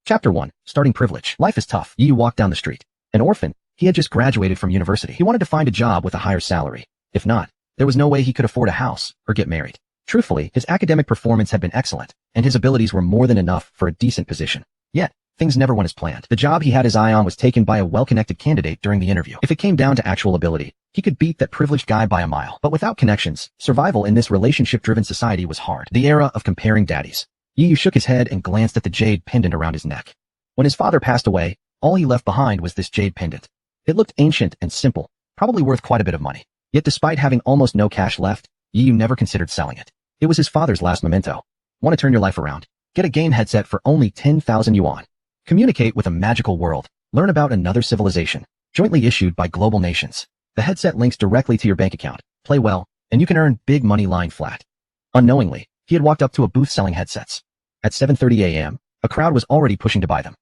Chapter 1. Starting Privilege. Life is tough. Yu walked down the street. An orphan, he had just graduated from university. He wanted to find a job with a higher salary. If not, there was no way he could afford a house or get married. Truthfully, his academic performance had been excellent, and his abilities were more than enough for a decent position. Yet, things never went as planned. The job he had his eye on was taken by a well-connected candidate during the interview. If it came down to actual ability, he could beat that privileged guy by a mile. But without connections, survival in this relationship-driven society was hard. The era of comparing daddies. Yu shook his head and glanced at the jade pendant around his neck. When his father passed away, all he left behind was this jade pendant. It looked ancient and simple, probably worth quite a bit of money. Yet despite having almost no cash left, Yu never considered selling it. It was his father's last memento. Want to turn your life around? Get a game headset for only 10,000 yuan. Communicate with a magical world. Learn about another civilization. Jointly issued by global nations. The headset links directly to your bank account. Play well, and you can earn big money lying flat. Unknowingly, he had walked up to a booth selling headsets. At 7:30 a.m., a crowd was already pushing to buy them.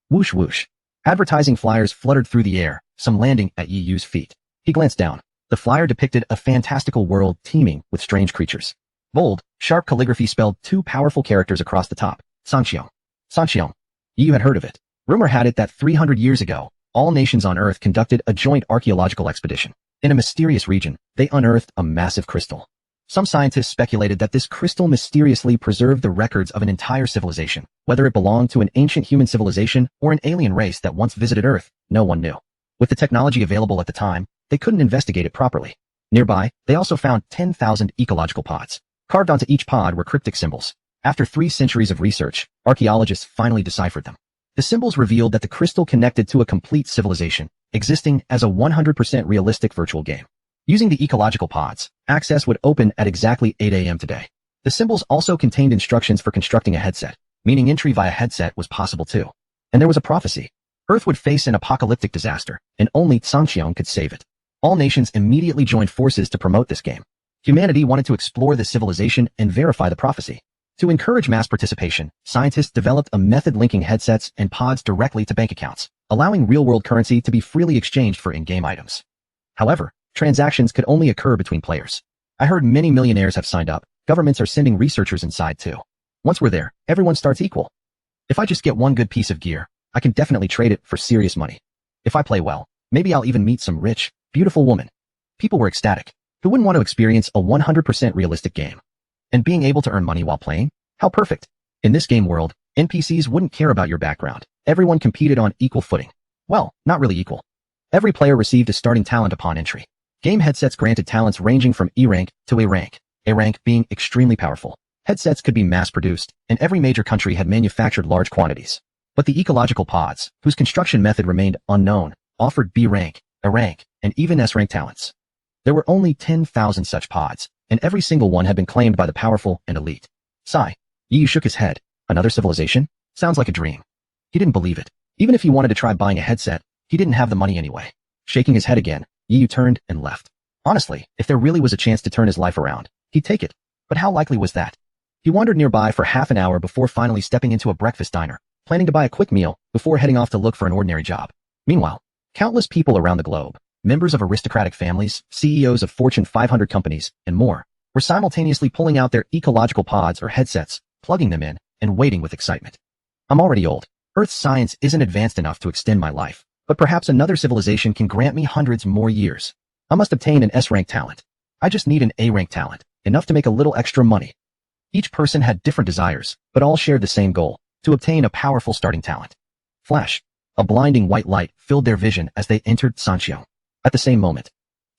Whoosh whoosh. Advertising flyers fluttered through the air, some landing at Yu's feet. He glanced down. The flyer depicted a fantastical world teeming with strange creatures. Bold, sharp calligraphy spelled two powerful characters across the top. Sanxiong. Sanxiong. Yu had heard of it. Rumor had it that 300 years ago, all nations on Earth conducted a joint archaeological expedition. In a mysterious region, they unearthed a massive crystal. Some scientists speculated that this crystal mysteriously preserved the records of an entire civilization. Whether it belonged to an ancient human civilization or an alien race that once visited Earth, no one knew. With the technology available at the time, they couldn't investigate it properly. Nearby, they also found 10,000 ecological pods. Carved onto each pod were cryptic symbols. After 3 centuries of research, archaeologists finally deciphered them. The symbols revealed that the crystal connected to a complete civilization, existing as a 100% realistic virtual game. Using the ecological pods, access would open at exactly 8 a.m. today. The symbols also contained instructions for constructing a headset, meaning entry via headset was possible too. And there was a prophecy. Earth would face an apocalyptic disaster, and only Sanxiong could save it. All nations immediately joined forces to promote this game. Humanity wanted to explore this civilization and verify the prophecy. To encourage mass participation, scientists developed a method linking headsets and pods directly to bank accounts, allowing real-world currency to be freely exchanged for in-game items. However, transactions could only occur between players. I heard many millionaires have signed up. Governments are sending researchers inside too. Once we're there, everyone starts equal. If I just get one good piece of gear, I can definitely trade it for serious money. If I play well, maybe I'll even meet some rich, beautiful woman. People were ecstatic. Who wouldn't want to experience a 100% realistic game? And being able to earn money while playing? How perfect. In this game world, NPCs wouldn't care about your background. Everyone competed on equal footing. Well, not really equal. Every player received a starting talent upon entry. Game headsets granted talents ranging from E rank to A rank being extremely powerful. Headsets could be mass-produced, and every major country had manufactured large quantities. But the ecological pods, whose construction method remained unknown, offered B rank, A rank, and even S rank talents. There were only 10,000 such pods, and every single one had been claimed by the powerful and elite. Sigh. Yu shook his head. Another civilization? Sounds like a dream. He didn't believe it. Even if he wanted to try buying a headset, he didn't have the money anyway. Shaking his head again, Yu turned and left. Honestly, if there really was a chance to turn his life around, he'd take it. But how likely was that? He wandered nearby for half an hour before finally stepping into a breakfast diner, planning to buy a quick meal before heading off to look for an ordinary job. Meanwhile, countless people around the globe, members of aristocratic families, CEOs of Fortune 500 companies, and more, were simultaneously pulling out their ecological pods or headsets, plugging them in, and waiting with excitement. I'm already old. Earth's science isn't advanced enough to extend my life, but perhaps another civilization can grant me hundreds more years. I must obtain an S-rank talent. I just need an A-rank talent, enough to make a little extra money. Each person had different desires, but all shared the same goal, to obtain a powerful starting talent. Flash. A blinding white light filled their vision as they entered Sanxiong. At the same moment.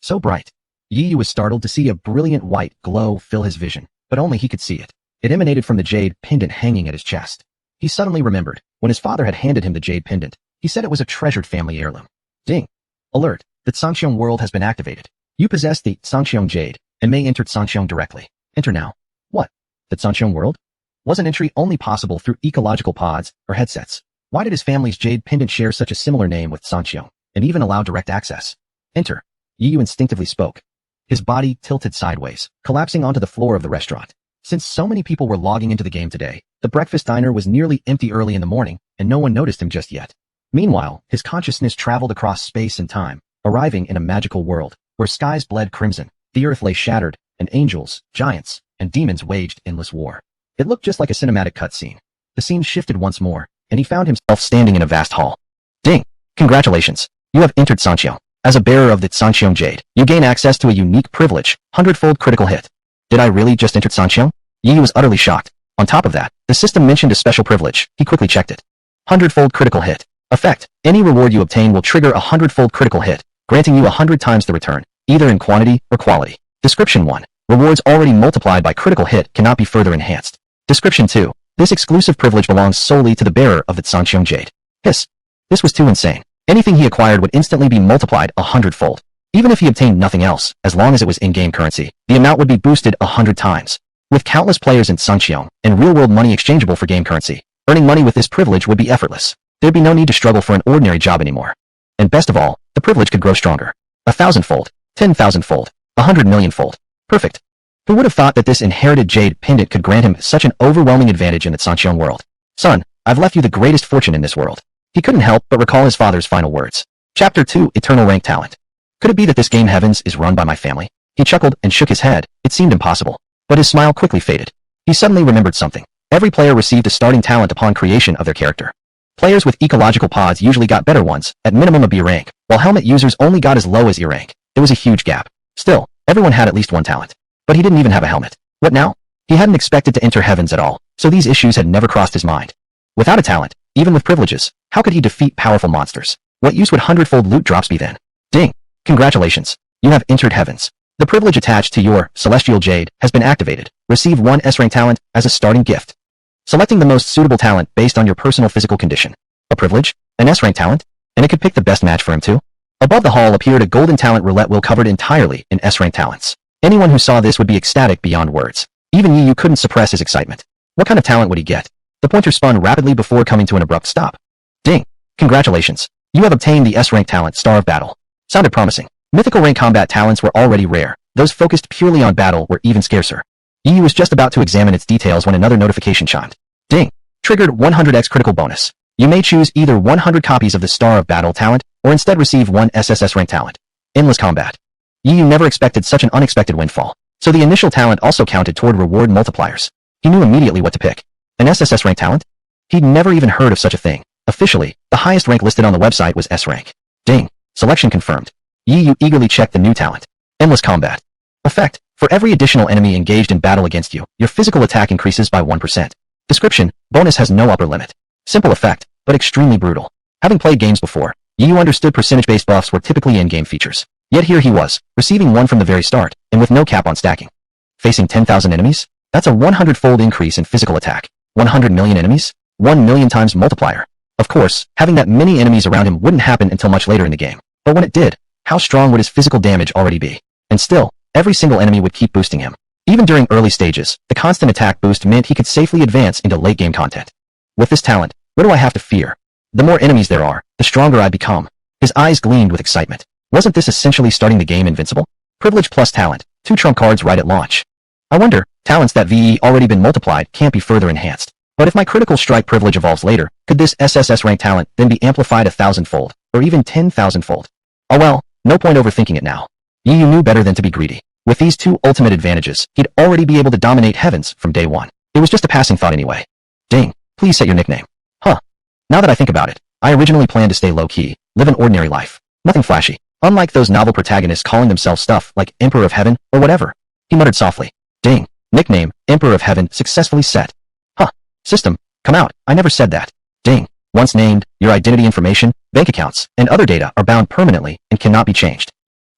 So bright. Yu was startled to see a brilliant white glow fill his vision, but only he could see it. It emanated from the jade pendant hanging at his chest. He suddenly remembered, when his father had handed him the jade pendant, he said it was a treasured family heirloom. Ding. Alert. The Sanxiong world has been activated. You possess the Sanxiong jade, and may enter Sanxiong directly. Enter now. What? The Sanxiong world? Wasn't entry only possible through ecological pods or headsets? Why did his family's jade pendant share such a similar name with Sanxiong, and even allow direct access? Enter. Yu instinctively spoke. His body tilted sideways, collapsing onto the floor of the restaurant. Since so many people were logging into the game today, the breakfast diner was nearly empty early in the morning, and no one noticed him just yet. Meanwhile, his consciousness traveled across space and time, arriving in a magical world, where skies bled crimson, the earth lay shattered, and angels, giants, and demons waged endless war. It looked just like a cinematic cutscene. The scene shifted once more, and he found himself standing in a vast hall. Ding! Congratulations! You have entered Sanxiong. As a bearer of the Sanxiong Jade, you gain access to a unique privilege, 100-fold critical hit. Did I really just enter Sanxiong? Yi was utterly shocked. On top of that, the system mentioned a special privilege. He quickly checked it. 100-fold critical hit. Effect. Any reward you obtain will trigger a 100-fold critical hit, granting you 100 times the return, either in quantity or quality. Description 1. Rewards already multiplied by critical hit cannot be further enhanced. Description 2. This exclusive privilege belongs solely to the bearer of the Sanxiong Jade. Hiss. This was too insane. Anything he acquired would instantly be multiplied 100-fold. Even if he obtained nothing else, as long as it was in-game currency, the amount would be boosted 100 times. With countless players in Sanxiong, and real-world money exchangeable for game currency, earning money with this privilege would be effortless. There'd be no need to struggle for an ordinary job anymore. And best of all, the privilege could grow stronger. 1,000-fold, 10,000-fold, 100,000,000-fold. Perfect. Who would have thought that this inherited jade pendant could grant him such an overwhelming advantage in the Sanxiong world? Son, I've left you the greatest fortune in this world. He couldn't help but recall his father's final words. Chapter 2, Eternal Rank Talent. Could it be that this game Heavens is run by my family? He chuckled and shook his head. It seemed impossible. But his smile quickly faded. He suddenly remembered something. Every player received a starting talent upon creation of their character. Players with ecological pods usually got better ones, at minimum a B rank, while helmet users only got as low as E rank. There was a huge gap. Still, everyone had at least one talent. But he didn't even have a helmet. What now? He hadn't expected to enter Heavens at all, so these issues had never crossed his mind. Without a talent, even with privileges, how could he defeat powerful monsters? What use would 100-fold loot drops be then? Ding! Congratulations! You have entered Heavens. The privilege attached to your Celestial Jade has been activated. Receive one S-rank talent as a starting gift. Selecting the most suitable talent based on your personal physical condition. A privilege? An S-rank talent? And it could pick the best match for him too? Above the hall appeared a golden talent roulette wheel covered entirely in S-rank talents. Anyone who saw this would be ecstatic beyond words. Even Yu couldn't suppress his excitement. What kind of talent would he get? The pointer spun rapidly before coming to an abrupt stop. Ding! Congratulations! You have obtained the S-rank talent Star of Battle. Sounded promising. Mythical rank combat talents were already rare. Those focused purely on battle were even scarcer. Yu was just about to examine its details when another notification chimed. Ding! Triggered 100x critical bonus. You may choose either 100 copies of the Star of Battle talent, or instead receive one SSS rank talent. Endless combat. Yu never expected such an unexpected windfall, so the initial talent also counted toward reward multipliers. He knew immediately what to pick. An SSS rank talent? He'd never even heard of such a thing. Officially, the highest rank listed on the website was S rank. Ding! Selection confirmed. Yu eagerly checked the new talent. Endless combat. Effect. For every additional enemy engaged in battle against you, your physical attack increases by 1%. Description. Bonus has no upper limit. Simple effect, but extremely brutal. Having played games before, Yu understood percentage-based buffs were typically in-game features. Yet here he was, receiving one from the very start, and with no cap on stacking. Facing 10,000 enemies? That's a 100-fold increase in physical attack. 100 million enemies? 1 million times multiplier. Of course, having that many enemies around him wouldn't happen until much later in the game. But when it did, how strong would his physical damage already be? And still, every single enemy would keep boosting him. Even during early stages, the constant attack boost meant he could safely advance into late-game content. With this talent, what do I have to fear? The more enemies there are, the stronger I become. His eyes gleamed with excitement. Wasn't this essentially starting the game invincible? Privilege plus talent, 2 trump cards right at launch. I wonder, talents that VE already been multiplied can't be further enhanced. But if my critical strike privilege evolves later, could this SSS rank talent then be amplified 1,000-fold, or even 10,000-fold? Oh well, no point overthinking it now. Yu knew better than to be greedy. With these 2 ultimate advantages, he'd already be able to dominate Heavens from day one. It was just a passing thought anyway. Ding, please set your nickname. Huh. Now that I think about it, I originally planned to stay low-key, live an ordinary life. Nothing flashy. Unlike those novel protagonists calling themselves stuff like Emperor of Heaven or whatever. He muttered softly. Ding. Nickname, Emperor of Heaven, successfully set. Huh. System, come out. I never said that. Ding. Once named, your identity information, bank accounts, and other data are bound permanently and cannot be changed.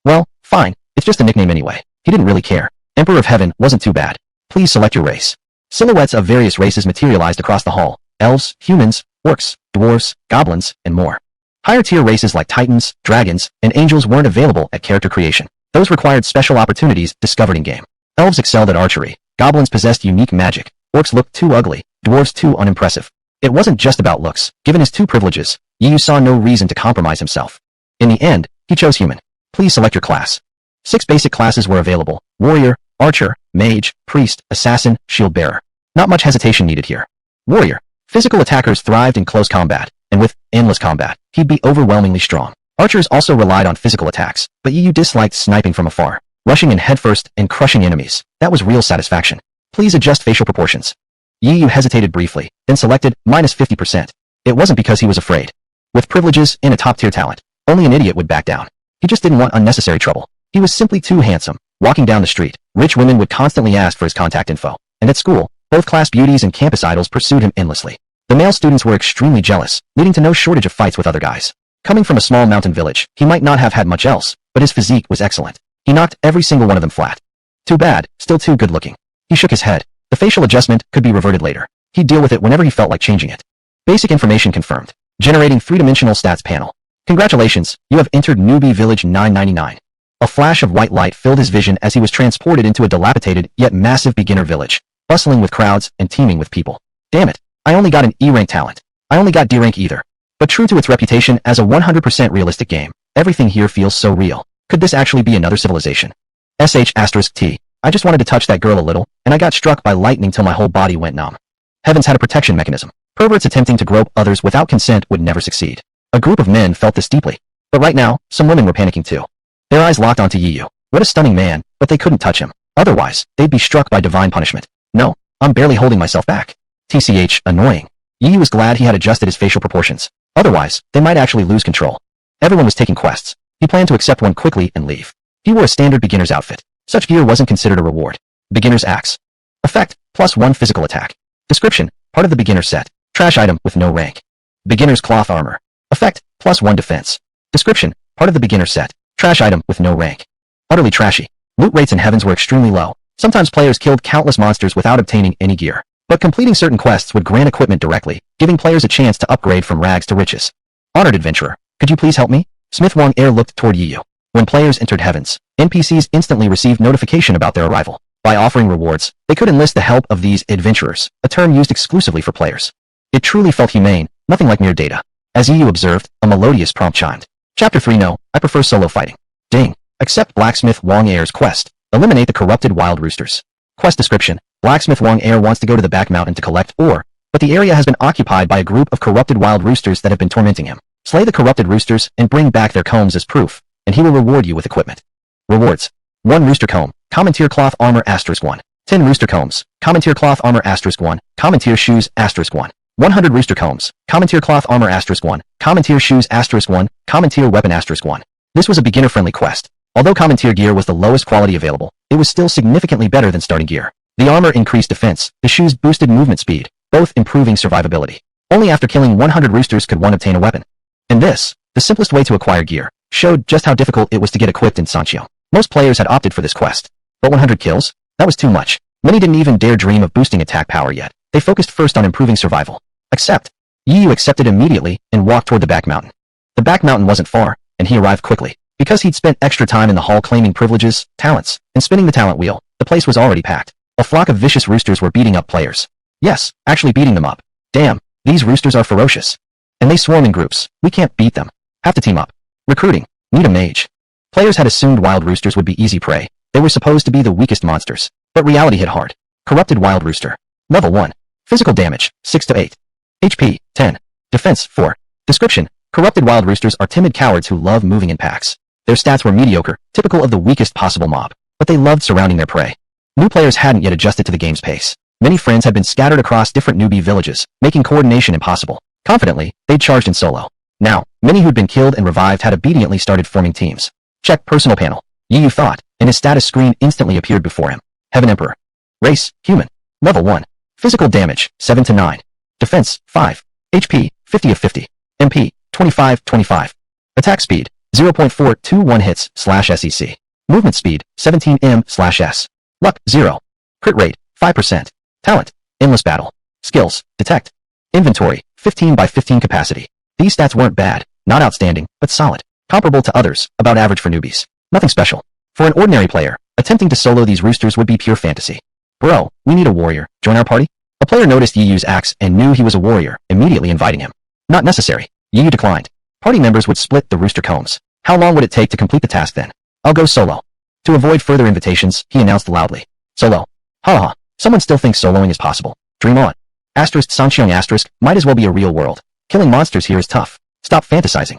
Well, fine. It's just a nickname anyway. He didn't really care. Emperor of Heaven wasn't too bad. Please select your race. Silhouettes of various races materialized across the hall. Elves, humans, orcs, dwarves, goblins, and more. Higher-tier races like titans, dragons, and angels weren't available at character creation. Those required special opportunities discovered in-game. Elves excelled at archery. Goblins possessed unique magic. Orcs looked too ugly. Dwarves too unimpressive. It wasn't just about looks. Given his 2 privileges, Yu saw no reason to compromise himself. In the end, he chose human. Please select your class. 6 basic classes were available. Warrior, archer, mage, priest, assassin, shield bearer. Not much hesitation needed here. Warrior. Physical attackers thrived in close combat, and with endless combat, he'd be overwhelmingly strong. Archers also relied on physical attacks, but Yu disliked sniping from afar, rushing in headfirst and crushing enemies. That was real satisfaction. Please adjust facial proportions. Yu hesitated briefly, then selected -50%. It wasn't because he was afraid. With privileges and a top-tier talent, only an idiot would back down. He just didn't want unnecessary trouble. He was simply too handsome. Walking down the street, rich women would constantly ask for his contact info. And at school, both class beauties and campus idols pursued him endlessly. The male students were extremely jealous, leading to no shortage of fights with other guys. Coming from a small mountain village, he might not have had much else, but his physique was excellent. He knocked every single one of them flat. Too bad, still too good looking. He shook his head. The facial adjustment could be reverted later. He'd deal with it whenever he felt like changing it. Basic information confirmed. Generating three-dimensional stats panel. Congratulations, you have entered Newbie Village 999. A flash of white light filled his vision as he was transported into a dilapidated yet massive beginner village, bustling with crowds and teeming with people. Damn it, I only got an E-rank talent. I only got D-rank either. But true to its reputation as a 100% realistic game, everything here feels so real. Could this actually be another civilization? *T. I just wanted to touch that girl a little, and I got struck by lightning till my whole body went numb. Heavens had a protection mechanism. Perverts attempting to grope others without consent would never succeed. A group of men felt this deeply. But right now, some women were panicking too. Their eyes locked onto Yiyu. What a stunning man, but they couldn't touch him. Otherwise, they'd be struck by divine punishment. No, I'm barely holding myself back. TCH, annoying. Yiyu was glad he had adjusted his facial proportions. Otherwise, they might actually lose control. Everyone was taking quests. He planned to accept one quickly and leave. He wore a standard beginner's outfit. Such gear wasn't considered a reward. Beginner's axe. Effect, +1 physical attack. Description, part of the beginner set. Trash item with no rank. Beginner's cloth armor. Effect, +1 defense. Description, part of the beginner set. Trash item with no rank. Utterly trashy. Loot rates in Heavens were extremely low. Sometimes players killed countless monsters without obtaining any gear. But completing certain quests would grant equipment directly, giving players a chance to upgrade from rags to riches. Honored adventurer, could you please help me? Smith Wong Air looked toward Yiyu. When players entered Heavens, NPCs instantly received notification about their arrival. By offering rewards, they could enlist the help of these adventurers, a term used exclusively for players. It truly felt humane, nothing like mere data. As Yiyu observed, a melodious prompt chimed. Chapter 3 No, I prefer solo fighting. Ding. Accept Blacksmith Wong Air's quest. Eliminate the corrupted wild roosters. Quest description. Blacksmith Wong Air wants to go to the back mountain to collect ore, but the area has been occupied by a group of corrupted wild roosters that have been tormenting him. Slay the corrupted roosters and bring back their combs as proof, and he will reward you with equipment. Rewards. 1 rooster comb, Commandeer cloth armor *1. 10 rooster combs, Commandeer cloth armor *1. Commandeer shoes *1. 100 rooster combs, Commandeer cloth armor *1. Commandeer shoes *1. Commandeer weapon *1. This was a beginner-friendly quest. Although Commandeer gear was the lowest quality available, it was still significantly better than starting gear. The armor increased defense, the shoes boosted movement speed, both improving survivability. Only after killing 100 roosters could one obtain a weapon. And this, the simplest way to acquire gear, showed just how difficult it was to get equipped in Sanchio. Most players had opted for this quest. But 100 kills? That was too much. Many didn't even dare dream of boosting attack power yet. They focused first on improving survival. Accept. Yiyu accepted immediately and walked toward the back mountain. The back mountain wasn't far, and he arrived quickly. Because he'd spent extra time in the hall claiming privileges, talents, and spinning the talent wheel, the place was already packed. A flock of vicious roosters were beating up players. Yes, actually beating them up. Damn, these roosters are ferocious. And they swarm in groups. We can't beat them. Have to team up. Recruiting. Need a mage. Players had assumed wild roosters would be easy prey. They were supposed to be the weakest monsters. But reality hit hard. Corrupted wild rooster. Level 1. Physical damage, 6 to 8. HP, 10. Defense, 4. Description. Corrupted wild roosters are timid cowards who love moving in packs. Their stats were mediocre, typical of the weakest possible mob. But they loved surrounding their prey. New players hadn't yet adjusted to the game's pace. Many friends had been scattered across different newbie villages, making coordination impossible. Confidently, they'd charged in solo. Now, many who'd been killed and revived had obediently started forming teams. Check personal panel. Yiyu thought, and his status screen instantly appeared before him. Heaven Emperor. Race, human. Level 1. Physical damage, 7 to 9. Defense, 5. HP, 50 of 50. MP, 25/25. Attack speed, 0.421 hits/SEC. Movement speed, 17 m/s. Luck, 0. Crit rate, 5%. Talent, endless battle. Skills, detect. Inventory, 15 by 15 capacity. These stats weren't bad, not outstanding, but solid. Comparable to others, about average for newbies. Nothing special. For an ordinary player, attempting to solo these roosters would be pure fantasy. Bro, we need a warrior. Join our party? A player noticed Yiyu's axe and knew he was a warrior, immediately inviting him. Not necessary. Yiyu declined. Party members would split the rooster combs. How long would it take to complete the task then? I'll go solo. To avoid further invitations, he announced loudly. Solo. Haha. Someone still thinks soloing is possible. Dream on. Sancheong might as well be a real world. Killing monsters here is tough. Stop fantasizing.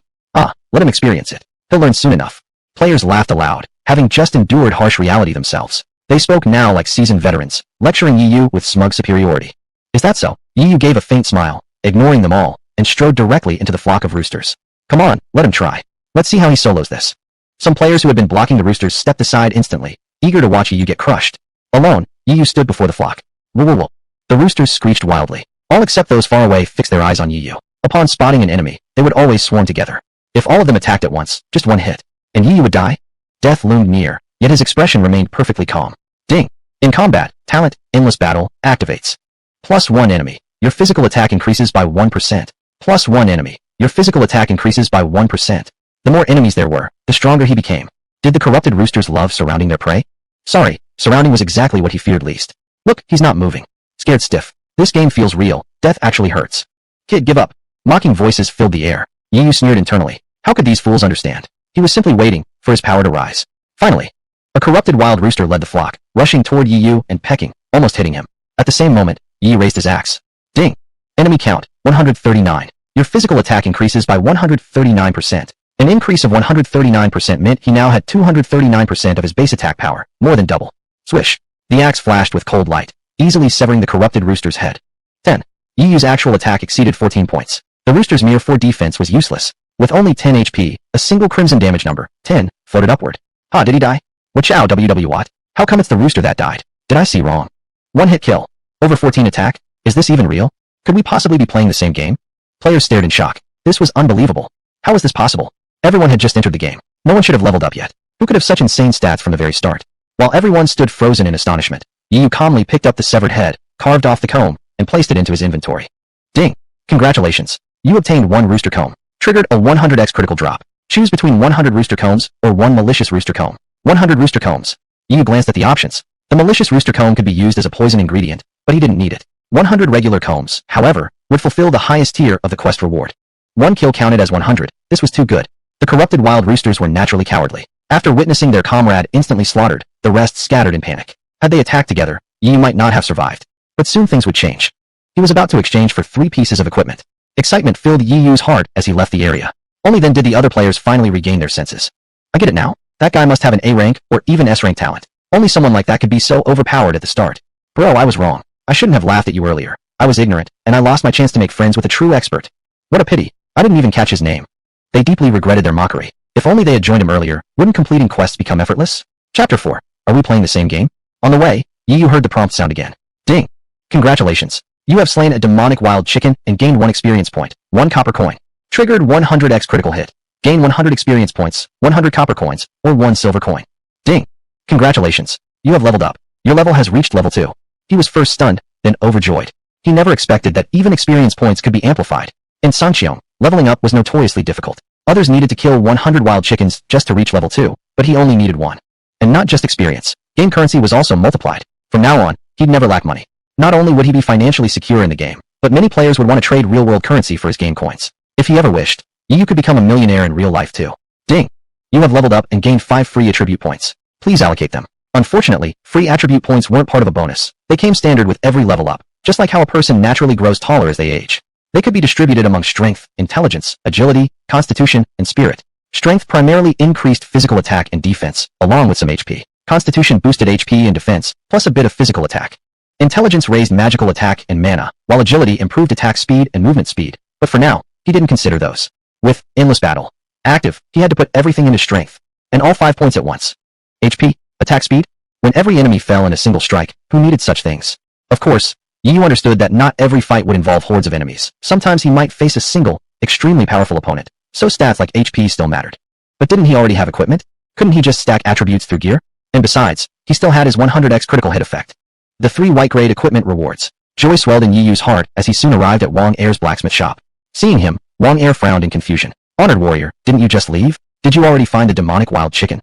Let him experience it. He'll learn soon enough. Players laughed aloud, having just endured harsh reality themselves. They spoke now like seasoned veterans, lecturing Yiyu with smug superiority. Is that so? Yiyu gave a faint smile, ignoring them all, and strode directly into the flock of roosters. Come on, let him try. Let's see how he solos this. Some players who had been blocking the roosters stepped aside instantly, eager to watch Yu get crushed. Alone, Yu stood before the flock. Woo-woo-woo. The roosters screeched wildly. All except those far away fixed their eyes on Yu. Upon spotting an enemy, they would always swarm together. If all of them attacked at once, just one hit, and Yu would die? Death loomed near, yet his expression remained perfectly calm. Ding! In combat, talent, endless battle, activates. +1 enemy. Your physical attack increases by 1%. +1 enemy. Your physical attack increases by 1%. The more enemies there were, the stronger he became. Did the corrupted roosters love surrounding their prey? Sorry, surrounding was exactly what he feared least. Look, he's not moving. Scared stiff. This game feels real. Death actually hurts. Kid, give up. Mocking voices filled the air. Yu sneered internally. How could these fools understand? He was simply waiting for his power to rise. Finally, a corrupted wild rooster led the flock, rushing toward Yu and pecking, almost hitting him. At the same moment, Yu raised his axe. Ding! Enemy count, 139. Your physical attack increases by 139%. An increase of 139% meant he now had 239% of his base attack power, more than double. Swish! The axe flashed with cold light, easily severing the corrupted rooster's head. 10. Yu's actual attack exceeded 14 points. The rooster's mere 4 defense was useless. With only 10 HP, a single crimson damage number, 10, floated upward. Ha, did he die? Wachow WW what? How come it's the rooster that died? Did I see wrong? One hit kill. Over 14 attack? Is this even real? Could we possibly be playing the same game? Players stared in shock. This was unbelievable. How was this possible? Everyone had just entered the game. No one should have leveled up yet. Who could have such insane stats from the very start? While everyone stood frozen in astonishment, Yu calmly picked up the severed head, carved off the comb, and placed it into his inventory. Ding! Congratulations. You obtained 1 rooster comb. Triggered a 100x critical drop. Choose between 100 rooster combs or 1 malicious rooster comb. 100 rooster combs. Yu glanced at the options. The malicious rooster comb could be used as a poison ingredient, but he didn't need it. 100 regular combs, however, would fulfill the highest tier of the quest reward. 1 kill counted as 100. This was too good. The corrupted wild roosters were naturally cowardly. After witnessing their comrade instantly slaughtered, the rest scattered in panic. Had they attacked together, Yu might not have survived. But soon things would change. He was about to exchange for 3 pieces of equipment. Excitement filled Yu's heart as he left the area. Only then did the other players finally regain their senses. I get it now. That guy must have an A rank or even S rank talent. Only someone like that could be so overpowered at the start. Bro, I was wrong. I shouldn't have laughed at you earlier. I was ignorant, and I lost my chance to make friends with a true expert. What a pity. I didn't even catch his name. They deeply regretted their mockery. If only they had joined him earlier, wouldn't completing quests become effortless? Chapter 4. Are we playing the same game? On the way, Yu heard the prompt sound again. Ding! Congratulations. You have slain a demonic wild chicken and gained 1 experience point, 1 copper coin. Triggered 100x critical hit. Gain 100 experience points, 100 copper coins, or 1 silver coin. Ding! Congratulations. You have leveled up. Your level has reached level 2. He was first stunned, then overjoyed. He never expected that even experience points could be amplified. In Sanxiong, leveling up was notoriously difficult. Others needed to kill 100 wild chickens just to reach level 2, but he only needed 1. And not just experience. Game currency was also multiplied. From now on, he'd never lack money. Not only would he be financially secure in the game, but many players would want to trade real-world currency for his game coins. If he ever wished, Yu could become a millionaire in real life too. Ding! You have leveled up and gained 5 free attribute points. Please allocate them. Unfortunately, free attribute points weren't part of a bonus. They came standard with every level up, just like how a person naturally grows taller as they age. They could be distributed among strength, intelligence, agility, constitution, and spirit. Strength primarily increased physical attack and defense, along with some HP. Constitution boosted HP and defense, plus a bit of physical attack. Intelligence raised magical attack and mana, while agility improved attack speed and movement speed. But for now, he didn't consider those. With endless battle active, he had to put everything into strength, and all 5 points at once. HP, attack speed? When every enemy fell in a single strike, who needed such things? Of course, Yu understood that not every fight would involve hordes of enemies. Sometimes he might face a single, extremely powerful opponent, so stats like HP still mattered. But didn't he already have equipment? Couldn't he just stack attributes through gear? And besides, he still had his 100x critical hit effect. The 3 white-grade equipment rewards. Joy swelled in Yu's heart as he soon arrived at Wang Er's blacksmith shop. Seeing him, Wang Er frowned in confusion. Honored warrior, didn't you just leave? Did you already find the demonic wild chicken?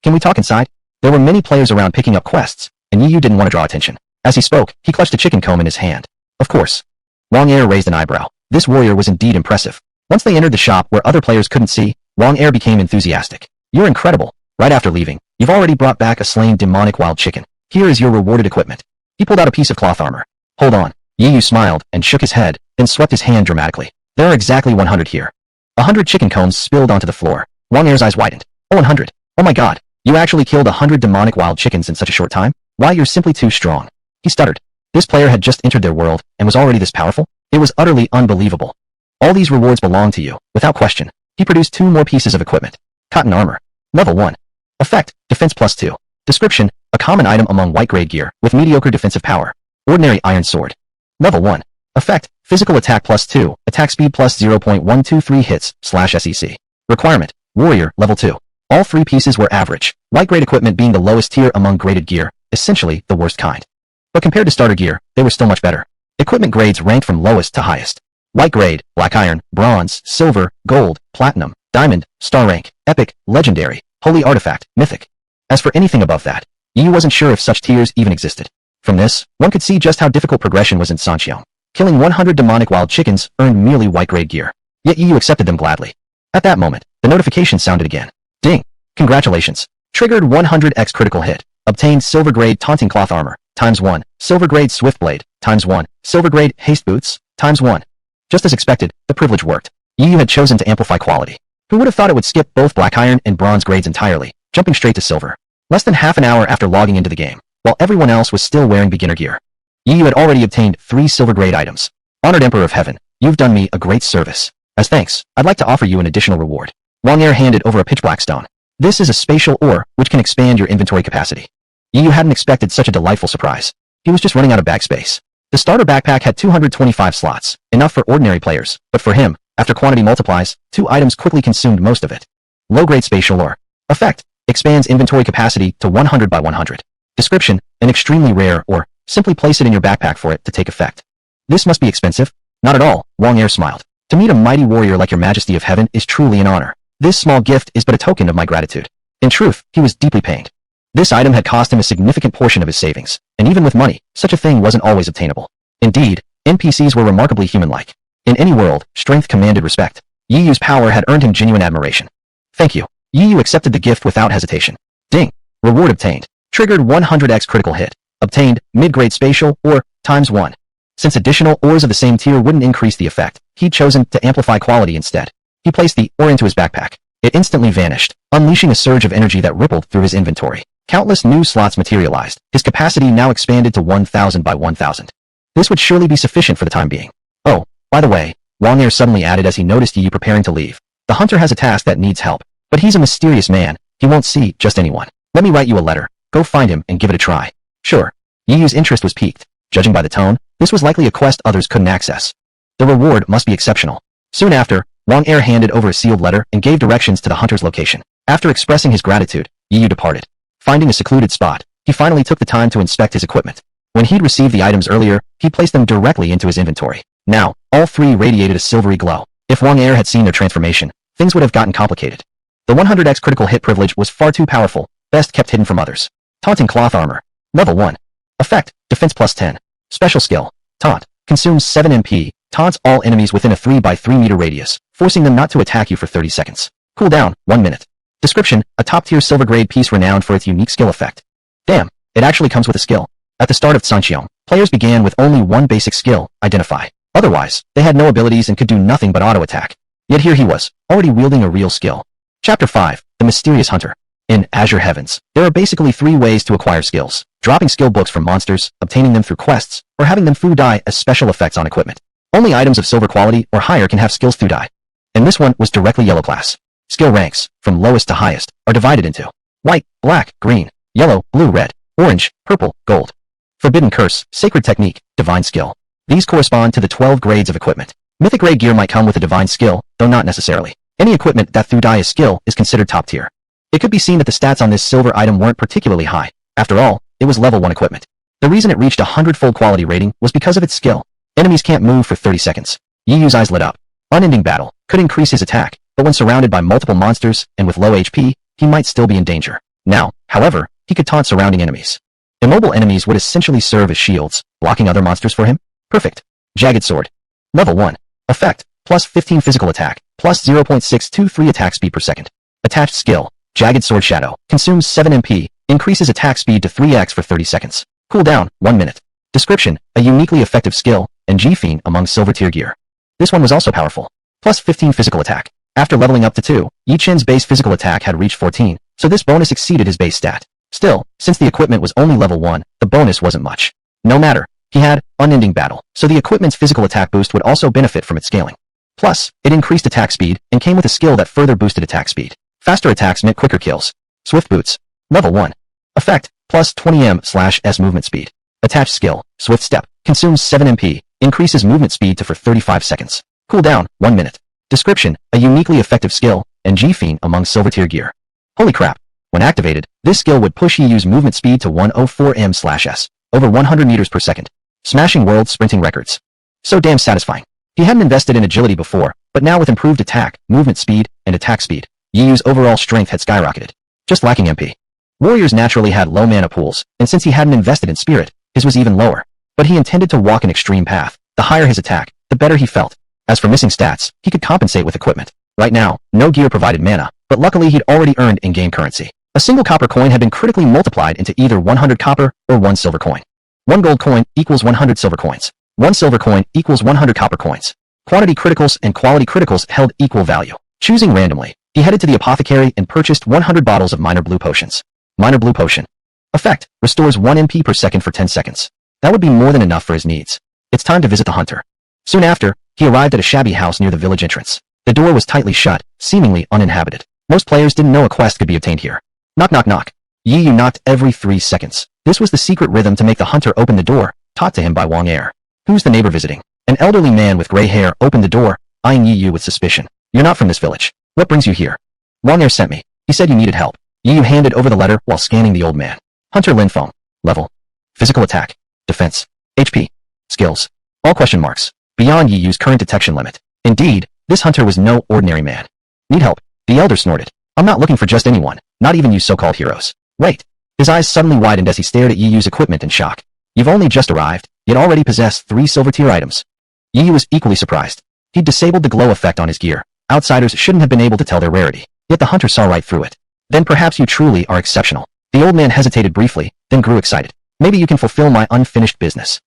Can we talk inside? There were many players around picking up quests, and Yu didn't want to draw attention. As he spoke, he clutched a chicken comb in his hand. Of course. Wang Er raised an eyebrow. This warrior was indeed impressive. Once they entered the shop where other players couldn't see, Wang Er became enthusiastic. You're incredible. Right after leaving, you've already brought back a slain demonic wild chicken. Here is your rewarded equipment. He pulled out a piece of cloth armor. Hold on. Yu smiled and shook his head, then swept his hand dramatically. There are exactly 100 here. 100 chicken combs spilled onto the floor. Wang Er's eyes widened. Oh, 100. Oh my god. You actually killed 100 demonic wild chickens in such a short time? Why, you're simply too strong. He stuttered. This player had just entered their world and was already this powerful? It was utterly unbelievable. All these rewards belong to you, without question. He produced 2 more pieces of equipment. Cotton armor. Level 1. Effect, defense plus 2. Description, a common item among white-grade gear, with mediocre defensive power. Ordinary iron sword. Level 1. Effect, physical attack plus 2, attack speed plus 0.123 hits/SEC. Requirement, warrior, level 2. All 3 pieces were average, white-grade equipment being the lowest tier among graded gear, essentially the worst kind. But compared to starter gear, they were still much better. Equipment grades ranked from lowest to highest. White grade, black iron, bronze, silver, gold, platinum, diamond, star rank, epic, legendary, holy artifact, mythic. As for anything above that, Yu wasn't sure if such tiers even existed. From this, one could see just how difficult progression was in Sanxiong. Killing 100 demonic wild chickens earned merely white-grade gear. Yet Yu accepted them gladly. At that moment, the notification sounded again. Ding! Congratulations! Triggered 100x critical hit. Obtained silver grade taunting cloth armor, ×1. Silver grade swift blade, ×1. Silver grade haste boots, ×1. Just as expected, the privilege worked. Yu had chosen to amplify quality. Who would have thought it would skip both black iron and bronze grades entirely, jumping straight to silver? Less than half an hour after logging into the game, while everyone else was still wearing beginner gear. Yu had already obtained 3 silver grade items. Honored Emperor of Heaven, you've done me a great service. As thanks, I'd like to offer you an additional reward. Wang Er handed over a pitch black stone. This is a spatial ore, which can expand your inventory capacity. Yu hadn't expected such a delightful surprise. He was just running out of bag space. The starter backpack had 225 slots, enough for ordinary players, but for him, after quantity multiplies, 2 items quickly consumed most of it. Low-grade spatial ore. Effect, expands inventory capacity to 100 by 100. Description, an extremely rare ore, simply place it in your backpack for it to take effect. This must be expensive? Not at all, Wang Er smiled. To meet a mighty warrior like your Majesty of Heaven is truly an honor. This small gift is but a token of my gratitude. In truth, he was deeply pained. This item had cost him a significant portion of his savings, and even with money, such a thing wasn't always obtainable. Indeed, NPCs were remarkably human-like. In any world, strength commanded respect. Yi Yu's power had earned him genuine admiration. Thank you. Yi Yu accepted the gift without hesitation. Ding. Reward obtained. Triggered 100x critical hit. Obtained, mid-grade spatial, or, ×1. Since additional ores of the same tier wouldn't increase the effect, he'd chosen to amplify quality instead. He placed the ore into his backpack. It instantly vanished, unleashing a surge of energy that rippled through his inventory. Countless new slots materialized, his capacity now expanded to 1,000 by 1,000. This would surely be sufficient for the time being. Oh, by the way, Wang Er suddenly added as he noticed Yi Yu preparing to leave. The hunter has a task that needs help, but he's a mysterious man, he won't see just anyone. Let me write you a letter, go find him and give it a try. Sure. Yi Yu's interest was piqued. Judging by the tone, this was likely a quest others couldn't access. The reward must be exceptional. Soon after, Wang Er handed over a sealed letter and gave directions to the hunter's location. After expressing his gratitude, Yi Yu departed. Finding a secluded spot, he finally took the time to inspect his equipment. When he'd received the items earlier, he placed them directly into his inventory. Now, all 3 radiated a silvery glow. If Wang Er had seen their transformation, things would have gotten complicated. The 100x critical hit privilege was far too powerful, best kept hidden from others. Taunting cloth armor. Level 1. Effect, defense plus 10. Special skill, taunt. Consumes 7 MP, taunts all enemies within a 3 by 3 meter radius, forcing them not to attack you for 30 seconds. Cooldown, 1 minute. Description, a top-tier silver grade piece renowned for its unique skill effect. Damn, it actually comes with a skill. At the start of Sanxiong, players began with only one basic skill, identify. Otherwise, they had no abilities and could do nothing but auto-attack. Yet here he was, already wielding a real skill. Chapter 5, The Mysterious Hunter. In Azure Heavens, there are basically 3 ways to acquire skills. Dropping skill books from monsters, obtaining them through quests, or having them through die as special effects on equipment. Only items of silver quality or higher can have skills through die. And this one was directly yellow class. Skill ranks, from lowest to highest, are divided into white, black, green, yellow, blue, red, orange, purple, gold. Forbidden Curse, Sacred Technique, Divine Skill. These correspond to the 12 grades of equipment. Mythic grade gear might come with a divine skill, though not necessarily. Any equipment that through die is skill is considered top tier. It could be seen that the stats on this silver item weren't particularly high. After all, it was level 1 equipment. The reason it reached a 100-fold quality rating was because of its skill. Enemies can't move for 30 seconds. Yi Yu's eyes lit up. Unending battle could increase his attack, but when surrounded by multiple monsters and with low HP, he might still be in danger. Now, however, he could taunt surrounding enemies. Immobile enemies would essentially serve as shields, blocking other monsters for him. Perfect. Jagged Sword. Level 1. Effect, plus 15 physical attack, plus 0.623 attack speed per second. Attached skill, Jagged Sword Shadow, consumes 7 MP, increases attack speed to 3x for 30 seconds. Cooldown, 1 minute. Description, a uniquely effective skill, and G-Fiend among silver tier gear. This one was also powerful. Plus 15 physical attack. After leveling up to 2, Yi Chen's base physical attack had reached 14, so this bonus exceeded his base stat. Still, since the equipment was only level 1, the bonus wasn't much. No matter, he had Unending Battle, so the equipment's physical attack boost would also benefit from its scaling. Plus, it increased attack speed and came with a skill that further boosted attack speed. Faster attacks meant quicker kills. Swift Boots. Level 1. Effect, plus 20m/s movement speed. Attached skill, Swift Step, consumes 7 MP, increases movement speed to for 35 seconds. Cooldown, 1 minute. Description, a uniquely effective skill, and G-Fiend among silver tier gear. Holy crap. When activated, this skill would push EU's movement speed to 104m/s, over 100 meters per second. Smashing world sprinting records. So damn satisfying. He hadn't invested in agility before, but now with improved attack, movement speed, and attack speed, EU's overall strength had skyrocketed. Just lacking MP. Warriors naturally had low mana pools, and since he hadn't invested in spirit, his was even lower. But he intended to walk an extreme path. The higher his attack, the better he felt. As for missing stats, he could compensate with equipment. Right now, no gear provided mana, but luckily he'd already earned in-game currency. A single copper coin had been critically multiplied into either 100 copper or 1 silver coin. 1 gold coin equals 100 silver coins. 1 silver coin equals 100 copper coins. Quantity criticals and quality criticals held equal value. Choosing randomly, he headed to the apothecary and purchased 100 bottles of minor blue potions. Minor blue potion. Effect, restores 1 MP per second for 10 seconds. That would be more than enough for his needs. It's time to visit the hunter. Soon after, he arrived at a shabby house near the village entrance. The door was tightly shut, seemingly uninhabited. Most players didn't know a quest could be obtained here. Knock knock knock. Yi knocked every 3 seconds. This was the secret rhythm to make the hunter open the door, taught to him by Wang Er. Who's the neighbor visiting? An elderly man with gray hair opened the door, eyeing Yi with suspicion. You're not from this village. What brings you here? Wang Er sent me. He said you needed help. Yi handed over the letter while scanning the old man. Hunter Linfeng. Level. Physical attack. Defense. HP. Skills. All question marks. Beyond Yi's current detection limit. Indeed, this hunter was no ordinary man. Need help? The elder snorted. I'm not looking for just anyone, not even you so-called heroes. Wait. His eyes suddenly widened as he stared at Yi's equipment in shock. You've only just arrived, yet already possess 3 silver tier items. Yi was equally surprised. He'd disabled the glow effect on his gear. Outsiders shouldn't have been able to tell their rarity, yet the hunter saw right through it. Then perhaps you truly are exceptional. The old man hesitated briefly, then grew excited. Maybe you can fulfill my unfinished business.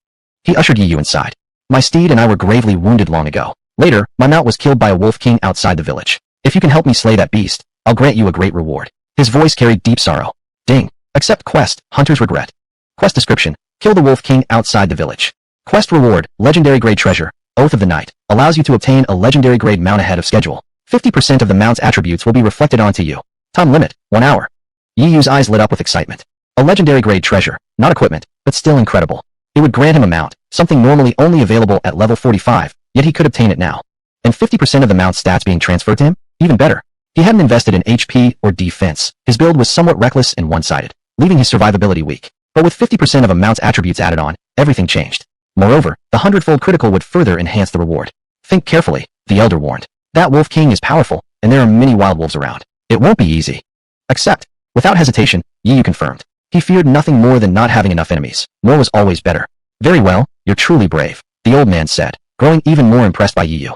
He ushered Yi inside. My steed and I were gravely wounded long ago. Later, my mount was killed by a wolf king outside the village. If you can help me slay that beast, I'll grant you a great reward. His voice carried deep sorrow. Ding. Accept quest, hunter's regret. Quest description, kill the wolf king outside the village. Quest reward, legendary grade treasure, Oath of the Night, allows you to obtain a legendary grade mount ahead of schedule. 50% of the mount's attributes will be reflected onto you. Time limit, 1 hour. Yi's eyes lit up with excitement. A legendary grade treasure, not equipment, but still incredible. It would grant him a mount, something normally only available at level 45, yet he could obtain it now. And 50% of the mount's stats being transferred to him? Even better. He hadn't invested in HP or defense. His build was somewhat reckless and one-sided, leaving his survivability weak. But with 50% of a mount's attributes added on, everything changed. Moreover, the 100-fold critical would further enhance the reward. Think carefully, the elder warned. That wolf king is powerful, and there are many wild wolves around. It won't be easy. Accept. Without hesitation, Yi confirmed. He feared nothing more than not having enough enemies. More was always better. Very well, you're truly brave, the old man said, growing even more impressed by Yi.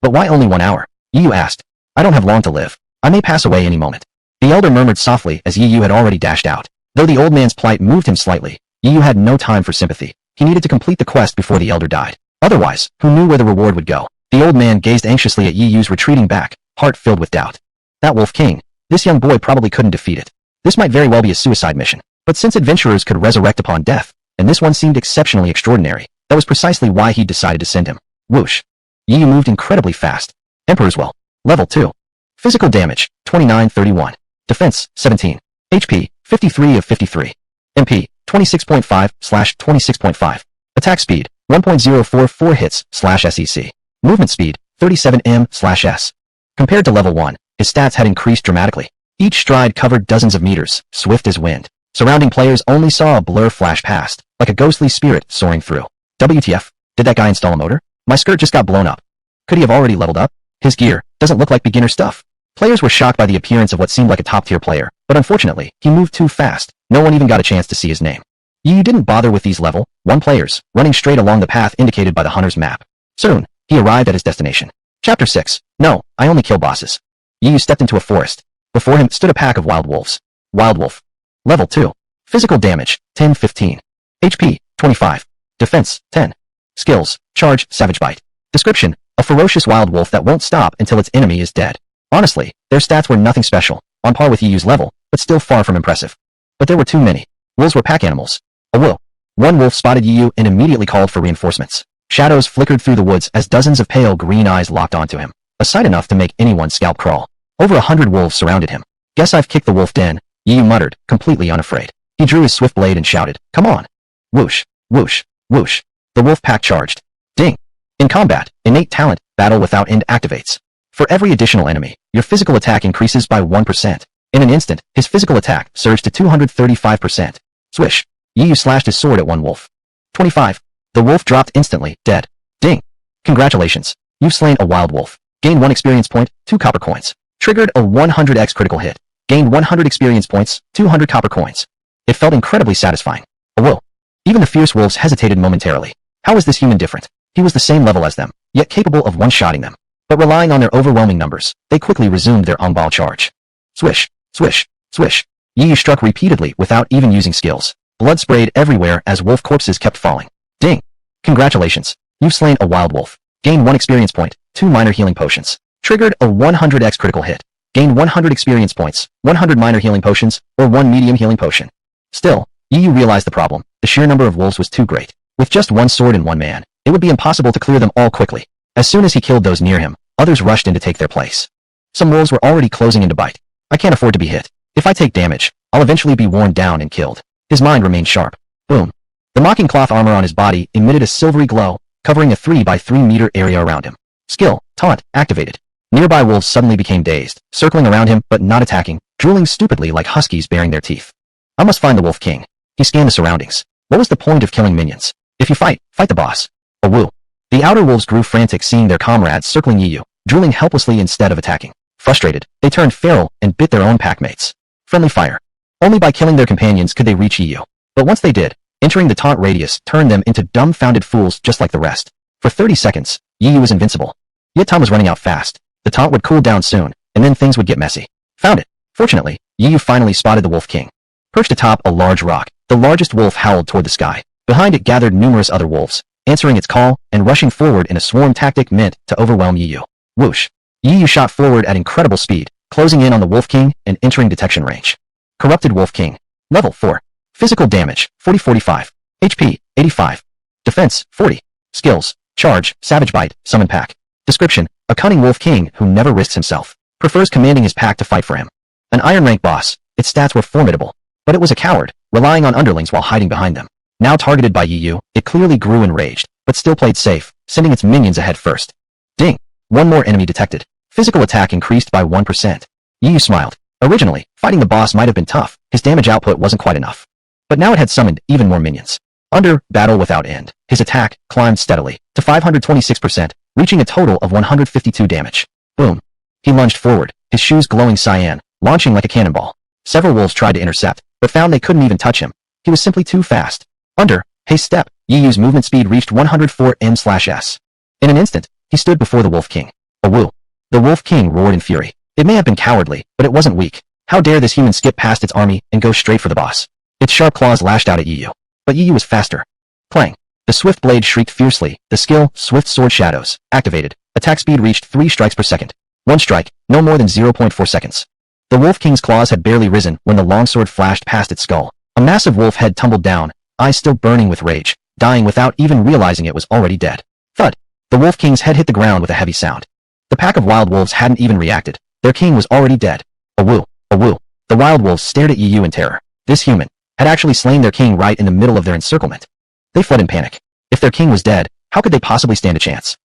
But why only 1 hour? Yi asked. I don't have long to live. I may pass away any moment. The elder murmured softly as Yi had already dashed out. Though the old man's plight moved him slightly, Yi had no time for sympathy. He needed to complete the quest before the elder died. Otherwise, who knew where the reward would go? The old man gazed anxiously at Yi's retreating back, heart filled with doubt. That wolf king. This young boy probably couldn't defeat it. This might very well be a suicide mission. But since adventurers could resurrect upon death, and this one seemed exceptionally extraordinary, that was precisely why he decided to send him. Whoosh. Yi moved incredibly fast. Emperor's Well. Level 2. Physical damage, 29-31. Defense, 17. HP, 53 of 53. MP, 26.5/26.5. Attack speed, 1.044 hits/SEC. Movement speed, 37m/s. Compared to level 1, his stats had increased dramatically. Each stride covered dozens of meters, swift as wind. Surrounding players only saw a blur flash past, like a ghostly spirit soaring through. WTF? Did that guy install a motor? My skirt just got blown up. Could he have already leveled up? His gear doesn't look like beginner stuff. Players were shocked by the appearance of what seemed like a top-tier player, but unfortunately, he moved too fast. No one even got a chance to see his name. Yi didn't bother with these level 1 players, running straight along the path indicated by the hunter's map. Soon, he arrived at his destination. Chapter 6. No, I only kill bosses. Yi stepped into a forest. Before him stood a pack of wild wolves. Wild wolf. Level 2. Physical damage, 10-15. HP, 25. Defense, 10. Skills, charge, savage bite. Description, a ferocious wild wolf that won't stop until its enemy is dead. Honestly, their stats were nothing special, on par with Yi's level, but still far from impressive. But there were too many. Wolves were pack animals. A wolf. One wolf spotted Yi and immediately called for reinforcements. Shadows flickered through the woods as dozens of pale green eyes locked onto him, a sight enough to make anyone's scalp crawl. Over 100 wolves surrounded him. Guess I've kicked the wolf den, Yi Yu muttered, completely unafraid. He drew his swift blade and shouted, come on. Whoosh, whoosh, whoosh. The wolf pack charged. Ding. In combat, innate talent, battle without end activates. For every additional enemy, your physical attack increases by 1%. In an instant, his physical attack surged to 235%. Swish. Yi Yu slashed his sword at one wolf. 25. The wolf dropped instantly, dead. Ding. Congratulations. You've slain a wild wolf. Gain 1 experience point, 2 copper coins. Triggered a 100x critical hit. Gained 100 experience points, 200 copper coins. It felt incredibly satisfying. A whoa. Even the fierce wolves hesitated momentarily. How was this human different? He was the same level as them, yet capable of one-shotting them. But relying on their overwhelming numbers, they quickly resumed their on-ball charge. Swish, swish, swish. Yi Yu struck repeatedly without even using skills. Blood sprayed everywhere as wolf corpses kept falling. Ding. Congratulations. You've slain a wild wolf. Gain 1 experience point, 2 minor healing potions. Triggered a 100x critical hit. Gained 100 experience points, 100 minor healing potions, or 1 medium healing potion. Still, Yi Yu realized the problem. The sheer number of wolves was too great. With just 1 sword and 1 man, it would be impossible to clear them all quickly. As soon as he killed those near him, others rushed in to take their place. Some wolves were already closing in to bite. I can't afford to be hit. If I take damage, I'll eventually be worn down and killed. His mind remained sharp. Boom. The mocking cloth armor on his body emitted a silvery glow, covering a 3 by 3 meter area around him. Skill, taunt, activated. Nearby wolves suddenly became dazed, circling around him but not attacking, drooling stupidly like huskies baring their teeth. I must find the Wolf King. He scanned the surroundings. What was the point of killing minions? If you fight, fight the boss. A woo. The outer wolves grew frantic seeing their comrades circling Yi Yu, drooling helplessly instead of attacking. Frustrated, they turned feral and bit their own packmates. Friendly fire. Only by killing their companions could they reach Yi Yu. But once they did, entering the taunt radius turned them into dumbfounded fools just like the rest. For 30 seconds, Yi Yu was invincible. Yet time was running out fast. The taunt would cool down soon, and then things would get messy. Found it. Fortunately, Yi Yu finally spotted the Wolf King. Perched atop a large rock, the largest wolf howled toward the sky. Behind it gathered numerous other wolves, answering its call and rushing forward in a swarm tactic meant to overwhelm Yi Yu. Whoosh. Yi Yu shot forward at incredible speed, closing in on the Wolf King and entering detection range. Corrupted Wolf King. Level 4. Physical damage, 40-45. HP, 85. Defense, 40. Skills, Charge, Savage Bite, Summon Pack. Description, a cunning Wolf King who never risks himself. Prefers commanding his pack to fight for him. An Iron Rank boss, its stats were formidable. But it was a coward, relying on underlings while hiding behind them. Now targeted by Yi Yu, it clearly grew enraged, but still played safe, sending its minions ahead first. Ding. One more enemy detected. Physical attack increased by 1%. Yi Yu smiled. Originally, fighting the boss might have been tough, his damage output wasn't quite enough. But now it had summoned even more minions. Under battle without end, his attack climbed steadily to 526%, reaching a total of 152 damage. Boom. He lunged forward, his shoes glowing cyan, launching like a cannonball. Several wolves tried to intercept, but found they couldn't even touch him. He was simply too fast. Under haste step, Yi Yu's movement speed reached 104 m/s. In an instant, he stood before the Wolf King. A woo. The Wolf King roared in fury. It may have been cowardly, but it wasn't weak. How dare this human skip past its army and go straight for the boss? Its sharp claws lashed out at Yi Yu. But Yi Yu was faster. Clang. The swift blade shrieked fiercely. The skill, Swift Sword Shadows, activated. Attack speed reached 3 strikes per second. 1 strike, no more than 0.4 seconds. The Wolf King's claws had barely risen when the longsword flashed past its skull. A massive wolf head tumbled down, eyes still burning with rage, dying without even realizing it was already dead. Thud. The Wolf King's head hit the ground with a heavy sound. The pack of wild wolves hadn't even reacted. Their king was already dead. A woo. A woo. The wild wolves stared at Yi Yu in terror. This human had actually slain their king right in the middle of their encirclement. They fled in panic. If their king was dead, how could they possibly stand a chance?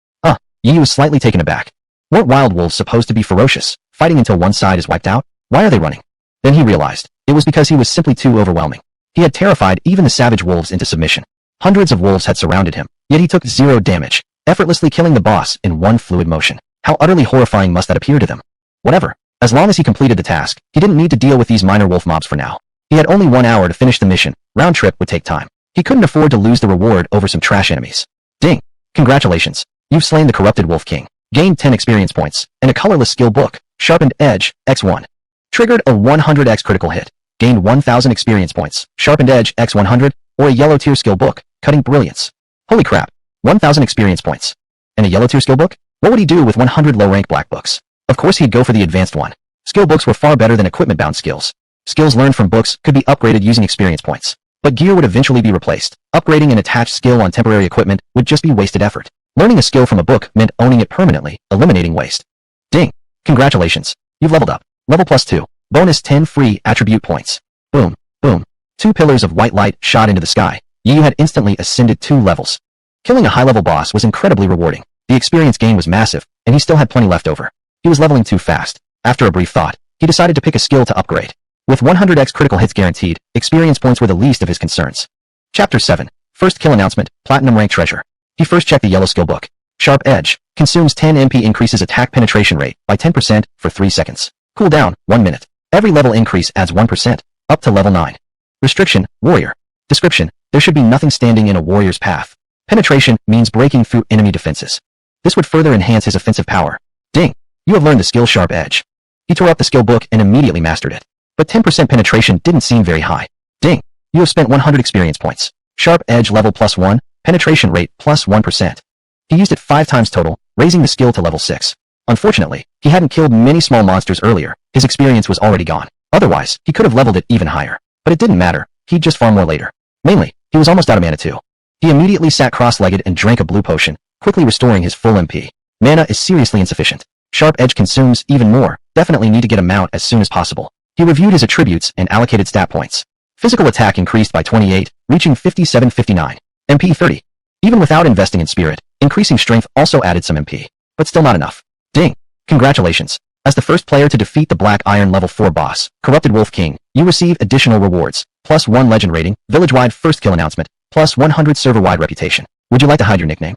Yi Yu was slightly taken aback. Weren't wild wolves supposed to be ferocious, fighting until one side is wiped out? Why are they running? Then he realized, it was because he was simply too overwhelming. He had terrified even the savage wolves into submission. Hundreds of wolves had surrounded him, yet he took 0 damage, effortlessly killing the boss in one fluid motion. How utterly horrifying must that appear to them? Whatever. As long as he completed the task, he didn't need to deal with these minor wolf mobs for now. He had only 1 hour to finish the mission. Round trip would take time. He couldn't afford to lose the reward over some trash enemies. Ding. Congratulations. You've slain the corrupted Wolf King. Gained 10 experience points, and a colorless skill book, Sharpened Edge, X1. Triggered a 100x critical hit. Gained 1000 experience points, Sharpened Edge, X100, or a yellow tier skill book, Cutting Brilliance. Holy crap. 1000 experience points. And a yellow tier skill book? What would he do with 100 low-rank black books? Of course he'd go for the advanced one. Skill books were far better than equipment-bound skills. Skills learned from books could be upgraded using experience points. But gear would eventually be replaced. Upgrading an attached skill on temporary equipment would just be wasted effort. Learning a skill from a book meant owning it permanently, eliminating waste. Ding! Congratulations. You've leveled up. Level +2. Bonus 10 free attribute points. Boom, boom. 2 pillars of white light shot into the sky. Yu had instantly ascended 2 levels. Killing a high-level boss was incredibly rewarding. The experience gain was massive, and he still had plenty left over. He was leveling too fast. After a brief thought, he decided to pick a skill to upgrade. With 100x critical hits guaranteed, experience points were the least of his concerns. Chapter 7. First kill announcement, Platinum rank treasure. He first checked the yellow skill book. Sharp Edge. Consumes 10 MP, increases attack penetration rate by 10% for 3 seconds. Cooldown, 1 minute. Every level increase adds 1%, up to level 9. Restriction, Warrior. Description, there should be nothing standing in a warrior's path. Penetration means breaking through enemy defenses. This would further enhance his offensive power. Ding! You have learned the skill Sharp Edge. He tore up the skill book and immediately mastered it. But 10% penetration didn't seem very high. Ding! You have spent 100 experience points. Sharp Edge level +1, penetration rate +1%. He used it 5 times total, raising the skill to level 6. Unfortunately, he hadn't killed many small monsters earlier. His experience was already gone. Otherwise, he could have leveled it even higher. But it didn't matter. He'd just farm more later. Mainly, he was almost out of mana too. He immediately sat cross-legged and drank a blue potion, quickly restoring his full MP. Mana is seriously insufficient. Sharp Edge consumes even more. Definitely need to get him out as soon as possible. He reviewed his attributes and allocated stat points. Physical attack increased by 28, reaching 57-59. MP 30. Even without investing in spirit, increasing strength also added some MP. But still not enough. Ding! Congratulations. As the first player to defeat the Black Iron level 4 boss, Corrupted Wolf King, you receive additional rewards. +1 legend rating, village-wide first kill announcement, +100 server-wide reputation. Would you like to hide your nickname?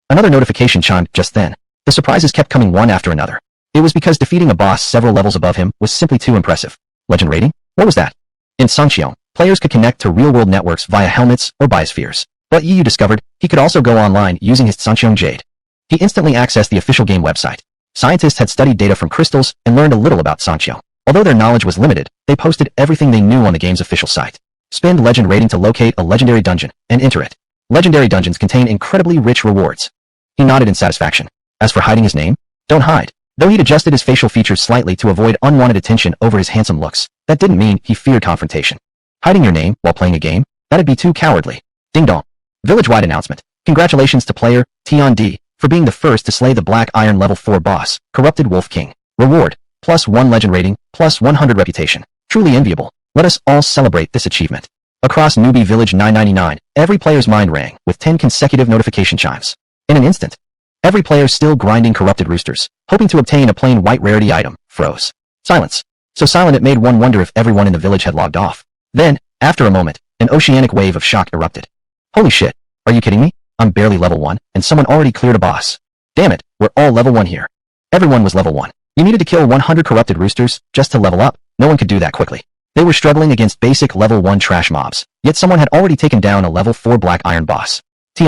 Another notification chimed just then. The surprises kept coming one after another. It was because defeating a boss several levels above him was simply too impressive. Legend rating? What was that? In Sonong, players could connect to real-world networks via helmets or biospheres. But Yu discovered he could also go online using his Sonong jade. He instantly accessed the official game website. Scientists had studied data from crystals and learned a little about Sonong. Although their knowledge was limited, they posted everything they knew on the game's official site. Spend legend rating to locate a legendary dungeon and enter it. Legendary dungeons contain incredibly rich rewards. He nodded in satisfaction. As for hiding his name, don't hide. Though he'd adjusted his facial features slightly to avoid unwanted attention over his handsome looks, that didn't mean he feared confrontation. Hiding your name while playing a game? That'd be too cowardly. Ding dong. Village-wide announcement. Congratulations to player T for being the first to slay the Black Iron level 4 boss, Corrupted Wolf King. Reward, +1 legend rating, +100 reputation. Truly enviable. Let us all celebrate this achievement. Across Newbie Village 999, every player's mind rang with 10 consecutive notification chimes. In an instant, every player still grinding corrupted roosters, hoping to obtain a plain white rarity item, froze. Silence. So silent it made one wonder if everyone in the village had logged off. Then, after a moment, an oceanic wave of shock erupted. Holy shit, are you kidding me? I'm barely level 1, and someone already cleared a boss. Damn it, we're all level 1 here. Everyone was level 1. You needed to kill 100 corrupted roosters just to level up. No one could do that quickly. They were struggling against basic level 1 trash mobs, yet someone had already taken down a level 4 Black Iron boss. T.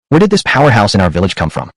Where did this powerhouse in our village come from?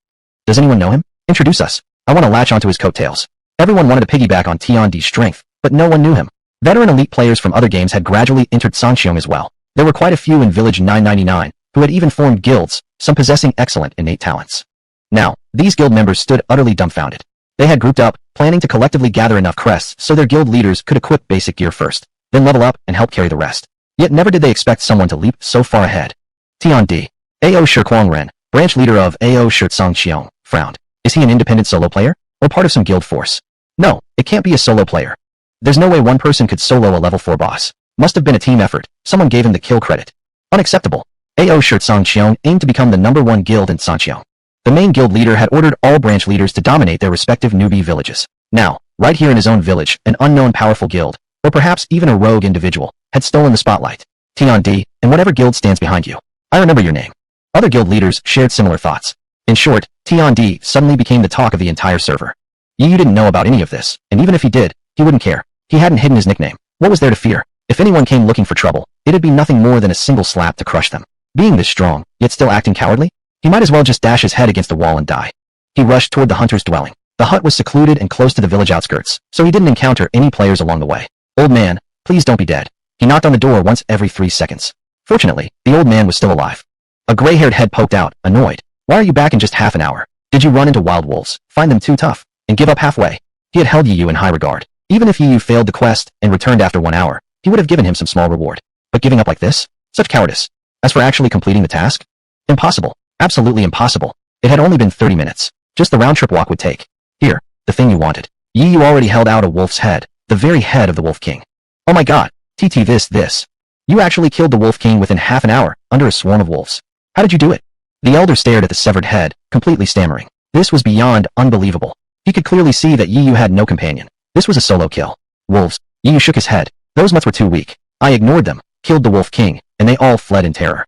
Does anyone know him? Introduce us. I want to latch onto his coattails. Everyone wanted to piggyback on T.D's strength, but no one knew him. Veteran elite players from other games had gradually entered Sonong as well. There were quite a few in Village 999, who had even formed guilds, some possessing excellent innate talents. Now, these guild members stood utterly dumbfounded. They had grouped up, planning to collectively gather enough crests so their guild leaders could equip basic gear first, then level up and help carry the rest. Yet never did they expect someone to leap so far ahead. T.D. A.O. Shirkwang Ren, branch leader of A.O. Shirtsong frowned. Is he an independent solo player, or part of some guild force? No, it can't be a solo player. There's no way one person could solo a level 4 boss. Must have been a team effort. Someone gave him the kill credit. Unacceptable. A.O. Shirtsong aimed to become the #1 guild in Sonong. The main guild leader had ordered all branch leaders to dominate their respective newbie villages. Now, right here in his own village, an unknown powerful guild, or perhaps even a rogue individual, had stolen the spotlight. T.D. and whatever guild stands behind you. I remember your name. Other guild leaders shared similar thoughts. In short, T.D. suddenly became the talk of the entire server. Yu didn't know about any of this, and even if he did, he wouldn't care. He hadn't hidden his nickname. What was there to fear? If anyone came looking for trouble, it'd be nothing more than a single slap to crush them. Being this strong, yet still acting cowardly? He might as well just dash his head against the wall and die. He rushed toward the hunter's dwelling. The hut was secluded and close to the village outskirts, so he didn't encounter any players along the way. Old man, please don't be dead. He knocked on the door once every 3 seconds. Fortunately, the old man was still alive. A gray-haired head poked out, annoyed. Why are you back in just half an hour? Did you run into wild wolves, find them too tough, and give up halfway? He had held Yu in high regard. Even if Yu failed the quest and returned after 1 hour, he would have given him some small reward. But giving up like this? Such cowardice. As for actually completing the task? Impossible. Absolutely impossible. It had only been 30 minutes. Just the round-trip walk would take. Here, the thing you wanted. Yu already held out a wolf's head, the very head of the Wolf King. Oh my god, TT this. You actually killed the Wolf King within half an hour, under a swarm of wolves. How did you do it? The elder stared at the severed head, completely stammering. This was beyond unbelievable. He could clearly see that Yu had no companion. This was a solo kill. Wolves. Yu shook his head. Those mutts were too weak. I ignored them, killed the Wolf King, and they all fled in terror.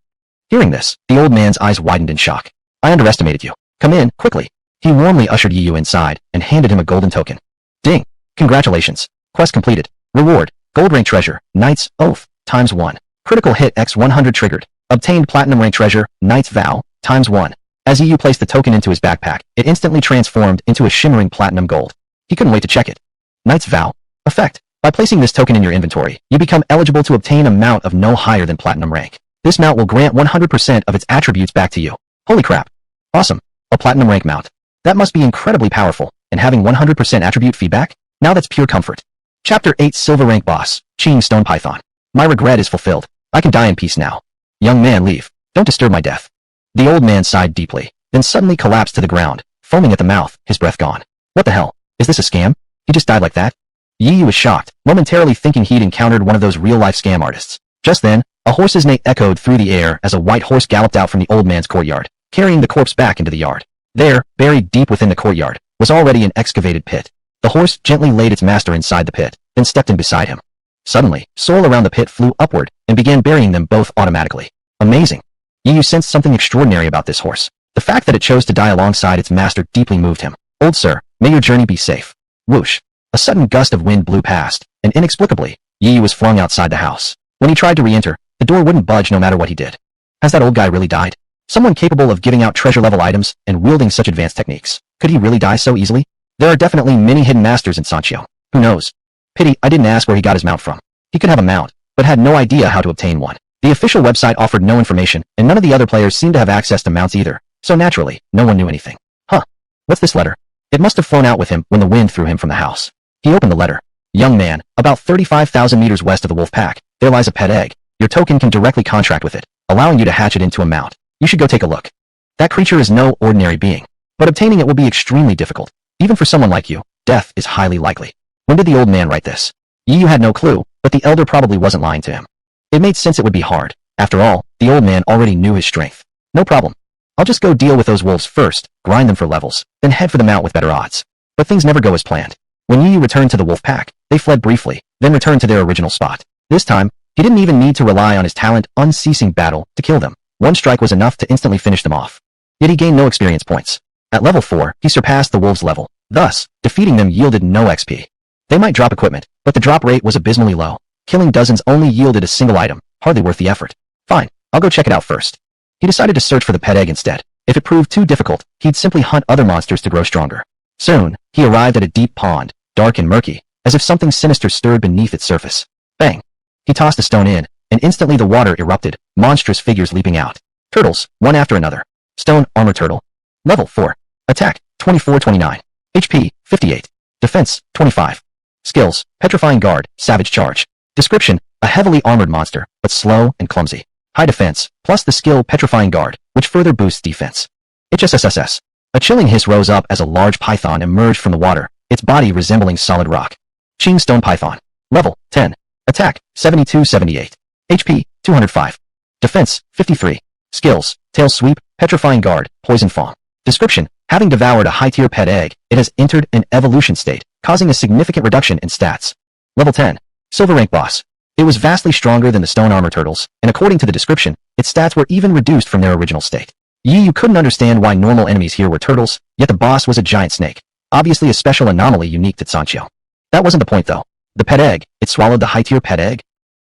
Hearing this, the old man's eyes widened in shock. I underestimated you. Come in, quickly. He warmly ushered Yu inside, and handed him a golden token. Ding! Congratulations. Quest completed. Reward. Gold rank treasure, Knight's Oath, ×1. Critical hit x100 triggered. Obtained platinum rank treasure, Knight's Vow, ×1. As Yu placed the token into his backpack, it instantly transformed into a shimmering platinum gold. He couldn't wait to check it. Knight's Vow. Effect. By placing this token in your inventory, you become eligible to obtain a mount of no higher than platinum rank. This mount will grant 100% of its attributes back to you. Holy crap. Awesome. A platinum rank mount. That must be incredibly powerful, and having 100% attribute feedback? Now that's pure comfort. Chapter 8 Silver Rank Boss, Qing Stone Python. My regret is fulfilled. I can die in peace now. Young man, leave. Don't disturb my death. The old man sighed deeply, then suddenly collapsed to the ground, foaming at the mouth, his breath gone. What the hell? Is this a scam? He just died like that? Yi was shocked, momentarily thinking he'd encountered one of those real-life scam artists. Just then, a horse's neigh echoed through the air as a white horse galloped out from the old man's courtyard, carrying the corpse back into the yard. There, buried deep within the courtyard, was already an excavated pit. The horse gently laid its master inside the pit, then stepped in beside him. Suddenly, soil around the pit flew upward and began burying them both automatically. Amazing. Yu sensed something extraordinary about this horse. The fact that it chose to die alongside its master deeply moved him. Old sir, may your journey be safe. Whoosh. A sudden gust of wind blew past, and inexplicably, Yi was flung outside the house. When he tried to re-enter, the door wouldn't budge no matter what he did. Has that old guy really died? Someone capable of giving out treasure-level items and wielding such advanced techniques. Could he really die so easily? There are definitely many hidden masters in Sancho. Who knows? Pity I didn't ask where he got his mount from. He could have a mount, but had no idea how to obtain one. The official website offered no information, and none of the other players seemed to have access to mounts either, so naturally, no one knew anything. Huh. What's this letter? It must have flown out with him when the wind threw him from the house. He opened the letter. Young man, about 35,000 meters west of the wolf pack, there lies a pet egg. Your token can directly contract with it, allowing you to hatch it into a mount. You should go take a look. That creature is no ordinary being, but obtaining it will be extremely difficult. Even for someone like you, death is highly likely. When did the old man write this? Yu had no clue, but the elder probably wasn't lying to him. It made sense it would be hard. After all, the old man already knew his strength. No problem. I'll just go deal with those wolves first, grind them for levels, then head for the mount with better odds. But things never go as planned. When Yu returned to the wolf pack, they fled briefly, then returned to their original spot. This time, he didn't even need to rely on his talent, unceasing battle, to kill them. One strike was enough to instantly finish them off. Yet he gained no experience points. At level 4, he surpassed the wolves' level. Thus, defeating them yielded no XP. They might drop equipment, but the drop rate was abysmally low. Killing dozens only yielded a single item, hardly worth the effort. Fine, I'll go check it out first. He decided to search for the pet egg instead. If it proved too difficult, he'd simply hunt other monsters to grow stronger. Soon, he arrived at a deep pond, dark and murky, as if something sinister stirred beneath its surface. Bang! He tossed a stone in, and instantly the water erupted, monstrous figures leaping out. Turtles, one after another. Stone Armor Turtle. Level 4. Attack, 24-29. HP, 58. Defense, 25. Skills, Petrifying Guard, Savage Charge. Description, a heavily armored monster, but slow and clumsy. High defense, plus the skill Petrifying Guard, which further boosts defense. HSSSS. A chilling hiss rose up as a large python emerged from the water, its body resembling solid rock. Qing Stone Python. Level, 10. Attack, 72-78. HP, 205. Defense, 53. Skills, Tail Sweep, Petrifying Guard, Poison Fong. Description, having devoured a high-tier pet egg, it has entered an evolution state, causing a significant reduction in stats. Level 10. Silver Rank Boss. It was vastly stronger than the Stone Armor Turtles, and according to the description, its stats were even reduced from their original state. You couldn't understand why normal enemies here were turtles, yet the boss was a giant snake. Obviously a special anomaly unique to Sancho. That wasn't the point though. The pet egg, it swallowed the high-tier pet egg?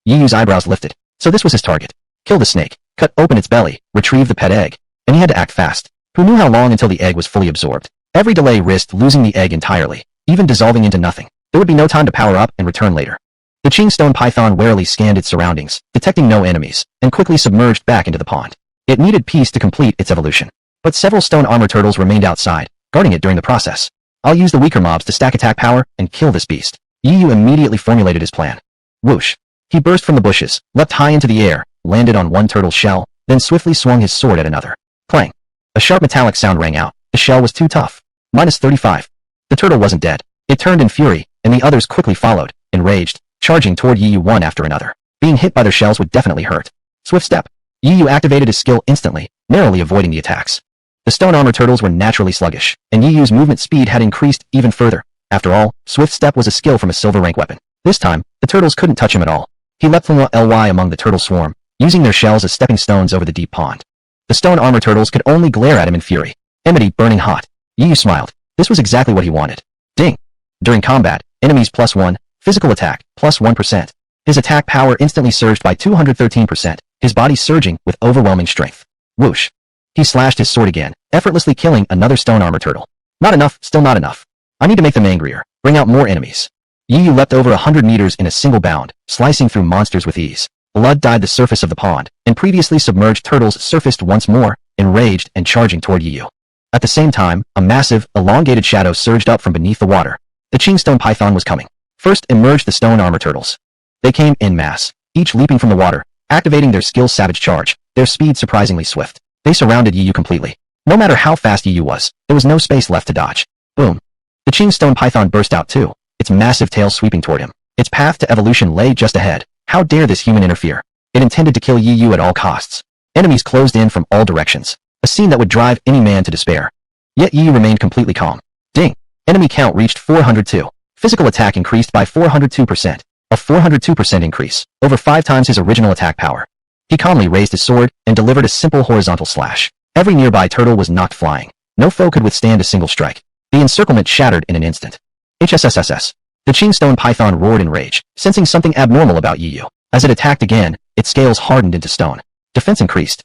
Yu's eyebrows lifted. So this was his target. Kill the snake, cut open its belly, retrieve the pet egg, and he had to act fast. Who knew how long until the egg was fully absorbed? Every delay risked losing the egg entirely, even dissolving into nothing. There would be no time to power up and return later. The Qing Stone Python warily scanned its surroundings, detecting no enemies, and quickly submerged back into the pond. It needed peace to complete its evolution. But several Stone Armor Turtles remained outside, guarding it during the process. I'll use the weaker mobs to stack attack power and kill this beast. Yu immediately formulated his plan. Whoosh. He burst from the bushes, leapt high into the air, landed on one turtle's shell, then swiftly swung his sword at another. Clang. A sharp metallic sound rang out. The shell was too tough. -35. The turtle wasn't dead. It turned in fury, and the others quickly followed, enraged, charging toward Yi Yu one after another. Being hit by their shells would definitely hurt. Swift step. Yi Yu activated his skill instantly, narrowly avoiding the attacks. The stone armor turtles were naturally sluggish, and Yi Yu's movement speed had increased even further. After all, swift step was a skill from a silver rank weapon. This time, the turtles couldn't touch him at all. He leapt ly among the turtle swarm, using their shells as stepping stones over the deep pond. The stone armor turtles could only glare at him in fury, enmity burning hot. Yi Yu smiled. This was exactly what he wanted. Ding! During combat, enemies +1, physical attack, +1%. His attack power instantly surged by 213%, his body surging with overwhelming strength. Whoosh! He slashed his sword again, effortlessly killing another stone armor turtle. Not enough, still not enough. I need to make them angrier, bring out more enemies. Yi Yu leapt over 100 meters in a single bound, slicing through monsters with ease. Blood dyed the surface of the pond, and previously submerged turtles surfaced once more, enraged and charging toward Yi Yu. At the same time, a massive, elongated shadow surged up from beneath the water. The Chingstone python was coming. First emerged the stone armor turtles. They came en masse, each leaping from the water, activating their skill savage charge, their speed surprisingly swift. They surrounded Yi Yu completely. No matter how fast Yi Yu was, there was no space left to dodge. Boom. The Chingstone python burst out too, its massive tail sweeping toward him. Its path to evolution lay just ahead. How dare this human interfere? It intended to kill Yi Yu at all costs. Enemies closed in from all directions, a scene that would drive any man to despair. Yet Yi Yu remained completely calm. Ding! Enemy count reached 402. Physical attack increased by 402%. A 402% increase, over 5 times his original attack power. He calmly raised his sword and delivered a simple horizontal slash. Every nearby turtle was knocked flying. No foe could withstand a single strike. The encirclement shattered in an instant. HSSSS. The Chingstone python roared in rage, sensing something abnormal about Yi Yu. As it attacked again, its scales hardened into stone. Defense increased.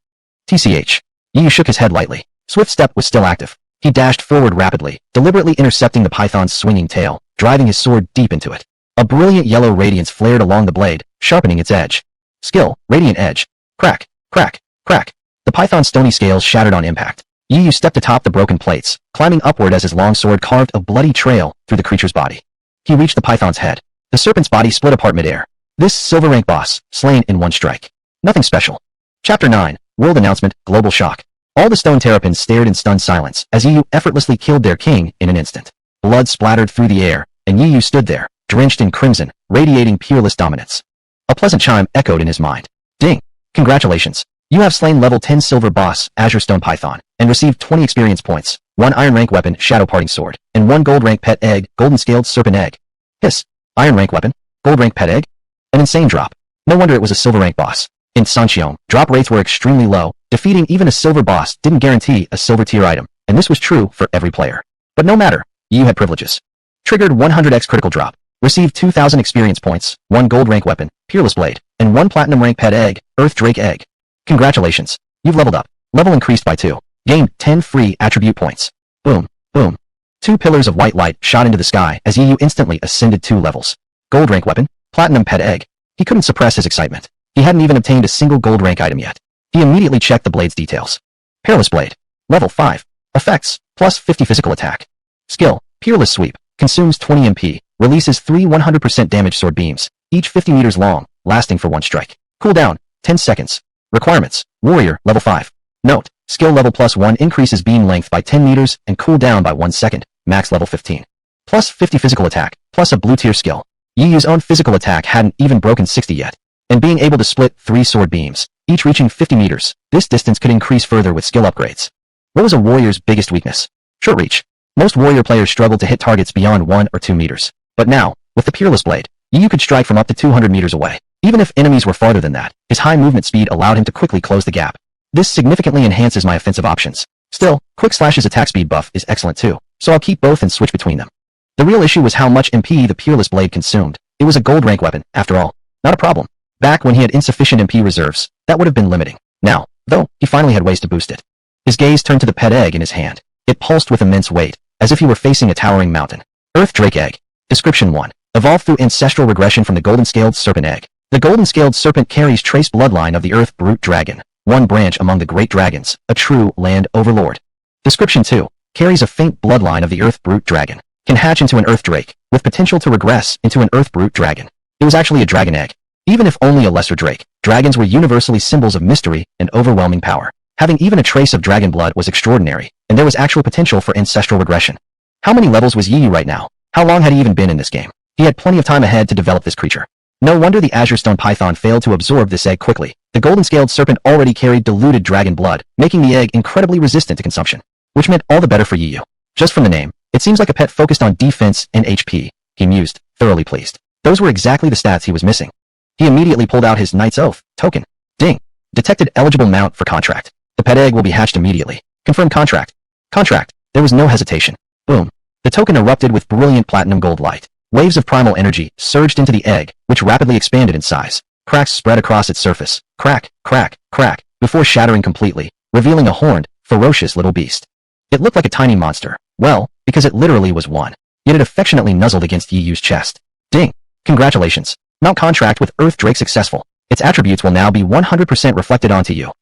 TCH. Yi Yu shook his head lightly. Swift step was still active. He dashed forward rapidly, deliberately intercepting the python's swinging tail, driving his sword deep into it. A brilliant yellow radiance flared along the blade, sharpening its edge. Skill, Radiant Edge. Crack, crack, crack. The python's stony scales shattered on impact. Yi Yu stepped atop the broken plates, climbing upward as his long sword carved a bloody trail through the creature's body. He reached the python's head. The serpent's body split apart midair. This silver rank boss, slain in one strike. Nothing special. Chapter 9, World Announcement, Global Shock. All the stone terrapins stared in stunned silence as Yi Yu effortlessly killed their king in an instant. Blood splattered through the air, and Yi Yu stood there, drenched in crimson, radiating peerless dominance. A pleasant chime echoed in his mind. Ding! Congratulations! You have slain level 10 silver boss, Azure Stone Python, and received 20 experience points, 1 iron rank weapon, Shadow Parting Sword, and 1 gold rank pet egg, Golden Scaled Serpent Egg. Hiss! Iron rank weapon? Gold rank pet egg? An insane drop. No wonder it was a silver rank boss. In Sancheong, drop rates were extremely low. Defeating even a silver boss didn't guarantee a silver tier item, and this was true for every player. But no matter, Yi Yu had privileges. Triggered 100x critical drop. Received 2,000 experience points, 1 gold rank weapon, Peerless Blade, and 1 platinum rank pet egg, Earth Drake Egg. Congratulations. You've leveled up. Level increased by 2. Gained 10 free attribute points. Boom, boom. 2 pillars of white light shot into the sky as Yi Yu instantly ascended 2 levels. Gold rank weapon, platinum pet egg. He couldn't suppress his excitement. He hadn't even obtained a single gold rank item yet. He immediately checked the blade's details. Peerless Blade. Level 5. Effects, plus 50 physical attack. Skill, Peerless Sweep. Consumes 20 MP. Releases 3 100% damage sword beams, each 50 meters long, lasting for 1 strike. Cooldown, 10 seconds. Requirements, Warrior, level 5. Note, skill level +1 increases beam length by 10 meters and cooldown by 1 second, max level 15. Plus 50 physical attack, plus a blue tier skill. Yi Yu's own physical attack hadn't even broken 60 yet. And being able to split 3 sword beams, each reaching 50 meters, this distance could increase further with skill upgrades. What was a warrior's biggest weakness? Short reach. Most warrior players struggled to hit targets beyond 1 or 2 meters. But now, with the Peerless Blade, Yi Yu could strike from up to 200 meters away. Even if enemies were farther than that, his high movement speed allowed him to quickly close the gap. This significantly enhances my offensive options. Still, Quick Slash's attack speed buff is excellent too, so I'll keep both and switch between them. The real issue was how much MP the Peerless Blade consumed. It was a gold rank weapon, after all. Not a problem. Back when he had insufficient MP reserves, that would have been limiting. Now, though, he finally had ways to boost it. His gaze turned to the pet egg in his hand. It pulsed with immense weight, as if he were facing a towering mountain. Earth Drake Egg. Description 1. Evolved through ancestral regression from the Golden Scaled Serpent Egg. The Golden Scaled Serpent carries trace bloodline of the Earth Brute Dragon, one branch among the great dragons, a true land overlord. Description 2. Carries a faint bloodline of the Earth Brute Dragon. Can hatch into an Earth Drake, with potential to regress into an Earth Brute Dragon. It was actually a dragon egg. Even if only a lesser drake, dragons were universally symbols of mystery and overwhelming power. Having even a trace of dragon blood was extraordinary, and there was actual potential for ancestral regression. How many levels was Yi right now? How long had he even been in this game? He had plenty of time ahead to develop this creature. No wonder the azure stone python failed to absorb this egg quickly. The golden-scaled serpent already carried diluted dragon blood, making the egg incredibly resistant to consumption, which meant all the better for Yi. Just from the name, it seems like a pet focused on defense and HP, he mused, thoroughly pleased. Those were exactly the stats he was missing. He immediately pulled out his Knight's Oath token. Ding. Detected eligible mount for contract. The pet egg will be hatched immediately. Confirm contract. Contract. There was no hesitation. Boom. The token erupted with brilliant platinum gold light. Waves of primal energy surged into the egg, which rapidly expanded in size. Cracks spread across its surface. Crack, crack, crack, before shattering completely, revealing a horned, ferocious little beast. It looked like a tiny monster. Well, because it literally was one. Yet it affectionately nuzzled against Yiyu's chest. Ding. Congratulations. Mount contract with Earth Drake successful. Its attributes will now be 100% reflected onto you.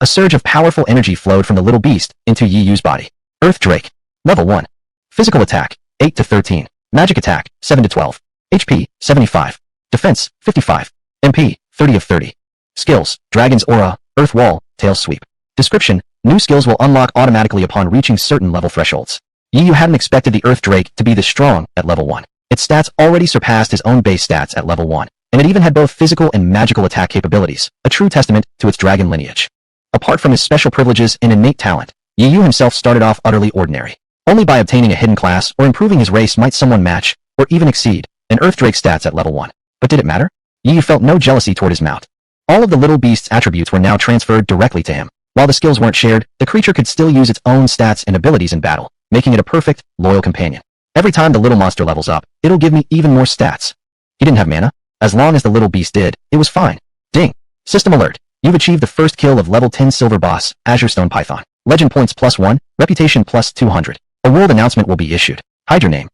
A surge of powerful energy flowed from the little beast into Yiyu's body. Earth Drake. Level 1. Physical attack, 8 to 13. Magic attack, 7 to 12. HP, 75. Defense, 55. MP, 30 of 30. Skills, Dragon's Aura, Earth Wall, Tail Sweep. Description, new skills will unlock automatically upon reaching certain level thresholds. Yiyu hadn't expected the Earth Drake to be this strong at level 1. Its stats already surpassed his own base stats at level 1, and it even had both physical and magical attack capabilities, a true testament to its dragon lineage. Apart from his special privileges and innate talent, Yiyu himself started off utterly ordinary. Only by obtaining a hidden class or improving his race might someone match, or even exceed, an Earth Drake stats at level 1. But did it matter? Yiyu felt no jealousy toward his mount. All of the little beast's attributes were now transferred directly to him. While the skills weren't shared, the creature could still use its own stats and abilities in battle, making it a perfect, loyal companion. Every time the little monster levels up, it'll give me even more stats. He didn't have mana. As long as the little beast did, it was fine. Ding. System alert. You've achieved the first kill of level 10 silver boss, Azure Stone Python. Legend points +1, reputation +200. A world announcement will be issued. Hide your name.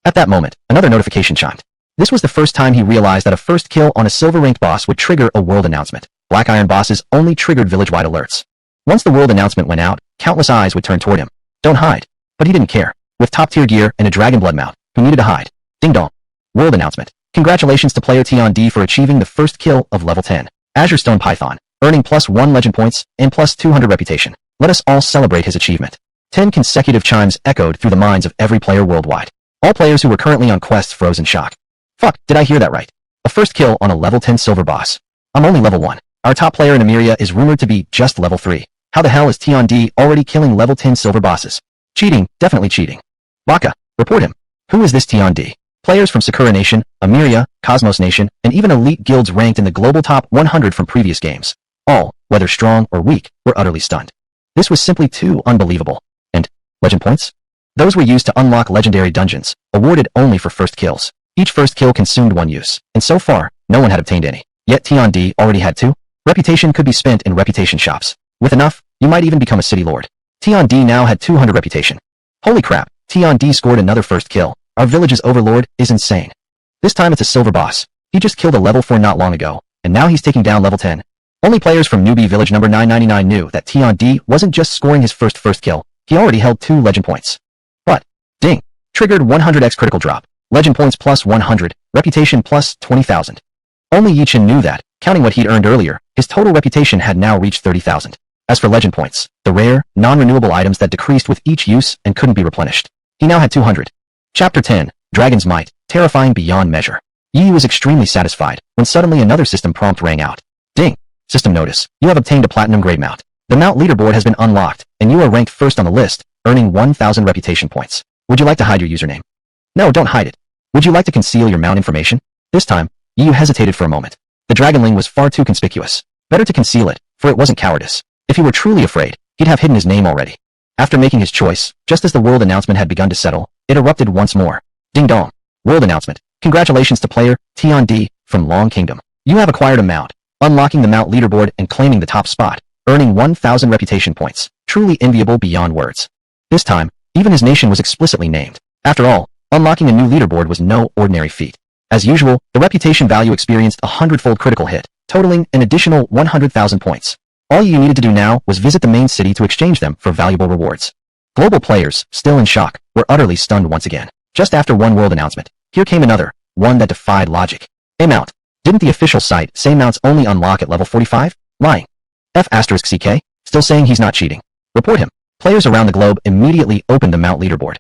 At that moment, another notification chimed. This was the first time he realized that a first kill on a silver-ranked boss would trigger a world announcement. Black Iron bosses only triggered village-wide alerts. Once the world announcement went out, countless eyes would turn toward him. Don't hide. But he didn't care. With top-tier gear and a dragon blood mount, who needed to hide? Ding dong. World announcement. Congratulations to player T for achieving the first kill of level 10. Azure Stone Python, earning +1 legend points and +200 reputation. Let us all celebrate his achievement. 10 consecutive chimes echoed through the minds of every player worldwide. All players who were currently on quests froze in shock. Fuck, did I hear that right? A first kill on a level 10 silver boss. I'm only level 1. Our top player in Emiria is rumored to be just level 3. How the hell is T already killing level 10 silver bosses? Cheating, definitely cheating. Baka, report him. Who is this T? Players from Sakura Nation, Emiria, Cosmos Nation, and even elite guilds ranked in the global top 100 from previous games. All, whether strong or weak, were utterly stunned. This was simply too unbelievable. And, legend points? Those were used to unlock legendary dungeons, awarded only for first kills. Each first kill consumed 1 use, and so far, no one had obtained any. Yet T already had 2. Reputation could be spent in reputation shops. With enough, you might even become a city lord. T now had 200 reputation. Holy crap, T scored another first kill. Our village's overlord is insane. This time it's a silver boss. He just killed a level 4 not long ago, and now he's taking down level 10. Only players from newbie village number 999 knew that T wasn't just scoring his first kill, he already held 2 legend points. But, ding, triggered 100x critical drop. Legend points +100, reputation +20,000. Only Yichin knew that, counting what he'd earned earlier, his total reputation had now reached 30,000. As for legend points, the rare, non-renewable items that decreased with each use and couldn't be replenished, he now had 200. Chapter 10, Dragon's Might, terrifying beyond measure. Yi was extremely satisfied when suddenly another system prompt rang out. Ding! System notice. You have obtained a platinum grade mount. The mount leaderboard has been unlocked, and you are ranked first on the list, earning 1,000 reputation points. Would you like to hide your username? No, don't hide it. Would you like to conceal your mount information? This time, Yi hesitated for a moment. The dragonling was far too conspicuous. Better to conceal it, for it wasn't cowardice. If he were truly afraid, he'd have hidden his name already. After making his choice, just as the world announcement had begun to settle, it erupted once more. Ding dong. World announcement. Congratulations to player T from Long Kingdom. You have acquired a mount, unlocking the mount leaderboard and claiming the top spot, earning 1,000 reputation points. Truly enviable beyond words. This time, even his nation was explicitly named. After all, unlocking a new leaderboard was no ordinary feat. As usual, the reputation value experienced a 100-fold critical hit, totaling an additional 100,000 points. All you needed to do now was visit the main city to exchange them for valuable rewards. Global players, still in shock, were utterly stunned once again. Just after one world announcement, here came another, one that defied logic. A mount. Didn't the official site say mounts only unlock at level 45? Lying. F***CK? Still saying he's not cheating. Report him. Players around the globe immediately opened the mount leaderboard.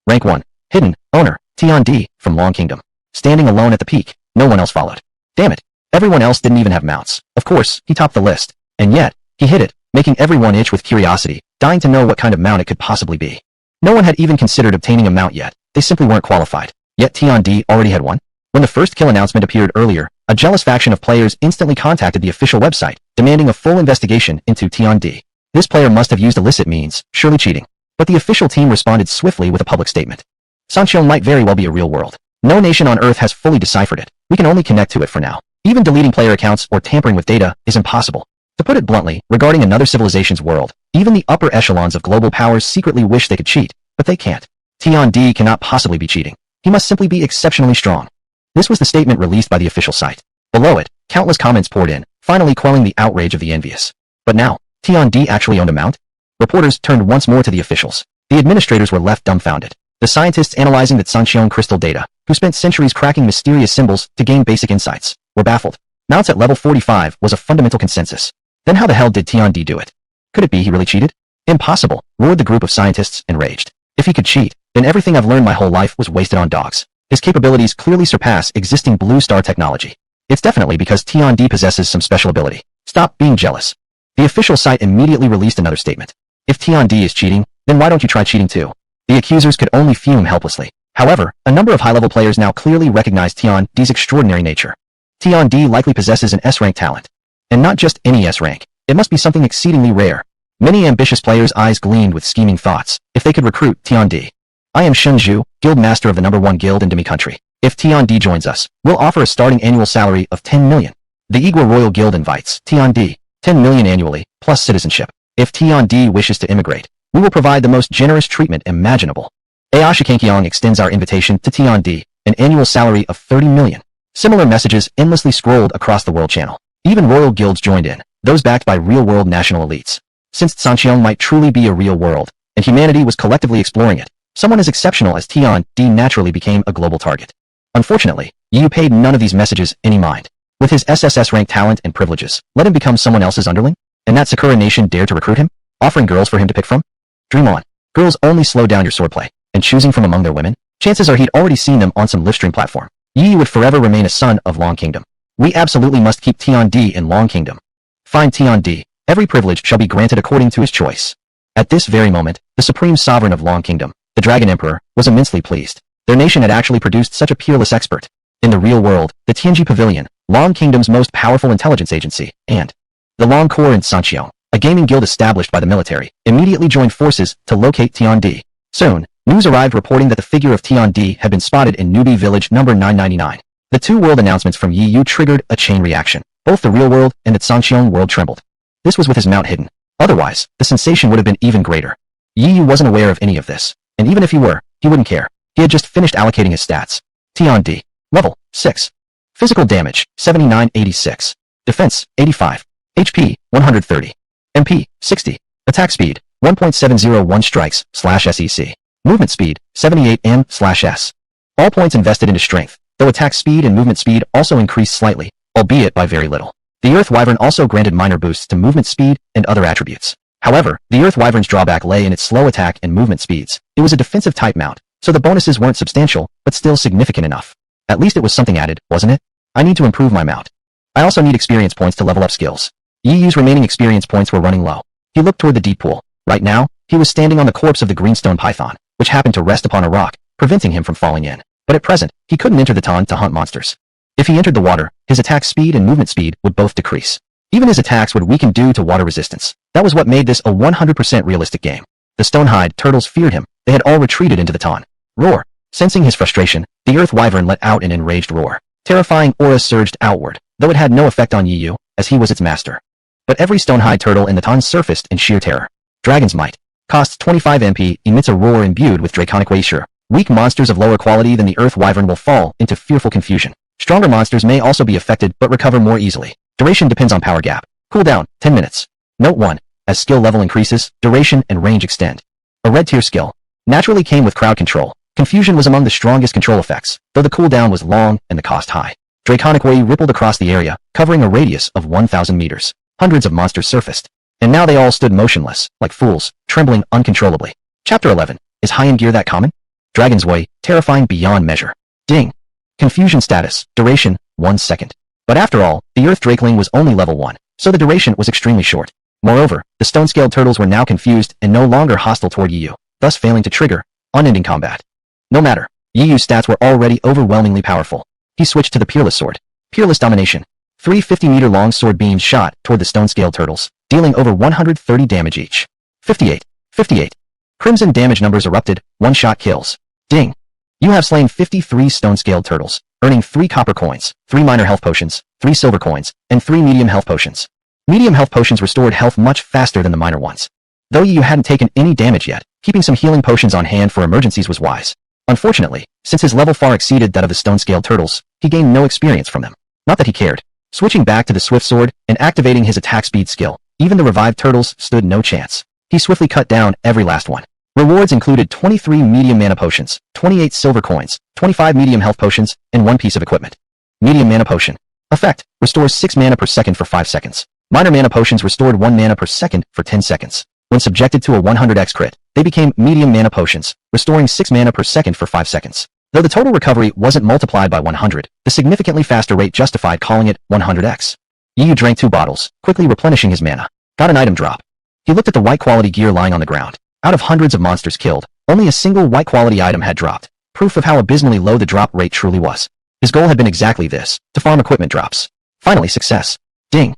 Rank 1. Hidden. Owner. Tian D. From Long Kingdom. Standing alone at the peak. No one else followed. Damn it. Everyone else didn't even have mounts. Of course, he topped the list. And yet, he hit it, making everyone itch with curiosity, dying to know what kind of mount it could possibly be. No one had even considered obtaining a mount yet. They simply weren't qualified. Yet Tian D already had one. When the first kill announcement appeared earlier, a jealous faction of players instantly contacted the official website, demanding a full investigation into Tian D. This player must have used illicit means, surely cheating. But the official team responded swiftly with a public statement. Sonong might very well be a real world. No nation on Earth has fully deciphered it. We can only connect to it for now. Even deleting player accounts or tampering with data is impossible. To put it bluntly, regarding another civilization's world, even the upper echelons of global powers secretly wish they could cheat, but they can't. Tian D cannot possibly be cheating. He must simply be exceptionally strong. This was the statement released by the official site. Below it, countless comments poured in, finally quelling the outrage of the envious. But now, Tian D actually owned a mount? Reporters turned once more to the officials. The administrators were left dumbfounded. The scientists analyzing the Sonong crystal data, who spent centuries cracking mysterious symbols to gain basic insights, were baffled. Mounts at level 45 was a fundamental consensus. Then how the hell did Tian D do it? Could it be he really cheated? Impossible, roared the group of scientists, enraged. If he could cheat, then everything I've learned my whole life was wasted on dogs. His capabilities clearly surpass existing blue star technology. It's definitely because Tian D possesses some special ability. Stop being jealous. The official site immediately released another statement. If Tian D is cheating, then why don't you try cheating too? The accusers could only fume helplessly. However, a number of high-level players now clearly recognize Tian D's extraordinary nature. Tian D likely possesses an S-rank talent. And not just any S-rank. It must be something exceedingly rare. Many ambitious players' eyes gleamed with scheming thoughts, if they could recruit Tian D. I am Shen Zhu, guild master of the #1 guild in Demi country. If Tian D joins us, we'll offer a starting annual salary of 10 million. The Igwa Royal Guild invites Tian D, 10 million annually, plus citizenship. If Tian D wishes to immigrate, we will provide the most generous treatment imaginable. Aoshikankyong extends our invitation to Tian D, an annual salary of 30 million. Similar messages endlessly scrolled across the world channel. Even royal guilds joined in, those backed by real-world national elites. Since Sonong might truly be a real world, and humanity was collectively exploring it, someone as exceptional as Tian D naturally became a global target. Unfortunately, Yu paid none of these messages any mind. With his SSS rank talent and privileges, let him become someone else's underling? And that Sakura nation dared to recruit him? Offering girls for him to pick from? Dream on. Girls only slow down your swordplay, and choosing from among their women? Chances are he'd already seen them on some livestream platform. Yi would forever remain a son of Long Kingdom. We absolutely must keep Tian D in Long Kingdom. Find Tian D. Every privilege shall be granted according to his choice. At this very moment, the supreme sovereign of Long Kingdom, the Dragon Emperor, was immensely pleased. Their nation had actually produced such a peerless expert. In the real world, the Tianji Pavilion, Long Kingdom's most powerful intelligence agency, and the Long Corps in Sonong, a gaming guild established by the military, immediately joined forces to locate Tian D. Soon, news arrived reporting that the figure of Tian D had been spotted in Newbie Village number 999. The two world announcements from Yi Yu triggered a chain reaction. Both the real world and the Sonong world trembled. This was with his mount hidden. Otherwise, the sensation would have been even greater. Yi Yu wasn't aware of any of this, and even if he were, he wouldn't care. He had just finished allocating his stats. Tian D. Level 6. Physical damage 7986. Defense 85. HP 130. MP 60. Attack speed 1.701 strikes/SEC. Movement speed 78 m/s. All points invested into strength, though attack speed and movement speed also increased slightly, albeit by very little. The Earth Wyvern also granted minor boosts to movement speed and other attributes. However, the Earth Wyvern's drawback lay in its slow attack and movement speeds. It was a defensive type mount, so the bonuses weren't substantial, but still significant enough. At least it was something added, wasn't it? I need to improve my mount. I also need experience points to level up skills. Yi Yu's remaining experience points were running low. He looked toward the deep pool. Right now, he was standing on the corpse of the greenstone python, which happened to rest upon a rock, preventing him from falling in. But at present, he couldn't enter the pond to hunt monsters. If he entered the water, his attack speed and movement speed would both decrease. Even his attacks would weaken due to water resistance. That was what made this a 100% realistic game. The Stonehide turtles feared him. They had all retreated into the pond. Roar. Sensing his frustration, the Earth Wyvern let out an enraged roar. Terrifying aura surged outward, though it had no effect on Yi Yu, as he was its master. But every Stonehide turtle in the pond surfaced in sheer terror. Dragon's Might. Costs 25 MP, emits a roar imbued with draconic waysure. Weak monsters of lower quality than the Earth Wyvern will fall into fearful confusion. Stronger monsters may also be affected but recover more easily. Duration depends on power gap. Cooldown, 10 minutes. Note 1. As skill level increases, duration and range extend. A red tier skill. Naturally came with crowd control. Confusion was among the strongest control effects, though the cooldown was long and the cost high. Draconic Wei rippled across the area, covering a radius of 1,000 meters. Hundreds of monsters surfaced. And now they all stood motionless, like fools, trembling uncontrollably. Chapter 11. Is high-end gear that common? Dragon's Way, terrifying beyond measure. Ding. Confusion status, duration, 1 second. But after all, the Earth Drakeling was only level 1, so the duration was extremely short. Moreover, the stone-scaled turtles were now confused and no longer hostile toward Yu, thus failing to trigger unending combat. No matter, Yu's stats were already overwhelmingly powerful. He switched to the Peerless Sword. Peerless Domination. 3 50-meter-long sword beams shot toward the stone-scaled turtles, dealing over 130 damage each. 58. 58. Crimson damage numbers erupted, one-shot kills. Ding. You have slain 53 stone-scaled turtles, earning 3 copper coins, 3 minor health potions, 3 silver coins, and 3 medium health potions. Medium health potions restored health much faster than the minor ones. Though Yu hadn't taken any damage yet, keeping some healing potions on hand for emergencies was wise. Unfortunately, since his level far exceeded that of the stone-scaled turtles, he gained no experience from them. Not that he cared. Switching back to the Swift Sword and activating his attack speed skill, even the revived turtles stood no chance. He swiftly cut down every last one. Rewards included 23 medium mana potions, 28 silver coins, 25 medium health potions, and 1 piece of equipment. Medium mana potion. Effect. Restores 6 mana per second for 5 seconds. Minor mana potions restored 1 mana per second for 10 seconds. When subjected to a 100x crit, they became medium mana potions, restoring 6 mana per second for 5 seconds. Though the total recovery wasn't multiplied by 100, the significantly faster rate justified calling it 100x. Yu drank 2 bottles, quickly replenishing his mana. Got an item drop. He looked at the white quality gear lying on the ground. Out of hundreds of monsters killed, only a single white quality item had dropped, proof of how abysmally low the drop rate truly was. His goal had been exactly this, to farm equipment drops. Finally, success. Ding.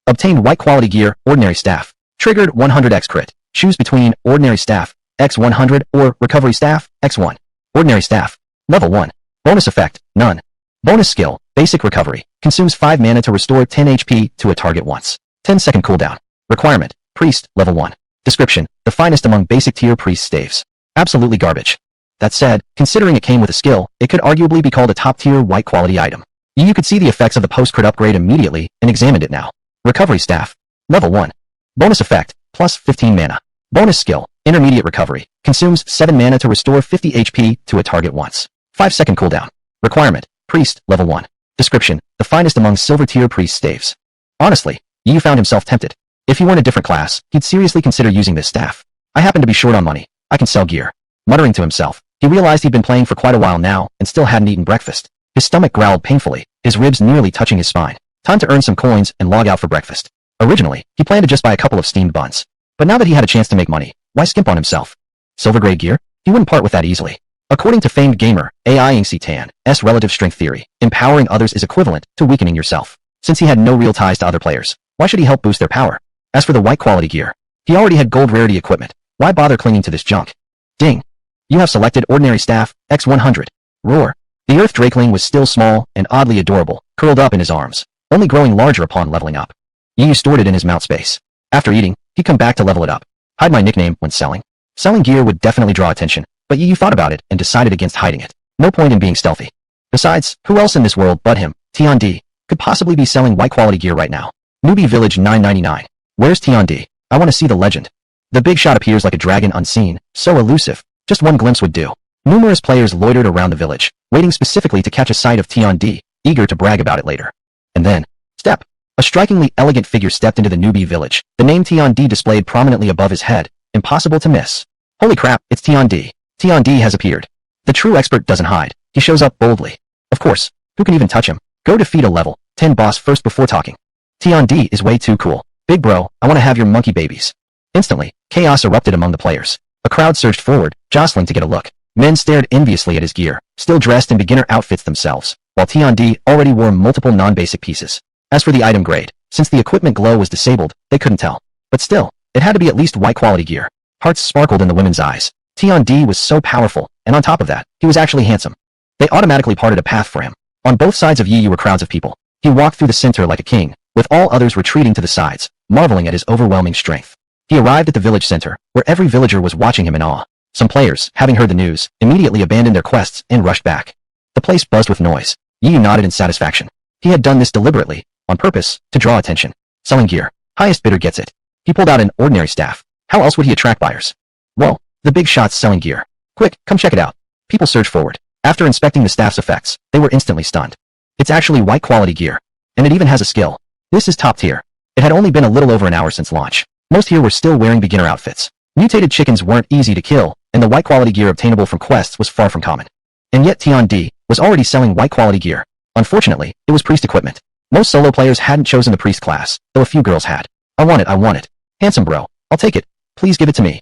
Obtained white quality gear, ordinary staff. Triggered 100x crit. Choose between ordinary staff, x100, or recovery staff, x1. Ordinary staff. Level 1. Bonus effect, none. Bonus skill, basic recovery. Consumes 5 mana to restore 10 HP to a target once. 10-second cooldown. Requirement, priest, level 1. Description, the finest among basic tier priest staves. Absolutely garbage. That said, considering it came with a skill, it could arguably be called a top-tier white quality item. You could see the effects of the post-crit upgrade immediately and examined it now. Recovery staff. Level 1. Bonus effect, plus 15 mana. Bonus skill, intermediate recovery. Consumes 7 mana to restore 50 HP to a target once. 5-second cooldown. Requirement, priest, level 1. Description, the finest among silver tier priest staves. Honestly, Yu found himself tempted. If he weren't a different class, he'd seriously consider using this staff. I happen to be short on money. I can sell gear. Muttering to himself, he realized he'd been playing for quite a while now and still hadn't eaten breakfast. His stomach growled painfully, his ribs nearly touching his spine. Time to earn some coins and log out for breakfast. Originally, he planned to just buy a couple of steamed buns. But now that he had a chance to make money, why skimp on himself? Silver-grade gear? He wouldn't part with that easily. According to famed gamer, AI Tan's relative strength theory, empowering others is equivalent to weakening yourself. Since he had no real ties to other players, why should he help boost their power? As for the white quality gear, he already had gold rarity equipment. Why bother clinging to this junk? Ding. You have selected ordinary staff, x100. Roar. The Earth Drakeling was still small and oddly adorable, curled up in his arms, only growing larger upon leveling up. Yu stored it in his mount space. After eating, he'd come back to level it up. Hide my nickname when selling. Selling gear would definitely draw attention, but Yu thought about it and decided against hiding it. No point in being stealthy. Besides, who else in this world but him, Tiandi, could possibly be selling white quality gear right now? Newbie Village 999. Where's Tiandi? I want to see the legend. The big shot appears like a dragon unseen, so elusive. Just one glimpse would do. Numerous players loitered around the village, waiting specifically to catch a sight of Tiandi, eager to brag about it later. And then, step. A strikingly elegant figure stepped into the newbie village, the name Tiandi displayed prominently above his head. Impossible to miss. Holy crap, it's Tiandi. Tiandi has appeared. The true expert doesn't hide. He shows up boldly. Of course, who can even touch him? Go defeat a level 10 boss first before talking. Tiandi is way too cool. Big bro, I want to have your monkey babies. Instantly, chaos erupted among the players. A crowd surged forward, jostling to get a look. Men stared enviously at his gear, still dressed in beginner outfits themselves, while Tiandi already wore multiple non-basic pieces. As for the item grade, since the equipment glow was disabled, they couldn't tell. But still, it had to be at least white quality gear. Hearts sparkled in the women's eyes. Tiandi was so powerful, and on top of that, he was actually handsome. They automatically parted a path for him. On both sides of Yi were crowds of people. He walked through the center like a king, with all others retreating to the sides, marveling at his overwhelming strength. He arrived at the village center, where every villager was watching him in awe. Some players, having heard the news, immediately abandoned their quests and rushed back. The place buzzed with noise. Yi nodded in satisfaction. He had done this deliberately, on purpose, to draw attention. Selling gear. Highest bidder gets it. He pulled out an ordinary staff. How else would he attract buyers? Well, the big shot's selling gear. Quick, come check it out. People surged forward. After inspecting the staff's effects, they were instantly stunned. It's actually white quality gear. And it even has a skill. This is top tier. It had only been a little over an hour since launch. Most here were still wearing beginner outfits. Mutated chickens weren't easy to kill, and the white quality gear obtainable from quests was far from common. And yet T&D was already selling white quality gear. Unfortunately, it was priest equipment. Most solo players hadn't chosen the priest class, though a few girls had. I want it. Handsome bro, I'll take it. Please give it to me.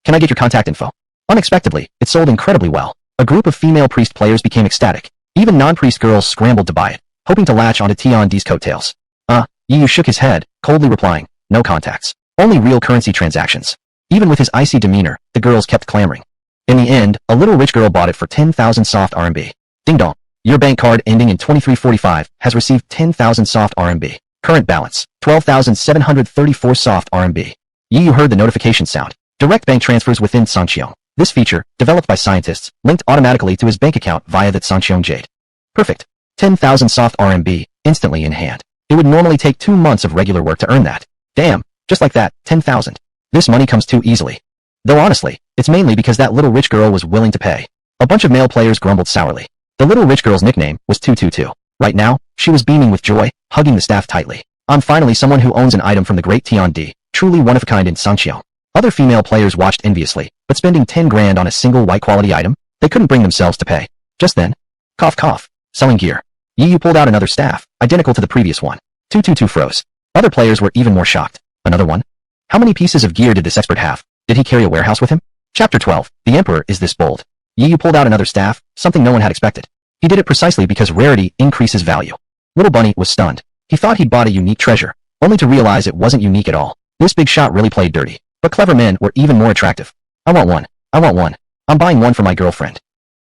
Can I get your contact info? Unexpectedly, it sold incredibly well. A group of female priest players became ecstatic. Even non-priest girls scrambled to buy it, hoping to latch onto T&D's coattails. Yu shook his head, coldly replying, no contacts. Only real currency transactions. Even with his icy demeanor, the girls kept clamoring. In the end, a little rich girl bought it for 10,000 soft RMB. Ding dong. Your bank card ending in 2345 has received 10,000 soft RMB. Current balance, 12,734 soft RMB. Yu heard the notification sound. Direct bank transfers within Sanqiong. This feature, developed by scientists, linked automatically to his bank account via the Sanqiong jade. Perfect. 10,000 soft RMB, instantly in hand. It would normally take 2 months of regular work to earn that. Damn, just like that, 10,000. This money comes too easily. Though honestly, it's mainly because that little rich girl was willing to pay. A bunch of male players grumbled sourly. The little rich girl's nickname was 222. Right now, she was beaming with joy, hugging the staff tightly. I'm finally someone who owns an item from the great T&D, truly one of a kind in Sanqiong. Other female players watched enviously, but spending 10 grand on a single white quality item, they couldn't bring themselves to pay. Just then, cough cough, selling gear. Yu pulled out another staff, identical to the previous one. 222 froze. Other players were even more shocked. Another one? How many pieces of gear did this expert have? Did he carry a warehouse with him? Chapter 12. The Emperor is this bold. Yu pulled out another staff, something no one had expected. He did it precisely because rarity increases value. Little Bunny was stunned. He thought he'd bought a unique treasure, only to realize it wasn't unique at all. This big shot really played dirty. But clever men were even more attractive. I want one. I'm buying one for my girlfriend.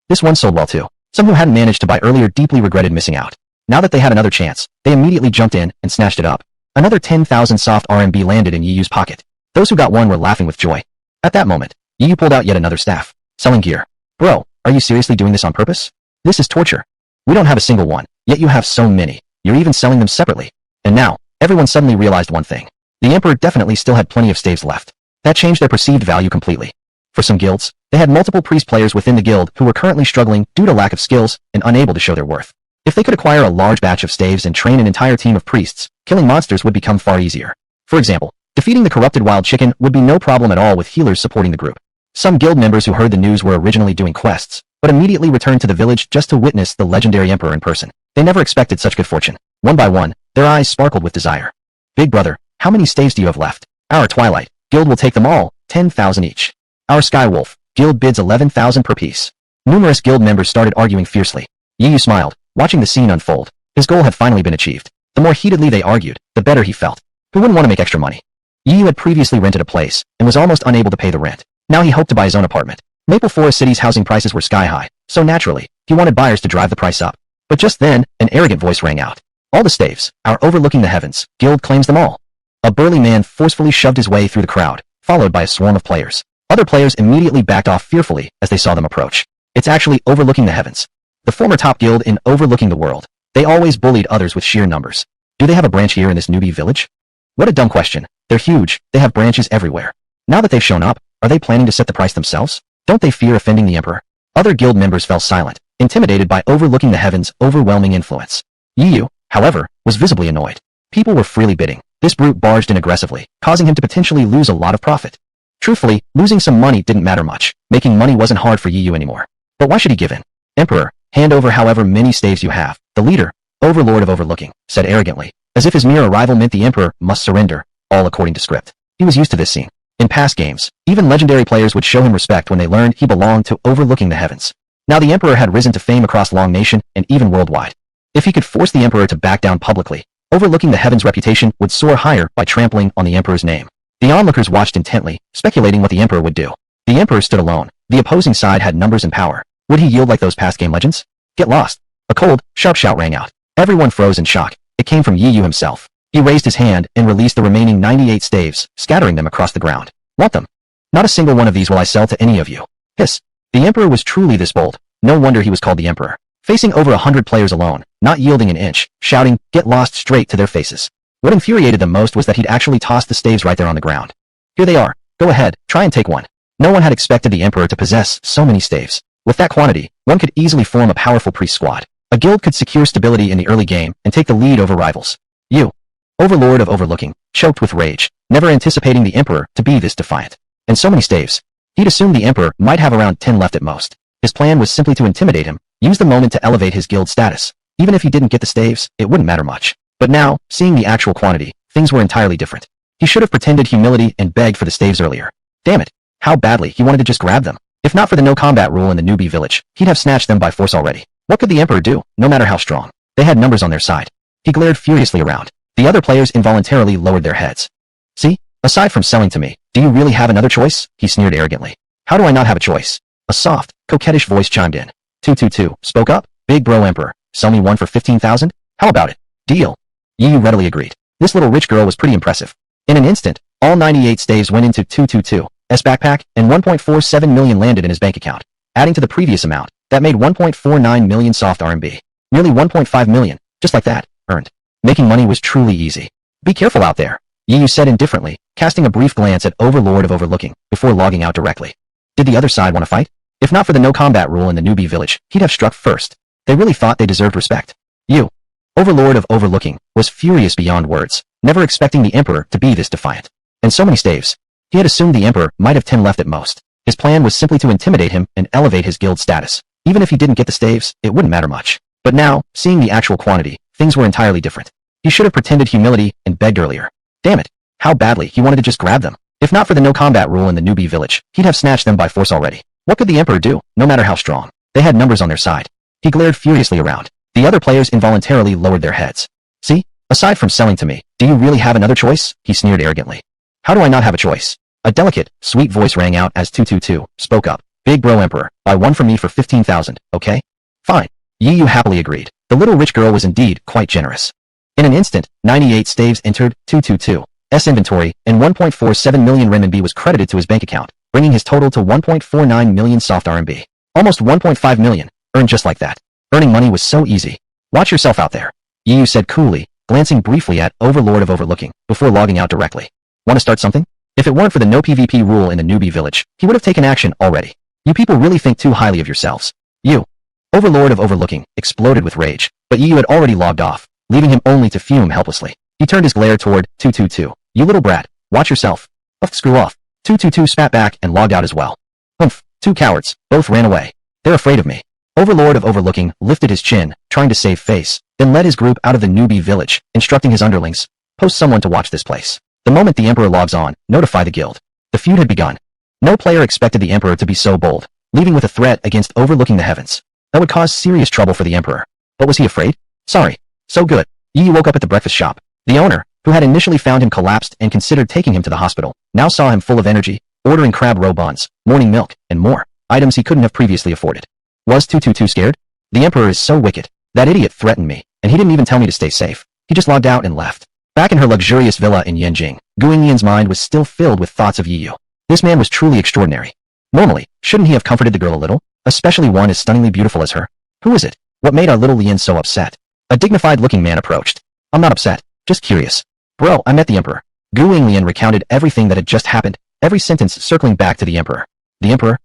This one sold well too. Some who hadn't managed to buy earlier deeply regretted missing out. Now that they had another chance, they immediately jumped in and snatched it up. Another 10,000 soft RMB landed in Yu's pocket. Those who got one were laughing with joy. At that moment, Yu pulled out yet another staff. Selling gear. Bro, are you seriously doing this on purpose? This is torture. We don't have a single one, yet you have so many. You're even selling them separately. And now, everyone suddenly realized one thing. The Emperor definitely still had plenty of staves left. That changed their perceived value completely. For some guilds, they had multiple priest players within the guild who were currently struggling due to lack of skills and unable to show their worth. If they could acquire a large batch of staves and train an entire team of priests, killing monsters would become far easier. For example, defeating the corrupted wild chicken would be no problem at all with healers supporting the group. Some guild members who heard the news were originally doing quests, but immediately returned to the village just to witness the legendary Emperor in person. They never expected such good fortune. One by one, their eyes sparkled with desire. Big brother, how many staves do you have left? Our Twilight Guild will take them all, 10,000 each. Our Skywolf Guild bids 11,000 per piece. Numerous guild members started arguing fiercely. Yu smiled, watching the scene unfold. His goal had finally been achieved. The more heatedly they argued, the better he felt. Who wouldn't want to make extra money? Yu had previously rented a place, and was almost unable to pay the rent. Now he hoped to buy his own apartment. Maple Forest City's housing prices were sky high, so naturally, he wanted buyers to drive the price up. But just then, an arrogant voice rang out. All the staves, our overlooking the heavens, guild claims them all. A burly man forcefully shoved his way through the crowd, followed by a swarm of players. Other players immediately backed off fearfully as they saw them approach. It's actually overlooking the heavens. The former top guild in overlooking the world. They always bullied others with sheer numbers. Do they have a branch here in this newbie village? What a dumb question. They're huge, they have branches everywhere. Now that they've shown up, are they planning to set the price themselves? Don't they fear offending the Emperor? Other guild members fell silent, intimidated by overlooking the heavens' overwhelming influence. Yu, however, was visibly annoyed. People were freely bidding. This brute barged in aggressively, causing him to potentially lose a lot of profit. Truthfully, losing some money didn't matter much. Making money wasn't hard for Yu anymore. But why should he give in? Emperor, hand over however many staves you have. The leader, overlord of overlooking, said arrogantly, as if his mere arrival meant the Emperor must surrender, all according to script. He was used to this scene. In past games, even legendary players would show him respect when they learned he belonged to overlooking the heavens. Now the Emperor had risen to fame across Long Nation and even worldwide. If he could force the Emperor to back down publicly, overlooking the heavens' reputation would soar higher by trampling on the Emperor's name. The onlookers watched intently, speculating what the Emperor would do. The Emperor stood alone. The opposing side had numbers and power. Would he yield like those past game legends? Get lost. A cold, sharp shout rang out. Everyone froze in shock. It came from Yu himself. He raised his hand and released the remaining 98 staves, scattering them across the ground. Want them? Not a single one of these will I sell to any of you. Hiss. The Emperor was truly this bold. No wonder he was called the Emperor. Facing over 100 players alone, not yielding an inch, shouting, get lost straight to their faces. What infuriated them most was that he'd actually tossed the staves right there on the ground. Here they are. Go ahead, try and take one. No one had expected the Emperor to possess so many staves. With that quantity, one could easily form a powerful priest squad. A guild could secure stability in the early game and take the lead over rivals. You, Overlord of Overlooking, choked with rage, never anticipating the Emperor to be this defiant. And so many staves. He'd assumed the Emperor might have around 10 left at most. His plan was simply to intimidate him, use the moment to elevate his guild status. Even if he didn't get the staves, it wouldn't matter much. But now, seeing the actual quantity, things were entirely different. He should have pretended humility and begged for the staves earlier. Damn it, how badly he wanted to just grab them. If not for the no combat rule in the newbie village, he'd have snatched them by force already. What could the Emperor do, no matter how strong? They had numbers on their side. He glared furiously around. The other players involuntarily lowered their heads. See? Aside from selling to me, do you really have another choice? He sneered arrogantly. How do I not have a choice? A soft, coquettish voice chimed in. 222, spoke up? Big bro Emperor, sell me one for 15,000? How about it? Deal. Yu readily agreed. This little rich girl was pretty impressive. In an instant, all 98 staves went into 222's backpack, and 1.47 million landed in his bank account. Adding to the previous amount, that made 1.49 million soft RMB. Nearly 1.5 million, just like that, earned. Making money was truly easy. Be careful out there, Yu said indifferently, casting a brief glance at Overlord of Overlooking, before logging out directly. Did the other side want to fight? If not for the no combat rule in the newbie village, he'd have struck first. They really thought they deserved respect. Yu, Overlord of Overlooking, was furious beyond words, never expecting the Emperor to be this defiant. And so many staves. He had assumed the Emperor might have 10 left at most. His plan was simply to intimidate him and elevate his guild status. Even if he didn't get the staves, it wouldn't matter much. But now, seeing the actual quantity, things were entirely different. He should have pretended humility and begged earlier. Damn it, how badly he wanted to just grab them. If not for the no combat rule in the newbie village, he'd have snatched them by force already. What could the Emperor do, no matter how strong? They had numbers on their side. He glared furiously around. The other players involuntarily lowered their heads. See? Aside from selling to me, do you really have another choice? He sneered arrogantly. How do I not have a choice? A delicate, sweet voice rang out as 222 spoke up. Big bro Emperor, buy one for me for 15,000, okay? Fine. Yu happily agreed. The little rich girl was indeed quite generous. In an instant, 98 staves entered 222's inventory, and 1.47 million renminbi was credited to his bank account, bringing his total to 1.49 million soft RMB. Almost 1.5 million, earned just like that. Earning money was so easy. Watch yourself out there, Yu said coolly, glancing briefly at Overlord of Overlooking, before logging out directly. Want to start something? If it weren't for the no PvP rule in the newbie village, he would have taken action already. You people really think too highly of yourselves. Yu, Overlord of Overlooking, exploded with rage, but Yu had already logged off, leaving him only to fume helplessly. He turned his glare toward 222. You little brat, watch yourself. Screw off. 222 spat back and logged out as well. Humph, two cowards, both ran away. They're afraid of me. Overlord of Overlooking lifted his chin, trying to save face, then led his group out of the newbie village, instructing his underlings, post someone to watch this place. The moment the Emperor logs on, notify the guild. The feud had begun. No player expected the Emperor to be so bold, leaving with a threat against overlooking the heavens. That would cause serious trouble for the Emperor. But was he afraid? Sorry. So good. Yi woke up at the breakfast shop. The owner, who had initially found him collapsed and considered taking him to the hospital, now saw him full of energy, ordering crab roe buns, morning milk, and more, items he couldn't have previously afforded. Was 222 scared? The Emperor is so wicked. That idiot threatened me, and he didn't even tell me to stay safe. He just logged out and left. Back in her luxurious villa in Yanjing, Guingyan's mind was still filled with thoughts of Yi Yu. This man was truly extraordinary. Normally, shouldn't he have comforted the girl a little, especially one as stunningly beautiful as her? Who is it? What made our little Lian so upset? A dignified-looking man approached. I'm not upset, just curious. Bro, I met the Emperor. Gu Lian recounted everything that had just happened, every sentence circling back to the Emperor. The Emperor?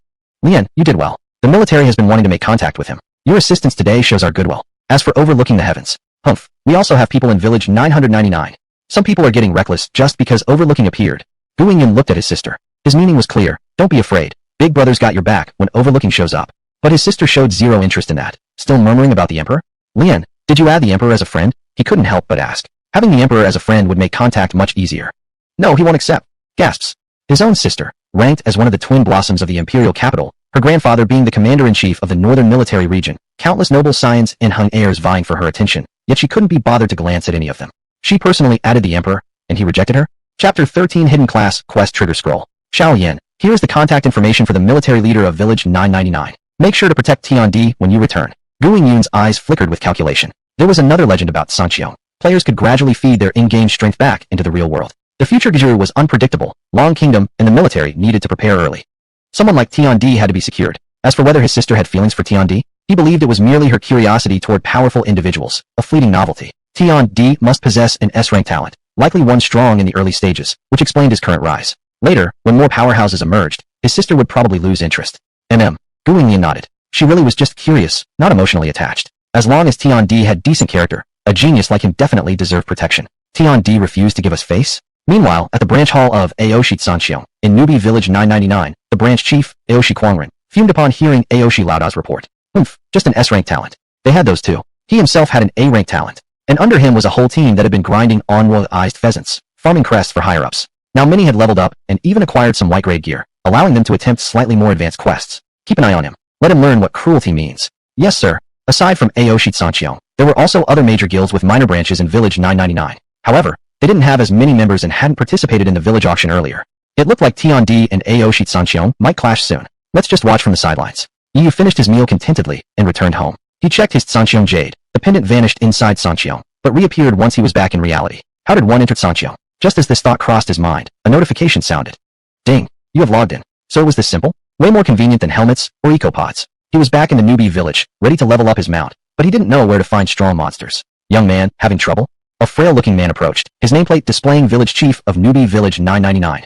Lian, you did well. The military has been wanting to make contact with him. Your assistance today shows our goodwill. As for overlooking the heavens, humph, we also have people in village 999. Some people are getting reckless just because overlooking appeared. Gu Lian looked at his sister. His meaning was clear. Don't be afraid. Big brother's got your back when overlooking shows up. But his sister showed zero interest in that, still murmuring about the Emperor. Lian, did you add the Emperor as a friend? He couldn't help but ask. Having the Emperor as a friend would make contact much easier. No, he won't accept. Gasps. His own sister, ranked as one of the twin blossoms of the imperial capital, her grandfather being the commander-in-chief of the northern military region, countless noble scions and hung heirs vying for her attention, yet she couldn't be bothered to glance at any of them. She personally added the Emperor, and he rejected her? Chapter 13 Hidden Class Quest Trigger Scroll. Xiao Yan, here is the contact information for the military leader of village 999. Make sure to protect Tian Di when you return. Gu Yun's eyes flickered with calculation. There was another legend about Sanqiong. Players could gradually feed their in-game strength back into the real world. The future Gijuru was unpredictable, Long Kingdom and the military needed to prepare early. Someone like Tian Di had to be secured. As for whether his sister had feelings for Tian Di, he believed it was merely her curiosity toward powerful individuals, a fleeting novelty. Tian Di must possess an S-rank talent, likely one strong in the early stages, which explained his current rise. Later, when more powerhouses emerged, his sister would probably lose interest. Gu Yun nodded. She really was just curious, not emotionally attached. As long as Tian Di had decent character, a genius like him definitely deserved protection. Tian Di refused to give us face? Meanwhile, at the branch hall of Aoshi Sanxiong, in Newbie Village 999, the branch chief, Aoshi Quangren, fumed upon hearing Aoshi Laoda's report. Just an S-rank talent. They had those too. He himself had an A-rank talent. And under him was a whole team that had been grinding on royalized pheasants, farming crests for higher-ups. Now many had leveled up and even acquired some white-grade gear, allowing them to attempt slightly more advanced quests. Keep an eye on him. Let him learn what cruelty means. Yes, sir. Aside from Aoshi Sanxiong, there were also other major guilds with minor branches in Village 999. However, they didn't have as many members and hadn't participated in the village auction earlier. It looked like Tian Di and Aoshi Sanxiong might clash soon. Let's just watch from the sidelines. Yu finished his meal contentedly and returned home. He checked his Sanxiong jade. The pendant vanished inside Sanxiong, but reappeared once he was back in reality. How did one enter Sanxiong? Just as this thought crossed his mind, a notification sounded. Ding! You have logged in. So it was this simple? Way more convenient than helmets or ecopods. He was back in the newbie village, ready to level up his mount, but he didn't know where to find strong monsters. Young man, having trouble? A frail-looking man approached, his nameplate displaying Village Chief of Newbie Village 999.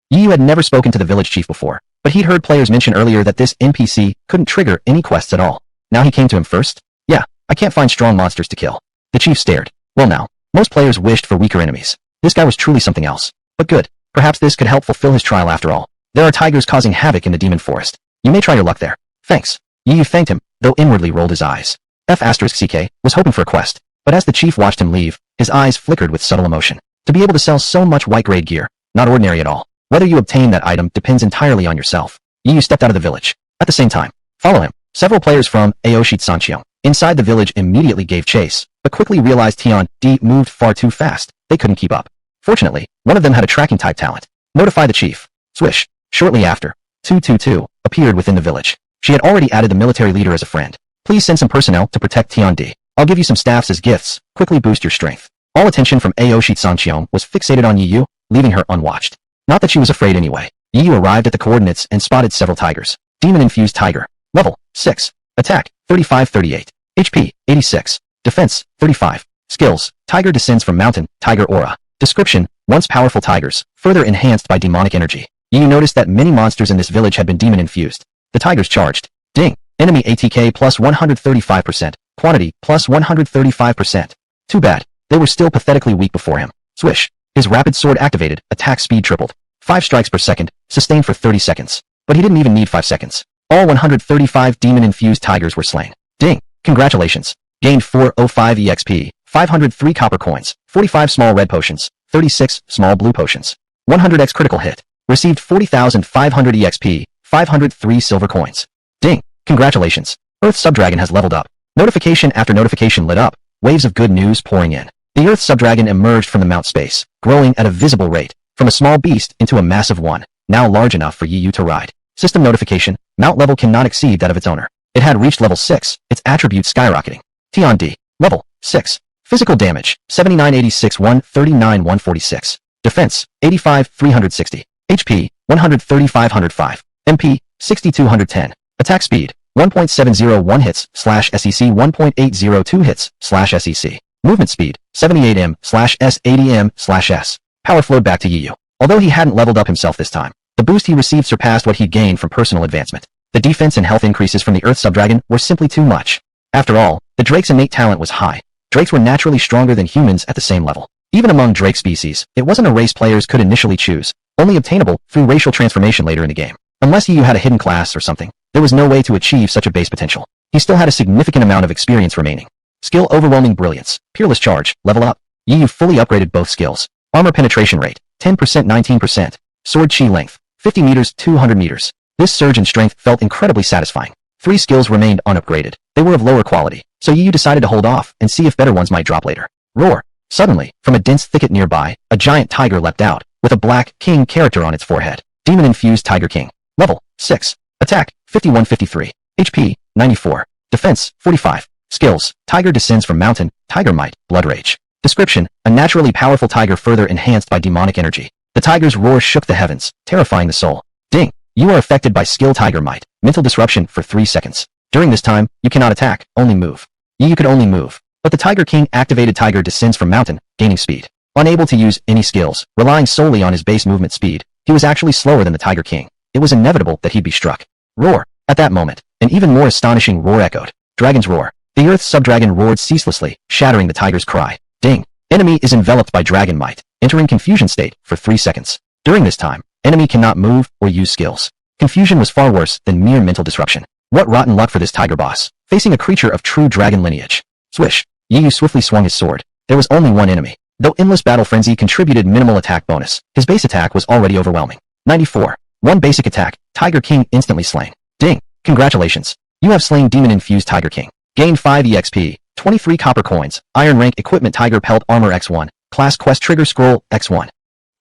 Yu had never spoken to the village chief before, but he'd heard players mention earlier that this NPC couldn't trigger any quests at all. Now he came to him first? Yeah, I can't find strong monsters to kill. The chief stared. Well now, most players wished for weaker enemies. This guy was truly something else. But good, perhaps this could help fulfill his trial after all. There are tigers causing havoc in the demon forest. You may try your luck there. Thanks. Yu thanked him, though inwardly rolled his eyes. F***CK was hoping for a quest, but as the chief watched him leave, his eyes flickered with subtle emotion. To be able to sell so much white-grade gear, not ordinary at all. Whether you obtain that item depends entirely on yourself. Yu stepped out of the village. At the same time, follow him. Several players from Aoshi Sanxiong inside the village immediately gave chase, but quickly realized Tian Di moved far too fast. They couldn't keep up. Fortunately, one of them had a tracking type talent. Notify the chief. Swish. Shortly after, 222 appeared within the village. She had already added the military leader as a friend. Please send some personnel to protect Tian Di. I'll give you some staffs as gifts. Quickly boost your strength. All attention from Aoshi Sanxiong was fixated on Yu, leaving her unwatched. Not that she was afraid anyway. Yu arrived at the coordinates and spotted several tigers. Demon-infused tiger. Level 6. Attack 35-38. HP 86. Defense 35. Skills. Tiger descends from mountain. Tiger aura. Description. Once powerful tigers, further enhanced by demonic energy. Yu noticed that many monsters in this village had been demon-infused. The tigers charged. Ding. Enemy ATK plus 135%. Quantity plus 135%. Too bad. They were still pathetically weak before him. Swish. His rapid sword activated. Attack speed tripled. 5 strikes per second. Sustained for 30 seconds. But he didn't even need 5 seconds. All 135 demon-infused tigers were slain. Ding. Congratulations. Gained 405 EXP. 503 copper coins. 45 small red potions. 36 small blue potions. 100x critical hit. Received 40,500 EXP. 503 silver coins. Ding. Congratulations. Earth Subdragon has leveled up. Notification after notification lit up. Waves of good news pouring in. The Earth Subdragon emerged from the mount space, growing at a visible rate, from a small beast into a massive one, now large enough for Yu to ride. System notification, mount level cannot exceed that of its owner. It had reached level 6, its attributes skyrocketing. Tian Di, level 6. Physical damage, 7986 139 146. Defense, 85 360. HP, 13505. MP, 6210. Attack speed, 1.701 hits /SEC 1.802 hits /SEC. Movement speed, 78m/S80m/S. Power flowed back to Yu. Although he hadn't leveled up himself this time, the boost he received surpassed what he'd gained from personal advancement. The defense and health increases from the Earth Subdragon were simply too much. After all, the Drake's innate talent was high. Drakes were naturally stronger than humans at the same level. Even among Drake species, it wasn't a race players could initially choose, only obtainable through racial transformation later in the game. Unless Yu had a hidden class or something, there was no way to achieve such a base potential. He still had a significant amount of experience remaining. Skill Overwhelming Brilliance, Peerless Charge, level up. Yu fully upgraded both skills. Armor penetration rate, 10% 19%. Sword chi length, 50 meters 200 meters. This surge in strength felt incredibly satisfying. 3 skills remained unupgraded. They were of lower quality, so Yu decided to hold off and see if better ones might drop later. Roar. Suddenly, from a dense thicket nearby, a giant tiger leapt out, with a black king character on its forehead. Demon-infused Tiger King. Level 6. Attack 5153. HP 94. Defense 45. Skills. Tiger descends from mountain. Tiger might. Blood rage. Description. A naturally powerful tiger further enhanced by demonic energy. The tiger's roar shook the heavens, terrifying the soul. Ding. You are affected by skill Tiger Might. Mental disruption for 3 seconds. During this time, you cannot attack, only move. You could only move. But the Tiger King activated Tiger descends from mountain, gaining speed. Unable to use any skills, relying solely on his base movement speed, he was actually slower than the Tiger King. It was inevitable that he'd be struck. Roar. At that moment, an even more astonishing roar echoed. Dragon's roar. The earth subdragon roared ceaselessly, shattering the tiger's cry. Ding! Enemy is enveloped by dragon might, entering confusion state for 3 seconds. During this time, enemy cannot move or use skills. Confusion was far worse than mere mental disruption. What rotten luck for this tiger boss, facing a creature of true dragon lineage. Swish! Yu swiftly swung his sword. There was only one enemy. Though Endless Battle Frenzy contributed minimal attack bonus, his base attack was already overwhelming. 94. One basic attack, Tiger King instantly slain. Ding! Congratulations! You have slain Demon-infused Tiger King. Gain 5 EXP, 23 copper coins, Iron Rank Equipment Tiger Pelt Armor X1, Class Quest Trigger Scroll X1.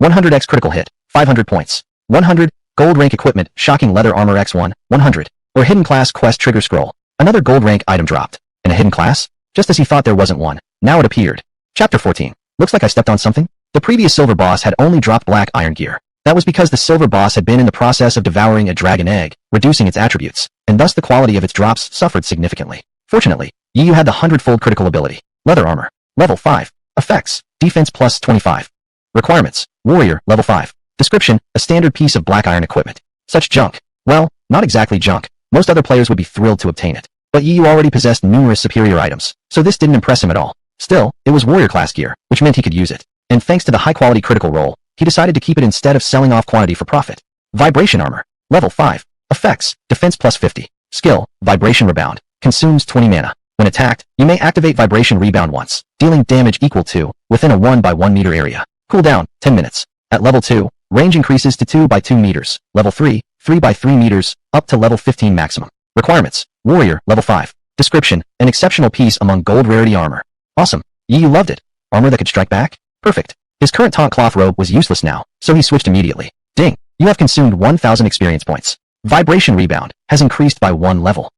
100x critical hit, 500 points. 100, Gold Rank Equipment Shocking Leather Armor X1, 100. Or Hidden Class Quest Trigger Scroll. Another gold rank item dropped. And a hidden class? Just as he thought there wasn't one. Now it appeared. Chapter 14. Looks like I stepped on something? The previous silver boss had only dropped black iron gear. That was because the silver boss had been in the process of devouring a dragon egg, reducing its attributes, and thus the quality of its drops suffered significantly. Fortunately, Yu had the 100-fold critical ability. Leather Armor. Level 5. Effects. Defense plus 25. Requirements. Warrior, level 5. Description, a standard piece of black iron equipment. Such junk. Well, not exactly junk. Most other players would be thrilled to obtain it. But Yu already possessed numerous superior items, so this didn't impress him at all. Still, it was warrior class gear, which meant he could use it. And thanks to the high-quality critical roll, he decided to keep it instead of selling off quantity for profit. Vibration Armor. Level 5. Effects. Defense plus 50. Skill. Vibration Rebound. Consumes 20 mana. When attacked, you may activate Vibration Rebound once, dealing damage equal to, within a 1 by 1 meter area. Cooldown, 10 minutes. At level 2, range increases to 2 by 2 meters. Level 3, 3 by 3 meters, up to level 15 maximum. Requirements. Warrior, level 5. Description, an exceptional piece among gold rarity armor. Awesome. Yu loved it. Armor that could strike back? Perfect. His current taunt cloth robe was useless now, so he switched immediately. Ding. You have consumed 1,000 experience points. Vibration Rebound has increased by 1 level.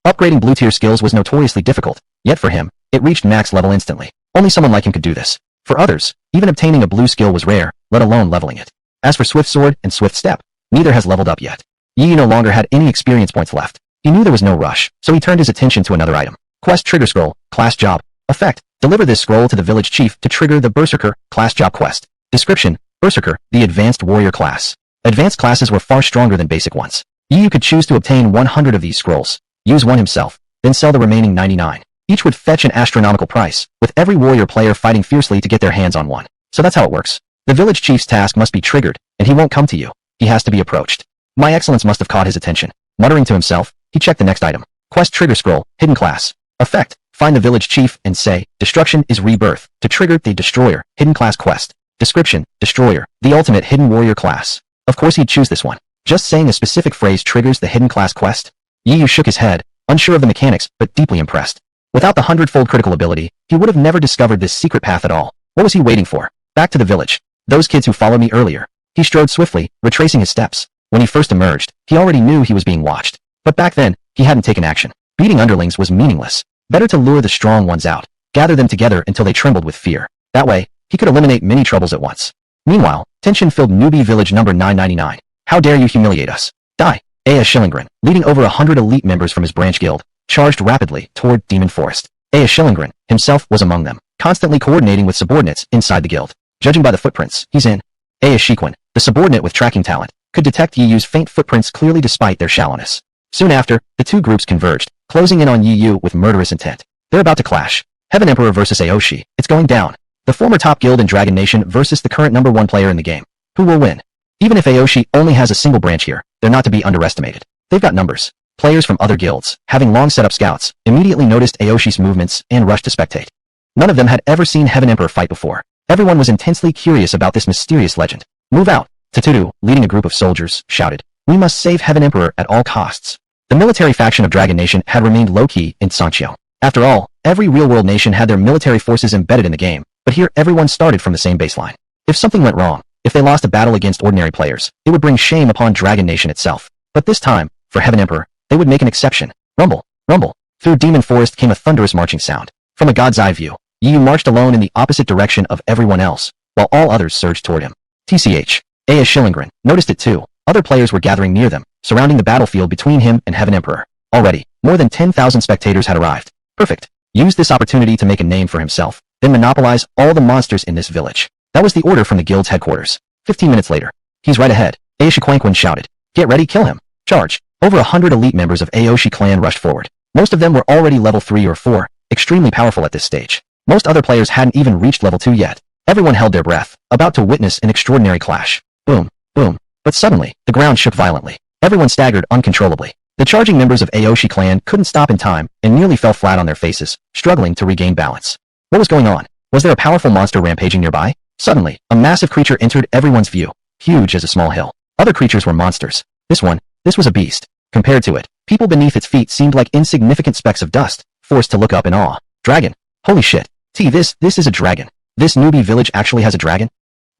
Upgrading blue tier skills was notoriously difficult, yet for him, it reached max level instantly. Only someone like him could do this. For others, even obtaining a blue skill was rare, let alone leveling it. As for Swift Sword and Swift Step, neither has leveled up yet. Yu no longer had any experience points left. He knew there was no rush, so he turned his attention to another item. Quest Trigger Scroll, Class Job. Effect. Deliver this scroll to the village chief to trigger the Berserker, Class Job quest. Description. Berserker, the advanced warrior class. Advanced classes were far stronger than basic ones. Yu could choose to obtain 100 of these scrolls, use one himself, then sell the remaining 99. Each would fetch an astronomical price, with every warrior player fighting fiercely to get their hands on one. So that's how it works. The village chief's task must be triggered, and he won't come to you. He has to be approached. My excellence must have caught his attention. Muttering to himself, he checked the next item. Quest Trigger Scroll, Hidden Class. Effect. Find the village chief and say, Destruction is rebirth, to trigger the Destroyer, Hidden Class quest. Description, Destroyer, the ultimate hidden warrior class. Of course he'd choose this one. Just saying a specific phrase triggers the hidden class quest? Yu shook his head, unsure of the mechanics, but deeply impressed. Without the 100-fold critical ability, he would have never discovered this secret path at all. What was he waiting for? Back to the village. Those kids who followed me earlier. He strode swiftly, retracing his steps. When he first emerged, he already knew he was being watched. But back then, he hadn't taken action. Beating underlings was meaningless. Better to lure the strong ones out, gather them together until they trembled with fear. That way, he could eliminate many troubles at once. Meanwhile, tension-filled newbie village number 999. How dare you humiliate us? Die! Aya Schillingren, leading over 100 elite members from his branch guild, charged rapidly toward Demon Forest. Aya Schillingren himself was among them, constantly coordinating with subordinates inside the guild. Judging by the footprints, he's in. Aya Shiquin, the subordinate with tracking talent, could detect Yiyu's faint footprints clearly despite their shallowness. Soon after, the two groups converged, closing in on Yiyu with murderous intent. They're about to clash. Heaven Emperor versus Aoshi. It's going down. The former top guild in Dragon Nation versus the current number 1 player in the game. Who will win? Even if Aoshi only has a single branch here, they're not to be underestimated. They've got numbers. Players from other guilds, having long set up scouts, immediately noticed Aoshi's movements and rushed to spectate. None of them had ever seen Heaven Emperor fight before. Everyone was intensely curious about this mysterious legend. Move out! Taturu, leading a group of soldiers, shouted. We must save Heaven Emperor at all costs. The military faction of Dragon Nation had remained low-key in Sancho. After all, every real-world nation had their military forces embedded in the game, but here everyone started from the same baseline. If something went wrong, if they lost a battle against ordinary players, it would bring shame upon Dragon Nation itself. But this time, for Heaven Emperor, they would make an exception. Rumble, rumble. Through Demon Forest came a thunderous marching sound. From a god's eye view, Yiyu marched alone in the opposite direction of everyone else, while all others surged toward him. TCH. Aya Schillingren noticed it too. Other players were gathering near them, surrounding the battlefield between him and Heaven Emperor. Already, more than 10,000 spectators had arrived. Perfect. Use this opportunity to make a name for himself, then monopolize all the monsters in this village. That was the order from the guild's headquarters. 15 minutes later. He's right ahead. Aoshi Quanquin shouted. Get ready, kill him. Charge. Over 100 elite members of Aoshi clan rushed forward. Most of them were already level 3 or 4, extremely powerful at this stage. Most other players hadn't even reached level 2 yet. Everyone held their breath, about to witness an extraordinary clash. Boom, boom. But suddenly, the ground shook violently. Everyone staggered uncontrollably. The charging members of Aoshi clan couldn't stop in time and nearly fell flat on their faces, struggling to regain balance. What was going on? Was there a powerful monster rampaging nearby? Suddenly, a massive creature entered everyone's view, huge as a small hill. Other creatures were monsters. This was a beast. Compared to it, people beneath its feet seemed like insignificant specks of dust, forced to look up in awe. Dragon. Holy shit. This is a dragon. This newbie village actually has a dragon?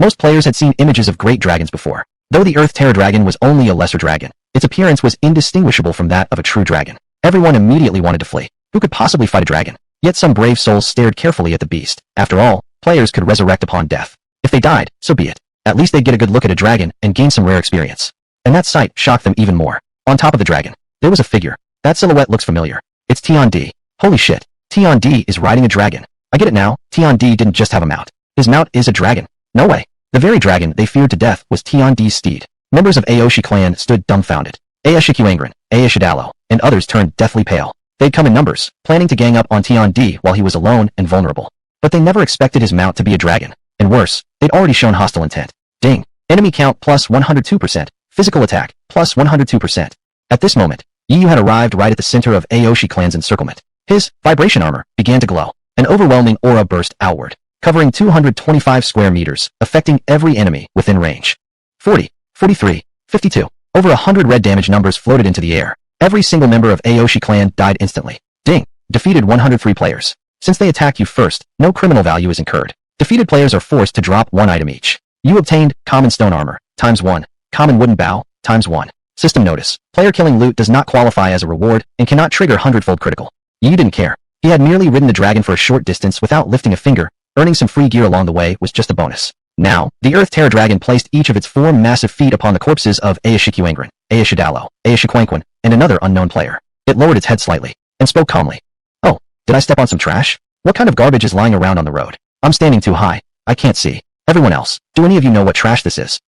Most players had seen images of great dragons before. Though the Earth Terror Dragon was only a lesser dragon, its appearance was indistinguishable from that of a true dragon. Everyone immediately wanted to flee. Who could possibly fight a dragon? Yet some brave souls stared carefully at the beast. After all, players could resurrect upon death. If they died, so be it. At least they'd get a good look at a dragon and gain some rare experience. And that sight shocked them even more. On top of the dragon, there was a figure. That silhouette looks familiar. It's Tian D. Holy shit. Tian D is riding a dragon. I get it now. Tian D didn't just have a mount. His mount is a dragon. No way. The very dragon they feared to death was Tian D's steed. Members of Aoshi clan stood dumbfounded. Aoshikuangren, Aoshidalo, and others turned deathly pale. They'd come in numbers, planning to gang up on Tian D while he was alone and vulnerable. But they never expected his mount to be a dragon. And worse, they'd already shown hostile intent. Ding. Enemy count plus 102%. Physical attack plus 102%. At this moment, Yu had arrived right at the center of Aoshi clan's encirclement. His vibration armor began to glow. An overwhelming aura burst outward, covering 225 square meters, affecting every enemy within range. 40, 43, 52. Over 100 red damage numbers floated into the air. Every single member of Aoshi clan died instantly. Ding. Defeated 103 players. Since they attack you first, no criminal value is incurred. Defeated players are forced to drop one item each. You obtained common stone armor, ×1, common wooden bow, ×1. System notice. Player killing loot does not qualify as a reward and cannot trigger 100-fold critical. Yu didn't care. He had merely ridden the dragon for a short distance without lifting a finger. Earning some free gear along the way was just a bonus. Now, the Earth Terror Dragon placed each of its 4 massive feet upon the corpses of Aoshikuangren, Aoshidalo, Aoshikuangwen, and another unknown player. It lowered its head slightly and spoke calmly. Oh, did I step on some trash? What kind of garbage is lying around on the road? I'm standing too high. I can't see. Everyone else, do any of you know what trash this is?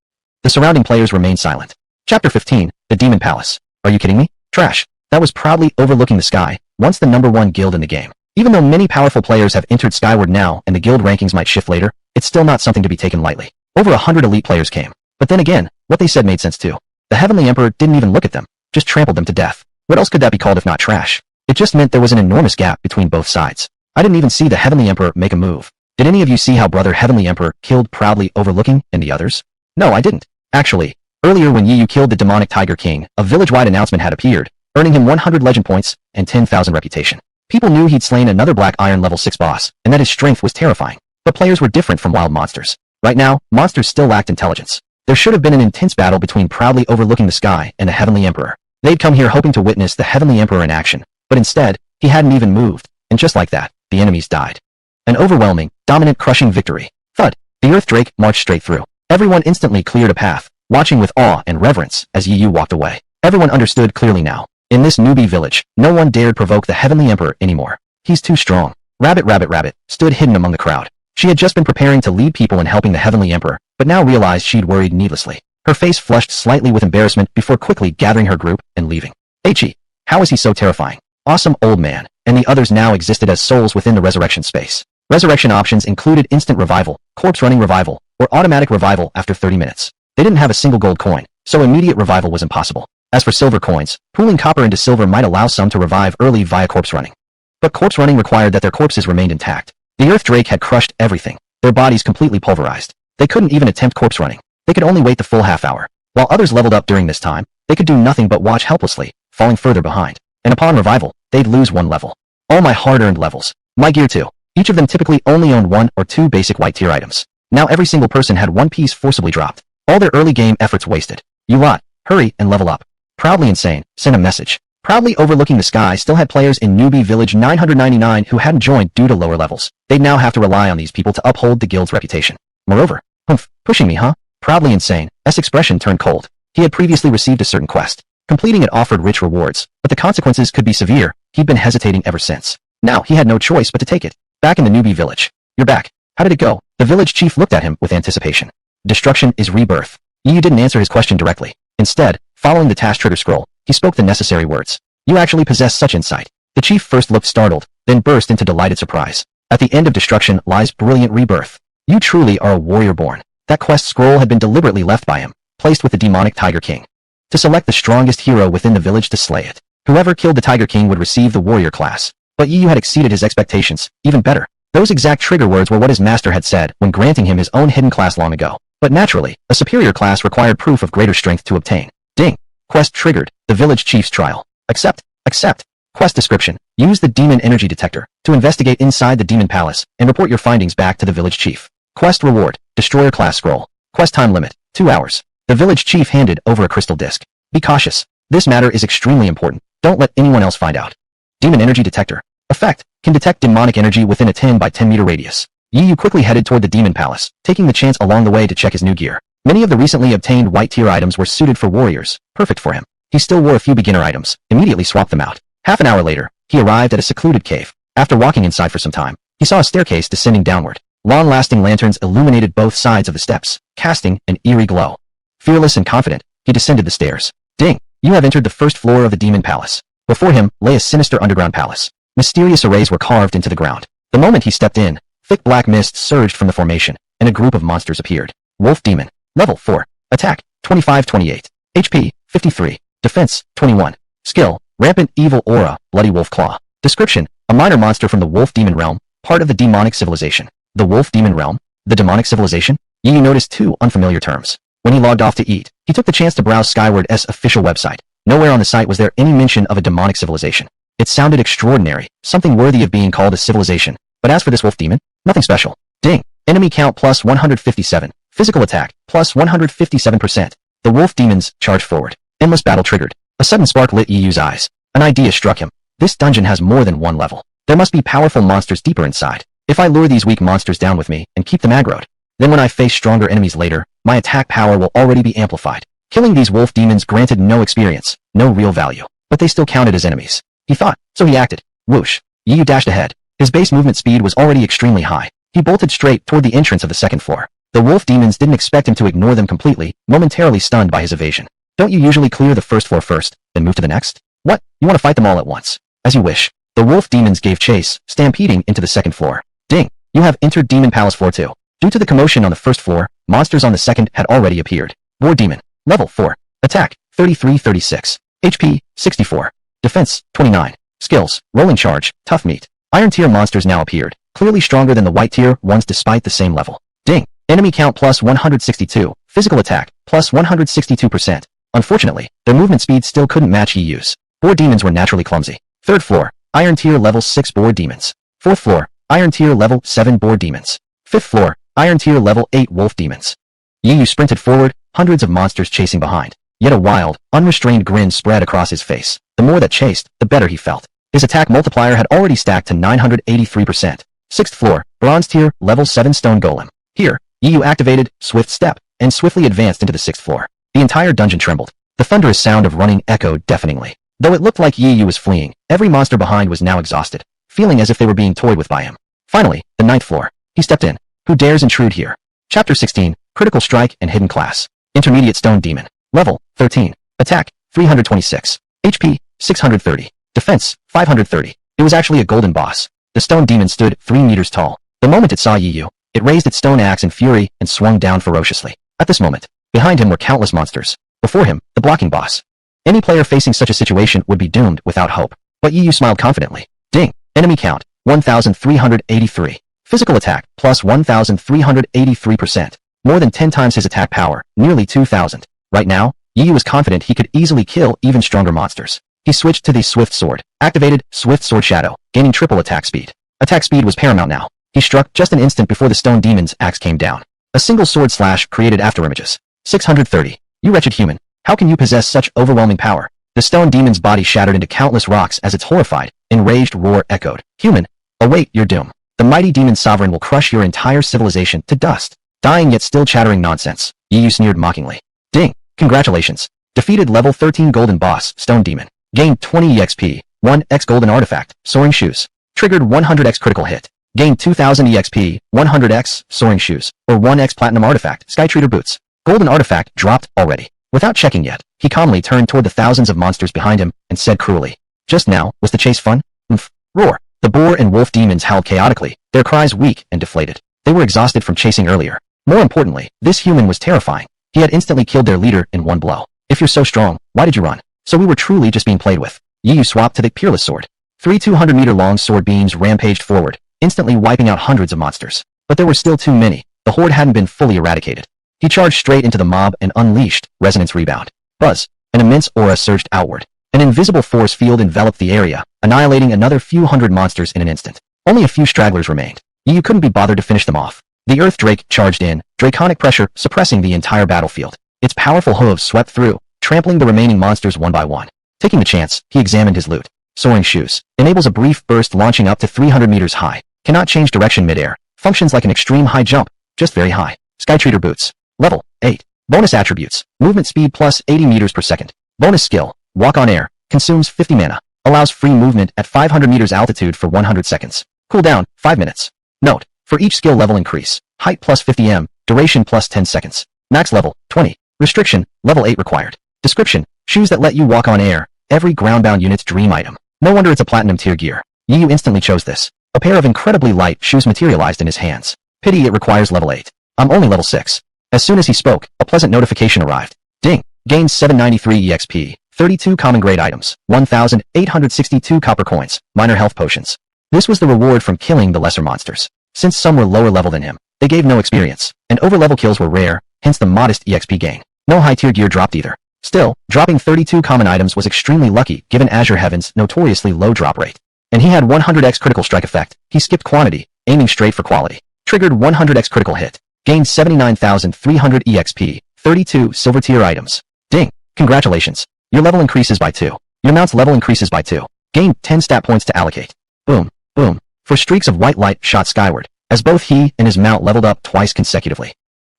The surrounding players remained silent. Chapter 15, The Demon Palace. Are you kidding me? Trash. That was proudly overlooking the sky, once the #1 guild in the game. Even though many powerful players have entered Skyward now and the guild rankings might shift later, it's still not something to be taken lightly. Over 100 elite players came. But then again, what they said made sense too. The Heavenly Emperor didn't even look at them, just trampled them to death. What else could that be called if not trash? It just meant there was an enormous gap between both sides. I didn't even see the Heavenly Emperor make a move. Did any of you see how Brother Heavenly Emperor killed proudly overlooking and the others? No, I didn't. Actually, earlier when Yu killed the demonic Tiger King, a village-wide announcement had appeared, earning him 100 legend points and 10,000 reputation. People knew he'd slain another Black Iron level 6 boss, and that his strength was terrifying. But players were different from wild monsters. Right now, monsters still lacked intelligence. There should have been an intense battle between proudly overlooking the sky and the Heavenly Emperor. They'd come here hoping to witness the Heavenly Emperor in action, but instead, he hadn't even moved, and just like that, the enemies died. An overwhelming, dominant crushing victory. Thud. The Earth Drake marched straight through. Everyone instantly cleared a path, watching with awe and reverence as Yu walked away. Everyone understood clearly now. In this newbie village, no one dared provoke the Heavenly Emperor anymore. He's too strong. Rabbit stood hidden among the crowd. She had just been preparing to lead people in helping the Heavenly Emperor, but now realized she'd worried needlessly. Her face flushed slightly with embarrassment before quickly gathering her group and leaving. Heichi, how is he so terrifying? Awesome old man, and the others now existed as souls within the resurrection space. Resurrection options included instant revival, corpse running revival, or automatic revival after 30 minutes. They didn't have a single gold coin, so immediate revival was impossible. As for silver coins, pooling copper into silver might allow some to revive early via corpse running. But corpse running required that their corpses remained intact. The Earth Drake had crushed everything, their bodies completely pulverized. They couldn't even attempt corpse running. They could only wait the full half hour. While others leveled up during this time, they could do nothing but watch helplessly, falling further behind. And upon revival, they'd lose 1 level. All my hard-earned levels. My gear too. Each of them typically only owned 1 or 2 basic white tier items. Now every single person had 1 piece forcibly dropped. All their early game efforts wasted. You lot, hurry and level up. Proudly Insane sent a message. Proudly overlooking the sky still had players in newbie village 999 who hadn't joined due to lower levels. They'd now have to rely on these people to uphold the guild's reputation. Moreover, humph, pushing me, huh? Proudly Insane's expression turned cold. He had previously received a certain quest. Completing it offered rich rewards, but the consequences could be severe. He'd been hesitating ever since. Now he had no choice but to take it. Back in the newbie village. You're back. How did it go? The village chief looked at him with anticipation. Destruction is rebirth. Yu didn't answer his question directly. Instead, following the task trigger scroll, he spoke the necessary words. You actually possess such insight. The chief first looked startled, then burst into delighted surprise. At the end of destruction lies brilliant rebirth. You truly are a warrior born. That quest scroll had been deliberately left by him, placed with the demonic Tiger King, to select the strongest hero within the village to slay it. Whoever killed the Tiger King would receive the warrior class. But Yu had exceeded his expectations, even better. Those exact trigger words were what his master had said when granting him his own hidden class long ago. But naturally, a superior class required proof of greater strength to obtain. Ding. Quest triggered. The village chief's trial. Accept. Accept. Quest description. Use the demon energy detector to investigate inside the demon palace and report your findings back to the village chief. Quest reward. Destroyer class scroll. Quest time limit. 2 hours. The village chief handed over a crystal disc. Be cautious. This matter is extremely important. Don't let anyone else find out. Demon energy detector. Effect. Can detect demonic energy within a 10 by 10 meter radius. Yu quickly headed toward the demon palace, taking the chance along the way to check his new gear. Many of the recently obtained white tier items were suited for warriors, perfect for him. He still wore a few beginner items, immediately swapped them out. Half an hour later, he arrived at a secluded cave. After walking inside for some time, he saw a staircase descending downward. Long-lasting lanterns illuminated both sides of the steps, casting an eerie glow. Fearless and confident, he descended the stairs. Ding! You have entered the first floor of the demon palace. Before him lay a sinister underground palace. Mysterious arrays were carved into the ground. The moment he stepped in, thick black mist surged from the formation, and a group of monsters appeared. Wolf Demon. Level 4. Attack, 25-28. HP, 53. Defense, 21. Skill, Rampant Evil Aura, Bloody Wolf Claw. Description, a minor monster from the Wolf Demon realm, part of the demonic civilization. The Wolf Demon realm? The demonic civilization? Yi noticed 2 unfamiliar terms. When he logged off to eat, he took the chance to browse Skyward's official website. Nowhere on the site was there any mention of a demonic civilization. It sounded extraordinary, something worthy of being called a civilization. But as for this wolf demon, nothing special. Ding. Enemy count plus 157. Physical attack plus 157%. The wolf demons charged forward. Endless battle triggered. A sudden spark lit Yu's eyes. An idea struck him. This dungeon has more than one level. There must be powerful monsters deeper inside. If I lure these weak monsters down with me and keep them aggroed, then when I face stronger enemies later, my attack power will already be amplified. Killing these wolf demons granted no experience, no real value, but they still counted as enemies. He thought, so he acted. Whoosh. Yu dashed ahead. His base movement speed was already extremely high. He bolted straight toward the entrance of the second floor. The wolf demons didn't expect him to ignore them completely, momentarily stunned by his evasion. Don't you usually clear the first floor first, then move to the next? What? You want to fight them all at once? As you wish. The wolf demons gave chase, stampeding into the second floor. Ding. You have entered Demon Palace Floor 2. Due to the commotion on the first floor, monsters on the second had already appeared. Boar Demon. Level 4. Attack, 33-36. HP, 64. Defense, 29. Skills, Rolling Charge, Tough Meat. Iron tier monsters now appeared, clearly stronger than the white tier ones despite the same level. Ding. Enemy count plus 162. Physical attack, plus 162%. Unfortunately, their movement speed still couldn't match Yu's. Boar demons were naturally clumsy. Third floor, Iron tier level 6 boar demons. Fourth floor, Iron tier level 7 boar demons. Fifth floor, Iron tier level 8 wolf demons. Yu sprinted forward, hundreds of monsters chasing behind. Yet a wild, unrestrained grin spread across his face. The more that chased, the better he felt. His attack multiplier had already stacked to 983%. Sixth floor, Bronze tier, level 7 stone golem. Here, Yu activated Swift Step and swiftly advanced into the 6th floor. The entire dungeon trembled. The thunderous sound of running echoed deafeningly. Though it looked like Yu was fleeing, every monster behind was now exhausted, feeling as if they were being toyed with by him. Finally, the 9th floor. He stepped in. Who dares intrude here? Chapter 16, Critical Strike and Hidden Class. Intermediate Stone Demon. Level, 13. Attack, 326. HP, 630. Defense, 530. It was actually a golden boss. The stone demon stood 3 meters tall. The moment it saw Yu, it raised its stone axe in fury and swung down ferociously. At this moment, behind him were countless monsters. Before him, the blocking boss. Any player facing such a situation would be doomed without hope. But Yu smiled confidently. Ding. Enemy count, 1,383. Physical attack, plus 1,383%. More than 10 times his attack power, nearly 2,000. Right now, Yu was confident he could easily kill even stronger monsters. He switched to the Swift Sword, activated Swift Sword Shadow, gaining triple attack speed. Attack speed was paramount now. He struck just an instant before the stone demon's axe came down. A single sword slash created afterimages. 630. You wretched human. How can you possess such overwhelming power? The stone demon's body shattered into countless rocks as its horrified, enraged roar echoed. Human, await your doom. The mighty demon sovereign will crush your entire civilization to dust. Dying yet still chattering nonsense. Yu sneered mockingly. Ding. Congratulations. Defeated level 13 golden boss, stone demon. Gained 20 EXP, 1x golden artifact, soaring shoes. Triggered 100x critical hit. Gained 2000 EXP, 100x, soaring shoes, or 1x platinum artifact, sky treater boots. Golden artifact dropped already. Without checking yet, he calmly turned toward the thousands of monsters behind him and said cruelly, just now, was the chase fun? Oomph. Roar. The boar and wolf demons howled chaotically, their cries weak and deflated. They were exhausted from chasing earlier. More importantly, this human was terrifying. He had instantly killed their leader in one blow. If you're so strong, why did you run? So we were truly just being played with. Yi Yu swapped to the Peerless Sword. 3 200-meter-long sword beams rampaged forward, instantly wiping out hundreds of monsters. But there were still too many. The horde hadn't been fully eradicated. He charged straight into the mob and unleashed Resonance Rebound. Buzz. An immense aura surged outward. An invisible force field enveloped the area, annihilating another few hundred monsters in an instant. Only a few stragglers remained. Yi Yu couldn't be bothered to finish them off. The Earth Drake charged in, draconic pressure suppressing the entire battlefield. Its powerful hooves swept through, trampling the remaining monsters one by one. Taking the chance, he examined his loot. Soaring Shoes. Enables a brief burst launching up to 300 meters high. Cannot change direction midair. Functions like an extreme high jump, just very high. Skytreader Boots. Level 8. Bonus attributes. Movement speed plus 80 meters per second. Bonus skill. Walk on air. Consumes 50 mana. Allows free movement at 500 meters altitude for 100 seconds. Cooldown, 5 minutes. Note. For each skill level increase. Height plus 50 m. Duration plus 10 seconds. Max level, 20. Restriction, level 8 required. Description. Shoes that let you walk on air. Every groundbound unit's dream item. No wonder it's a platinum tier gear. Yi Yu instantly chose this. A pair of incredibly light shoes materialized in his hands. Pity it requires level 8. I'm only level 6. As soon as he spoke, a pleasant notification arrived. Ding. Gains 793 EXP. 32 common grade items. 1,862 copper coins. Minor health potions. This was the reward from killing the lesser monsters. Since some were lower level than him, they gave no experience, and over-level kills were rare, hence the modest EXP gain. No high-tier gear dropped either. Still, dropping 32 common items was extremely lucky given Azure Heaven's notoriously low drop rate. And he had 100x critical strike effect. He skipped quantity, aiming straight for quality. Triggered 100x critical hit. Gained 79,300 EXP. 32 silver tier items. Ding. Congratulations. Your level increases by 2. Your mount's level increases by 2. Gain 10 stat points to allocate. Boom. Boom. For streaks of white light shot skyward, as both he and his mount leveled up twice consecutively.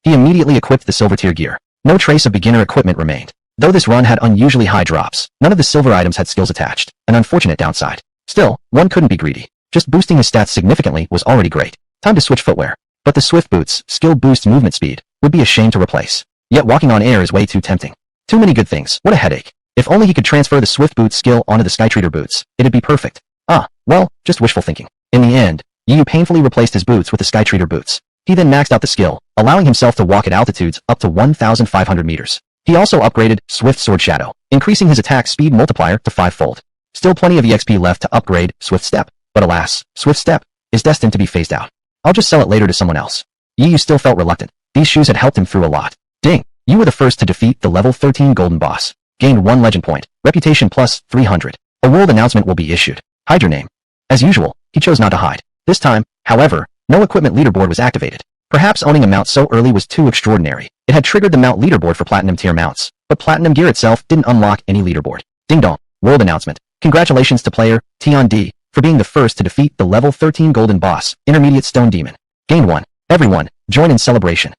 He immediately equipped the silver tier gear. No trace of beginner equipment remained. Though this run had unusually high drops, none of the silver items had skills attached, an unfortunate downside. Still, one couldn't be greedy. Just boosting his stats significantly was already great. Time to switch footwear. But the Swift Boots, skill boosts movement speed, would be a shame to replace. Yet walking on air is way too tempting. Too many good things, what a headache. If only he could transfer the Swift Boots skill onto the Skytreader Boots, it'd be perfect. Well, just wishful thinking. In the end, Yi Yu painfully replaced his boots with the Skytreader Boots. He then maxed out the skill, allowing himself to walk at altitudes up to 1,500 meters. He also upgraded Swift Sword Shadow, increasing his attack speed multiplier to 5-fold. Still plenty of EXP left to upgrade Swift Step, but alas, Swift Step is destined to be phased out. I'll just sell it later to someone else. Yi Yu still felt reluctant. These shoes had helped him through a lot. Ding! You were the first to defeat the level 13 golden boss. Gained 1 legend point. Reputation plus 300. A world announcement will be issued. Hide your name. As usual, he chose not to hide. This time, however, no equipment leaderboard was activated. Perhaps owning a mount so early was too extraordinary. It had triggered the mount leaderboard for platinum tier mounts, but platinum gear itself didn't unlock any leaderboard. Ding dong. World announcement. Congratulations to player Tion D for being the first to defeat the level 13 golden boss, Intermediate Stone Demon. Gained 1. Everyone, join in celebration.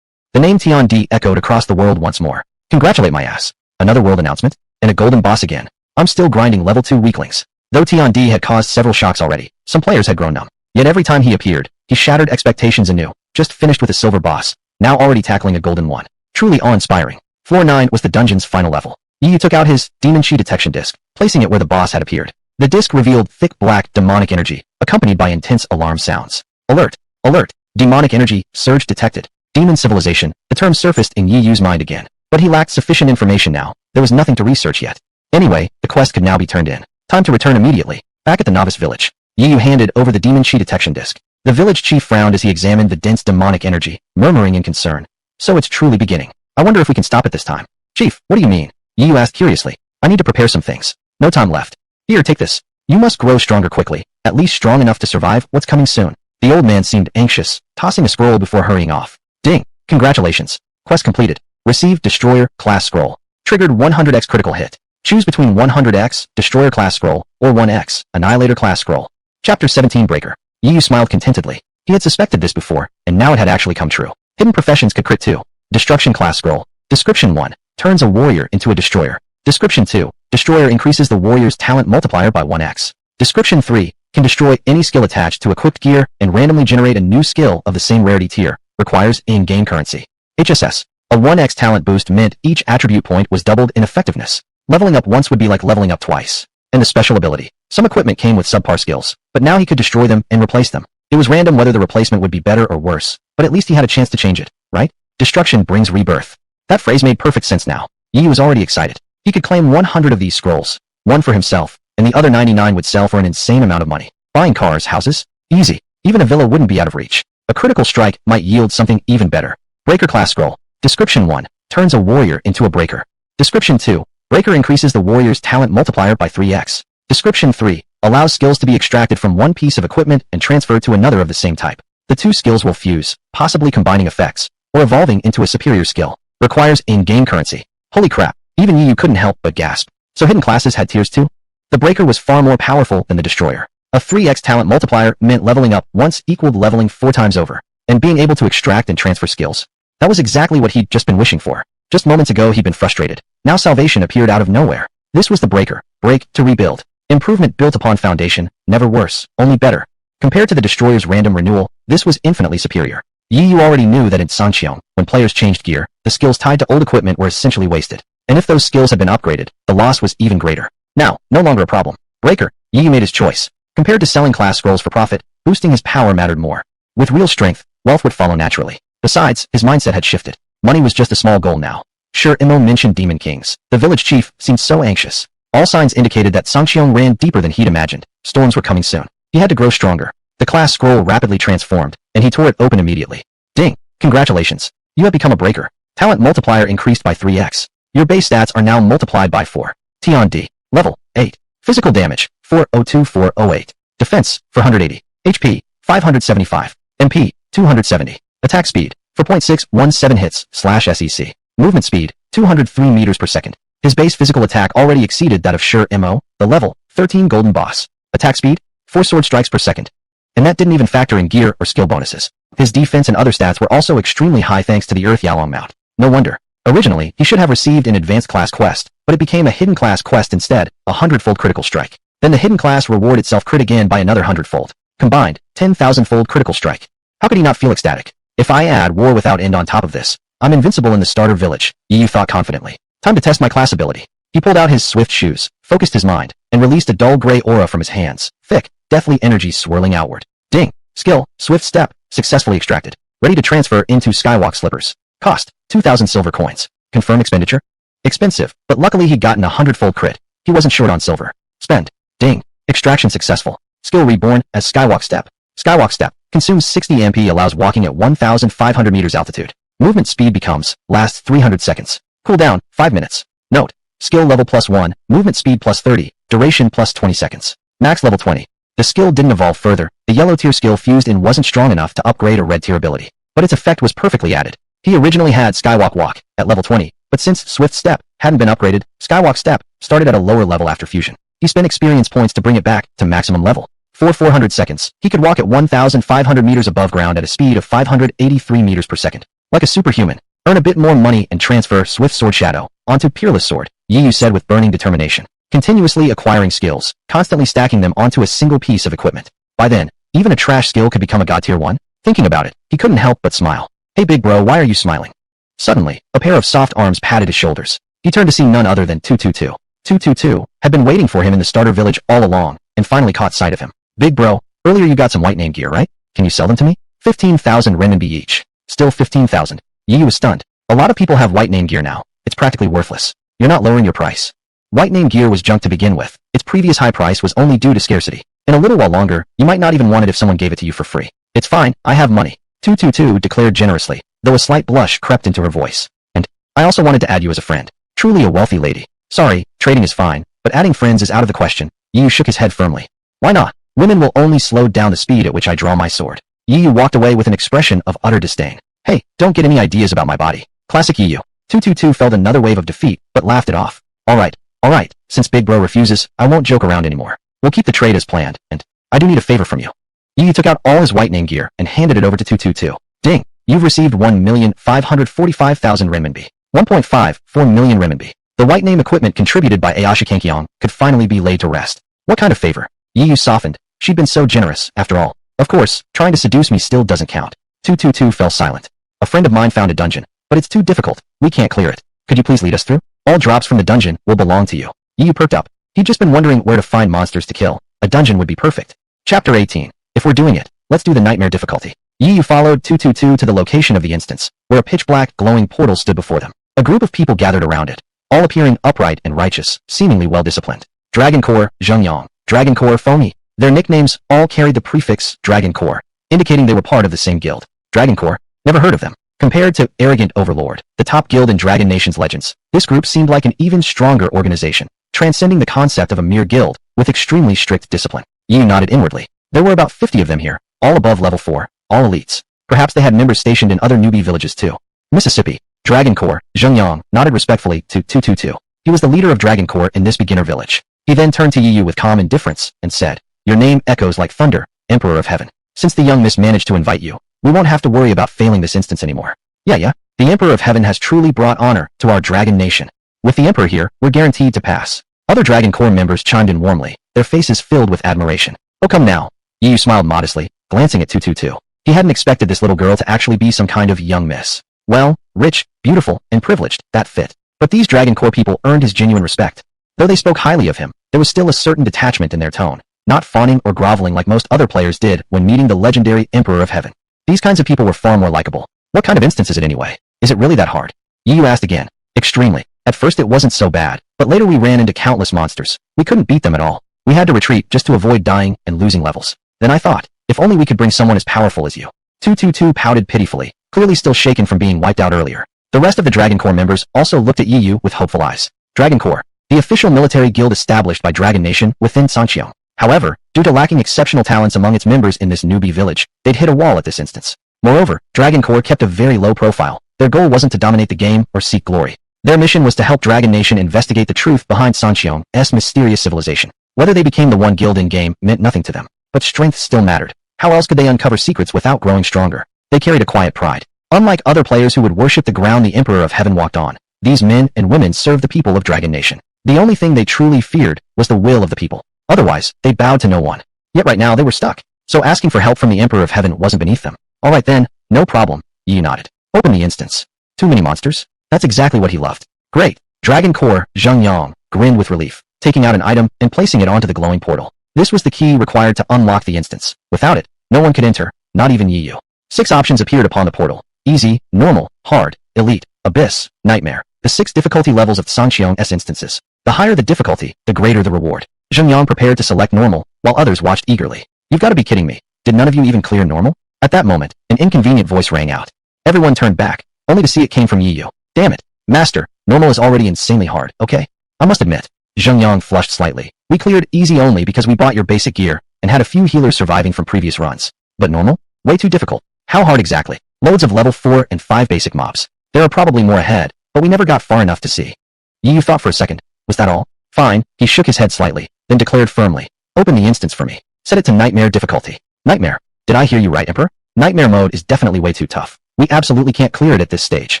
The name Tion D echoed across the world once more. Congratulate my ass. Another world announcement? And a golden boss again. I'm still grinding level 2 weaklings. Though Tion D had caused several shocks already, some players had grown numb. Yet every time he appeared, he shattered expectations anew. Just finished with a silver boss, now already tackling a golden one. Truly awe-inspiring. Floor 9 was the dungeon's final level. Yi Yu took out his Demon Chi detection disc, placing it where the boss had appeared. The disc revealed thick black demonic energy, accompanied by intense alarm sounds. Alert! Alert! Demonic energy, surge detected. Demon civilization, the term surfaced in Yi Yu's mind again. But he lacked sufficient information now. There was nothing to research yet. Anyway, the quest could now be turned in. Time to return immediately. Back at the novice village, Yi Yu handed over the Demon Chi detection disc. The village chief frowned as he examined the dense demonic energy, murmuring in concern. So it's truly beginning. I wonder if we can stop it this time. Chief, what do you mean? Yi Yu asked curiously. I need to prepare some things. No time left. Here, take this. You must grow stronger quickly, at least strong enough to survive what's coming soon. The old man seemed anxious, tossing a scroll before hurrying off. Ding! Congratulations. Quest completed. Received Destroyer Class Scroll. Triggered 100x critical hit. Choose between 100x, Destroyer Class Scroll, or 1x, Annihilator Class Scroll. Chapter 17 Breaker. Yi Yu smiled contentedly. He had suspected this before, and now it had actually come true. Hidden Professions could crit too. Destruction Class Scroll. Description 1. Turns a warrior into a destroyer. Description 2. Destroyer increases the warrior's talent multiplier by 1x. Description 3. Can destroy any skill attached to equipped gear and randomly generate a new skill of the same rarity tier. Requires in-game currency. HSS. A 1x talent boost meant each attribute point was doubled in effectiveness. Leveling up once would be like leveling up twice. And the special ability. Some equipment came with subpar skills, but now he could destroy them and replace them. It was random whether the replacement would be better or worse, but at least he had a chance to change it, right? Destruction brings rebirth. That phrase made perfect sense now. Yi was already excited. He could claim 100 of these scrolls, one for himself, and the other 99 would sell for an insane amount of money. Buying cars, houses? Easy. Even a villa wouldn't be out of reach. A critical strike might yield something even better. Breaker class scroll. Description 1. Turns a warrior into a breaker. Description 2. Breaker increases the warrior's talent multiplier by 3x. Description 3. Allows skills to be extracted from one piece of equipment and transferred to another of the same type. The two skills will fuse, possibly combining effects, or evolving into a superior skill. Requires in-game currency. Holy crap, even Yu couldn't help but gasp. So hidden classes had tiers too? The breaker was far more powerful than the destroyer. A 3x talent multiplier meant leveling up once equaled leveling 4 times over, and being able to extract and transfer skills. That was exactly what he'd just been wishing for. Just moments ago he'd been frustrated. Now salvation appeared out of nowhere. This was the breaker. Break to rebuild. Improvement built upon foundation, never worse, only better. Compared to the destroyer's random renewal, this was infinitely superior. Yu already knew that in Sanxiong, when players changed gear, the skills tied to old equipment were essentially wasted. And if those skills had been upgraded, the loss was even greater. Now, no longer a problem. Breaker, Yu made his choice. Compared to selling class scrolls for profit, boosting his power mattered more. With real strength, wealth would follow naturally. Besides, his mindset had shifted. Money was just a small goal now. Sure, Imo mentioned Demon Kings. The village chief seemed so anxious. All signs indicated that Sanxiong ran deeper than he'd imagined. Storms were coming soon. He had to grow stronger. The class scroll rapidly transformed, and he tore it open immediately. Ding! Congratulations. You have become a breaker. Talent multiplier increased by 3x. Your base stats are now multiplied by 4. Tion D. Level 8. Physical damage 402-408. Defense 480. HP 575. MP 270. Attack speed 4.617 hits/SEC. Movement speed 203 meters per second. His base physical attack already exceeded that of Sure Mo, the level 13 golden boss. Attack speed 4 sword strikes per second. And that didn't even factor in gear or skill bonuses. His defense and other stats were also extremely high thanks to the Earth Yalong mount. No wonder. Originally, he should have received an advanced class quest, but it became a hidden class quest instead, a 100-fold critical strike. Then the hidden class reward itself crit again by another 100-fold. Combined, 10,000-fold critical strike. How could he not feel ecstatic? If I add war without end on top of this, I'm invincible in the starter village, Yu thought confidently. Time to test my class ability. He pulled out his swift shoes, focused his mind, and released a dull gray aura from his hands. Thick, deathly energy swirling outward. Ding! Skill, swift step, successfully extracted. Ready to transfer into skywalk slippers. Cost, 2,000 silver coins. Confirm expenditure? Expensive, but luckily he'd gotten a 100-fold crit. He wasn't short on silver. Spend. Ding. Extraction successful. Skill reborn as skywalk step. Skywalk step. Consumes 60 MP, allows walking at 1,500 meters altitude. Movement speed becomes, lasts 300 seconds. Cooldown, 5 minutes. Note. Skill level +1, movement speed +30, duration +20 seconds. Max level 20. The skill didn't evolve further. The yellow tier skill fused in wasn't strong enough to upgrade a red tier ability. But its effect was perfectly added. He originally had Skywalk Walk at level 20, but since Swift Step hadn't been upgraded, Skywalk Step started at a lower level after fusion. He spent experience points to bring it back to maximum level. For 400 seconds, he could walk at 1,500 meters above ground at a speed of 583 meters per second. Like a superhuman. Earn a bit more money and transfer Swift Sword Shadow onto Peerless Sword, Yu said with burning determination. Continuously acquiring skills, constantly stacking them onto a single piece of equipment. By then, even a trash skill could become a god tier 1. Thinking about it, he couldn't help but smile. Hey big bro, why are you smiling? Suddenly, a pair of soft arms patted his shoulders. He turned to see none other than 222. 222 had been waiting for him in the starter village all along, and finally caught sight of him. Big bro, earlier you got some white name gear, right? Can you sell them to me? 15,000 renminbi each. Still 15,000. Yi was stunned. A lot of people have white name gear now. It's practically worthless. You're not lowering your price. White name gear was junk to begin with. Its previous high price was only due to scarcity. In a little while longer, you might not even want it if someone gave it to you for free. It's fine, I have money. 222 declared generously, though a slight blush crept into her voice. And I also wanted to add you as a friend. Truly a wealthy lady. Sorry, trading is fine, but adding friends is out of the question. Yu shook his head firmly. Why not? Women will only slow down the speed at which I draw my sword. Yu walked away with an expression of utter disdain. Hey, don't get any ideas about my body. Classic Yu. 222 felt another wave of defeat, but laughed it off. Alright, since Big Bro refuses, I won't joke around anymore. We'll keep the trade as planned, and I do need a favor from you. Yu took out all his white name gear and handed it over to 222. Ding, you've received 1,545,000 renminbi. 1.54 million renminbi. The white name equipment contributed by Ayasha Kankyong could finally be laid to rest. What kind of favor? Yu softened. She'd been so generous, after all. Of course, trying to seduce me still doesn't count. 222 fell silent. A friend of mine found a dungeon, but it's too difficult. We can't clear it. Could you please lead us through? All drops from the dungeon will belong to you. Yu perked up. He'd just been wondering where to find monsters to kill. A dungeon would be perfect. Chapter 18. If we're doing it, let's do the nightmare difficulty. Yu followed 222 to the location of the instance, where a pitch-black, glowing portal stood before them. A group of people gathered around it, all appearing upright and righteous, seemingly well-disciplined. Dragon Core, Zhengyang, Dragon Core, Fomi. Their nicknames all carried the prefix Dragon Core, indicating they were part of the same guild. Dragon Core? Never heard of them. Compared to Arrogant Overlord, the top guild in Dragon Nation's legends, this group seemed like an even stronger organization, transcending the concept of a mere guild, with extremely strict discipline. Yu nodded inwardly. There were about 50 of them here, all above level 4, all elites. Perhaps they had members stationed in other newbie villages too. Mississippi, Dragon Core, Zhengyang nodded respectfully to 222. He was the leader of Dragon Core in this beginner village. He then turned to Yu with calm indifference and said, "Your name echoes like thunder, Emperor of Heaven. Since the young miss managed to invite you, we won't have to worry about failing this instance anymore." Yeah. The Emperor of Heaven has truly brought honor to our Dragon Nation. With the Emperor here, we're guaranteed to pass. Other Dragon Core members chimed in warmly, their faces filled with admiration. "Oh, come now." Yu smiled modestly, glancing at 222. He hadn't expected this little girl to actually be some kind of young miss. Well, rich, beautiful, and privileged, that fit. But these Dragon Core people earned his genuine respect. Though they spoke highly of him, there was still a certain detachment in their tone, not fawning or groveling like most other players did when meeting the legendary Emperor of Heaven. These kinds of people were far more likable. What kind of instance is it anyway? Is it really that hard? Yu asked again. Extremely. At first it wasn't so bad, but later we ran into countless monsters. We couldn't beat them at all. We had to retreat just to avoid dying and losing levels. Then I thought, if only we could bring someone as powerful as you. 222 pouted pitifully, clearly still shaken from being wiped out earlier. The rest of the Dragon Core members also looked at Yu with hopeful eyes. Dragon Core, the official military guild established by Dragon Nation within Sanxiong. However, due to lacking exceptional talents among its members in this newbie village, they'd hit a wall at this instance. Moreover, Dragon Core kept a very low profile. Their goal wasn't to dominate the game or seek glory. Their mission was to help Dragon Nation investigate the truth behind Sanxiong's mysterious civilization. Whether they became the one guild in-game meant nothing to them, but strength still mattered. How else could they uncover secrets without growing stronger? They carried a quiet pride. Unlike other players who would worship the ground the Emperor of Heaven walked on, these men and women served the people of Dragon Nation. The only thing they truly feared was the will of the people. Otherwise, they bowed to no one. Yet right now they were stuck, so asking for help from the Emperor of Heaven wasn't beneath them. Alright then, no problem, Yi nodded. Open the instance. Too many monsters? That's exactly what he loved. Great. Dragon Core, Zhengyang, grinned with relief, taking out an item and placing it onto the glowing portal. This was the key required to unlock the instance. Without it, no one could enter, not even Yu. 6 options appeared upon the portal. Easy, normal, hard, elite, abyss, nightmare. The 6 difficulty levels of Sanxiong's instances. The higher the difficulty, the greater the reward. Zhengyang prepared to select normal, while others watched eagerly. You've got to be kidding me. Did none of you even clear normal? At that moment, an inconvenient voice rang out. Everyone turned back, only to see it came from Yu. Damn it. Master, normal is already insanely hard, okay? I must admit. Zhengyang flushed slightly. We cleared easy only because we bought your basic gear, and had a few healers surviving from previous runs. But normal? Way too difficult. How hard exactly? Loads of level 4 and 5 basic mobs. There are probably more ahead, but we never got far enough to see. Yu thought for a second. Was that all? Fine. He shook his head slightly, then declared firmly. Open the instance for me. Set it to nightmare difficulty. Nightmare? Did I hear you right, Emperor? Nightmare mode is definitely way too tough. We absolutely can't clear it at this stage.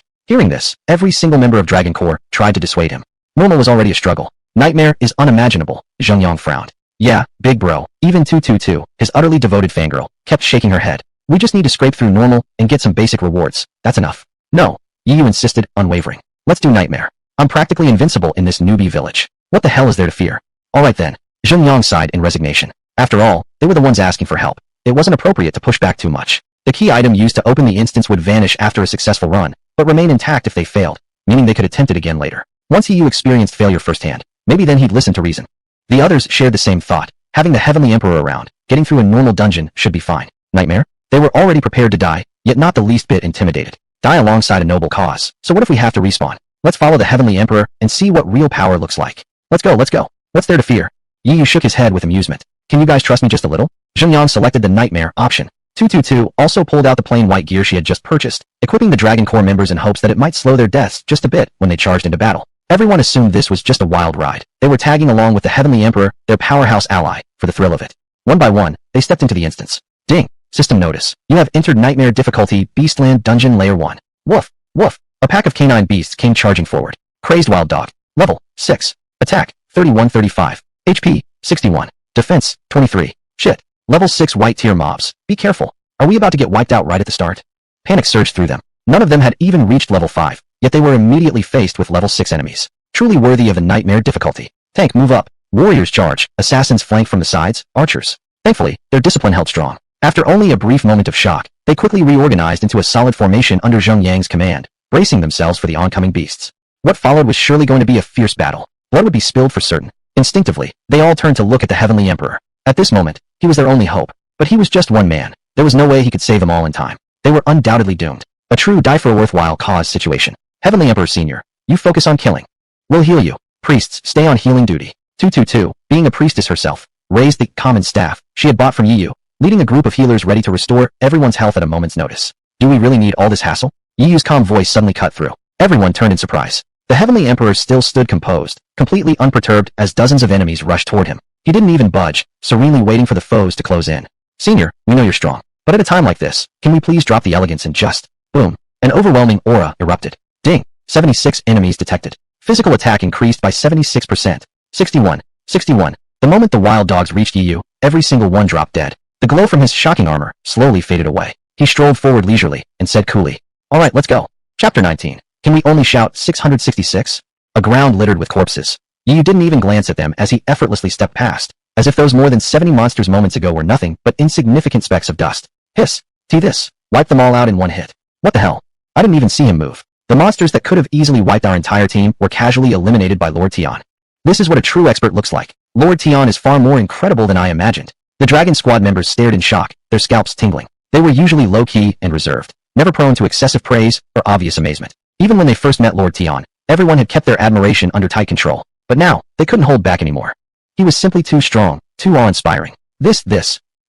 Hearing this, every single member of Dragon Core tried to dissuade him. Normal was already a struggle. Nightmare is unimaginable. Zhengyang frowned. Yeah, big bro. Even 222, his utterly devoted fangirl, kept shaking her head. We just need to scrape through normal and get some basic rewards. That's enough. No. Yu insisted, unwavering. Let's do nightmare. I'm practically invincible in this newbie village. What the hell is there to fear? Alright then. Zhengyang sighed in resignation. After all, they were the ones asking for help. It wasn't appropriate to push back too much. The key item used to open the instance would vanish after a successful run, but remain intact if they failed, meaning they could attempt it again later. Once Yu experienced failure firsthand, maybe then he'd listen to reason. The others shared the same thought. Having the Heavenly Emperor around, getting through a normal dungeon should be fine. Nightmare? They were already prepared to die, yet not the least bit intimidated. Die alongside a noble cause. So what if we have to respawn? Let's follow the Heavenly Emperor and see what real power looks like. Let's go. What's there to fear? Yu shook his head with amusement. Can you guys trust me just a little? Zhengyang selected the nightmare option. 222 also pulled out the plain white gear she had just purchased, equipping the Dragon Core members in hopes that it might slow their deaths just a bit when they charged into battle. Everyone assumed this was just a wild ride. They were tagging along with the Heavenly Emperor, their powerhouse ally, for the thrill of it. One by one, they stepped into the instance. Ding! System notice. You have entered Nightmare Difficulty Beastland Dungeon Layer 1. Woof! Woof! A pack of canine beasts came charging forward. Crazed Wild Dog. Level 6. Attack 3135. HP 61. Defense 23. Shit. Level 6 white tier mobs. Be careful. Are we about to get wiped out right at the start? Panic surged through them. None of them had even reached level 5, yet they were immediately faced with level 6 enemies. Truly worthy of a nightmare difficulty. Tank, move up. Warriors charge, assassins flank from the sides, archers. Thankfully, their discipline held strong. After only a brief moment of shock, they quickly reorganized into a solid formation under Zheng Yang's command, bracing themselves for the oncoming beasts. What followed was surely going to be a fierce battle. Blood would be spilled for certain. Instinctively, they all turned to look at the Heavenly Emperor. At this moment, he was their only hope. But he was just one man. There was no way he could save them all in time. They were undoubtedly doomed. A true die-for-a-worthwhile cause situation. Heavenly Emperor Senior, you focus on killing. We'll heal you. Priests, stay on healing duty. 222, being a priestess herself, raised the common staff she had bought from Yiyu, leading a group of healers ready to restore everyone's health at a moment's notice. Do we really need all this hassle? Yiyu's calm voice suddenly cut through. Everyone turned in surprise. The Heavenly Emperor still stood composed, completely unperturbed as dozens of enemies rushed toward him. He didn't even budge, serenely waiting for the foes to close in. Senior, we know you're strong. But at a time like this, can we please drop the elegance and just... Boom. An overwhelming aura erupted. Ding. 76 enemies detected. Physical attack increased by 76%. 61. 61. The moment the wild dogs reached Yiyu, every single one dropped dead. The glow from his shocking armor slowly faded away. He strolled forward leisurely and said coolly, "Alright, let's go." Chapter 19. Can we only shout 666? A ground littered with corpses. Yiyu didn't even glance at them as he effortlessly stepped past, as if those more than 70 monsters moments ago were nothing but insignificant specks of dust. Hiss. This. Wipe them all out in one hit. What the hell? I didn't even see him move. The monsters that could have easily wiped our entire team were casually eliminated by Lord Tian. This is what a true expert looks like. Lord Tian is far more incredible than I imagined. The Dragon Squad members stared in shock, their scalps tingling. They were usually low-key and reserved, never prone to excessive praise or obvious amazement. Even when they first met Lord Tian, everyone had kept their admiration under tight control. But now, they couldn't hold back anymore. He was simply too strong, too awe-inspiring. This.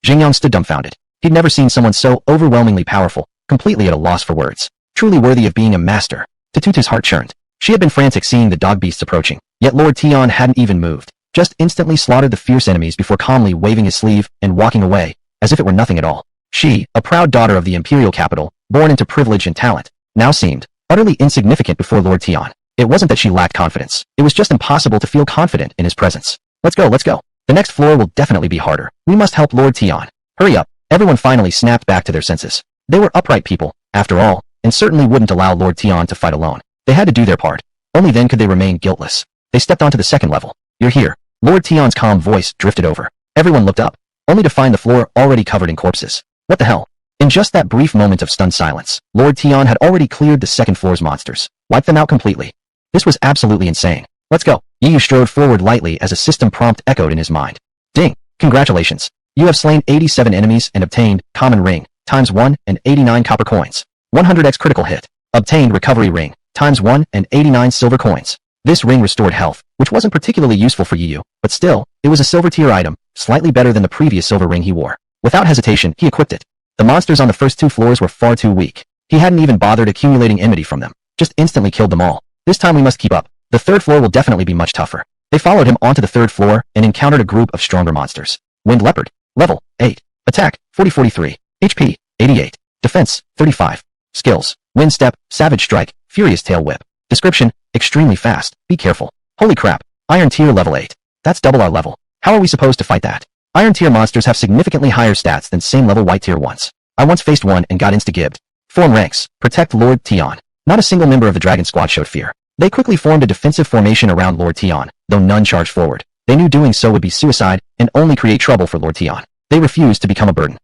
Jingyang stood dumbfounded. He'd never seen someone so overwhelmingly powerful, completely at a loss for words. Truly worthy of being a master. Tutu's heart churned. She had been frantic seeing the dog beasts approaching, yet Lord Tian hadn't even moved, just instantly slaughtered the fierce enemies before calmly waving his sleeve and walking away, as if it were nothing at all. She, a proud daughter of the imperial capital, born into privilege and talent, now seemed utterly insignificant before Lord Tian. It wasn't that she lacked confidence, it was just impossible to feel confident in his presence. Let's go. The next floor will definitely be harder. We must help Lord Tian. Hurry up. Everyone finally snapped back to their senses. They were upright people, after all, and certainly wouldn't allow Lord Tian to fight alone. They had to do their part. Only then could they remain guiltless. They stepped onto the second level. You're here. Lord Tian's calm voice drifted over. Everyone looked up, only to find the floor already covered in corpses. What the hell? In just that brief moment of stunned silence, Lord Tian had already cleared the second floor's monsters, wiped them out completely. This was absolutely insane. Let's go. Yiyu strode forward lightly as a system prompt echoed in his mind. Ding. Congratulations. You have slain 87 enemies and obtained common ring, ×1 and 89 copper coins. 100x critical hit. Obtained recovery ring, ×1 and 89 silver coins. This ring restored health, which wasn't particularly useful for Yiyu, but still, it was a silver tier item, slightly better than the previous silver ring he wore. Without hesitation, he equipped it. The monsters on the first two floors were far too weak. He hadn't even bothered accumulating enmity from them, just instantly killed them all. This time we must keep up. The third floor will definitely be much tougher. They followed him onto the third floor and encountered a group of stronger monsters. Wind Leopard. Level 8. Attack 40-43. HP 88. Defense 35. Skills: Wind Step, Savage Strike, Furious Tail Whip. Description: extremely fast. Be careful. Holy crap. Iron Tier level 8. That's double our level. How are we supposed to fight that? Iron Tier monsters have significantly higher stats than same level White Tier ones. I once faced one and got insta-gibbed. Form ranks. Protect Lord Tian. Not a single member of the Dragon Squad showed fear. They quickly formed a defensive formation around Lord Tian, though none charged forward. They knew doing so would be suicide and only create trouble for Lord Tian. They refused to become a burden.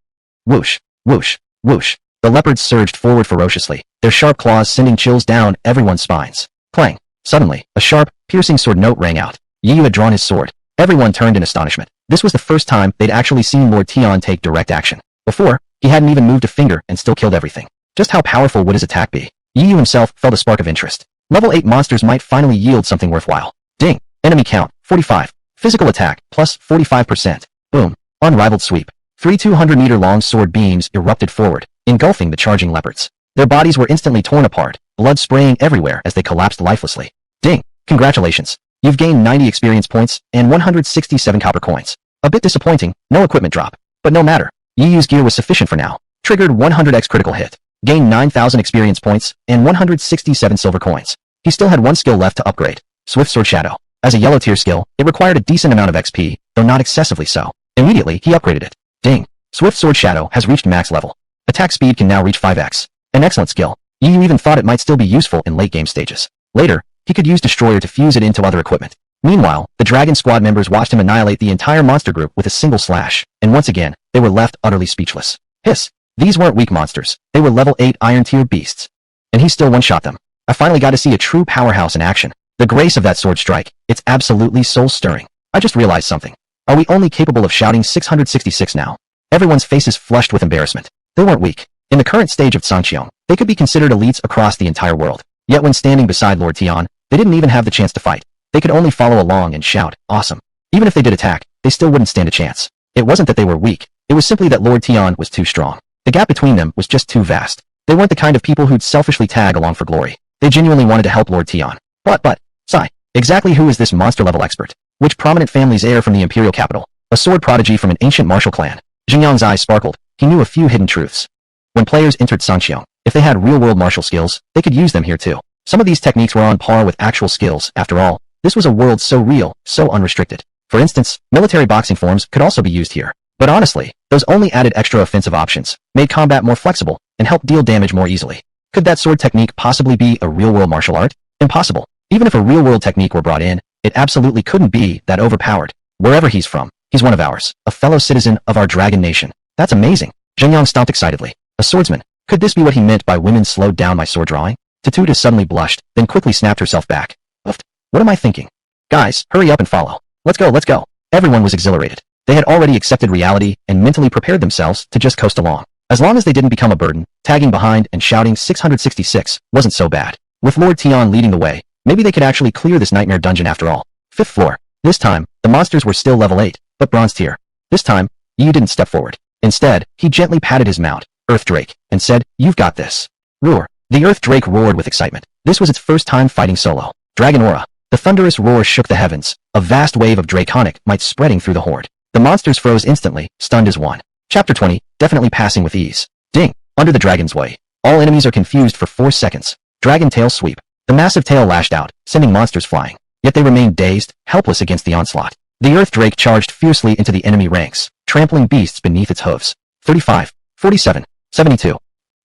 Whoosh, whoosh, whoosh. The leopards surged forward ferociously, their sharp claws sending chills down everyone's spines. Clang. Suddenly, a sharp, piercing sword note rang out. Yiyu had drawn his sword. Everyone turned in astonishment. This was the first time they'd actually seen Lord Tian take direct action. Before, he hadn't even moved a finger and still killed everything. Just how powerful would his attack be? Yiyu himself felt a spark of interest. Level 8 monsters might finally yield something worthwhile. Ding. Enemy count, 45. Physical attack, plus 45%. Boom. Unrivaled sweep. 3 200-meter-long sword beams erupted forward, engulfing the charging leopards. Their bodies were instantly torn apart, blood spraying everywhere as they collapsed lifelessly. Ding. Congratulations. You've gained 90 experience points and 167 copper coins. A bit disappointing, no equipment drop. But no matter. Yiyu's gear was sufficient for now. Triggered 100x critical hit. Gained 9,000 experience points and 167 silver coins. He still had one skill left to upgrade. Swift Sword Shadow. As a yellow tier skill, it required a decent amount of XP, though not excessively so. Immediately, he upgraded it. Ding. Swift Sword Shadow has reached max level. Attack speed can now reach 5x. An excellent skill. Yiyu even thought it might still be useful in late game stages. Later, he could use Destroyer to fuse it into other equipment. Meanwhile, the Dragon Squad members watched him annihilate the entire monster group with a single slash, and once again, they were left utterly speechless. Hiss! These weren't weak monsters. They were level 8 Iron Tier beasts. And he still one-shot them. I finally got to see a true powerhouse in action. The grace of that sword strike, it's absolutely soul-stirring. I just realized something. Are we only capable of shouting 666 now? Everyone's faces flushed with embarrassment. They weren't weak. In the current stage of Sanxiong, they could be considered elites across the entire world. Yet when standing beside Lord Tian, they didn't even have the chance to fight. They could only follow along and shout, awesome. Even if they did attack, they still wouldn't stand a chance. It wasn't that they were weak. It was simply that Lord Tian was too strong. The gap between them was just too vast. They weren't the kind of people who'd selfishly tag along for glory. They genuinely wanted to help Lord Tian. But, sigh. Exactly who is this monster-level expert? Which prominent family's heir from the imperial capital? A sword prodigy from an ancient martial clan. Xingyang's eyes sparkled. He knew a few hidden truths. When players entered Sanxiong, if they had real-world martial skills, they could use them here too. Some of these techniques were on par with actual skills. After all, this was a world so real, so unrestricted. For instance, military boxing forms could also be used here. But honestly, those only added extra offensive options, made combat more flexible, and helped deal damage more easily. Could that sword technique possibly be a real-world martial art? Impossible. Even if a real-world technique were brought in, it absolutely couldn't be that overpowered. Wherever he's from, he's one of ours, a fellow citizen of our dragon nation. That's amazing. Xingyang stomped excitedly. A swordsman. Could this be what he meant by women slowed down my sword drawing? Tatuta suddenly blushed, then quickly snapped herself back. Oofed. What am I thinking? Guys, hurry up and follow. Let's go. Everyone was exhilarated. They had already accepted reality and mentally prepared themselves to just coast along. As long as they didn't become a burden, tagging behind and shouting 666 wasn't so bad. With Lord Tian leading the way, maybe they could actually clear this nightmare dungeon after all. 5th floor. This time, the monsters were still level 8, but bronze tier. This time, Yu didn't step forward. Instead, he gently patted his mount, Earth Drake, and said, "You've got this." Roar. The Earth Drake roared with excitement. This was its first time fighting solo. Dragon Aura. The thunderous roar shook the heavens, a vast wave of draconic might spreading through the horde. The monsters froze instantly, stunned as one. Chapter 20, definitely passing with ease. Ding. Under the dragon's way. All enemies are confused for 4 seconds. Dragon tail sweep. The massive tail lashed out, sending monsters flying. Yet they remained dazed, helpless against the onslaught. The Earth Drake charged fiercely into the enemy ranks, trampling beasts beneath its hooves. 35, 47, 72.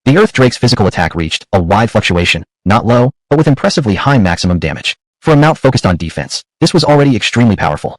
The Earth Drake's physical attack reached a wide fluctuation, not low, but with impressively high maximum damage. For a mount focused on defense, this was already extremely powerful.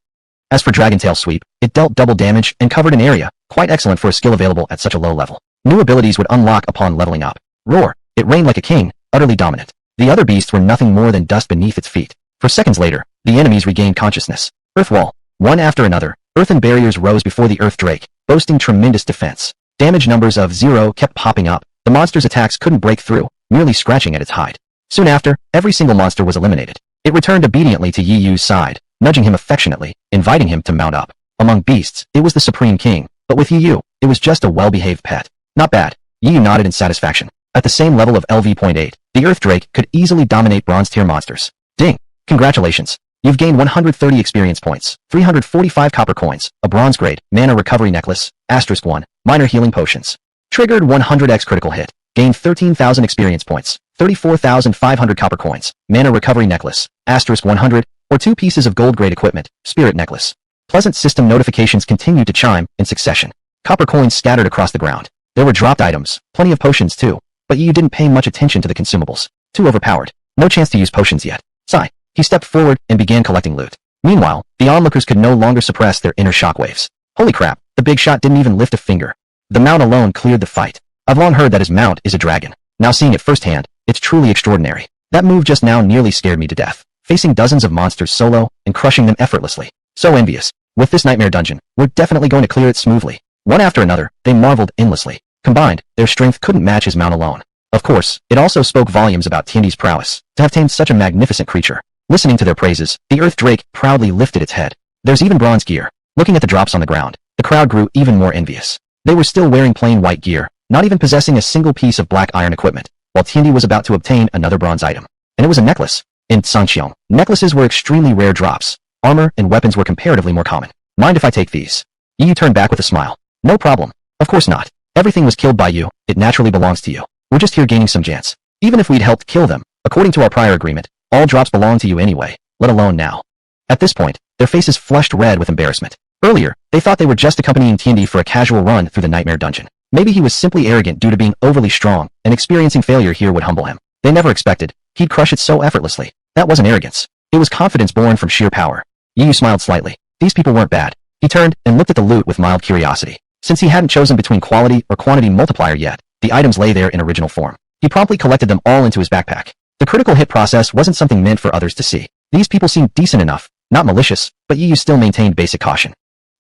As for Dragon Tail Sweep, it dealt double damage and covered an area, quite excellent for a skill available at such a low level. New abilities would unlock upon leveling up. Roar. It reigned like a king, utterly dominant. The other beasts were nothing more than dust beneath its feet. For seconds later, the enemies regained consciousness. Earth Wall. One after another, earthen barriers rose before the Earth Drake, boasting tremendous defense. Damage numbers of 0 kept popping up. The monster's attacks couldn't break through, merely scratching at its hide. Soon after, every single monster was eliminated. It returned obediently to Yi Yu's side, nudging him affectionately, inviting him to mount up. Among beasts, it was the supreme king, but with Yi Yu, it was just a well-behaved pet. Not bad. Yi Yu nodded in satisfaction. At the same level of LV.8, the Earth Drake could easily dominate bronze-tier monsters. Ding! Congratulations! You've gained 130 experience points, 345 copper coins, a bronze grade, mana recovery necklace, *1, minor healing potions. Triggered 100x critical hit. Gained 13,000 experience points, 34,500 copper coins, mana recovery necklace, *100, or 2 pieces of gold grade equipment, spirit necklace. Pleasant system notifications continued to chime in succession. Copper coins scattered across the ground. There were dropped items, plenty of potions too, but Yu didn't pay much attention to the consumables. Too overpowered. No chance to use potions yet. Sigh. He stepped forward and began collecting loot. Meanwhile, the onlookers could no longer suppress their inner shockwaves. Holy crap, the big shot didn't even lift a finger. The mount alone cleared the fight. I've long heard that his mount is a dragon. Now seeing it firsthand, it's truly extraordinary. That move just now nearly scared me to death. Facing dozens of monsters solo and crushing them effortlessly. So envious. With this nightmare dungeon, we're definitely going to clear it smoothly. One after another, they marveled endlessly. Combined, their strength couldn't match his mount alone. Of course, it also spoke volumes about Tiandi's prowess, to have tamed such a magnificent creature. Listening to their praises, the Earth Drake proudly lifted its head. There's even bronze gear. Looking at the drops on the ground, the crowd grew even more envious. They were still wearing plain white gear, not even possessing a single piece of black iron equipment, while Tiandi was about to obtain another bronze item. And it was a necklace. In Sanxiong, necklaces were extremely rare drops. Armor and weapons were comparatively more common. Mind if I take these? Yi turned back with a smile. No problem. Of course not. Everything was killed by you, it naturally belongs to you. We're just here gaining some chance. Even if we'd helped kill them, according to our prior agreement, all drops belong to you anyway, let alone now. At this point, their faces flushed red with embarrassment. Earlier, they thought they were just accompanying Tiandi for a casual run through the nightmare dungeon. Maybe he was simply arrogant due to being overly strong, and experiencing failure here would humble him. They never expected he'd crush it so effortlessly. That wasn't arrogance. It was confidence born from sheer power. Yu smiled slightly. These people weren't bad. He turned and looked at the loot with mild curiosity. Since he hadn't chosen between quality or quantity multiplier yet, the items lay there in original form. He promptly collected them all into his backpack. The critical hit process wasn't something meant for others to see. These people seemed decent enough, not malicious, but Yu still maintained basic caution.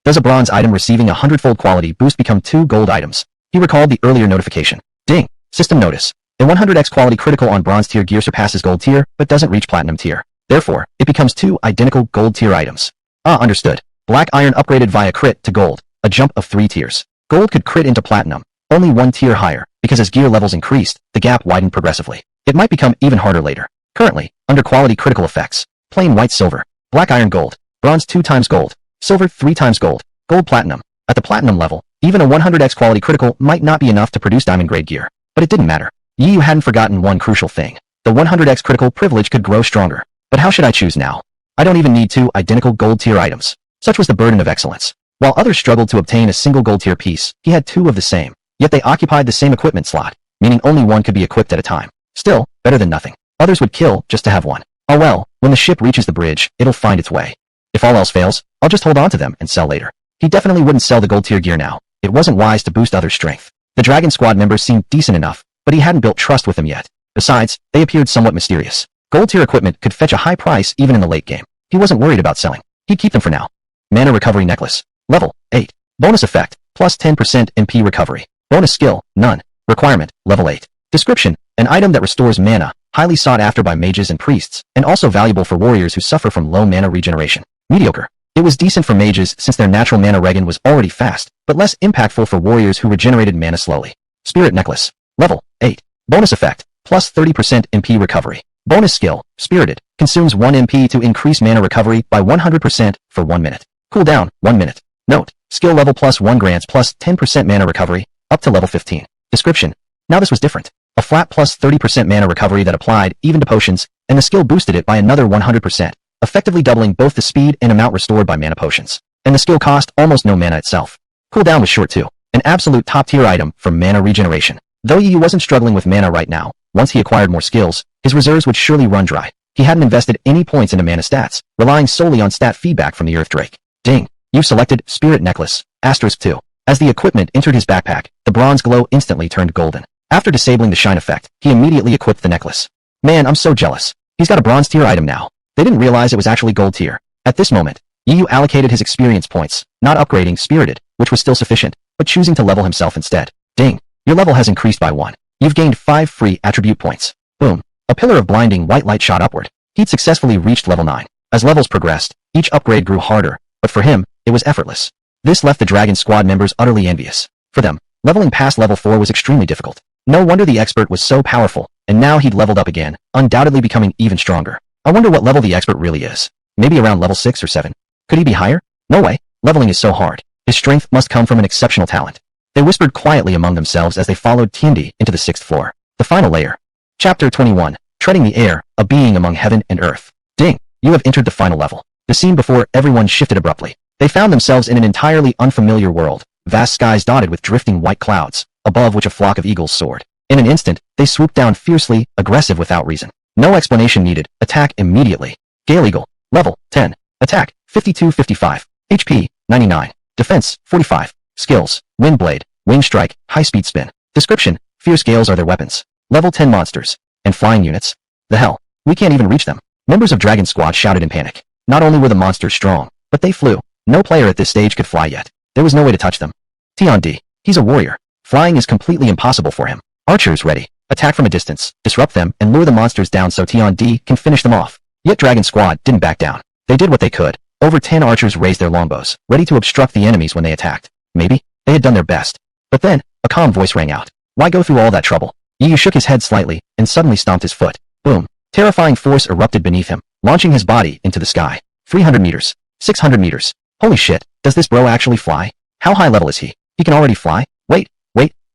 Does a bronze item receiving a 100-fold quality boost become 2 gold items? He recalled the earlier notification. Ding! System notice. A 100x quality critical on bronze tier gear surpasses gold tier, but doesn't reach platinum tier. Therefore, it becomes 2 identical gold tier items. Ah, understood. Black iron upgraded via crit to gold, a jump of 3 tiers. Gold could crit into platinum, only 1 tier higher, because as gear levels increased, the gap widened progressively. It might become even harder later. Currently, under quality critical effects, plain white silver, black iron gold, bronze 2 times gold, silver 3 times gold, gold platinum. At the platinum level, even a 100x quality critical might not be enough to produce diamond grade gear. But it didn't matter. Yu hadn't forgotten one crucial thing. The 100x critical privilege could grow stronger. But how should I choose now? I don't even need 2 identical gold tier items. Such was the burden of excellence. While others struggled to obtain a single gold tier piece, he had 2 of the same. Yet they occupied the same equipment slot, meaning only one could be equipped at a time. Still, better than nothing. Others would kill just to have one. Oh well, when the ship reaches the bridge, it'll find its way. If all else fails, I'll just hold on to them and sell later. He definitely wouldn't sell the gold tier gear now. It wasn't wise to boost others' strength. The Dragon Squad members seemed decent enough, but he hadn't built trust with them yet. Besides, they appeared somewhat mysterious. Gold tier equipment could fetch a high price even in the late game. He wasn't worried about selling. He'd keep them for now. Mana Recovery Necklace. Level 8. Bonus effect, plus 10% MP recovery. Bonus skill, none. Requirement, level 8. Description, an item that restores mana, highly sought after by mages and priests, and also valuable for warriors who suffer from low mana regeneration. Mediocre. It was decent for mages since their natural mana regen was already fast, but less impactful for warriors who regenerated mana slowly. Spirit Necklace. Level 8. Bonus effect, plus 30% MP recovery. Bonus skill, Spirited, consumes 1 MP to increase mana recovery by 100% for 1 minute. Cooldown, 1 minute. Note, skill level plus 1 grants plus 10% mana recovery, up to level 15. Description. Now this was different. A flat plus 30% mana recovery that applied even to potions, and the skill boosted it by another 100%, effectively doubling both the speed and amount restored by mana potions. And the skill cost almost no mana itself. Cooldown was short too. An absolute top-tier item for mana regeneration. Though Yu wasn't struggling with mana right now, once he acquired more skills, his reserves would surely run dry. He hadn't invested any points into mana stats, relying solely on stat feedback from the Earth Drake. Ding. You've selected Spirit Necklace, *2. As the equipment entered his backpack, the bronze glow instantly turned golden. After disabling the shine effect, he immediately equipped the necklace. Man, I'm so jealous. He's got a bronze tier item now. They didn't realize it was actually gold tier. At this moment, Yu allocated his experience points, not upgrading Spirited, which was still sufficient, but choosing to level himself instead. Ding. Your level has increased by 1. You've gained 5 free attribute points. Boom. A pillar of blinding white light shot upward. He'd successfully reached level 9. As levels progressed, each upgrade grew harder, but for him, it was effortless. This left the Dragon Squad members utterly envious. For them, leveling past level 4 was extremely difficult. No wonder the expert was so powerful, and now he'd leveled up again, undoubtedly becoming even stronger. I wonder what level the expert really is. Maybe around level 6 or 7. Could he be higher? No way. Leveling is so hard. His strength must come from an exceptional talent. They whispered quietly among themselves as they followed Tiandi into the 6th floor. The final layer. Chapter 21. Treading the air, a being among heaven and earth. Ding. You have entered the final level. The scene before everyone shifted abruptly. They found themselves in an entirely unfamiliar world, vast skies dotted with drifting white clouds, above which a flock of eagles soared. In an instant, they swooped down fiercely, aggressive without reason. No explanation needed. Attack immediately. Gale Eagle. Level 10. Attack 52-55. HP 99. Defense 45. Skills: Wind Blade, Wing Strike, High Speed Spin. Description: Fierce gales are their weapons. Level 10 monsters. And flying units. The hell? We can't even reach them. Members of Dragon Squad shouted in panic. Not only were the monsters strong, but they flew. No player at this stage could fly yet. There was no way to touch them. Tiandi. He's a warrior. Flying is completely impossible for him. Archers ready. Attack from a distance, disrupt them, and lure the monsters down so Tiandi can finish them off. Yet Dragon Squad didn't back down. They did what they could. Over 10 archers raised their longbows, ready to obstruct the enemies when they attacked. Maybe they had done their best. But then, a calm voice rang out. Why go through all that trouble? Yu shook his head slightly, and suddenly stomped his foot. Boom. Terrifying force erupted beneath him, launching his body into the sky. 300 meters. 600 meters. Holy shit, does this bro actually fly? How high level is he? He can already fly?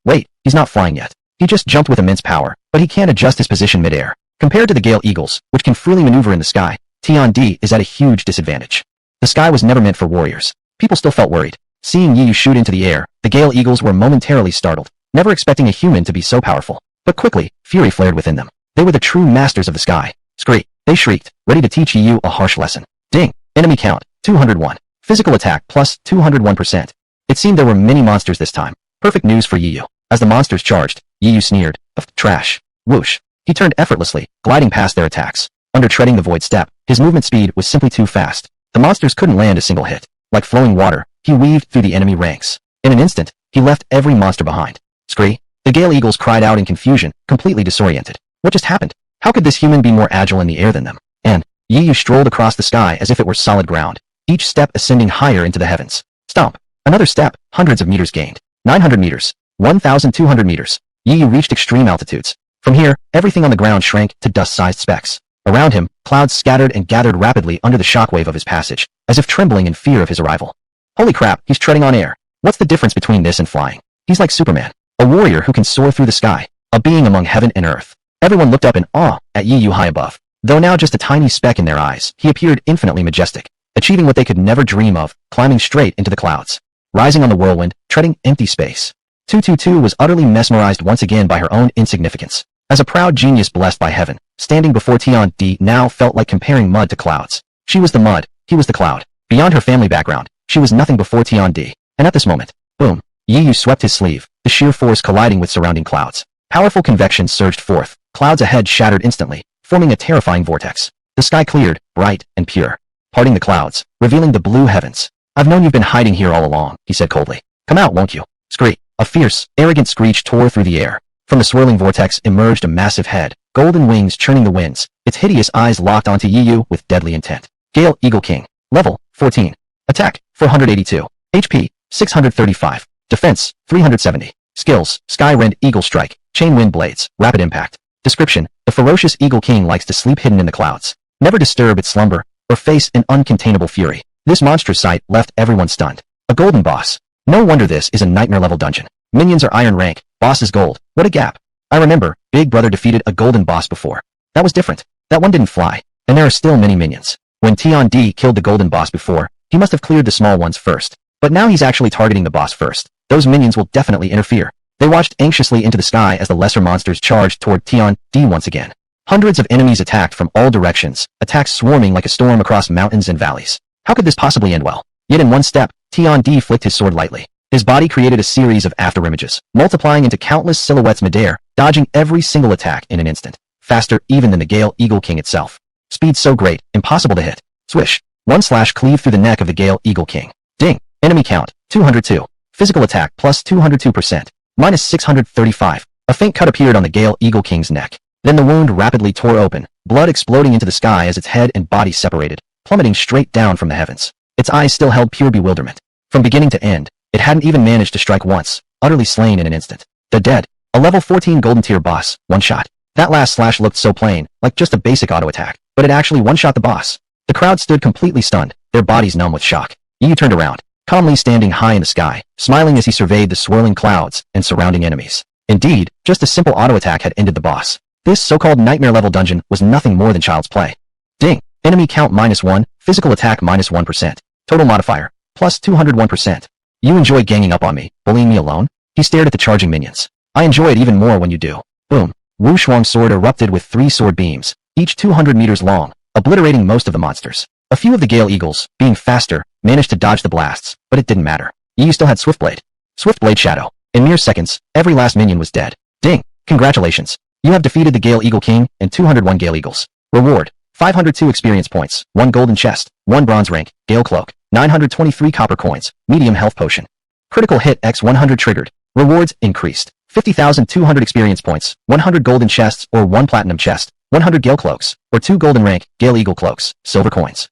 Wait, he's not flying yet. He just jumped with immense power, but he can't adjust his position mid-air. Compared to the Gale Eagles, which can freely maneuver in the sky, Tiandi is at a huge disadvantage. The sky was never meant for warriors. People still felt worried. Seeing Yu shoot into the air, the Gale Eagles were momentarily startled, never expecting a human to be so powerful. But quickly, fury flared within them. They were the true masters of the sky. Scree. They shrieked, ready to teach Yu a harsh lesson. Ding! Enemy count, 201. Physical attack plus 201%. It seemed there were many monsters this time. Perfect news for Yu. As the monsters charged, Yu sneered. Trash. Whoosh. He turned effortlessly, gliding past their attacks. Under treading the void step, his movement speed was simply too fast. The monsters couldn't land a single hit. Like flowing water, he weaved through the enemy ranks. In an instant, he left every monster behind. Scree! The Gale Eagles cried out in confusion, completely disoriented. What just happened? How could this human be more agile in the air than them? And Yu strolled across the sky as if it were solid ground, each step ascending higher into the heavens. Stomp! Another step, hundreds of meters gained. 900 meters. 1,200 meters. Yu reached extreme altitudes. From here, everything on the ground shrank to dust-sized specks. Around him, clouds scattered and gathered rapidly under the shockwave of his passage, as if trembling in fear of his arrival. Holy crap, he's treading on air. What's the difference between this and flying? He's like Superman, a warrior who can soar through the sky, a being among heaven and earth. Everyone looked up in awe at Yu high above. Though now just a tiny speck in their eyes, he appeared infinitely majestic, achieving what they could never dream of, climbing straight into the clouds. Rising on the whirlwind, treading empty space. 222 was utterly mesmerized once again by her own insignificance. As a proud genius blessed by heaven, standing before Tian Di now felt like comparing mud to clouds. She was the mud, he was the cloud. Beyond her family background, she was nothing before Tian Di. And at this moment, boom, Yu swept his sleeve, the sheer force colliding with surrounding clouds. Powerful convection surged forth, clouds ahead shattered instantly, forming a terrifying vortex. The sky cleared, bright and pure, parting the clouds, revealing the blue heavens. I've known you've been hiding here all along, he said coldly. Come out, won't you? Scree! A fierce, arrogant screech tore through the air. From the swirling vortex emerged a massive head, golden wings churning the winds, its hideous eyes locked onto Yu with deadly intent. Gale Eagle King. Level, 14. Attack, 482. HP, 635. Defense, 370. Skills, Sky Rend Eagle Strike, Chain Wind Blades, Rapid Impact. Description, the ferocious Eagle King likes to sleep hidden in the clouds, never disturb its slumber, or face an uncontainable fury. This monstrous sight left everyone stunned. A golden boss. No wonder this is a nightmare-level dungeon. Minions are iron rank, boss is gold. What a gap. I remember, Big Brother defeated a golden boss before. That was different. That one didn't fly, and there are still many minions. When Tian Di killed the golden boss before, he must have cleared the small ones first. But now he's actually targeting the boss first. Those minions will definitely interfere. They watched anxiously into the sky as the lesser monsters charged toward Tian Di once again. Hundreds of enemies attacked from all directions, attacks swarming like a storm across mountains and valleys. How could this possibly end well? Yet in one step, Tian Di flicked his sword lightly. His body created a series of afterimages, multiplying into countless silhouettes midair, dodging every single attack in an instant. Faster even than the Gale Eagle King itself. Speed so great, impossible to hit. Swish. One slash cleaved through the neck of the Gale Eagle King. Ding. Enemy count, 202. Physical attack plus 202%. Minus 635. A faint cut appeared on the Gale Eagle King's neck. Then the wound rapidly tore open, blood exploding into the sky as its head and body separated, plummeting straight down from the heavens. Its eyes still held pure bewilderment. From beginning to end, it hadn't even managed to strike once, utterly slain in an instant. They're dead. A level 14 golden tier boss, one shot. That last slash looked so plain, like just a basic auto attack, but it actually one-shot the boss. The crowd stood completely stunned, their bodies numb with shock. Yu turned around, calmly standing high in the sky, smiling as he surveyed the swirling clouds and surrounding enemies. Indeed, just a simple auto attack had ended the boss. This so-called nightmare-level dungeon was nothing more than child's play. Ding! Enemy count -1, physical attack -1%. Total modifier, plus 201%. You enjoy ganging up on me, bullying me alone? He stared at the charging minions. I enjoy it even more when you do. Boom. Wu Shuang's sword erupted with 3 sword beams, each 200 meters long, obliterating most of the monsters. A few of the Gale Eagles, being faster, managed to dodge the blasts, but it didn't matter. Yu still had Swiftblade. Swiftblade Shadow. In mere seconds, every last minion was dead. Ding! Congratulations. You have defeated the Gale Eagle King and 201 Gale Eagles. Reward. 502 experience points, 1 golden chest, 1 bronze rank, Gale Cloak, 923 copper coins, medium health potion. Critical hit x 100 triggered. Rewards increased. 50,200 experience points, 100 golden chests or 1 platinum chest, 100 Gale Cloaks, or 2 golden rank, Gale Eagle Cloaks, silver coins.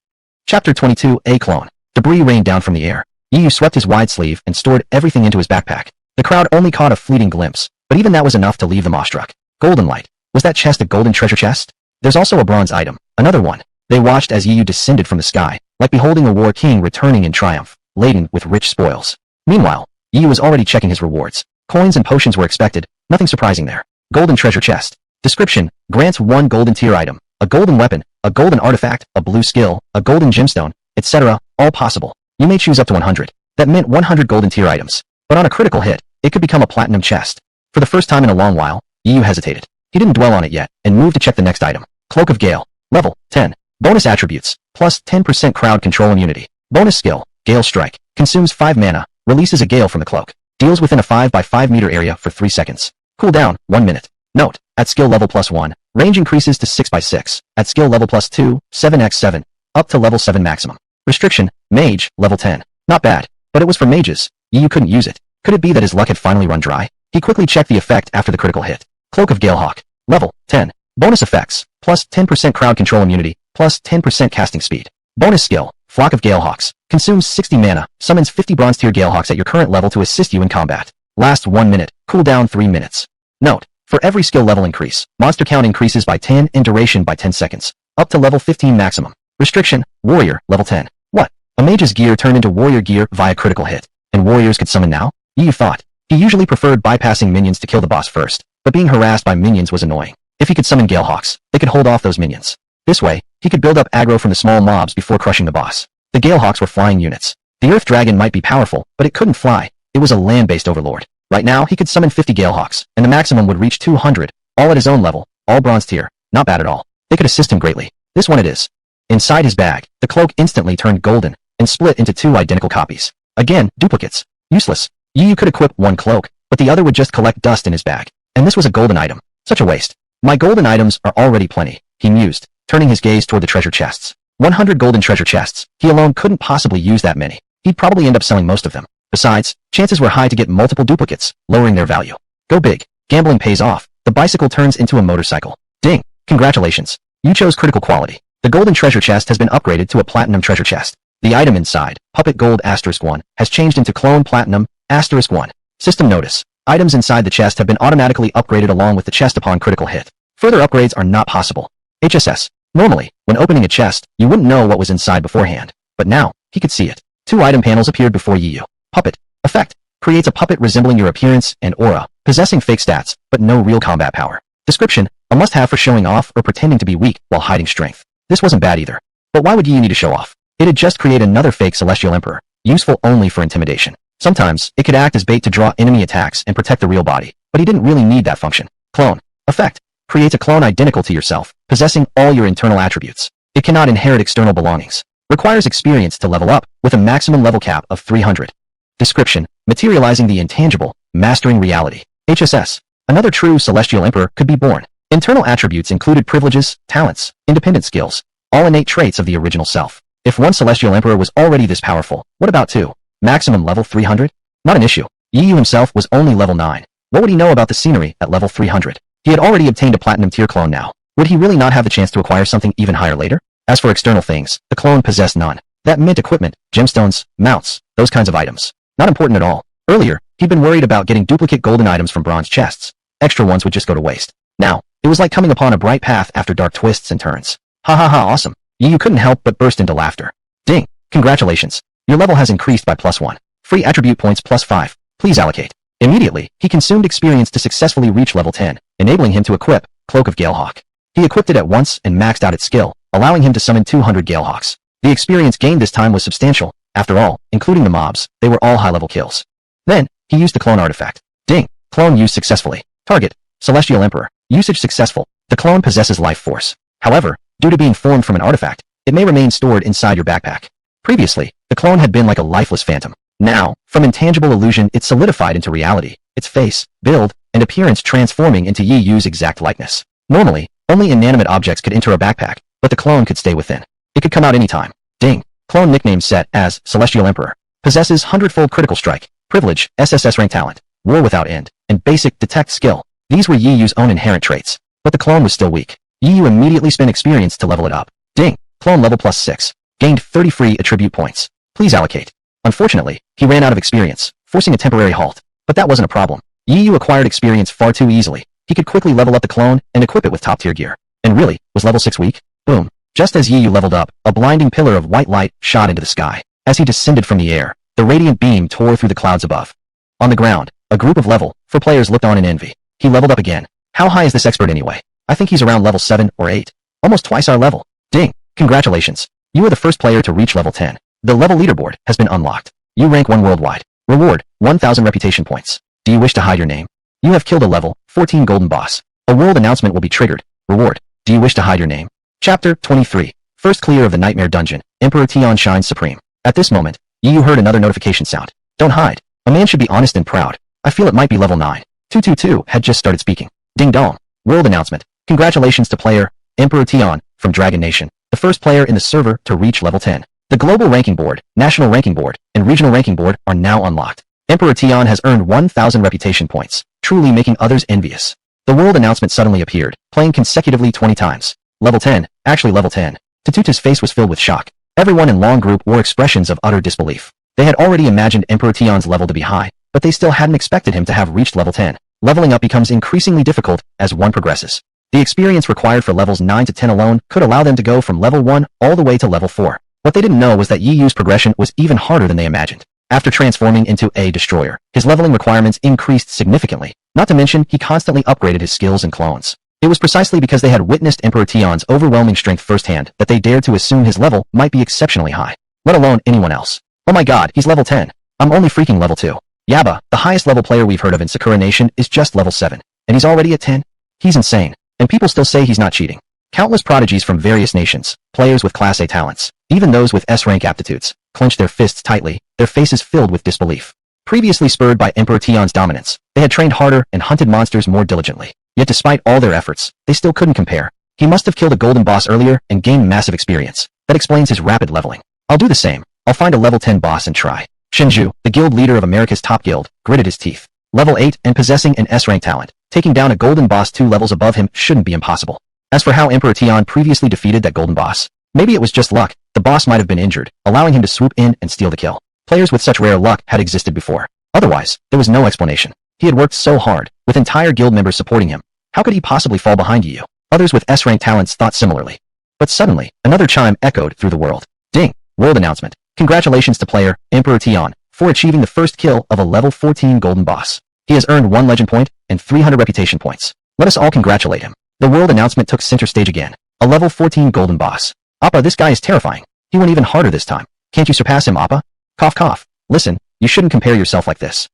Chapter 22, A Clone. Debris rained down from the air. Yu swept his wide sleeve and stored everything into his backpack. The crowd only caught a fleeting glimpse, but even that was enough to leave them awestruck. Golden light. Was that chest a golden treasure chest? There's also a bronze item, another one. They watched as Yu descended from the sky, like beholding a war king returning in triumph, laden with rich spoils. Meanwhile, Yu was already checking his rewards. Coins and potions were expected, nothing surprising there. Golden treasure chest. Description, grants 1 golden tier item, a golden weapon, a golden artifact, a blue skill, a golden gemstone, etc., all possible. You may choose up to 100. That meant 100 golden tier items. But on a critical hit, it could become a platinum chest. For the first time in a long while, Yu hesitated. He didn't dwell on it yet, and moved to check the next item. Cloak of Gale. Level 10. Bonus attributes. Plus 10% crowd control immunity. Bonus skill. Gale Strike. Consumes 5 mana. Releases a gale from the cloak. Deals within a 5 by 5 meter area for 3 seconds. Cooldown, 1 minute. Note, at skill level +1, range increases to 6 by 6. At skill level +2, 7x7. Up to level 7 maximum. Restriction, Mage, level 10. Not bad, but it was for mages. You couldn't use it. Could it be that his luck had finally run dry? He quickly checked the effect after the critical hit. Cloak of Galehawk. Level 10. Bonus effects, plus 10% crowd control immunity, plus 10% casting speed. Bonus skill, Flock of Galehawks. Consumes 60 mana, summons 50 bronze tier Galehawks at your current level to assist you in combat. Lasts 1 minute, cooldown 3 minutes. Note, for every skill level increase, monster count increases by 10 and duration by 10 seconds. Up to level 15 maximum. Restriction, Warrior, level 10. What? A mage's gear turned into warrior gear via critical hit. And warriors could summon now? You thought. He usually preferred bypassing minions to kill the boss first, but being harassed by minions was annoying. If he could summon Galehawks, they could hold off those minions. This way, he could build up aggro from the small mobs before crushing the boss. The Galehawks were flying units. The Earth Dragon might be powerful, but it couldn't fly. It was a land-based overlord. Right now, he could summon 50 Galehawks, and the maximum would reach 200, all at his own level, all bronze tier. Not bad at all. They could assist him greatly. This one it is. Inside his bag, the cloak instantly turned golden, and split into 2 identical copies. Again, duplicates. Useless. You could equip one cloak, but the other would just collect dust in his bag. And this was a golden item. Such a waste. My golden items are already plenty, he mused, turning his gaze toward the treasure chests. 100 golden treasure chests. He alone couldn't possibly use that many. He'd probably end up selling most of them. Besides, chances were high to get multiple duplicates, lowering their value. Go big. Gambling pays off. The bicycle turns into a motorcycle. Ding. Congratulations. You chose critical quality. The golden treasure chest has been upgraded to a platinum treasure chest. The item inside, Puppet Gold *1, has changed into Clone Platinum *1. System notice. Items inside the chest have been automatically upgraded along with the chest upon critical hit. Further upgrades are not possible. HSS. Normally, when opening a chest, you wouldn't know what was inside beforehand. But now, he could see it. 2 item panels appeared before Yiyu. Puppet. Effect. Creates a puppet resembling your appearance and aura, possessing fake stats, but no real combat power. Description. A must-have for showing off or pretending to be weak while hiding strength. This wasn't bad either. But why would Yiyu need to show off? It'd just create another fake Celestial Emperor, useful only for intimidation. Sometimes, it could act as bait to draw enemy attacks and protect the real body, but he didn't really need that function. Clone. Effect. Creates a clone identical to yourself, possessing all your internal attributes. It cannot inherit external belongings. Requires experience to level up, with a maximum level cap of 300. Description. Materializing the intangible, mastering reality. HSS. Another true Celestial Emperor could be born. Internal attributes included privileges, talents, independent skills, all innate traits of the original self. If one Celestial Emperor was already this powerful, what about 2? Maximum level 300? Not an issue. Yiyu himself was only level 9. What would he know about the scenery at level 300? He had already obtained a platinum tier clone now. Would he really not have the chance to acquire something even higher later? As for external things, the clone possessed none. That meant equipment, gemstones, mounts, those kinds of items. Not important at all. Earlier, he'd been worried about getting duplicate golden items from bronze chests. Extra ones would just go to waste. Now, it was like coming upon a bright path after dark twists and turns. Ha ha ha, awesome. Yiyu couldn't help but burst into laughter. Ding. Congratulations. Your level has increased by +1. Free attribute points +5. Please allocate. Immediately, he consumed experience to successfully reach level 10, enabling him to equip Cloak of Galehawk. He equipped it at once and maxed out its skill, allowing him to summon 200 Galehawks. The experience gained this time was substantial. After all, including the mobs, they were all high-level kills. Then, he used the clone artifact. Ding. Clone used successfully. Target. Celestial Emperor. Usage successful. The clone possesses life force. However, due to being formed from an artifact, it may remain stored inside your backpack. Previously, the clone had been like a lifeless phantom. Now, from intangible illusion it solidified into reality, its face, build, and appearance transforming into Yiyu's exact likeness. Normally, only inanimate objects could enter a backpack, but the clone could stay within. It could come out anytime. Ding. Clone nickname set as Celestial Emperor. Possesses 100-fold critical strike, privilege, SSS rank talent, war without end, and basic detect skill. These were Yiyu's own inherent traits, but the clone was still weak. Yiyu immediately spent experience to level it up. Ding. Clone level +6. Gained 30 free attribute points. Please allocate. Unfortunately, he ran out of experience, forcing a temporary halt. But that wasn't a problem. Yiyu acquired experience far too easily. He could quickly level up the clone and equip it with top-tier gear. And really, was level 6 weak? Boom. Just as Yiyu leveled up, a blinding pillar of white light shot into the sky. As he descended from the air, the radiant beam tore through the clouds above. On the ground, a group of level 4 players looked on in envy. He leveled up again. How high is this expert anyway? I think he's around level 7 or 8. Almost twice our level. Ding. Congratulations. You are the first player to reach level 10. The level leaderboard has been unlocked. You rank 1 worldwide. Reward, 1,000 reputation points. Do you wish to hide your name? You have killed a level 14 golden boss. A world announcement will be triggered. Reward, do you wish to hide your name? Chapter 23. First clear of the Nightmare Dungeon. Emperor Tian shines supreme. At this moment, Yu heard another notification sound. Don't hide. A man should be honest and proud. I feel it might be level 9. 222 had just started speaking. Ding dong. World announcement. Congratulations to player, Emperor Tian, from Dragon Nation, the first player in the server to reach level 10. The global ranking board, national ranking board, and regional ranking board are now unlocked. Emperor Tian has earned 1,000 reputation points, truly making others envious. The world announcement suddenly appeared, playing consecutively 20 times. Level 10, actually level 10. Tututa's face was filled with shock. Everyone in Long Group wore expressions of utter disbelief. They had already imagined Emperor Tian's level to be high, but they still hadn't expected him to have reached level 10. Leveling up becomes increasingly difficult as one progresses. The experience required for levels 9 to 10 alone could allow them to go from level 1 all the way to level 4. What they didn't know was that Yi Yu's progression was even harder than they imagined. After transforming into a destroyer, his leveling requirements increased significantly. Not to mention, he constantly upgraded his skills and clones. It was precisely because they had witnessed Emperor Tian's overwhelming strength firsthand that they dared to assume his level might be exceptionally high, let alone anyone else. Oh my god, he's level 10. I'm only freaking level 2. Yaba, the highest level player we've heard of in Sakura Nation, is just level 7. And he's already at 10? He's insane. And people still say he's not cheating. Countless prodigies from various nations, players with Class A talents, even those with S-rank aptitudes, clenched their fists tightly, their faces filled with disbelief. Previously spurred by Emperor Tian's dominance, they had trained harder and hunted monsters more diligently. Yet despite all their efforts, they still couldn't compare. He must have killed a golden boss earlier and gained massive experience. That explains his rapid leveling. I'll do the same. I'll find a level 10 boss and try. Shinju, the guild leader of America's top guild, gritted his teeth. Level 8 and possessing an S-rank talent, taking down a golden boss 2 levels above him shouldn't be impossible. As for how Emperor Tian previously defeated that golden boss, maybe it was just luck. The boss might have been injured, allowing him to swoop in and steal the kill. Players with such rare luck had existed before. Otherwise, there was no explanation. He had worked so hard, with entire guild members supporting him. How could he possibly fall behind Yu? Others with S-rank talents thought similarly. But suddenly, another chime echoed through the world. Ding! World announcement. Congratulations to player, Emperor Tian, for achieving the first kill of a level 14 golden boss. He has earned 1 legend point and 300 reputation points. Let us all congratulate him. The world announcement took center stage again. A level 14 golden boss. Appa, this guy is terrifying. He went even harder this time. Can't you surpass him, Appa? Cough cough. Listen, you shouldn't compare yourself like this.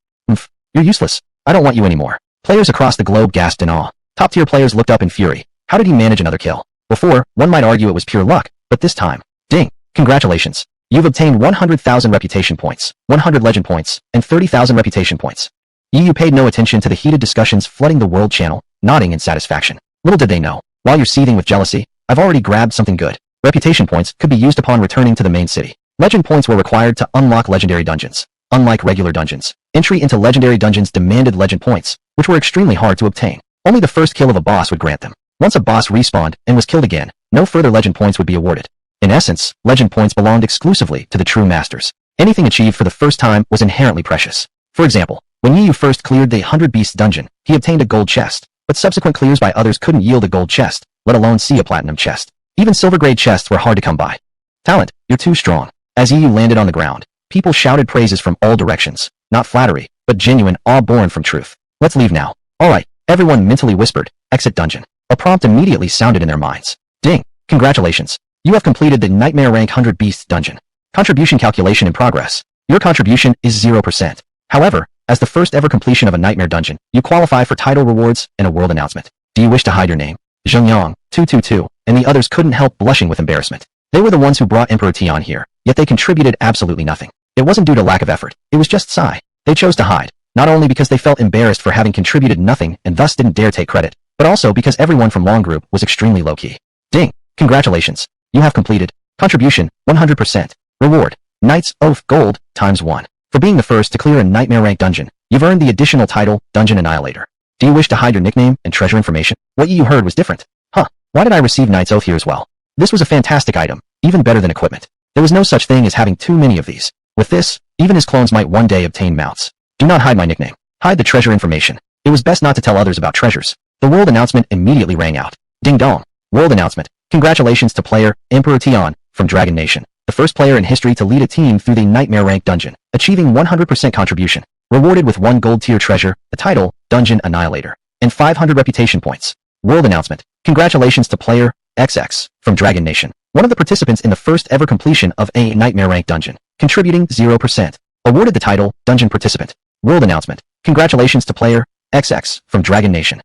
You're useless. I don't want you anymore. Players across the globe gasped in awe. Top-tier players looked up in fury. How did he manage another kill? Before, one might argue it was pure luck, but this time, ding, congratulations. You've obtained 100,000 reputation points, 100 legend points, and 30,000 reputation points. Yu paid no attention to the heated discussions flooding the world channel, nodding in satisfaction. Little did they know, while you're seething with jealousy, I've already grabbed something good. Reputation points could be used upon returning to the main city. Legend points were required to unlock legendary dungeons. Unlike regular dungeons, entry into legendary dungeons demanded legend points, which were extremely hard to obtain. Only the first kill of a boss would grant them. Once a boss respawned and was killed again, no further legend points would be awarded. In essence, legend points belonged exclusively to the true masters. Anything achieved for the first time was inherently precious. For example, when Yu first cleared the 100 Beasts dungeon, he obtained a gold chest, but subsequent clears by others couldn't yield a gold chest, let alone see a platinum chest. Even silver-grade chests were hard to come by. Talent, you're too strong. As Yu landed on the ground, people shouted praises from all directions. Not flattery, but genuine awe born from truth. Let's leave now. Alright, everyone mentally whispered, exit dungeon. A prompt immediately sounded in their minds. Ding! Congratulations. You have completed the Nightmare Rank 100 Beasts dungeon. Contribution calculation in progress. Your contribution is 0%. However, as the first ever completion of a Nightmare dungeon, you qualify for title rewards and a world announcement. Do you wish to hide your name? Zhengyang, 222, and the others couldn't help blushing with embarrassment. They were the ones who brought Emperor Tian here, yet they contributed absolutely nothing. It wasn't due to lack of effort, it was just sigh. They chose to hide, not only because they felt embarrassed for having contributed nothing and thus didn't dare take credit, but also because everyone from Long Group was extremely low-key. Ding! Congratulations. You have completed. Contribution, 100%. Reward, Knight's Oath Gold, ×1. For being the first to clear a Nightmare Rank dungeon, you've earned the additional title, Dungeon Annihilator. Do you wish to hide your nickname and treasure information? What you heard was different. Huh, why did I receive Knight's Oath here as well? This was a fantastic item, even better than equipment. There was no such thing as having too many of these. With this, even his clones might one day obtain mounts. Do not hide my nickname. Hide the treasure information. It was best not to tell others about treasures. The world announcement immediately rang out. Ding dong. World announcement. Congratulations to player, Emperor Tian, from Dragon Nation, the first player in history to lead a team through the Nightmare Rank dungeon, achieving 100% contribution, rewarded with 1 gold tier treasure, the title, Dungeon Annihilator, and 500 reputation points. World announcement. Congratulations to player, XX, from Dragon Nation, one of the participants in the first ever completion of a Nightmare Rank dungeon, contributing 0%, awarded the title, Dungeon Participant. World announcement. Congratulations to player, XX, from Dragon Nation.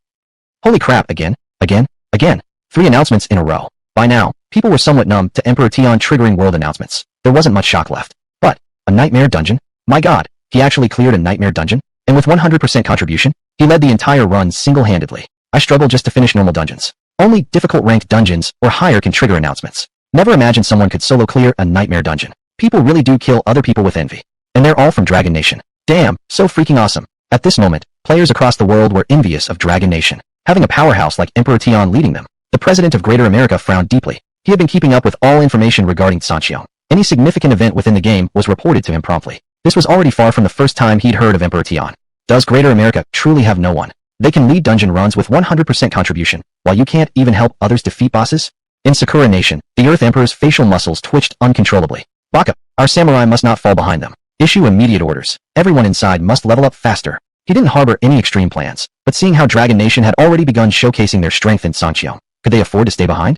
Holy crap, again. 3 announcements in a row. By now, people were somewhat numb to Emperor Tian triggering world announcements. There wasn't much shock left. But, a nightmare dungeon? My god, he actually cleared a nightmare dungeon? And with 100% contribution, he led the entire run single-handedly. I struggle just to finish normal dungeons. Only difficult ranked dungeons or higher can trigger announcements. Never imagined someone could solo clear a nightmare dungeon. People really do kill other people with envy. And they're all from Dragon Nation. Damn, so freaking awesome. At this moment, players across the world were envious of Dragon Nation, having a powerhouse like Emperor Tian leading them. The president of Greater America frowned deeply. He had been keeping up with all information regarding Sanxiong. Any significant event within the game was reported to him promptly. This was already far from the first time he'd heard of Emperor Tian. Does Greater America truly have no one? They can lead dungeon runs with 100% contribution, while you can't even help others defeat bosses? In Sakura Nation, the Earth Emperor's facial muscles twitched uncontrollably. Baka, our samurai must not fall behind them. Issue immediate orders. Everyone inside must level up faster. He didn't harbor any extreme plans, but seeing how Dragon Nation had already begun showcasing their strength in Sanxiong, could they afford to stay behind?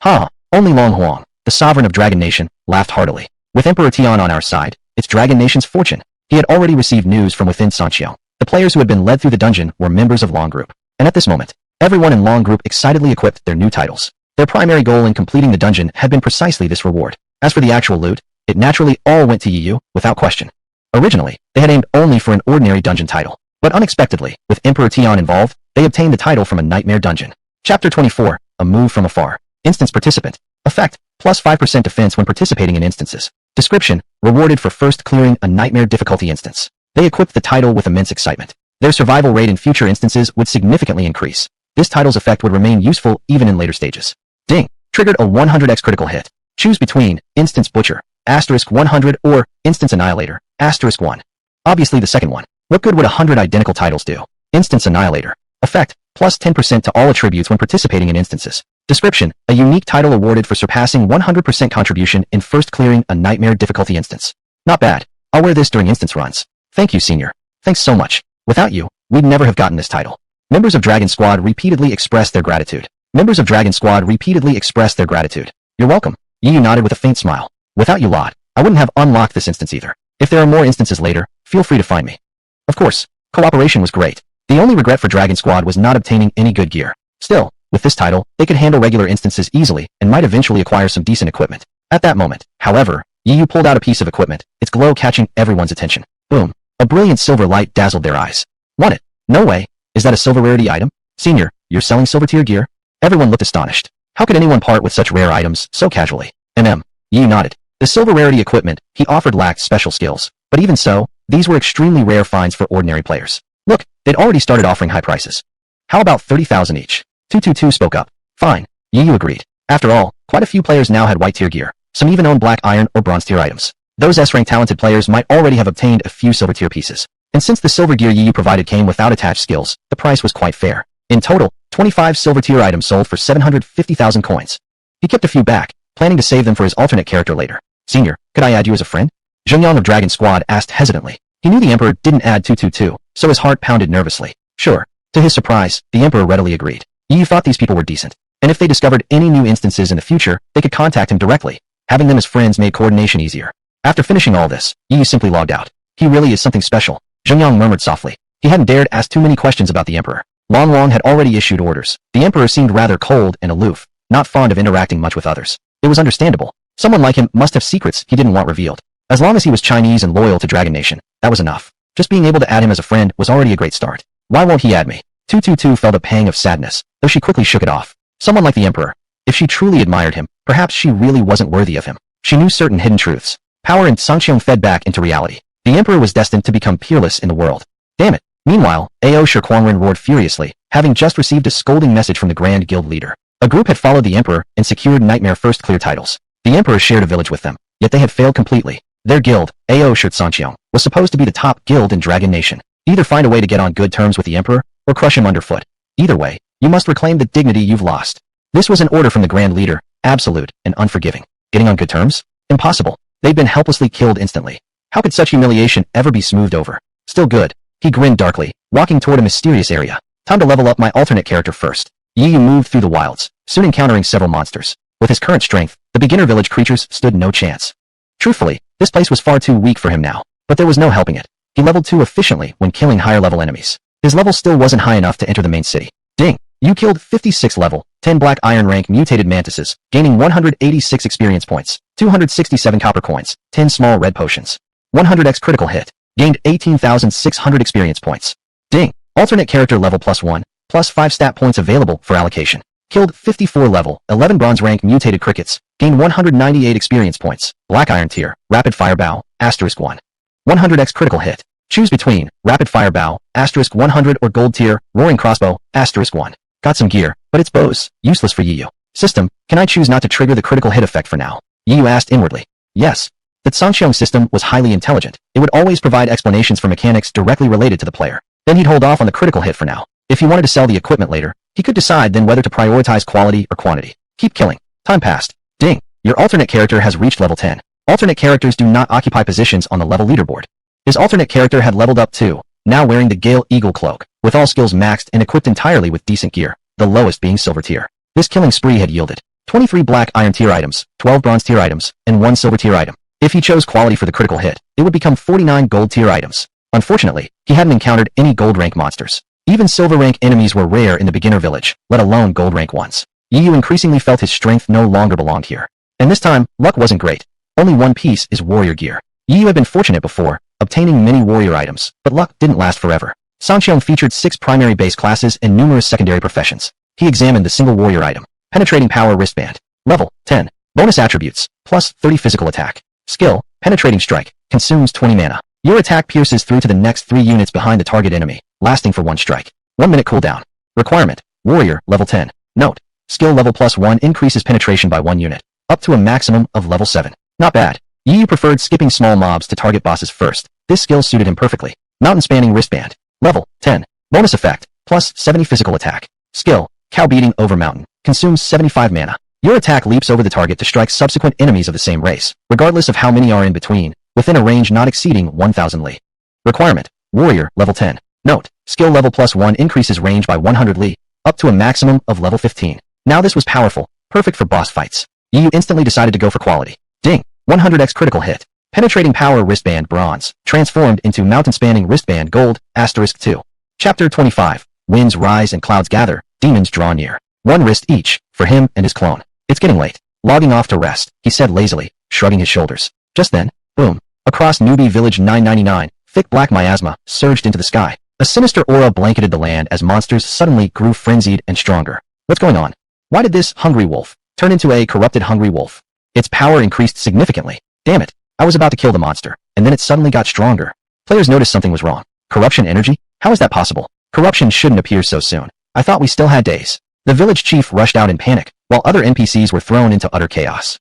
Ha! Only Long Huang, the sovereign of Dragon Nation, laughed heartily. With Emperor Tian on our side, it's Dragon Nation's fortune. He had already received news from within Sanxiong. The players who had been led through the dungeon were members of Long Group. And at this moment, everyone in Long Group excitedly equipped their new titles. Their primary goal in completing the dungeon had been precisely this reward. As for the actual loot, it naturally all went to Yiyu, without question. Originally, they had aimed only for an ordinary dungeon title. But unexpectedly, with Emperor Tian involved, they obtained the title from a nightmare dungeon. Chapter 24, A Move from Afar. Instance Participant. Effect, plus 5% defense when participating in instances. Description, rewarded for first clearing a nightmare difficulty instance. They equipped the title with immense excitement. Their survival rate in future instances would significantly increase. This title's effect would remain useful even in later stages. Ding! Triggered a 100x critical hit. Choose between Instance Butcher, *100 or Instance Annihilator, *1. Obviously the second one. What good would 100 identical titles do? Instance Annihilator. Effect, plus 10% to all attributes when participating in instances. Description, a unique title awarded for surpassing 100% contribution in first clearing a nightmare difficulty instance. Not bad. I'll wear this during instance runs. Thank you, Senior. Thanks so much. Without you, we'd never have gotten this title. Members of Dragon Squad repeatedly expressed their gratitude. Members of Dragon Squad repeatedly expressed their gratitude. You're welcome. Yiyu nodded with a faint smile. Without you lot, I wouldn't have unlocked this instance either. If there are more instances later, feel free to find me. Of course, cooperation was great. The only regret for Dragon Squad was not obtaining any good gear. Still, with this title, they could handle regular instances easily and might eventually acquire some decent equipment. At that moment, however, Yiyu pulled out a piece of equipment, its glow catching everyone's attention. Boom. A brilliant silver light dazzled their eyes. Want it? No way. Is that a silver rarity item? Senior, you're selling silver tier gear? Everyone looked astonished. How could anyone part with such rare items so casually? Yiyu nodded. The silver rarity equipment he offered lacked special skills, but even so, these were extremely rare finds for ordinary players. Look, they'd already started offering high prices. How about 30,000 each? 222 spoke up. Fine. Yiyu agreed. After all, quite a few players now had white tier gear. Some even owned black iron or bronze tier items. Those S-rank talented players might already have obtained a few silver tier pieces. And since the silver gear Yiyu provided came without attached skills, the price was quite fair. In total, 25 silver tier items sold for 750,000 coins. He kept a few back, planning to save them for his alternate character later. Senior, could I add you as a friend? Zhengyang of Dragon Squad asked hesitantly. He knew the Emperor didn't add 222, so his heart pounded nervously. Sure. To his surprise, the Emperor readily agreed. Yiyu thought these people were decent, and if they discovered any new instances in the future, they could contact him directly. Having them as friends made coordination easier. After finishing all this, Yiyu simply logged out. He really is something special, Zhengyang murmured softly. He hadn't dared ask too many questions about the Emperor. Long Long had already issued orders. The Emperor seemed rather cold and aloof, not fond of interacting much with others. It was understandable. Someone like him must have secrets he didn't want revealed. As long as he was Chinese and loyal to Dragon Nation, that was enough. Just being able to add him as a friend was already a great start. Why won't he add me? 222 felt a pang of sadness, though she quickly shook it off. Someone like the Emperor. If she truly admired him, perhaps she really wasn't worthy of him. She knew certain hidden truths. Power and Sanxiong fed back into reality. The Emperor was destined to become peerless in the world. Damn it. Meanwhile, Ao Shi Kuangren roared furiously, having just received a scolding message from the Grand Guild leader. A group had followed the Emperor and secured Nightmare First Clear titles. The Emperor shared a village with them, yet they had failed completely. Their guild, Ao Shi Sanxiong, was supposed to be the top guild in Dragon Nation. Either find a way to get on good terms with the Emperor, or crush him underfoot. Either way, you must reclaim the dignity you've lost. This was an order from the Grand Leader, absolute and unforgiving. Getting on good terms? Impossible. They'd been helplessly killed instantly. How could such humiliation ever be smoothed over? Still good. He grinned darkly, walking toward a mysterious area. Time to level up my alternate character first. Yiyu moved through the wilds, soon encountering several monsters. With his current strength, the beginner village creatures stood no chance. Truthfully, this place was far too weak for him now, but there was no helping it. He leveled too efficiently when killing higher level enemies. His level still wasn't high enough to enter the main city. Ding! You killed 56 level 10 black iron rank mutated mantises, gaining 186 experience points, 267 copper coins, 10 small red potions. 100x critical hit. Gained 18,600 experience points. Ding. Alternate character level +1, +5 stat points available for allocation. Killed 54 level 11 bronze rank mutated crickets, gained 198 experience points. Black iron tier, rapid fire bow, *1. 100x critical hit. Choose between rapid fire bow, *100 or gold tier, roaring crossbow, *1. Got some gear, but it's bows, useless for Yiyu. System, can I choose not to trigger the critical hit effect for now? Yiyu asked inwardly. Yes. The Sanxiong system was highly intelligent. It would always provide explanations for mechanics directly related to the player. Then he'd hold off on the critical hit for now. If he wanted to sell the equipment later, he could decide then whether to prioritize quality or quantity. Keep killing. Time passed. Ding. Your alternate character has reached level 10. Alternate characters do not occupy positions on the level leaderboard. His alternate character had leveled up too, now wearing the Gale Eagle cloak, with all skills maxed and equipped entirely with decent gear, the lowest being silver tier. This killing spree had yielded 23 black iron tier items, 12 bronze tier items, and 1 silver tier item. If he chose quality for the critical hit, it would become 49 gold tier items. Unfortunately, he hadn't encountered any gold rank monsters. Even silver rank enemies were rare in the beginner village, let alone gold rank ones. Yiyu increasingly felt his strength no longer belonged here. And this time, luck wasn't great. Only one piece is warrior gear. Yiyu had been fortunate before, obtaining many warrior items, but luck didn't last forever. Sanxiong featured 6 primary base classes and numerous secondary professions. He examined the single warrior item. Penetrating power wristband. Level 10. Bonus attributes, plus 30 physical attack. Skill, penetrating strike, consumes 20 mana. Your attack pierces through to the next 3 units behind the target enemy, lasting for 1 strike. 1 minute cooldown. Requirement, warrior, level 10. Note, skill level +1 increases penetration by 1 unit, up to a maximum of level 7. Not bad. Yiyu preferred skipping small mobs to target bosses first. This skill suited him perfectly. Mountain spanning wristband. Level 10. Bonus effect, plus 70 physical attack. Skill, cow beating over mountain, consumes 75 mana. Your attack leaps over the target to strike subsequent enemies of the same race, regardless of how many are in between, within a range not exceeding 1,000 li. Requirement, warrior, level 10. Note, skill level +1 increases range by 100 li, up to a maximum of level 15. Now this was powerful, perfect for boss fights. Yiyu instantly decided to go for quality. Ding, 100x critical hit. Penetrating power wristband bronze, transformed into mountain spanning wristband gold, *2. Chapter 25, winds rise and clouds gather, demons draw near. 1 wrist each, for him and his clone. It's getting late. Logging off to rest, he said lazily, shrugging his shoulders. Just then, boom, across Newbie Village 999, thick black miasma surged into the sky. A sinister aura blanketed the land as monsters suddenly grew frenzied and stronger. What's going on? Why did this hungry wolf turn into a corrupted hungry wolf? Its power increased significantly. Damn it, I was about to kill the monster, and then it suddenly got stronger. Players noticed something was wrong. Corruption energy? How is that possible? Corruption shouldn't appear so soon. I thought we still had days. The village chief rushed out in panic, while other NPCs were thrown into utter chaos.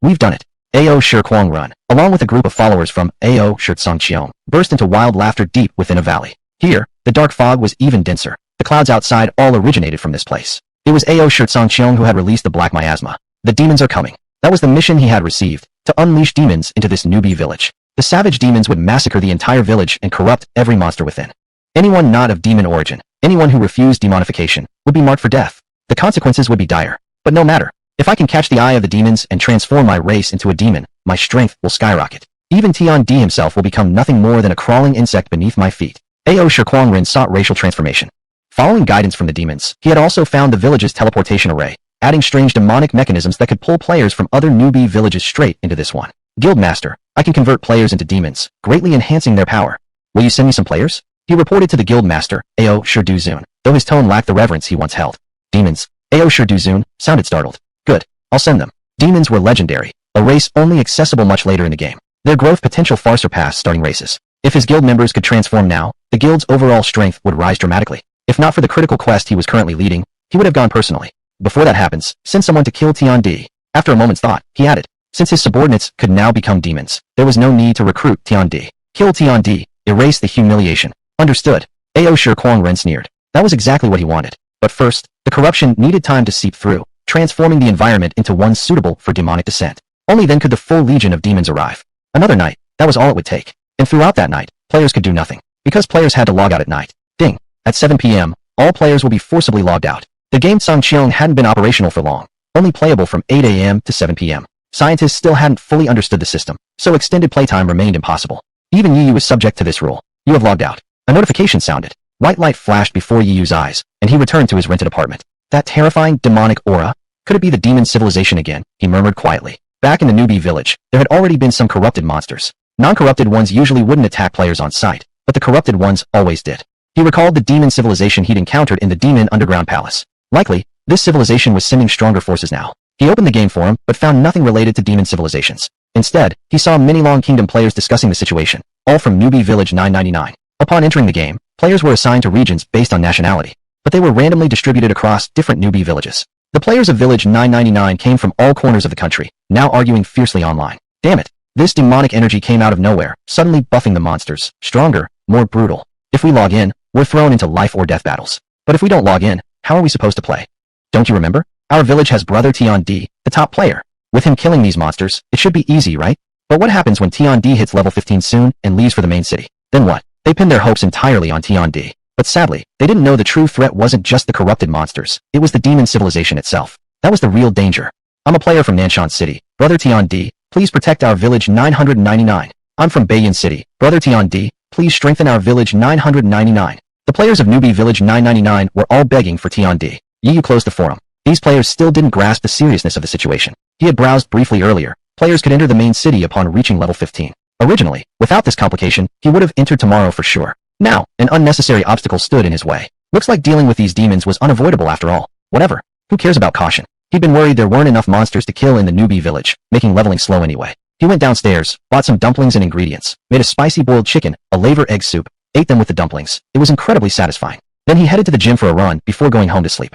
We've done it. Ao Shi Kuang Run, along with a group of followers from Ao Shi Sangqiong, burst into wild laughter deep within a valley. Here, the dark fog was even denser. The clouds outside all originated from this place. It was Ao Shi Sangqiong who had released the black miasma. The demons are coming. That was the mission he had received, to unleash demons into this newbie village. The savage demons would massacre the entire village and corrupt every monster within. Anyone not of demon origin, anyone who refused demonification, would be marked for death. The consequences would be dire. But no matter. If I can catch the eye of the demons and transform my race into a demon, my strength will skyrocket. Even Tian Di himself will become nothing more than a crawling insect beneath my feet. Ao Shi Kuang Ren sought racial transformation. Following guidance from the demons, he had also found the village's teleportation array, adding strange demonic mechanisms that could pull players from other newbie villages straight into this one. Guildmaster, I can convert players into demons, greatly enhancing their power. Will you send me some players? He reported to the guildmaster, Ao Shi Duzun, though his tone lacked the reverence he once held. Demons. Ao Shi Duzun sounded startled. Good, I'll send them. Demons were legendary, a race only accessible much later in the game. Their growth potential far surpassed starting races. If his guild members could transform now, the guild's overall strength would rise dramatically. If not for the critical quest he was currently leading, he would have gone personally. Before that happens, send someone to kill Tian Di. After a moment's thought, he added, since his subordinates could now become demons, there was no need to recruit Tian Di. Kill Tian Di, erase the humiliation. Understood. Ao Shi Kuang Ren sneered. That was exactly what he wanted. But first, the corruption needed time to seep through, transforming the environment into one suitable for demonic descent. Only then could the full legion of demons arrive. Another night, that was all it would take. And throughout that night, players could do nothing, because players had to log out at night. Ding. At 7 p.m., all players will be forcibly logged out. The game Sangqiong hadn't been operational for long, only playable from 8 a.m. to 7 p.m. Scientists still hadn't fully understood the system, so extended playtime remained impossible. Even Yiyu was subject to this rule. You have logged out. A notification sounded. White light flashed before Yiyu's eyes, and he returned to his rented apartment. That terrifying, demonic aura? Could it be the demon civilization again? He murmured quietly. Back in the newbie village, there had already been some corrupted monsters. Non-corrupted ones usually wouldn't attack players on sight, but the corrupted ones always did. He recalled the demon civilization he'd encountered in the demon underground palace. Likely, this civilization was sending stronger forces now. He opened the game forum, but found nothing related to demon civilizations. Instead, he saw many Long Kingdom players discussing the situation, all from Newbie Village 999. Upon entering the game, players were assigned to regions based on nationality, but they were randomly distributed across different newbie villages. The players of Village 999 came from all corners of the country, now arguing fiercely online. Damn it! This demonic energy came out of nowhere, suddenly buffing the monsters, stronger, more brutal. If we log in, we're thrown into life or death battles. But if we don't log in, how are we supposed to play? Don't you remember? Our village has Brother Tion D, the top player. With him killing these monsters, it should be easy, right? But what happens when Tion D hits level 15 soon and leaves for the main city? Then what? They pinned their hopes entirely on Tion D. But sadly, they didn't know the true threat wasn't just the corrupted monsters, it was the demon civilization itself. That was the real danger. I'm a player from Nanshan City. Brother Tion D, please protect our village 999. I'm from Beiyan City. Brother Tion D, please strengthen our village 999. The players of Newbie Village 999 were all begging for Tion D. Yiyu closed the forum. These players still didn't grasp the seriousness of the situation. He had browsed briefly earlier. Players could enter the main city upon reaching level 15. Originally, without this complication, he would have entered tomorrow for sure. Now, an unnecessary obstacle stood in his way. Looks like dealing with these demons was unavoidable after all. Whatever. Who cares about caution? He'd been worried there weren't enough monsters to kill in the newbie village, making leveling slow anyway. He went downstairs, bought some dumplings and ingredients, made a spicy boiled chicken, a laver egg soup, ate them with the dumplings. It was incredibly satisfying. Then he headed to the gym for a run before going home to sleep.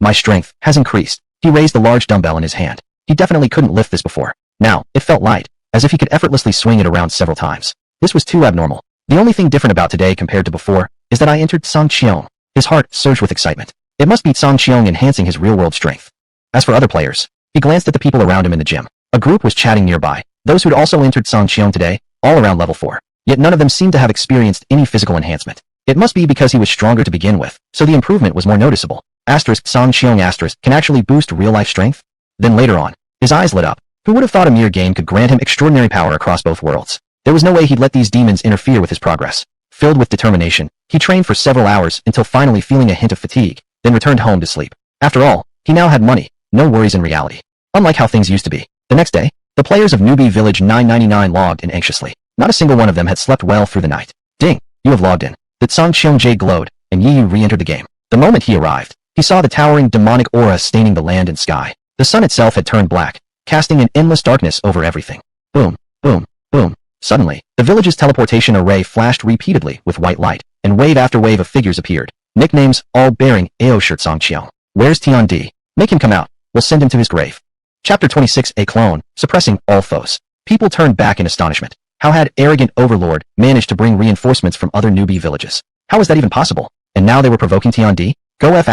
My strength has increased. He raised the large dumbbell in his hand. He definitely couldn't lift this before. Now, it felt light, as if he could effortlessly swing it around several times. This was too abnormal. The only thing different about today compared to before is that I entered Song Qiong. His heart surged with excitement. It must be Song Qiong enhancing his real-world strength. As for other players, he glanced at the people around him in the gym. A group was chatting nearby, those who'd also entered Song Qiong today, all around level 4. Yet none of them seemed to have experienced any physical enhancement. It must be because he was stronger to begin with, so the improvement was more noticeable. Song Qiong can actually boost real-life strength? Then later on, his eyes lit up. Who would have thought a mere game could grant him extraordinary power across both worlds? There was no way he'd let these demons interfere with his progress. Filled with determination, he trained for several hours until finally feeling a hint of fatigue, then returned home to sleep. After all, he now had money, no worries in reality. Unlike how things used to be. The next day, the players of Newbie Village 999 logged in anxiously. Not a single one of them had slept well through the night. Ding! You have logged in. The Song Qiong Jade glowed, and Yiyu re-entered the game. The moment he arrived, he saw the towering demonic aura staining the land and sky. The sun itself had turned black, casting an endless darkness over everything. Boom, boom, boom. Suddenly, the village's teleportation array flashed repeatedly with white light, and wave after wave of figures appeared. Nicknames, all bearing AO shirt Song Qiong. Where's Tion D? Make him come out. We'll send him to his grave. Chapter 26 A Clone, suppressing all foes. People turned back in astonishment. How had arrogant overlord managed to bring reinforcements from other newbie villages? How was that even possible? And now they were provoking Tion D? Go F***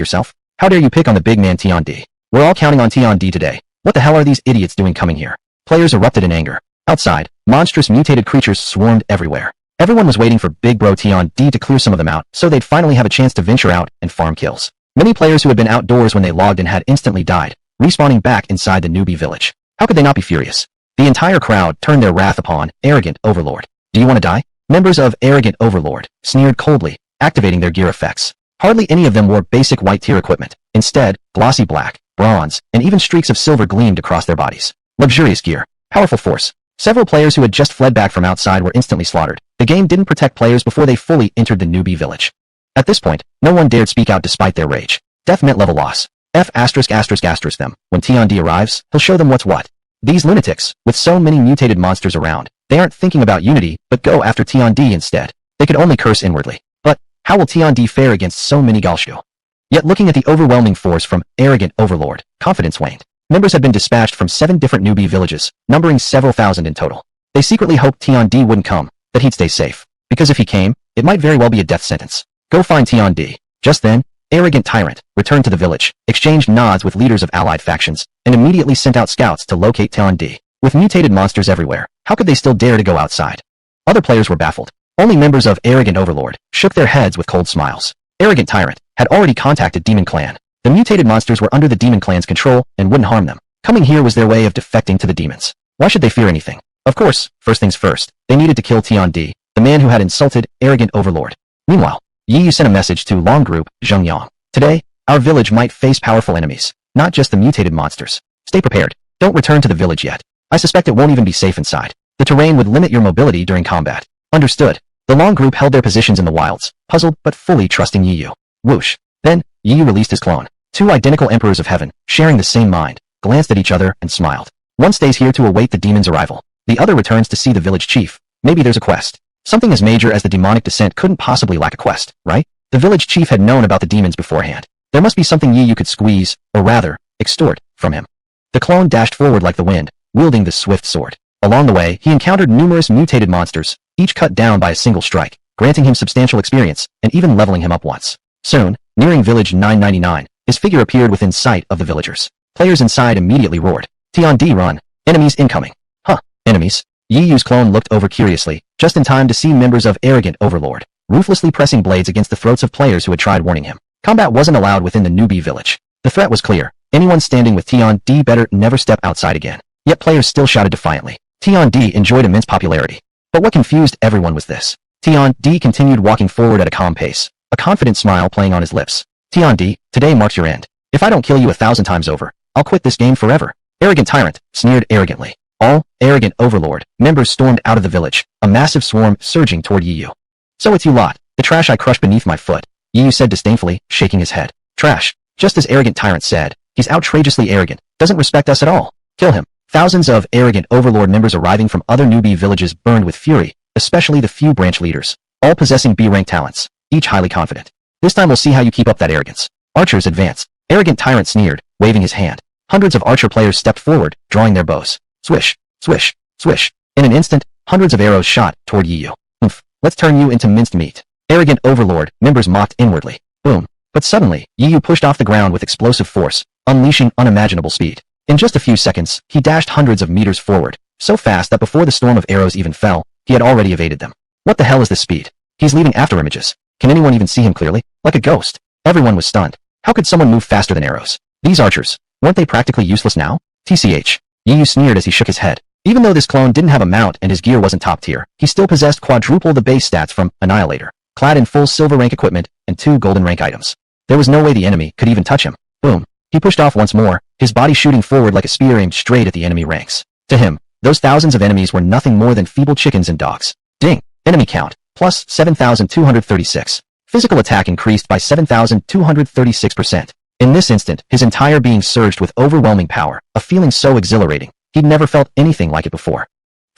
yourself. How dare you pick on the big man Tion D? We're all counting on Tion D today. What the hell are these idiots doing coming here? Players erupted in anger. Outside, monstrous mutated creatures swarmed everywhere. Everyone was waiting for big bro Tion D to clear some of them out so they'd finally have a chance to venture out and farm kills. Many players who had been outdoors when they logged in had instantly died, respawning back inside the newbie village. How could they not be furious? The entire crowd turned their wrath upon arrogant overlord. Do you want to die? Members of arrogant overlord sneered coldly, activating their gear effects. Hardly any of them wore basic white tier equipment. Instead, glossy black, bronze, and even streaks of silver gleamed across their bodies. Luxurious gear. Powerful force. Several players who had just fled back from outside were instantly slaughtered. The game didn't protect players before they fully entered the newbie village. At this point, no one dared speak out despite their rage. Death meant level loss. F*** them. When Tion D arrives, he'll show them what's what. These lunatics, with so many mutated monsters around, they aren't thinking about unity, but go after Tion D instead. They could only curse inwardly. But, how will Tion D fare against so many Galshu? Yet looking at the overwhelming force from arrogant overlord, confidence waned. Members had been dispatched from 7 different newbie villages, numbering several thousand in total. They secretly hoped Tion D wouldn't come, that he'd stay safe. Because if he came, it might very well be a death sentence. Go find Tion D. Just then, arrogant tyrant returned to the village, exchanged nods with leaders of allied factions, and immediately sent out scouts to locate Tion D. With mutated monsters everywhere, how could they still dare to go outside? Other players were baffled. Only members of Arrogant Overlord shook their heads with cold smiles. Arrogant Tyrant had already contacted Demon Clan. The mutated monsters were under the Demon Clan's control and wouldn't harm them. Coming here was their way of defecting to the demons. Why should they fear anything? Of course, first things first, they needed to kill Tion D, the man who had insulted Arrogant Overlord. Meanwhile, Yi Yu sent a message to Long Group, Zhengyang. Today, our village might face powerful enemies, not just the mutated monsters. Stay prepared. Don't return to the village yet. I suspect it won't even be safe inside. The terrain would limit your mobility during combat. Understood. The Long Group held their positions in the wilds, puzzled but fully trusting Yi Yu. Whoosh. Then, Yi Yu released his clone. Two identical emperors of heaven, sharing the same mind, glanced at each other and smiled. One stays here to await the demon's arrival. The other returns to see the village chief. Maybe there's a quest. Something as major as the demonic descent couldn't possibly lack a quest, right? The village chief had known about the demons beforehand. There must be something Yi Yu could squeeze, or rather, extort, from him. The clone dashed forward like the wind, wielding the swift sword. Along the way, he encountered numerous mutated monsters, each cut down by a single strike, granting him substantial experience, and even leveling him up once. Soon, nearing village 999, his figure appeared within sight of the villagers. Players inside immediately roared. T-on-D run. Enemies incoming. Huh, enemies. Yi Yu's clone looked over curiously, just in time to see members of arrogant overlord, ruthlessly pressing blades against the throats of players who had tried warning him. Combat wasn't allowed within the newbie village. The threat was clear. Anyone standing with T-on-D better never step outside again. Yet players still shouted defiantly. T-on-D enjoyed immense popularity. But what confused everyone was this. T-on-D continued walking forward at a calm pace, a confident smile playing on his lips. T-on-D, today marks your end. If I don't kill you 1,000 times over, I'll quit this game forever. Arrogant tyrant, sneered arrogantly. All arrogant overlord members stormed out of the village, a massive swarm surging toward Yi Yu. So it's you lot, the trash I crushed beneath my foot, Yi Yu said disdainfully, shaking his head. Trash, just as arrogant tyrant said. He's outrageously arrogant, doesn't respect us at all. Kill him. Thousands of arrogant overlord members arriving from other newbie villages burned with fury, especially the few branch leaders, all possessing B-rank talents, each highly confident. This time we'll see how you keep up that arrogance. Archers advance. Arrogant tyrant sneered, waving his hand. Hundreds of archer players stepped forward, drawing their bows. Swish, swish, swish. In an instant, hundreds of arrows shot toward Yi Yu. Oomph, let's turn you into minced meat. Arrogant overlord members mocked inwardly. Boom. But suddenly, Yi Yu pushed off the ground with explosive force, unleashing unimaginable speed. In just a few seconds, he dashed hundreds of meters forward, so fast that before the storm of arrows even fell, he had already evaded them. What the hell is this speed? He's leaving after images. Can anyone even see him clearly? Like a ghost. Everyone was stunned. How could someone move faster than arrows? These archers, weren't they practically useless now? TCH. Yi Yu sneered as he shook his head. Even though this clone didn't have a mount and his gear wasn't top tier, he still possessed quadruple the base stats from Annihilator, clad in full silver rank equipment and 2 golden rank items. There was no way the enemy could even touch him. Boom. He pushed off once more, his body shooting forward like a spear aimed straight at the enemy ranks. To him, those thousands of enemies were nothing more than feeble chickens and dogs. Ding. Enemy count, plus 7,236. Physical attack increased by 7,236%. In this instant, his entire being surged with overwhelming power, a feeling so exhilarating, he'd never felt anything like it before.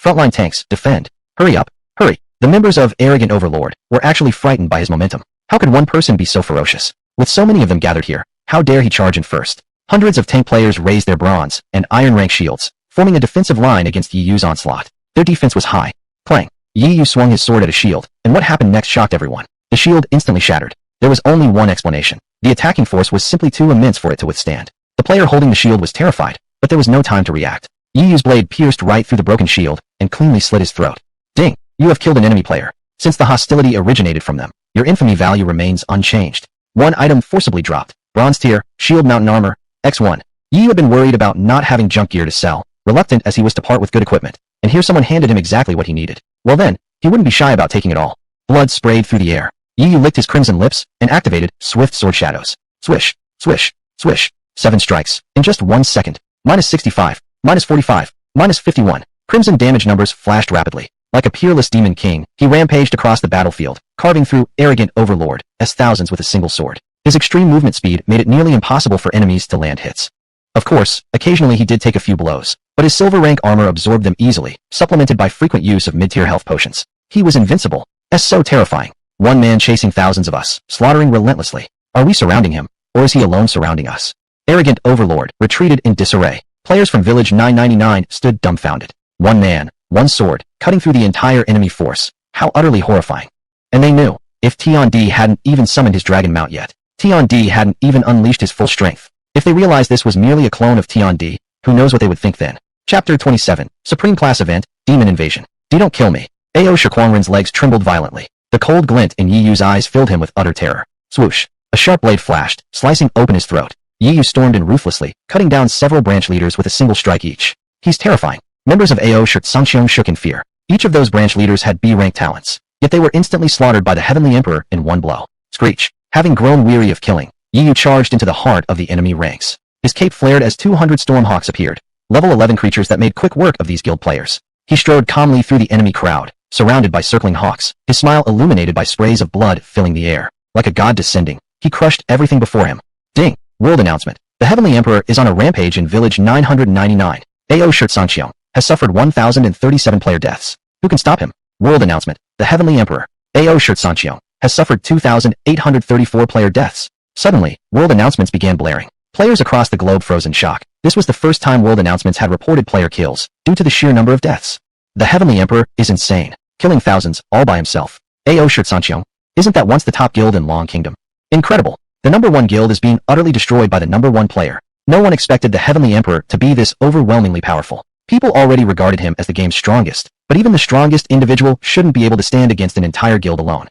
Frontline tanks, defend. Hurry up, hurry. The members of Arrogant Overlord were actually frightened by his momentum. How could one person be so ferocious? With so many of them gathered here, how dare he charge in first? Hundreds of tank players raised their bronze and iron rank shields, forming a defensive line against Yi Yu's onslaught. Their defense was high. Clang. Yi Yu swung his sword at a shield, and what happened next shocked everyone. The shield instantly shattered. There was only one explanation. The attacking force was simply too immense for it to withstand. The player holding the shield was terrified, but there was no time to react. Yi Yu's blade pierced right through the broken shield and cleanly slit his throat. Ding! You have killed an enemy player. Since the hostility originated from them, your infamy value remains unchanged. One item forcibly dropped. Bronze tier, shield mountain armor, X1. Yi Yu had been worried about not having junk gear to sell, reluctant as he was to part with good equipment, and here someone handed him exactly what he needed. Well then, he wouldn't be shy about taking it all. Blood sprayed through the air. Yi Yu licked his crimson lips and activated swift sword shadows. Swish, swish, swish. 7 strikes, in just 1 second. Minus 65, minus 45, minus 51. Crimson damage numbers flashed rapidly. Like a peerless demon king, he rampaged across the battlefield, carving through Arrogant Overlord as thousands with a single sword. His extreme movement speed made it nearly impossible for enemies to land hits. Of course, occasionally he did take a few blows, but his silver rank armor absorbed them easily, supplemented by frequent use of mid-tier health potions. He was invincible. As so terrifying. One man chasing thousands of us, slaughtering relentlessly. Are we surrounding him, or is he alone surrounding us? Arrogant Overlord retreated in disarray. Players from Village 999 stood dumbfounded. One man, one sword, cutting through the entire enemy force. How utterly horrifying. And they knew, if T-on-D hadn't even summoned his dragon mount yet, T-on-D hadn't even unleashed his full strength. If they realized this was merely a clone of T-on-D, who knows what they would think then. Chapter 27, Supreme Class Event, Demon Invasion. Don't kill me. Ao Shakwangren's legs trembled violently. The cold glint in Yi Yu's eyes filled him with utter terror. Swoosh. A sharp blade flashed, slicing open his throat. Yi Yu stormed in ruthlessly, cutting down several branch leaders with a single strike each. He's terrifying. Members of Ao Shurt Sangxiong shook in fear. Each of those branch leaders had B-rank talents. Yet they were instantly slaughtered by the Heavenly Emperor in one blow. Screech. Having grown weary of killing, Yu charged into the heart of the enemy ranks. His cape flared as 200 Stormhawks appeared, level 11 creatures that made quick work of these guild players. He strode calmly through the enemy crowd, surrounded by circling hawks, his smile illuminated by sprays of blood filling the air. Like a god descending, he crushed everything before him. Ding! World announcement. The Heavenly Emperor is on a rampage in Village 999. AO Shirt Sancheong has suffered 1,037 player deaths. Who can stop him? World announcement. The Heavenly Emperor, AO Shirt Sancheong, has suffered 2,834 player deaths. Suddenly, world announcements began blaring. Players across the globe froze in shock. This was the first time world announcements had reported player kills, due to the sheer number of deaths. The Heavenly Emperor is insane, killing thousands, all by himself. AO Shirt Sancheong, isn't that once the top guild in Long Kingdom? Incredible. The number 1 guild is being utterly destroyed by the number 1 player. No one expected the Heavenly Emperor to be this overwhelmingly powerful. People already regarded him as the game's strongest, but even the strongest individual shouldn't be able to stand against an entire guild alone.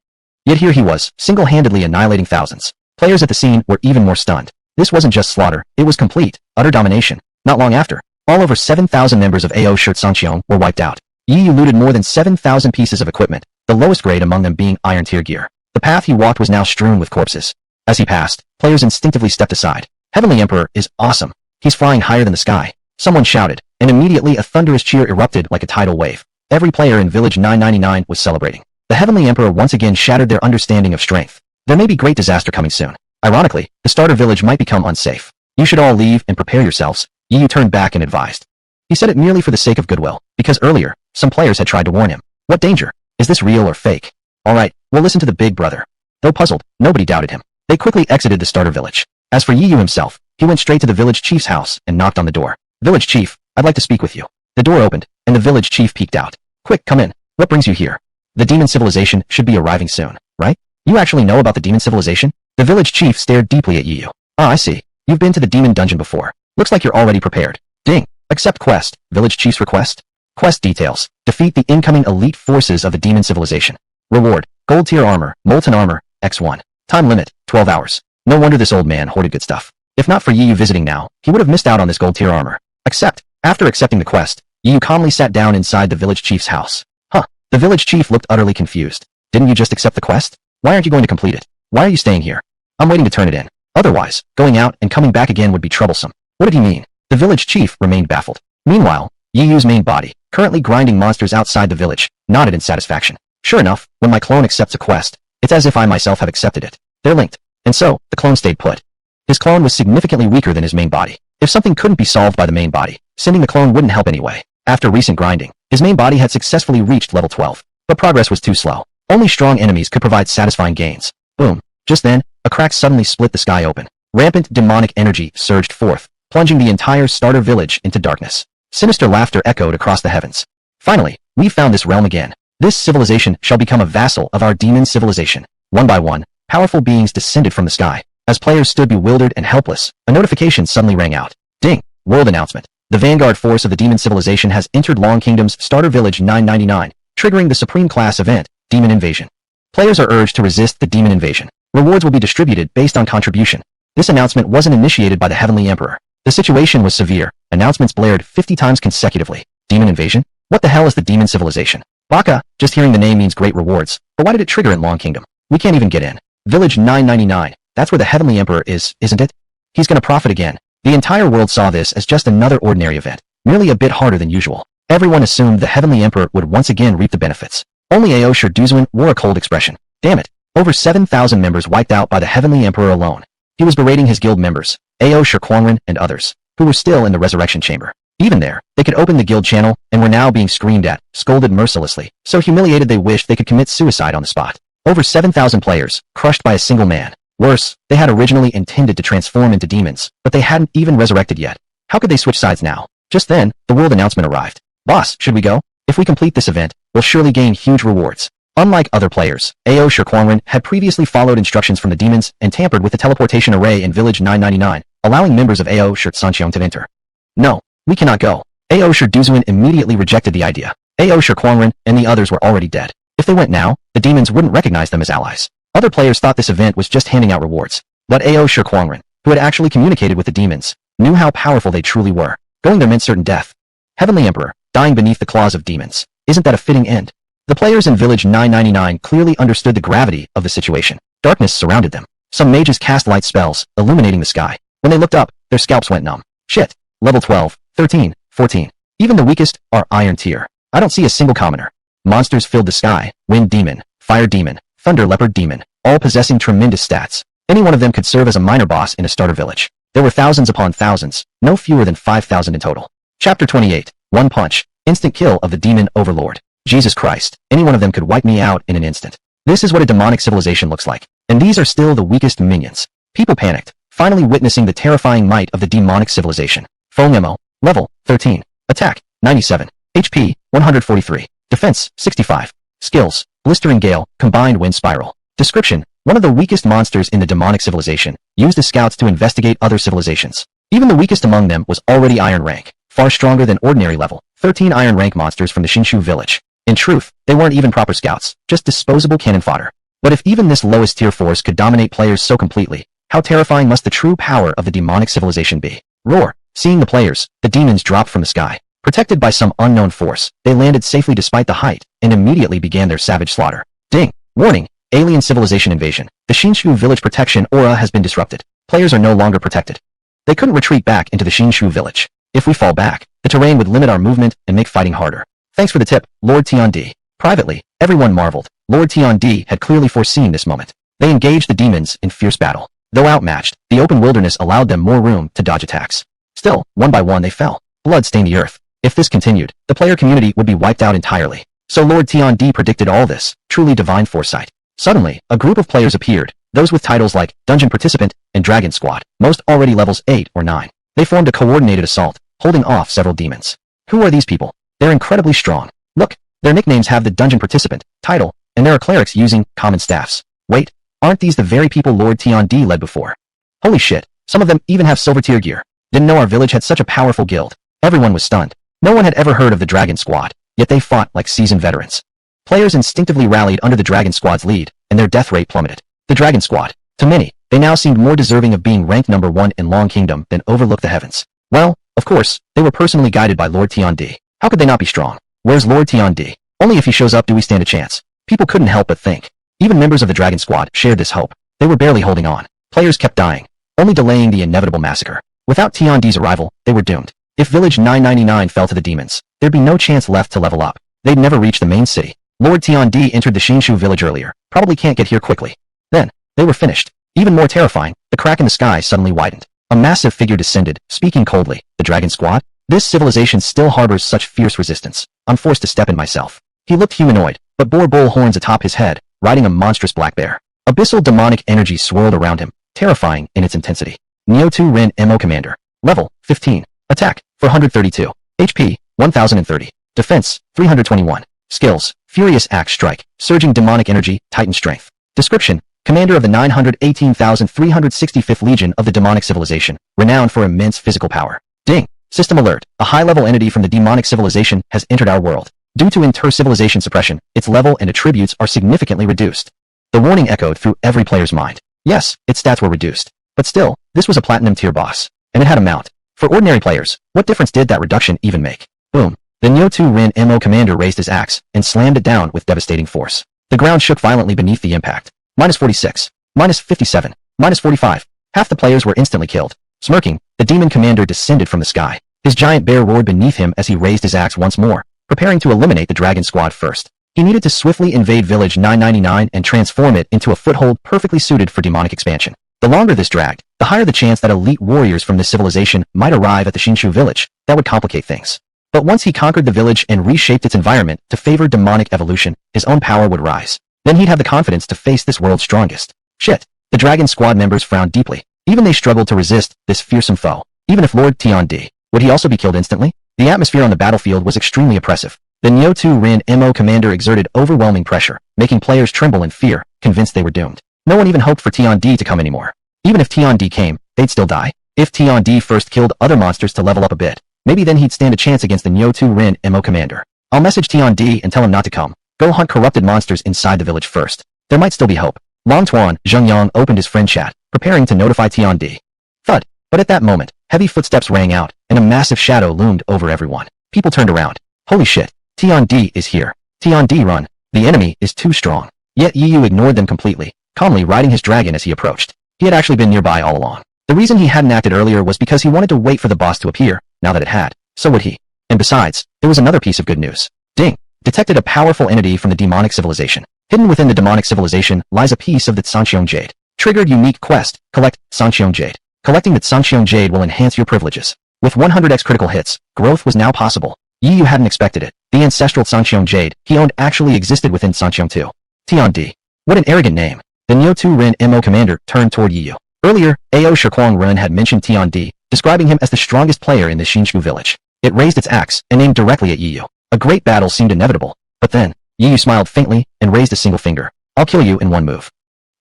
Yet here he was, single-handedly annihilating thousands. Players at the scene were even more stunned. This wasn't just slaughter, it was complete, utter domination. Not long after, all over 7,000 members of AO Shirt Sancheong were wiped out. Yu looted more than 7,000 pieces of equipment, the lowest grade among them being iron tier gear. The path he walked was now strewn with corpses. As he passed, players instinctively stepped aside. Heavenly Emperor is awesome. He's flying higher than the sky. Someone shouted, and immediately a thunderous cheer erupted like a tidal wave. Every player in Village 999 was celebrating. The Heavenly Emperor once again shattered their understanding of strength. There may be great disaster coming soon. Ironically, the starter village might become unsafe. You should all leave and prepare yourselves. Yu turned back and advised. He said it merely for the sake of goodwill, because earlier, some players had tried to warn him. What danger? Is this real or fake? Alright, we'll listen to the big brother. Though puzzled, nobody doubted him. They quickly exited the starter village. As for Yu himself, he went straight to the village chief's house and knocked on the door. Village chief, I'd like to speak with you. The door opened, and the village chief peeked out. Quick, come in. What brings you here? The demon civilization should be arriving soon, right? You actually know about the demon civilization? The village chief stared deeply at Yu. Ah, I see. You've been to the demon dungeon before. Looks like you're already prepared. Ding. Accept quest. Village chief's request. Quest details. Defeat the incoming elite forces of the demon civilization. Reward. Gold tier armor, molten armor, X1. Time limit, 12 hours. No wonder this old man hoarded good stuff. If not for Yu visiting now, he would have missed out on this gold tier armor. Accept. After accepting the quest, Yu calmly sat down inside the village chief's house. Huh. The village chief looked utterly confused. Didn't you just accept the quest? Why aren't you going to complete it? Why are you staying here? I'm waiting to turn it in. Otherwise, going out and coming back again would be troublesome. What did he mean? The village chief remained baffled. Meanwhile, Yu's main body, currently grinding monsters outside the village, nodded in satisfaction. Sure enough, when my clone accepts a quest, it's as if I myself have accepted it. They're linked. And so, the clone stayed put. His clone was significantly weaker than his main body. If something couldn't be solved by the main body, sending the clone wouldn't help anyway. After recent grinding, his main body had successfully reached level 12. But progress was too slow. Only strong enemies could provide satisfying gains. Boom. Just then, a crack suddenly split the sky open. Rampant demonic energy surged forth, plunging the entire starter village into darkness. Sinister laughter echoed across the heavens. Finally, we've found this realm again. This civilization shall become a vassal of our demon civilization. One by one, powerful beings descended from the sky. As players stood bewildered and helpless, a notification suddenly rang out. Ding! World announcement. The vanguard force of the demon civilization has entered Long Kingdom's starter village 999, triggering the supreme class event, Demon Invasion. Players are urged to resist the demon invasion. Rewards will be distributed based on contribution. This announcement wasn't initiated by the Heavenly Emperor. The situation was severe. Announcements blared 50 times consecutively. Demon invasion? What the hell is the demon civilization? Baka, just hearing the name means great rewards. But why did it trigger in Long Kingdom? We can't even get in. Village 999. That's where the Heavenly Emperor is, isn't it? He's gonna profit again. The entire world saw this as just another ordinary event, merely a bit harder than usual. Everyone assumed the Heavenly Emperor would once again reap the benefits. Only Ao Shirt Sancheong wore a cold expression. Damn it. Over 7,000 members wiped out by the Heavenly Emperor alone. He was berating his guild members, Ao Shirt Sancheong and others, who were still in the resurrection chamber. Even there, they could open the guild channel and were now being screamed at, scolded mercilessly, so humiliated they wished they could commit suicide on the spot. Over 7,000 players, crushed by a single man. Worse, they had originally intended to transform into demons, but they hadn't even resurrected yet. How could they switch sides now? Just then, the world announcement arrived. Boss, should we go? If we complete this event, we'll surely gain huge rewards. Unlike other players, Ao Shirt Sancheong had previously followed instructions from the demons and tampered with the teleportation array in Village 999, allowing members of Ao Shirt Sancheong to enter. No, we cannot go. Ao Shirt Sancheong immediately rejected the idea. Ao Shirt Sancheong and the others were already dead. If they went now, the demons wouldn't recognize them as allies. Other players thought this event was just handing out rewards. But Ao Shirt Sancheong, who had actually communicated with the demons, knew how powerful they truly were. Going there meant certain death. Heavenly Emperor, dying beneath the claws of demons. Isn't that a fitting end? The players in Village 999 clearly understood the gravity of the situation. Darkness surrounded them. Some mages cast light spells, illuminating the sky. When they looked up, their scalps went numb. Shit. Level 12, 13, 14. Even the weakest are Iron Tier. I don't see a single commoner. Monsters filled the sky. Wind Demon, Fire Demon, Thunder Leopard Demon, all possessing tremendous stats. Any one of them could serve as a minor boss in a starter village. There were thousands upon thousands, no fewer than 5,000 in total. Chapter 28. One punch. Instant kill of the Demon Overlord. Jesus Christ, any one of them could wipe me out in an instant. This is what a demonic civilization looks like. And these are still the weakest minions. People panicked, finally witnessing the terrifying might of the demonic civilization. Full memo. Level 13. Attack 97. HP 143. Defense 65. Skills Blistering Gale, Combined Wind Spiral. Description: one of the weakest monsters in the demonic civilization, used as scouts to investigate other civilizations. Even the weakest among them was already Iron Rank, far stronger than ordinary level 13 Iron Rank monsters from the Shinshu village. In truth, they weren't even proper scouts, just disposable cannon fodder. But if even this lowest tier force could dominate players so completely, how terrifying must the true power of the demonic civilization be? Roar! Seeing the players, the demons dropped from the sky. Protected by some unknown force, they landed safely despite the height, and immediately began their savage slaughter. Ding! Warning! Alien civilization invasion. The Shinshu village protection aura has been disrupted. Players are no longer protected. They couldn't retreat back into the Shinshu village. If we fall back, the terrain would limit our movement and make fighting harder. Thanks for the tip, Lord Tiandi. Privately, everyone marveled. Lord Tiandi had clearly foreseen this moment. They engaged the demons in fierce battle. Though outmatched, the open wilderness allowed them more room to dodge attacks. Still, one by one they fell. Blood stained the earth. If this continued, the player community would be wiped out entirely. So Lord Tiandi predicted all this, truly divine foresight. Suddenly, a group of players appeared, those with titles like Dungeon Participant and Dragon Squad, most already levels 8 or 9. They formed a coordinated assault, holding off several demons. Who are these people? They're incredibly strong. Look, their nicknames have the Dungeon Participant title, and there are clerics using common staffs. Wait, aren't these the very people Lord Tiandi led before? Holy shit, some of them even have silver tier gear. Didn't know our village had such a powerful guild. Everyone was stunned. No one had ever heard of the Dragon Squad, yet they fought like seasoned veterans. Players instinctively rallied under the Dragon Squad's lead, and their death rate plummeted. The Dragon Squad. To many, they now seemed more deserving of being ranked number 1 in Long Kingdom than overlook the heavens. Well, of course, they were personally guided by Lord Tiandi. How could they not be strong? Where's Lord Tiandi? Only if he shows up do we stand a chance. People couldn't help but think. Even members of the Dragon Squad shared this hope. They were barely holding on. Players kept dying, only delaying the inevitable massacre. Without Tiandi's arrival, they were doomed. If Village 999 fell to the demons, there'd be no chance left to level up. They'd never reach the main city. Lord Tiandi entered the Shinshu village earlier. Probably can't get here quickly. Then, they were finished. Even more terrifying, the crack in the sky suddenly widened. A massive figure descended, speaking coldly. The Dragon Squad? This civilization still harbors such fierce resistance. I'm forced to step in myself. He looked humanoid, but bore bull horns atop his head, riding a monstrous black bear. Abyssal demonic energy swirled around him, terrifying in its intensity. Neo 2 Ren MO Commander. Level 15. Attack 432. HP 1030. Defense 321. Skills Furious Axe Strike, Surging Demonic Energy, Titan Strength. Description: Commander of the 918,365th Legion of the Demonic Civilization, renowned for immense physical power. Ding! System alert. A high-level entity from the demonic civilization has entered our world. Due to inter-civilization suppression, its level and attributes are significantly reduced. The warning echoed through every player's mind. Yes, its stats were reduced. But still, this was a platinum tier boss. And it had a mount. For ordinary players, what difference did that reduction even make? Boom. The Neo 2 Ren MO Commander raised his axe and slammed it down with devastating force. The ground shook violently beneath the impact. -46. -57. -45. Half the players were instantly killed. Smirking, the demon commander descended from the sky. His giant bear roared beneath him as he raised his axe once more, preparing to eliminate the Dragon Squad first. He needed to swiftly invade Village 999 and transform it into a foothold perfectly suited for demonic expansion. The longer this dragged, the higher the chance that elite warriors from this civilization might arrive at the Shinshu village. That would complicate things. But once he conquered the village and reshaped its environment to favor demonic evolution, his own power would rise. Then he'd have the confidence to face this world's strongest. Shit. The Dragon Squad members frowned deeply. Even they struggled to resist this fearsome foe. Even if Lord Tiandi, would he also be killed instantly? The atmosphere on the battlefield was extremely oppressive. The Neo 2 Ren MO Commander exerted overwhelming pressure, making players tremble in fear, convinced they were doomed. No one even hoped for Tiandi to come anymore. Even if Tiandi came, they'd still die. If Tiandi first killed other monsters to level up a bit, maybe then he'd stand a chance against the Neo 2 Ren MO Commander. I'll message Tiandi and tell him not to come. Go hunt corrupted monsters inside the village first. There might still be hope. Long Tuan Zhengyang opened his friend chat, preparing to notify Tiandi. Thud. But at that moment, heavy footsteps rang out, and a massive shadow loomed over everyone. People turned around. Holy shit. Tiandi is here. Tiandi, run. The enemy is too strong. Yet Yu ignored them completely, calmly riding his dragon as he approached. He had actually been nearby all along. The reason he hadn't acted earlier was because he wanted to wait for the boss to appear. Now that it had, so would he. And besides, there was another piece of good news. Ding! Detected a powerful entity from the demonic civilization. Hidden within the demonic civilization lies a piece of the Sanxiong jade. Triggered unique quest, collect Sanxiong jade. Collecting the Sanxiong jade will enhance your privileges. With 100x critical hits, growth was now possible. Yu hadn't expected it. The ancestral Sanxiong jade he owned actually existed within Sanxiong 2. Tiandi. What an arrogant name. The Nyo2 Ren MO commander turned toward Yu. Earlier, Ao Shirkwang Ren had mentioned Tiandi, describing him as the strongest player in the Shinshu village. It raised its axe and aimed directly at Yu. A great battle seemed inevitable. But then, Yu smiled faintly and raised a single finger. I'll kill you in one move.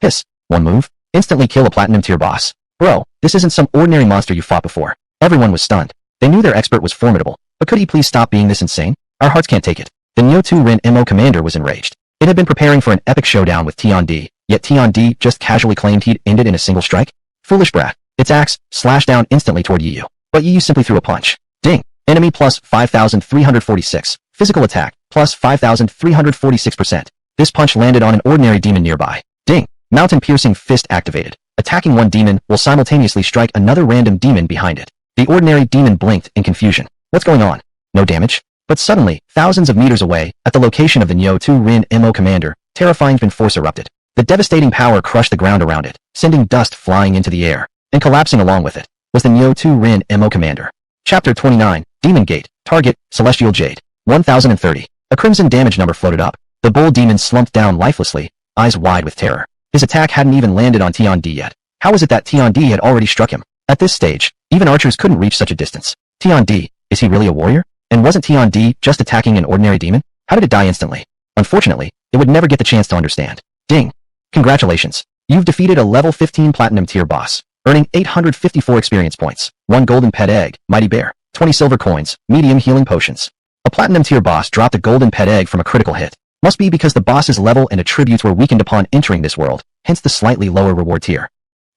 Hiss. One move? Instantly kill a platinum tier boss. Bro, this isn't some ordinary monster you fought before. Everyone was stunned. They knew their expert was formidable, but could he please stop being this insane? Our hearts can't take it. The Nyo2 Ren MO commander was enraged. It had been preparing for an epic showdown with Tiandi, yet Tiandi just casually claimed he'd end it in a single strike? Foolish brat. Its axe slashed down instantly toward Yu. But Yu simply threw a punch. Ding. Enemy plus 5,346. Physical attack plus 5,346%. This punch landed on an ordinary demon nearby. Ding. Mountain-piercing fist activated. Attacking one demon will simultaneously strike another random demon behind it. The ordinary demon blinked in confusion. What's going on? No damage? But suddenly, thousands of meters away, at the location of the Nyo2 Ren MO commander, terrifying force erupted. The devastating power crushed the ground around it, sending dust flying into the air, and collapsing along with it, was the Nyo2 Ren MO commander. Chapter 29, Demon Gate, Target, Celestial Jade, 1030. A crimson damage number floated up. The bull demon slumped down lifelessly, eyes wide with terror. His attack hadn't even landed on Tiandi yet. How was it that Tiandi had already struck him? At this stage, even archers couldn't reach such a distance. Tiandi, is he really a warrior? And wasn't Tiandi just attacking an ordinary demon? How did it die instantly? Unfortunately, it would never get the chance to understand. Ding! Congratulations. You've defeated a level 15 platinum tier boss, earning 854 experience points, 1 golden pet egg, mighty bear, 20 silver coins, medium healing potions. A platinum tier boss dropped a golden pet egg from a critical hit. Must be because the boss's level and attributes were weakened upon entering this world, hence the slightly lower reward tier.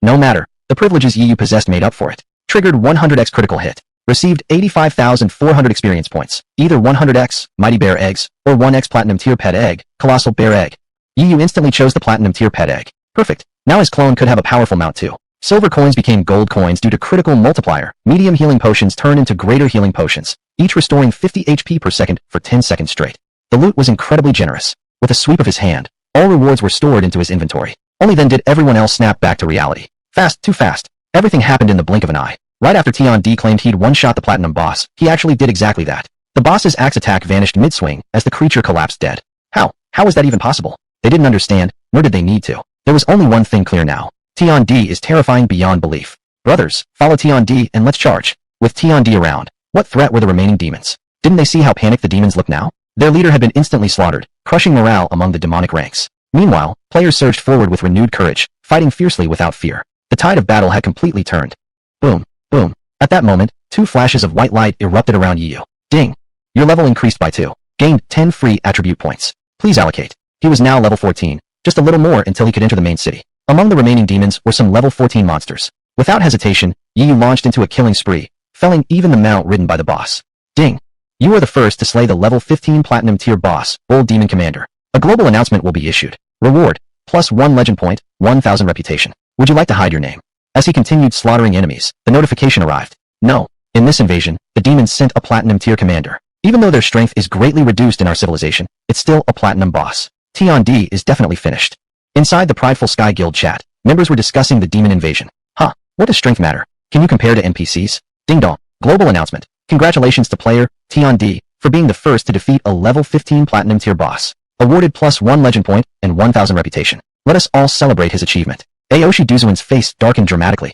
No matter, the privileges Yu possessed made up for it. Triggered 100x critical hit. Received 85,400 experience points, either 100x, mighty bear eggs, or 1x platinum tier pet egg, colossal bear egg. Yu instantly chose the platinum tier pet egg. Perfect. Now his clone could have a powerful mount too. Silver coins became gold coins due to critical multiplier. Medium healing potions turned into greater healing potions, each restoring 50 HP per second for 10 seconds straight. The loot was incredibly generous. With a sweep of his hand, all rewards were stored into his inventory. Only then did everyone else snap back to reality. Fast, too fast. Everything happened in the blink of an eye. Right after Tiandi claimed he'd one-shot the platinum boss, he actually did exactly that. The boss's axe attack vanished mid-swing as the creature collapsed dead. How? How was that even possible? They didn't understand, nor did they need to. There was only one thing clear now. Tiandi is terrifying beyond belief. Brothers, follow Tiandi and let's charge. With Tiandi around, what threat were the remaining demons? Didn't they see how panicked the demons looked now? Their leader had been instantly slaughtered, crushing morale among the demonic ranks. Meanwhile, players surged forward with renewed courage, fighting fiercely without fear. The tide of battle had completely turned. Boom, boom. At that moment, 2 flashes of white light erupted around Yu. Ding. Your level increased by 2. Gained 10 free attribute points. Please allocate. He was now level 14, just a little more until he could enter the main city. Among the remaining demons were some level 14 monsters. Without hesitation, Yu launched into a killing spree, felling even the mount ridden by the boss. Ding. You are the first to slay the level 15 platinum tier boss, Bull Demon Commander. A global announcement will be issued. Reward, plus 1 legend point, 1,000 reputation. Would you like to hide your name? As he continued slaughtering enemies, the notification arrived. No. In this invasion, the demons sent a platinum tier commander. Even though their strength is greatly reduced in our civilization, it's still a platinum boss. Tiandi is definitely finished. Inside the Prideful Sky Guild chat, members were discussing the demon invasion. Huh, what does strength matter? Can you compare to NPCs? Ding dong. Global announcement. Congratulations to player Tiandi for being the first to defeat a level 15 platinum tier boss. Awarded plus 1 legend point and 1,000 reputation. Let us all celebrate his achievement. Aoshi Duzuan's face darkened dramatically.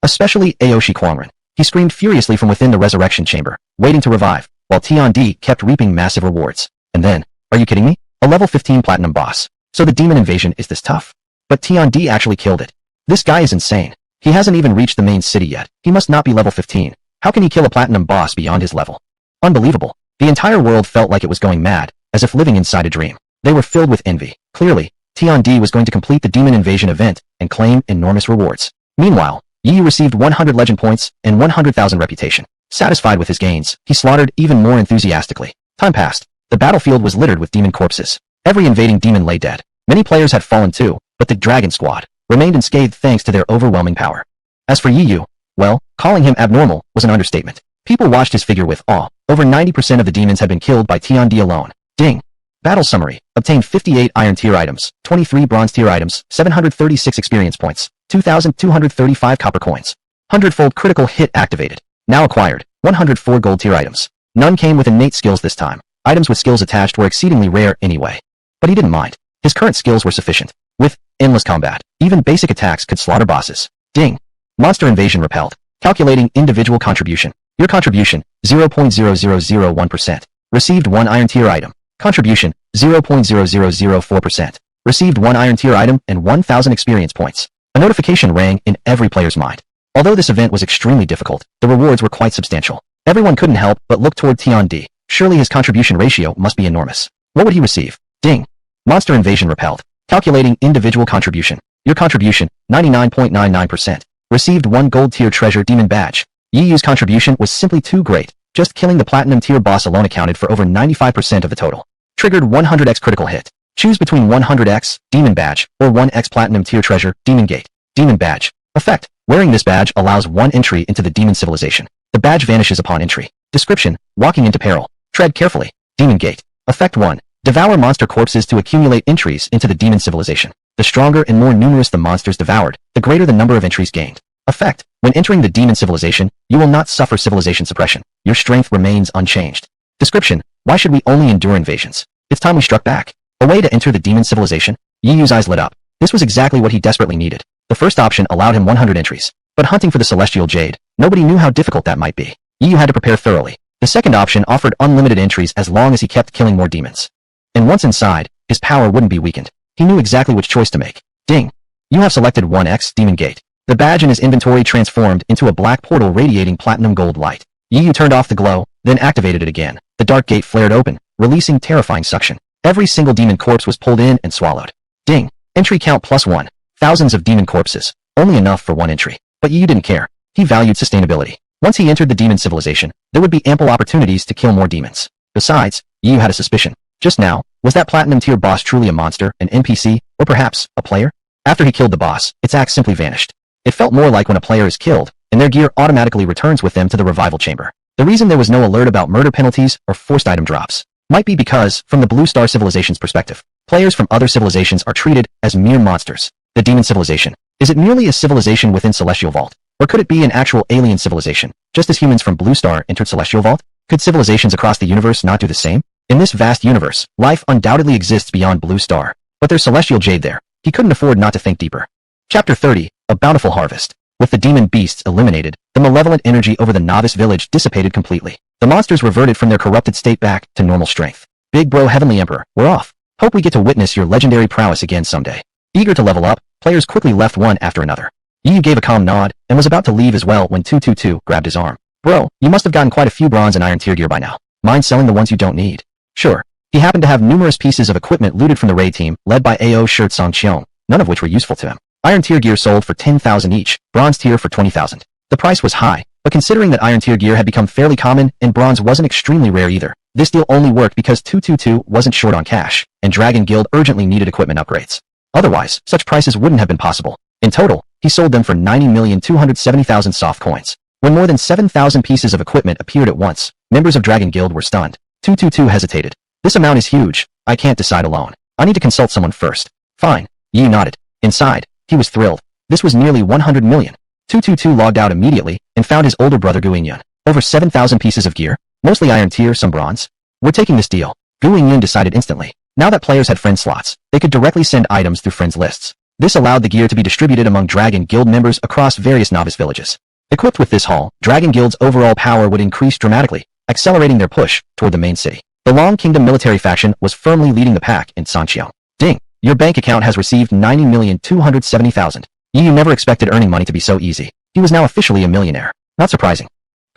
Especially Aoshi Kwangren. He screamed furiously from within the resurrection chamber, waiting to revive, while Tiandi kept reaping massive rewards. And then, are you kidding me? A level 15 platinum boss. So the demon invasion is this tough? But Tiandi actually killed it. This guy is insane. He hasn't even reached the main city yet. He must not be level 15. How can he kill a platinum boss beyond his level? Unbelievable. The entire world felt like it was going mad, as if living inside a dream. They were filled with envy. Clearly, Tiandi was going to complete the demon invasion event and claim enormous rewards. Meanwhile, Yi received 100 legend points and 100,000 reputation. Satisfied with his gains, he slaughtered even more enthusiastically. Time passed. The battlefield was littered with demon corpses. Every invading demon lay dead. Many players had fallen too, but the Dragon Squad remained unscathed thanks to their overwhelming power. As for Yi Yu, well, calling him abnormal was an understatement. People watched his figure with awe. Over 90% of the demons had been killed by Tiandi alone. Ding! Battle summary. Obtained 58 Iron Tier items, 23 Bronze Tier items, 736 experience points, 2,235 copper coins. 100-fold critical hit activated. Now acquired, 104 Gold Tier items. None came with innate skills this time. Items with skills attached were exceedingly rare anyway. But he didn't mind. His current skills were sufficient. With endless combat, even basic attacks could slaughter bosses. Ding! Monster invasion repelled. Calculating individual contribution. Your contribution, 0.0001%. Received 1 Iron Tier item. Contribution, 0.0004%. Received 1 Iron Tier item and 1,000 experience points. A notification rang in every player's mind. Although this event was extremely difficult, the rewards were quite substantial. Everyone couldn't help but look toward Tiandi. Surely his contribution ratio must be enormous. What would he receive? Ding! Monster invasion repelled. Calculating individual contribution. Your contribution, 99.99%. Received 1 Gold Tier treasure demon badge. Yi Yu's contribution was simply too great. Just killing the Platinum Tier boss alone accounted for over 95% of the total. Triggered 100x critical hit. Choose between 100x, demon badge, or 1x Platinum Tier treasure, demon gate. Demon badge. Effect. Wearing this badge allows 1 entry into the demon civilization. The badge vanishes upon entry. Description. Walking into peril. Tread carefully. Demon gate. Effect 1. Devour monster corpses to accumulate entries into the demon civilization. The stronger and more numerous the monsters devoured, the greater the number of entries gained. Effect. When entering the demon civilization, you will not suffer civilization suppression. Your strength remains unchanged. Description. Why should we only endure invasions? It's time we struck back. A way to enter the demon civilization? Yi Yu's eyes lit up. This was exactly what he desperately needed. The first option allowed him 100 entries. But hunting for the celestial jade, nobody knew how difficult that might be. Yi Yu had to prepare thoroughly. The second option offered unlimited entries as long as he kept killing more demons. And once inside, his power wouldn't be weakened. He knew exactly which choice to make. Ding! You have selected 1x Demon Gate. The badge in his inventory transformed into a black portal radiating platinum gold light. Yi Yu turned off the glow, then activated it again. The dark gate flared open, releasing terrifying suction. Every single demon corpse was pulled in and swallowed. Ding! Entry count +1. Thousands of demon corpses. Only enough for 1 entry. But Yi Yu didn't care. He valued sustainability. Once he entered the demon civilization, there would be ample opportunities to kill more demons. Besides, Yi Yu had a suspicion. Just now, was that Platinum Tier boss truly a monster, an NPC, or perhaps, a player? After he killed the boss, its axe simply vanished. It felt more like when a player is killed, and their gear automatically returns with them to the revival chamber. The reason there was no alert about murder penalties or forced item drops might be because, from the Blue Star Civilization's perspective, players from other civilizations are treated as mere monsters. The demon civilization. Is it merely a civilization within Celestial Vault? Or could it be an actual alien civilization, just as humans from Blue Star entered Celestial Vault? Could civilizations across the universe not do the same? In this vast universe, life undoubtedly exists beyond Blue Star. But there's celestial jade there. He couldn't afford not to think deeper. Chapter 30. A Bountiful Harvest. With the demon beasts eliminated, the malevolent energy over the novice village dissipated completely. The monsters reverted from their corrupted state back to normal strength. Big bro Heavenly Emperor, we're off. Hope we get to witness your legendary prowess again someday. Eager to level up, players quickly left one after another. Yi Yu gave a calm nod, and was about to leave as well when 222 grabbed his arm. Bro, you must have gotten quite a few bronze and iron tier gear by now. Mind selling the ones you don't need? Sure. He happened to have numerous pieces of equipment looted from the raid team, led by AO Shirt Song Cheong, none of which were useful to him. Iron tier gear sold for 10,000 each, bronze tier for 20,000. The price was high, but considering that iron tier gear had become fairly common and bronze wasn't extremely rare either, this deal only worked because 222 wasn't short on cash, and Dragon Guild urgently needed equipment upgrades. Otherwise, such prices wouldn't have been possible. In total, he sold them for 90,270,000 soft coins. When more than 7,000 pieces of equipment appeared at once, members of Dragon Guild were stunned. 222 hesitated. This amount is huge. I can't decide alone. I need to consult someone first. Fine. Yi nodded. Inside, he was thrilled. This was nearly 100 million. 222 logged out immediately and found his older brother Guingyun. Over 7,000 pieces of gear, mostly iron tier, some bronze. We're taking this deal. Guingyun decided instantly. Now that players had friend slots, they could directly send items through friends lists. This allowed the gear to be distributed among Dragon Guild members across various novice villages. Equipped with this haul, Dragon Guild's overall power would increase dramatically, accelerating their push toward the main city. The Long Kingdom military faction was firmly leading the pack in Sanqiao. Ding! Your bank account has received 90,270,000. Yi Yu never expected earning money to be so easy. He was now officially a millionaire. Not surprising.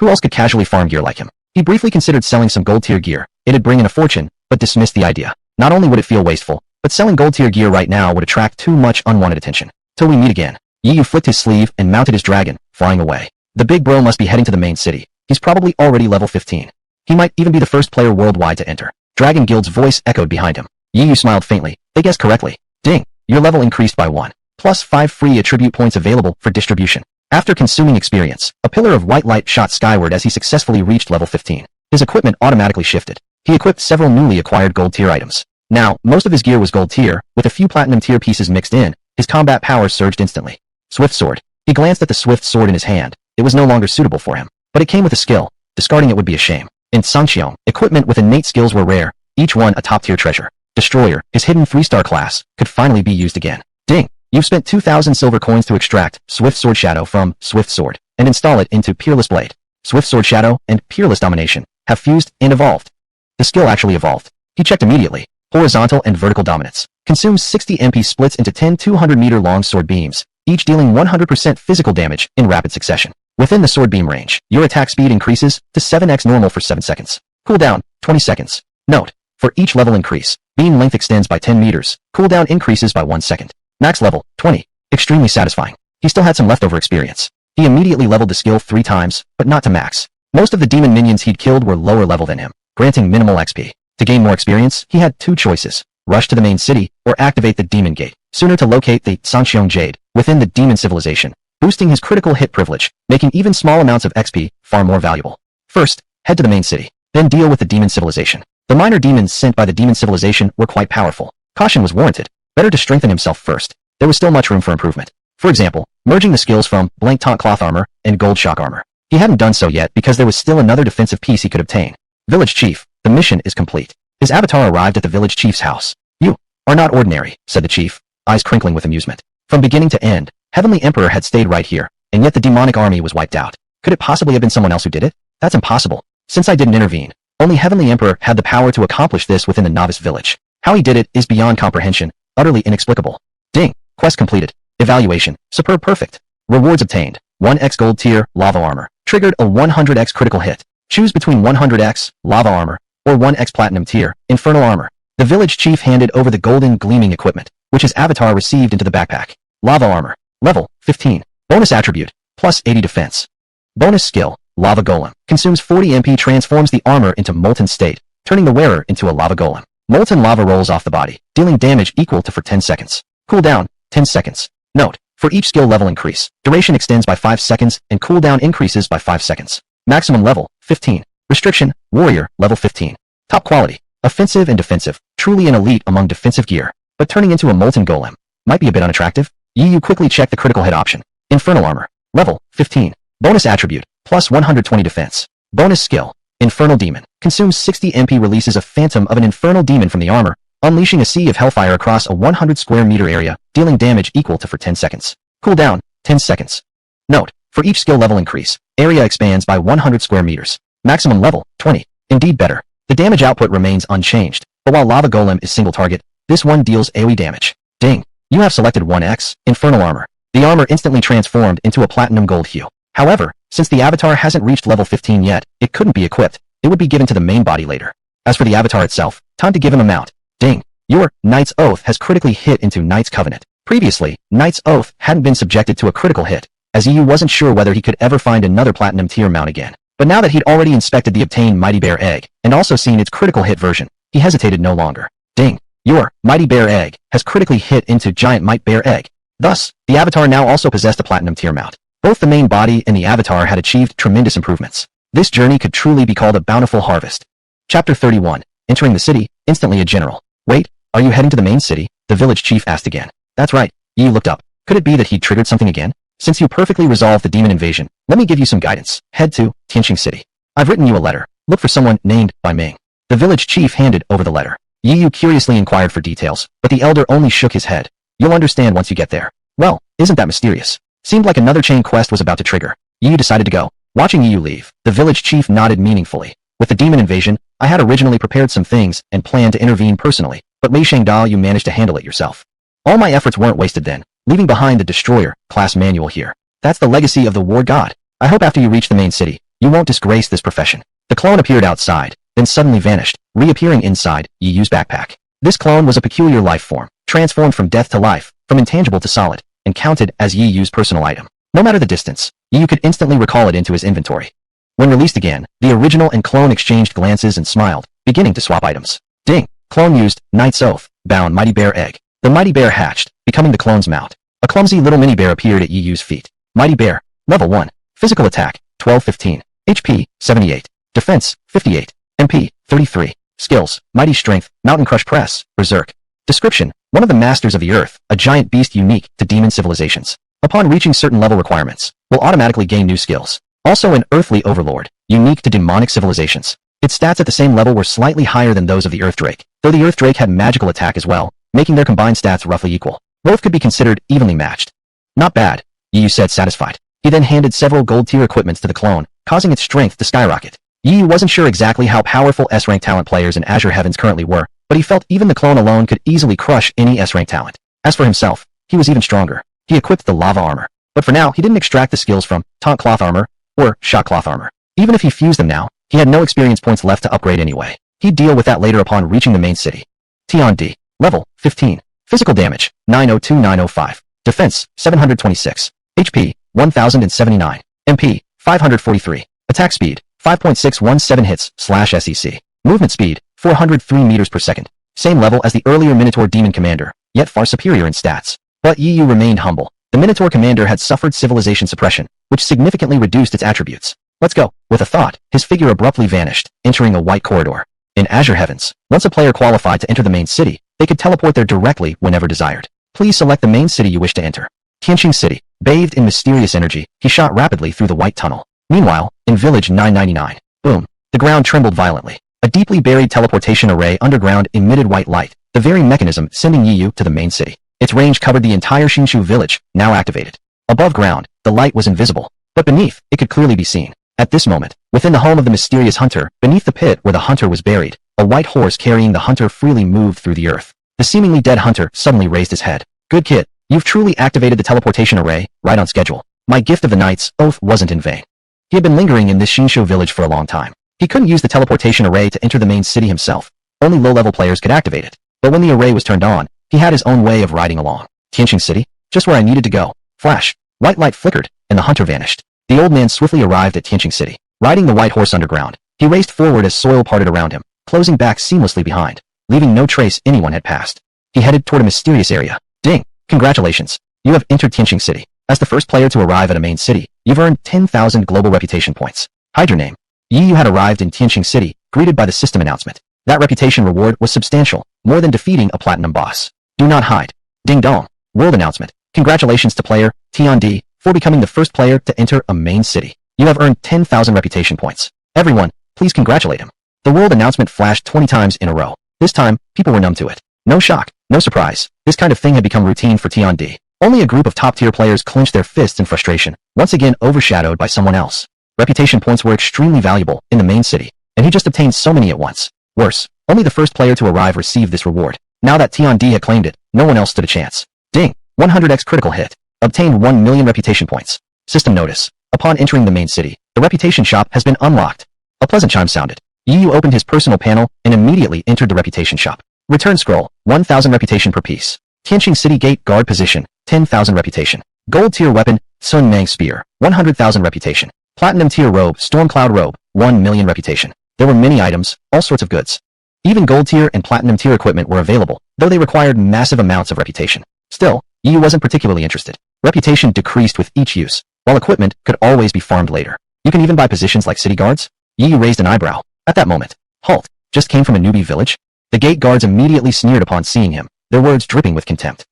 Who else could casually farm gear like him? He briefly considered selling some gold tier gear. It'd bring in a fortune, but dismissed the idea. Not only would it feel wasteful, but selling gold tier gear right now would attract too much unwanted attention. Till we meet again. Yi Yu flicked his sleeve and mounted his dragon, flying away. The big bro must be heading to the main city. He's probably already level 15. He might even be the first player worldwide to enter. Dragon Guild's voice echoed behind him. Yi Yu smiled faintly. They guessed correctly. Ding. Your level increased by 1. Plus 5 free attribute points available for distribution. After consuming experience, a pillar of white light shot skyward as he successfully reached level 15. His equipment automatically shifted. He equipped several newly acquired gold tier items. Now, most of his gear was gold tier, with a few platinum tier pieces mixed in. His combat power surged instantly. Swift sword. He glanced at the swift sword in his hand. It was no longer suitable for him, but it came with a skill. Discarding it would be a shame. In Sangxiong, equipment with innate skills were rare, each one a top-tier treasure. Destroyer, his hidden 3-star class, could finally be used again. Ding! You've spent 2,000 silver coins to extract Swift Sword Shadow from Swift Sword and install it into Peerless Blade. Swift Sword Shadow and Peerless Domination have fused and evolved. The skill actually evolved. He checked immediately. Horizontal and vertical dominance. Consumes 60 MP splits into 10 200-meter long sword beams, each dealing 100% physical damage in rapid succession. Within the sword beam range, your attack speed increases to 7x normal for 7 seconds. Cooldown, 20 seconds. Note, for each level increase, beam length extends by 10 meters, cooldown increases by 1 second. Max level, 20. Extremely satisfying. He still had some leftover experience. He immediately leveled the skill 3 times, but not to max. Most of the demon minions he'd killed were lower level than him, granting minimal XP. To gain more experience, he had 2 choices. Rush to the main city, or activate the demon gate, sooner to locate the Sangxiong Jade within the demon civilization, boosting his critical hit privilege, making even small amounts of XP far more valuable. First, head to the main city, then deal with the demon civilization. The minor demons sent by the demon civilization were quite powerful. Caution was warranted. Better to strengthen himself first. There was still much room for improvement. For example, merging the skills from blank taunt cloth armor and gold shock armor. He hadn't done so yet because there was still another defensive piece he could obtain. Village Chief, the mission is complete. His avatar arrived at the village chief's house. You are not ordinary, said the chief, eyes crinkling with amusement. From beginning to end, Heavenly Emperor had stayed right here, and yet the demonic army was wiped out. Could it possibly have been someone else who did it? That's impossible. Since I didn't intervene, only Heavenly Emperor had the power to accomplish this within the novice village. How he did it is beyond comprehension, utterly inexplicable. Ding. Quest completed. Evaluation. Superb perfect. Rewards obtained. 1x gold tier, lava armor. Triggered a 100x critical hit. Choose between 100x, lava armor, or 1x platinum tier, infernal armor. The village chief handed over the golden gleaming equipment, which his avatar received into the backpack. Lava armor. Level, 15. Bonus attribute, plus 80 defense. Bonus skill, lava golem. Consumes 40 MP, transforms the armor into molten state, turning the wearer into a lava golem. Molten lava rolls off the body, dealing damage equal to for 10 seconds. Cooldown, 10 seconds. Note, for each skill level increase, duration extends by 5 seconds and cooldown increases by 5 seconds. Maximum level, 15. Restriction, warrior, level 15. Top quality, offensive and defensive, truly an elite among defensive gear, but turning into a molten golem might be a bit unattractive. Yi Yu quickly checked the critical hit option. Infernal armor, level 15. Bonus attribute, plus 120 defense. Bonus skill, infernal demon. Consumes 60 MP, releases a phantom of an infernal demon from the armor, unleashing a sea of hellfire across a 100 square meter area, dealing damage equal to for 10 seconds. Cooldown, 10 seconds. Note, for each skill level increase, area expands by 100 square meters. Maximum level, 20. Indeed better. The damage output remains unchanged, but while Lava Golem is single target, this one deals AoE damage. Ding. You have selected 1x, infernal armor. The armor instantly transformed into a platinum gold hue. However, since the avatar hasn't reached level 15 yet, it couldn't be equipped. It would be given to the main body later. As for the avatar itself, time to give him a mount. Ding. Your Knight's Oath has critically hit into Knight's Covenant. Previously, Knight's Oath hadn't been subjected to a critical hit, as Yi Yu wasn't sure whether he could ever find another platinum tier mount again. But now that he'd already inspected the obtained Mighty Bear Egg, and also seen its critical hit version, he hesitated no longer. Ding. Your Mighty Bear Egg has critically hit into Giant Might Bear Egg. Thus, the avatar now also possessed a platinum tier mount. Both the main body and the avatar had achieved tremendous improvements. This journey could truly be called a bountiful harvest. Chapter 31. Entering the city, instantly a general. Wait, are you heading to the main city? The village chief asked again. That's right. Yi looked up. Could it be that he'd triggered something again? Since you perfectly resolved the demon invasion, let me give you some guidance. Head to Tianqing City. I've written you a letter. Look for someone named by Ming. The village chief handed over the letter. Yi Yu curiously inquired for details, but the elder only shook his head. You'll understand once you get there. Well, isn't that mysterious? Seemed like another chain quest was about to trigger. Yi Yu decided to go. Watching Yi Yu leave, the village chief nodded meaningfully. With the demon invasion, I had originally prepared some things and planned to intervene personally, but Mei Shangda, you managed to handle it yourself. All my efforts weren't wasted then, leaving behind the Destroyer class manual here. That's the legacy of the war god. I hope after you reach the main city, you won't disgrace this profession. The clone appeared outside, then suddenly vanished, reappearing inside Yi Yu's backpack. This clone was a peculiar life form, transformed from death to life, from intangible to solid, and counted as Yi Yu's personal item. No matter the distance, Yi Yu could instantly recall it into his inventory. When released again, the original and clone exchanged glances and smiled, beginning to swap items. Ding! Clone used, Knight's Oath, bound Mighty Bear Egg. The Mighty Bear hatched, becoming the clone's mount. A clumsy little mini bear appeared at Yu's feet. Mighty Bear, level 1. Physical attack, 12-15. HP, 78. Defense, 58. MP, 33. Skills, Mighty Strength, Mountain Crush Press, Berserk. Description, one of the masters of the earth, a giant beast unique to demon civilizations. Upon reaching certain level requirements, will automatically gain new skills. Also an earthly overlord, unique to demonic civilizations. Its stats at the same level were slightly higher than those of the Earth Drake, though the Earth Drake had magical attack as well, making their combined stats roughly equal. Both could be considered evenly matched. Not bad, Yu said satisfied. He then handed several gold-tier equipments to the clone, causing its strength to skyrocket. Yu wasn't sure exactly how powerful S-rank talent players in Azure Heavens currently were, but he felt even the clone alone could easily crush any S-rank talent. As for himself, he was even stronger. He equipped the lava armor. But for now, he didn't extract the skills from taunt cloth armor or shot cloth armor. Even if he fused them now, he had no experience points left to upgrade anyway. He'd deal with that later upon reaching the main city. T&D. Level, 15. Physical damage, 902-905. Defense, 726. HP, 1079. MP, 543. Attack speed, 5.617 hits/SEC. Movement speed, 403 meters per second. Same level as the earlier Minotaur Demon Commander, yet far superior in stats. But Yu remained humble. The Minotaur Commander had suffered civilization suppression, which significantly reduced its attributes. Let's go. With a thought, his figure abruptly vanished, entering a white corridor. In Azure Heavens, once a player qualified to enter the main city, they could teleport there directly whenever desired. Please select the main city you wish to enter. Tianqing City. Bathed in mysterious energy, he shot rapidly through the white tunnel. Meanwhile, in Village 999, boom, the ground trembled violently. A deeply buried teleportation array underground emitted white light, the very mechanism sending Yu to the main city. Its range covered the entire Xinshu village, now activated. Above ground, the light was invisible, but beneath, it could clearly be seen. At this moment, within the home of the mysterious hunter, beneath the pit where the hunter was buried, a white horse carrying the hunter freely moved through the earth. The seemingly dead hunter suddenly raised his head. Good kid, you've truly activated the teleportation array, right on schedule. My gift of the Knight's Oath wasn't in vain. He had been lingering in this Xinshu village for a long time. He couldn't use the teleportation array to enter the main city himself. Only low-level players could activate it. But when the array was turned on, he had his own way of riding along. Tianqing City? Just where I needed to go. Flash. White light flickered, and the hunter vanished. The old man swiftly arrived at Tianqing City. Riding the white horse underground, he raced forward as soil parted around him, closing back seamlessly behind, leaving no trace anyone had passed. He headed toward a mysterious area. Ding! Congratulations. You have entered Tianqing City. As the first player to arrive at a main city, you've earned 10,000 global reputation points. Hide your name. Yu had arrived in Tianqing City, greeted by the system announcement. That reputation reward was substantial, more than defeating a platinum boss. Do not hide. Ding dong. World announcement. Congratulations to player T&D for becoming the first player to enter a main city. You have earned 10,000 reputation points. Everyone, please congratulate him. The world announcement flashed 20 times in a row. This time, people were numb to it. No shock, no surprise. This kind of thing had become routine for T&D. Only a group of top-tier players clenched their fists in frustration, once again overshadowed by someone else. Reputation points were extremely valuable in the main city, and he just obtained so many at once. Worse, only the first player to arrive received this reward. Now that T&D had claimed it, no one else stood a chance. Ding! 100x critical hit. Obtained 1 million reputation points. System notice. Upon entering the main city, the reputation shop has been unlocked. A pleasant chime sounded. Yu opened his personal panel and immediately entered the reputation shop. Return scroll, 1,000 reputation per piece. Tianqing City Gate Guard Position, 10,000 reputation. Gold tier weapon, Sun Mang Spear, 100,000 reputation. Platinum tier robe, Storm Cloud Robe, 1 million reputation. There were many items, all sorts of goods. Even gold tier and platinum tier equipment were available, though they required massive amounts of reputation. Still, Yu wasn't particularly interested. Reputation decreased with each use, while equipment could always be farmed later. You can even buy positions like city guards? Yu raised an eyebrow. At that moment, halt, just came from a newbie village? The gate guards immediately sneered upon seeing him, their words dripping with contempt.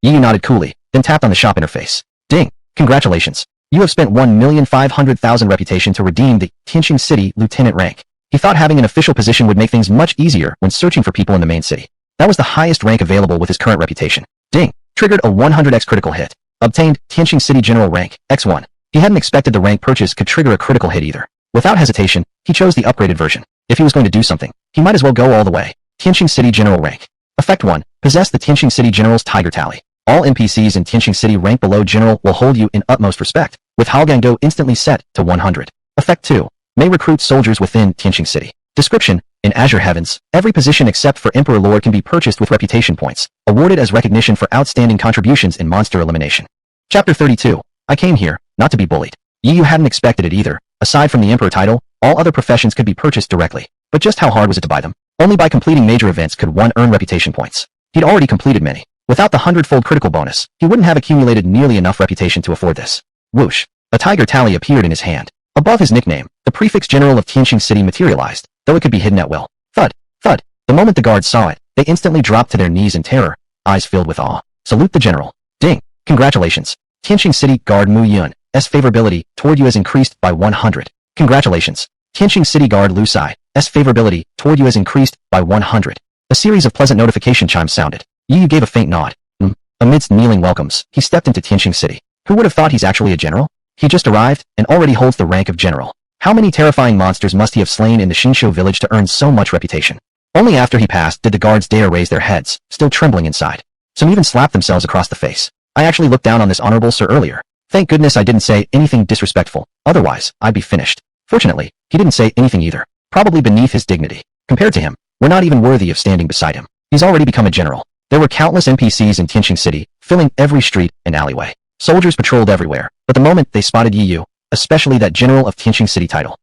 Yu nodded coolly, then tapped on the shop interface. Ding! Congratulations. You have spent 1,500,000 reputation to redeem the Tianqing City Lieutenant rank. He thought having an official position would make things much easier when searching for people in the main city. That was the highest rank available with his current reputation. Ding! Triggered a 100x critical hit. Obtained Tianqing City General rank, X1. He hadn't expected the rank purchase could trigger a critical hit either. Without hesitation, he chose the upgraded version. If he was going to do something, he might as well go all the way. Tianqing City General rank. Effect 1. Possess the Tianqing City General's Tiger Tally. All NPCs in Tianqing City rank below General will hold you in utmost respect, with Halgangdo instantly set to 100. Effect 2. May recruit soldiers within Tianqing City. Description. In Azure Heavens, every position except for Emperor Lord can be purchased with reputation points, awarded as recognition for outstanding contributions in monster elimination. Chapter 32. I came here, not to be bullied. Yu hadn't expected it either. Aside from the Emperor title, all other professions could be purchased directly. But just how hard was it to buy them? Only by completing major events could one earn reputation points. He'd already completed many. Without the 100-fold critical bonus, he wouldn't have accumulated nearly enough reputation to afford this. Whoosh! A tiger tally appeared in his hand. Above his nickname, the prefix General of Tianqing City materialized, though it could be hidden at will. Thud! Thud! The moment the guards saw it, they instantly dropped to their knees in terror, eyes filled with awe. Salute the general. Ding! Congratulations. Tianqing City Guard Mu Yun's favorability toward you has increased by 100. Congratulations. Tianqing City Guard Lu Sai's favorability toward you has increased by 100. A series of pleasant notification chimes sounded. Yu gave a faint nod. Amidst kneeling welcomes, he stepped into Tianqing City. Who would have thought he's actually a general? He just arrived, and already holds the rank of general. How many terrifying monsters must he have slain in the Xinshou village to earn so much reputation? Only after he passed did the guards dare raise their heads, still trembling inside. Some even slapped themselves across the face. I actually looked down on this honorable sir earlier. Thank goodness I didn't say anything disrespectful, otherwise, I'd be finished. Fortunately, he didn't say anything either, probably beneath his dignity. Compared to him, we're not even worthy of standing beside him. He's already become a general. There were countless NPCs in Tianqing City, filling every street and alleyway. Soldiers patrolled everywhere, but the moment they spotted Yu, especially that general of Tianqing City title.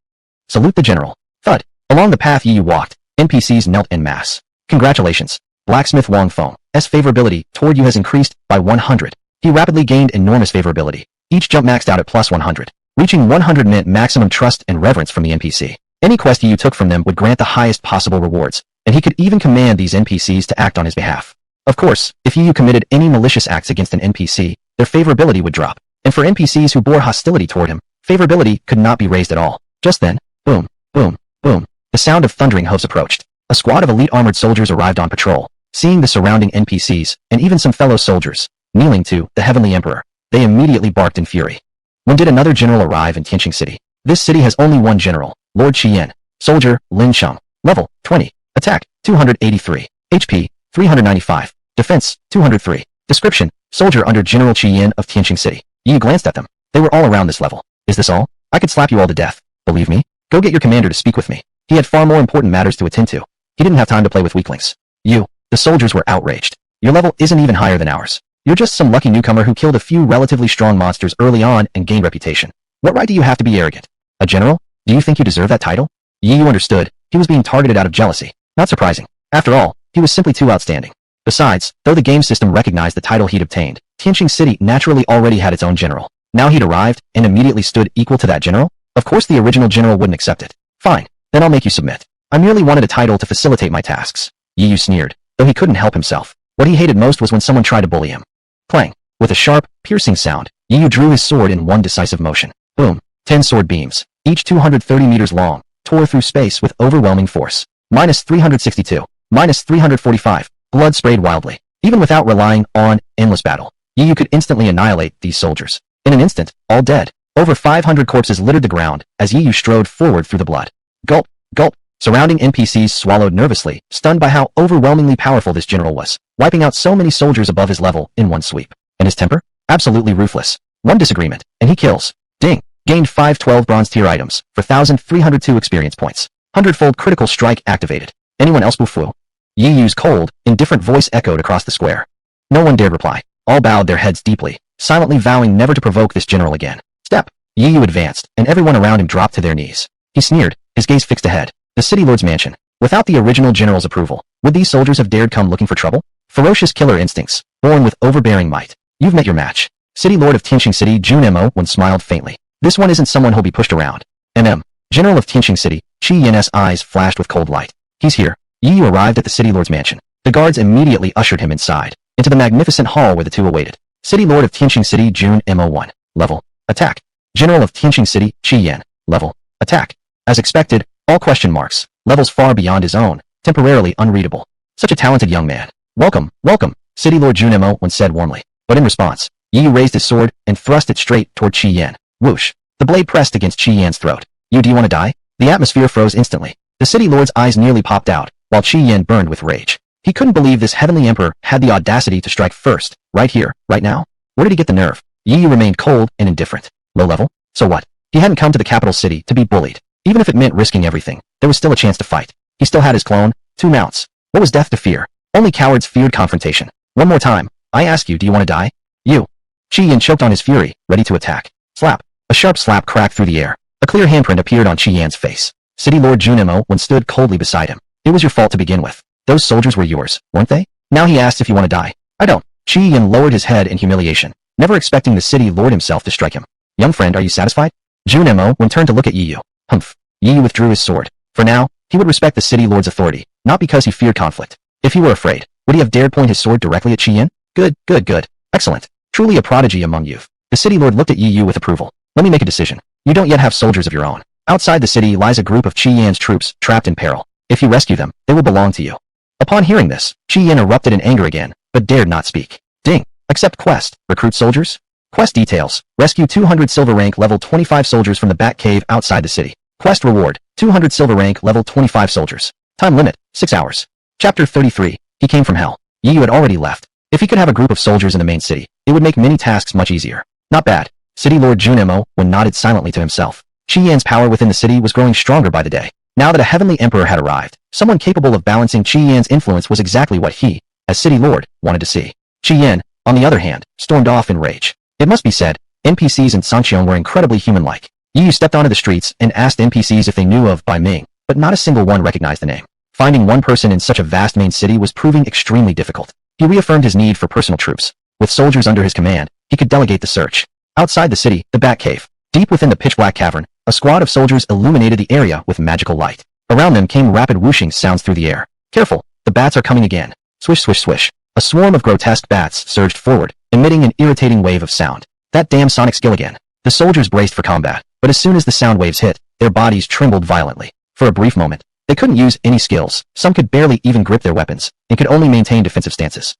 Salute the general. Thud. Along the path Yu walked, NPCs knelt en masse. Congratulations. Blacksmith Wang Feng's favorability toward you has increased by 100. He rapidly gained enormous favorability. Each jump maxed out at plus 100. Reaching 100 meant maximum trust and reverence from the NPC. Any quest Yu took from them would grant the highest possible rewards, and he could even command these NPCs to act on his behalf. Of course, if Yu committed any malicious acts against an NPC, their favorability would drop. And for NPCs who bore hostility toward him, favorability could not be raised at all. Just then, boom, boom, boom, the sound of thundering hooves approached. A squad of elite armored soldiers arrived on patrol. Seeing the surrounding NPCs, and even some fellow soldiers, kneeling to the Heavenly Emperor, they immediately barked in fury. When did another general arrive in Tianqing City? This city has only one general, Lord Qian. Soldier, Lin Sheng. Level, 20. Attack, 283. HP, 395. Defense, 203. Description, soldier under General Qian of Tianqing City. Yu glanced at them. They were all around this level. Is this all? I could slap you all to death. Believe me? Go get your commander to speak with me. He had far more important matters to attend to. He didn't have time to play with weaklings. You, the soldiers were outraged. Your level isn't even higher than ours. You're just some lucky newcomer who killed a few relatively strong monsters early on and gained reputation. What right do you have to be arrogant? A general? Do you think you deserve that title? Yu understood. He was being targeted out of jealousy. Not surprising. After all, he was simply too outstanding. Besides, though the game system recognized the title he'd obtained, Tianqing City naturally already had its own general. Now he'd arrived, and immediately stood equal to that general? Of course the original general wouldn't accept it. Fine, then I'll make you submit. I merely wanted a title to facilitate my tasks. Yu sneered, though he couldn't help himself. What he hated most was when someone tried to bully him. Clang. With a sharp, piercing sound, Yu drew his sword in one decisive motion. Boom. 10 sword beams, each 230 meters long, tore through space with overwhelming force. Minus 362. Minus 345. Blood sprayed wildly. Even without relying on endless battle, Yu could instantly annihilate these soldiers. In an instant, all dead. Over 500 corpses littered the ground as Yu strode forward through the blood. Gulp, gulp. Surrounding NPCs swallowed nervously, stunned by how overwhelmingly powerful this general was, wiping out so many soldiers above his level in one sweep. And his temper? Absolutely ruthless. One disagreement, and he kills. Ding. Gained 512 bronze tier items for 1,302 experience points. 100-fold critical strike activated. Anyone else boo-foo? Yu's cold, indifferent voice echoed across the square. No one dared reply. All bowed their heads deeply, silently vowing never to provoke this general again. Step. Yu advanced, and everyone around him dropped to their knees. He sneered, his gaze fixed ahead. The city lord's mansion. Without the original general's approval, would these soldiers have dared come looking for trouble? Ferocious killer instincts, born with overbearing might. You've met your match. City lord of Tianqing City Jun Mo smiled faintly. This one isn't someone who'll be pushed around. General of Tianqing City, Qian's eyes flashed with cold light. He's here. Yu arrived at the city lord's mansion. The guards immediately ushered him inside, into the magnificent hall where the two awaited. City lord of Tianqing City Jun Mo. Level. Attack. General of Tianqing City, Qian. Level. Attack. As expected, all question marks, levels far beyond his own, temporarily unreadable. Such a talented young man. Welcome, welcome, City Lord Jun Mo said warmly. But in response, Yu raised his sword and thrust it straight toward Qian. Whoosh. The blade pressed against Qian's throat. You, do you want to die? The atmosphere froze instantly. The city lord's eyes nearly popped out, while Qian burned with rage. He couldn't believe this heavenly emperor had the audacity to strike first, right here, right now. Where did he get the nerve? Yu remained cold and indifferent. Low level? So what? He hadn't come to the capital city to be bullied. Even if it meant risking everything, there was still a chance to fight. He still had his clone, 2 mounts. What was death to fear? Only cowards feared confrontation. One more time. I ask you, do you want to die? You. Qian choked on his fury, ready to attack. Slap. A sharp slap cracked through the air. A clear handprint appeared on Qian's face. City Lord Jun Mo stood coldly beside him. It was your fault to begin with. Those soldiers were yours, weren't they? Now he asks if you want to die. I don't. Qi Yan lowered his head in humiliation, never expecting the city lord himself to strike him. Young friend, are you satisfied? Junemo turned to look at Yi Yu. Humph. Yi Yu withdrew his sword. For now, he would respect the city lord's authority, not because he feared conflict. If he were afraid, would he have dared point his sword directly at Qi Yan? Good, good, good. Excellent. Truly a prodigy among youth. The city lord looked at Yi Yu with approval. Let me make a decision. You don't yet have soldiers of your own. Outside the city lies a group of Qi Yan's troops, trapped in peril. If you rescue them, they will belong to you. Upon hearing this, Qi Yan erupted in anger again, but dared not speak. Ding. Accept quest. Recruit soldiers? Quest details. Rescue 200 silver rank level 25 soldiers from the Bat Cave outside the city. Quest reward. 200 silver rank level 25 soldiers. Time limit. 6 hours. Chapter 33. He came from hell. Yi Yu had already left. If he could have a group of soldiers in the main city, it would make many tasks much easier. Not bad. City Lord Junemo nodded silently to himself. Qi Yan's power within the city was growing stronger by the day. Now that a heavenly emperor had arrived, someone capable of balancing Qi Yan's influence was exactly what he, as city lord, wanted to see. Qi Yan, on the other hand, stormed off in rage. It must be said, NPCs in Sanxiong were incredibly human-like. Yi Yu stepped onto the streets and asked NPCs if they knew of Bai Ming, but not a single one recognized the name. Finding one person in such a vast main city was proving extremely difficult. He reaffirmed his need for personal troops. With soldiers under his command, he could delegate the search. Outside the city, the Bat Cave. Deep within the pitch-black cavern, a squad of soldiers illuminated the area with magical light. Around them came rapid whooshing sounds through the air. Careful, the bats are coming again. Swish, swish, swish. A swarm of grotesque bats surged forward, emitting an irritating wave of sound. That damn sonic skill again. The soldiers braced for combat, but as soon as the sound waves hit, their bodies trembled violently. For a brief moment, they couldn't use any skills. Some could barely even grip their weapons, and could only maintain defensive stances.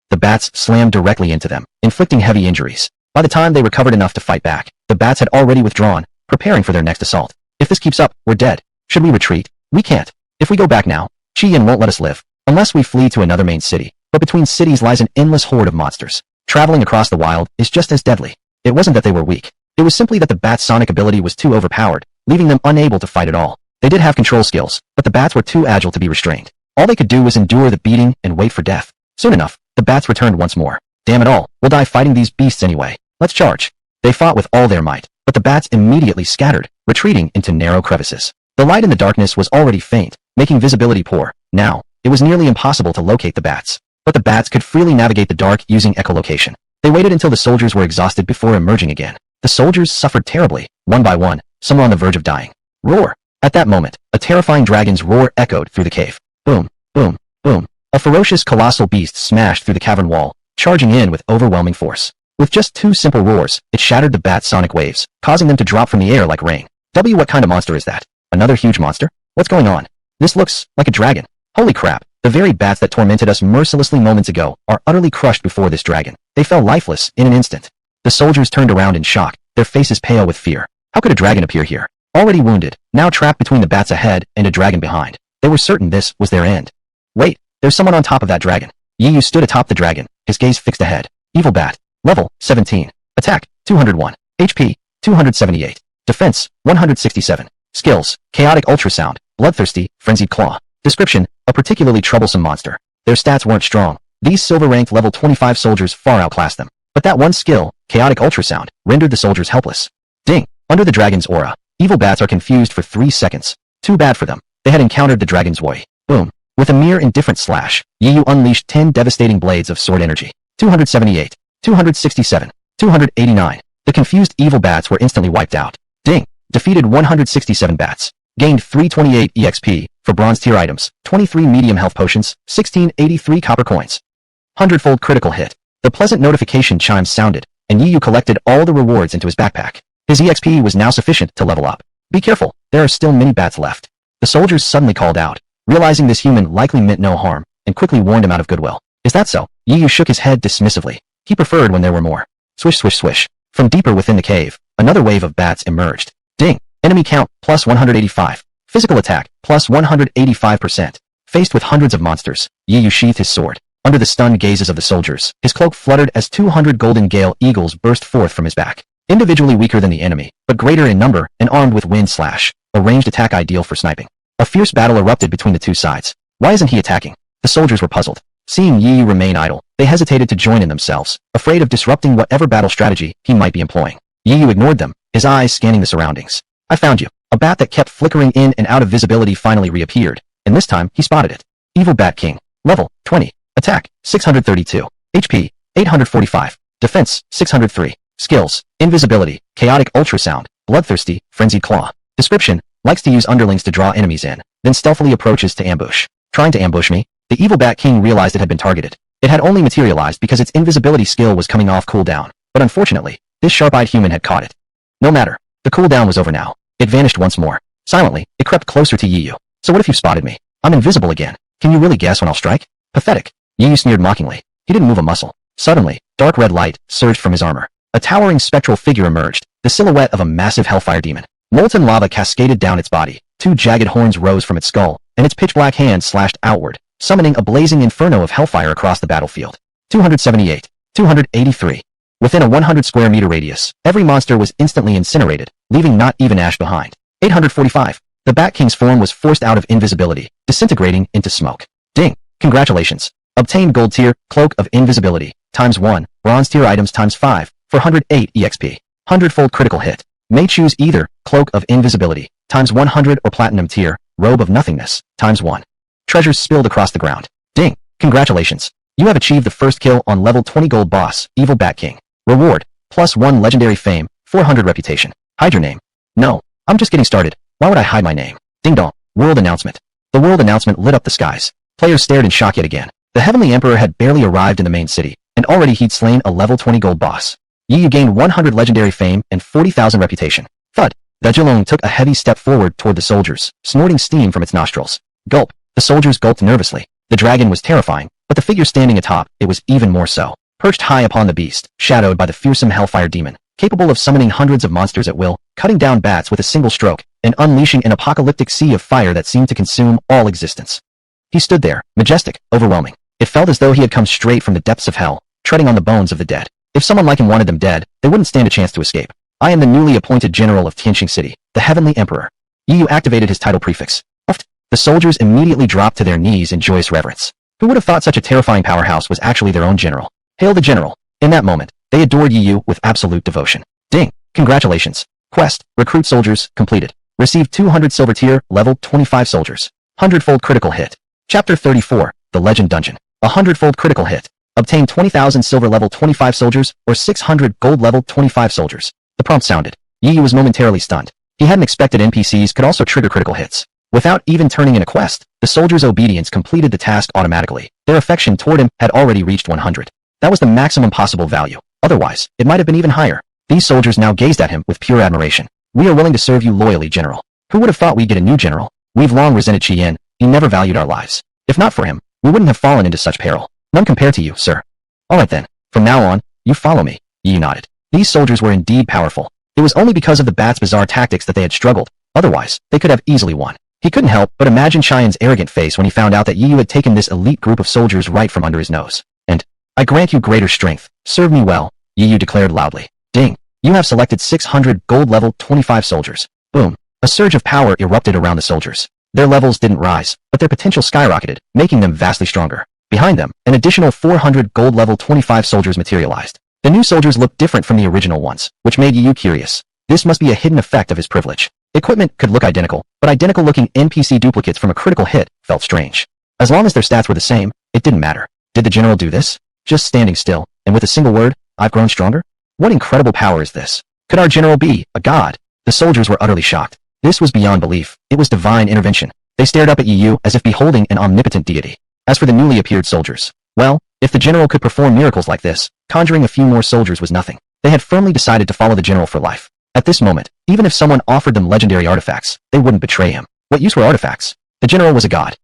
The bats slammed directly into them, inflicting heavy injuries. By the time they recovered enough to fight back, the bats had already withdrawn, preparing for their next assault. If this keeps up, we're dead. Should we retreat? We can't. If we go back now, Qi Yan won't let us live, unless we flee to another main city. But between cities lies an endless horde of monsters. Traveling across the wild is just as deadly. It wasn't that they were weak. It was simply that the bats' sonic ability was too overpowered, leaving them unable to fight at all. They did have control skills, but the bats were too agile to be restrained. All they could do was endure the beating and wait for death. Soon enough, the bats returned once more. Damn it all, we'll die fighting these beasts anyway. Let's charge. They fought with all their might, but the bats immediately scattered, retreating into narrow crevices. The light in the darkness was already faint, making visibility poor. Now, it was nearly impossible to locate the bats. But the bats could freely navigate the dark using echolocation. They waited until the soldiers were exhausted before emerging again. The soldiers suffered terribly. One by one, some were on the verge of dying. Roar! At that moment, a terrifying dragon's roar echoed through the cave. Boom, boom, boom. A ferocious colossal beast smashed through the cavern wall, charging in with overwhelming force. With just 2 simple roars, it shattered the bats' sonic waves, causing them to drop from the air like rain. What kind of monster is that? Another huge monster? What's going on? This looks like a dragon. Holy crap, the very bats that tormented us mercilessly moments ago are utterly crushed before this dragon. They fell lifeless in an instant. The soldiers turned around in shock, their faces pale with fear. How could a dragon appear here? Already wounded, now trapped between the bats ahead and a dragon behind. They were certain this was their end. Wait, there's someone on top of that dragon. Yi Yu stood atop the dragon, his gaze fixed ahead. Evil bat. Level, 17. Attack, 201. HP, 278. Defense, 167. Skills, Chaotic Ultrasound, Bloodthirsty, Frenzied Claw. Description, a particularly troublesome monster. Their stats weren't strong. These silver-ranked level 25 soldiers far outclassed them. But that one skill, Chaotic Ultrasound, rendered the soldiers helpless. Ding! Under the dragon's aura, evil bats are confused for 3 seconds. Too bad for them. They had encountered the dragon's voice. Boom. With a mere indifferent slash, Yi Yu unleashed 10 devastating blades of sword energy. 278. 267, 289. The confused evil bats were instantly wiped out. Ding! Defeated 167 bats. Gained 328 EXP for bronze tier items, 23 medium health potions, 1683 copper coins. 100-fold critical hit. The pleasant notification chimes sounded, and Yi Yu collected all the rewards into his backpack. His EXP was now sufficient to level up. Be careful, there are still many bats left. The soldiers suddenly called out, realizing this human likely meant no harm, and quickly warned him out of goodwill. Is that so? Yi Yu shook his head dismissively. He preferred when there were more. Swish, swish, swish. From deeper within the cave, another wave of bats emerged. Ding! Enemy count, plus 185. Physical attack, plus 185%. Faced with hundreds of monsters, Yi Yu sheathed his sword. Under the stunned gazes of the soldiers, his cloak fluttered as 200 golden gale eagles burst forth from his back. Individually weaker than the enemy, but greater in number and armed with wind slash, a ranged attack ideal for sniping. A fierce battle erupted between the two sides. Why isn't he attacking? The soldiers were puzzled. Seeing Yi Yu remain idle, they hesitated to join in themselves, afraid of disrupting whatever battle strategy he might be employing. Yi Yu ignored them, his eyes scanning the surroundings. I found you. A bat that kept flickering in and out of visibility finally reappeared, and this time he spotted it. Evil Bat King. Level 20. Attack 632. HP 845. Defense 603. Skills: Invisibility, Chaotic Ultrasound, Bloodthirsty, Frenzied Claw. Description: likes to use underlings to draw enemies in, then stealthily approaches to ambush. Trying to ambush me? The Evil Bat King realized it had been targeted. It had only materialized because its invisibility skill was coming off cooldown, but unfortunately, this sharp-eyed human had caught it. No matter. The cooldown was over now. It vanished once more. Silently, it crept closer to Yiyu. So what if you spotted me? I'm invisible again. Can you really guess when I'll strike? Pathetic. Yiyu sneered mockingly. He didn't move a muscle. Suddenly, dark red light surged from his armor. A towering spectral figure emerged, the silhouette of a massive hellfire demon. Molten lava cascaded down its body, 2 jagged horns rose from its skull, and its pitch-black hand slashed outward, summoning a blazing inferno of hellfire across the battlefield. 278. 283. Within a 100-square-meter radius, every monster was instantly incinerated, leaving not even ash behind. 845. The Bat King's form was forced out of invisibility, disintegrating into smoke. Ding! Congratulations! Obtain Gold Tier, Cloak of Invisibility, ×1, Bronze Tier items ×5, for 108 EXP. 100-fold critical hit. May choose either Cloak of Invisibility, ×100 or Platinum Tier, Robe of Nothingness, ×1. Treasures spilled across the ground. Ding! Congratulations! You have achieved the first kill on level 20 gold boss, Evil Bat King. Reward, +1 legendary fame, 400 reputation. Hide your name. No, I'm just getting started. Why would I hide my name? Ding dong. World announcement. The world announcement lit up the skies. Players stared in shock yet again. The Heavenly Emperor had barely arrived in the main city, and already he'd slain a level 20 gold boss. Yiyu gained 100 legendary fame and 40,000 reputation. Thud. The Jilong took a heavy step forward toward the soldiers, snorting steam from its nostrils. Gulp. The soldiers gulped nervously. The dragon was terrifying, but the figure standing atop it was even more so. Perched high upon the beast, shadowed by the fearsome hellfire demon, capable of summoning hundreds of monsters at will, cutting down bats with a single stroke, and unleashing an apocalyptic sea of fire that seemed to consume all existence. He stood there, majestic, overwhelming. It felt as though he had come straight from the depths of hell, treading on the bones of the dead. If someone like him wanted them dead, they wouldn't stand a chance to escape. I am the newly appointed general of Tianqing City, the Heavenly Emperor. Yiyu activated his title prefix. Uft. The soldiers immediately dropped to their knees in joyous reverence. Who would have thought such a terrifying powerhouse was actually their own general? Hail the general. In that moment, they adored Yiyu with absolute devotion. Ding! Congratulations. Quest, recruit soldiers, completed. Received 200 silver tier, level 25 soldiers. 100-fold critical hit. Chapter 34, The Legend Dungeon. 100-fold critical hit. Obtain 20,000 silver level 25 soldiers, or 600 gold level 25 soldiers. The prompt sounded. Yiyu was momentarily stunned. He hadn't expected NPCs could also trigger critical hits. Without even turning in a quest, the soldiers' obedience completed the task automatically. Their affection toward him had already reached 100. That was the maximum possible value. Otherwise, it might have been even higher. These soldiers now gazed at him with pure admiration. We are willing to serve you loyally, General. Who would have thought we'd get a new general? We've long resented Qian. He never valued our lives. If not for him, we wouldn't have fallen into such peril. None compared to you, sir. All right then. From now on, you follow me. Yi nodded. These soldiers were indeed powerful. It was only because of the bat's bizarre tactics that they had struggled. Otherwise, they could have easily won. He couldn't help but imagine Qian's arrogant face when he found out that Yiyu had taken this elite group of soldiers right from under his nose. And, I grant you greater strength. Serve me well, Yiyu declared loudly. Ding. You have selected 600 gold level 25 soldiers. Boom. A surge of power erupted around the soldiers. Their levels didn't rise, but their potential skyrocketed, making them vastly stronger. Behind them, an additional 400 gold level 25 soldiers materialized. The new soldiers looked different from the original ones, which made Yiyu curious. This must be a hidden effect of his privilege. Equipment could look identical, but identical-looking NPC duplicates from a critical hit felt strange. As long as their stats were the same, it didn't matter. Did the general do this? Just standing still, and with a single word, I've grown stronger? What incredible power is this? Could our general be a god? The soldiers were utterly shocked. This was beyond belief. It was divine intervention. They stared up at Yiyu as if beholding an omnipotent deity. As for the newly appeared soldiers, well, if the general could perform miracles like this, conjuring a few more soldiers was nothing. They had firmly decided to follow the general for life. At this moment, even if someone offered them legendary artifacts, they wouldn't betray him. What use were artifacts? The general was a god.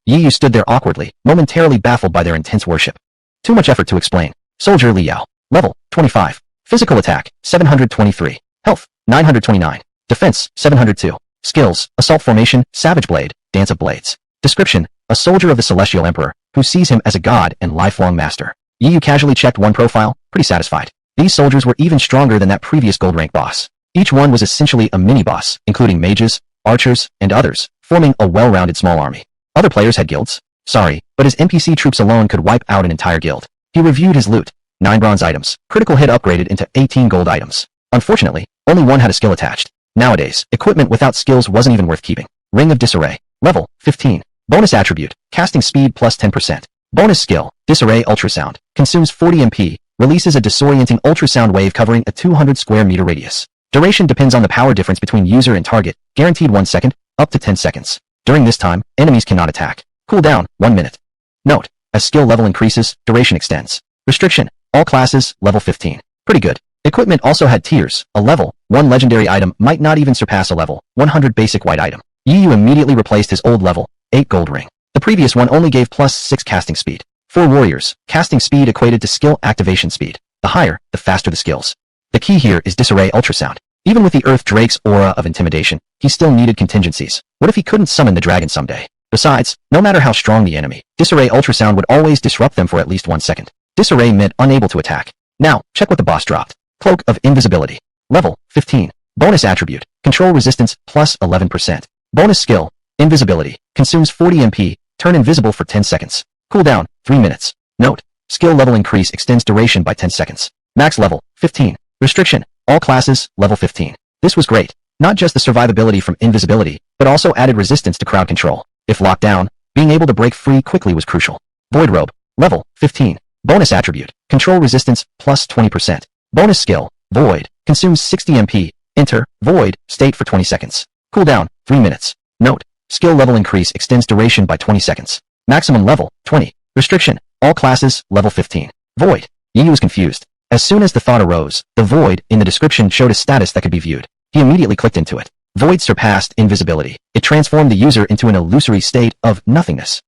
Yiyu stood there awkwardly, momentarily baffled by their intense worship. Too much effort to explain. Soldier Liao. Level, 25. Physical attack, 723. Health, 929. Defense, 702. Skills, Assault Formation, Savage Blade, Dance of Blades. Description, a soldier of the Celestial Emperor, who sees him as a god and lifelong master. Yiyu casually checked one profile, pretty satisfied. These soldiers were even stronger than that previous gold rank boss. Each one was essentially a mini-boss, including mages, archers, and others, forming a well-rounded small army. Other players had guilds. Sorry, but his NPC troops alone could wipe out an entire guild. He reviewed his loot. 9 bronze items, critical hit upgraded into 18 gold items. Unfortunately, only one had a skill attached. Nowadays, equipment without skills wasn't even worth keeping. Ring of Disarray. Level, 15. Bonus attribute, casting speed plus 10%. Bonus skill, disarray ultrasound, consumes 40 MP, releases a disorienting ultrasound wave covering a 200 square meter radius. Duration depends on the power difference between user and target, guaranteed 1 second, up to 10 seconds. During this time, enemies cannot attack. Cooldown, 1 minute. Note, as skill level increases, duration extends. Restriction, all classes, level 15. Pretty good. Equipment also had tiers, a level, 1 legendary item might not even surpass a level, 100 basic white item. Yu immediately replaced his old level, 8 gold ring. The previous one only gave plus 6 casting speed. For warriors, casting speed equated to skill activation speed. The higher, the faster the skills. The key here is disarray ultrasound. Even with the Earth Drake's aura of intimidation, he still needed contingencies. What if he couldn't summon the dragon someday? Besides, no matter how strong the enemy, disarray ultrasound would always disrupt them for at least 1 second. Disarray meant unable to attack. Now, check what the boss dropped. Cloak of Invisibility. Level 15. Bonus attribute, control resistance plus 11%. Bonus skill, invisibility, consumes 40 MP, turn invisible for 10 seconds. Cooldown, 3 minutes. Note, skill level increase extends duration by 10 seconds. Max level, 15. Restriction, all classes, level 15. This was great. Not just the survivability from invisibility, but also added resistance to crowd control. If locked down, being able to break free quickly was crucial. Void Robe, level 15. Bonus attribute, control resistance plus 20%. Bonus skill, Void, consumes 60 MP, enter, Void, state for 20 seconds. Cooldown, 3 minutes. Note, skill level increase extends duration by 20 seconds. Maximum level, 20. Restriction, all classes, level 15. Void. Yu was confused. As soon as the thought arose, the Void in the description showed a status that could be viewed. He immediately clicked into it. Void surpassed invisibility. It transformed the user into an illusory state of nothingness.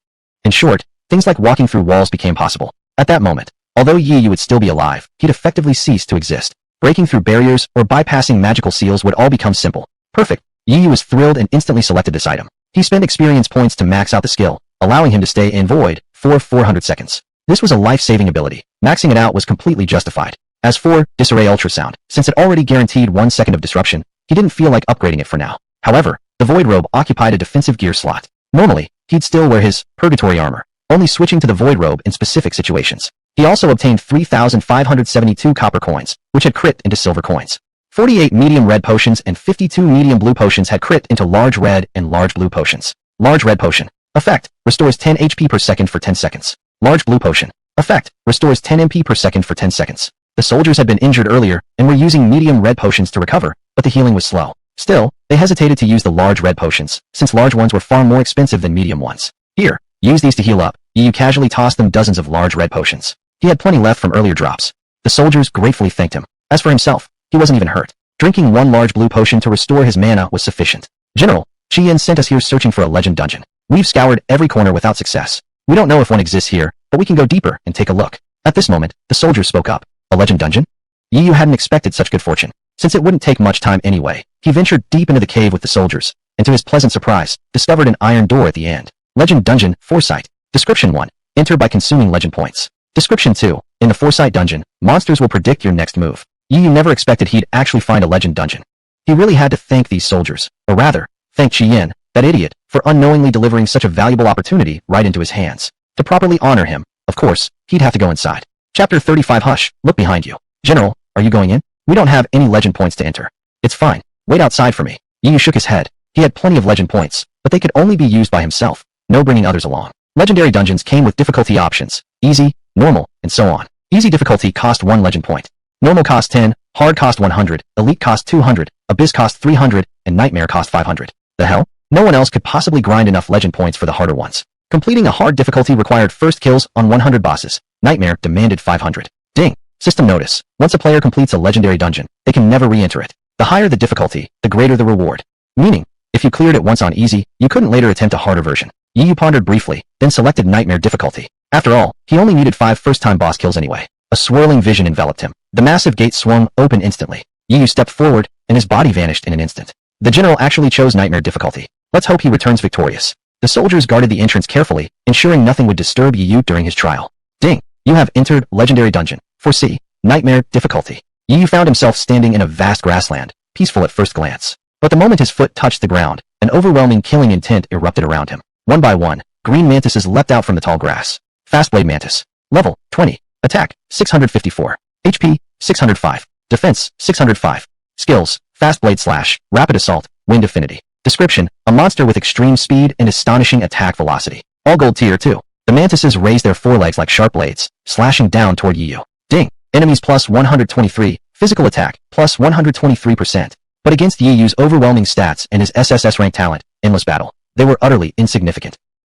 In short, things like walking through walls became possible. At that moment, although Yu would still be alive, he'd effectively ceased to exist. Breaking through barriers or bypassing magical seals would all become simple. Perfect. Yu was thrilled and instantly selected this item. He spent experience points to max out the skill, allowing him to stay in Void for 400 seconds. This was a life-saving ability. Maxing it out was completely justified. As for Disarray Ultrasound, since it already guaranteed 1 second of disruption, he didn't feel like upgrading it for now. However, the Void Robe occupied a defensive gear slot. Normally, he'd still wear his Purgatory armor, only switching to the Void Robe in specific situations. He also obtained 3,572 copper coins, which had crit into silver coins. 48 medium red potions and 52 medium blue potions had crit into large red and large blue potions. Large red potion. Effect, restores 10 HP per second for 10 seconds. Large blue potion. Effect, restores 10 MP per second for 10 seconds. The soldiers had been injured earlier and were using medium red potions to recover, but the healing was slow. Still, they hesitated to use the large red potions, since large ones were far more expensive than medium ones. Here, use these to heal up. Yu casually tossed them dozens of large red potions. He had plenty left from earlier drops. The soldiers gratefully thanked him. As for himself, he wasn't even hurt. Drinking 1 large blue potion to restore his mana was sufficient. General, Qian sent us here searching for a legend dungeon. We've scoured every corner without success. We don't know if one exists here, but we can go deeper and take a look. At this moment, the soldiers spoke up. A legend dungeon? Yu hadn't expected such good fortune. Since it wouldn't take much time anyway, he ventured deep into the cave with the soldiers, and to his pleasant surprise, discovered an iron door at the end. Legend Dungeon, Foresight. Description 1. Enter by consuming legend points. Description 2. In the Foresight Dungeon, monsters will predict your next move. Yu never expected he'd actually find a legend dungeon. He really had to thank these soldiers, or rather, thank Qian, that idiot, for unknowingly delivering such a valuable opportunity right into his hands. To properly honor him, of course, he'd have to go inside. Chapter 35 Hush, look behind you. General, are you going in? We don't have any legend points to enter. It's fine. Wait outside for me. Yu shook his head. He had plenty of legend points, but they could only be used by himself, no bringing others along. Legendary dungeons came with difficulty options, easy, normal, and so on. Easy difficulty cost 1 legend point. Normal cost 10, hard cost 100, elite cost 200, abyss cost 300, and nightmare cost 500. The hell? No one else could possibly grind enough legend points for the harder ones. Completing a hard difficulty required first kills on 100 bosses. Nightmare demanded 500. Ding. System notice. Once a player completes a legendary dungeon, they can never re-enter it. The higher the difficulty, the greater the reward. Meaning, if you cleared it once on easy, you couldn't later attempt a harder version. Yu pondered briefly, then selected nightmare difficulty. After all, he only needed 5 first-time boss kills anyway. A swirling vision enveloped him. The massive gate swung open instantly. Yu stepped forward, and his body vanished in an instant. The general actually chose nightmare difficulty. Let's hope he returns victorious. The soldiers guarded the entrance carefully, ensuring nothing would disturb Yu during his trial. Ding! You have entered legendary dungeon. Foresee, nightmare difficulty. Yu found himself standing in a vast grassland, peaceful at first glance. But the moment his foot touched the ground, an overwhelming killing intent erupted around him. One by one, green mantises leapt out from the tall grass. Fastblade Mantis. Level, 20. Attack, 654. HP, 605. Defense, 605. Skills, Fastblade Slash, Rapid Assault, Wind Affinity. Description: a monster with extreme speed and astonishing attack velocity. All gold tier 2. The mantises raise their forelegs like sharp blades, slashing down toward Yu. Ding. Enemies plus 123, physical attack, plus 123%. But against Yu's overwhelming stats and his SSS rank talent, Endless Battle, they were utterly insignificant.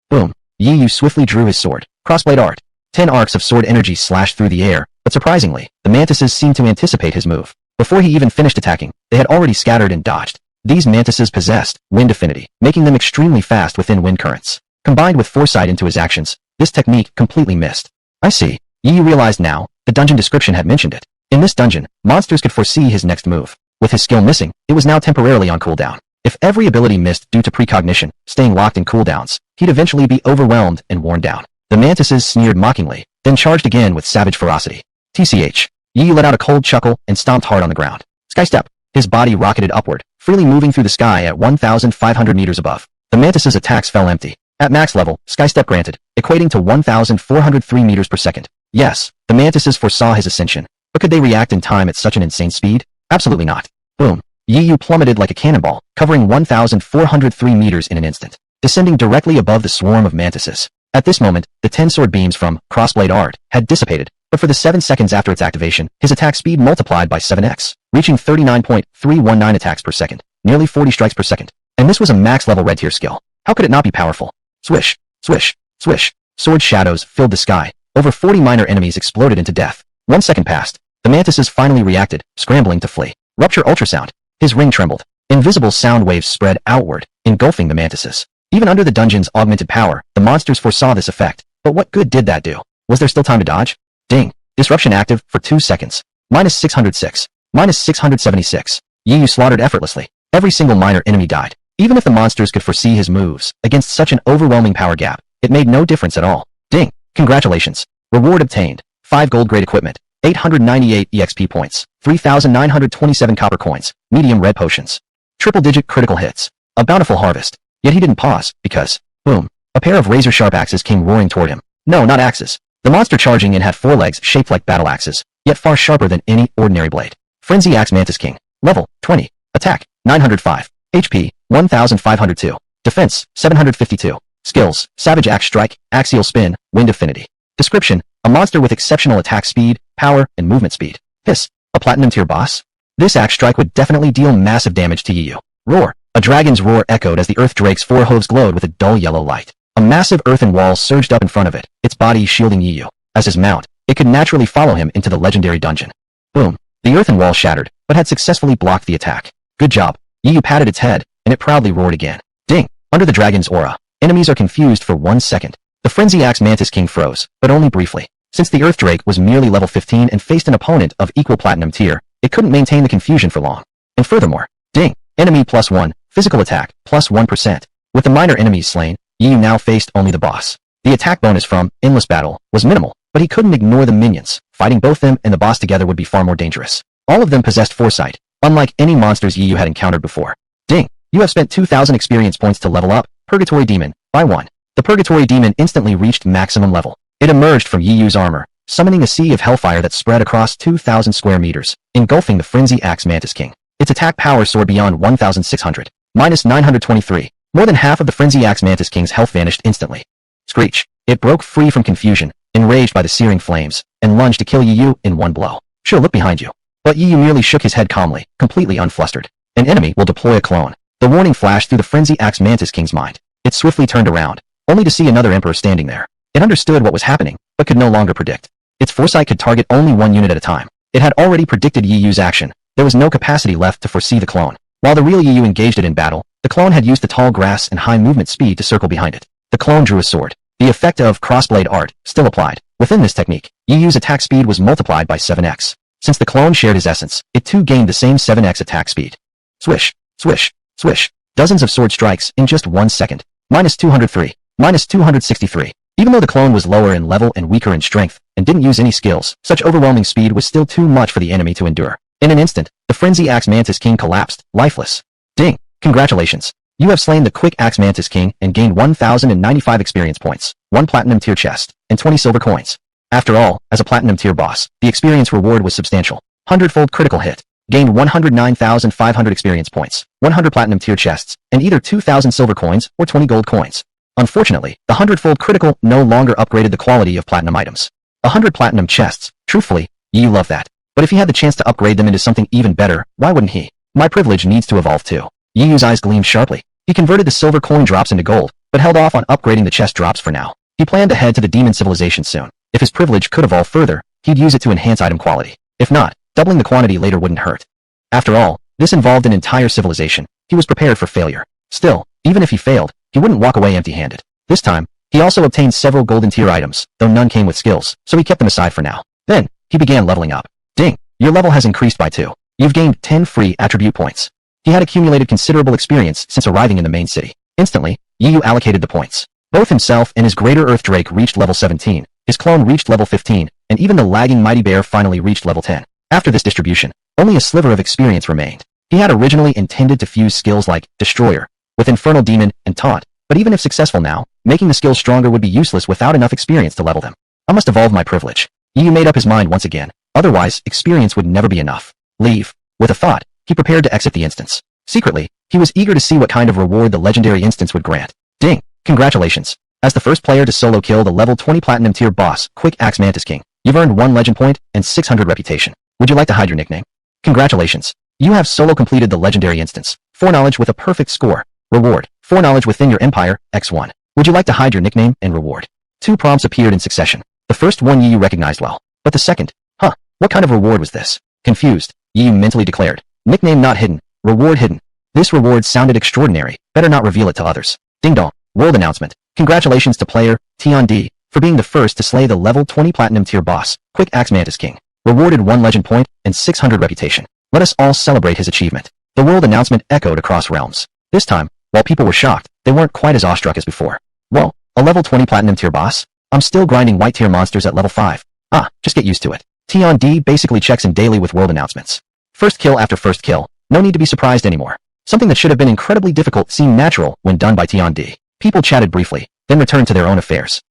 Boom. Yu swiftly drew his sword. Crossblade art. 10 arcs of sword energy slashed through the air, but surprisingly, the mantises seemed to anticipate his move. Before he even finished attacking, they had already scattered and dodged. These mantises possessed wind affinity, making them extremely fast within wind currents. Combined with foresight into his actions, this technique completely missed. I see. Yu realized now, the dungeon description had mentioned it. In this dungeon, monsters could foresee his next move. With his skill missing, it was now temporarily on cooldown. If every ability missed due to precognition, staying locked in cooldowns, he'd eventually be overwhelmed and worn down. The mantises sneered mockingly, then charged again with savage ferocity. TCH. Yu let out a cold chuckle and stomped hard on the ground. Skystep. His body rocketed upward, freely moving through the sky at 1,500 meters above. The mantises' attacks fell empty. At max level, skystep granted, equating to 1,403 meters per second. Yes, the mantises foresaw his ascension, but could they react in time at such an insane speed? Absolutely not. Boom. Yu plummeted like a cannonball, covering 1,403 meters in an instant, descending directly above the swarm of mantises. At this moment, the 10 sword beams from Crossblade Art had dissipated, but for the 7 seconds after its activation, his attack speed multiplied by 7x, reaching 39.319 attacks per second, nearly 40 strikes per second. And this was a max-level red tier skill. How could it not be powerful? Swish, swish, swish. Sword shadows filled the sky. Over 40 minor enemies exploded into death. 1 second passed. The mantises finally reacted, scrambling to flee. Rupture ultrasound. His ring trembled. Invisible sound waves spread outward, engulfing the mantises. Even under the dungeon's augmented power, the monsters foresaw this effect. But what good did that do? Was there still time to dodge? Ding. Disruption active for 2 seconds. Minus 606. Minus 676. Yu slaughtered effortlessly. Every single minor enemy died. Even if the monsters could foresee his moves, against such an overwhelming power gap, it made no difference at all. Ding. Congratulations. Reward obtained. 5 gold grade equipment. 898 EXP points. 3,927 copper coins. Medium red potions. Triple-digit critical hits. A bountiful harvest. Yet he didn't pause, because, boom, a pair of razor-sharp axes came roaring toward him. No, not axes. The monster charging in had 4 legs shaped like battle axes, yet far sharper than any ordinary blade. Frenzy Axe Mantis King. Level, 20. Attack, 905. HP, 1,502. Defense, 752. Skills, Savage Axe Strike, Axial Spin, Wind Affinity. Description, a monster with exceptional attack speed, power, and movement speed. Hiss, a platinum tier boss? This axe strike would definitely deal massive damage to Yu. Roar, a dragon's roar echoed as the earth drake's 4 hooves glowed with a dull yellow light. A massive earthen wall surged up in front of it, its body shielding Yu. As his mount, it could naturally follow him into the legendary dungeon. Boom. The earthen wall shattered, but had successfully blocked the attack. Good job. Yu patted its head, and it proudly roared again. Ding. Under the dragon's aura, enemies are confused for 1 second. The Frenzy Axe Mantis King froze, but only briefly. Since the Earth Drake was merely level 15 and faced an opponent of equal platinum tier, it couldn't maintain the confusion for long. And furthermore, ding. Enemy +1, physical attack, +1%. With the minor enemies slain, Yu now faced only the boss. The attack bonus from Endless Battle was minimal, but he couldn't ignore the minions. Fighting both them and the boss together would be far more dangerous. All of them possessed foresight, unlike any monsters Yu had encountered before. Ding. You have spent 2,000 experience points to level up Purgatory Demon by 1. The Purgatory Demon instantly reached maximum level. It emerged from Yu's armor, summoning a sea of hellfire that spread across 2,000 square meters, engulfing the Frenzy Axe Mantis King. Its attack power soared beyond 1,600. Minus 923. More than half of the Frenzy Axe Mantis King's health vanished instantly. Screech. It broke free from confusion, enraged by the searing flames, and lunged to kill Yu in one blow. Sure, look behind you. But Yu merely shook his head calmly, completely unflustered. An enemy will deploy a clone. The warning flashed through the Frenzy Axe Mantis King's mind. It swiftly turned around, only to see another emperor standing there. It understood what was happening, but could no longer predict. Its foresight could target only one unit at a time. It had already predicted Yu's action. There was no capacity left to foresee the clone. While the real Yu engaged it in battle, the clone had used the tall grass and high movement speed to circle behind it. The clone drew a sword. The effect of crossblade art still applied. Within this technique, Yu's attack speed was multiplied by 7x. Since the clone shared his essence, it too gained the same 7x attack speed. Swish, swish, swish. Dozens of sword strikes in just 1 second. Minus 203. Minus 263. Even though the clone was lower in level and weaker in strength, and didn't use any skills, such overwhelming speed was still too much for the enemy to endure. In an instant, the Frenzy Axe Mantis King collapsed, lifeless. Ding! Congratulations! You have slain the Quick Axe Mantis King and gained 1,095 experience points, 1 platinum tier chest, and 20 silver coins. After all, as a platinum tier boss, the experience reward was substantial. 100-fold critical hit. gained 109,500 experience points, 100 platinum tier chests, and either 2,000 silver coins or 20 gold coins. Unfortunately, the 100-fold critical no longer upgraded the quality of platinum items. 100 platinum chests, truthfully, you love that. But if he had the chance to upgrade them into something even better, why wouldn't he? My privilege needs to evolve too. Yu's eyes gleamed sharply. He converted the silver coin drops into gold, but held off on upgrading the chest drops for now. He planned to head to the demon civilization soon. If his privilege could evolve further, he'd use it to enhance item quality. If not, doubling the quantity later wouldn't hurt. After all, this involved an entire civilization. He was prepared for failure. Still, even if he failed, he wouldn't walk away empty-handed. This time, he also obtained several golden tier items, though none came with skills, so he kept them aside for now. Then, he began leveling up. Ding! Your level has increased by 2. You've gained 10 free attribute points. He had accumulated considerable experience since arriving in the main city. Instantly, Yu allocated the points. Both himself and his greater Earth Drake reached level 17, his clone reached level 15, and even the lagging Mighty Bear finally reached level 10. After this distribution, only a sliver of experience remained. He had originally intended to fuse skills like Destroyer with Infernal Demon and Taunt, but even if successful now, making the skills stronger would be useless without enough experience to level them. I must evolve my privilege. Yu made up his mind once again. Otherwise, experience would never be enough. Leave. With a thought, he prepared to exit the instance. Secretly, he was eager to see what kind of reward the legendary instance would grant. Ding! Congratulations. As the first player to solo kill the level 20 platinum tier boss, Quick Axe Mantis King, you've earned 1 legend point and 600 reputation. Would you like to hide your nickname? Congratulations. You have solo completed the legendary instance. Foreknowledge with a perfect score. Reward. Foreknowledge within your empire, X1. Would you like to hide your nickname and reward? 2 prompts appeared in succession. The first one Yu recognized well. But the second, what kind of reward was this? Confused, Yu mentally declared. Nickname not hidden. Reward hidden. This reward sounded extraordinary. Better not reveal it to others. Ding dong. World announcement. Congratulations to player Tion D for being the first to slay the level 20 platinum tier boss, Quick Axe Mantis King. Rewarded 1 legend point and 600 reputation. Let us all celebrate his achievement. The world announcement echoed across realms. This time, while people were shocked, they weren't quite as awestruck as before. Well, a level 20 platinum tier boss? I'm still grinding white tier monsters at level 5. Just get used to it. Tion D basically checks in daily with world announcements. First kill after first kill. No need to be surprised anymore. Something that should have been incredibly difficult seemed natural when done by Tion D. People chatted briefly, then returned to their own affairs.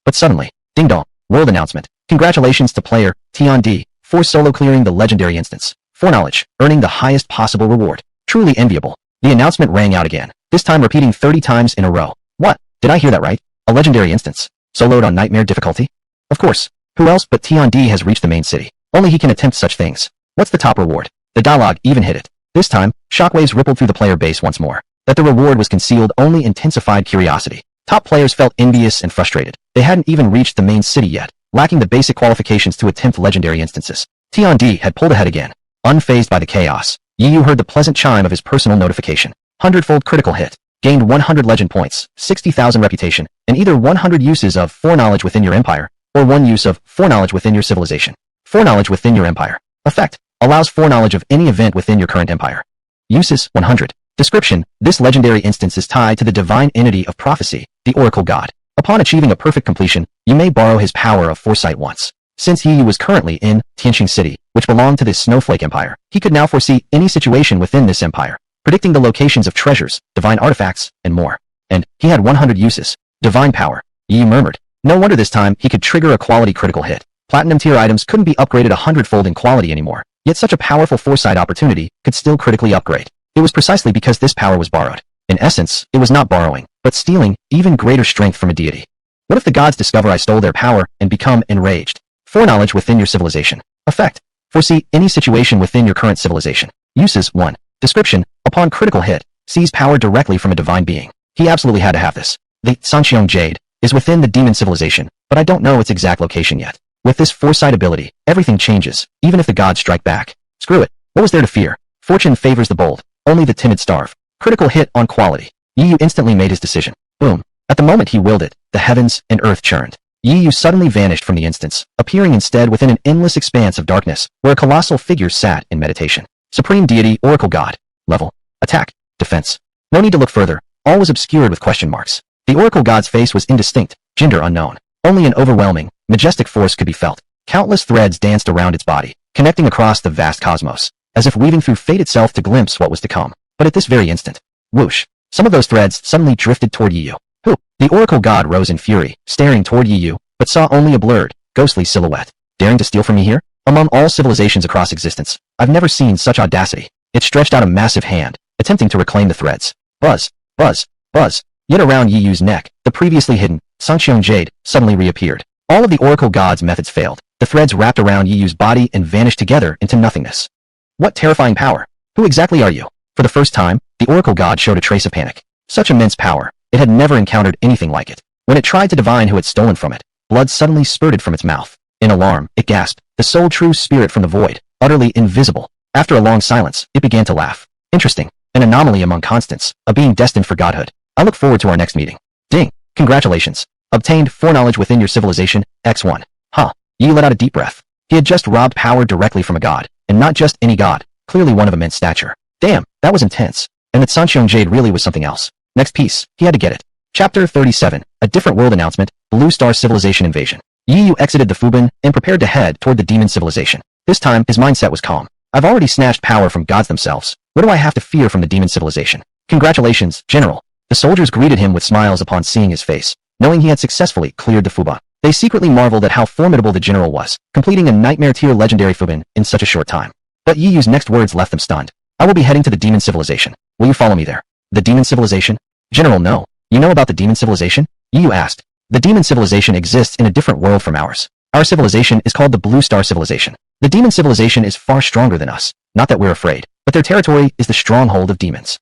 But suddenly, ding dong, world announcement. Congratulations to player Tion D for solo clearing the legendary instance. Foreknowledge, earning the highest possible reward. Truly enviable. The announcement rang out again, this time repeating 30 times in a row. What? Did I hear that right? A legendary instance. Soloed on nightmare difficulty? Of course. Who else but Tion D has reached the main city? Only he can attempt such things. What's the top reward? The dialogue even hit it. This time, shockwaves rippled through the player base once more. That the reward was concealed only intensified curiosity. Top players felt envious and frustrated. They hadn't even reached the main city yet, lacking the basic qualifications to attempt legendary instances. Tion D had pulled ahead again. Unfazed by the chaos, Yu heard the pleasant chime of his personal notification. 100-fold critical hit. Gained 100 legend points, 60,000 reputation, and either 100 uses of foreknowledge within your empire, or 1 use of foreknowledge within your civilization. Foreknowledge within your empire. Effect. Allows foreknowledge of any event within your current empire. Uses 100. Description. This legendary instance is tied to the divine entity of prophecy, the Oracle God. Upon achieving a perfect completion, you may borrow his power of foresight once. Since Yu was currently in Tianqing City, which belonged to the Snowflake Empire, he could now foresee any situation within this empire, predicting the locations of treasures, divine artifacts, and more. And he had 100 uses. Divine power. Yu murmured. No wonder this time he could trigger a quality critical hit. Platinum tier items couldn't be upgraded 100-fold in quality anymore, yet such a powerful foresight opportunity could still critically upgrade. It was precisely because this power was borrowed. In essence, it was not borrowing, but stealing even greater strength from a deity. What if the gods discover I stole their power and become enraged? Foreknowledge within your civilization. Effect. Foresee any situation within your current civilization. Uses 1. Description. Upon critical hit, seize power directly from a divine being. He absolutely had to have this. The Sanxiong Jade is within the demon civilization, but I don't know its exact location yet. With this foresight ability, everything changes, even if the gods strike back. Screw it. What was there to fear? Fortune favors the bold. Only the timid starve. Critical hit on quality. Yu instantly made his decision. Boom. At the moment he willed it, the heavens and earth churned. Yu suddenly vanished from the instance, appearing instead within an endless expanse of darkness, where a colossal figure sat in meditation. Supreme Deity, Oracle God. Level. Attack. Defense. No need to look further. All was obscured with question marks. The Oracle God's face was indistinct, gender unknown. Only an overwhelming, majestic force could be felt. Countless threads danced around its body, connecting across the vast cosmos, as if weaving through fate itself to glimpse what was to come. But at this very instant, whoosh, some of those threads suddenly drifted toward Yu. Who? The Oracle God rose in fury, staring toward Yu, but saw only a blurred, ghostly silhouette. Daring to steal from me here? Among all civilizations across existence, I've never seen such audacity. It stretched out a massive hand, attempting to reclaim the threads. Buzz, buzz, buzz. Yet around Yi Yu's neck, the previously hidden, Sanxiong jade, suddenly reappeared. All of the Oracle God's methods failed. The threads wrapped around Yi Yu's body and vanished together into nothingness. What terrifying power! Who exactly are you? For the first time, the Oracle God showed a trace of panic. Such immense power, it had never encountered anything like it. When it tried to divine who had stolen from it, blood suddenly spurted from its mouth. In alarm, it gasped, the sole true spirit from the void, utterly invisible. After a long silence, it began to laugh. Interesting. An anomaly among constants, a being destined for godhood. I look forward to our next meeting. Ding. Congratulations. Obtained foreknowledge within your civilization, X1. Huh. Yi let out a deep breath. He had just robbed power directly from a god, and not just any god, clearly one of immense stature. Damn, that was intense. And that Sanxiong jade really was something else. Next piece, he had to get it. Chapter 37, A Different World Announcement, Blue Star Civilization Invasion. Yi Yu exited the Fuban and prepared to head toward the demon civilization. This time, his mindset was calm. I've already snatched power from gods themselves. What do I have to fear from the demon civilization? Congratulations, General. The soldiers greeted him with smiles upon seeing his face, knowing he had successfully cleared the Fuban. They secretly marveled at how formidable the general was, completing a nightmare-tier legendary Fuban in such a short time. But Yi Yu's next words left them stunned. I will be heading to the demon civilization. Will you follow me there? The demon civilization? General, no. You know about the demon civilization? Yi Yu asked. The demon civilization exists in a different world from ours. Our civilization is called the Blue Star Civilization. The demon civilization is far stronger than us. Not that we're afraid, but their territory is the stronghold of demons.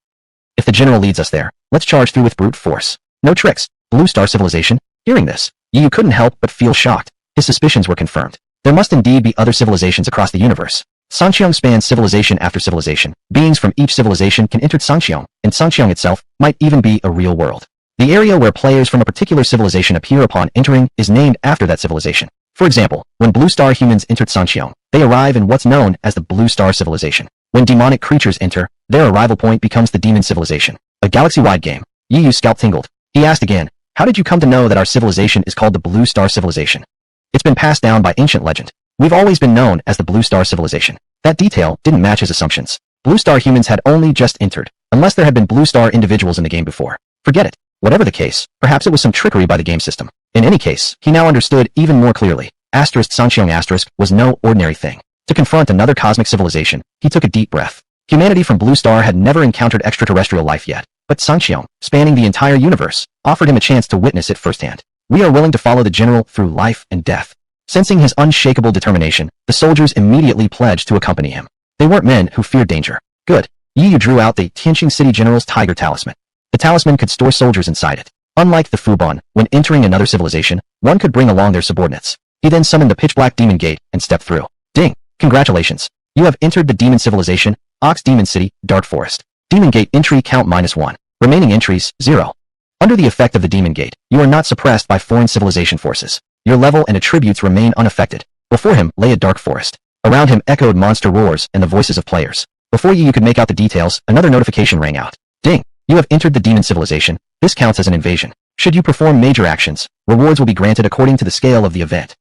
If the general leads us there, let's charge through with brute force. No tricks. Blue Star Civilization? Hearing this, Yi Yu couldn't help but feel shocked. His suspicions were confirmed. There must indeed be other civilizations across the universe. Sanxiong spans civilization after civilization. Beings from each civilization can enter Sanxiong, and Sanxiong itself might even be a real world. The area where players from a particular civilization appear upon entering is named after that civilization. For example, when Blue Star humans entered Sanxiong, they arrive in what's known as the Blue Star Civilization. When demonic creatures enter, their arrival point becomes the Demon Civilization. A galaxy-wide game. Yi Yu's scalp tingled. He asked again, how did you come to know that our civilization is called the Blue Star Civilization? It's been passed down by ancient legend. We've always been known as the Blue Star Civilization. That detail didn't match his assumptions. Blue Star humans had only just entered, unless there had been Blue Star individuals in the game before. Forget it. Whatever the case, perhaps it was some trickery by the game system. In any case, he now understood even more clearly. Sanxiong was no ordinary thing. To confront another cosmic civilization, he took a deep breath. Humanity from Blue Star had never encountered extraterrestrial life yet, but Sanxiong, spanning the entire universe, offered him a chance to witness it firsthand. We are willing to follow the general through life and death. Sensing his unshakable determination, the soldiers immediately pledged to accompany him. They weren't men who feared danger. Good. Yi Yu drew out the Tianqing City General's Tiger Talisman. The talisman could store soldiers inside it. Unlike the Fuban, when entering another civilization, one could bring along their subordinates. He then summoned the pitch-black demon gate and stepped through. Ding! Congratulations. You have entered the demon civilization, Ox Demon City, Dark Forest. Demon gate entry count -1. Remaining entries, 0. Under the effect of the demon gate, you are not suppressed by foreign civilization forces. Your level and attributes remain unaffected. Before him lay a dark forest. Around him echoed monster roars and the voices of players. Before you could make out the details, another notification rang out. Ding! You have entered the demon civilization. This counts as an invasion. Should you perform major actions, rewards will be granted according to the scale of the event.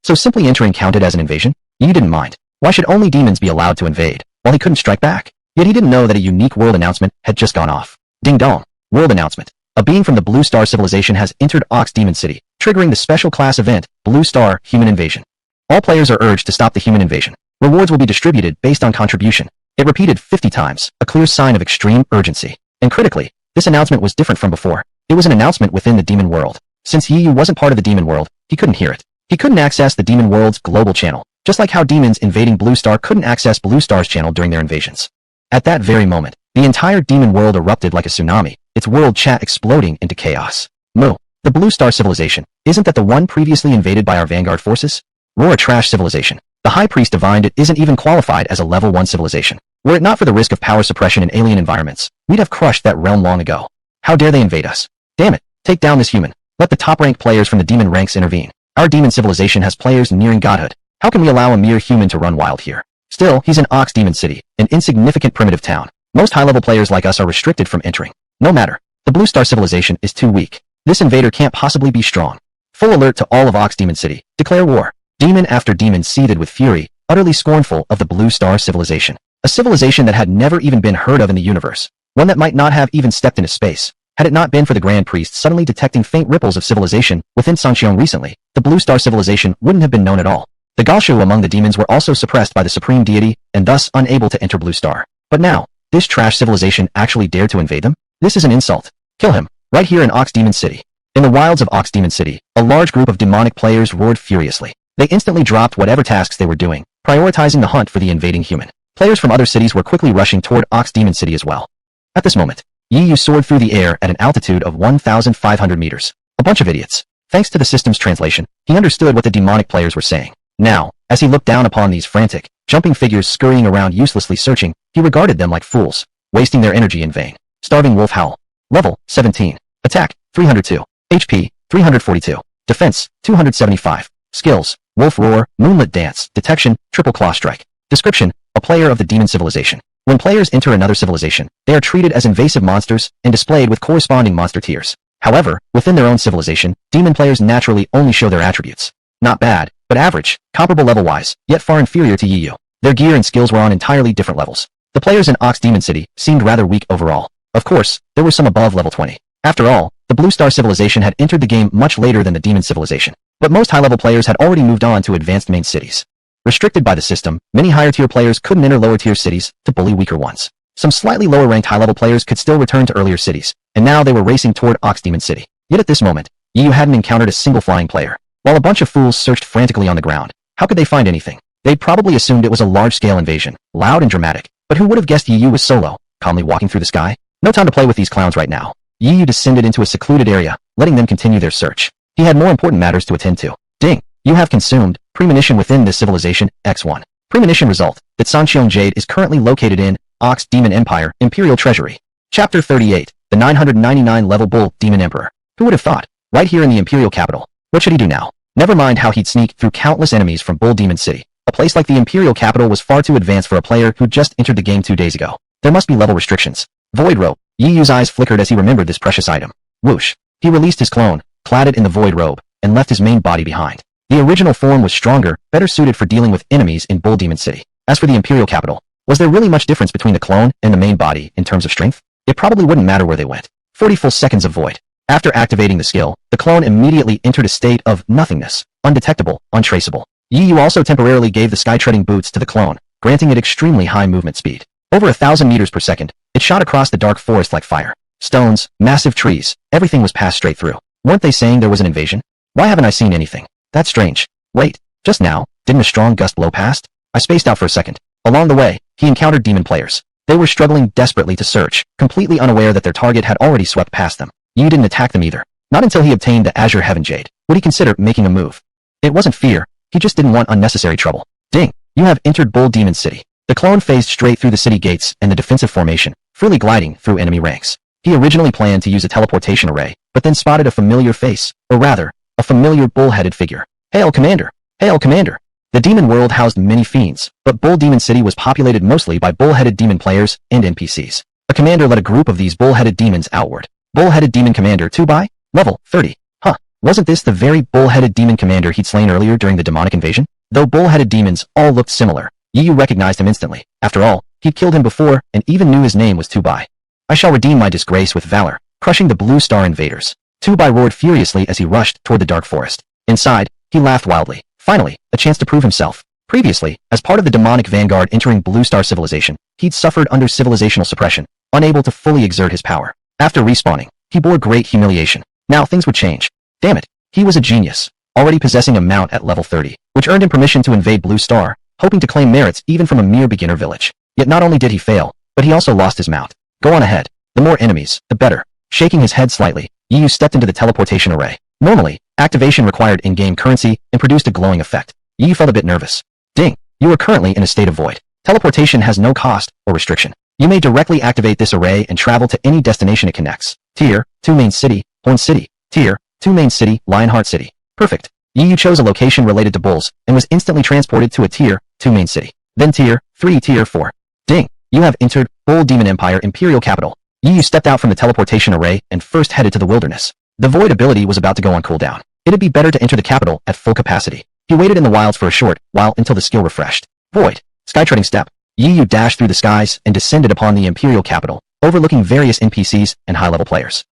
So simply entering counted as an invasion? Yi didn't mind. Why should only demons be allowed to invade, while he couldn't strike back? Yet he didn't know that a unique world announcement had just gone off. Ding dong. World announcement. A being from the Blue Star Civilization has entered Ox Demon City, triggering the special class event, Blue Star Human Invasion. All players are urged to stop the human invasion. Rewards will be distributed based on contribution. It repeated 50 times, a clear sign of extreme urgency. And critically, this announcement was different from before. It was an announcement within the demon world. Since Yi Yu wasn't part of the demon world, he couldn't hear it. He couldn't access the demon world's global channel, just like how demons invading Blue Star couldn't access Blue Star's channel during their invasions. At that very moment, the entire demon world erupted like a tsunami, its world chat exploding into chaos. Moo. The Blue Star Civilization, isn't that the one previously invaded by our vanguard forces? Roar a trash civilization. The High Priest divined it isn't even qualified as a level 1 civilization. Were it not for the risk of power suppression in alien environments, we'd have crushed that realm long ago. How dare they invade us? Damn it, take down this human. Let the top-ranked players from the demon ranks intervene. Our demon civilization has players nearing godhood. How can we allow a mere human to run wild here? Still, he's in Ox Demon City, an insignificant primitive town. Most high-level players like us are restricted from entering. No matter. The Blue Star Civilization is too weak. This invader can't possibly be strong. Full alert to all of Ox Demon City. Declare war. Demon after demon seethed with fury, utterly scornful of the Blue Star Civilization. A civilization that had never even been heard of in the universe. One that might not have even stepped into space. Had it not been for the Grand Priest suddenly detecting faint ripples of civilization within Sanxiong recently, the Blue Star Civilization wouldn't have been known at all. The Gaoshu among the demons were also suppressed by the supreme deity and thus unable to enter Blue Star. But now, this trash civilization actually dared to invade them? This is an insult. Kill him, right here in Ox Demon City. In the wilds of Ox Demon City, a large group of demonic players roared furiously. They instantly dropped whatever tasks they were doing, prioritizing the hunt for the invading human. Players from other cities were quickly rushing toward Ox Demon City as well. At this moment, Yi Yu soared through the air at an altitude of 1,500 meters. A bunch of idiots. Thanks to the system's translation, he understood what the demonic players were saying. Now, as he looked down upon these frantic, jumping figures scurrying around uselessly searching, he regarded them like fools, wasting their energy in vain. Starving Wolf Howl. Level 17. Attack 302. HP 342. Defense 275. Skills Wolf Roar, Moonlit Dance, Detection, Triple Claw Strike. Description: a player of the demon civilization. When players enter another civilization, they are treated as invasive monsters and displayed with corresponding monster tiers. However, within their own civilization, demon players naturally only show their attributes. Not bad, but average, comparable level-wise, yet far inferior to Yi Yu. Their gear and skills were on entirely different levels. The players in Ox Demon City seemed rather weak overall. Of course, there were some above level 20. After all, the Blue Star civilization had entered the game much later than the demon civilization. But most high-level players had already moved on to advanced main cities. Restricted by the system, many higher-tier players couldn't enter lower-tier cities to bully weaker ones. Some slightly lower-ranked high-level players could still return to earlier cities, and now they were racing toward Ox Demon City. Yet at this moment, Yi Yu hadn't encountered a single flying player. While a bunch of fools searched frantically on the ground, how could they find anything? They'd probably assumed it was a large-scale invasion, loud and dramatic. But who would have guessed Yi Yu was solo, calmly walking through the sky? No time to play with these clowns right now. Yi Yu descended into a secluded area, letting them continue their search. He had more important matters to attend to. Ding! You have consumed premonition within this civilization, X1. Premonition result that Sancheong Jade is currently located in Ox Demon Empire, Imperial Treasury. Chapter 38, the 999 level Bull Demon Emperor. Who would have thought? Right here in the Imperial capital. What should he do now? Never mind how he'd sneak through countless enemies from Bull Demon City. A place like the Imperial capital was far too advanced for a player who just entered the game 2 days ago. There must be level restrictions. Void Robe. Yi Yu's eyes flickered as he remembered this precious item. Whoosh. He released his clone, clad it in the Void Robe, and left his main body behind. The original form was stronger, better suited for dealing with enemies in Bull Demon City. As for the Imperial capital, was there really much difference between the clone and the main body in terms of strength? It probably wouldn't matter where they went. 40 full seconds of Void. After activating the skill, the clone immediately entered a state of nothingness, undetectable, untraceable. Yi Yu also temporarily gave the sky-treading boots to the clone, granting it extremely high movement speed. Over 1,000 meters per second, it shot across the dark forest like fire. Stones, massive trees, everything was passed straight through. Weren't they saying there was an invasion? Why haven't I seen anything? That's strange. Wait, just now, didn't a strong gust blow past? I spaced out for a second. Along the way, he encountered demon players. They were struggling desperately to search, completely unaware that their target had already swept past them. Yi didn't attack them either. Not until he obtained the Azure Heaven Jade would he consider making a move. It wasn't fear, he just didn't want unnecessary trouble. Ding! You have entered Bull Demon City. The clone phased straight through the city gates and the defensive formation, freely gliding through enemy ranks. He originally planned to use a teleportation array, but then spotted a familiar face, or rather, a familiar bull-headed figure. Hail, Commander! Hail, Commander! The demon world housed many fiends, but Bull Demon City was populated mostly by bull-headed demon players and NPCs. A commander led a group of these bull-headed demons outward. Bull-headed demon commander 2 by level 30. Huh, wasn't this the very bull-headed demon commander he'd slain earlier during the demonic invasion? Though bull-headed demons all looked similar, Yi Yu recognized him instantly. After all, he'd killed him before and even knew his name was 2 by. I shall redeem my disgrace with valor, crushing the Blue Star invaders. 2 by roared furiously as he rushed toward the dark forest. Inside, he laughed wildly. Finally, a chance to prove himself. Previously, as part of the demonic vanguard entering Blue Star civilization, he'd suffered under civilizational suppression, unable to fully exert his power. After respawning, he bore great humiliation. Now things would change. Damn it, he was a genius, already possessing a mount at level 30, which earned him permission to invade Blue Star, hoping to claim merits even from a mere beginner village. Yet not only did he fail, but he also lost his mount. Go on ahead. The more enemies, the better. Shaking his head slightly, Yi Yu stepped into the teleportation array. Normally, activation required in-game currency and produced a glowing effect. Yi Yu felt a bit nervous. Ding! You are currently in a state of void. Teleportation has no cost or restriction. You may directly activate this array and travel to any destination it connects. Tier 2 Main City, Horn City. Tier 2 Main City, Lionheart City. Perfect. Yi Yu chose a location related to bulls and was instantly transported to a Tier 2 Main City. Then Tier 3 Tier 4. Ding! You have entered Bull Demon Empire Imperial Capital. Yi Yu stepped out from the teleportation array and first headed to the wilderness. The void ability was about to go on cooldown. It'd be better to enter the capital at full capacity. He waited in the wilds for a short while until the skill refreshed. Void. Skytreading step. Yi Yu dashed through the skies and descended upon the Imperial capital, overlooking various NPCs and high-level players.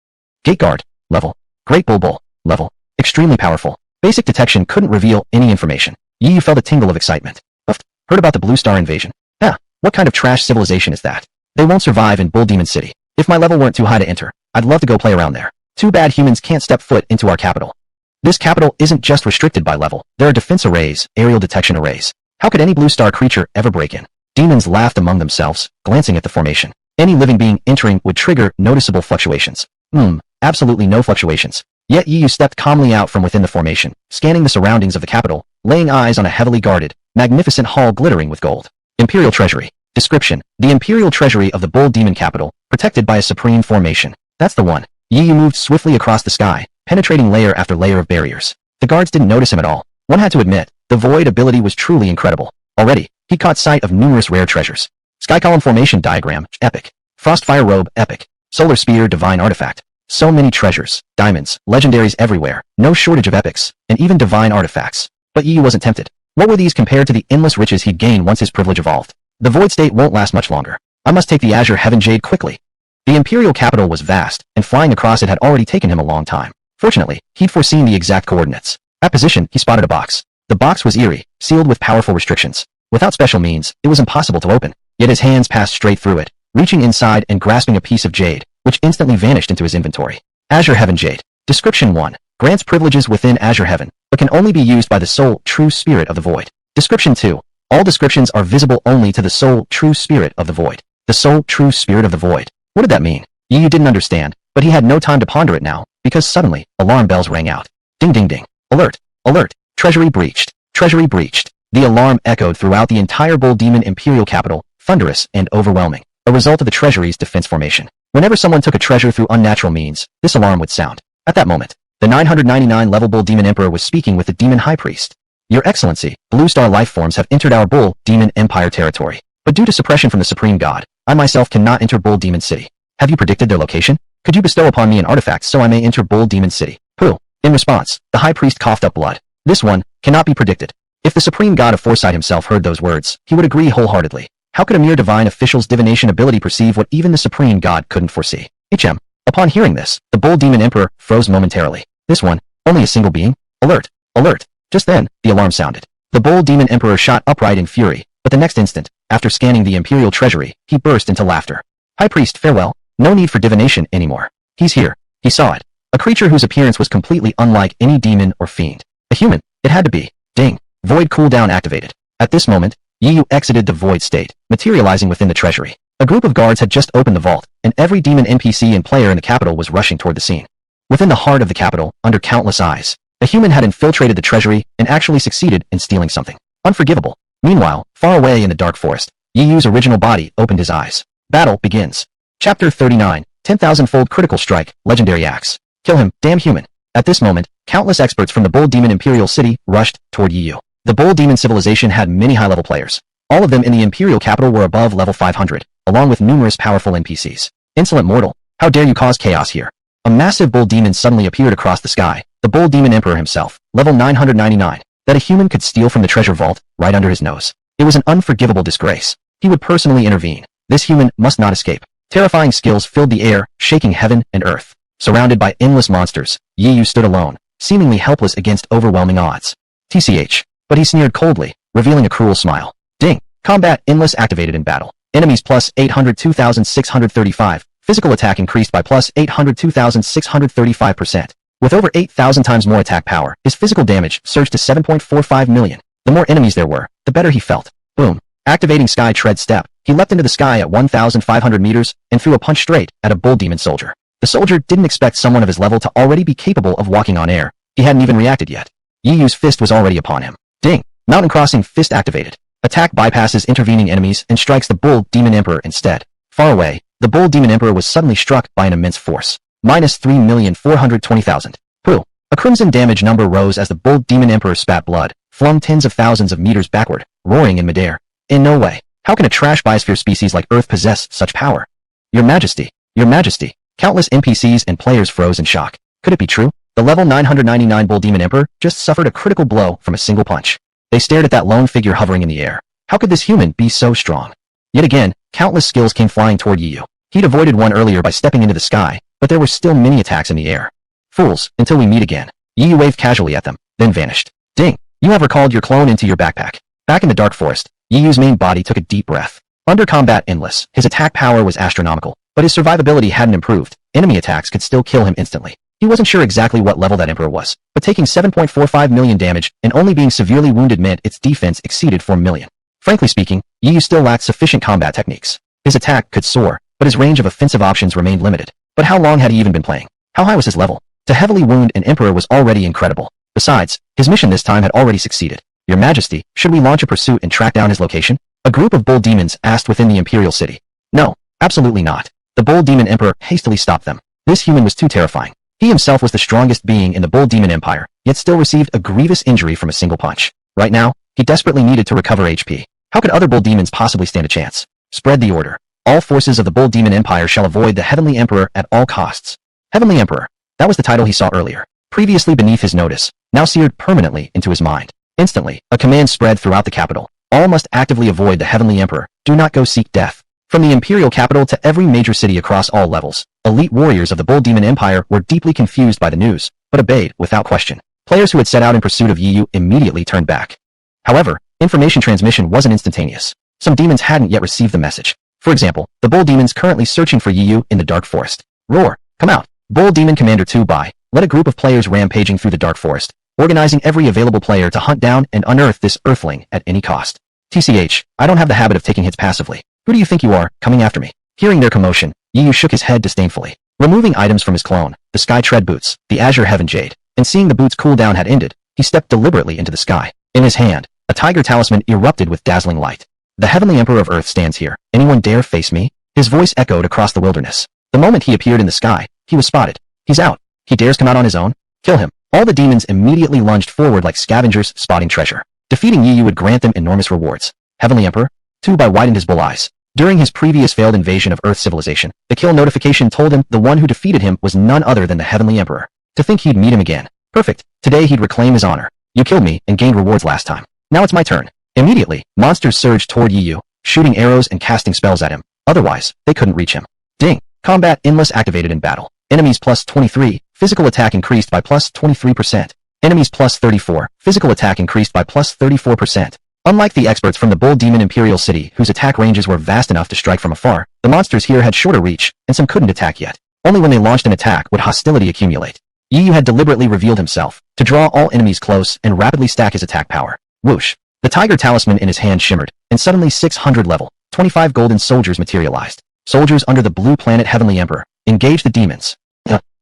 Gate Guard. Level. Great Bull. Level. Extremely powerful. Basic detection couldn't reveal any information. Yi Yu felt a tingle of excitement. Heard about the Blue Star invasion? What kind of trash civilization is that? They won't survive in Bull Demon City. If my level weren't too high to enter, I'd love to go play around there. Too bad humans can't step foot into our capital. This capital isn't just restricted by level. There are defense arrays, aerial detection arrays. How could any Blue Star creature ever break in? Demons laughed among themselves, glancing at the formation. Any living being entering would trigger noticeable fluctuations. Absolutely no fluctuations. Yet Yi Yu stepped calmly out from within the formation, scanning the surroundings of the capital, laying eyes on a heavily guarded, magnificent hall glittering with gold. Imperial Treasury. Description: the Imperial Treasury of the Bull Demon capital, protected by a supreme formation. That's the one. Yi Yu moved swiftly across the sky, penetrating layer after layer of barriers. The guards didn't notice him at all. One had to admit, the void ability was truly incredible. Already, he caught sight of numerous rare treasures. Sky Column Formation Diagram, epic. Frostfire Robe, epic. Solar Spear, divine artifact. So many treasures, diamonds, legendaries everywhere, no shortage of epics, and even divine artifacts. But Yi Yu wasn't tempted. What were these compared to the endless riches he'd gain once his privilege evolved? The void state won't last much longer. I must take the Azure Heaven Jade quickly. The Imperial capital was vast, and flying across it had already taken him a long time. Fortunately, he'd foreseen the exact coordinates. At position, he spotted a box. The box was eerie, sealed with powerful restrictions. Without special means, it was impossible to open. Yet his hands passed straight through it, reaching inside and grasping a piece of jade, which instantly vanished into his inventory. Azure Heaven Jade. Description 1. Grants privileges within Azure Heaven, but can only be used by the sole, true spirit of the void. Description 2. All descriptions are visible only to the sole, true spirit of the void. The sole, true spirit of the void. What did that mean? Yi Yu didn't understand, but he had no time to ponder it now, because suddenly, alarm bells rang out. Ding ding ding. Alert! Alert! Treasury breached. Treasury breached. The alarm echoed throughout the entire Bull Demon Imperial capital, thunderous and overwhelming, a result of the Treasury's defense formation. Whenever someone took a treasure through unnatural means, this alarm would sound. At that moment, the 999-level Bull Demon Emperor was speaking with the Demon High Priest. Your Excellency, Blue Star life forms have entered our Bull Demon Empire territory, but due to suppression from the Supreme God, I myself cannot enter Bull Demon City. Have you predicted their location? Could you bestow upon me an artifact so I may enter Bull Demon City? Pooh. In response, the High Priest coughed up blood. This one cannot be predicted. If the Supreme God of Foresight himself heard those words, he would agree wholeheartedly. How could a mere divine official's divination ability perceive what even the Supreme God couldn't foresee? Upon hearing this, the Bull Demon Emperor froze momentarily. This one, only a single being? Alert! Alert! Just then, the alarm sounded. The Bull Demon Emperor shot upright in fury, but the next instant, after scanning the Imperial Treasury, he burst into laughter. High Priest, farewell. No need for divination anymore. He's here. He saw it. A creature whose appearance was completely unlike any demon or fiend. A human. It had to be. Ding. Void cooldown activated. At this moment, Yi Yu exited the void state, materializing within the treasury. A group of guards had just opened the vault, and every demon NPC and player in the capital was rushing toward the scene. Within the heart of the capital, under countless eyes, a human had infiltrated the treasury and actually succeeded in stealing something unforgivable. Meanwhile, far away in the dark forest, Yi Yu's original body opened his eyes. Battle begins. Chapter 39, 10,000-fold critical strike, legendary axe. Kill him, damn human. At this moment, countless experts from the Bull Demon Imperial City rushed toward Yi Yu. The Bull Demon civilization had many high-level players. All of them in the Imperial capital were above level 500, along with numerous powerful NPCs. Insolent mortal, how dare you cause chaos here? A massive Bull Demon suddenly appeared across the sky, the Bull Demon Emperor himself, level 999, that a human could steal from the treasure vault, right under his nose. It was an unforgivable disgrace. He would personally intervene. This human must not escape. Terrifying skills filled the air, shaking heaven and earth. Surrounded by endless monsters, Yi Yu stood alone, seemingly helpless against overwhelming odds. TCH. But he sneered coldly, revealing a cruel smile. Ding! Combat endless activated in battle. Enemies plus 802,635. Physical attack increased by plus 802,635%. With over 8,000 times more attack power, his physical damage surged to 7.45 million. The more enemies there were, the better he felt. Boom. Activating Sky Tread Step, he leapt into the sky at 1,500 meters and threw a punch straight at a Bull Demon soldier. The soldier didn't expect someone of his level to already be capable of walking on air. He hadn't even reacted yet. Yi Yu's fist was already upon him. Ding! Mountain Crossing Fist activated. Attack bypasses intervening enemies and strikes the Bull Demon Emperor instead. Far away, the Bull Demon Emperor was suddenly struck by an immense force. Minus 3,420,000. Pooh! A crimson damage number rose as the Bull Demon Emperor spat blood, flung tens of thousands of meters backward, roaring in midair. In no way. How can a trash biosphere species like Earth possess such power? Your Majesty! Your Majesty! Countless NPCs and players froze in shock. Could it be true? The level 999 Bull Demon Emperor just suffered a critical blow from a single punch. They stared at that lone figure hovering in the air. How could this human be so strong? Yet again, countless skills came flying toward Yi Yu. He'd avoided one earlier by stepping into the sky, but there were still many attacks in the air. Fools, until we meet again. Yi Yu waved casually at them, then vanished. Ding! You have recalled your clone into your backpack. Back in the dark forest, Yi Yu's main body took a deep breath. Under combat endless, his attack power was astronomical, but his survivability hadn't improved. Enemy attacks could still kill him instantly. He wasn't sure exactly what level that emperor was, but taking 7.45 million damage and only being severely wounded meant its defense exceeded 4 million. Frankly speaking, Yi Yu still lacked sufficient combat techniques. His attack could soar, but his range of offensive options remained limited. But how long had he even been playing? How high was his level? To heavily wound an emperor was already incredible. Besides, his mission this time had already succeeded. Your Majesty, should we launch a pursuit and track down his location? A group of bull demons asked within the imperial city. No, absolutely not. The bull demon emperor hastily stopped them. This human was too terrifying. He himself was the strongest being in the bull demon empire, yet still received a grievous injury from a single punch. Right now, he desperately needed to recover HP. How could other bull demons possibly stand a chance? Spread the order. All forces of the bull demon empire shall avoid the heavenly emperor at all costs. Heavenly emperor. That was the title he saw earlier. Previously beneath his notice, now seared permanently into his mind. Instantly, a command spread throughout the capital. All must actively avoid the heavenly emperor. Do not go seek death. From the imperial capital to every major city across all levels, elite warriors of the bull demon empire were deeply confused by the news, but obeyed without question. Players who had set out in pursuit of Yi Yu immediately turned back. However, information transmission wasn't instantaneous. Some demons hadn't yet received the message. For example, the bull demons currently searching for Yi Yu in the dark forest. Roar, come out. Bull demon commander 2 by led a group of players rampaging through the dark forest, organizing every available player to hunt down and unearth this earthling at any cost. TCH, I don't have the habit of taking hits passively. Who do you think you are, coming after me? Hearing their commotion, Yi Yu shook his head disdainfully. Removing items from his clone, the sky tread boots, the azure heaven jade, and seeing the boots' cooldown had ended, he stepped deliberately into the sky. In his hand, a tiger talisman erupted with dazzling light. The heavenly emperor of earth stands here. Anyone dare face me? His voice echoed across the wilderness. The moment he appeared in the sky, he was spotted. He's out. He dares come out on his own? Kill him. All the demons immediately lunged forward like scavengers spotting treasure. Defeating Yi Yu would grant them enormous rewards. Heavenly Emperor? 2 by widened his bull eyes. During his previous failed invasion of Earth civilization, the kill notification told him the one who defeated him was none other than the Heavenly Emperor. To think he'd meet him again. Perfect. Today he'd reclaim his honor. You killed me and gained rewards last time. Now it's my turn. Immediately, monsters surged toward Yi Yu, shooting arrows and casting spells at him. Otherwise, they couldn't reach him. Ding. Combat endless activated in battle. Enemies plus 23, physical attack increased by plus 23%. Enemies plus 34, physical attack increased by plus 34%. Unlike the experts from the Bull Demon Imperial City, whose attack ranges were vast enough to strike from afar, the monsters here had shorter reach, and some couldn't attack yet. Only when they launched an attack would hostility accumulate. Yi Yu had deliberately revealed himself, to draw all enemies close and rapidly stack his attack power. Whoosh. The tiger talisman in his hand shimmered, and suddenly 600 level, 25 golden soldiers materialized. Soldiers under the blue planet Heavenly Emperor. Engage the demons.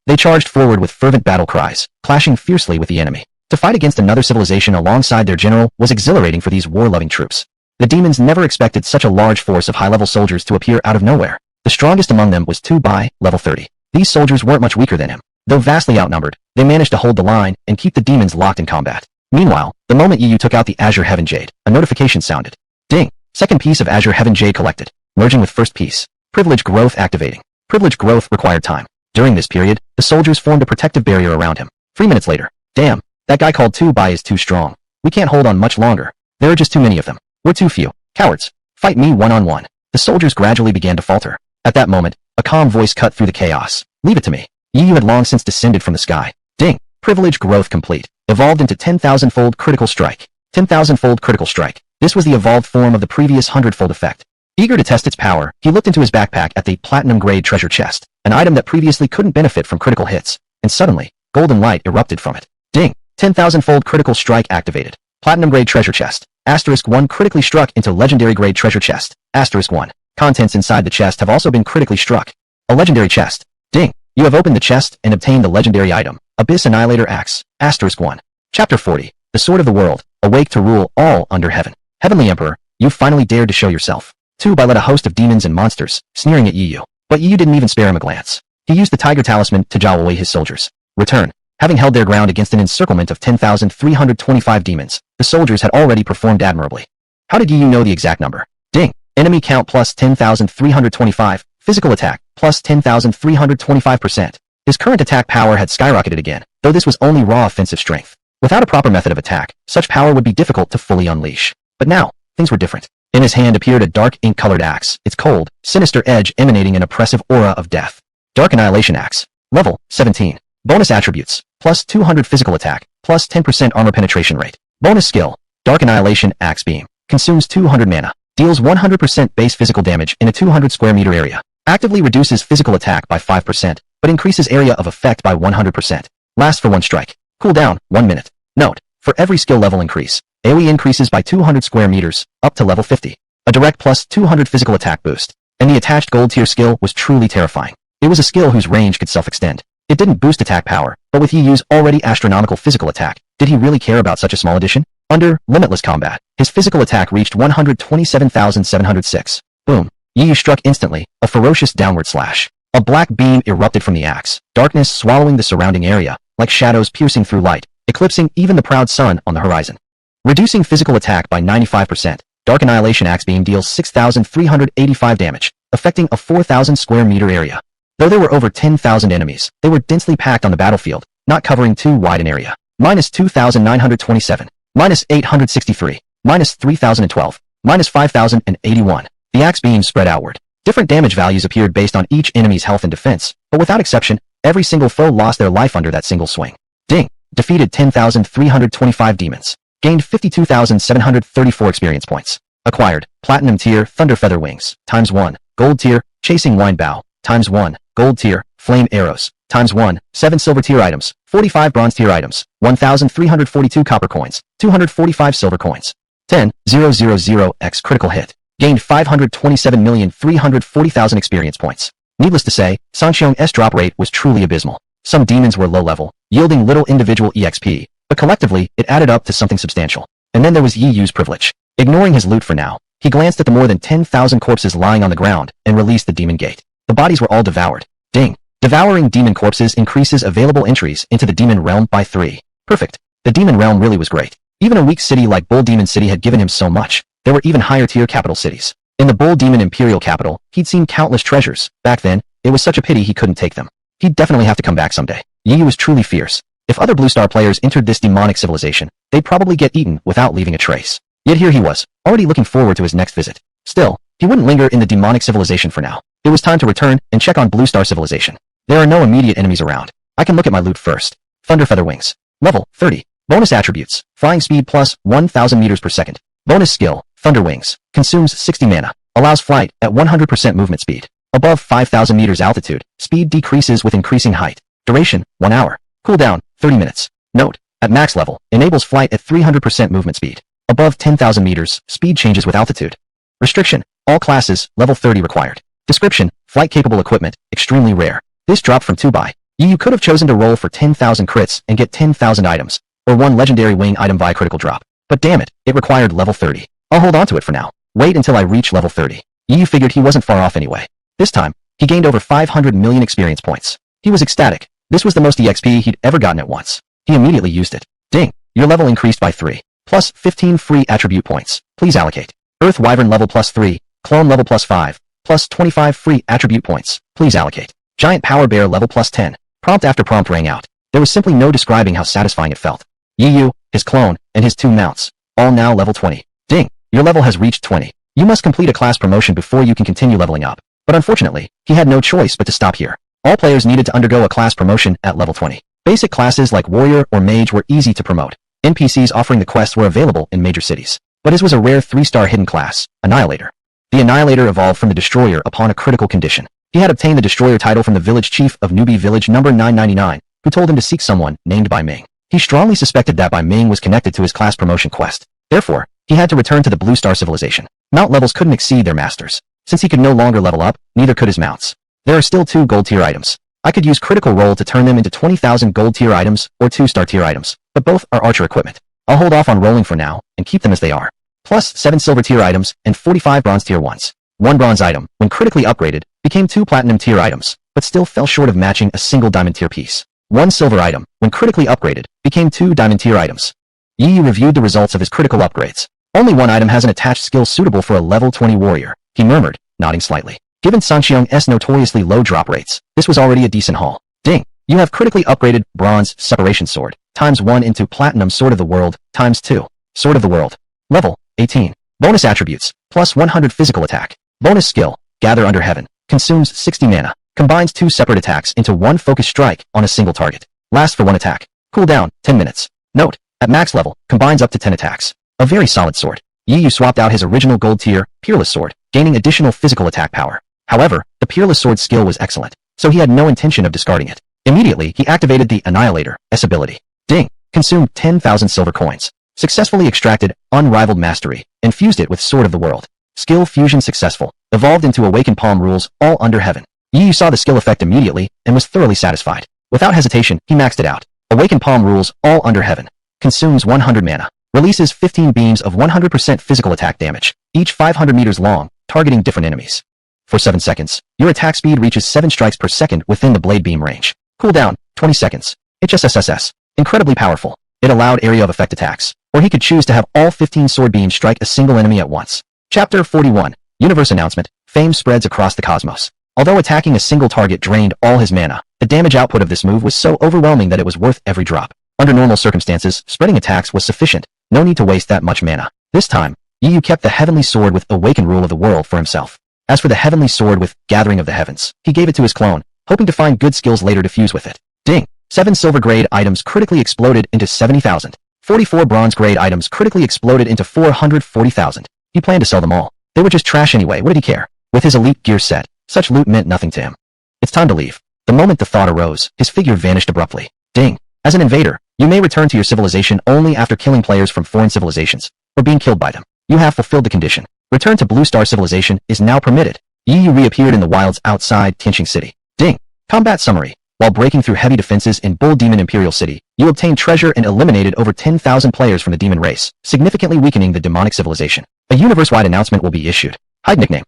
They charged forward with fervent battle cries, clashing fiercely with the enemy. To fight against another civilization alongside their general was exhilarating for these war-loving troops. The demons never expected such a large force of high-level soldiers to appear out of nowhere. The strongest among them was 2 by level 30. These soldiers weren't much weaker than him. Though vastly outnumbered, they managed to hold the line and keep the demons locked in combat. Meanwhile, the moment Yi Yu took out the Azure Heaven Jade, a notification sounded. Ding! Second piece of Azure Heaven Jade collected, merging with first piece. Privilege growth activating. Privilege growth required time. During this period, the soldiers formed a protective barrier around him. 3 minutes later. Damn, that guy called 2 by is too strong. We can't hold on much longer. There are just too many of them. We're too few. Cowards. Fight me one-on-one. The soldiers gradually began to falter. At that moment, a calm voice cut through the chaos. Leave it to me. Yi Yu had long since descended from the sky. Ding. Privilege growth complete. Evolved into 10,000-fold critical strike. 10,000-fold critical strike. This was the evolved form of the previous 100-fold effect. Eager to test its power, he looked into his backpack at the platinum-grade treasure chest, an item that previously couldn't benefit from critical hits, and suddenly, golden light erupted from it. Ding! 10,000-fold critical strike activated. Platinum-grade treasure chest. Asterisk 1 critically struck into legendary-grade treasure chest. Asterisk 1. Contents inside the chest have also been critically struck. A legendary chest. Ding! You have opened the chest and obtained the legendary item, Abyss Annihilator Axe. Asterisk 1. Chapter 40. The Sword of the World, awake to rule all under heaven. Heavenly Emperor, you finally dared to show yourself. 2 by led a host of demons and monsters, sneering at Yi Yu. But Yi Yu didn't even spare him a glance. He used the tiger talisman to jowl away his soldiers. Return. Having held their ground against an encirclement of 10,325 demons, the soldiers had already performed admirably. How did Yi Yu know the exact number? Ding. Enemy count plus 10,325, physical attack plus 10,325%. His current attack power had skyrocketed again, though this was only raw offensive strength. Without a proper method of attack, such power would be difficult to fully unleash. But now, things were different. In his hand appeared a dark ink-colored axe, its cold, sinister edge emanating an oppressive aura of death. Dark Annihilation Axe. Level, 17. Bonus attributes, plus 200 physical attack, plus 10% armor penetration rate. Bonus skill, Dark Annihilation Axe Beam. Consumes 200 mana. Deals 100% base physical damage in a 200 square meter area. Actively reduces physical attack by 5%, but increases area of effect by 100%. Lasts for 1 strike. Cooldown, 1 minute. Note, for every skill level increase, AoE increases by 200 square meters, up to level 50. A direct plus 200 physical attack boost. And the attached gold tier skill was truly terrifying. It was a skill whose range could self-extend. It didn't boost attack power, but with Yi's already astronomical physical attack, did he really care about such a small addition? Under Limitless Combat, his physical attack reached 127,706. Boom. Yi struck instantly, a ferocious downward slash. A black beam erupted from the axe, darkness swallowing the surrounding area, like shadows piercing through light, eclipsing even the proud sun on the horizon. Reducing physical attack by 95%, Dark Annihilation Axe Beam deals 6,385 damage, affecting a 4,000 square meter area. Though there were over 10,000 enemies, they were densely packed on the battlefield, not covering too wide an area. Minus 2,927. Minus 863. Minus 3,012. Minus 5,081. The axe beam spread outward. Different damage values appeared based on each enemy's health and defense, but without exception, every single foe lost their life under that single swing. Ding. Defeated 10,325 demons. Gained 52,734 experience points. Acquired, Platinum Tier, Thunder Feather Wings, ×1. Gold Tier, Chasing Wind Bow, ×1. Gold Tier, Flame Arrows, ×1. 7 Silver Tier items, 45 Bronze Tier items, 1,342 Copper Coins, 245 Silver Coins. 10,000x critical hit. Gained 527,340,000 experience points. Needless to say, Sanxiong's drop rate was truly abysmal. Some demons were low level, yielding little individual EXP, but collectively, it added up to something substantial. And then there was Yi's privilege. Ignoring his loot for now, he glanced at the more than 10,000 corpses lying on the ground and released the demon gate. The bodies were all devoured. Ding. Devouring demon corpses increases available entries into the demon realm by 3. Perfect. The demon realm really was great. Even a weak city like Bull Demon City had given him so much. There were even higher tier capital cities. In the Bull Demon Imperial capital, he'd seen countless treasures. Back then, it was such a pity he couldn't take them. He'd definitely have to come back someday. Yi was truly fierce. If other Blue Star players entered this demonic civilization, they'd probably get eaten without leaving a trace. Yet here he was, already looking forward to his next visit. Still, he wouldn't linger in the demonic civilization for now. It was time to return and check on Blue Star civilization. There are no immediate enemies around. I can look at my loot first. Thunder Feather Wings. Level 30. Bonus attributes. Flying speed plus 1,000 meters per second. Bonus skill. Thunder Wings. Consumes 60 mana. Allows flight at 100% movement speed. Above 5,000 meters altitude, speed decreases with increasing height. Duration, 1 hour. Cooldown, 30 minutes. Note, at max level, enables flight at 300% movement speed. Above 10,000 meters, speed changes with altitude. Restriction, all classes, level 30 required. Description, flight-capable equipment, extremely rare. This dropped from 2 by. You could have chosen to roll for 10,000 crits and get 10,000 items, or 1 legendary wing item via critical drop. But damn it, it required level 30. I'll hold on to it for now. Wait until I reach level 30. Yi figured he wasn't far off anyway. This time, he gained over 500 million experience points. He was ecstatic. This was the most EXP he'd ever gotten at once. He immediately used it. Ding. Your level increased by 3. Plus 15 free attribute points. Please allocate. Earth Wyvern level plus 3. Clone level plus 5. Plus 25 free attribute points. Please allocate. Giant Power Bear level plus 10. Prompt after prompt rang out. There was simply no describing how satisfying it felt. Yi, his clone, and his 2 mounts. All now level 20. Ding. Your level has reached 20. You must complete a class promotion before you can continue leveling up. But unfortunately, he had no choice but to stop here. All players needed to undergo a class promotion at level 20. Basic classes like Warrior or Mage were easy to promote. NPCs offering the quests were available in major cities. But his was a rare 3-star hidden class, Annihilator. The Annihilator evolved from the Destroyer upon a critical condition. He had obtained the Destroyer title from the village chief of Newbie Village number 999, who told him to seek someone named Bai Ming. He strongly suspected that Bai Ming was connected to his class promotion quest. Therefore, he had to return to the Blue Star civilization. Mount levels couldn't exceed their masters. Since he could no longer level up, neither could his mounts. There are still 2 gold tier items. I could use critical roll to turn them into 20,000 gold tier items or 2-star tier items, but both are archer equipment. I'll hold off on rolling for now and keep them as they are. Plus 7 silver tier items and 45 bronze tier ones. 1 bronze item, when critically upgraded, became 2 platinum tier items, but still fell short of matching a single diamond tier piece. 1 silver item, when critically upgraded, became 2 diamond tier items. Yi reviewed the results of his critical upgrades. Only 1 item has an attached skill suitable for a level 20 warrior, he murmured, nodding slightly. Given Sanxiong's notoriously low drop rates, this was already a decent haul. Ding. You have critically upgraded Bronze Separation Sword, ×1 into Platinum Sword of the World, ×2. Sword of the World. Level 18. Bonus attributes, plus 100 physical attack. Bonus skill, Gather Under Heaven. Consumes 60 mana. Combines 2 separate attacks into 1 focused strike on a single target. Lasts for 1 attack. Cooldown, 10 minutes. Note, At max level, combines up to 10 attacks. A very solid sword. Yi Yu swapped out his original gold tier, Peerless Sword, gaining additional physical attack power. However, the Peerless Sword's skill was excellent, so he had no intention of discarding it. Immediately, he activated the Annihilator S ability. Ding! Consumed 10,000 silver coins. Successfully extracted Unrivaled Mastery, and fused it with Sword of the World. Skill fusion successful. Evolved into Awakened Palm Rules, all under heaven. Yi Yu saw the skill effect immediately, and was thoroughly satisfied. Without hesitation, he maxed it out. Awakened Palm Rules, all under heaven. Consumes 100 mana. Releases 15 beams of 100% physical attack damage, each 500 meters long, targeting different enemies. For 7 seconds, your attack speed reaches 7 strikes per second within the blade beam range. Cooldown, 20 seconds. HSSSS. Incredibly powerful. It allowed area of effect attacks, or he could choose to have all 15 sword beams strike a single enemy at once. Chapter 41. Universe Announcement. Fame spreads across the cosmos. Although attacking a single target drained all his mana, the damage output of this move was so overwhelming that it was worth every drop. Under normal circumstances, spreading attacks was sufficient. No need to waste that much mana. This time, Yi Yu kept the Heavenly Sword with Awakened Rule of the World for himself. As for the Heavenly Sword with Gathering of the Heavens, he gave it to his clone, hoping to find good skills later to fuse with it. Ding! 7 silver grade items critically exploded into 70,000. 44 bronze grade items critically exploded into 440,000. He planned to sell them all. They were just trash anyway, what did he care? With his elite gear set, such loot meant nothing to him. It's time to leave. The moment the thought arose, his figure vanished abruptly. Ding! As an invader, you may return to your civilization only after killing players from foreign civilizations, or being killed by them. You have fulfilled the condition. Return to Blue Star Civilization is now permitted. Yi Yu reappeared in the wilds outside Tianqing City. Ding! Combat summary. While breaking through heavy defenses in Bull Demon Imperial City, you obtained treasure and eliminated over 10,000 players from the demon race, significantly weakening the demonic civilization. A universe-wide announcement will be issued. Hide nickname.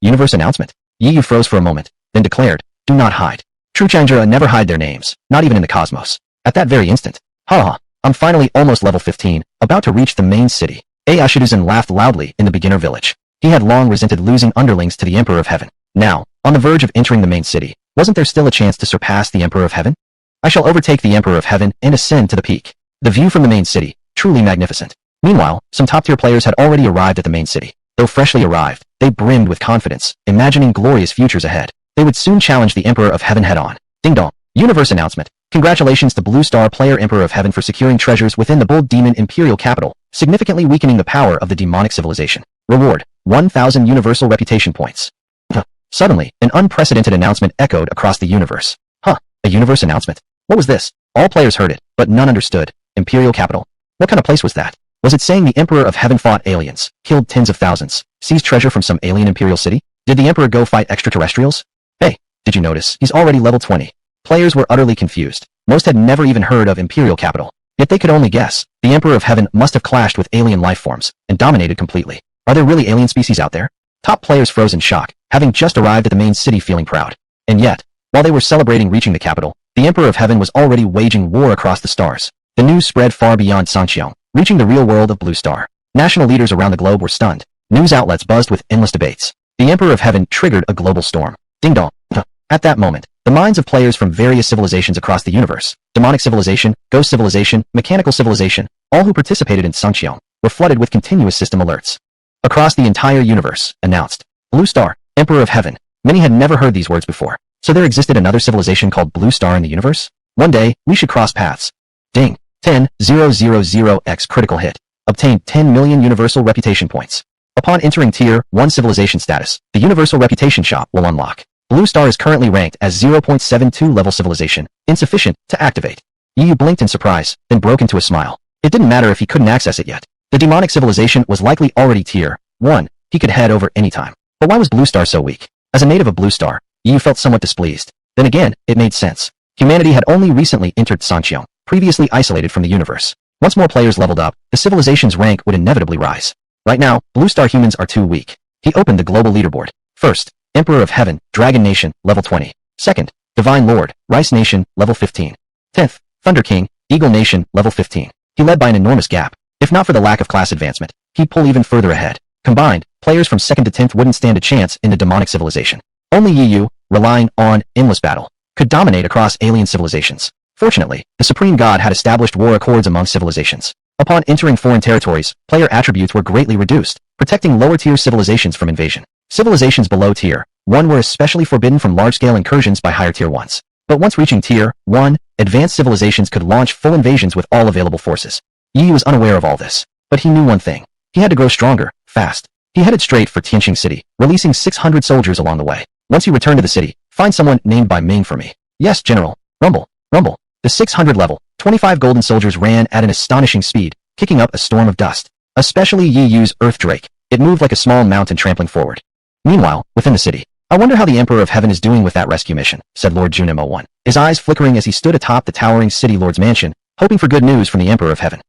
Universe announcement. Yi Yu froze for a moment, then declared, do not hide. True Challenger never hide their names, not even in the cosmos. At that very instant, ha, I'm finally almost level 15, about to reach the main city. Ashiduzen laughed loudly in the beginner village. He had long resented losing underlings to the Emperor of Heaven. Now, on the verge of entering the main city, wasn't there still a chance to surpass the Emperor of Heaven? I shall overtake the Emperor of Heaven and ascend to the peak. The view from the main city, truly magnificent. Meanwhile, some top-tier players had already arrived at the main city. Though freshly arrived, they brimmed with confidence, imagining glorious futures ahead. They would soon challenge the Emperor of Heaven head-on. Ding dong. Universe announcement. Congratulations to Blue Star player Emperor of Heaven for securing treasures within the Bull Demon Imperial capital, significantly weakening the power of the demonic civilization. Reward, 1,000 universal reputation points. Suddenly, an unprecedented announcement echoed across the universe. A universe announcement? What was this? All players heard it, but none understood. Imperial capital? What kind of place was that? Was it saying the Emperor of Heaven fought aliens, killed tens of thousands, seized treasure from some alien imperial city? Did the Emperor go fight extraterrestrials? Hey, did you notice? He's already level 20. Players were utterly confused. Most had never even heard of Imperial capital. Yet they could only guess. The Emperor of Heaven must have clashed with alien life forms, and dominated completely. Are there really alien species out there? Top players froze in shock, having just arrived at the main city feeling proud. And yet, while they were celebrating reaching the capital, the Emperor of Heaven was already waging war across the stars. The news spread far beyond Sanxiang, reaching the real world of Blue Star. National leaders around the globe were stunned. News outlets buzzed with endless debates. The Emperor of Heaven triggered a global storm. Ding dong. At that moment, the minds of players from various civilizations across the universe, demonic civilization, ghost civilization, mechanical civilization, all who participated in Sanxiang, were flooded with continuous system alerts. Across the entire universe, announced, Blue Star, Emperor of Heaven. Many had never heard these words before. So there existed another civilization called Blue Star in the universe? One day, we should cross paths. Ding. 10,000x critical hit. Obtain 10 million universal reputation points. Upon entering Tier 1 civilization status, the universal reputation shop will unlock. Blue Star is currently ranked as 0.72 level civilization, insufficient to activate. Yi Yu blinked in surprise, then broke into a smile. It didn't matter if he couldn't access it yet. The demonic civilization was likely already Tier 1. He could head over anytime. But why was Blue Star so weak? As a native of Blue Star, Yi Yu felt somewhat displeased. Then again, it made sense. Humanity had only recently entered Sanxiang, previously isolated from the universe. Once more players leveled up, the civilization's rank would inevitably rise. Right now, Blue Star humans are too weak. He opened the global leaderboard. First, Emperor of Heaven, Dragon Nation, level 20. Second, Divine Lord, Rice Nation, level 15. 10th, Thunder King, Eagle Nation, level 15. He led by an enormous gap. If not for the lack of class advancement, he'd pull even further ahead. Combined, players from 2nd to 10th wouldn't stand a chance in the demonic civilization. Only Yi Yu, relying on endless battle, could dominate across alien civilizations. Fortunately, the Supreme God had established war accords among civilizations. Upon entering foreign territories, player attributes were greatly reduced, protecting lower-tier civilizations from invasion. Civilizations below Tier 1 were especially forbidden from large-scale incursions by higher Tier 1s. But once reaching Tier 1, advanced civilizations could launch full invasions with all available forces. Yi was unaware of all this, but he knew one thing. He had to grow stronger, fast. He headed straight for Tianqing City, releasing 600 soldiers along the way. Once you return to the city, find someone named by Ming for me. Yes, General. Rumble, rumble. The 600 level, 25 golden soldiers ran at an astonishing speed, kicking up a storm of dust. Especially Yi Yu's Earth Drake. It moved like a small mountain trampling forward. Meanwhile, within the city, I wonder how the Emperor of Heaven is doing with that rescue mission, said Lord Junimo-1, his eyes flickering as he stood atop the towering City Lord's mansion, hoping for good news from the Emperor of Heaven.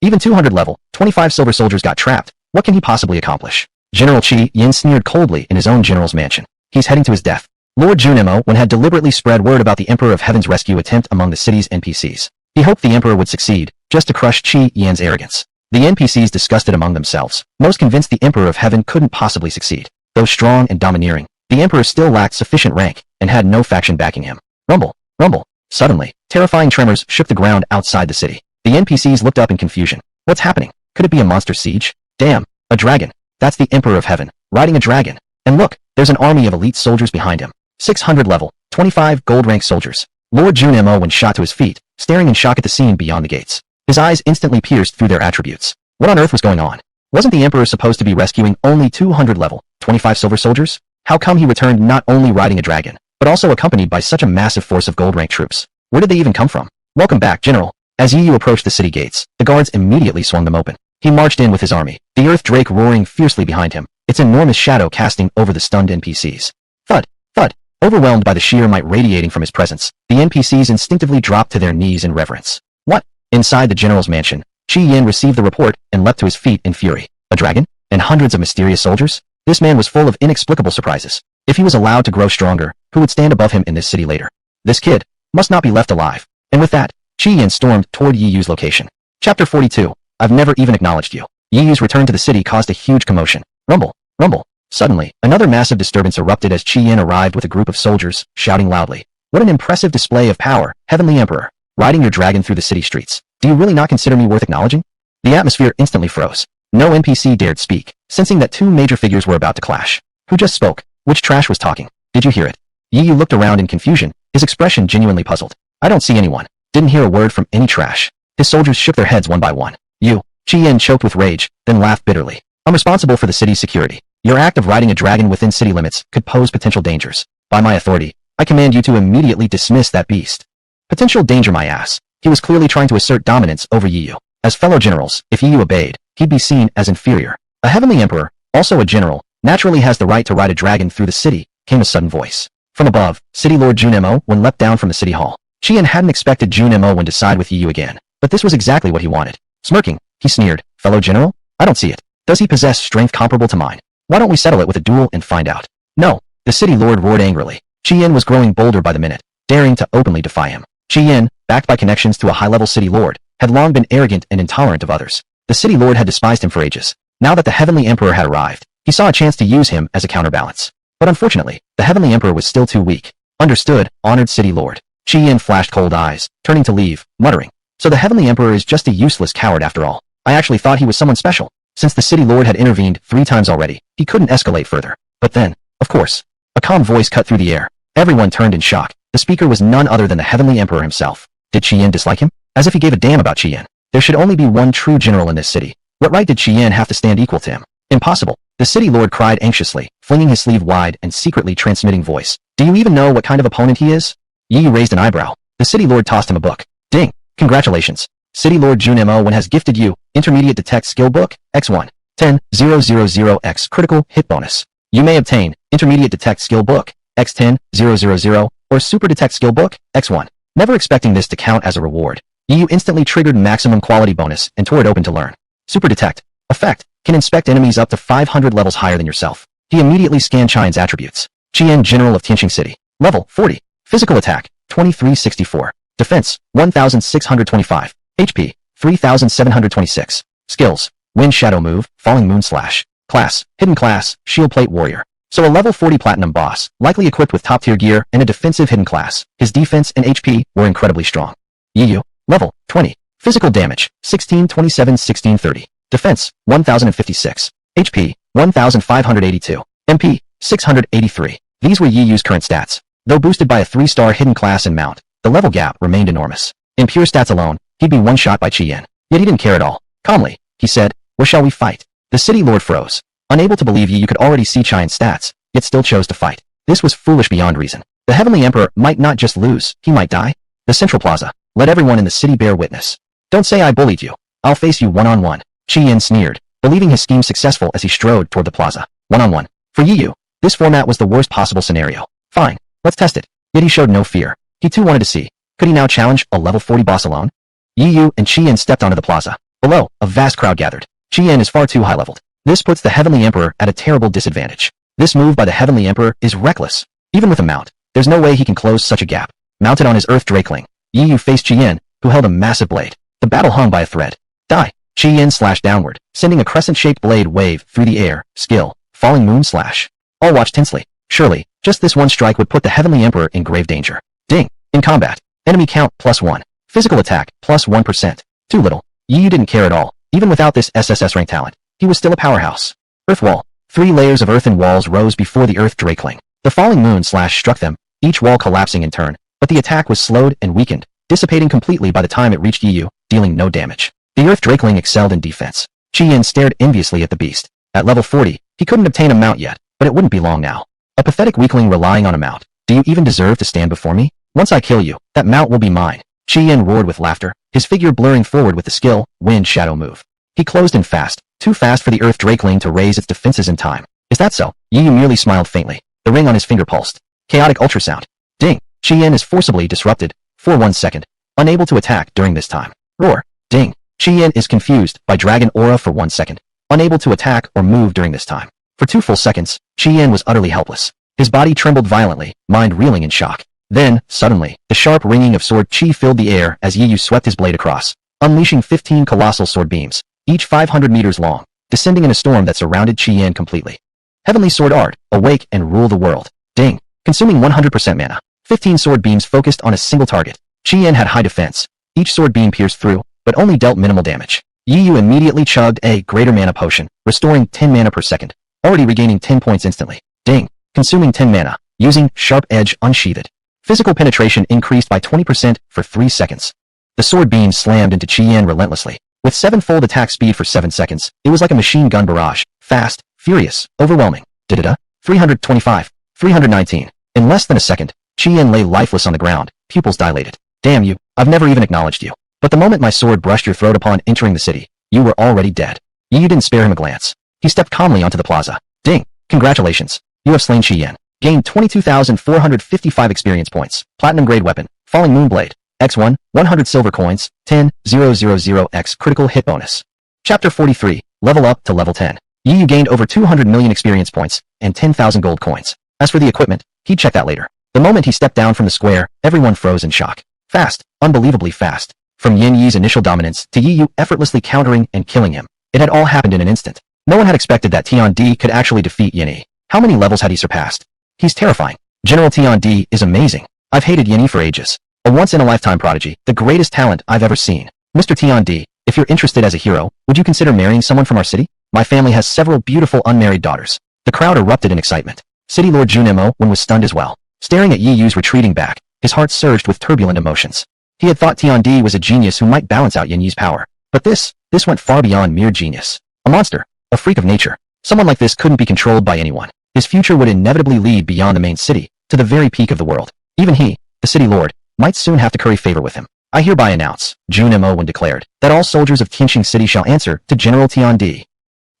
Even 200 level, 25 silver soldiers got trapped. What can he possibly accomplish? General Qi Yin sneered coldly in his own general's mansion. He's heading to his death. Lord Junimo-1 had deliberately spread word about the Emperor of Heaven's rescue attempt among the city's NPCs. He hoped the Emperor would succeed, just to crush Qi Yin's arrogance. The NPCs discussed it among themselves, most convinced the Emperor of Heaven couldn't possibly succeed. Though strong and domineering, the Emperor still lacked sufficient rank, and had no faction backing him. Rumble, rumble. Suddenly, terrifying tremors shook the ground outside the city. The NPCs looked up in confusion. What's happening? Could it be a monster siege? Damn, a dragon. That's the Emperor of Heaven, riding a dragon. And look, there's an army of elite soldiers behind him. 600 level, 25 gold rank soldiers. Lord Junimo shot to his feet, staring in shock at the scene beyond the gates. His eyes instantly pierced through their attributes. What on earth was going on? Wasn't the Emperor supposed to be rescuing only 200 level, 25 silver soldiers? How come he returned not only riding a dragon, but also accompanied by such a massive force of gold rank troops? Where did they even come from? Welcome back, General. As Yi Yu approached the city gates, the guards immediately swung them open. He marched in with his army, the Earth Drake roaring fiercely behind him, its enormous shadow casting over the stunned NPCs. Thud, thud. Overwhelmed by the sheer might radiating from his presence, the NPCs instinctively dropped to their knees in reverence. What? Inside the general's mansion, Qi Yin received the report and leapt to his feet in fury. A dragon? And hundreds of mysterious soldiers? This man was full of inexplicable surprises. If he was allowed to grow stronger, who would stand above him in this city later? This kid must not be left alive. And with that, Qi Yin stormed toward Yi Yu's location. Chapter 42. I've never even acknowledged you. Yi Yu's return to the city caused a huge commotion. Rumble, rumble. Suddenly, another massive disturbance erupted as Qi Yin arrived with a group of soldiers, shouting loudly. What an impressive display of power, Heavenly Emperor. Riding your dragon through the city streets. Do you really not consider me worth acknowledging? The atmosphere instantly froze. No NPC dared speak, sensing that two major figures were about to clash. Who just spoke? Which trash was talking? Did you hear it? Yi Yu looked around in confusion, his expression genuinely puzzled. I don't see anyone. Didn't hear a word from any trash. His soldiers shook their heads one by one. You. Qi Yin choked with rage, then laughed bitterly. I'm responsible for the city's security. Your act of riding a dragon within city limits could pose potential dangers. By my authority, I command you to immediately dismiss that beast. Potential danger, my ass. He was clearly trying to assert dominance over Yi Yu. As fellow generals, if Yi Yu obeyed, he'd be seen as inferior. A heavenly emperor, also a general, naturally has the right to ride a dragon through the city, came a sudden voice. From above, City Lord Junimo leapt down from the city hall. Qi Yin hadn't expected Junimo to side with Yi Yu again, but this was exactly what he wanted. Smirking, he sneered, fellow general? I don't see it. Does he possess strength comparable to mine? Why don't we settle it with a duel and find out? No, the city lord roared angrily. Qi Yin was growing bolder by the minute, daring to openly defy him. Qi Yin, backed by connections to a high-level city lord, had long been arrogant and intolerant of others. The city lord had despised him for ages. Now that the heavenly emperor had arrived, he saw a chance to use him as a counterbalance. But unfortunately, the heavenly emperor was still too weak. Understood, honored city lord. Qi Yin flashed cold eyes, turning to leave, muttering. So the heavenly emperor is just a useless coward after all. I actually thought he was someone special. Since the city lord had intervened 3 times already, he couldn't escalate further. But then, of course, a calm voice cut through the air. Everyone turned in shock. The speaker was none other than the heavenly emperor himself. Did Qi Yin dislike him? As if he gave a damn about Qi Yin. There should only be one true general in this city. What right did Qi Yin have to stand equal to him? Impossible. The city lord cried anxiously, flinging his sleeve wide and secretly transmitting voice. Do you even know what kind of opponent he is? Yi Yu raised an eyebrow. The city lord tossed him a book. Ding. Congratulations. City Lord Junimo has gifted you Intermediate Detect Skill Book, X1. 10,000X critical hit bonus. You may obtain Intermediate Detect Skill Book, X10,000, or Super Detect Skill Book, X1. Never expecting this to count as a reward, Yi Yu instantly triggered maximum quality bonus and tore it open to learn. Super Detect. Effect. Can inspect enemies up to 500 levels higher than yourself. He immediately scanned Qian's attributes. Qian General of Tianqing City. Level 40. Physical Attack, 2364. Defense, 1625. HP, 3726. Skills. Wind Shadow Move, Falling Moon Slash. Class, Hidden Class, Shield Plate Warrior. So a level 40 Platinum boss, likely equipped with top-tier gear and a defensive hidden class. His defense and HP were incredibly strong. Yi Yu, level 20. Physical damage, 1627 1630. Defense, 1056. HP, 1582. MP, 683. These were Yi Yu's current stats. Though boosted by a 3-star hidden class and mount, the level gap remained enormous. In pure stats alone, he'd be one-shot by Qi Yin. Yet he didn't care at all. Calmly, he said, "Where shall we fight?" The city lord froze. Unable to believe you could already see Chian's stats, yet still chose to fight. This was foolish beyond reason. The Heavenly Emperor might not just lose, he might die. The Central Plaza. Let everyone in the city bear witness. Don't say I bullied you. I'll face you one-on-one. Qian sneered, believing his scheme successful as he strode toward the plaza. One-on-one. For Yiyu, this format was the worst possible scenario. Fine, let's test it. Yet he showed no fear. He too wanted to see. Could he now challenge a level 40 boss alone? Yiyu and Qian stepped onto the plaza. Below, a vast crowd gathered. Qian is far too high-leveled. This puts the Heavenly Emperor at a terrible disadvantage. This move by the Heavenly Emperor is reckless. Even with a mount, there's no way he can close such a gap. Mounted on his Earth Drakeling, Yiyu faced Qian, who held a massive blade. The battle hung by a thread. Die. Qian slashed downward, sending a crescent-shaped blade wave through the air. Skill, falling moon slash. All watched tensely. Surely, just this one strike would put the Heavenly Emperor in grave danger. Ding. In combat, enemy count +1. Physical attack +1%. Too little. Yiyu didn't care at all. Even without this SSS rank talent, he was still a powerhouse. Earth wall. 3 layers of earthen walls rose before the Earth Drakeling. The falling moon slash struck them, each wall collapsing in turn, but the attack was slowed and weakened, dissipating completely by the time it reached Yiyu, dealing no damage. The Earth Drakeling excelled in defense. Qian stared enviously at the beast. At level 40, he couldn't obtain a mount yet, but it wouldn't be long now. A pathetic weakling relying on a mount. Do you even deserve to stand before me? Once I kill you, that mount will be mine. Qian roared with laughter, his figure blurring forward with the skill, Wind Shadow move. He closed in fast, too fast for the Earth Drakeling to raise its defenses in time. Is that so? Yiyu merely smiled faintly. The ring on his finger pulsed. Chaotic ultrasound. Ding. Qian is forcibly disrupted, for 1 second, unable to attack during this time. Roar. Ding. Qian is confused by dragon aura for 1 second, unable to attack or move during this time. For 2 full seconds, Qian was utterly helpless. His body trembled violently, mind reeling in shock. Then, suddenly, the sharp ringing of sword chi filled the air as Yiyu swept his blade across, unleashing 15 colossal sword beams, each 500 meters long, descending in a storm that surrounded Qian completely. Heavenly Sword Art, awake and rule the world. Ding. Consuming 100% mana. 15 sword beams focused on a single target. Qian had high defense. Each sword beam pierced through, but only dealt minimal damage. Yiyu immediately chugged a greater mana potion, restoring 10 mana per second, already regaining 10 points instantly. Ding. Consuming 10 mana, using Sharp Edge Unsheathed. Physical penetration increased by 20% for 3 seconds. The sword beam slammed into Qian relentlessly. With 7-fold attack speed for 7 seconds, it was like a machine gun barrage. Fast, furious, overwhelming. Da-da-da. 325. 319. In less than a second, Qian lay lifeless on the ground, pupils dilated. Damn you, I've never even acknowledged you. But the moment my sword brushed your throat upon entering the city, you were already dead. Yiyu didn't spare him a glance. He stepped calmly onto the plaza. Ding. Congratulations. You have slain Qian. Gained 22,455 experience points. Platinum grade weapon. Falling Moonblade. X1, 100 silver coins, 10,000x critical hit bonus. Chapter 43, level up to level 10. Yiyu gained over 200 million experience points, and 10,000 gold coins. As for the equipment, he'd check that later. The moment he stepped down from the square, everyone froze in shock. Fast, unbelievably fast. From Yin Yi's initial dominance to Yiyu effortlessly countering and killing him. It had all happened in an instant. No one had expected that Tian Di could actually defeat Yin Yi. How many levels had he surpassed? He's terrifying. General Tian Di is amazing. I've hated Yin Yi for ages. A once-in-a-lifetime prodigy, the greatest talent I've ever seen. Mr. Tian Di, if you're interested as a hero, would you consider marrying someone from our city? My family has several beautiful unmarried daughters. The crowd erupted in excitement. City Lord Junimo was stunned as well. Staring at Yiyu's retreating back, his heart surged with turbulent emotions. He had thought Tian Di was a genius who might balance out Yin Yi's power. But this went far beyond mere genius. A monster, a freak of nature. Someone like this couldn't be controlled by anyone. His future would inevitably lead beyond the main city, to the very peak of the world. Even he, the city lord, might soon have to curry favor with him. I hereby announce, Junimo declared, that all soldiers of Tianqing City shall answer to General Tian Di.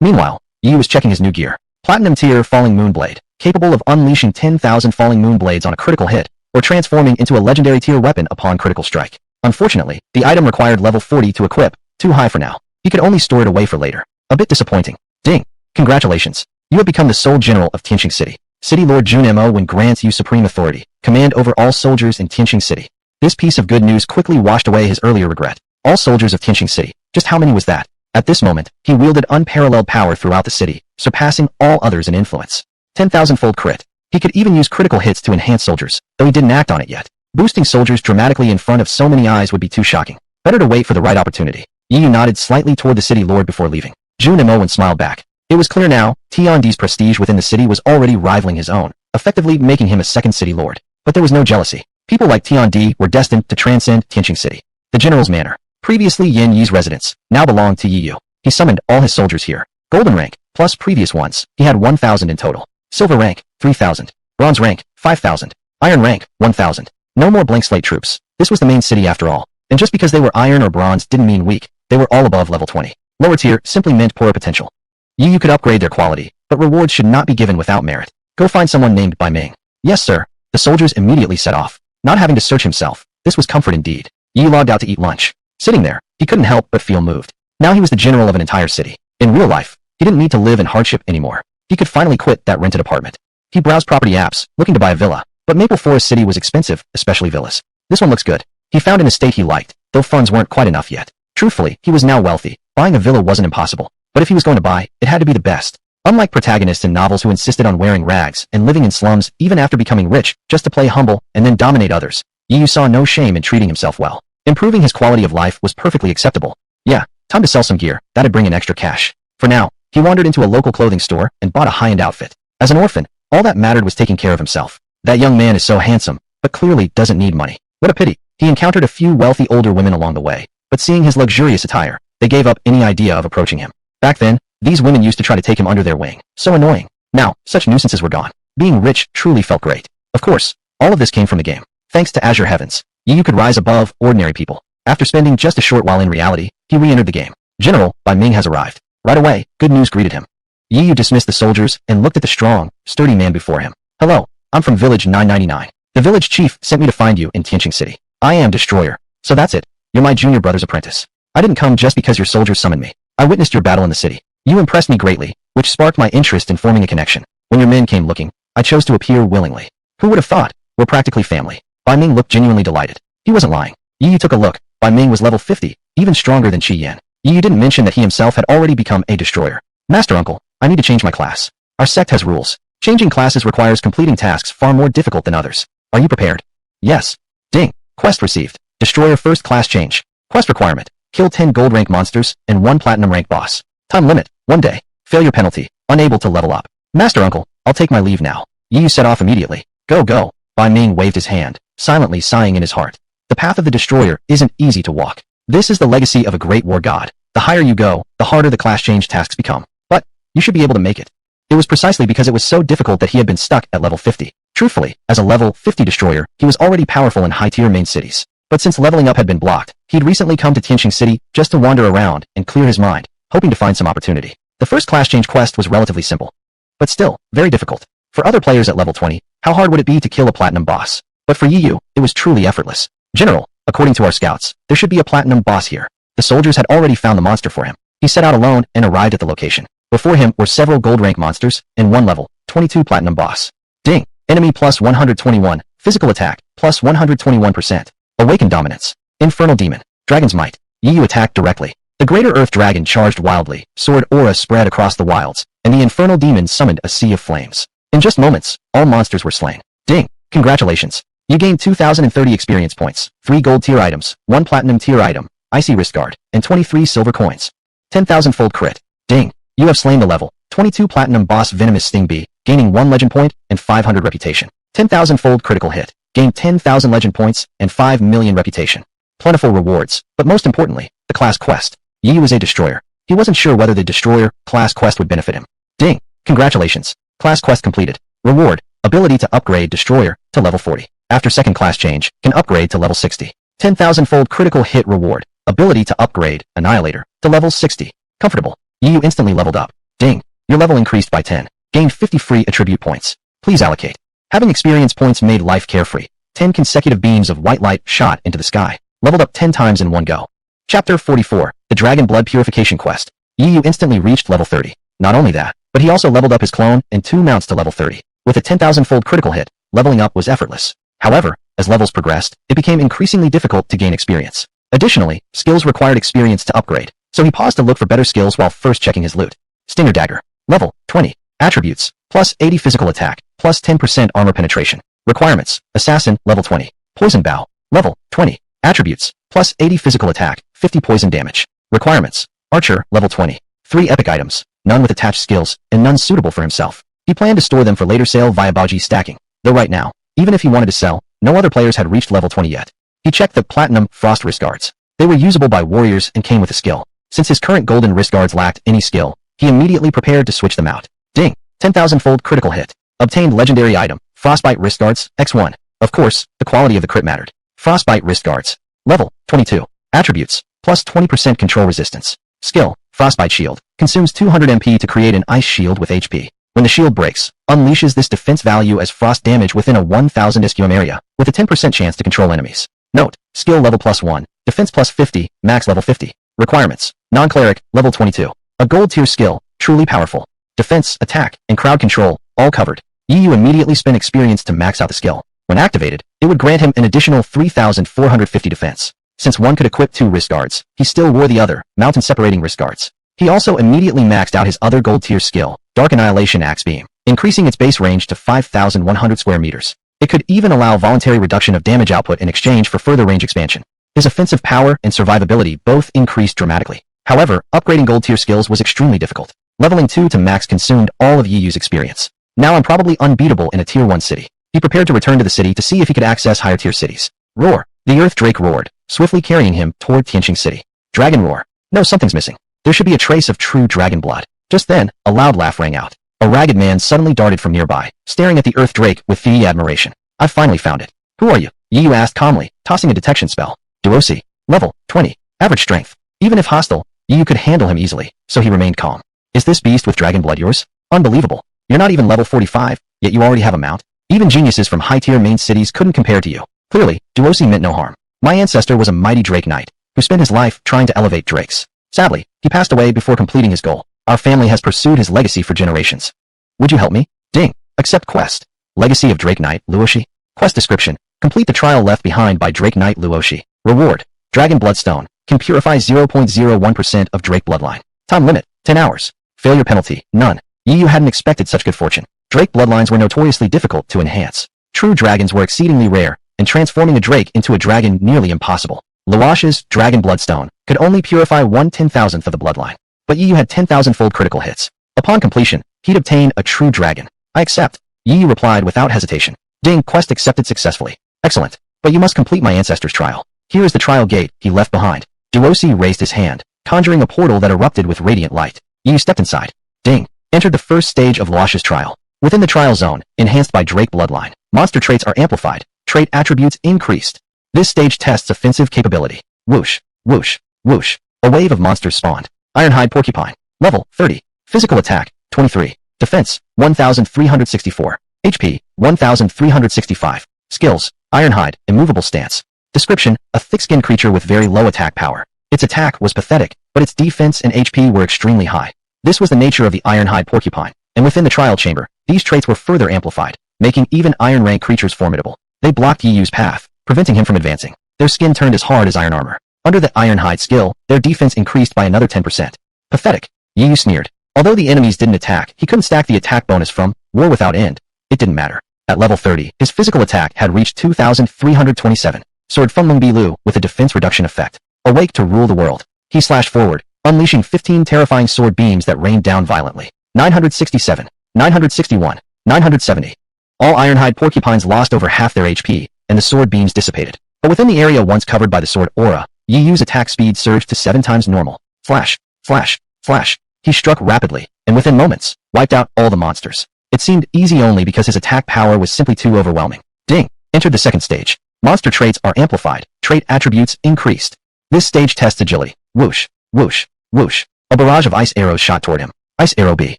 Meanwhile, Yi was checking his new gear. Platinum tier Falling Moonblade, capable of unleashing 10,000 Falling Moonblades on a critical hit, or transforming into a legendary tier weapon upon critical strike. Unfortunately, the item required level 40 to equip, too high for now. He could only store it away for later. A bit disappointing. Ding. Congratulations. You have become the sole general of Tianqing City. City Lord Junimo grants you supreme authority, command over all soldiers in Tianqing City. This piece of good news quickly washed away his earlier regret. All soldiers of Tianqing City. Just how many was that? At this moment, he wielded unparalleled power throughout the city, surpassing all others in influence. 10,000-fold crit. He could even use critical hits to enhance soldiers, though he didn't act on it yet. Boosting soldiers dramatically in front of so many eyes would be too shocking. Better to wait for the right opportunity. Yi nodded slightly toward the city lord before leaving. Junimo smiled back. It was clear now, Tian Di's prestige within the city was already rivaling his own, effectively making him a second city lord. But there was no jealousy. People like Tian Di were destined to transcend Tianqing City. The general's manner. Previously Yin Yi's residence, now belonged to Yi Yu. He summoned all his soldiers here. Golden rank, plus previous ones, he had 1,000 in total. Silver rank, 3,000. Bronze rank, 5,000. Iron rank, 1,000. No more blank slate troops. This was the main city after all. And just because they were iron or bronze didn't mean weak, they were all above level 20. Lower tier simply meant poorer potential. Yi Yu could upgrade their quality, but rewards should not be given without merit. Go find someone named Bai Ming. Yes, sir. The soldiers immediately set off. Not having to search himself, this was comfort indeed. Yi logged out to eat lunch. Sitting there, he couldn't help but feel moved. Now he was the general of an entire city. In real life, he didn't need to live in hardship anymore. He could finally quit that rented apartment. He browsed property apps, looking to buy a villa, but Maple Forest City was expensive, especially villas. This one looks good. He found an estate he liked, though funds weren't quite enough yet. Truthfully, he was now wealthy. Buying a villa wasn't impossible, but if he was going to buy, it had to be the best. Unlike protagonists in novels who insisted on wearing rags and living in slums even after becoming rich just to play humble and then dominate others, Yi Yu saw no shame in treating himself well. Improving his quality of life was perfectly acceptable. Yeah, time to sell some gear, that'd bring in extra cash. For now, he wandered into a local clothing store and bought a high-end outfit. As an orphan, all that mattered was taking care of himself. That young man is so handsome, but clearly doesn't need money. What a pity. He encountered a few wealthy older women along the way, but seeing his luxurious attire, they gave up any idea of approaching him. Back then, these women used to try to take him under their wing. So annoying. Now, such nuisances were gone. Being rich truly felt great. Of course, all of this came from the game. Thanks to Azure Heavens, Yi Yu could rise above ordinary people. After spending just a short while in reality, he re-entered the game. General Bai Ming has arrived. Right away, good news greeted him. Yi Yu dismissed the soldiers and looked at the strong, sturdy man before him. Hello, I'm from Village 999. The village chief sent me to find you in Tianqing City. I am Destroyer. So that's it. You're my junior brother's apprentice. I didn't come just because your soldiers summoned me. I witnessed your battle in the city. You impressed me greatly, which sparked my interest in forming a connection. When your men came looking, I chose to appear willingly. Who would have thought? We're practically family. Bai Ming looked genuinely delighted. He wasn't lying. Yi Yu took a look. Bai Ming was level 50, even stronger than Qi Yan. Yi Yu didn't mention that he himself had already become a destroyer. Master Uncle, I need to change my class. Our sect has rules. Changing classes requires completing tasks far more difficult than others. Are you prepared? Yes. Ding. Quest received. Destroyer first class change. Quest requirement. Kill 10 gold rank monsters and 1 platinum rank boss. Time limit. 1 day. Failure penalty. Unable to level up. Master Uncle, I'll take my leave now. Yi Yu set off immediately. Go, go. Bai Ming waved his hand, silently sighing in his heart. The path of the destroyer isn't easy to walk. This is the legacy of a great war god. The higher you go, the harder the class change tasks become. But, you should be able to make it. It was precisely because it was so difficult that he had been stuck at level 50. Truthfully, as a level 50 destroyer, he was already powerful in high-tier main cities. But since leveling up had been blocked, he'd recently come to Tianqing City just to wander around and clear his mind, hoping to find some opportunity. The first class change quest was relatively simple, but still, very difficult. For other players at level 20, how hard would it be to kill a platinum boss? But for Yi Yu, it was truly effortless. General, according to our scouts, there should be a platinum boss here. The soldiers had already found the monster for him. He set out alone and arrived at the location. Before him were several gold rank monsters and one level 22 platinum boss. Ding. Enemy plus 121. Physical attack plus 121%. Awakened dominance. Infernal demon. Dragon's might. Yi Yu attacked directly. The greater earth dragon charged wildly. Sword aura spread across the wilds, and the infernal demon summoned a sea of flames. In just moments, all monsters were slain. Ding. Congratulations. You gained 2,030 experience points, 3 gold tier items, 1 platinum tier item, icy wrist guard, and 23 silver coins. 10,000-fold crit. Ding. You have slain the level 22 platinum boss Venomous Sting Bee, gaining 1 legend point and 500 reputation. 10,000-fold critical hit. Gain 10,000 legend points and 5 million reputation. Plentiful rewards, but most importantly, the class quest. Yi Yu was a destroyer. He wasn't sure whether the destroyer class quest would benefit him. Ding. Congratulations. Class quest completed. Reward. Ability to upgrade destroyer to level 40. After second class change, can upgrade to level 60. 10,000-fold critical hit reward. Ability to upgrade Annihilator to level 60. Comfortable. Yi Yu instantly leveled up. Ding. Your level increased by 10. Gained 50 free attribute points. Please allocate. Having experience points made life carefree. 10 consecutive beams of white light shot into the sky. Leveled up 10 times in one go. Chapter 44. The Dragon Blood Purification Quest. Yi Yu instantly reached level 30. Not only that, but he also leveled up his clone and 2 mounts to level 30. With a 10,000-fold critical hit, leveling up was effortless. However, as levels progressed, it became increasingly difficult to gain experience. Additionally, skills required experience to upgrade, so he paused to look for better skills while first checking his loot. Stinger Dagger. Level 20. Attributes. Plus 80 physical attack. Plus 10% armor penetration. Requirements. Assassin. Level 20. Poison Bow. Level 20. Attributes. Plus 80 physical attack. 50 poison damage. Requirements. Archer. Level 20. 3 epic items. None with attached skills, and none suitable for himself. He planned to store them for later sale via Baoji stacking, though right now, even if he wanted to sell, no other players had reached level 20 yet. He checked the Platinum Frost Wrist Guards. They were usable by warriors and came with a skill. Since his current golden wrist guards lacked any skill, he immediately prepared to switch them out. Ding! 10,000-fold critical hit. Obtained legendary item, Frostbite wrist guards, X1. Of course, the quality of the crit mattered. Frostbite wrist guards. Level, 22. Attributes, plus 20% control resistance. Skill, Frostbite shield. Consumes 200 MP to create an ice shield with HP. When the shield breaks, unleashes this defense value as frost damage within a 1000 SQM area, with a 10% chance to control enemies. Note, skill level +1, defense plus 50, max level 50. Requirements, non-cleric, level 22. A gold tier skill, truly powerful. Defense, attack, and crowd control, all covered. You immediately spend experience to max out the skill. When activated, it would grant him an additional 3,450 defense. Since one could equip 2 wrist guards, he still wore the other, mountain separating wrist guards. He also immediately maxed out his other gold tier skill, Dark Annihilation Axe Beam, increasing its base range to 5,100 square meters. It could even allow voluntary reduction of damage output in exchange for further range expansion. His offensive power and survivability both increased dramatically. However, upgrading gold tier skills was extremely difficult. Leveling 2 to max consumed all of Yiyu's experience. Now I'm probably unbeatable in a tier 1 city. He prepared to return to the city to see if he could access higher tier cities. Roar! The Earth Drake roared, swiftly carrying him toward Tianqing City. Dragon roar. No, something's missing. There should be a trace of true dragon blood. Just then, a loud laugh rang out. A ragged man suddenly darted from nearby, staring at the Earth Drake with the admiration. I finally found it. Who are you? Yiyu asked calmly, tossing a detection spell. Duosi. Level, 20. Average strength. Even if hostile, Yiyu could handle him easily, so he remained calm. Is this beast with dragon blood yours? Unbelievable. You're not even level 45, yet you already have a mount? Even geniuses from high-tier main cities couldn't compare to you. Clearly, Duosi meant no harm. My ancestor was a mighty Drake Knight, who spent his life trying to elevate Drakes. Sadly, he passed away before completing his goal. Our family has pursued his legacy for generations. Would you help me? Ding. Accept quest. Legacy of Drake Knight, Luoshi. Quest description. Complete the trial left behind by Drake Knight Luoshi. Reward. Dragon Bloodstone. Can purify 0.01% of Drake bloodline. Time limit. 10 hours. Failure penalty. None. Yiyu hadn't expected such good fortune. Drake bloodlines were notoriously difficult to enhance. True dragons were exceedingly rare, and transforming a Drake into a dragon nearly impossible. Luoshi's Dragon Bloodstone could only purify 1/10,000th of the bloodline. But Yiyu had 10,000-fold critical hits. Upon completion, he'd obtain a true dragon. I accept. Yiyu replied without hesitation. Ding, quest accepted successfully. Excellent. But you must complete my ancestor's trial. Here is the trial gate he left behind. Duosi raised his hand, conjuring a portal that erupted with radiant light. Yiyu stepped inside. Ding. Entered the first stage of Luoshi's trial. Within the trial zone, enhanced by Drake bloodline, monster traits are amplified, trait attributes increased. This stage tests offensive capability. Whoosh, whoosh, whoosh. A wave of monsters spawned. Ironhide Porcupine. Level, 30. Physical attack, 23. Defense, 1,364. HP, 1,365. Skills, Ironhide, immovable stance. Description, a thick-skinned creature with very low attack power. Its attack was pathetic, but its defense and HP were extremely high. This was the nature of the Ironhide Porcupine, and within the trial chamber, these traits were further amplified, making even Iron rank creatures formidable. They blocked Yiyu's path, preventing him from advancing. Their skin turned as hard as iron armor. Under the Ironhide skill, their defense increased by another 10%. Pathetic. Yiyu sneered. Although the enemies didn't attack, he couldn't stack the attack bonus from War Without End. It didn't matter. At level 30, his physical attack had reached 2,327. Sword Funlong Bilu with a defense reduction effect. Awake to rule the world. He slashed forward, unleashing 15 terrifying sword beams that rained down violently. 967, 961, 970. All Ironhide Porcupines lost over half their HP, and the sword beams dissipated. But within the area once covered by the sword aura, Yiyu's attack speed surged to 7 times normal. Flash, flash, flash. He struck rapidly, and within moments, wiped out all the monsters. It seemed easy only because his attack power was simply too overwhelming. Ding! Entered the second stage. Monster traits are amplified, trait attributes increased. This stage tests agility. Whoosh, whoosh, whoosh. A barrage of ice arrows shot toward him. Ice Arrow B.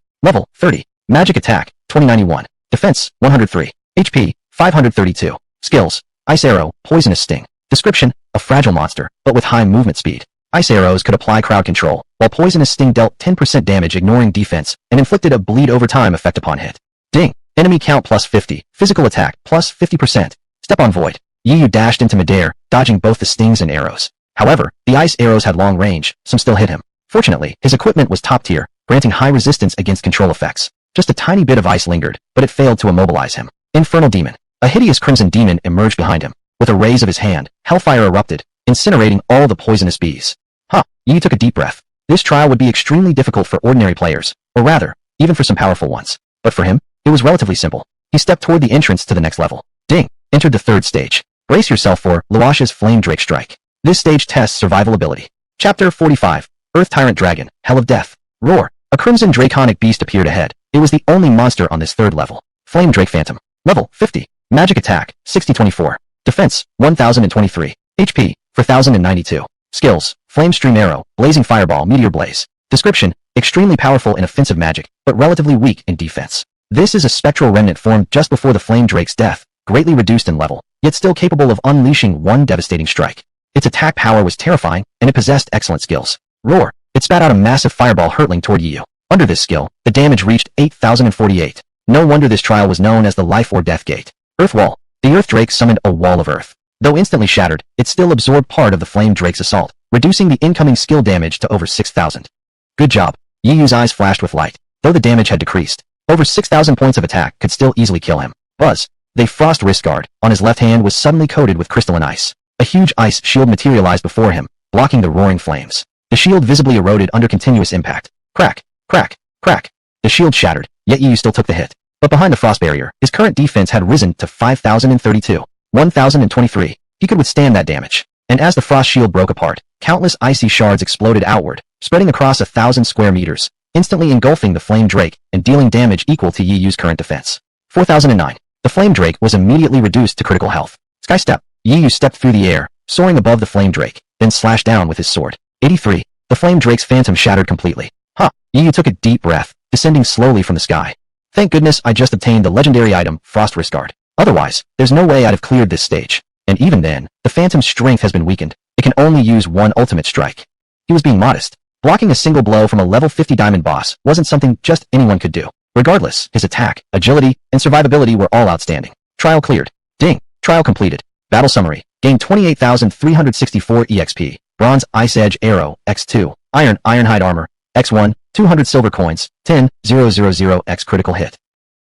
Level, 30. Magic attack, 2091. Defense, 103. HP, 532. Skills, Ice Arrow, Poisonous Sting. Description, a fragile monster, but with high movement speed. Ice arrows could apply crowd control, while Poisonous Sting dealt 10% damage ignoring defense, and inflicted a bleed over time effect upon hit. Ding! Enemy count plus 50, physical attack plus 50%. Step on void. Yiyu dashed into midair, dodging both the stings and arrows. However, the ice arrows had long range, some still hit him. Fortunately, his equipment was top tier, granting high resistance against control effects. Just a tiny bit of ice lingered, but it failed to immobilize him. Infernal Demon. A hideous crimson demon emerged behind him. With a raise of his hand, hellfire erupted, incinerating all the poisonous bees. Yiyu took a deep breath. This trial would be extremely difficult for ordinary players, or rather, even for some powerful ones. But for him, it was relatively simple. He stepped toward the entrance to the next level. Ding! Entered the third stage. Brace yourself for Luoshi's Flame Drake Strike. This stage tests survival ability. Chapter 45. Earth Tyrant Dragon, Hell of Death. Roar. A crimson draconic beast appeared ahead. It was the only monster on this third level. Flame Drake Phantom. Level 50. Magic attack, 6024. Defense, 1023. HP, 4092. Skills, Flame Stream Arrow, Blazing Fireball, Meteor Blaze. Description, extremely powerful in offensive magic, but relatively weak in defense. This is a spectral remnant formed just before the Flame Drake's death, greatly reduced in level, yet still capable of unleashing one devastating strike. Its attack power was terrifying, and it possessed excellent skills. Roar. It spat out a massive fireball hurtling toward Yu. Under this skill, the damage reached 8,048. No wonder this trial was known as the Life or Death Gate. Earth Wall. The Earth Drake summoned a wall of earth. Though instantly shattered, it still absorbed part of the Flame Drake's assault, reducing the incoming skill damage to over 6,000. Good job. Yu's eyes flashed with light. Though the damage had decreased, over 6,000 points of attack could still easily kill him. Buzz. The frost wrist guard on his left hand was suddenly coated with crystalline ice. A huge ice shield materialized before him, blocking the roaring flames. The shield visibly eroded under continuous impact. Crack, crack, crack. The shield shattered, yet Yu still took the hit. But behind the frost barrier, his current defense had risen to 5,032. 1,023. He could withstand that damage. And as the frost shield broke apart, countless icy shards exploded outward, spreading across 1,000 square meters, instantly engulfing the Flame Drake and dealing damage equal to Yu's current defense. 4,009. The Flame Drake was immediately reduced to critical health. Sky Step. Yu stepped through the air, soaring above the Flame Drake, then slashed down with his sword. 83. The Flame Drake's phantom shattered completely. Yu took a deep breath, descending slowly from the sky. Thank goodness I just obtained the legendary item, Frost Wrist Guard. Otherwise, there's no way I'd have cleared this stage. And even then, the phantom's strength has been weakened. It can only use one ultimate strike. He was being modest. Blocking a single blow from a level 50 diamond boss wasn't something just anyone could do. Regardless, his attack, agility, and survivability were all outstanding. Trial cleared. Ding. Trial completed. Battle summary. Gained 28,364 EXP. Bronze Ice Edge Arrow, X2. Iron Ironhide Armor, X1. 200 silver coins, 10,000x critical hit.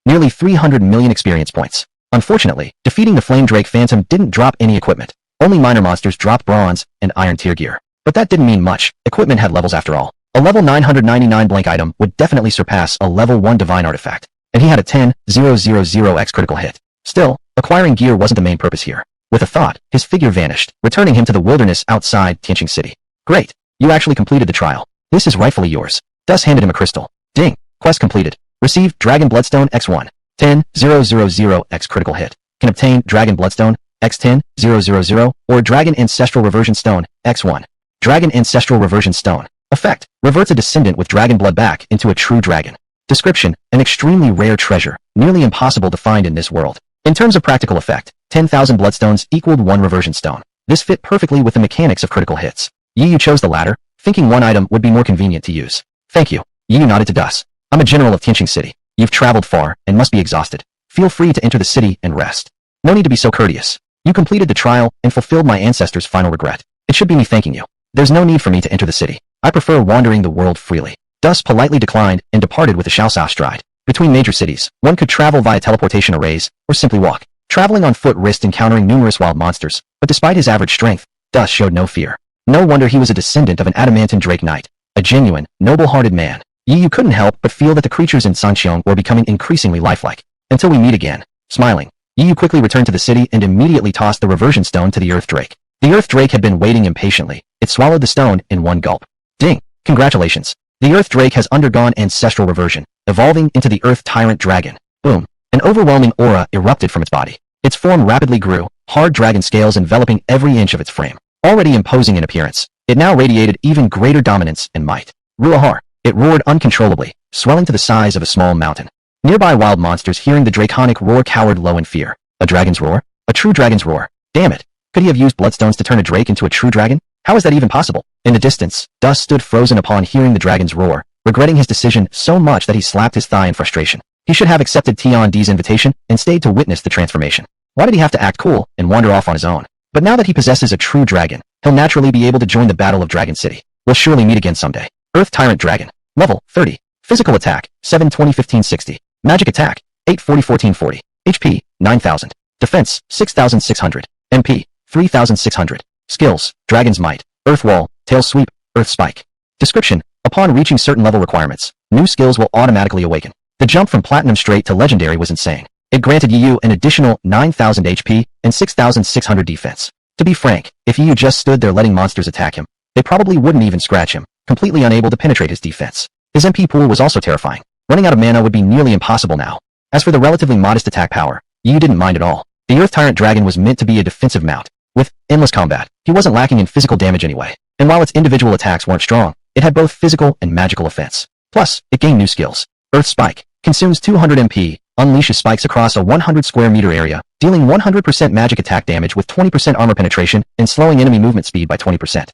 Nearly 300 million experience points. Unfortunately, defeating the Flame Drake Phantom didn't drop any equipment. Only minor monsters dropped bronze and iron tier gear. But that didn't mean much. Equipment had levels after all. A level 999 blank item would definitely surpass a level 1 divine artifact. And he had a 10,000x critical hit. Still, acquiring gear wasn't the main purpose here. With a thought, his figure vanished, returning him to the wilderness outside Tianqing City. Great. You actually completed the trial. This is rightfully yours. Thus handed him a crystal. Ding. Quest completed. Received Dragon Bloodstone X1. 10,000x critical hit. Can obtain Dragon Bloodstone X10,000 or Dragon Ancestral Reversion Stone X1. Dragon Ancestral Reversion Stone. Effect. Reverts a descendant with dragon blood back into a true dragon. Description. An extremely rare treasure, nearly impossible to find in this world. In terms of practical effect, 10,000 bloodstones equaled 1 reversion stone. This fit perfectly with the mechanics of critical hits. Yu chose the latter, thinking one item would be more convenient to use. Thank you. Yu nodded to Dus. I'm a general of Tianqing City. You've traveled far and must be exhausted. Feel free to enter the city and rest. No need to be so courteous. You completed the trial and fulfilled my ancestors' final regret. It should be me thanking you. There's no need for me to enter the city. I prefer wandering the world freely. Dus politely declined and departed with a Xiaosao stride. Between major cities, one could travel via teleportation arrays or simply walk. Traveling on foot risked encountering numerous wild monsters, but despite his average strength, Dus showed no fear. No wonder he was a descendant of an adamantine Drake Knight. A genuine, noble-hearted man. Yu couldn't help but feel that the creatures in Sanxiong were becoming increasingly lifelike. Until we meet again. Smiling, Yu quickly returned to the city and immediately tossed the reversion stone to the Earth Drake. The Earth Drake had been waiting impatiently. It swallowed the stone in one gulp. Ding! Congratulations. The Earth Drake has undergone ancestral reversion, evolving into the Earth Tyrant Dragon. Boom. An overwhelming aura erupted from its body. Its form rapidly grew, hard dragon scales enveloping every inch of its frame. Already imposing in appearance, it now radiated even greater dominance and might. Ruahar. It roared uncontrollably, swelling to the size of a small mountain. Nearby wild monsters hearing the draconic roar cowered low in fear. A dragon's roar? A true dragon's roar. Damn it. Could he have used bloodstones to turn a drake into a true dragon? How is that even possible? In the distance, Dus stood frozen upon hearing the dragon's roar, regretting his decision so much that he slapped his thigh in frustration. He should have accepted Tian Di's invitation and stayed to witness the transformation. Why did he have to act cool and wander off on his own? But now that he possesses a true dragon, he'll naturally be able to join the Battle of Dragon City. We'll surely meet again someday. Earth Tyrant Dragon. Level 30. Physical attack, 720-1560. Magic attack, 840-1440. HP, 9,000. Defense, 6,600. MP, 3,600. Skills, Dragon's Might, Earth Wall, Tail Sweep, Earth Spike. Description. Upon reaching certain level requirements, new skills will automatically awaken. The jump from Platinum straight to Legendary was insane. It granted Yu an additional 9,000 HP and 6,600 defense. To be frank, if Yu just stood there letting monsters attack him, they probably wouldn't even scratch him, completely unable to penetrate his defense. His MP pool was also terrifying. Running out of mana would be nearly impossible now. As for the relatively modest attack power, Yu didn't mind at all. The Earth Tyrant Dragon was meant to be a defensive mount. With endless combat, he wasn't lacking in physical damage anyway. And while its individual attacks weren't strong, it had both physical and magical offense. Plus, it gained new skills. Earth Spike consumes 200 MP, unleashes spikes across a 100 square meter area, dealing 100% magic attack damage with 20% armor penetration and slowing enemy movement speed by 20%.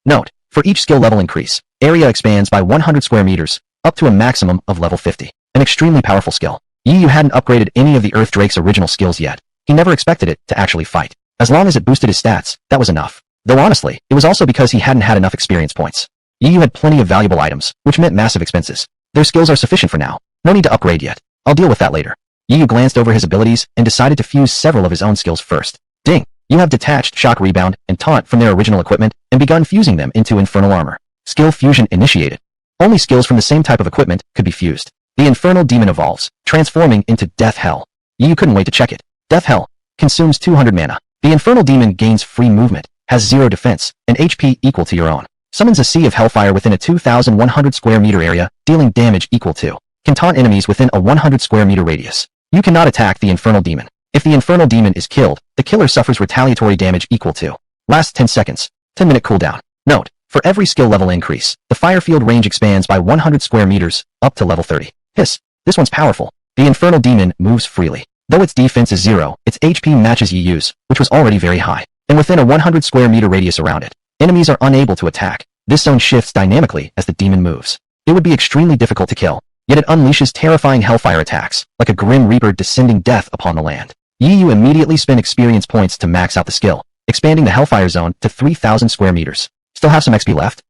Note, for each skill level increase, area expands by 100 square meters, up to a maximum of level 50. An extremely powerful skill. Yu hadn't upgraded any of the Earth Drake's original skills yet. He never expected it to actually fight. As long as it boosted his stats, that was enough. Though honestly, it was also because he hadn't had enough experience points. Yu had plenty of valuable items, which meant massive expenses. Their skills are sufficient for now. No need to upgrade yet. I'll deal with that later. Yu glanced over his abilities and decided to fuse several of his own skills first. Ding! You have detached Shock Rebound and Taunt from their original equipment and begun fusing them into Infernal Armor. Skill fusion initiated. Only skills from the same type of equipment could be fused. The Infernal Demon evolves, transforming into Death Hell. Yu couldn't wait to check it. Death Hell consumes 200 mana. The Infernal Demon gains free movement, has 0 defense, and HP equal to your own. Summons a sea of hellfire within a 2,100 square meter area, dealing damage equal to. Can taunt enemies within a 100 square meter radius. You cannot attack the Infernal Demon. If the Infernal Demon is killed, the killer suffers retaliatory damage equal to. Last 10 seconds. 10-minute cooldown. Note, for every skill level increase, the fire field range expands by 100 square meters, up to level 30. Hiss. This one's powerful. The Infernal Demon moves freely. Though its defense is 0, its HP matches Yu's, which was already very high. And within a 100 square meter radius around it, enemies are unable to attack. This zone shifts dynamically as the demon moves. It would be extremely difficult to kill, yet it unleashes terrifying hellfire attacks, like a grim reaper descending death upon the land. Yu immediately spent experience points to max out the skill, expanding the hellfire zone to 3,000 square meters. Still have some XP left?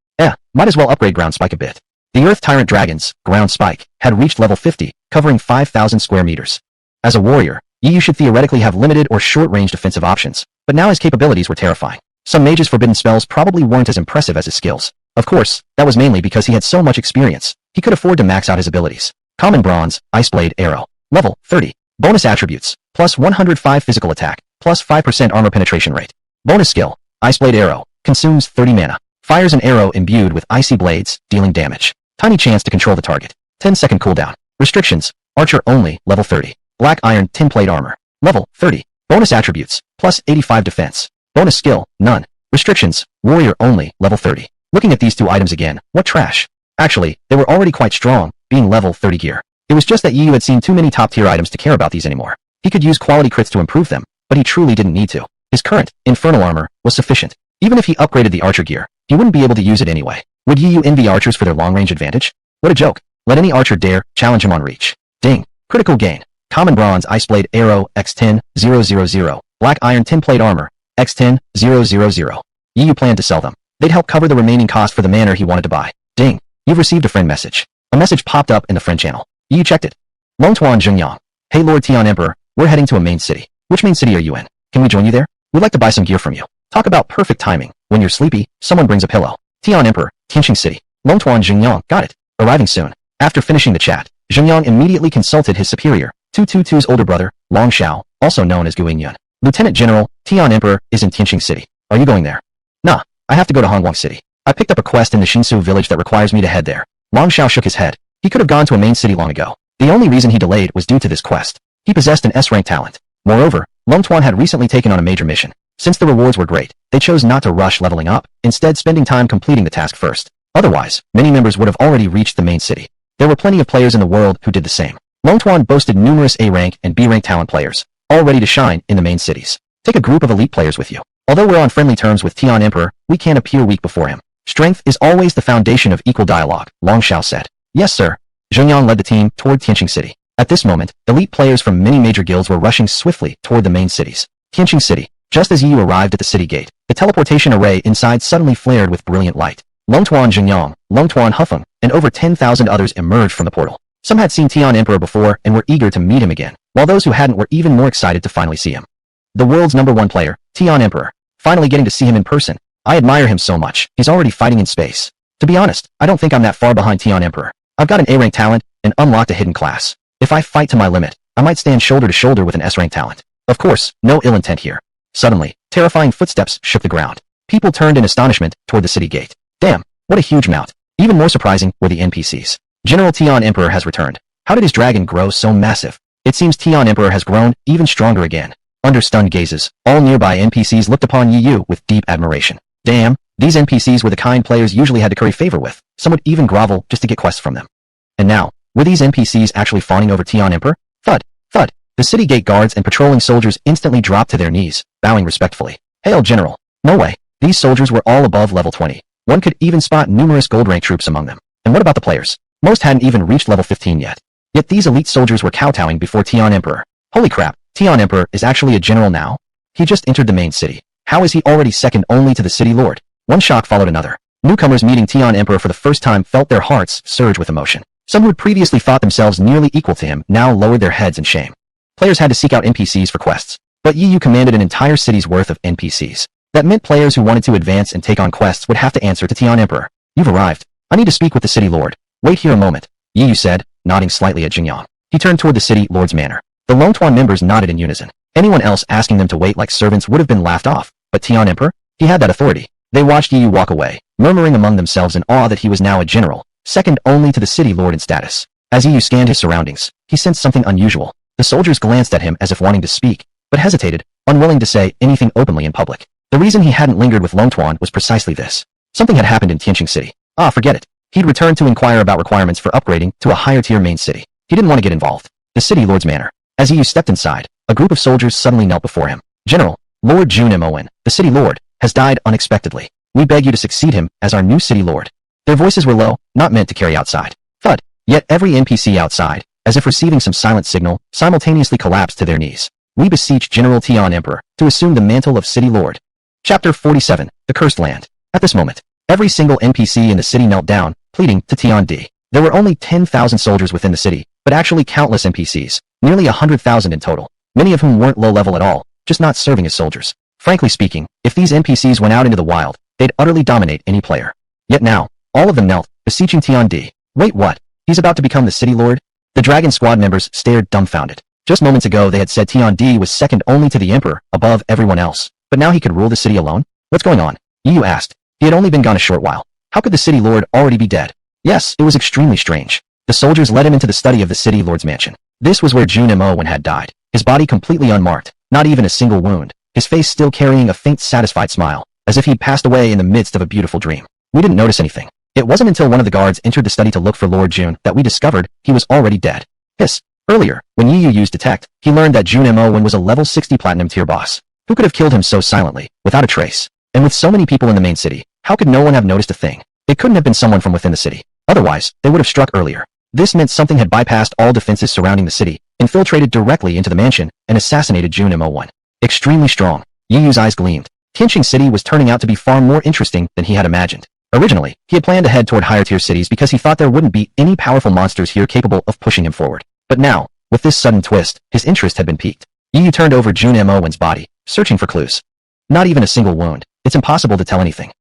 Might as well upgrade Ground Spike a bit. The Earth Tyrant Dragon's Ground Spike had reached level 50, covering 5,000 square meters. As a warrior, Yu should theoretically have limited or short-range defensive options, but now his capabilities were terrifying. Some mage's forbidden spells probably weren't as impressive as his skills. Of course, that was mainly because he had so much experience. He could afford to max out his abilities. Common Bronze, Ice Blade Arrow. Level 30. Bonus attributes, plus 105 physical attack, plus 5% armor penetration rate. Bonus skill, Ice Blade Arrow, consumes 30 mana. Fires an arrow imbued with icy blades, dealing damage. Tiny chance to control the target. 10-second cooldown. Restrictions, Archer only, level 30. Black Iron Tinplate Armor. Level 30. Bonus attributes, plus 85 defense. Bonus skill, none. Restrictions, Warrior only, level 30. Looking at these two items again, what trash. Actually, they were already quite strong, being level 30 gear. It was just that Yu had seen too many top-tier items to care about these anymore. He could use quality crits to improve them, but he truly didn't need to. His current, Infernal Armor, was sufficient. Even if he upgraded the Archer gear, he wouldn't be able to use it anyway. Would Yu envy archers for their long-range advantage? What a joke. Let any archer dare challenge him on reach. Ding. Critical gain. Common Bronze Ice Blade Arrow X10 000. Black Iron Tinplate Armor X10 000. Yu planned to sell them. They'd help cover the remaining cost for the manor he wanted to buy. Ding. You've received a friend message. A message popped up in the friend channel. Yu checked it. Longtuan Zhengyang. Hey Lord Tian Emperor, we're heading to a main city. Which main city are you in? Can we join you there? We'd like to buy some gear from you. Talk about perfect timing. When you're sleepy, someone brings a pillow. Tian Emperor, Tianqing City. Longtuan Zhengyang. Got it. Arriving soon. After finishing the chat, Zhengyang immediately consulted his superior, 222's older brother, Long Xiao, also known as Guingyun. Lieutenant General, Tian Emperor, is in Tianqing City. Are you going there? Nah, I have to go to Hongguang City. I picked up a quest in the Xinsu village that requires me to head there. Long Xiao shook his head. He could have gone to a main city long ago. The only reason he delayed was due to this quest. He possessed an S-rank talent. Moreover, Long Tuan had recently taken on a major mission. Since the rewards were great, they chose not to rush leveling up, instead spending time completing the task first. Otherwise, many members would have already reached the main city. There were plenty of players in the world who did the same. Long Tuan boasted numerous A-rank and B-rank talent players, all ready to shine in the main cities. Take a group of elite players with you. Although we're on friendly terms with Tian Emperor, we can't appear weak before him. Strength is always the foundation of equal dialogue, Long Xiao said. Yes, sir. Zhengyang led the team toward Tianqing City. At this moment, elite players from many major guilds were rushing swiftly toward the main cities. Tianqing City. Just as Yu arrived at the city gate, the teleportation array inside suddenly flared with brilliant light. Longtuan Zhengyang, Longtuan Hufeng, and over 10,000 others emerged from the portal. Some had seen Tian Emperor before and were eager to meet him again, while those who hadn't were even more excited to finally see him. The world's #1 player, Tian Emperor. Finally getting to see him in person. I admire him so much. He's already fighting in space. To be honest, I don't think I'm that far behind Tian Emperor. I've got an A-rank talent and unlocked a hidden class. If I fight to my limit, I might stand shoulder to shoulder with an S-rank talent. Of course, no ill intent here. Suddenly, Terrifying footsteps shook the ground. People turned in astonishment toward the city gate. Damn, what a huge mount. Even more surprising were the NPCs. General Tian Emperor has returned. How did his dragon grow so massive? It seems Tian Emperor has grown even stronger again. Under stunned gazes, all nearby NPCs looked upon Yi Yu with deep admiration. Damn, these NPCs were the kind players usually had to curry favor with. Some would even grovel just to get quests from them. And now, were these NPCs actually fawning over Tian Emperor? Thud, thud. The city gate guards and patrolling soldiers instantly dropped to their knees, bowing respectfully. Hail, General. No way. These soldiers were all above level 20. One could even spot numerous gold rank troops among them. And what about the players? Most hadn't even reached level 15 yet. Yet these elite soldiers were kowtowing before Tian Emperor. Holy crap, Tian Emperor is actually a general now? He just entered the main city. How is he already second only to the city lord? One shock followed another. Newcomers meeting Tian Emperor for the first time felt their hearts surge with emotion. Some who had previously thought themselves nearly equal to him now lowered their heads in shame. Players had to seek out NPCs for quests. But Yi Yu commanded an entire city's worth of NPCs. That meant players who wanted to advance and take on quests would have to answer to Tian Emperor. You've arrived. I need to speak with the city lord. Wait here a moment, Yi Yu said, nodding slightly at Jingyang. He turned toward the city lord's manor. The Longtuan members nodded in unison. Anyone else asking them to wait like servants would have been laughed off, but Tian Emperor? He had that authority. They watched Yi Yu walk away, murmuring among themselves in awe that he was now a general, second only to the city lord in status. As Yi Yu scanned his surroundings, he sensed something unusual. The soldiers glanced at him as if wanting to speak, but hesitated, unwilling to say anything openly in public. The reason he hadn't lingered with Longtuan was precisely this. Something had happened in Tianqing City. Forget it. He'd returned to inquire about requirements for upgrading to a higher-tier main city. He didn't want to get involved. The city lord's manor. As Yi Yu stepped inside, a group of soldiers suddenly knelt before him. General, Lord Jun Moen, the city lord, has died unexpectedly. We beg you to succeed him as our new city lord. Their voices were low, not meant to carry outside. Thud. Yet every NPC outside, as if receiving some silent signal, simultaneously collapsed to their knees. We beseech General Tian Emperor to assume the mantle of city lord. Chapter 47, The Cursed Land. At this moment, every single NPC in the city knelt down, pleading to Tian Di. There were only 10,000 soldiers within the city, but actually countless NPCs, nearly 100,000 in total, many of whom weren't low level at all, just not serving as soldiers. Frankly speaking, if these NPCs went out into the wild, they'd utterly dominate any player. Yet now, all of them knelt, beseeching Tian Di. Wait, what? He's about to become the city lord? The Dragon Squad members stared dumbfounded. Just moments ago they had said Tian Di was second only to the Emperor, above everyone else, but now he could rule the city alone? What's going on? Yi Yu asked. He had only been gone a short while. How could the city lord already be dead? Yes, it was extremely strange. The soldiers led him into the study of the city lord's mansion. This was where Jun Moen had died, his body completely unmarked, not even a single wound, his face still carrying a faint satisfied smile, as if he'd passed away in the midst of a beautiful dream. We didn't notice anything. It wasn't until one of the guards entered the study to look for Lord Jun that we discovered he was already dead. Hiss. Earlier, when Yi Yu used Detect, he learned that Jun Moen was a level 60 platinum tier boss. Who could have killed him so silently, without a trace? And with so many people in the main city, how could no one have noticed a thing? It couldn't have been someone from within the city. Otherwise, they would have struck earlier. This meant something had bypassed all defenses surrounding the city, infiltrated directly into the mansion, and assassinated Jun Moen. Extremely strong. Yi Yu's eyes gleamed. Tianqing City was turning out to be far more interesting than he had imagined. Originally, he had planned to head toward higher-tier cities because he thought there wouldn't be any powerful monsters here capable of pushing him forward. But now, with this sudden twist, his interest had been piqued. Yi Yu turned over Jun Moen's body, searching for clues. Not even a single wound. It's impossible to tell anything.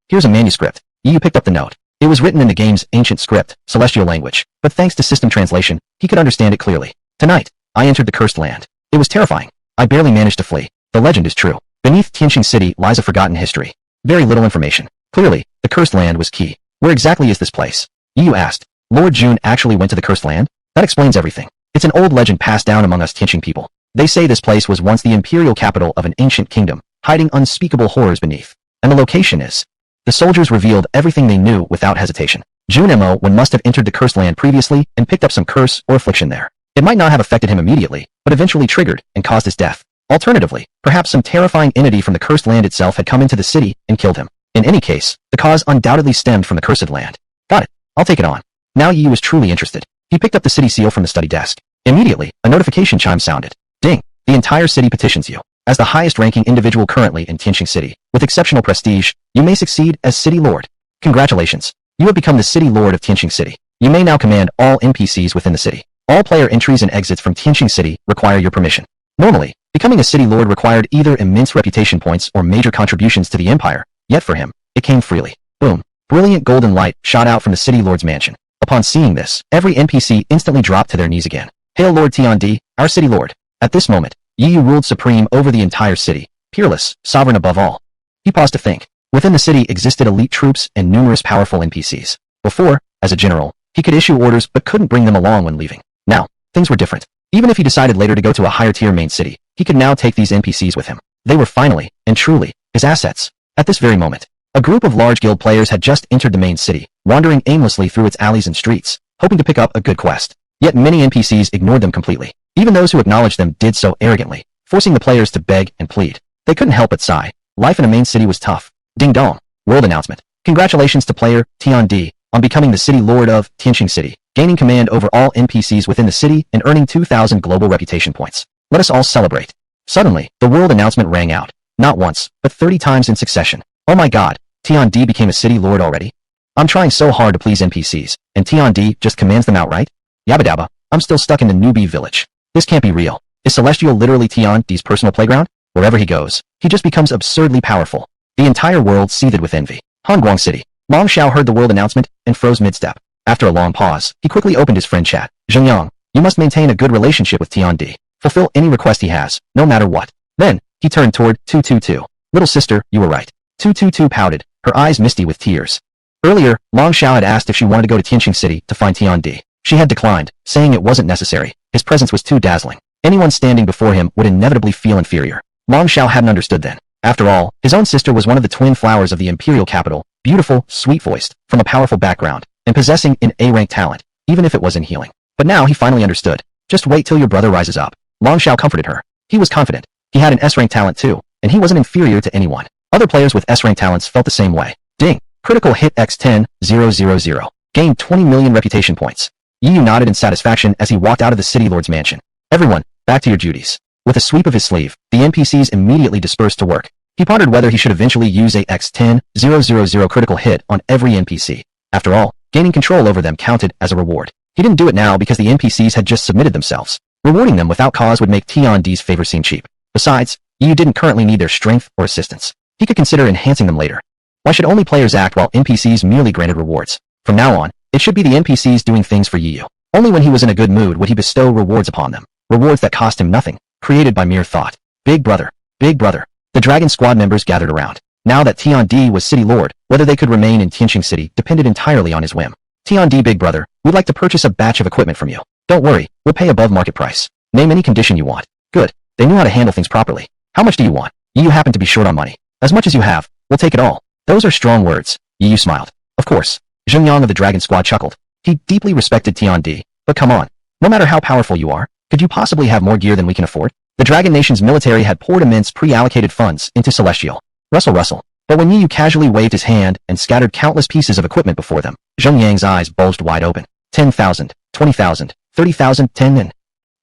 Here's a manuscript. Yi Yu picked up the note. It was written in the game's ancient script, celestial language, but thanks to system translation, he could understand it clearly. Tonight, I entered the cursed land. It was terrifying. I barely managed to flee. The legend is true. Beneath Tianqing City lies a forgotten history. Very little information. Clearly, the cursed land was key. Where exactly is this place? Yi Yu asked. Lord Jun actually went to the cursed land? That explains everything. It's an old legend passed down among us Tianqing people. They say this place was once the imperial capital of an ancient kingdom, hiding unspeakable horrors beneath. And the location is... The soldiers revealed everything they knew without hesitation. Jun Moen must have entered the cursed land previously and picked up some curse or affliction there. It might not have affected him immediately, but eventually triggered and caused his death. Alternatively, perhaps some terrifying entity from the cursed land itself had come into the city and killed him. In any case, the cause undoubtedly stemmed from the cursed land. Got it. I'll take it on. Now Yi was truly interested. He picked up the city seal from the study desk. Immediately, a notification chime sounded. Ding! The entire city petitions you. As the highest-ranking individual currently in Tianqing City, with exceptional prestige, you may succeed as City Lord. Congratulations. You have become the City Lord of Tianqing City. You may now command all NPCs within the city. All player entries and exits from Tianqing City require your permission. Normally, becoming a City Lord required either immense reputation points or major contributions to the Empire, yet for him, it came freely. Boom. Brilliant golden light shot out from the City Lord's mansion. Upon seeing this, every NPC instantly dropped to their knees again. Hail Lord Tian Di, our City Lord. At this moment, Yi Yu ruled supreme over the entire city, peerless, sovereign above all. He paused to think. Within the city existed elite troops and numerous powerful NPCs. Before, as a general, he could issue orders but couldn't bring them along when leaving. Now, things were different. Even if he decided later to go to a higher-tier main city, he could now take these NPCs with him. They were finally, and truly, his assets. At this very moment, a group of large guild players had just entered the main city, wandering aimlessly through its alleys and streets, hoping to pick up a good quest. Yet many NPCs ignored them completely. Even those who acknowledged them did so arrogantly, forcing the players to beg and plead. They couldn't help but sigh. Life in a main city was tough. Ding dong. World announcement. Congratulations to player Tian D on becoming the city lord of Tianqing City, gaining command over all NPCs within the city and earning 2,000 global reputation points. Let us all celebrate. Suddenly, the world announcement rang out. Not once, but 30 times in succession. Oh my god, Tian D became a city lord already? I'm trying so hard to please NPCs, and Tian D just commands them outright? Yabba dabba, I'm still stuck in the newbie village. This can't be real. Is Celestial literally Tian D's personal playground? Wherever he goes, he just becomes absurdly powerful. The entire world seethed with envy. Hanguang City. Long Xiao heard the world announcement and froze mid-step. After a long pause, he quickly opened his friend chat. Zhengyang, you must maintain a good relationship with Tian D. Fulfill any request he has, no matter what. Then, he turned toward 222. Little sister, you were right. 222 pouted, her eyes misty with tears. Earlier, Long Xiao had asked if she wanted to go to Tianqing City to find Tian D. She had declined, saying it wasn't necessary. His presence was too dazzling. Anyone standing before him would inevitably feel inferior. Long Xiao hadn't understood then. After all, his own sister was one of the twin flowers of the imperial capital, beautiful, sweet-voiced, from a powerful background, and possessing an A-rank talent, even if it was in healing. But now he finally understood. Just wait till your brother rises up. Long Xiao comforted her. He was confident. He had an S-rank talent too, and he wasn't inferior to anyone. Other players with S-rank talents felt the same way. Ding! Critical hit X10,000. Gained 20 million reputation points. Yi Yu nodded in satisfaction as he walked out of the city lord's mansion. Everyone, back to your duties. With a sweep of his sleeve, the NPCs immediately dispersed to work. He pondered whether he should eventually use a X10,000 critical hit on every NPC. After all, gaining control over them counted as a reward. He didn't do it now because the NPCs had just submitted themselves. Rewarding them without cause would make Tian D's favor seem cheap. Besides, Yi Yu didn't currently need their strength or assistance. He could consider enhancing them later. Why should only players act while NPCs merely granted rewards? From now on, it should be the NPCs doing things for Yi Yu. Only when he was in a good mood would he bestow rewards upon them. Rewards that cost him nothing, created by mere thought. Big brother. Big brother. The Dragon Squad members gathered around. Now that Tian D was city lord, whether they could remain in Tianqing City depended entirely on his whim. Tian D, big brother, we'd like to purchase a batch of equipment from you. Don't worry, we'll pay above market price. Name any condition you want. Good. They knew how to handle things properly. How much do you want? Yi Yu happened to be short on money. As much as you have, we'll take it all. Those are strong words. Yi Yu smiled. Of course. Zhengyang of the Dragon Squad chuckled. He deeply respected Tian D. But come on. No matter how powerful you are, could you possibly have more gear than we can afford? The Dragon Nation's military had poured immense pre-allocated funds into Celestial. Rustle. But when Yi Yu casually waved his hand and scattered countless pieces of equipment before them, Zhengyang's eyes bulged wide open. 10,000, 20,000, 30,000, 10 and...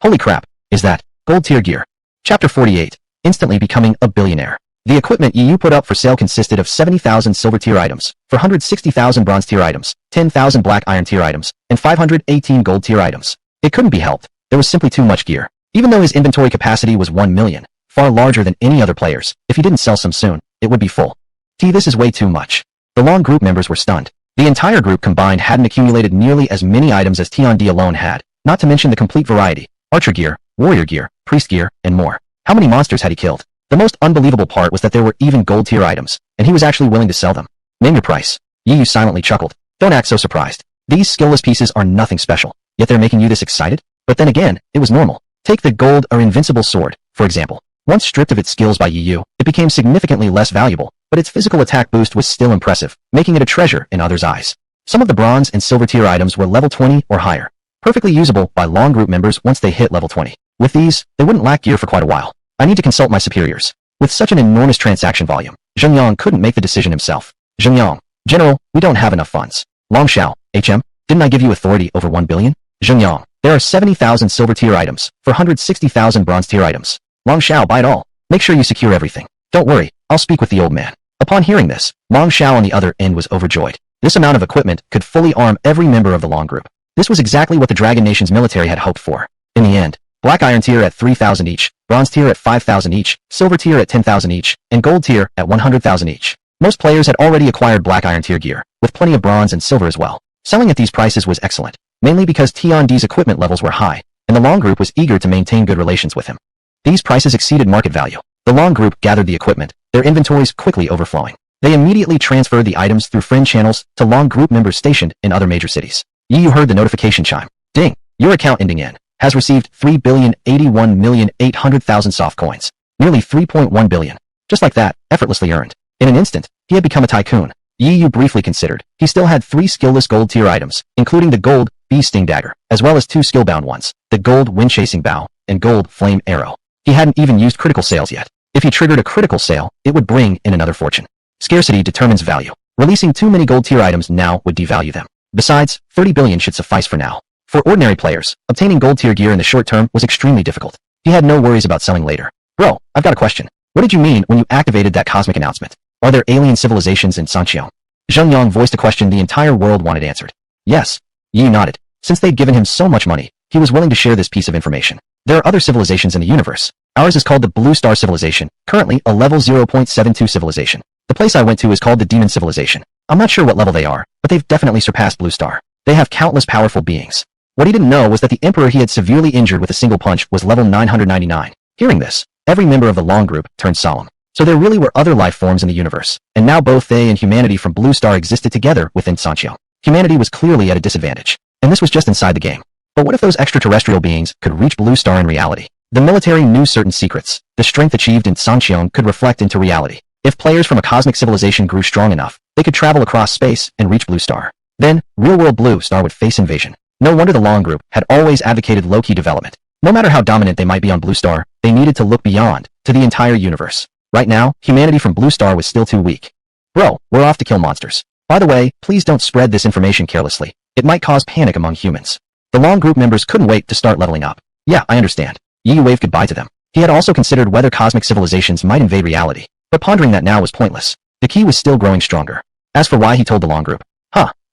Holy crap, is that gold tier gear? Chapter 48. Instantly becoming a billionaire. The equipment Yi Yu put up for sale consisted of 70,000 silver tier items, 460,000 bronze tier items, 10,000 black iron tier items, and 518 gold tier items. It couldn't be helped. There was simply too much gear. Even though his inventory capacity was 1 million, far larger than any other players, if he didn't sell some soon, it would be full. This is way too much. The Long group members were stunned. The entire group combined hadn't accumulated nearly as many items as Tian D alone had, not to mention the complete variety, archer gear, warrior gear, priest gear, and more. How many monsters had he killed? The most unbelievable part was that there were even gold tier items, and he was actually willing to sell them. Name your price. Yi Yu silently chuckled. Don't act so surprised. These skillless pieces are nothing special, yet they're making you this excited? But then again, it was normal. Take the gold or invincible sword, for example. Once stripped of its skills by Yi Yu, it became significantly less valuable, but its physical attack boost was still impressive, making it a treasure in others' eyes. Some of the bronze and silver tier items were level 20 or higher, perfectly usable by Long group members once they hit level 20. With these, they wouldn't lack gear for quite a while. I need to consult my superiors. With such an enormous transaction volume, Zhengyang couldn't make the decision himself. Zhengyang, General, we don't have enough funds. Long Xiao, HM, didn't I give you authority over 1 billion? Zhengyang, there are 70,000 silver tier items, 460,000 bronze tier items. Long Xiao, buy it all. Make sure you secure everything. Don't worry, I'll speak with the old man. Upon hearing this, Long Xiao on the other end was overjoyed. This amount of equipment could fully arm every member of the Long group. This was exactly what the Dragon Nation's military had hoped for. In the end, black iron tier at 3,000 each, bronze tier at 5,000 each, silver tier at 10,000 each, and gold tier at 100,000 each. Most players had already acquired black iron tier gear, with plenty of bronze and silver as well. Selling at these prices was excellent, mainly because Tian D's equipment levels were high, and the Long group was eager to maintain good relations with him. These prices exceeded market value. The Long group gathered the equipment, their inventories quickly overflowing. They immediately transferred the items through friend channels to Long group members stationed in other major cities. Yi Yu heard the notification chime. Ding! Your account ending in has received 3,081,800,000 soft coins. Nearly 3.1 billion. Just like that, effortlessly earned. In an instant, he had become a tycoon. Yi Yu briefly considered. He still had 3 skillless gold tier items, including the gold bee sting dagger, as well as 2 skill-bound ones, the gold wind-chasing bow and gold flame arrow. He hadn't even used critical sales yet. If he triggered a critical sale, it would bring in another fortune. Scarcity determines value. Releasing too many gold tier items now would devalue them. Besides, 30 billion should suffice for now. For ordinary players, obtaining gold tier gear in the short term was extremely difficult. He had no worries about selling later. Bro, I've got a question. What did you mean when you activated that cosmic announcement? Are there alien civilizations in Sanxiang? Zheng Yang voiced a question the entire world wanted answered. Yes. Yi nodded. Since they'd given him so much money, he was willing to share this piece of information. There are other civilizations in the universe. Ours is called the Blue Star Civilization, currently a level 0.72 civilization. The place I went to is called the Demon Civilization. I'm not sure what level they are, but they've definitely surpassed Blue Star. They have countless powerful beings. What he didn't know was that the Emperor he had severely injured with a single punch was level 999. Hearing this, every member of the Long group turned solemn. So there really were other life forms in the universe, and now both they and humanity from Blue Star existed together within Sanxiang. Humanity was clearly at a disadvantage, and this was just inside the game. But what if those extraterrestrial beings could reach Blue Star in reality? The military knew certain secrets. The strength achieved in Sanxiang could reflect into reality. If players from a cosmic civilization grew strong enough, they could travel across space and reach Blue Star. Then, real-world Blue Star would face invasion. No wonder the Long group had always advocated low-key development. No matter how dominant they might be on Blue Star, they needed to look beyond, to the entire universe. Right now, humanity from Blue Star was still too weak. Bro, we're off to kill monsters. By the way, please don't spread this information carelessly. It might cause panic among humans. The Long group members couldn't wait to start leveling up. Yeah, I understand. Yi Yu waved goodbye to them. He had also considered whether cosmic civilizations might invade reality, but pondering that now was pointless. The key was still growing stronger. As for why he told the Long group,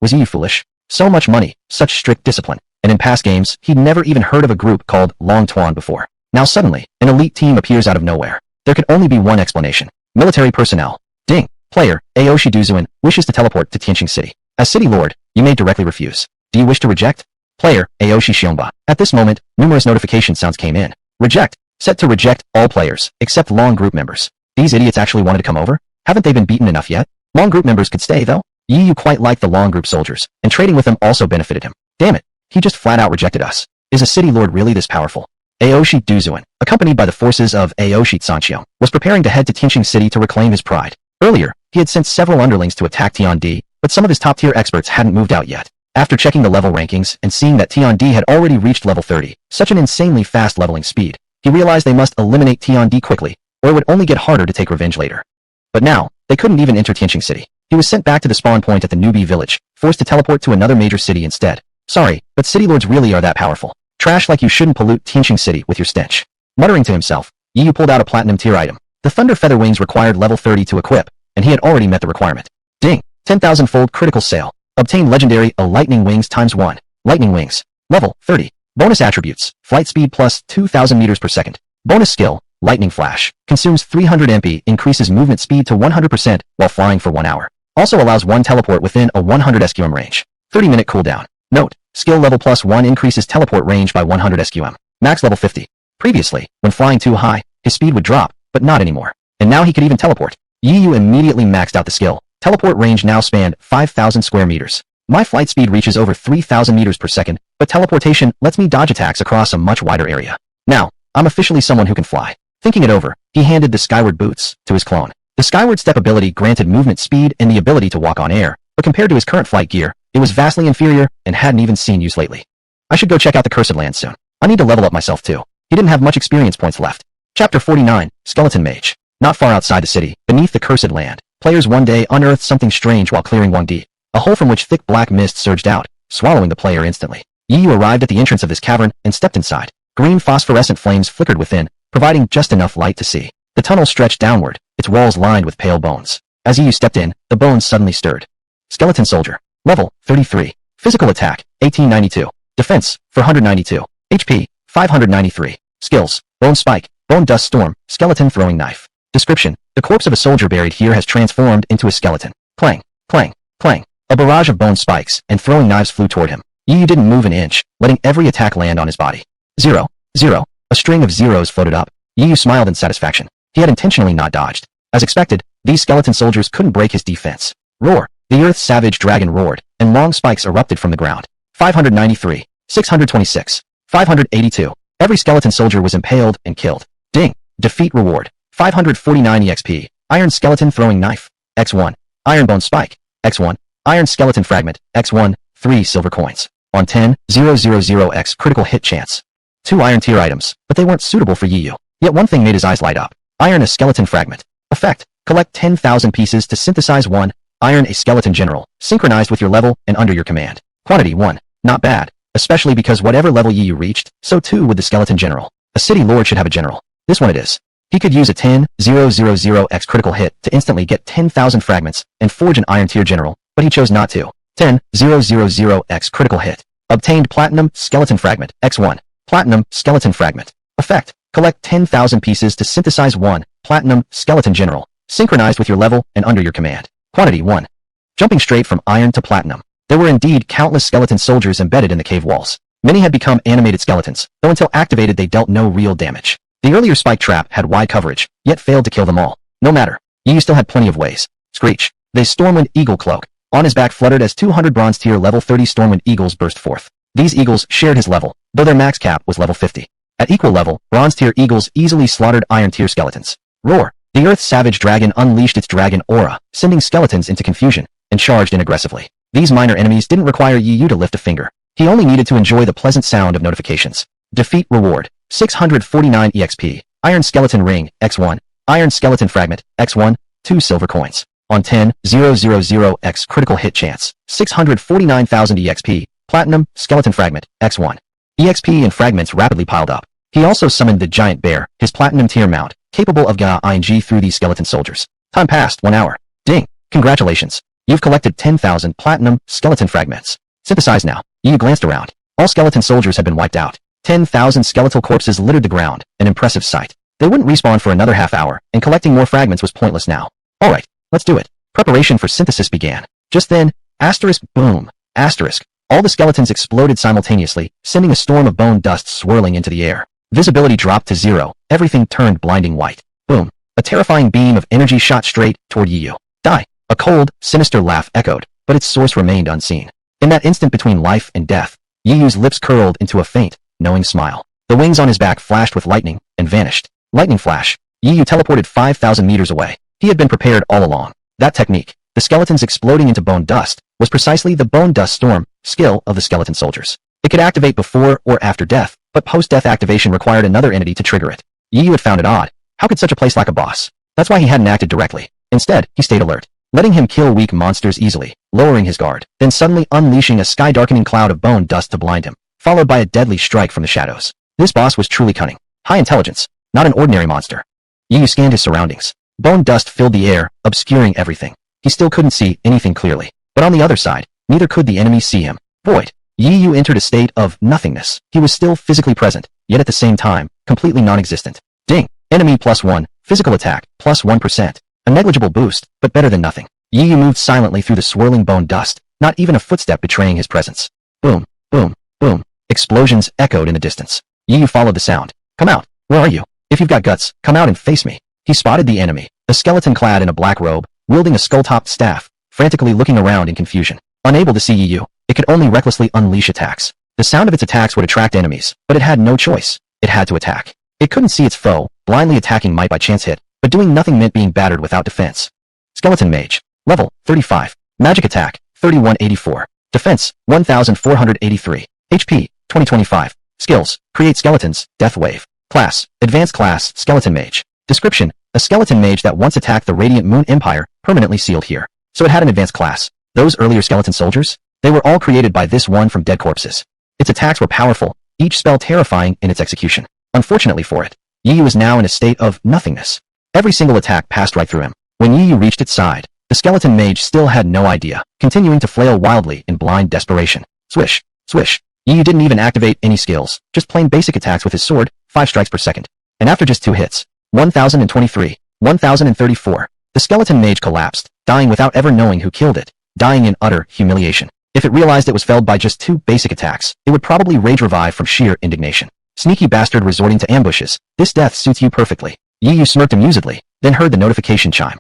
was Yi Yu foolish? So much money, such strict discipline, and in past games, he'd never even heard of a group called Long Tuan before. Now suddenly, an elite team appears out of nowhere. There could only be one explanation. Military personnel. Ding. Player, Aoshi Duzuan, wishes to teleport to Tianqing City. As City Lord, you may directly refuse. Do you wish to reject? Player, Aoshi Xiongba. At this moment, numerous notification sounds came in. Reject. Set to reject all players, except Long group members. These idiots actually wanted to come over? Haven't they been beaten enough yet? Long group members could stay, though? Yi Yu quite liked the Long group soldiers, and trading with them also benefited him. Damn it. He just flat out rejected us. Is a City Lord really this powerful? Aoshi Duzuan, accompanied by the forces of Aoshi Sanxiang, was preparing to head to Tianqing City to reclaim his pride. Earlier, he had sent several underlings to attack Tiandi, but some of his top-tier experts hadn't moved out yet. After checking the level rankings and seeing that Tiandi had already reached level 30, such an insanely fast leveling speed, he realized they must eliminate Tiandi quickly, or it would only get harder to take revenge later. But now, they couldn't even enter Tianqing City. He was sent back to the spawn point at the newbie village, forced to teleport to another major city instead. Sorry, but city lords really are that powerful. Trash like you shouldn't pollute Tianqing City with your stench. Muttering to himself, Yi Yu pulled out a platinum tier item. The Thunder Feather Wings required level 30 to equip, and he had already met the requirement. Ding! 10,000-fold critical sale. Obtain legendary A Lightning Wings ×1. Lightning Wings. Level 30. Bonus attributes. Flight speed plus 2,000 meters per second. Bonus skill. Lightning Flash. Consumes 300 MP, increases movement speed to 100% while flying for 1 hour. Also allows one teleport within a 100 SQM range. 30-minute cooldown. Note, skill level +1 increases teleport range by 100 SQM. Max level 50. Previously, when flying too high, his speed would drop, but not anymore. And now he could even teleport. Yi Yu immediately maxed out the skill. Teleport range now spanned 5,000 square meters. My flight speed reaches over 3,000 meters per second, but teleportation lets me dodge attacks across a much wider area. Now, I'm officially someone who can fly. Thinking it over, he handed the Skyward Boots to his clone. The Skyward Step ability granted movement speed and the ability to walk on air, but compared to his current flight gear, it was vastly inferior and hadn't even seen use lately. I should go check out the Cursed Land soon. I need to level up myself too. He didn't have much experience points left. Chapter 49, Skeleton Mage. Not far outside the city, beneath the Cursed Land, players one day unearthed something strange while clearing Wangdi. A hole from which thick black mist surged out, swallowing the player instantly. Yi Yu arrived at the entrance of this cavern and stepped inside. Green phosphorescent flames flickered within, providing just enough light to see. The tunnel stretched downward, its walls lined with pale bones. As Yi Yu stepped in, the bones suddenly stirred. Skeleton Soldier. Level 33. Physical attack 1892. Defense 492. HP 593. Skills: Bone Spike, Bone Dust Storm, Skeleton Throwing Knife. Description: the corpse of a soldier buried here has transformed into a skeleton. Clang, clang, clang. A barrage of bone spikes and throwing knives flew toward him. Yi Yu didn't move an inch, letting every attack land on his body. 0, 0. A string of zeros floated up. Yi Yu smiled in satisfaction. he had intentionally not dodged. As expected, these skeleton soldiers couldn't break his defense. Roar! The Earth's savage dragon roared, and long spikes erupted from the ground. 593, 626, 582. Every skeleton soldier was impaled and killed. Ding! Defeat reward. 549 EXP. Iron skeleton throwing knife. X1. Iron bone spike. X1. Iron skeleton fragment. X1. 3 silver coins. On 10,000x critical hit chance. 2 iron tier items, but they weren't suitable for Yiyu. Yet one thing made his eyes light up. Iron a skeleton fragment. Effect. Collect 10,000 pieces to synthesize 1. Iron a skeleton general, synchronized with your level and under your command. Quantity 1. Not bad, especially because whatever level Yiyu reached, so too would the skeleton general. A city lord should have a general. This one it is. He could use a 10,000x critical hit to instantly get 10,000 fragments and forge an iron tier general, but he chose not to. 10,000x critical hit. Obtained platinum skeleton fragment. X1. Platinum skeleton fragment. Effect. Collect 10,000 pieces to synthesize 1. Platinum skeleton general, synchronized with your level and under your command. Quantity 1. Jumping straight from iron to platinum. There were indeed countless skeleton soldiers embedded in the cave walls. Many had become animated skeletons, though until activated they dealt no real damage. The earlier spike trap had wide coverage, yet failed to kill them all. No matter. Yiyu still had plenty of ways. Screech. The Stormwind Eagle cloak. On his back fluttered as 200 bronze tier level 30 Stormwind Eagles burst forth. These eagles shared his level, though their max cap was level 50. At equal level, bronze tier eagles easily slaughtered iron tier skeletons. Roar. The Earth's savage dragon unleashed its dragon aura, sending skeletons into confusion, and charged in aggressively. These minor enemies didn't require Yiyu to lift a finger. He only needed to enjoy the pleasant sound of notifications. Defeat reward. 649 EXP. Iron skeleton ring. X1. Iron skeleton fragment. X1. 2 silver coins. On 10,000x critical hit chance. 649,000 EXP. Platinum skeleton fragment. X1. EXP and fragments rapidly piled up. He also summoned the giant bear, his platinum tier mount, capable of ing through these skeleton soldiers. Time passed 1 hour. Ding! Congratulations. You've collected 10,000 platinum skeleton fragments. Synthesize now. Yiyu glanced around. All skeleton soldiers had been wiped out. 10,000 skeletal corpses littered the ground, an impressive sight. They wouldn't respawn for another half hour, and collecting more fragments was pointless now. Alright, let's do it. Preparation for synthesis began. Just then, asterisk boom, asterisk. All the skeletons exploded simultaneously, sending a storm of bone dust swirling into the air. Visibility dropped to 0, everything turned blinding white. Boom. A terrifying beam of energy shot straight toward Yiyu. Die. A cold, sinister laugh echoed, but its source remained unseen. In that instant between life and death, Yiyu's lips curled into a faint, knowing smile. The wings on his back flashed with lightning, and vanished. Lightning flash. Yiyu teleported 5,000 meters away. He had been prepared all along. That technique, the skeletons exploding into bone dust, was precisely the bone dust storm skill of the skeleton soldiers. It could activate before or after death, but post-death activation required another entity to trigger it. Yiyu had found it odd. How could such a place lack a boss? That's why he hadn't acted directly. Instead, he stayed alert, letting him kill weak monsters easily, lowering his guard, then suddenly unleashing a sky-darkening cloud of bone dust to blind him, followed by a deadly strike from the shadows. This boss was truly cunning. High intelligence, not an ordinary monster. Yiyu scanned his surroundings. Bone dust filled the air, obscuring everything. He still couldn't see anything clearly. But on the other side, neither could the enemy see him. Void. Yiyu entered a state of nothingness. He was still physically present, yet at the same time, completely non-existent. Ding. Enemy +1, physical attack, +1%. A negligible boost, but better than nothing. Yiyu moved silently through the swirling bone dust, not even a footstep betraying his presence. Boom, boom, boom. Explosions echoed in the distance. Yiyu followed the sound. Come out. Where are you? If you've got guts, come out and face me. He spotted the enemy, a skeleton clad in a black robe, wielding a skull-topped staff, frantically looking around in confusion. Unable to see Yiyu, it could only recklessly unleash attacks. The sound of its attacks would attract enemies, but it had no choice. It had to attack. It couldn't see its foe, blindly attacking might by chance hit, but doing nothing meant being battered without defense. Skeleton Mage. Level, 35. Magic attack, 3184. Defense, 1483. HP, 2025. Skills, create skeletons, death wave. Class, advanced class, skeleton mage. Description, a skeleton mage that once attacked the Radiant Moon Empire, permanently sealed here. So it had an advanced class. Those earlier skeleton soldiers? They were all created by this one from dead corpses. Its attacks were powerful, each spell terrifying in its execution. Unfortunately for it, Yiyu is now in a state of nothingness. Every single attack passed right through him. When Yiyu reached its side, the skeleton mage still had no idea, continuing to flail wildly in blind desperation. Swish, swish. Yiyu didn't even activate any skills, just plain basic attacks with his sword, 5 strikes per second. And after just 2 hits, 1023, 1034, the skeleton mage collapsed, dying without ever knowing who killed it, dying in utter humiliation. If it realized it was felled by just 2 basic attacks, it would probably rage revive from sheer indignation. Sneaky bastard resorting to ambushes, this death suits you perfectly. Yu smirked amusedly, then heard the notification chime.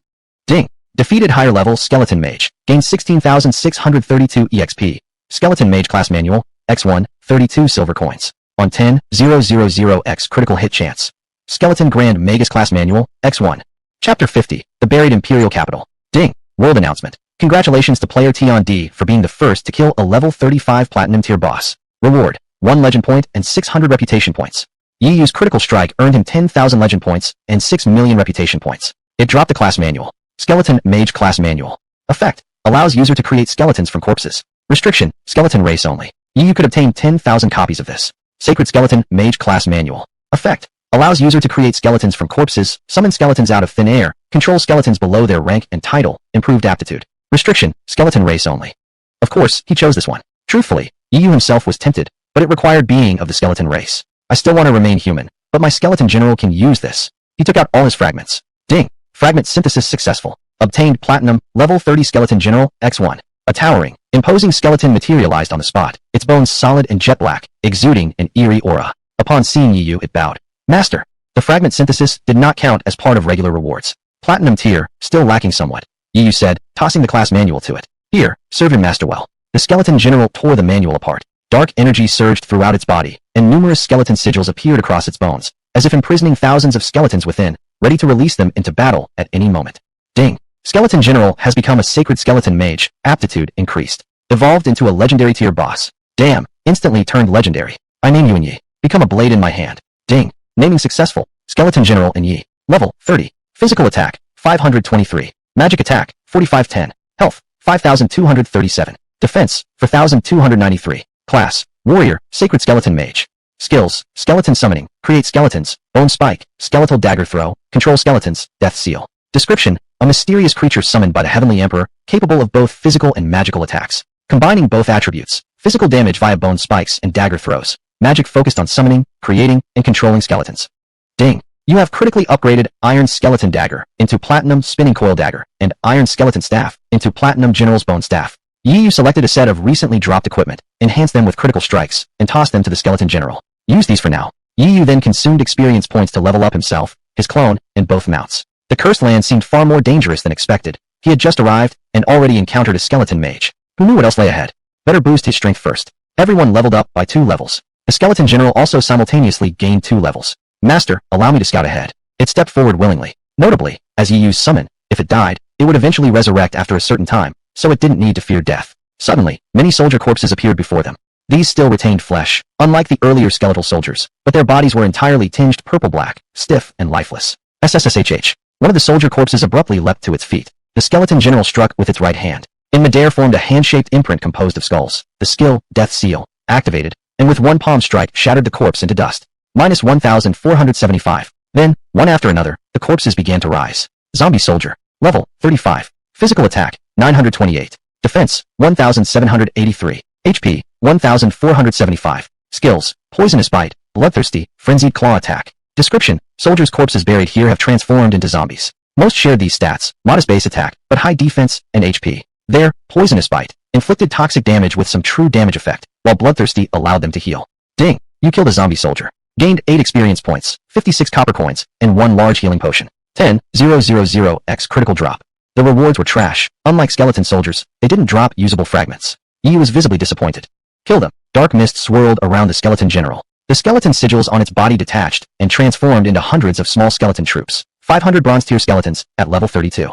Ding. Defeated higher level Skeleton Mage. Gained 16,632 EXP. Skeleton Mage Class Manual. X1. 32 silver coins. On 10,000x critical hit chance. Skeleton Grand Magus Class Manual. X1. Chapter 50. The Buried Imperial Capital. Ding. World announcement. Congratulations to player Tion D for being the first to kill a level 35 Platinum tier boss. Reward. 1 legend point and 600 reputation points. Yiyu's critical strike earned him 10,000 legend points and 6 million reputation points. It dropped the class manual. Skeleton Mage Class Manual. Effect. Allows user to create skeletons from corpses. Restriction. Skeleton race only. Yiyu could obtain 10,000 copies of this. Sacred Skeleton Mage Class Manual. Effect. Allows user to create skeletons from corpses, summon skeletons out of thin air, control skeletons below their rank and title, improved aptitude. Restriction. Skeleton race only. Of course, he chose this one. Truthfully, Yiyu himself was tempted, but it required being of the skeleton race. I still want to remain human, but my skeleton general can use this. He took out all his fragments. Ding. Fragment synthesis successful. Obtained platinum, level 30 skeleton general, X1. A towering, imposing skeleton materialized on the spot, its bones solid and jet black, exuding an eerie aura. Upon seeing Yiyu, it bowed. Master. The fragment synthesis did not count as part of regular rewards. Platinum tier, still lacking somewhat. Yiyu said, tossing the class manual to it. Here, serve your master well. The skeleton general tore the manual apart. Dark energy surged throughout its body, and numerous skeleton sigils appeared across its bones, as if imprisoning thousands of skeletons within, ready to release them into battle at any moment. Ding. Skeleton General has become a sacred skeleton mage, aptitude increased. Evolved into a legendary tier boss. Damn, instantly turned legendary. I name you and Yi. Become a blade in my hand. Ding. Naming successful. Skeleton General and Yi. Level, 30. Physical attack, 523. Magic attack, 4510. Health, 5237. Defense, 4293. Class, Warrior, Sacred Skeleton Mage. Skills, Skeleton Summoning, Create Skeletons, Bone Spike, Skeletal Dagger Throw, Control Skeletons, Death Seal. Description, a mysterious creature summoned by the Heavenly Emperor, capable of both physical and magical attacks. Combining both attributes, physical damage via bone spikes and dagger throws, magic focused on summoning, creating, and controlling skeletons. Ding. You have critically upgraded Iron Skeleton Dagger into Platinum Spinning Coil Dagger and Iron Skeleton Staff into Platinum General's Bone Staff. Yiyu selected a set of recently dropped equipment, enhanced them with critical strikes, and tossed them to the Skeleton General. Use these for now. Yiyu then consumed experience points to level up himself, his clone, and both mounts. The Cursed Land seemed far more dangerous than expected. He had just arrived, and already encountered a skeleton mage. Who knew what else lay ahead? Better boost his strength first. Everyone leveled up by 2 levels. The Skeleton General also simultaneously gained 2 levels. Master, allow me to scout ahead. It stepped forward willingly. Notably, as Yiyu's summon, if it died, it would eventually resurrect after a certain time, so it didn't need to fear death. Suddenly, many soldier corpses appeared before them. These still retained flesh, unlike the earlier skeletal soldiers, but their bodies were entirely tinged purple-black, stiff, and lifeless. SSSHH. One of the soldier corpses abruptly leapt to its feet. The Skeleton General struck with its right hand. In midair formed a hand-shaped imprint composed of skulls. The skill, Death Seal, activated, and with one palm strike shattered the corpse into dust. Minus 1,475. Then, one after another, the corpses began to rise. Zombie Soldier. Level, 35. Physical attack, 928. Defense, 1,783. HP, 1,475. Skills, Poisonous Bite, Bloodthirsty, Frenzied Claw Attack. Description, soldiers' corpses buried here have transformed into zombies. Most shared these stats, modest base attack, but high defense and HP. Their Poisonous Bite inflicted toxic damage with some true damage effect, while Bloodthirsty allowed them to heal. Ding, you killed a zombie soldier. Gained 8 experience points, 56 copper coins, and 1 large healing potion. 10,000x critical drop. The rewards were trash. Unlike skeleton soldiers, they didn't drop usable fragments. Yi was visibly disappointed. Kill them. Dark mist swirled around the Skeleton General. The skeleton sigils on its body detached and transformed into hundreds of small skeleton troops. 500 bronze tier skeletons at level 32.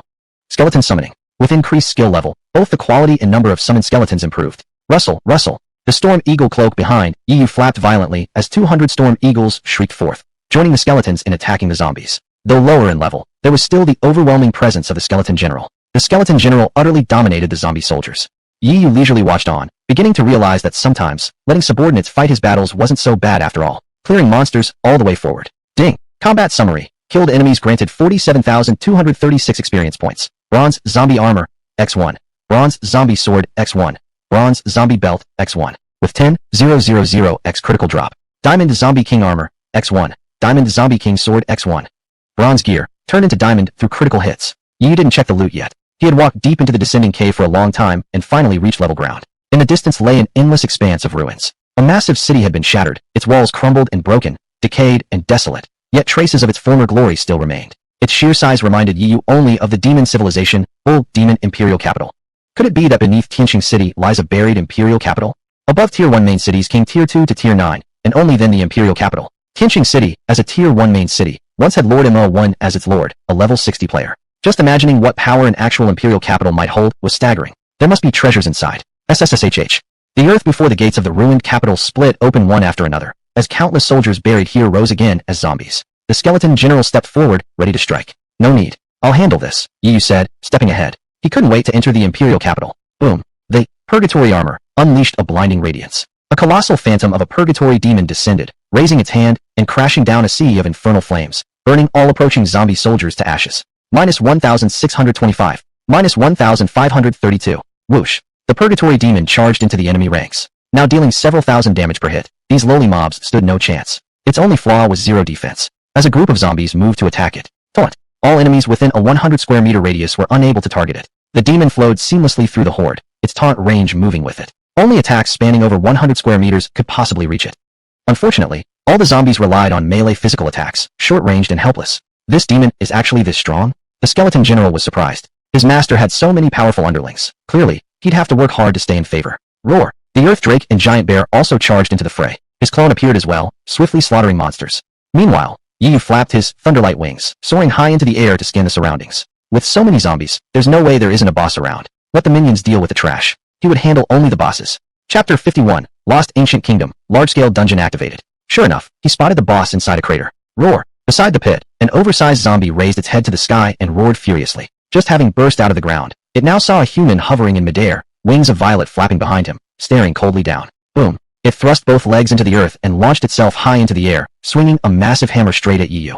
Skeleton Summoning. With increased skill level, both the quality and number of summoned skeletons improved. Rustle, rustle. The Storm Eagle cloak behind Yiyu flapped violently as 200 Storm Eagles shrieked forth, joining the skeletons in attacking the zombies. Though lower in level, there was still the overwhelming presence of the Skeleton General. The Skeleton General utterly dominated the zombie soldiers. Yiyu leisurely watched on, beginning to realize that sometimes, letting subordinates fight his battles wasn't so bad after all. Clearing monsters all the way forward. Ding. Combat Summary. Killed enemies granted 47,236 experience points. Bronze Zombie Armor, X1. Bronze Zombie Sword, X1. Bronze Zombie Belt, X1. With 10,000x critical drop. Diamond Zombie King Armor, X1. Diamond Zombie King Sword, X1. Bronze Gear, turned into diamond through critical hits. Yi didn't check the loot yet. He had walked deep into the descending cave for a long time and finally reached level ground. In the distance lay an endless expanse of ruins. A massive city had been shattered, its walls crumbled and broken, decayed and desolate. yet traces of its former glory still remained. Its sheer size reminded Yu only of the demon civilization, old demon imperial capital. Could it be that beneath Tianqing City lies a buried imperial capital? Above Tier 1 main cities came Tier 2 to Tier 9, and only then the imperial capital. Tianqing City, as a Tier 1 main city, once had Lord Mo1 as its lord, a level 60 player. Just imagining what power an actual imperial capital might hold was staggering. There must be treasures inside. SSSHH. The earth before the gates of the ruined capital split open one after another, as countless soldiers buried here rose again as zombies. The skeleton general stepped forward, ready to strike. No need. I'll handle this, Yu said, stepping ahead. He couldn't wait to enter the imperial capital. Boom. The purgatory armor unleashed a blinding radiance. A colossal phantom of a purgatory demon descended, raising its hand and crashing down a sea of infernal flames, burning all approaching zombie soldiers to ashes. -1,625. -1,532. Whoosh. The purgatory demon charged into the enemy ranks, now dealing several thousand damage per hit. These lowly mobs stood no chance. Its only flaw was zero defense. As a group of zombies moved to attack it, taunt. All enemies within a 100 square meter radius were unable to target it. The demon flowed seamlessly through the horde, its taunt range moving with it. Only attacks spanning over 100 square meters could possibly reach it. Unfortunately, all the zombies relied on melee physical attacks, short-ranged and helpless. This demon is actually this strong? The skeleton general was surprised. His master had so many powerful underlings. Clearly, he'd have to work hard to stay in favor. Roar! The earth drake and giant bear also charged into the fray. His clone appeared as well, swiftly slaughtering monsters. Meanwhile, Yu flapped his thunderlight wings, soaring high into the air to scan the surroundings. With so many zombies, there's no way there isn't a boss around. Let the minions deal with the trash. He would handle only the bosses. Chapter 51, Lost Ancient Kingdom, large-scale dungeon activated. Sure enough, he spotted the boss inside a crater. Roar! Beside the pit, an oversized zombie raised its head to the sky and roared furiously. Just having burst out of the ground, it now saw a human hovering in midair, wings of violet flapping behind him, staring coldly down. Boom! It thrust both legs into the earth and launched itself high into the air, swinging a massive hammer straight at Yu.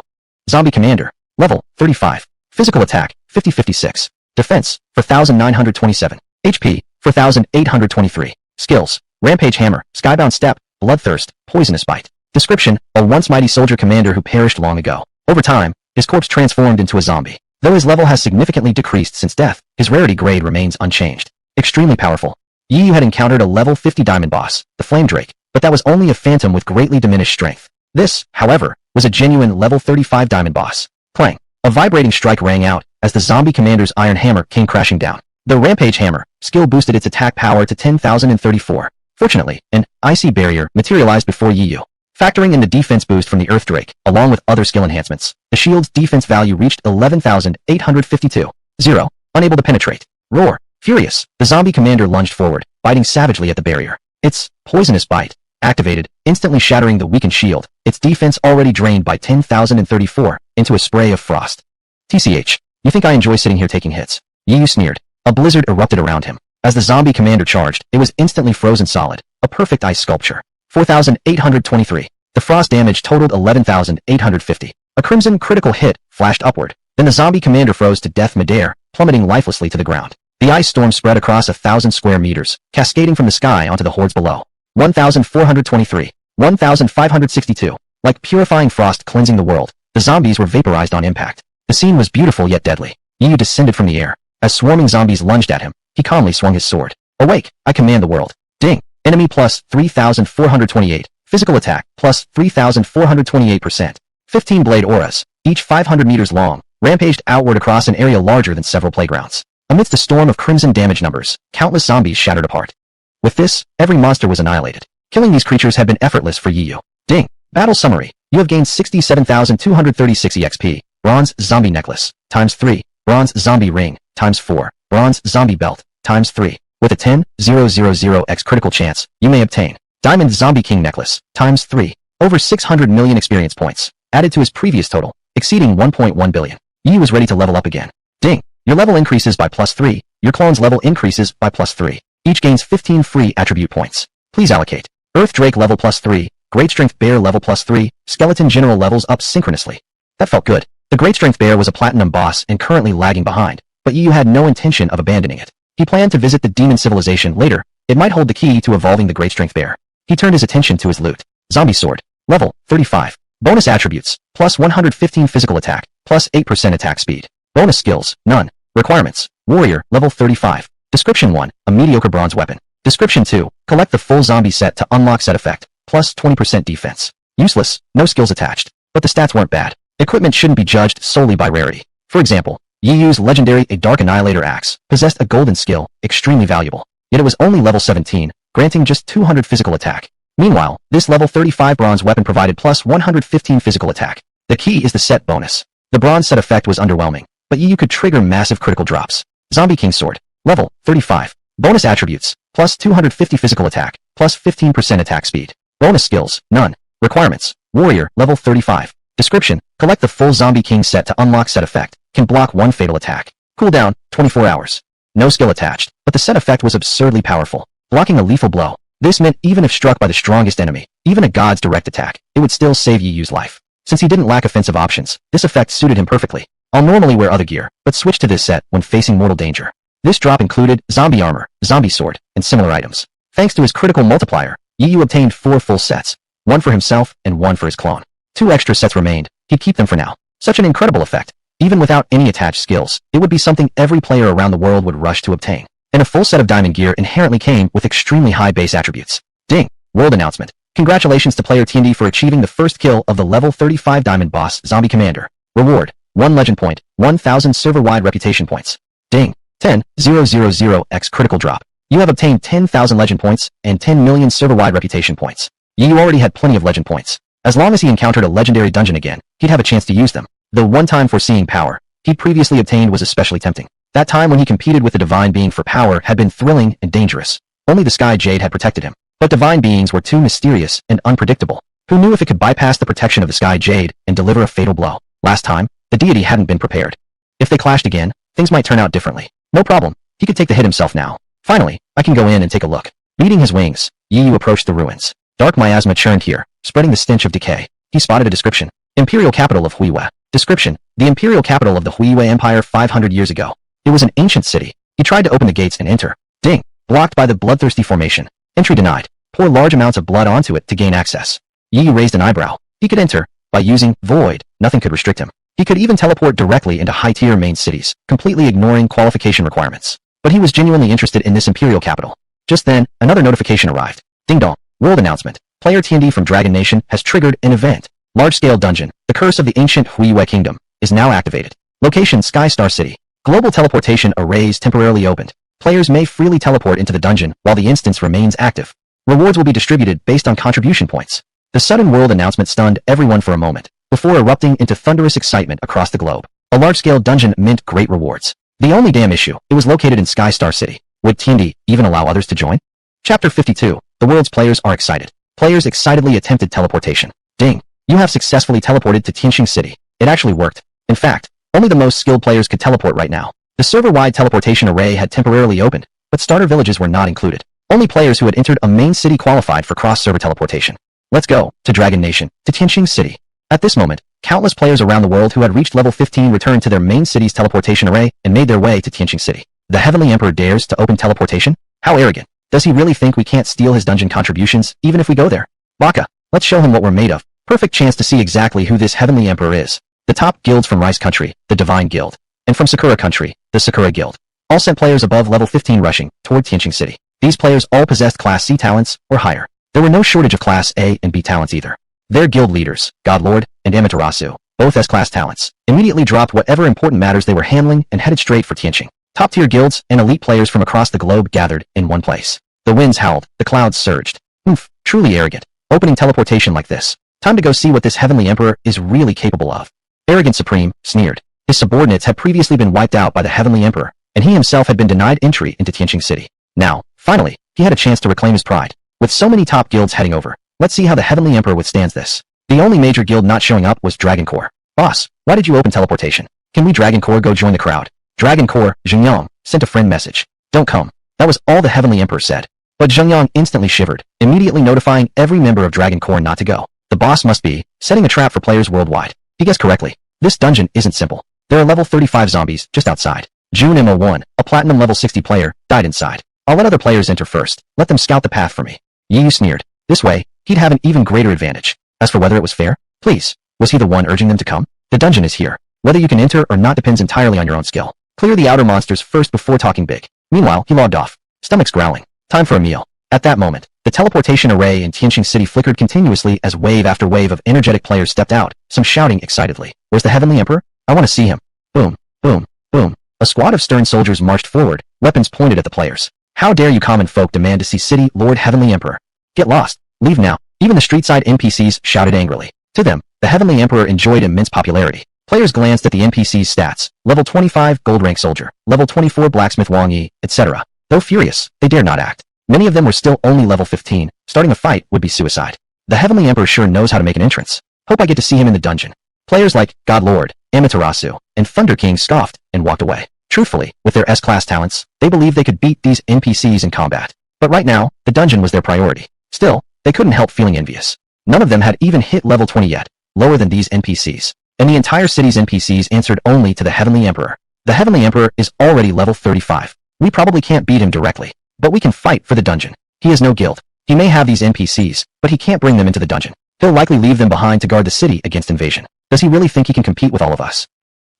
Zombie Commander. Level, 35. Physical attack, 50-56. Defense, 4,927. HP, 4,823. Skills, Rampage Hammer, Skybound Step, Bloodthirst, Poisonous Bite. Description, a once mighty soldier commander who perished long ago. Over time, his corpse transformed into a zombie. Though his level has significantly decreased since death, his rarity grade remains unchanged. Extremely powerful. Yu had encountered a level 50 diamond boss, the Flame Drake, but that was only a phantom with greatly diminished strength. This, however, was a genuine level 35 diamond boss. Clang! A vibrating strike rang out as the zombie commander's iron hammer came crashing down. The Rampage Hammer skill boosted its attack power to 10,034. Fortunately, an icy barrier materialized before Yu. Factoring in the defense boost from the Earth Drake, along with other skill enhancements, the shield's defense value reached 11,852. 0. Unable to penetrate. Roar! Furious, the zombie commander lunged forward, biting savagely at the barrier. Its Poisonous Bite activated, instantly shattering the weakened shield, its defense already drained by 10,034, into a spray of frost. TCH, you think I enjoy sitting here taking hits? Yu sneered. A blizzard erupted around him. As the zombie commander charged, it was instantly frozen solid, a perfect ice sculpture. 4,823. The frost damage totaled 11,850. A crimson critical hit flashed upward. Then the zombie commander froze to death midair, plummeting lifelessly to the ground. The ice storm spread across 1,000 square meters, cascading from the sky onto the hordes below. 1,423. 1,562. Like purifying frost cleansing the world, the zombies were vaporized on impact. The scene was beautiful yet deadly. Yu descended from the air. As swarming zombies lunged at him, he calmly swung his sword. Awake, I command the world. Ding! Enemy plus 3,428. Physical attack plus 3,428%. 15 blade auras, each 500 meters long, rampaged outward across an area larger than several playgrounds. Amidst a storm of crimson damage numbers, countless zombies shattered apart. With this, every monster was annihilated. Killing these creatures had been effortless for Yu. Ding! Battle summary. You have gained 67,236 EXP. Bronze zombie necklace, times 3. Bronze zombie ring, times 4. Bronze zombie belt, times 3. With a 10,000x critical chance, you may obtain Diamond Zombie King necklace, times 3. Over 600 million experience points, added to his previous total, exceeding 1.1 billion. Yu was ready to level up again. Ding! Your level increases by +3, your clone's level increases by +3. Each gains 15 free attribute points. Please allocate. Earth Drake level +3, Great Strength Bear level +3, Skeleton General levels up synchronously. That felt good. The Great Strength Bear was a platinum boss and currently lagging behind, but Yu had no intention of abandoning it. He planned to visit the demon civilization later. It might hold the key to evolving the Great Strength Bear. He turned his attention to his loot. Zombie Sword. Level, 35. Bonus attributes, plus 115 physical attack, plus 8% attack speed. Bonus skills, none. Requirements, Warrior, level 35. Description 1, a mediocre bronze weapon. Description 2, collect the full zombie set to unlock set effect, plus 20% defense. Useless, no skills attached. but the stats weren't bad. Equipment shouldn't be judged solely by rarity. For example, Yi Yu's legendary A Dark Annihilator Axe possessed a golden skill, extremely valuable. Yet it was only level 17, granting just 200 physical attack. Meanwhile, this level 35 bronze weapon provided plus 115 physical attack. The key is the set bonus. The bronze set effect was underwhelming, but Yi Yu could trigger massive critical drops. Zombie King Sword, level 35. Bonus attributes, plus 250 physical attack, plus 15% attack speed. Bonus skills, none. Requirements, Warrior, level 35. Description, collect the full Zombie King set to unlock set effect, can block one fatal attack. Cooldown, 24 hours. No skill attached, but the set effect was absurdly powerful, blocking a lethal blow. This meant even if struck by the strongest enemy, even a god's direct attack, it would still save Yi Yu's life. Since he didn't lack offensive options, this effect suited him perfectly. I'll normally wear other gear, but switch to this set when facing mortal danger. This drop included zombie armor, zombie sword, and similar items. Thanks to his critical multiplier, Yi Yu obtained 4 full sets, one for himself and one for his clone. 2 extra sets remained, he'd keep them for now. Such an incredible effect. Even without any attached skills, it would be something every player around the world would rush to obtain. And a full set of diamond gear inherently came with extremely high base attributes. Ding! World announcement. Congratulations to player TND for achieving the first kill of the level 35 diamond boss Zombie Commander. Reward, 1 legend point, 1000 server-wide reputation points. Ding! 10,000x critical drop. You have obtained 10,000 legend points and 10 million server-wide reputation points. You already had plenty of legend points. As long as he encountered a legendary dungeon again, he'd have a chance to use them. The one-time foreseeing power he'd previously obtained was especially tempting. That time when he competed with the divine being for power had been thrilling and dangerous. Only the sky jade had protected him. But divine beings were too mysterious and unpredictable. Who knew if it could bypass the protection of the sky jade and deliver a fatal blow? Last time, the deity hadn't been prepared. If they clashed again, things might turn out differently. No problem, he could take the hit himself now. Finally, I can go in and take a look. Beating his wings, Yi Yu approached the ruins. Dark miasma churned here, spreading the stench of decay. He spotted a description. Imperial capital of Huiwe. Description, the imperial capital of the Huiwe Empire 500 years ago. It was an ancient city. He tried to open the gates and enter. Ding! Blocked by the bloodthirsty formation. Entry denied. Pour large amounts of blood onto it to gain access. Yi Yu raised an eyebrow. He could enter. By using Void, nothing could restrict him. He could even teleport directly into high-tier main cities, completely ignoring qualification requirements. But he was genuinely interested in this imperial capital. Just then, another notification arrived. Ding dong. World announcement. Player TND from Dragon Nation has triggered an event. Large-scale dungeon. The curse of the ancient Huiwe kingdom is now activated. Location Sky Star City. Global teleportation arrays temporarily opened. Players may freely teleport into the dungeon while the instance remains active. Rewards will be distributed based on contribution points. The sudden world announcement stunned everyone for a moment, before erupting into thunderous excitement across the globe. A large-scale dungeon meant great rewards. The only damn issue, it was located in Sky Star City. Would TND even allow others to join? Chapter 52. The world's players are excited. Players excitedly attempted teleportation. Ding! You have successfully teleported to Tianqing City. It actually worked. In fact, only the most skilled players could teleport right now. The server-wide teleportation array had temporarily opened, but starter villages were not included. Only players who had entered a main city qualified for cross-server teleportation. Let's go, to Dragon Nation, to Tianqing City. At this moment, countless players around the world who had reached level 15 returned to their main city's teleportation array and made their way to Tianqing City. The Heavenly Emperor dares to open teleportation? How arrogant. Does he really think we can't steal his dungeon contributions, even if we go there? Baka, let's show him what we're made of. Perfect chance to see exactly who this Heavenly Emperor is. The top guilds from Rice Country, the Divine Guild, and from Sakura Country, the Sakura Guild, all sent players above level 15 rushing toward Tianqing City. These players all possessed Class C talents or higher. There were no shortage of Class A and B talents either. Their guild leaders, Godlord and Amaterasu, both S-class talents, immediately dropped whatever important matters they were handling and headed straight for Tianqing. Top-tier guilds and elite players from across the globe gathered in one place. The winds howled, the clouds surged. Oof, truly arrogant. Opening teleportation like this. Time to go see what this Heavenly Emperor is really capable of. Arrogant Supreme sneered. His subordinates had previously been wiped out by the Heavenly Emperor, and he himself had been denied entry into Tianqing City. Now, finally, he had a chance to reclaim his pride. With so many top guilds heading over, let's see how the Heavenly Emperor withstands this. The only major guild not showing up was Dragon Core. Boss, why did you open teleportation? Can we Dragon Core go join the crowd? Dragon Core, Zhengyang, sent a friend message. Don't come. That was all the Heavenly Emperor said. But Zhengyang instantly shivered, immediately notifying every member of Dragon Core not to go. The boss must be setting a trap for players worldwide. He guessed correctly. This dungeon isn't simple. There are level 35 zombies just outside. June MO1, a platinum level 60 player, died inside. I'll let other players enter first. Let them scout the path for me. Yi Yu sneered. This way, he'd have an even greater advantage. As for whether it was fair, please, was he the one urging them to come? The dungeon is here. Whether you can enter or not depends entirely on your own skill. Clear the outer monsters first before talking big. Meanwhile, he logged off. Stomach's growling. Time for a meal. At that moment, the teleportation array in Tianqing City flickered continuously as wave after wave of energetic players stepped out, some shouting excitedly. "Where's the Heavenly Emperor? I want to see him." Boom, boom, boom. A squad of stern soldiers marched forward, weapons pointed at the players. "How dare you common folk demand to see City Lord Heavenly Emperor? Get lost. Leave now." Even the street-side NPCs shouted angrily. To them, the Heavenly Emperor enjoyed immense popularity. Players glanced at the NPC's stats: level 25 gold rank soldier, level 24 blacksmith Wang Yi, etc. Though furious, they dared not act. Many of them were still only level 15. Starting a fight would be suicide. The Heavenly Emperor sure knows how to make an entrance. Hope I get to see him in the dungeon. Players like God Lord, Amaterasu, and Thunder King scoffed and walked away. Truthfully, with their S-class talents, they believed they could beat these NPCs in combat. But right now, the dungeon was their priority. Still, they couldn't help feeling envious. None of them had even hit level 20 yet, lower than these NPCs. And the entire city's NPCs answered only to the Heavenly Emperor. The Heavenly Emperor is already level 35. We probably can't beat him directly, but we can fight for the dungeon. He has no guild. He may have these NPCs, but he can't bring them into the dungeon. He'll likely leave them behind to guard the city against invasion. Does he really think he can compete with all of us?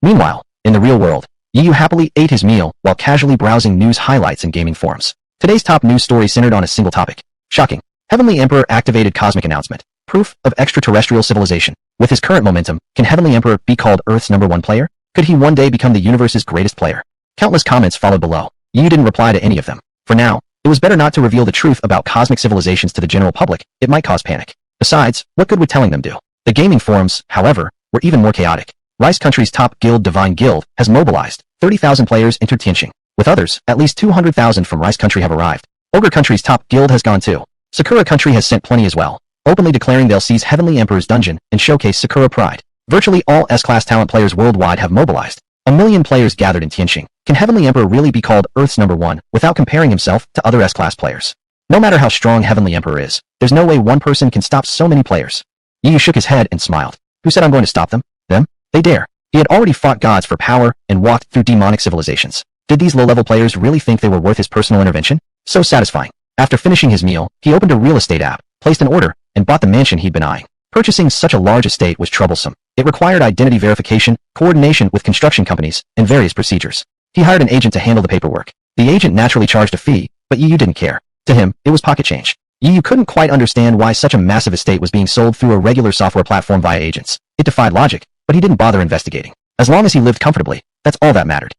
Meanwhile, in the real world, Yu happily ate his meal while casually browsing news highlights and gaming forums. Today's top news story centered on a single topic. Shocking. Heavenly Emperor activated cosmic announcement. Proof of extraterrestrial civilization. With his current momentum, can Heavenly Emperor be called Earth's #1 player? Could he one day become the universe's greatest player? Countless comments followed below. Yu didn't reply to any of them. For now, it was better not to reveal the truth about cosmic civilizations to the general public. It might cause panic. Besides, what good would telling them do? The gaming forums, however, were even more chaotic. Rice Country's top guild, Divine Guild, has mobilized. 30,000 players entered Tianqing. With others, at least 200,000 from Rice Country have arrived. Ogre Country's top guild has gone too. Sakura Country has sent plenty as well, openly declaring they'll seize Heavenly Emperor's dungeon and showcase Sakura pride. Virtually all S-class talent players worldwide have mobilized. 1 million players gathered in Tianqing. Can Heavenly Emperor really be called Earth's #1 without comparing himself to other S-class players? No matter how strong Heavenly Emperor is, there's no way one person can stop so many players. Yu shook his head and smiled. Who said I'm going to stop them? Them? They dare. He had already fought gods for power and walked through demonic civilizations. Did these low-level players really think they were worth his personal intervention? So satisfying. After finishing his meal, he opened a real estate app, placed an order, and bought the mansion he'd been eyeing. Purchasing such a large estate was troublesome. It required identity verification, coordination with construction companies, and various procedures. He hired an agent to handle the paperwork. The agent naturally charged a fee, but Yu didn't care. To him, it was pocket change. Yu couldn't quite understand why such a massive estate was being sold through a regular software platform via agents. It defied logic, but he didn't bother investigating. As long as he lived comfortably, that's all that mattered.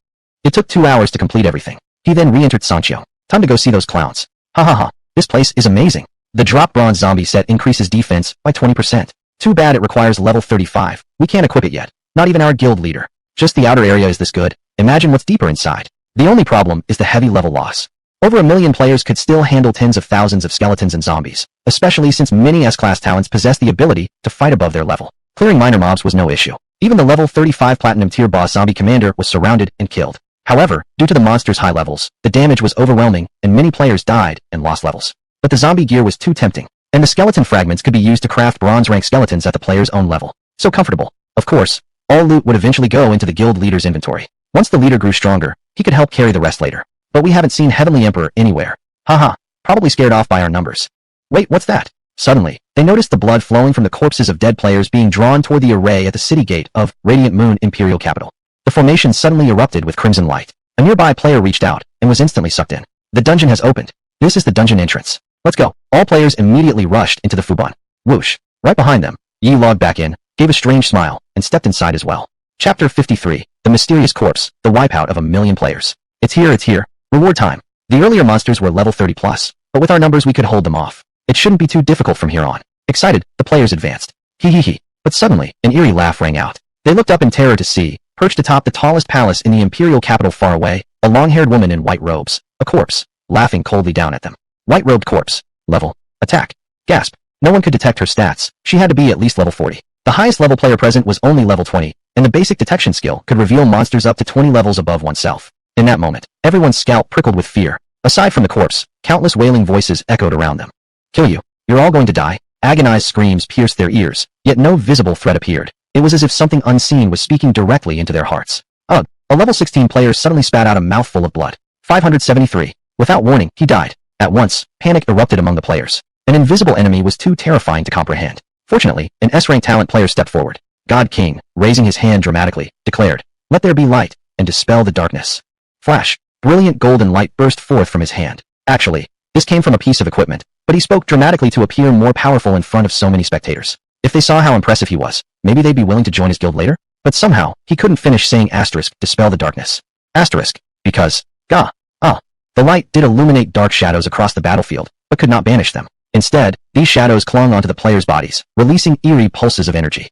It took 2 hours to complete everything. He then re-entered Sancho. Time to go see those clowns. Ha ha ha, this place is amazing. The drop bronze zombie set increases defense by 20%. Too bad it requires level 35. We can't equip it yet. Not even our guild leader. Just the outer area is this good. Imagine what's deeper inside. The only problem is the heavy level loss. Over 1 million players could still handle tens of thousands of skeletons and zombies, especially since many S-class talents possess the ability to fight above their level. Clearing minor mobs was no issue. Even the level 35 platinum tier boss zombie commander was surrounded and killed. However, due to the monster's high levels, the damage was overwhelming and many players died and lost levels. But the zombie gear was too tempting, and the skeleton fragments could be used to craft bronze rank skeletons at the player's own level. So comfortable. Of course, all loot would eventually go into the guild leader's inventory. Once the leader grew stronger, he could help carry the rest later. But we haven't seen Heavenly Emperor anywhere. Haha, probably scared off by our numbers. Wait, what's that? Suddenly, they noticed the blood flowing from the corpses of dead players being drawn toward the array at the city gate of Radiant Moon Imperial Capital. The formation suddenly erupted with crimson light. A nearby player reached out and was instantly sucked in. The dungeon has opened. This is the dungeon entrance. Let's go. All players immediately rushed into the Fuban. Whoosh. Right behind them, Yi logged back in, gave a strange smile, and stepped inside as well. Chapter 53. The Mysterious Corpse, the wipeout of 1 million players. It's here. Reward time. The earlier monsters were level 30 plus, but with our numbers we could hold them off. It shouldn't be too difficult from here on. Excited, the players advanced. Hee. But suddenly, an eerie laugh rang out. They looked up in terror to see, perched atop the tallest palace in the imperial capital far away, a long-haired woman in white robes, a corpse, laughing coldly down at them. White-robed corpse. Level. Attack. Gasp. No one could detect her stats. She had to be at least level 40. The highest level player present was only level 20, and the basic detection skill could reveal monsters up to 20 levels above oneself. In that moment, everyone's scalp prickled with fear. Aside from the corpse, countless wailing voices echoed around them. Kill you. You're all going to die. Agonized screams pierced their ears, yet no visible threat appeared. It was as if something unseen was speaking directly into their hearts. Ugh. A level 16 player suddenly spat out a mouthful of blood. 573. Without warning, he died. At once, panic erupted among the players. An invisible enemy was too terrifying to comprehend. Fortunately, an S-rank talent player stepped forward. God King, raising his hand dramatically, declared, "Let there be light, and dispel the darkness." Flash. Brilliant golden light burst forth from his hand. Actually, This came from a piece of equipment, but he spoke dramatically to appear more powerful in front of so many spectators. If they saw how impressive he was, maybe they'd be willing to join his guild later? But somehow, he couldn't finish saying asterisk, dispel the darkness. Asterisk, because, the light did illuminate dark shadows across the battlefield, but could not banish them. Instead, these shadows clung onto the players' bodies, releasing eerie pulses of energy.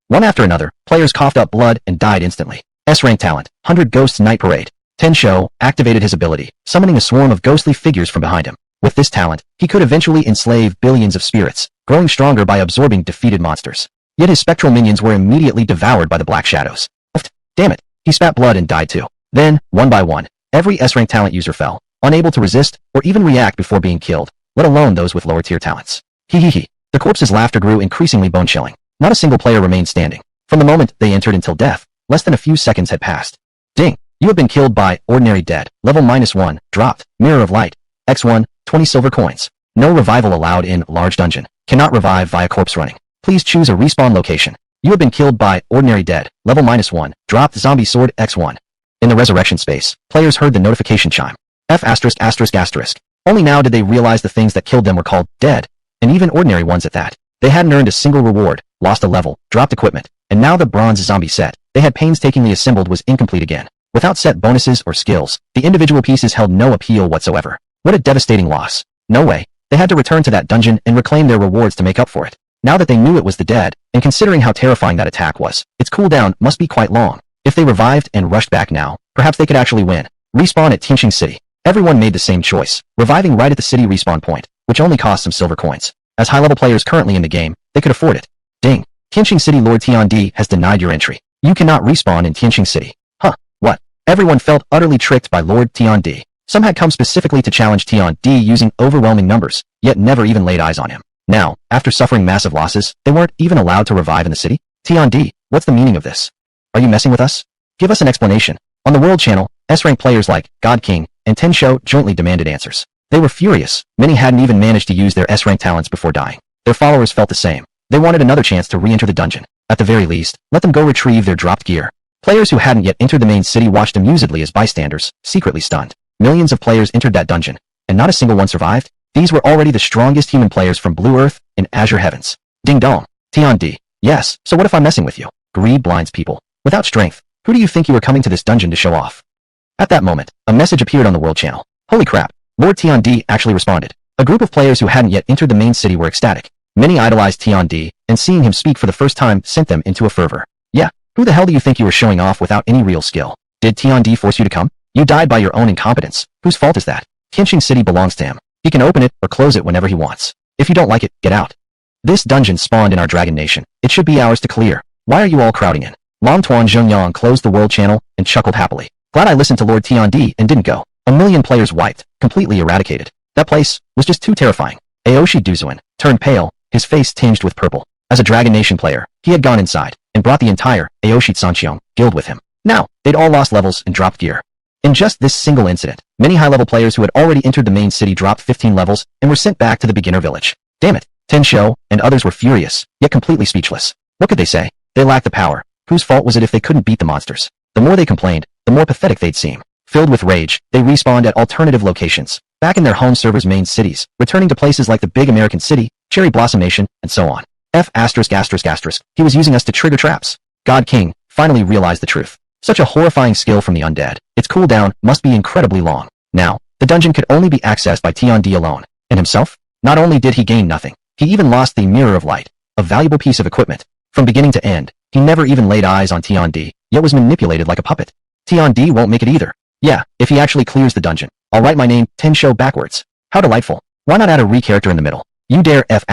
One after another, players coughed up blood and died instantly. S-rank talent, 100 Ghosts Night Parade. Tenshou activated his ability, summoning a swarm of ghostly figures from behind him. With this talent, he could eventually enslave billions of spirits, growing stronger by absorbing defeated monsters. Yet his spectral minions were immediately devoured by the black shadows. Damn it, he spat blood and died too. Then, one by one, every S-rank talent user fell, unable to resist or even react before being killed, let alone those with lower tier talents. Hee. The corpse's laughter grew increasingly bone-chilling. Not a single player remained standing. From the moment they entered until death, less than a few seconds had passed. Ding! You have been killed by Ordinary Dead, level -1, dropped, Mirror of Light, X1, 20 silver coins. No revival allowed in Large Dungeon. Cannot revive via corpse running. Please choose a respawn location. You have been killed by Ordinary Dead, level -1, dropped Zombie Sword X1. In the resurrection space, players heard the notification chime. F******. Only now did they realize the things that killed them were called dead, and even ordinary ones at that. They hadn't earned a single reward, lost a level, dropped equipment, and now the bronze zombie set they had painstakingly assembled was incomplete again. Without set bonuses or skills, the individual pieces held no appeal whatsoever. What a devastating loss. No way. They had to return to that dungeon and reclaim their rewards to make up for it. Now that they knew it was the dead, and considering how terrifying that attack was, its cooldown must be quite long. If they revived and rushed back now, perhaps they could actually win. Respawn at Tianqing City. Everyone made the same choice, reviving right at the city respawn point, which only cost some silver coins. As high-level players currently in the game, they could afford it. Ding! Tianqing City Lord Tiandi has denied your entry. You cannot respawn in Tianqing City. What? Everyone felt utterly tricked by Lord Tiandi. Some had come specifically to challenge Tiandi using overwhelming numbers, yet never even laid eyes on him. Now, after suffering massive losses, they weren't even allowed to revive in the city? Tiandi, what's the meaning of this? Are you messing with us? Give us an explanation. On the World Channel, S-rank players like God King and Tenshou jointly demanded answers. They were furious. Many hadn't even managed to use their S-rank talents before dying. Their followers felt the same. They wanted another chance to re-enter the dungeon. At the very least, let them go retrieve their dropped gear. Players who hadn't yet entered the main city watched amusedly as bystanders, secretly stunned. Millions of players entered that dungeon, and not a single one survived. These were already the strongest human players from Blue Earth and Azure Heavens. Ding dong. Tiandi. Yes, so what if I'm messing with you? Greed blinds people. Without strength, who do you think you were coming to this dungeon to show off? At that moment, a message appeared on the World Channel. Holy crap, Lord Tiandi actually responded. A group of players who hadn't yet entered the main city were ecstatic. Many idolized Tiandi, and seeing him speak for the first time sent them into a fervor. Yeah, who the hell do you think you were showing off without any real skill? Did Tiandi force you to come? You died by your own incompetence. Whose fault is that? Tianqing City belongs to him. He can open it or close it whenever he wants. If you don't like it, get out. This dungeon spawned in our Dragon Nation. It should be ours to clear. Why are you all crowding in? Long Tuan Zhengyang closed the World Channel and chuckled happily. Glad I listened to Lord Tiandi and didn't go. 1,000,000 players wiped, completely eradicated. That place was just too terrifying. Aoshi Duzuan turned pale, his face tinged with purple. As a Dragon Nation player, he had gone inside and brought the entire Aoshi Sanqiong guild with him. Now, they'd all lost levels and dropped gear. In just this single incident, many high-level players who had already entered the main city dropped 15 levels and were sent back to the beginner village. Damn it, Tenshou and others were furious, yet completely speechless. What could they say? They lacked the power. Whose fault was it if they couldn't beat the monsters? The more they complained, the more pathetic they'd seem. Filled with rage, they respawned at alternative locations, back in their home servers' main cities, returning to places like the big American city, Cherry Blossom Nation, and so on. He was using us to trigger traps. God King finally realized the truth. Such a horrifying skill from the undead. Its cooldown must be incredibly long. Now, the dungeon could only be accessed by Tiandi alone. And himself? Not only did he gain nothing, he even lost the Mirror of Light, a valuable piece of equipment. From beginning to end, he never even laid eyes on Tiandi, yet was manipulated like a puppet. Tiandi won't make it either. Yeah, if he actually clears the dungeon, I'll write my name, Tenshou, backwards. How delightful. Why not add a re-character in the middle? You dare F***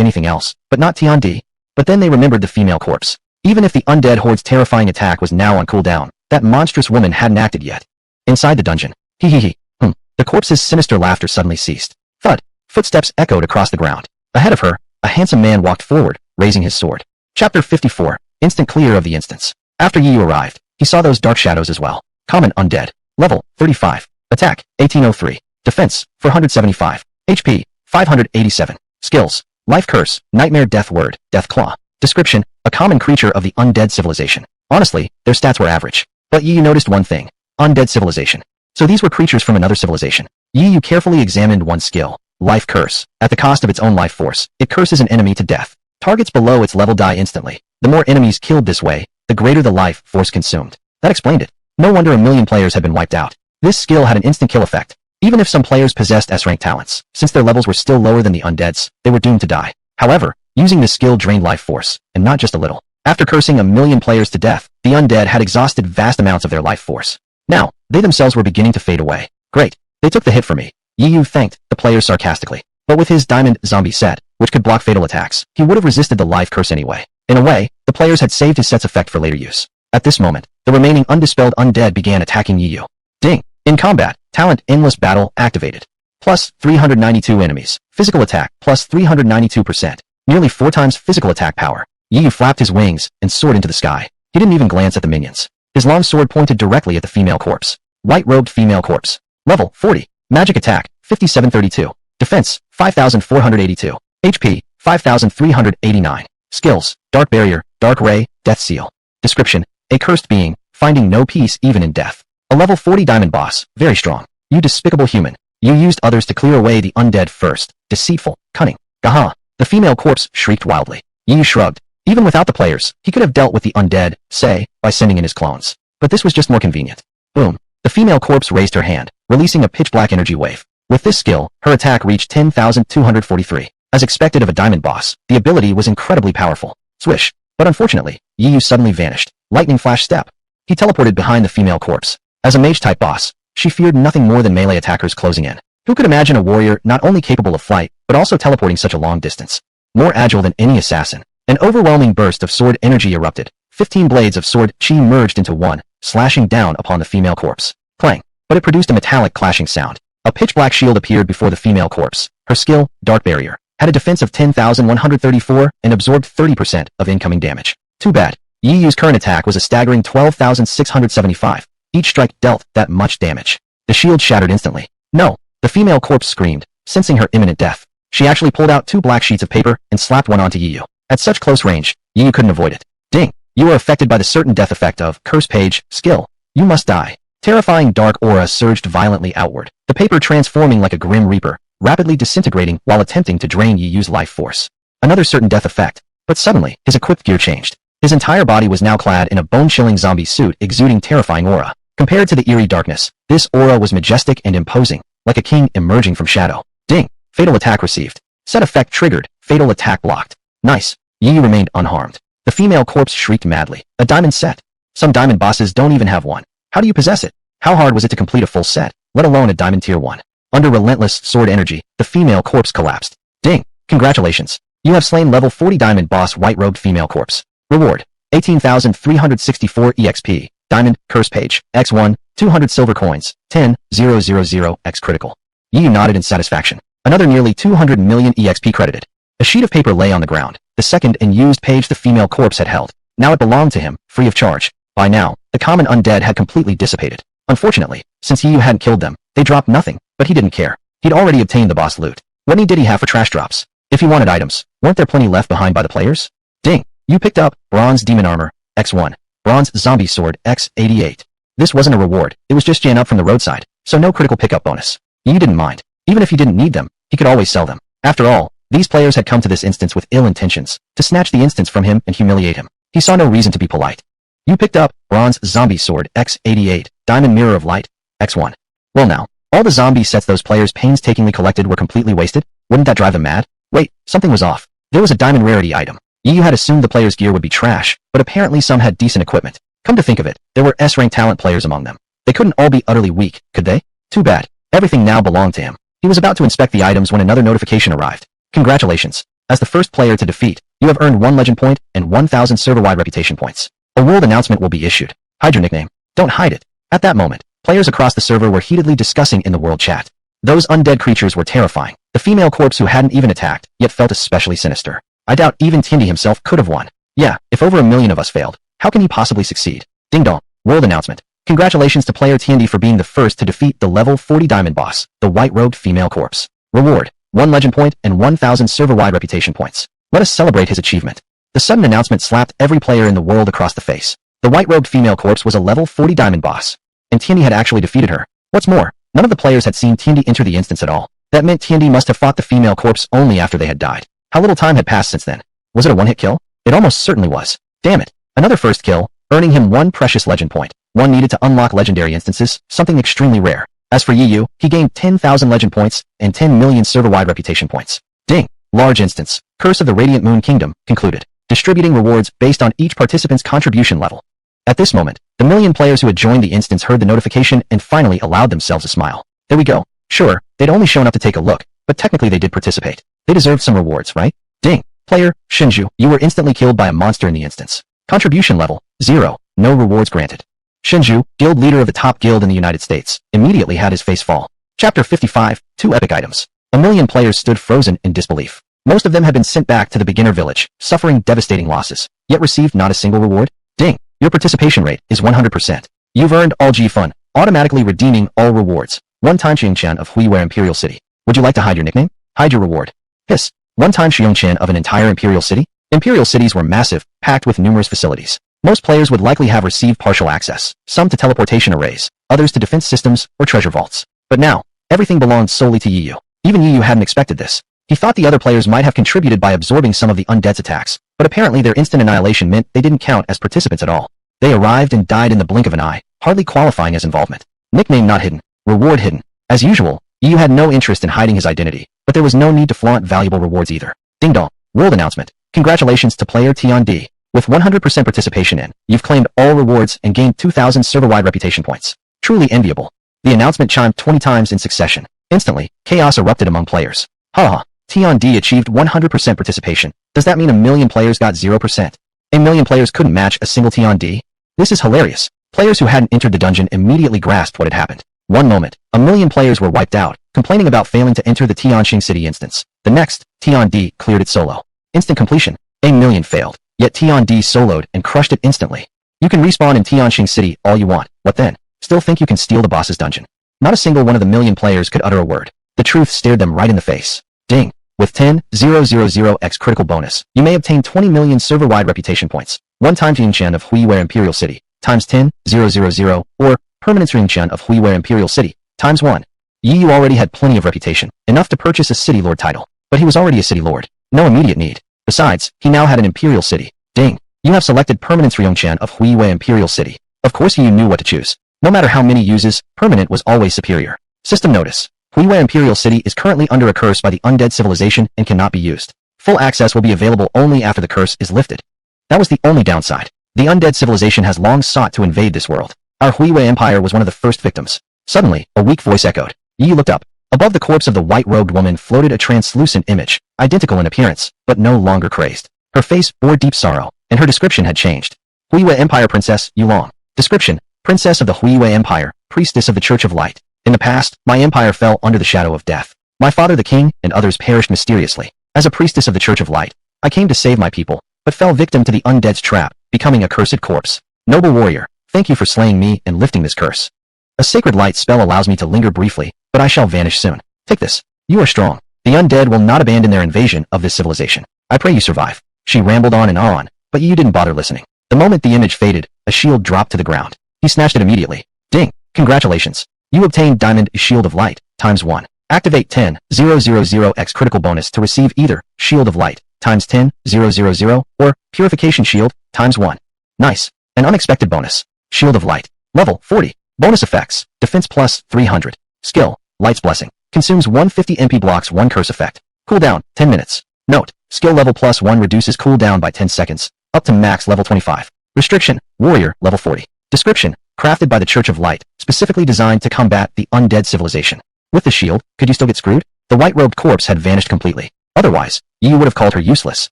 anything else, but not Tiandi. But then they remembered the female corpse. Even if the undead horde's terrifying attack was now on cooldown, that monstrous woman hadn't acted yet. Inside the dungeon. The corpse's sinister laughter suddenly ceased. Thud. Footsteps echoed across the ground. Ahead of her, a handsome man walked forward, raising his sword. Chapter 54. Instant clear of the instance. After Yi arrived, he saw those dark shadows as well. Common undead. Level 35. Attack 1803. Defense 475. HP 587. Skills. Life Curse, Nightmare Death Word, Death Claw. Description, a common creature of the undead civilization. Honestly, their stats were average. But Yi noticed one thing. Undead civilization. So these were creatures from another civilization. Yi Yu carefully examined one skill, Life Curse. At the cost of its own life force, it curses an enemy to death. Targets below its level die instantly. The more enemies killed this way, the greater the life force consumed. That explained it. No wonder a million players had been wiped out. This skill had an instant kill effect. Even if some players possessed S-rank talents, since their levels were still lower than the undead's, they were doomed to die. However, using this skill drained life force, and not just a little. After cursing a million players to death, the undead had exhausted vast amounts of their life force. Now, they themselves were beginning to fade away. Great. They took the hit for me. Yi Yu thanked the players sarcastically. But with his diamond zombie set, which could block fatal attacks, he would have resisted the life curse anyway. In a way, the players had saved his set's effect for later use. At this moment, the remaining undispelled undead began attacking Yi Yu. Ding! In combat, talent Endless Battle activated. Plus 392 enemies. Physical attack plus 392%. Nearly 4 times physical attack power. Yi Yu flapped his wings and soared into the sky. He didn't even glance at the minions. His long sword pointed directly at the female corpse. White-robed female corpse. Level 40. Magic attack 5732. Defense 5482. HP 5389. Skills Dark Barrier, Dark Ray, Death Seal. Description: a cursed being, finding no peace even in death. A level 40 diamond boss, very strong. You despicable human. You used others to clear away the undead first. Deceitful, cunning. Gaha. The female corpse shrieked wildly. Yi Yu shrugged. Even without the players, he could have dealt with the undead, say, by sending in his clones. But this was just more convenient. Boom. The female corpse raised her hand, releasing a pitch-black energy wave. With this skill, her attack reached 10,243. As expected of a diamond boss, the ability was incredibly powerful. Swish. But unfortunately, Yi Yu suddenly vanished. Lightning flash step. He teleported behind the female corpse. As a mage-type boss, she feared nothing more than melee attackers closing in. Who could imagine a warrior not only capable of flight, but also teleporting such a long distance? More agile than any assassin. An overwhelming burst of sword energy erupted. 15 blades of sword chi merged into one, slashing down upon the female corpse. Clang. But it produced a metallic clashing sound. A pitch-black shield appeared before the female corpse. Her skill, Dark Barrier, had a defense of 10,134 and absorbed 30% of incoming damage. Too bad. Yi Yu's current attack was a staggering 12,675. Each strike dealt that much damage. The shield shattered instantly. No. The female corpse screamed, sensing her imminent death. She actually pulled out 2 black sheets of paper and slapped one onto Yi Yu. At such close range, Yi Yu couldn't avoid it. Ding! You are affected by the certain death effect of Curse Page, skill. You must die. Terrifying dark aura surged violently outward, the paper transforming like a grim reaper, rapidly disintegrating while attempting to drain Yi Yu's life force. Another certain death effect. But suddenly, his equipped gear changed. His entire body was now clad in a bone-chilling zombie suit exuding terrifying aura. Compared to the eerie darkness, this aura was majestic and imposing, like a king emerging from shadow. Ding! Fatal attack received. Set effect triggered. Fatal attack blocked. Nice. Yi Yu remained unharmed. The female corpse shrieked madly. A diamond set. Some diamond bosses don't even have one. How do you possess it? How hard was it to complete a full set, let alone a diamond tier 1? Under relentless sword energy, the female corpse collapsed. Ding! Congratulations. You have slain level 40 diamond boss white-robed female corpse. Reward: 18,364 EXP. Diamond, Curse Page, X1, 200 silver coins, 10,000 X critical. Yi Yu nodded in satisfaction. Another nearly 200 million EXP credited. A sheet of paper lay on the ground, the second and used page the female corpse had held. Now it belonged to him, free of charge. By now, the common undead had completely dissipated. Unfortunately, since Yi Yu hadn't killed them, they dropped nothing, but he didn't care. He'd already obtained the boss loot. What need did he have for trash drops? If he wanted items, weren't there plenty left behind by the players? Ding! You picked up Bronze Demon Armor, X1. Bronze Zombie Sword, X88. This wasn't a reward, it was just jan up from the roadside, so no critical pickup bonus. Yi Yu didn't mind. Even if he didn't need them, he could always sell them. After all, these players had come to this instance with ill intentions, to snatch the instance from him and humiliate him. He saw no reason to be polite. You picked up Bronze Zombie Sword, X88, Diamond Mirror of Light, X1. Well now, all the zombie sets those players painstakingly collected were completely wasted? Wouldn't that drive them mad? Wait, something was off. There was a diamond rarity item. Yi Yu had assumed the players' gear would be trash, but apparently some had decent equipment. Come to think of it, there were S-rank talent players among them. They couldn't all be utterly weak, could they? Too bad. Everything now belonged to him. He was about to inspect the items when another notification arrived. Congratulations. As the first player to defeat, you have earned 1 legend point and 1,000 server-wide reputation points. A world announcement will be issued. Hide your nickname. Don't hide it. At that moment, players across the server were heatedly discussing in the world chat. Those undead creatures were terrifying. The female corpse who hadn't even attacked, yet felt especially sinister. I doubt even Tindy himself could have won. Yeah, if over 1 million of us failed, how can he possibly succeed? Ding dong. World announcement. Congratulations to player Tindy for being the first to defeat the level 40 diamond boss, the white-robed female corpse. Reward: 1 legend point and 1,000 server-wide reputation points. Let us celebrate his achievement. The sudden announcement slapped every player in the world across the face. The white-robed female corpse was a level 40 diamond boss, and Tindy had actually defeated her. What's more, None of the players had seen Tiandi enter the instance at all. That meant Tiandi must have fought the female corpse only after they had died. How little time had passed since then? Was it a one-hit kill? It almost certainly was. Damn it. Another first kill, earning him 1 precious legend point. 1 needed to unlock legendary instances, something extremely rare. As for Yu, he gained 10,000 legend points and 10 million server-wide reputation points. Ding. Large instance. Curse of the Radiant Moon Kingdom, concluded. Distributing rewards based on each participant's contribution level. At this moment, the million players who had joined the instance heard the notification and finally allowed themselves a smile. There we go. Sure, they'd only shown up to take a look, but technically they did participate. They deserved some rewards, right? Ding. Player, Shinju, you were instantly killed by a monster in the instance. Contribution level, 0. No rewards granted. Shinju, guild leader of the top guild in the United States, immediately had his face fall. Chapter 55, 2 epic items. A million players stood frozen in disbelief. Most of them had been sent back to the beginner village, suffering devastating losses, yet received not a single reward. Ding. Your participation rate is 100%. You've earned all G Fun, automatically redeeming all rewards. 1-time Xiongqian of Huiwei Imperial City. Would you like to hide your nickname? Hide your reward. Hiss. 1-time Xiongqian of an entire Imperial City? Imperial cities were massive, packed with numerous facilities. Most players would likely have received partial access, some to teleportation arrays, others to defense systems or treasure vaults. But now, everything belonged solely to Yu. Even Yu hadn't expected this. He thought the other players might have contributed by absorbing some of the undead's attacks, but apparently their instant annihilation meant they didn't count as participants at all. They arrived and died in the blink of an eye, hardly qualifying as involvement. Nickname not hidden. Reward hidden. As usual, Yu had no interest in hiding his identity, but there was no need to flaunt valuable rewards either. Ding dong. World announcement. Congratulations to player Tiandi. With 100% participation in, you've claimed all rewards and gained 2,000 server-wide reputation points. Truly enviable. The announcement chimed 20 times in succession. Instantly, chaos erupted among players. Haha. Tiandi achieved 100% participation. Does that mean a million players got 0%? A million players couldn't match a single Tiandi? This is hilarious. Players who hadn't entered the dungeon immediately grasped what had happened. One moment, a million players were wiped out, complaining about failing to enter the Tianqing City instance. The next, Tiandi cleared it solo. Instant completion. A million failed, yet Tiandi soloed and crushed it instantly. You can respawn in Tianqing City all you want. What then? Still think you can steal the boss's dungeon? Not a single one of the million players could utter a word. The truth stared them right in the face. Ding. With 10,000x critical bonus, you may obtain 20 million server-wide reputation points. 1-time Xiongqian of Huiwei Imperial City, times 10,000, or permanent Xiongqian of Huiwei Imperial City, times 1. Yu already had plenty of reputation, enough to purchase a city lord title, but he was already a city lord. No immediate need. Besides, he now had an Imperial City. Ding. You have selected permanent Xiongqian of Huiwei Imperial City. Of course Yu knew what to choose. No matter how many uses, permanent was always superior. System notice. Huiwei Imperial City is currently under a curse by the undead civilization and cannot be used. Full access will be available only after the curse is lifted. That was the only downside. The undead civilization has long sought to invade this world. Our Huiwei Empire was one of the first victims. Suddenly, a weak voice echoed. Yi looked up. Above the corpse of the white-robed woman floated a translucent image, identical in appearance, but no longer crazed. Her face bore deep sorrow, and her description had changed. Huiwei Empire Princess Yulong. Description: Princess of the Huiwei Empire, Priestess of the Church of Light. In the past, my empire fell under the shadow of death. My father the king and others perished mysteriously. As a priestess of the Church of Light, I came to save my people, but fell victim to the undead's trap, becoming a cursed corpse. Noble warrior, thank you for slaying me and lifting this curse. A sacred light spell allows me to linger briefly, but I shall vanish soon. Take this. You are strong. The undead will not abandon their invasion of this civilization. I pray you survive. She rambled on and on, but you didn't bother listening. The moment the image faded, a shield dropped to the ground. He snatched it immediately. Ding. Congratulations. You obtained Diamond Shield of Light, times 1. Activate 10,000x critical bonus to receive either Shield of Light, times 10,000, or Purification Shield, times 1. Nice. An unexpected bonus. Shield of Light. Level 40. Bonus effects. Defense plus 300. Skill. Light's Blessing. Consumes 150 MP blocks 1 curse effect. Cooldown, 10 minutes. Note. Skill level plus 1 reduces cooldown by 10 seconds. Up to max level 25. Restriction. Warrior, level 40. Description. Crafted by the Church of Light, specifically designed to combat the undead civilization. With the shield, could you still get screwed? The white-robed corpse had vanished completely. Otherwise, you would have called her useless.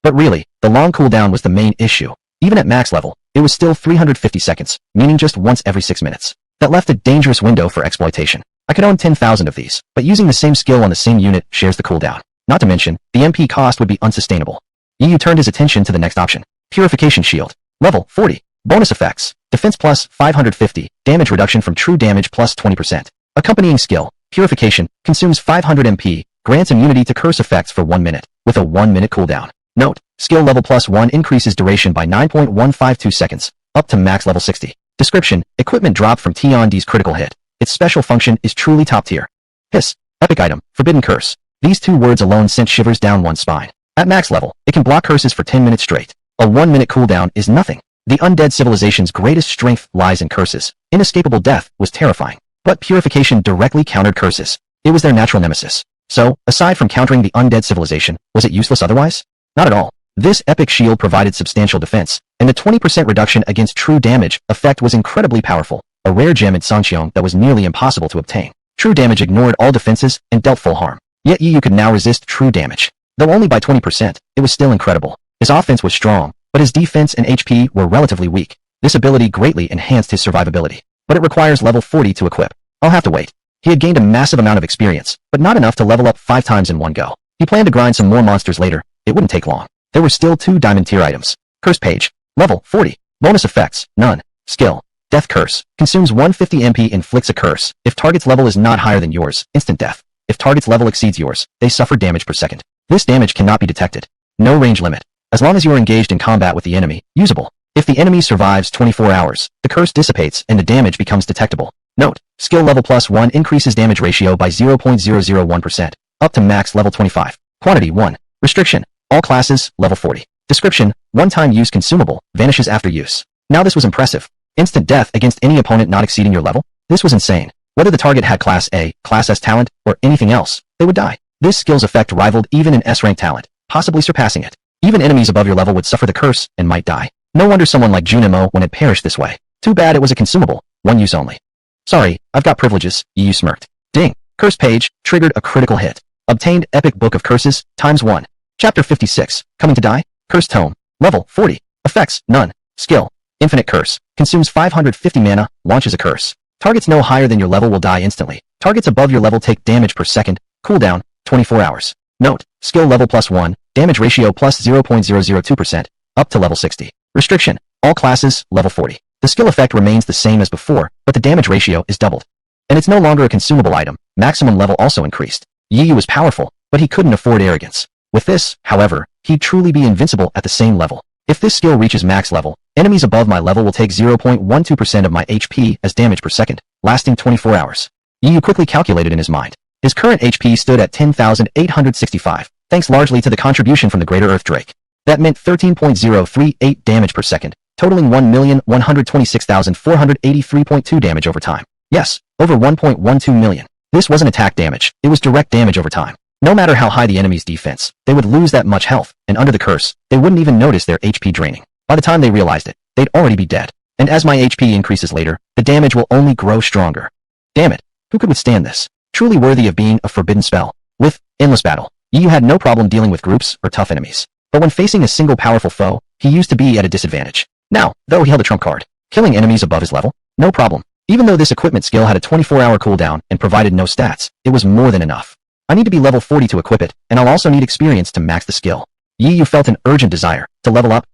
But really, the long cooldown was the main issue. Even at max level, it was still 350 seconds, meaning just once every 6 minutes. That left a dangerous window for exploitation. I could own 10,000 of these, but using the same skill on the same unit shares the cooldown. Not to mention, the MP cost would be unsustainable. Yu turned his attention to the next option. Purification Shield. Level 40. Bonus effects. Defense plus 550. Damage reduction from true damage plus 20%. Accompanying skill. Purification. Consumes 500 MP. Grants immunity to curse effects for 1 minute, with a 1-minute cooldown. Note. Skill level plus 1 increases duration by 9.152 seconds, up to max level 60. Description. Equipment drop from Tiandi's critical hit. its special function is truly top tier. Hiss. Epic item, forbidden curse. These two words alone sent shivers down one's spine. At max level, it can block curses for 10 minutes straight. A 1-minute cooldown is nothing. The undead civilization's greatest strength lies in curses. Inescapable death was terrifying. But purification directly countered curses. It was their natural nemesis. So, aside from countering the undead civilization, was it useless otherwise? Not at all. This epic shield provided substantial defense, and the 20% reduction against true damage effect was incredibly powerful, a rare gem in Sanxiong that was nearly impossible to obtain. True damage ignored all defenses and dealt full harm. Yet Yu could now resist true damage. Though only by 20%, it was still incredible. His offense was strong, but his defense and HP were relatively weak. This ability greatly enhanced his survivability. But it requires level 40 to equip. I'll have to wait. He had gained a massive amount of experience, but not enough to level up 5 times in one go. He planned to grind some more monsters later. It wouldn't take long. There were still 2 diamond tier items. Curse page. Level 40. Bonus effects. None. Skill. Death curse. Consumes 150 MP, inflicts a curse. If target's level is not higher than yours, instant death. If target's level exceeds yours, they suffer damage per second. This damage cannot be detected. No range limit. As long as you are engaged in combat with the enemy, usable. If the enemy survives 24 hours, the curse dissipates and the damage becomes detectable. Note, skill level +1 increases damage ratio by 0.001%, up to max level 25. Quantity 1. Restriction. All classes, level 40. Description, one-time use consumable, vanishes after use. Now this was impressive. Instant death against any opponent not exceeding your level? This was insane. Whether the target had Class A, Class S talent, or anything else, they would die. This skill's effect rivaled even an S-rank talent, possibly surpassing it. Even enemies above your level would suffer the curse and might die. No wonder someone like Junimo when it perished this way. Too bad it was a consumable, one use only. Sorry, I've got privileges, Yu smirked. Ding. Curse page, triggered a critical hit. Obtained Epic Book of Curses, ×1. Chapter 56, Coming to Die, Curse Tome, level 40. Effects, none. Skill, Infinite Curse, consumes 550 mana, launches a curse. Targets no higher than your level will die instantly. Targets above your level take damage per second, cooldown, 24 hours. Note, skill level +1, damage ratio +0.002%, up to level 60. Restriction, all classes, level 40. The skill effect remains the same as before, but the damage ratio is doubled. And it's no longer a consumable item, maximum level also increased. Yu was powerful, but he couldn't afford arrogance. With this, however, he'd truly be invincible at the same level. If this skill reaches max level, enemies above my level will take 0.12% of my HP as damage per second, lasting 24 hours. Yu quickly calculated in his mind. His current HP stood at 10,865, thanks largely to the contribution from the Greater Earth Drake. That meant 13.038 damage per second, totaling 1,126,483.2 damage over time. Yes, over 1.12 million. This wasn't attack damage, it was direct damage over time. No matter how high the enemy's defense, they would lose that much health, and under the curse, they wouldn't even notice their HP draining. By the time they realized it, they'd already be dead. And as my HP increases later, the damage will only grow stronger. Damn it, who could withstand this? Truly worthy of being a forbidden spell. With Endless Battle, Yu had no problem dealing with groups or tough enemies. But when facing a single powerful foe, he used to be at a disadvantage. Now, though he held a trump card, killing enemies above his level, no problem. Even though this equipment skill had a 24-hour cooldown and provided no stats, it was more than enough. I need to be level 40 to equip it, and I'll also need experience to max the skill. Yu felt an urgent desire to level up.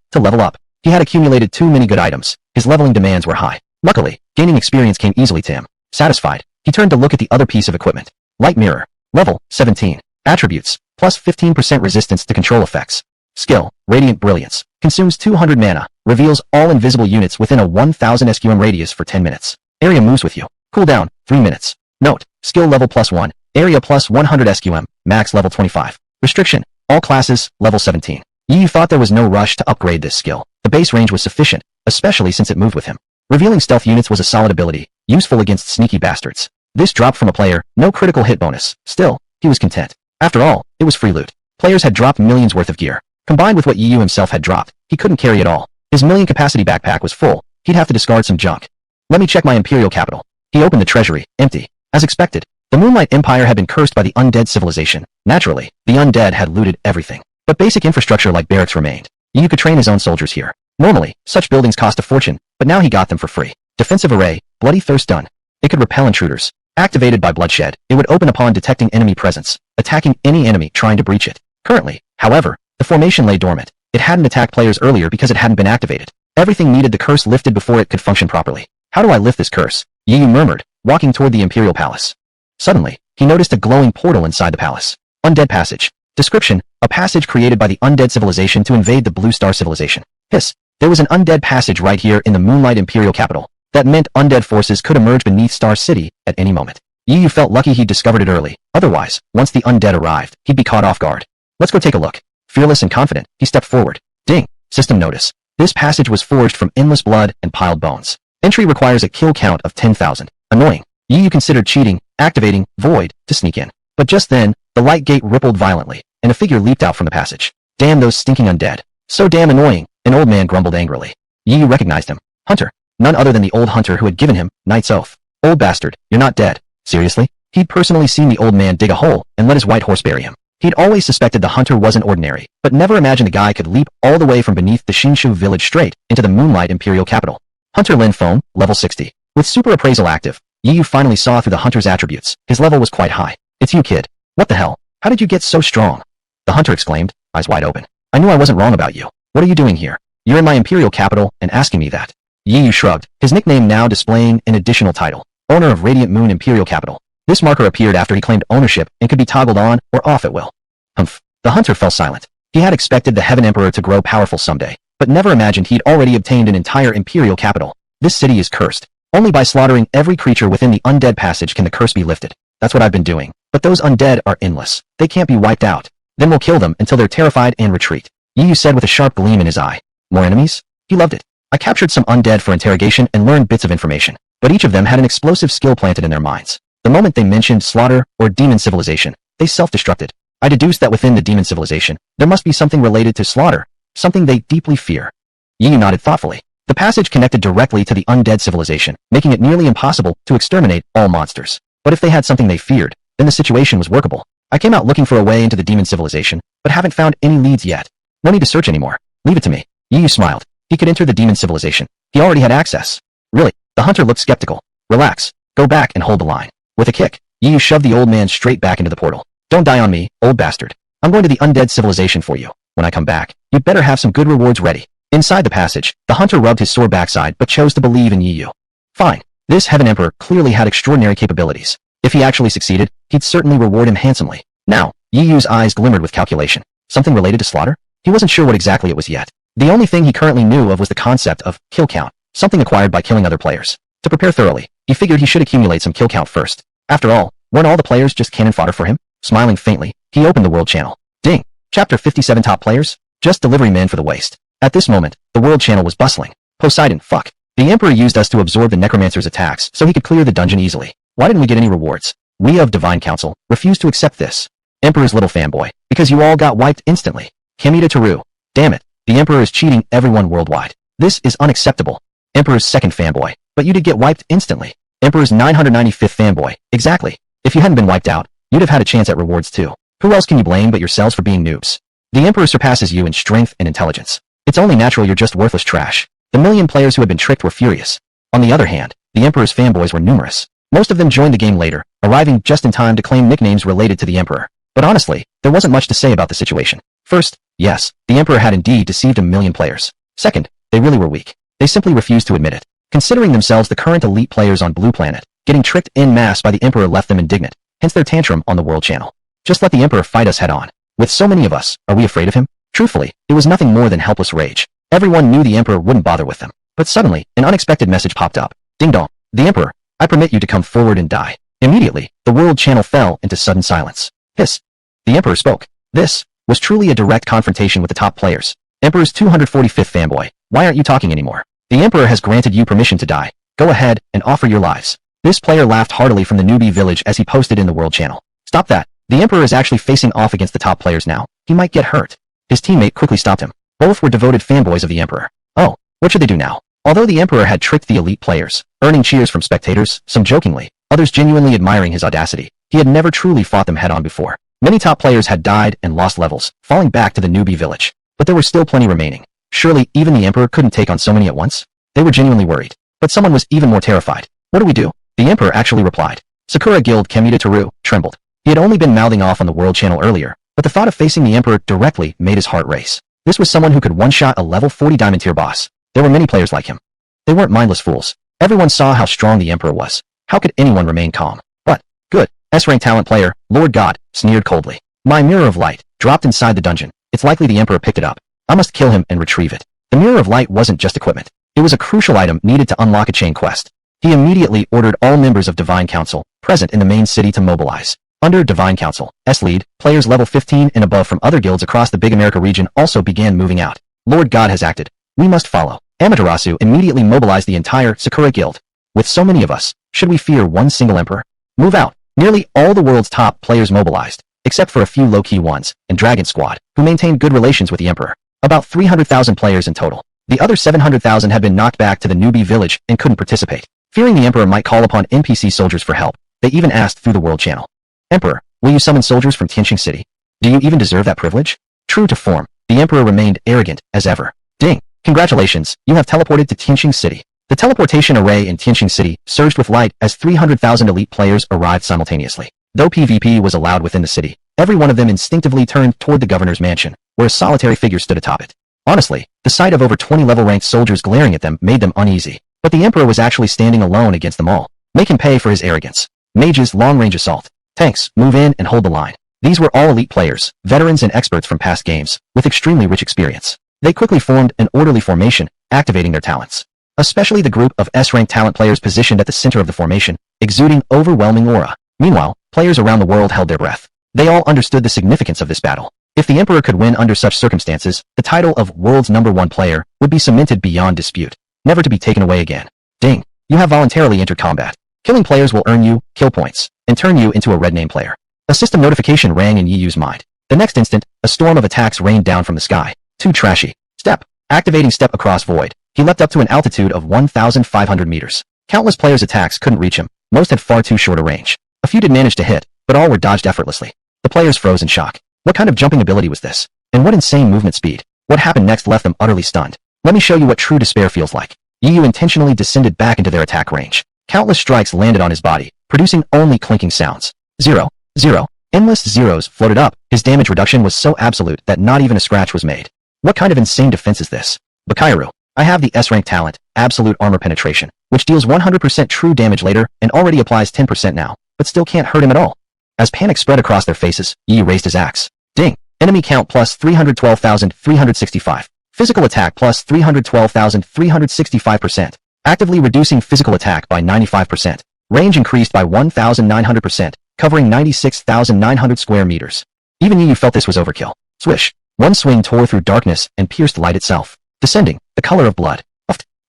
He had accumulated too many good items. His leveling demands were high. Luckily, gaining experience came easily to him. Satisfied, he turned to look at the other piece of equipment. Light Mirror. Level 17. Attributes. Plus 15% resistance to control effects. Skill. Radiant Brilliance. Consumes 200 mana. Reveals all invisible units within a 1000 SQM radius for 10 minutes. Area moves with you. Cooldown. 3 minutes. Note. Skill level +1. Area plus 100 SQM, max level 25. Restriction, all classes, level 17. Yu thought there was no rush to upgrade this skill. The base range was sufficient, especially since it moved with him. Revealing stealth units was a solid ability, useful against sneaky bastards. This dropped from a player, no critical hit bonus. Still, he was content. After all, it was free loot. Players had dropped millions worth of gear. Combined with what Yu himself had dropped, he couldn't carry it all. His million capacity backpack was full, he'd have to discard some junk. Let me check my Imperial capital. He opened the treasury, empty. As expected, the Moonlight Empire had been cursed by the undead civilization. Naturally, the undead had looted everything. But basic infrastructure like barracks remained. Yu could train his own soldiers here. Normally, such buildings cost a fortune, but now he got them for free. Defensive Array, Bloody Thirst Done. It could repel intruders. Activated by Bloodshed, it would open upon detecting enemy presence, attacking any enemy trying to breach it. Currently, however, the formation lay dormant. It hadn't attacked players earlier because it hadn't been activated. Everything needed the curse lifted before it could function properly. How do I lift this curse? Yu murmured, walking toward the Imperial Palace. Suddenly, he noticed a glowing portal inside the palace. Undead Passage. Description, a passage created by the undead civilization to invade the Blue Star civilization. Hiss. There was an undead passage right here in the Moonlight Imperial capital. That meant undead forces could emerge beneath Star City at any moment. Yu felt lucky he'd discovered it early. Otherwise, once the undead arrived, he'd be caught off guard. Let's go take a look. Fearless and confident, he stepped forward. Ding! System notice. This passage was forged from endless blood and piled bones. Entry requires a kill count of 10,000. Annoying. Yu considered cheating, activating Void to sneak in. But just then, the light gate rippled violently, and a figure leaped out from the passage. Damn those stinking undead. So damn annoying, an old man grumbled angrily. Yu recognized him. Hunter. None other than the old hunter who had given him Knight's Oath. Old bastard, you're not dead. Seriously? He'd personally seen the old man dig a hole and let his white horse bury him. He'd always suspected the hunter wasn't ordinary, but never imagined the guy could leap all the way from beneath the Shinshu village straight into the Moonlight Imperial capital. Hunter Lin Foam, level 60. With super appraisal active, Yu finally saw through the hunter's attributes. His level was quite high. It's you, kid. What the hell? How did you get so strong? The hunter exclaimed, eyes wide open. I knew I wasn't wrong about you. What are you doing here? You're in my imperial capital and asking me that. Yu shrugged, his nickname now displaying an additional title, owner of Radiant Moon Imperial Capital. This marker appeared after he claimed ownership and could be toggled on or off at will. Humph. The hunter fell silent. He had expected the Heaven Emperor to grow powerful someday, but never imagined he'd already obtained an entire imperial capital. This city is cursed. Only by slaughtering every creature within the undead passage can the curse be lifted. That's what I've been doing. But those undead are endless. They can't be wiped out. Then we'll kill them until they're terrified and retreat. Yu said with a sharp gleam in his eye. More enemies? He loved it. I captured some undead for interrogation and learned bits of information, but each of them had an explosive skill planted in their minds. The moment they mentioned slaughter or demon civilization, they self-destructed. I deduced that within the demon civilization, there must be something related to slaughter, something they deeply fear. Yu nodded thoughtfully. The passage connected directly to the undead civilization, making it nearly impossible to exterminate all monsters. But if they had something they feared, then the situation was workable. I came out looking for a way into the demon civilization, but haven't found any leads yet. No need to search anymore. Leave it to me. Yu smiled. He could enter the demon civilization. He already had access. Really? The hunter looked skeptical. Relax. Go back and hold the line. With a kick, Yu shoved the old man straight back into the portal. Don't die on me, old bastard. I'm going to the undead civilization for you. When I come back, you'd better have some good rewards ready. Inside the passage, the hunter rubbed his sore backside but chose to believe in Yu. Fine. This Heaven Emperor clearly had extraordinary capabilities. If he actually succeeded, he'd certainly reward him handsomely. Now, Yu's eyes glimmered with calculation. Something related to slaughter? He wasn't sure what exactly it was yet. The only thing he currently knew of was the concept of kill count, something acquired by killing other players. To prepare thoroughly, he figured he should accumulate some kill count first. After all, weren't all the players just cannon fodder for him? Smiling faintly, he opened the world channel. Ding! Chapter 57 Top Players? Just delivery men for the waste. At this moment, the world channel was bustling. Poseidon, fuck. The Emperor used us to absorb the Necromancer's attacks so he could clear the dungeon easily. Why didn't we get any rewards? We of Divine Council refused to accept this. Emperor's little fanboy, because you all got wiped instantly. Kamita Teru. Damn it. The Emperor is cheating everyone worldwide. This is unacceptable. Emperor's second fanboy. But you did get wiped instantly. Emperor's 995th fanboy. Exactly. If you hadn't been wiped out, you'd have had a chance at rewards too. Who else can you blame but yourselves for being noobs? The Emperor surpasses you in strength and intelligence. It's only natural you're just worthless trash. The million players who had been tricked were furious. On the other hand, the Emperor's fanboys were numerous. Most of them joined the game later, arriving just in time to claim nicknames related to the Emperor. But honestly, there wasn't much to say about the situation. First, yes, the Emperor had indeed deceived a million players. Second, they really were weak. They simply refused to admit it. Considering themselves the current elite players on Blue Planet, getting tricked en masse by the Emperor left them indignant, hence their tantrum on the World Channel. Just let the Emperor fight us head on. With so many of us, are we afraid of him? Truthfully, it was nothing more than helpless rage. Everyone knew the Emperor wouldn't bother with them. But suddenly, an unexpected message popped up. Ding dong. The Emperor, I permit you to come forward and die. Immediately, the World Channel fell into sudden silence. Hiss. The Emperor spoke. This was truly a direct confrontation with the top players. Emperor's 245th fanboy. Why aren't you talking anymore? The Emperor has granted you permission to die. Go ahead and offer your lives. This player laughed heartily from the newbie village as he posted in the World Channel. Stop that. The Emperor is actually facing off against the top players now. He might get hurt. His teammate quickly stopped him. Both were devoted fanboys of the Emperor. Oh, what should they do now? Although the Emperor had tricked the elite players, earning cheers from spectators, some jokingly, others genuinely admiring his audacity, he had never truly fought them head-on before. Many top players had died and lost levels, falling back to the newbie village. But there were still plenty remaining. Surely, even the Emperor couldn't take on so many at once? They were genuinely worried. But someone was even more terrified. What do we do? The Emperor actually replied. Sakura Guild Kamita Teru trembled. He had only been mouthing off on the World Channel earlier, but the thought of facing the Emperor directly made his heart race. This was someone who could one-shot a level 40 diamond tier boss. There were many players like him. They weren't mindless fools. Everyone saw how strong the Emperor was. How could anyone remain calm? But, good, S-rank talent player, Lord God, sneered coldly. My Mirror of Light, dropped inside the dungeon. It's likely the Emperor picked it up. I must kill him and retrieve it. The Mirror of Light wasn't just equipment. It was a crucial item needed to unlock a chain quest. He immediately ordered all members of Divine Council present in the main city to mobilize. Under Divine Council S lead, players level 15 and above from other guilds across the Big America region also began moving out. Lord God has acted. We must follow. Amaterasu immediately mobilized the entire Sakura guild. With so many of us, should we fear one single emperor? Move out. Nearly all the world's top players mobilized, except for a few low-key ones, and Dragon Squad, who maintained good relations with the emperor. About 300,000 players in total. The other 700,000 had been knocked back to the newbie village and couldn't participate. Fearing the emperor might call upon NPC soldiers for help, they even asked through the world channel. Emperor, will you summon soldiers from Tianqing City? Do you even deserve that privilege? True to form, the emperor remained arrogant as ever. Ding! Congratulations, you have teleported to Tianqing City. The teleportation array in Tianqing City surged with light as 300,000 elite players arrived simultaneously. Though PvP was allowed within the city, every one of them instinctively turned toward the governor's mansion, where a solitary figure stood atop it. Honestly, the sight of over 20 level-ranked soldiers glaring at them made them uneasy. But the emperor was actually standing alone against them all. Make him pay for his arrogance. Mages, long-range assault. Tanks, move in and hold the line. These were all elite players, veterans and experts from past games, with extremely rich experience. They quickly formed an orderly formation, activating their talents. Especially the group of S-rank talent players positioned at the center of the formation, exuding overwhelming aura. Meanwhile, players around the world held their breath. They all understood the significance of this battle. If the emperor could win under such circumstances, the title of world's #1 player would be cemented beyond dispute, never to be taken away again. Ding! You have voluntarily entered combat. Killing players will earn you kill points and turn you into a red name player. A system notification rang in Yiyu's mind. The next instant, a storm of attacks rained down from the sky. Too trashy. Step. Activating step across void. He leapt up to an altitude of 1,500 meters. Countless players' attacks couldn't reach him. Most had far too short a range. A few did manage to hit, but all were dodged effortlessly. The players froze in shock. What kind of jumping ability was this? And what insane movement speed? What happened next left them utterly stunned. Let me show you what true despair feels like. Yiyu intentionally descended back into their attack range. Countless strikes landed on his body, producing only clinking sounds. 0, 0. Endless zeros floated up. His damage reduction was so absolute that not even a scratch was made. What kind of insane defense is this? Bakairu. I have the S-rank talent, Absolute Armor Penetration, which deals 100% true damage later and already applies 10% now, but still can't hurt him at all. As panic spread across their faces, Yi raised his axe. Ding! Enemy count plus 312,365. Physical attack plus 312,365%. Actively reducing physical attack by 95%. Range increased by 1,900%, covering 96,900 square meters. Even Yi felt this was overkill. Swish! One swing tore through darkness and pierced light itself. Descending, the color of blood.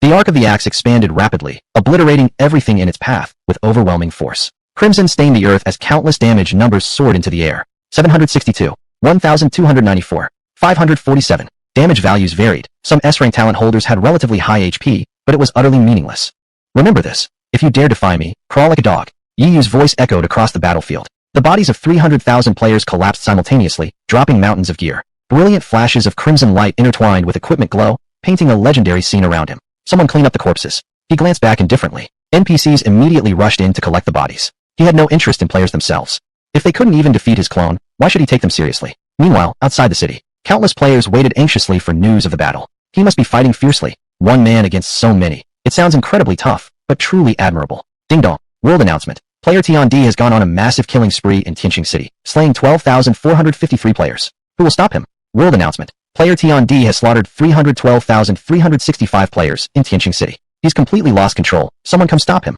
The arc of the axe expanded rapidly, obliterating everything in its path with overwhelming force. Crimson stained the earth as countless damage numbers soared into the air. 762, 1,294, 547. Damage values varied. Some S-rank talent holders had relatively high HP, but it was utterly meaningless. Remember this. If you dare defy me, crawl like a dog. Yiyu's voice echoed across the battlefield. The bodies of 300,000 players collapsed simultaneously, dropping mountains of gear. Brilliant flashes of crimson light intertwined with equipment glow, painting a legendary scene around him. Someone clean up the corpses. He glanced back indifferently. NPCs immediately rushed in to collect the bodies. He had no interest in players themselves. If they couldn't even defeat his clone, why should he take them seriously? Meanwhile, outside the city, countless players waited anxiously for news of the battle. He must be fighting fiercely. One man against so many. It sounds incredibly tough, but truly admirable. Ding dong. World announcement. Player Tiandi has gone on a massive killing spree in Tianqing City, slaying 12,453 players. Who will stop him? World announcement. Player Tiandi has slaughtered 312,365 players in Tianqing City. He's completely lost control. Someone come stop him.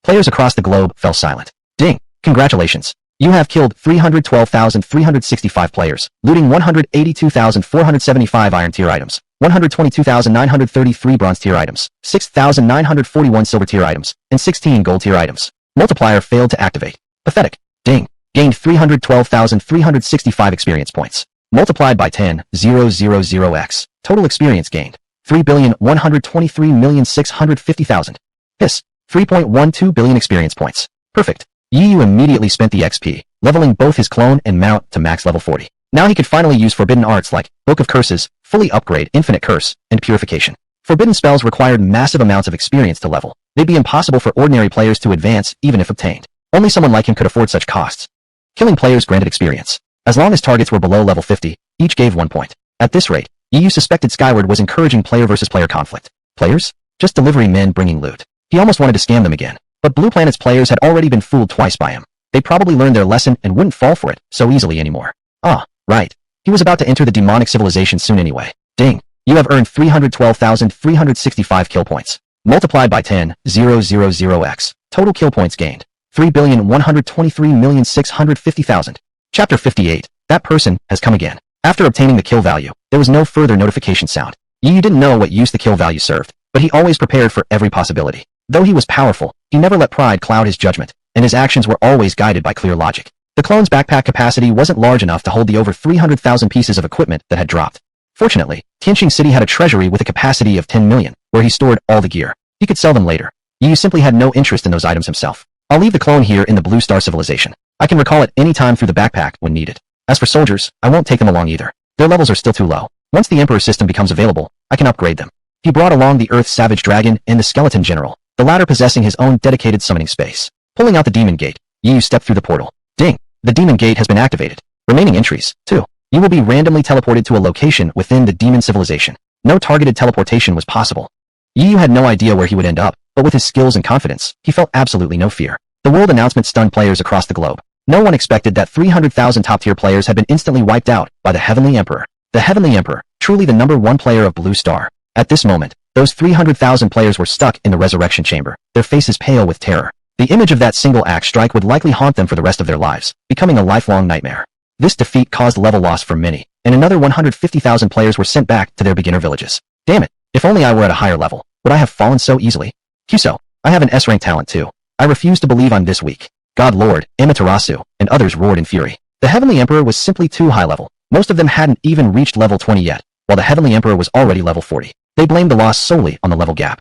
Players across the globe fell silent. Ding. Congratulations. You have killed 312,365 players, looting 182,475 iron tier items, 122,933 bronze tier items, 6,941 silver tier items, and 16 gold tier items. Multiplier failed to activate. Pathetic. Ding. Gained 312,365 experience points. Multiplied by 10,000x. Total experience gained. 3,123,650,000. Hiss. 3.12 billion experience points. Perfect. Yiyu immediately spent the XP, leveling both his clone and mount to max level 40. Now he could finally use forbidden arts like Book of Curses, fully upgrade Infinite Curse, and Purification. Forbidden spells required massive amounts of experience to level. They'd be impossible for ordinary players to advance even if obtained. Only someone like him could afford such costs. Killing players granted experience. As long as targets were below level 50, each gave 1 point. At this rate, Yiyu suspected Skyward was encouraging player versus player conflict. Players? Just delivery men bringing loot. He almost wanted to scam them again. But Blue Planet's players had already been fooled twice by him. They probably learned their lesson and wouldn't fall for it so easily anymore. Ah, right. He was about to enter the demonic civilization soon anyway. Ding. You have earned 312,365 kill points. Multiplied by 10,000x. Total kill points gained. 3,123,650,000. Chapter 58. That person has come again. After obtaining the kill value, there was no further notification sound. Yi didn't know what use the kill value served, but he always prepared for every possibility. Though he was powerful, he never let pride cloud his judgment, and his actions were always guided by clear logic. The clone's backpack capacity wasn't large enough to hold the over 300,000 pieces of equipment that had dropped. Fortunately, Tianqing City had a treasury with a capacity of 10 million, where he stored all the gear. He could sell them later. Yi simply had no interest in those items himself. I'll leave the clone here in the Blue Star civilization. I can recall it any time through the backpack when needed. As for soldiers, I won't take them along either. Their levels are still too low. Once the Emperor system becomes available, I can upgrade them. He brought along the Earth Savage Dragon and the Skeleton General, the latter possessing his own dedicated summoning space. Pulling out the Demon Gate, Yi stepped through the portal. Ding! The Demon Gate has been activated. Remaining entries, too. You will be randomly teleported to a location within the demon civilization. No targeted teleportation was possible. Yi had no idea where he would end up, but with his skills and confidence, he felt absolutely no fear. The world announcement stunned players across the globe. No one expected that 300,000 top-tier players had been instantly wiped out by the Heavenly Emperor. The Heavenly Emperor, truly the #1 player of Blue Star. At this moment, those 300,000 players were stuck in the resurrection chamber, their faces pale with terror. The image of that single axe strike would likely haunt them for the rest of their lives, becoming a lifelong nightmare. This defeat caused level loss for many, and another 150,000 players were sent back to their beginner villages. Damn it, if only I were at a higher level, would I have fallen so easily? Kyuso, I have an S-rank talent too. I refuse to believe I'm this weak. God Lord, Amaterasu, and others roared in fury. The Heavenly Emperor was simply too high level. Most of them hadn't even reached level 20 yet, while the Heavenly Emperor was already level 40. They blamed the loss solely on the level gap.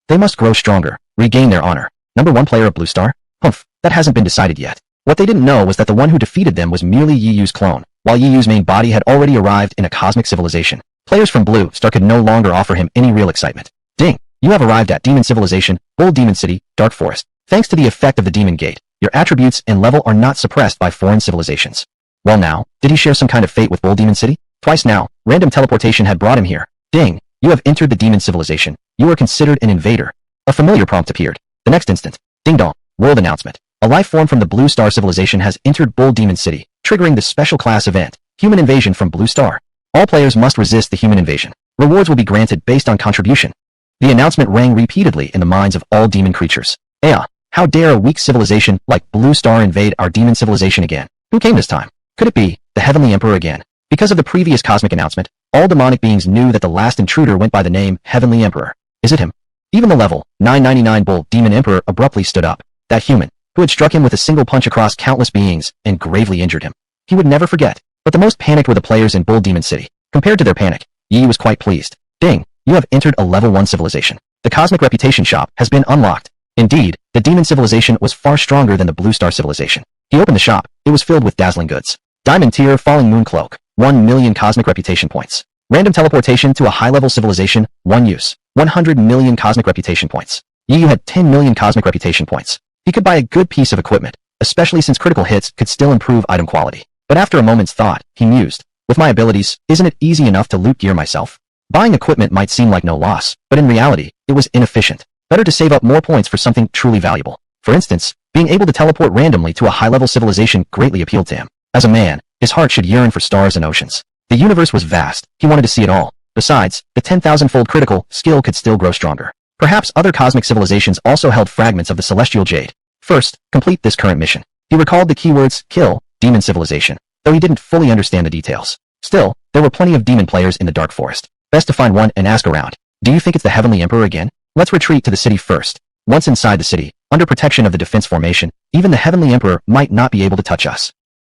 They must grow stronger, regain their honor. #1 player of Blue Star? Humph, that hasn't been decided yet. What they didn't know was that the one who defeated them was merely Yi Yu's clone, while Yi Yu's main body had already arrived in a cosmic civilization. Players from Blue Star could no longer offer him any real excitement. Ding! You have arrived at Demon Civilization, Bull Demon City, Dark Forest. Thanks to the effect of the Demon Gate, your attributes and level are not suppressed by foreign civilizations. Well now, did he share some kind of fate with Bull Demon City? Twice now, random teleportation had brought him here. Ding! You have entered the Demon Civilization. You are considered an invader. A familiar prompt appeared. The next instant, ding dong, world announcement. A life form from the Blue Star civilization has entered Bull Demon City, triggering the special class event, Human Invasion from Blue Star. All players must resist the human invasion. Rewards will be granted based on contribution. The announcement rang repeatedly in the minds of all demon creatures. How dare a weak civilization like Blue Star invade our demon civilization again? Who came this time? Could it be the Heavenly Emperor again? Because of the previous cosmic announcement, all demonic beings knew that the last intruder went by the name Heavenly Emperor. Is it him? Even the level 999 Bull Demon Emperor abruptly stood up. That human, who had struck him with a single punch across countless beings and gravely injured him. He would never forget. But the most panicked were the players in Bull Demon City. Compared to their panic, Yi was quite pleased. Ding! You have entered a level 1 civilization. The Cosmic Reputation Shop has been unlocked. Indeed, the Demon Civilization was far stronger than the Blue Star Civilization. He opened the shop. It was filled with dazzling goods. Diamond Tier Falling Moon Cloak, 1 million Cosmic Reputation Points. Random Teleportation to a high-level civilization, 1 use, 100 million Cosmic Reputation Points. Yi had 10 million Cosmic Reputation Points. He could buy a good piece of equipment, especially since critical hits could still improve item quality. But after a moment's thought, he mused, with my abilities, isn't it easy enough to loot gear myself? Buying equipment might seem like no loss, but in reality, it was inefficient. Better to save up more points for something truly valuable. For instance, being able to teleport randomly to a high-level civilization greatly appealed to him. As a man, his heart should yearn for stars and oceans. The universe was vast, he wanted to see it all. Besides, the 10,000-fold critical skill could still grow stronger. Perhaps other cosmic civilizations also held fragments of the celestial jade. First, complete this current mission. He recalled the keywords, kill, demon civilization, though he didn't fully understand the details. Still, there were plenty of demon players in the Dark Forest. Best to find one and ask around. Do you think it's the Heavenly Emperor again? Let's retreat to the city first. Once inside the city, under protection of the defense formation, even the Heavenly Emperor might not be able to touch us.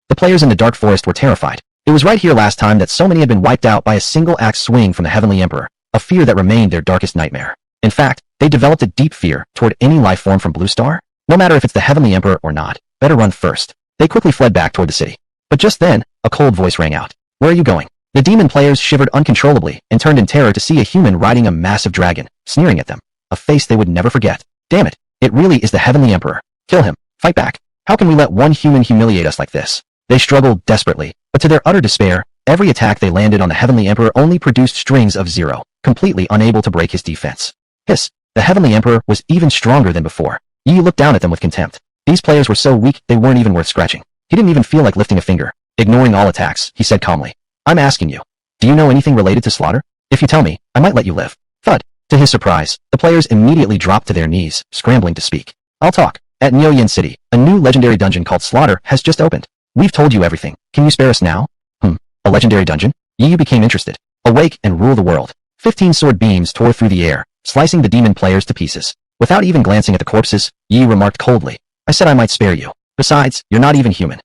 The players in the Dark Forest were terrified. It was right here last time that so many had been wiped out by a single axe swing from the Heavenly Emperor, a fear that remained their darkest nightmare. In fact, they developed a deep fear toward any life form from Blue Star. No matter if it's the Heavenly Emperor or not, better run first. They quickly fled back toward the city. But just then, a cold voice rang out. Where are you going? The demon players shivered uncontrollably and turned in terror to see a human riding a massive dragon, sneering at them. A face they would never forget. Damn it, it really is the Heavenly Emperor. Kill him. Fight back. How can we let one human humiliate us like this? They struggled desperately, but to their utter despair, every attack they landed on the Heavenly Emperor only produced strings of 0, completely unable to break his defense. Hiss, the Heavenly Emperor was even stronger than before. Yi looked down at them with contempt. These players were so weak they weren't even worth scratching. He didn't even feel like lifting a finger. Ignoring all attacks, he said calmly. I'm asking you, do you know anything related to slaughter? If you tell me, I might let you live. Thud. To his surprise, the players immediately dropped to their knees, scrambling to speak. I'll talk. At Nyoyin City, a new legendary dungeon called Slaughter has just opened. We've told you everything. Can you spare us now? A legendary dungeon? Yu became interested. Awake and rule the world. 15 sword beams tore through the air, slicing the demon players to pieces. Without even glancing at the corpses, Yi remarked coldly, I said I might spare you. Besides, you're not even human.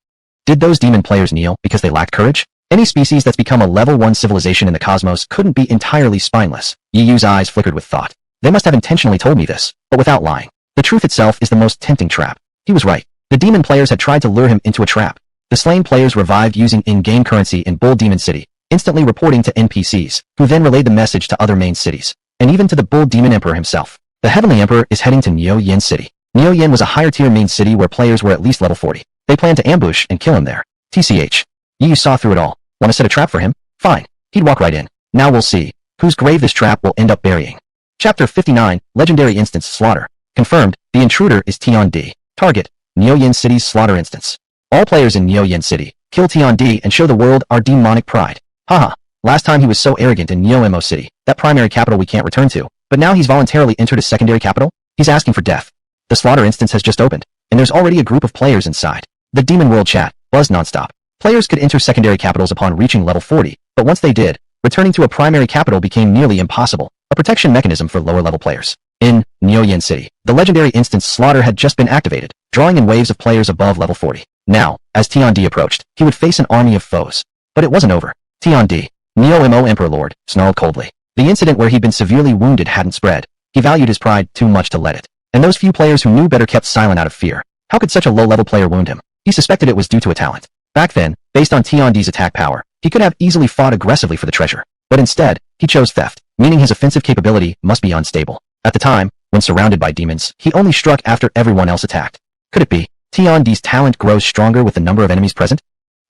Did those demon players kneel because they lacked courage? Any species that's become a level 1 civilization in the cosmos couldn't be entirely spineless. Yi's eyes flickered with thought. They must have intentionally told me this, but without lying. The truth itself is the most tempting trap. He was right. The demon players had tried to lure him into a trap. The slain players revived using in-game currency in Bull Demon City, instantly reporting to NPCs, who then relayed the message to other main cities, and even to the Bull Demon Emperor himself. The Heavenly Emperor is heading to Nyoyin City. Nyoyin was a higher-tier main city where players were at least level 40. They planned to ambush and kill him there. TCH. Yu saw through it all. Want to set a trap for him? Fine. He'd walk right in. Now we'll see whose grave this trap will end up burying. Chapter 59, Legendary Instance Slaughter. Confirmed, the intruder is Tion D. Target, Nyoyin City's Slaughter Instance. All players in Nyoyin City, kill Tion D and show the world our demonic pride. Haha, last time he was so arrogant in Nyoimo City, that primary capital we can't return to, but now he's voluntarily entered a secondary capital? He's asking for death. The Slaughter Instance has just opened, and there's already a group of players inside. The Demon World chat buzzed nonstop. Players could enter secondary capitals upon reaching level 40, but once they did, returning to a primary capital became nearly impossible, a protection mechanism for lower-level players. In Nyoyin City, the legendary instance Slaughter had just been activated, drawing in waves of players above level 40. Now, as Tion D approached, he would face an army of foes. But it wasn't over. Tion D, Neo-Mo Emperor Lord, snarled coldly. The incident where he'd been severely wounded hadn't spread. He valued his pride too much to let it. And those few players who knew better kept silent out of fear. How could such a low-level player wound him? He suspected it was due to a talent. Back then, based on Tion D's attack power, he could have easily fought aggressively for the treasure. But instead, he chose theft, meaning his offensive capability must be unstable. At the time, when surrounded by demons, he only struck after everyone else attacked. Could it be Tion D's talent grows stronger with the number of enemies present?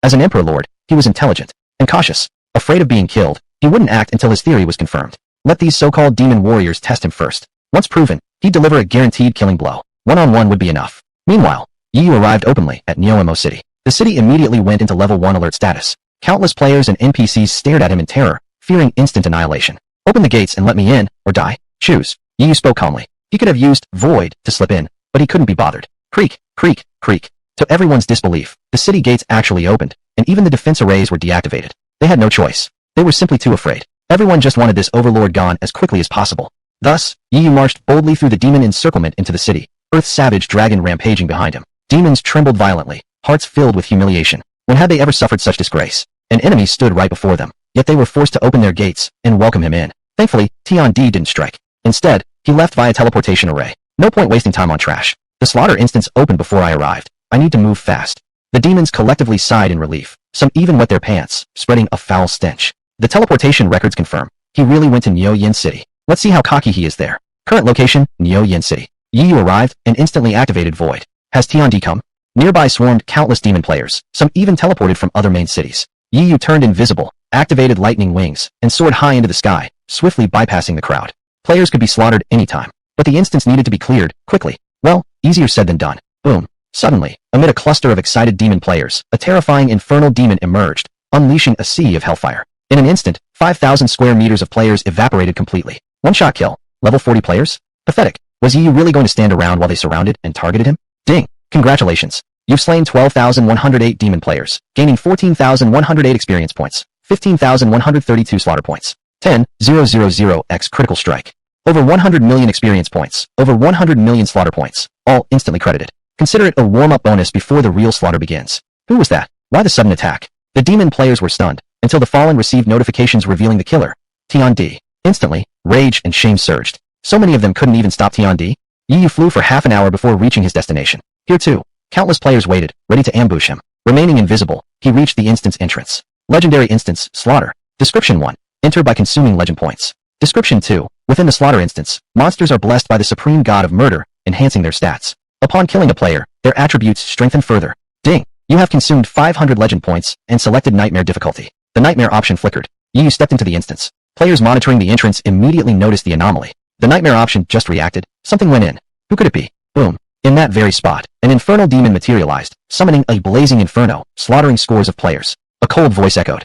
As an Emperor Lord, he was intelligent and cautious. Afraid of being killed, he wouldn't act until his theory was confirmed. Let these so-called demon warriors test him first. Once proven, he'd deliver a guaranteed killing blow. One-on-one would be enough. Meanwhile, Yu arrived openly at Nyoimo City. The city immediately went into level 1 alert status. Countless players and NPCs stared at him in terror, fearing instant annihilation. Open the gates and let me in, or die. Choose. Yu spoke calmly. He could have used Void to slip in, but he couldn't be bothered. Creak, creak, creak. To everyone's disbelief, the city gates actually opened, and even the defense arrays were deactivated. They had no choice. They were simply too afraid. Everyone just wanted this overlord gone as quickly as possible. Thus, Yu marched boldly through the demon encirclement into the city, Earth's savage dragon rampaging behind him. Demons trembled violently, hearts filled with humiliation. When had they ever suffered such disgrace? An enemy stood right before them, yet they were forced to open their gates and welcome him in. Thankfully, Tion D didn't strike. Instead, he left via teleportation array. No point wasting time on trash. The slaughter instance opened before I arrived. I need to move fast. The demons collectively sighed in relief. Some even wet their pants, spreading a foul stench. The teleportation records confirm. He really went to Nyoyin City. Let's see how cocky he is there. Current location, Nyoyin City. Yu arrived and instantly activated Void. Has Tion D come? Nearby swarmed countless demon players, some even teleported from other main cities. Yu turned invisible, activated lightning wings, and soared high into the sky, swiftly bypassing the crowd. Players could be slaughtered anytime, but the instance needed to be cleared, quickly. Well, easier said than done. Boom. Suddenly, amid a cluster of excited demon players, a terrifying infernal demon emerged, unleashing a sea of hellfire. In an instant, 5,000 square meters of players evaporated completely. One-shot kill. Level 40 players? Pathetic. Was Yu really going to stand around while they surrounded and targeted him? Ding. Congratulations. You've slain 12,108 demon players, gaining 14,108 experience points, 15,132 slaughter points, 10,000x critical strike. Over 100 million experience points, over 100 million slaughter points, all instantly credited. Consider it a warm-up bonus before the real slaughter begins. Who was that? Why the sudden attack? The demon players were stunned, until the Fallen received notifications revealing the killer, Tion D. Instantly, rage and shame surged. So many of them couldn't even stop Tion D. Yu flew for half an hour before reaching his destination. Here too, countless players waited, ready to ambush him. Remaining invisible, he reached the instance entrance. Legendary instance, Slaughter. Description 1. Enter by consuming legend points. Description 2. Within the Slaughter instance, monsters are blessed by the supreme god of murder, enhancing their stats. Upon killing a player, their attributes strengthen further. Ding! You have consumed 500 legend points and selected Nightmare difficulty. The Nightmare option flickered. Yu stepped into the instance. Players monitoring the entrance immediately noticed the anomaly. The Nightmare option just reacted. Something went in. Who could it be? Boom. In that very spot, an infernal demon materialized, summoning a blazing inferno, slaughtering scores of players. A cold voice echoed.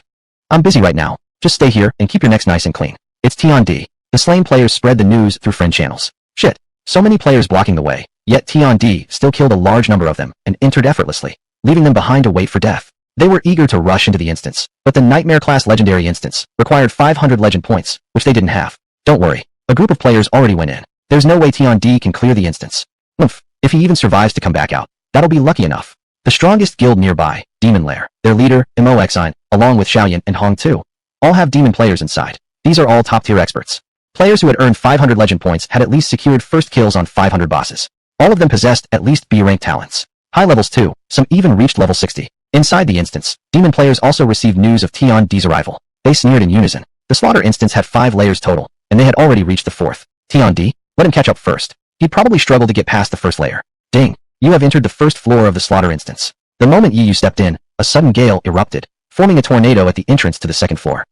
I'm busy right now. Just stay here and keep your necks nice and clean. It's T-on-D. The slain players spread the news through friend channels. Shit. So many players blocking the way, yet T-on-D still killed a large number of them and entered effortlessly, leaving them behind to wait for death. They were eager to rush into the instance, but the Nightmare-class legendary instance required 500 legend points, which they didn't have. Don't worry. A group of players already went in. There's no way T-on-D can clear the instance. Oomph. If he even survives to come back out, that'll be lucky enough. The strongest guild nearby, Demon Lair, their leader, Mo-Exine, along with Xiaoyan and Hong Tu, all have demon players inside. These are all top-tier experts. Players who had earned 500 legend points had at least secured first kills on 500 bosses. All of them possessed at least B-rank talents. High levels too, some even reached level 60. Inside the instance, demon players also received news of T-on-D's arrival. They sneered in unison. The slaughter instance had 5 layers total, and they had already reached the 4th. T-on-D? Let him catch up first. He'd probably struggle to get past the first layer. Ding! You have entered the first floor of the slaughter instance. The moment Yu stepped in, a sudden gale erupted, forming a tornado at the entrance to the second floor.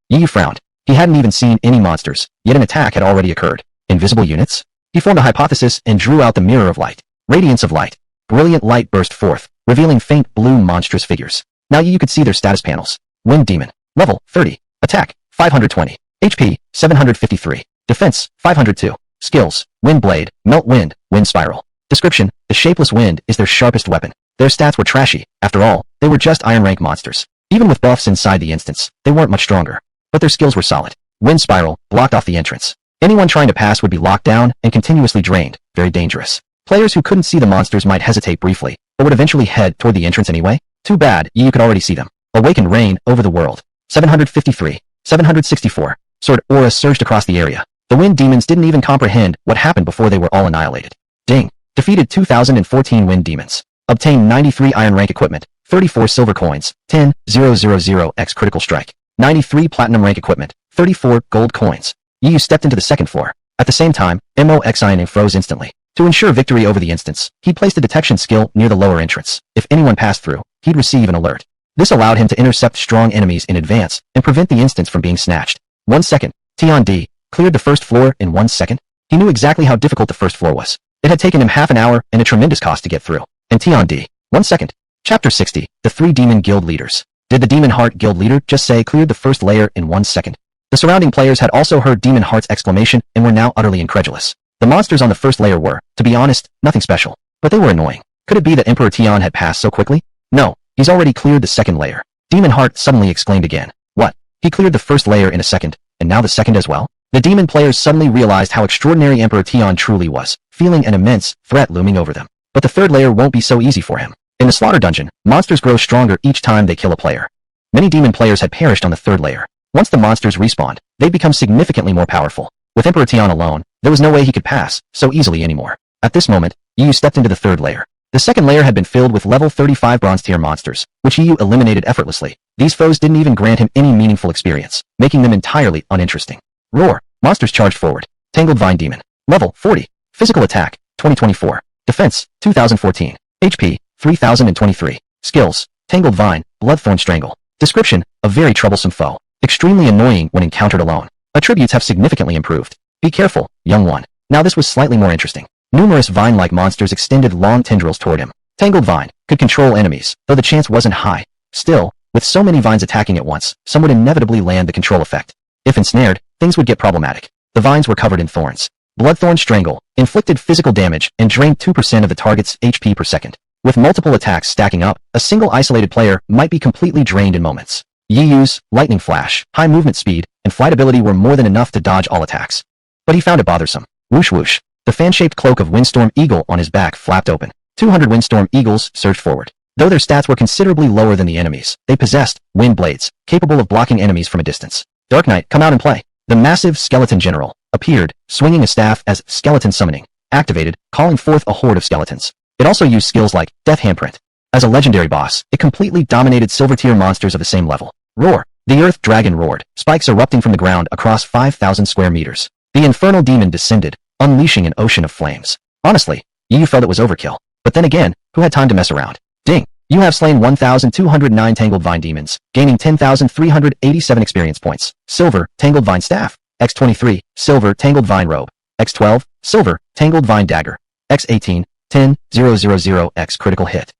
Yu frowned. He hadn't even seen any monsters, yet an attack had already occurred. Invisible units? He formed a hypothesis and drew out the mirror of light. Radiance of light. Brilliant light burst forth, revealing faint blue monstrous figures. Now you could see their status panels. Wind Demon. Level 30. Attack 520. HP 753. Defense 502. Skills: Wind Blade, Melt Wind, Wind Spiral. Description: the shapeless wind is their sharpest weapon. Their stats were trashy. After all, they were just iron rank monsters. Even with buffs inside the instance, they weren't much stronger. But their skills were solid. Wind Spiral blocked off the entrance. Anyone trying to pass would be locked down and continuously drained. Very dangerous. Players who couldn't see the monsters might hesitate briefly, but would eventually head toward the entrance anyway. Too bad, you could already see them. Awakened Rain over the world. 753. 764. Sword aura surged across the area. The wind demons didn't even comprehend what happened before they were all annihilated. Ding. Defeated 2014 wind demons. Obtained 93 iron rank equipment, 34 silver coins, 10,000x critical strike. 93 platinum rank equipment, 34 gold coins. Yu stepped into the second floor. At the same time, Mo-Exine froze instantly. To ensure victory over the instance, he placed a detection skill near the lower entrance. If anyone passed through, he'd receive an alert. This allowed him to intercept strong enemies in advance and prevent the instance from being snatched. 1 second. T-on-D cleared the first floor in 1 second. He knew exactly how difficult the first floor was. It had taken him half an hour and a tremendous cost to get through. And T-on-D, 1 second. Chapter 60, The 3 Demon Guild Leaders. Did the Demon Heart Guild leader just say cleared the first layer in 1 second? The surrounding players had also heard Demon Heart's exclamation and were now utterly incredulous. The monsters on the first layer were, to be honest, nothing special. But they were annoying. Could it be that Emperor Tian had passed so quickly? No, he's already cleared the second layer. Demon Heart suddenly exclaimed again. What? He cleared the first layer in a second, and now the second as well? The demon players suddenly realized how extraordinary Emperor Tian truly was, feeling an immense threat looming over them. But the third layer won't be so easy for him. In the slaughter dungeon, monsters grow stronger each time they kill a player. Many demon players had perished on the third layer. Once the monsters respawned, they'd become significantly more powerful. With Emperor Tian alone, there was no way he could pass so easily anymore. At this moment, Yu stepped into the third layer. The second layer had been filled with level 35 bronze tier monsters, which Yu eliminated effortlessly. These foes didn't even grant him any meaningful experience, making them entirely uninteresting. Roar! Monsters charged forward. Tangled Vine Demon. Level 40. Physical attack, 2024. Defense, 2014. HP, 3023. Skills, Tangled Vine, Bloodthorn Strangle. Description, a very troublesome foe. Extremely annoying when encountered alone. Attributes have significantly improved. Be careful, young one. Now this was slightly more interesting. Numerous vine-like monsters extended long tendrils toward him. Tangled Vine could control enemies, though the chance wasn't high. Still, with so many vines attacking at once, some would inevitably land the control effect. If ensnared, things would get problematic. The vines were covered in thorns. Bloodthorn Strangle inflicted physical damage and drained 2% of the target's HP per second. With multiple attacks stacking up, a single isolated player might be completely drained in moments. Yiyu's Lightning Flash, high movement speed, and flight ability were more than enough to dodge all attacks. But he found it bothersome. Whoosh whoosh. The fan-shaped cloak of Windstorm Eagle on his back flapped open. 200 Windstorm Eagles surged forward. Though their stats were considerably lower than the enemies, they possessed wind blades, capable of blocking enemies from a distance. Dark Knight, come out and play. The massive skeleton general appeared, swinging a staff as skeleton summoning activated, calling forth a horde of skeletons. It also used skills like Death Handprint. As a legendary boss, it completely dominated silver-tier monsters of the same level. Roar! The Earth Dragon roared, spikes erupting from the ground across 5,000 square meters. The infernal demon descended, unleashing an ocean of flames. Honestly, Yu felt it was overkill. But then again, who had time to mess around? Ding! You have slain 1,209 Tangled Vine Demons, gaining 10,387 experience points. Silver, Tangled Vine Staff. X23, Silver, Tangled Vine Robe. X12, Silver, Tangled Vine Dagger. X18, 10,000x critical hit.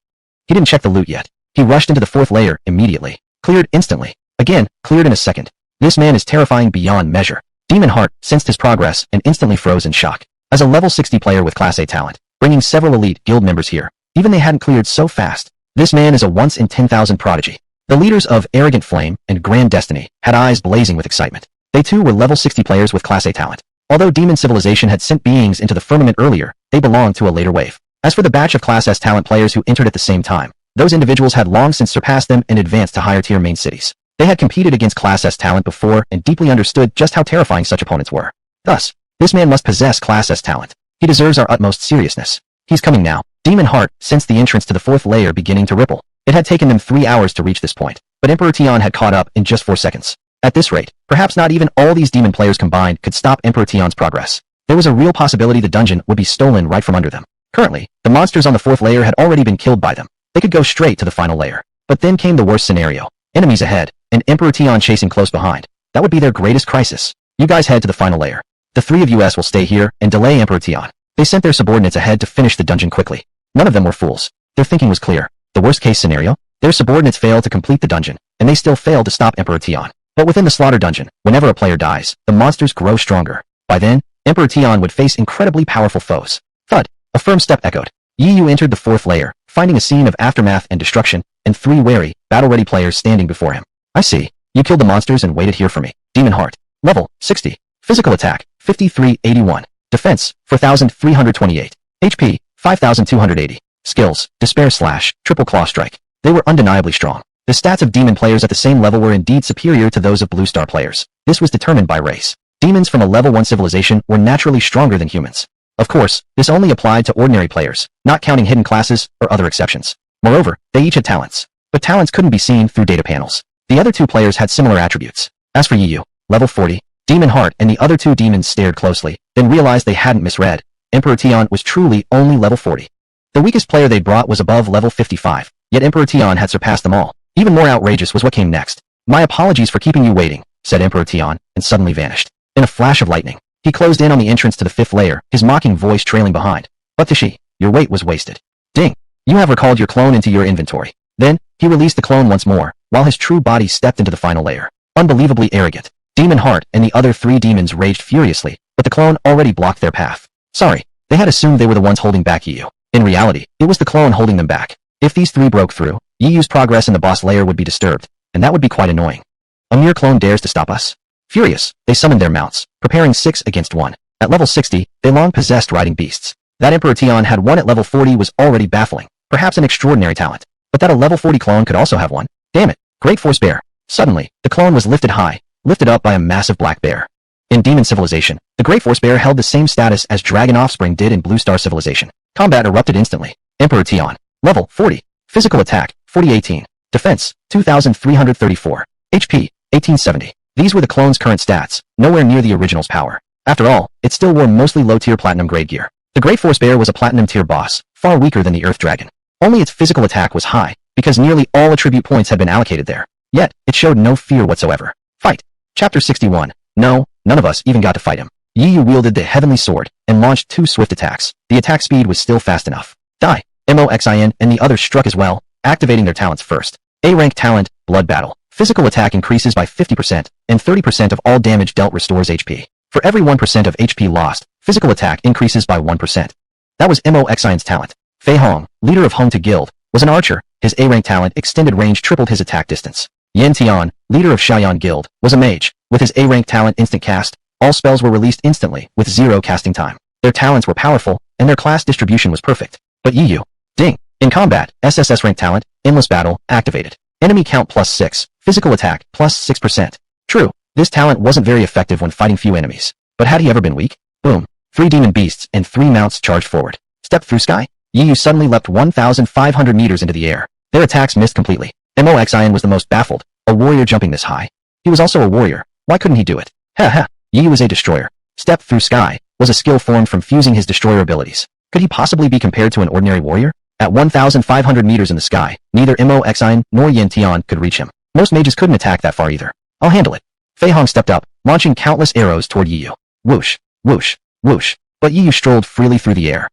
He didn't check the loot yet. He rushed into the fourth layer immediately. Cleared instantly. Again, cleared in a second. This man is terrifying beyond measure. Demon Heart sensed his progress and instantly froze in shock. As a level 60 player with Class A talent, bringing several elite guild members here, even they hadn't cleared so fast. This man is a once-in-10,000 prodigy. The leaders of Arrogant Flame and Grand Destiny had eyes blazing with excitement. They too were level 60 players with Class A talent. Although Demon Civilization had sent beings into the firmament earlier, they belonged to a later wave. As for the batch of Class S talent players who entered at the same time, those individuals had long since surpassed them and advanced to higher-tier main cities. They had competed against Class S talent before and deeply understood just how terrifying such opponents were. Thus, this man must possess Class S talent. He deserves our utmost seriousness. He's coming now. Demon Heart sensed the entrance to the fourth layer beginning to ripple. It had taken them 3 hours to reach this point, but Emperor Tian had caught up in just 4 seconds. At this rate, perhaps not even all these demon players combined could stop Emperor Tian's progress. There was a real possibility the dungeon would be stolen right from under them. Currently, the monsters on the fourth layer had already been killed by them. They could go straight to the final layer. But then came the worst scenario. Enemies ahead, and Emperor Tian chasing close behind. That would be their greatest crisis. You guys head to the final layer. The 3 of us will stay here and delay Emperor Tian. They sent their subordinates ahead to finish the dungeon quickly. None of them were fools. Their thinking was clear. The worst case scenario? Their subordinates failed to complete the dungeon, and they still failed to stop Emperor Tian. But within the slaughter dungeon, whenever a player dies, the monsters grow stronger. By then, Emperor Tian would face incredibly powerful foes. Thud! A firm step echoed. Yi Yu entered the fourth layer, finding a scene of aftermath and destruction, and 3 wary, battle-ready players standing before him. I see. You killed the monsters and waited here for me. Demon Heart. Level, 60. Physical attack, 5381. Defense, 4328. HP, 5280. Skills, Despair Slash, Triple Claw Strike. They were undeniably strong. The stats of demon players at the same level were indeed superior to those of Blue Star players. This was determined by race. Demons from a level 1 civilization were naturally stronger than humans. Of course, this only applied to ordinary players, not counting hidden classes or other exceptions. Moreover, they each had talents. But talents couldn't be seen through data panels. The other 2 players had similar attributes. As for Yi Yu, level 40, Demon Heart and the other 2 demons stared closely, then realized they hadn't misread. Emperor Tian was truly only level 40. The weakest player they brought was above level 55, yet Emperor Tian had surpassed them all. Even more outrageous was what came next. My apologies for keeping you waiting, said Emperor Tian, and suddenly vanished. In a flash of lightning, he closed in on the entrance to the 5th layer, his mocking voice trailing behind. But Tishi, your wait was wasted. Ding! You have recalled your clone into your inventory. Then, he released the clone once more, while his true body stepped into the final layer. Unbelievably arrogant. Demon Heart and the other 3 demons raged furiously, but the clone already blocked their path. Sorry, they had assumed they were the ones holding back Yi Yu. In reality, it was the clone holding them back. If these 3 broke through, Yi Yu's progress in the boss layer would be disturbed, and that would be quite annoying. A mere clone dares to stop us? Furious, they summoned their mounts, preparing 6 against 1. At level 60, they long possessed riding beasts. That Emperor Tian had one at level 40 was already baffling, perhaps an extraordinary talent. But that a level 40 clone could also have one? Damn it, Great Force Bear. Suddenly, the clone was lifted high, lifted up by a massive black bear. In Demon Civilization, the Great Force Bear held the same status as Dragon Offspring did in Blue Star Civilization. Combat erupted instantly. Emperor Tian. Level 40. Physical attack, 4018. Defense, 2334. HP, 1870. These were the clone's current stats, nowhere near the original's power. After all, it still wore mostly low-tier platinum-grade gear. The Great Force Bear was a platinum-tier boss, far weaker than the Earth Dragon. Only its physical attack was high, because nearly all attribute points had been allocated there. Yet, it showed no fear whatsoever. Fight. Chapter 61. No, none of us even got to fight him. Yi Yu wielded the Heavenly Sword, and launched 2 swift attacks. The attack speed was still fast enough. Die. Moxin and the others struck as well, activating their talents first. A-rank talent, Blood Battle. Physical attack increases by 50%, and 30% of all damage dealt restores HP. For every 1% of HP lost, physical attack increases by 1%. That was Moxin's talent. Fei Hong, leader of Hong To Guild, was an archer. His A-rank talent extended range tripled his attack distance. Yan Tian, leader of Xiaoyan Guild, was a mage. With his A-rank talent instant cast, all spells were released instantly, with 0 casting time. Their talents were powerful, and their class distribution was perfect. But Yi Yu. Ding. In combat, SSS rank talent, Endless Battle, activated. Enemy count +6, physical attack +6%. True, this talent wasn't very effective when fighting few enemies. But had he ever been weak? Boom. 3 demon beasts and 3 mounts charged forward. Step through sky? Yi Yu suddenly leapt 1,500 meters into the air. Their attacks missed completely. Moxin was the most baffled. A warrior jumping this high. He was also a warrior. Why couldn't he do it? Ha ha. Yi Yu was a destroyer. Step through sky was a skill formed from fusing his destroyer abilities. Could he possibly be compared to an ordinary warrior? At 1,500 meters in the sky, neither Moxin nor Yin Tian could reach him. Most mages couldn't attack that far either. I'll handle it. Fei Hong stepped up, launching countless arrows toward Yi Yu. Whoosh, whoosh, whoosh. But Yi Yu strolled freely through the air.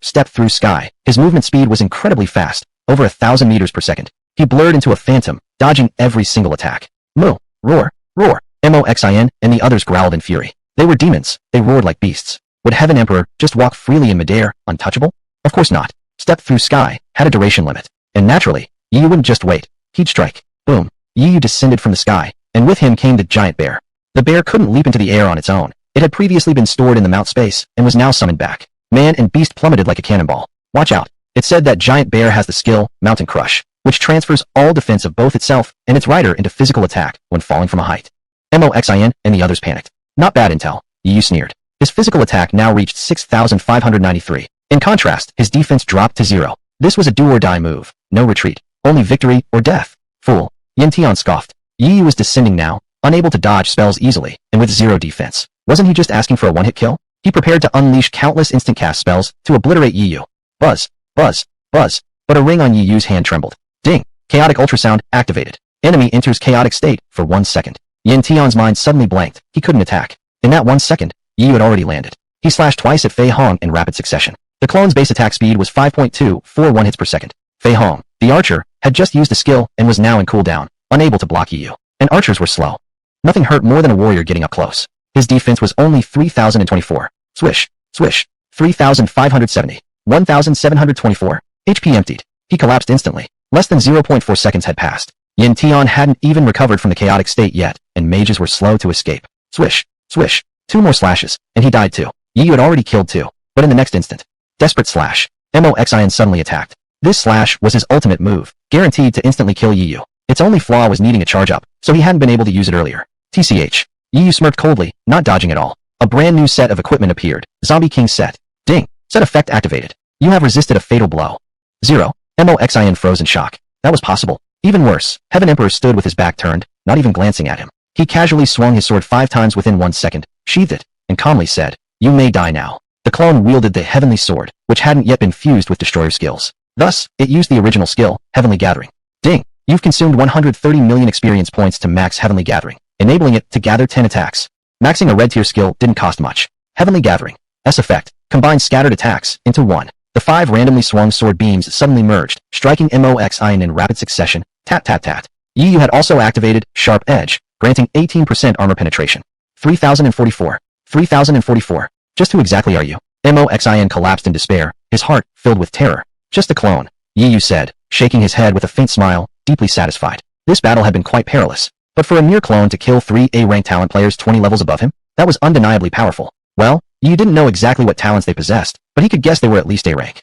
Step through sky. His movement speed was incredibly fast, over 1,000 meters per second. He blurred into a phantom, dodging every single attack. Moo, roar, roar. Moxin and the others growled in fury. They were demons. They roared like beasts. Would Heaven Emperor just walk freely in midair, untouchable? Of course not. Step through sky had a duration limit. And naturally, Yi Yu wouldn't just wait. He'd strike. Boom. Yi Yu descended from the sky, and with him came the giant bear. The bear couldn't leap into the air on its own. It had previously been stored in the mount space, and was now summoned back. Man and beast plummeted like a cannonball. Watch out. It said that giant bear has the skill, Mountain Crush, which transfers all defense of both itself and its rider into physical attack when falling from a height. Moxin and the others panicked. Not bad intel, Yi Yu sneered. His physical attack now reached 6,593. In contrast, his defense dropped to 0. This was a do-or-die move. No retreat. Only victory or death. Fool. Yin Tian scoffed. Yi Yu was descending now, unable to dodge spells easily, and with 0 defense. Wasn't he just asking for a one-hit kill? He prepared to unleash countless instant cast spells to obliterate Yi Yu. Buzz. Buzz. Buzz. But a ring on Yi Yu's hand trembled. Ding. Chaotic ultrasound activated. Enemy enters chaotic state for 1 second. Yin Tian's mind suddenly blanked. He couldn't attack. In that 1 second, Yi Yu had already landed. He slashed twice at Fei Hong in rapid succession. The clone's base attack speed was 5.241 hits per second. Fei Hong, the archer, had just used a skill and was now in cooldown, unable to block Yi Yu. And archers were slow. Nothing hurt more than a warrior getting up close. His defense was only 3,024. Swish. Swish. 3,570. 1,724. HP emptied. He collapsed instantly. Less than 0.4 seconds had passed. Yin Tian hadn't even recovered from the chaotic state yet, and mages were slow to escape. Swish. Swish. 2 more slashes, and he died too. Yi Yu had already killed 2, but in the next instant. Desperate slash. Moxin suddenly attacked. This slash was his ultimate move, guaranteed to instantly kill Yi Yu. Its only flaw was needing a charge up, so he hadn't been able to use it earlier. TCH. Yi Yu smirked coldly, not dodging at all. A brand new set of equipment appeared. Zombie King set. Ding. Set effect activated. You have resisted a fatal blow. 0. Moxin froze in shock. That was possible. Even worse, Heaven Emperor stood with his back turned, not even glancing at him. He casually swung his sword 5 times within 1 second, sheathed it, and calmly said, "You may die now." The clone wielded the Heavenly Sword, which hadn't yet been fused with destroyer skills. Thus, it used the original skill, Heavenly Gathering. Ding. You've consumed 130 million experience points to max Heavenly Gathering, enabling it to gather 10 attacks. Maxing a red tier skill didn't cost much. Heavenly Gathering. S effect. Combines scattered attacks into 1. The 5 randomly swung sword beams suddenly merged, striking Moxin in rapid succession. Tat tat tat. Yi Yu had also activated Sharp Edge, granting 18% armor penetration. 3,044. 3,044. Just who exactly are you? Moxin collapsed in despair, his heart filled with terror. Just a clone, Yi Yu said, shaking his head with a faint smile, deeply satisfied. This battle had been quite perilous, but for a mere clone to kill 3 A-ranked talent players 20 levels above him, that was undeniably powerful. Well, Yi Yu didn't know exactly what talents they possessed, but he could guess they were at least A-rank.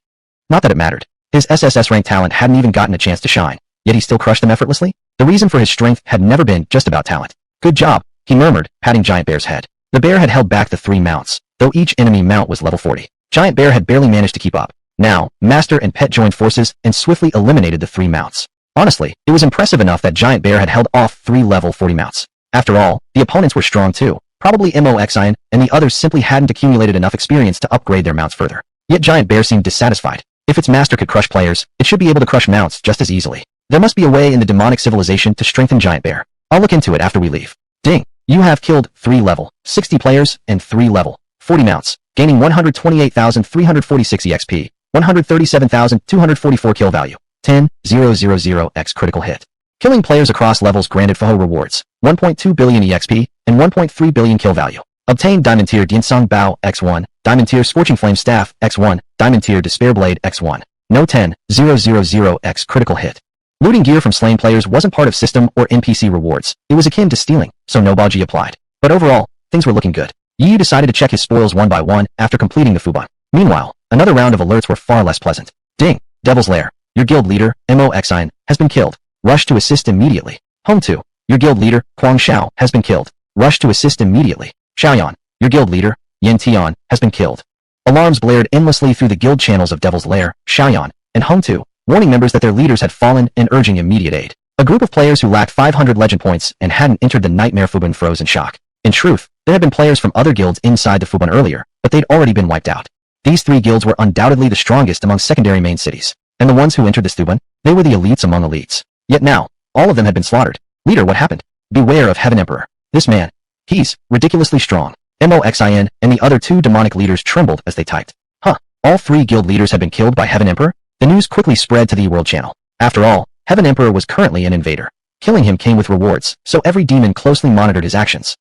Not that it mattered. His SSS rank talent hadn't even gotten a chance to shine, yet he still crushed them effortlessly? The reason for his strength had never been just about talent. Good job, he murmured, patting Giant Bear's head. The bear had held back the 3 mounts, though each enemy mount was level 40. Giant Bear had barely managed to keep up. Now, Master and Pet joined forces and swiftly eliminated the 3 mounts. Honestly, it was impressive enough that Giant Bear had held off 3 level 40 mounts. After all, the opponents were strong too. Probably Moxin and the others simply hadn't accumulated enough experience to upgrade their mounts further. Yet Giant Bear seemed dissatisfied. If its master could crush players, it should be able to crush mounts just as easily. There must be a way in the demonic civilization to strengthen Giant Bear. I'll look into it after we leave. Ding. You have killed 3 level 60 players and 3 level 40 mounts, gaining 128,346 EXP, 137,244 kill value, 10,000x critical hit. Killing players across levels granted FOHO rewards, 1.2 billion EXP, and 1.3 billion kill value. Obtain Diamond Tier Dinsong Bao X1, Diamond Tier Scorching Flame Staff X1, Diamond Tier Despair Blade X1. No 10,000x critical hit. Looting gear from slain players wasn't part of system or NPC rewards. It was akin to stealing, so no Baji applied. But overall, things were looking good. Yi Yu decided to check his spoils one by one after completing the Fuban. Meanwhile, another round of alerts were far less pleasant. Ding! Devil's Lair. Your guild leader, Moxin, has been killed. Rush to assist immediately. Home 2. Your guild leader, Kuang Xiao, has been killed. Rush to assist immediately. Xiaoyan. Your guild leader, Yin Tian, has been killed. Alarms blared endlessly through the guild channels of Devil's Lair, Xiaoyan, and Home 2, warning members that their leaders had fallen and urging immediate aid. A group of players who lacked 500 legend points and hadn't entered the Nightmare Fuban froze in shock. In truth, there had been players from other guilds inside the Fuban earlier, but they'd already been wiped out. These 3 guilds were undoubtedly the strongest among secondary main cities, and the ones who entered this Fuban, they were the elites among elites. Yet now, all of them had been slaughtered. Leader, what happened? Beware of Heaven Emperor. This man, he's ridiculously strong. Moxin and the other 2 demonic leaders trembled as they typed. Huh, all 3 guild leaders had been killed by Heaven Emperor? The news quickly spread to the World Channel. After all, Heaven Emperor was currently an invader. Killing him came with rewards, so every demon closely monitored his actions.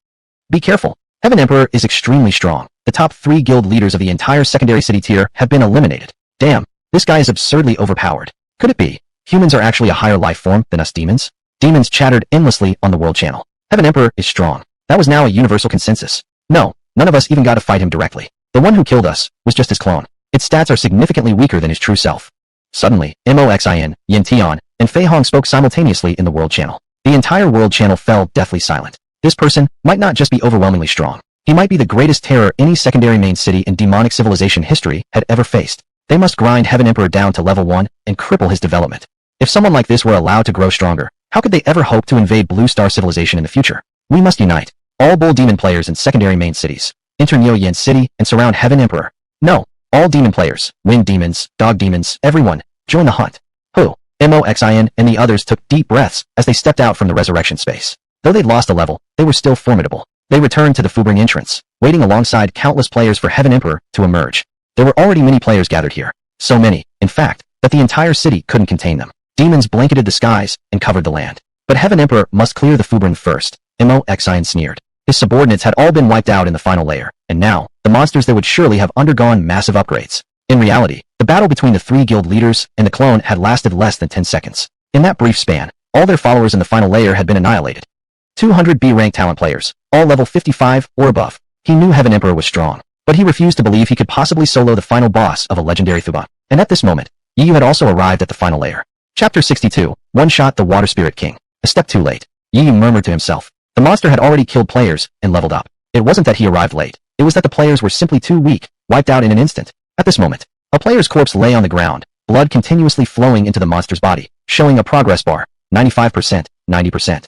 Be careful. Heaven Emperor is extremely strong. The top 3 guild leaders of the entire secondary city tier have been eliminated. Damn, this guy is absurdly overpowered. Could it be? Humans are actually a higher life form than us demons? Demons chattered endlessly on the world channel. Heaven Emperor is strong. That was now a universal consensus. No, none of us even got to fight him directly. The one who killed us was just his clone. Its stats are significantly weaker than his true self. Suddenly, Moxin, Yin Tian, and Fei Hong spoke simultaneously in the world channel. The entire world channel fell deathly silent. This person might not just be overwhelmingly strong. He might be the greatest terror any secondary main city in demonic civilization history had ever faced. They must grind Heaven Emperor down to level 1 and cripple his development. If someone like this were allowed to grow stronger, how could they ever hope to invade Blue Star civilization in the future? We must unite. All bull demon players in secondary main cities. Enter Neo Yin City and surround Heaven Emperor. No, all demon players, wind demons, dog demons, everyone, join the hunt. Who? Moxin and the others took deep breaths as they stepped out from the resurrection space. Though they'd lost a level, they were still formidable. They returned to the Fubring entrance, waiting alongside countless players for Heaven Emperor to emerge. There were already many players gathered here. So many, in fact, that the entire city couldn't contain them. Demons blanketed the skies and covered the land. But Heaven Emperor must clear the Fubring first. Moxin sneered. His subordinates had all been wiped out in the final layer, and now, the monsters there would surely have undergone massive upgrades. In reality, the battle between the 3 guild leaders and the clone had lasted less than 10 seconds. In that brief span, all their followers in the final layer had been annihilated. 200 B-rank talent players, all level 55 or above. He knew Heaven Emperor was strong, but he refused to believe he could possibly solo the final boss of a legendary Thuban. And at this moment, Yu had also arrived at the final layer. Chapter 62, One-Shot the Water Spirit King. A step too late. Yu murmured to himself. The monster had already killed players and leveled up. It wasn't that he arrived late. It was that the players were simply too weak, wiped out in an instant. At this moment, a player's corpse lay on the ground, blood continuously flowing into the monster's body, showing a progress bar, 95%, 90%.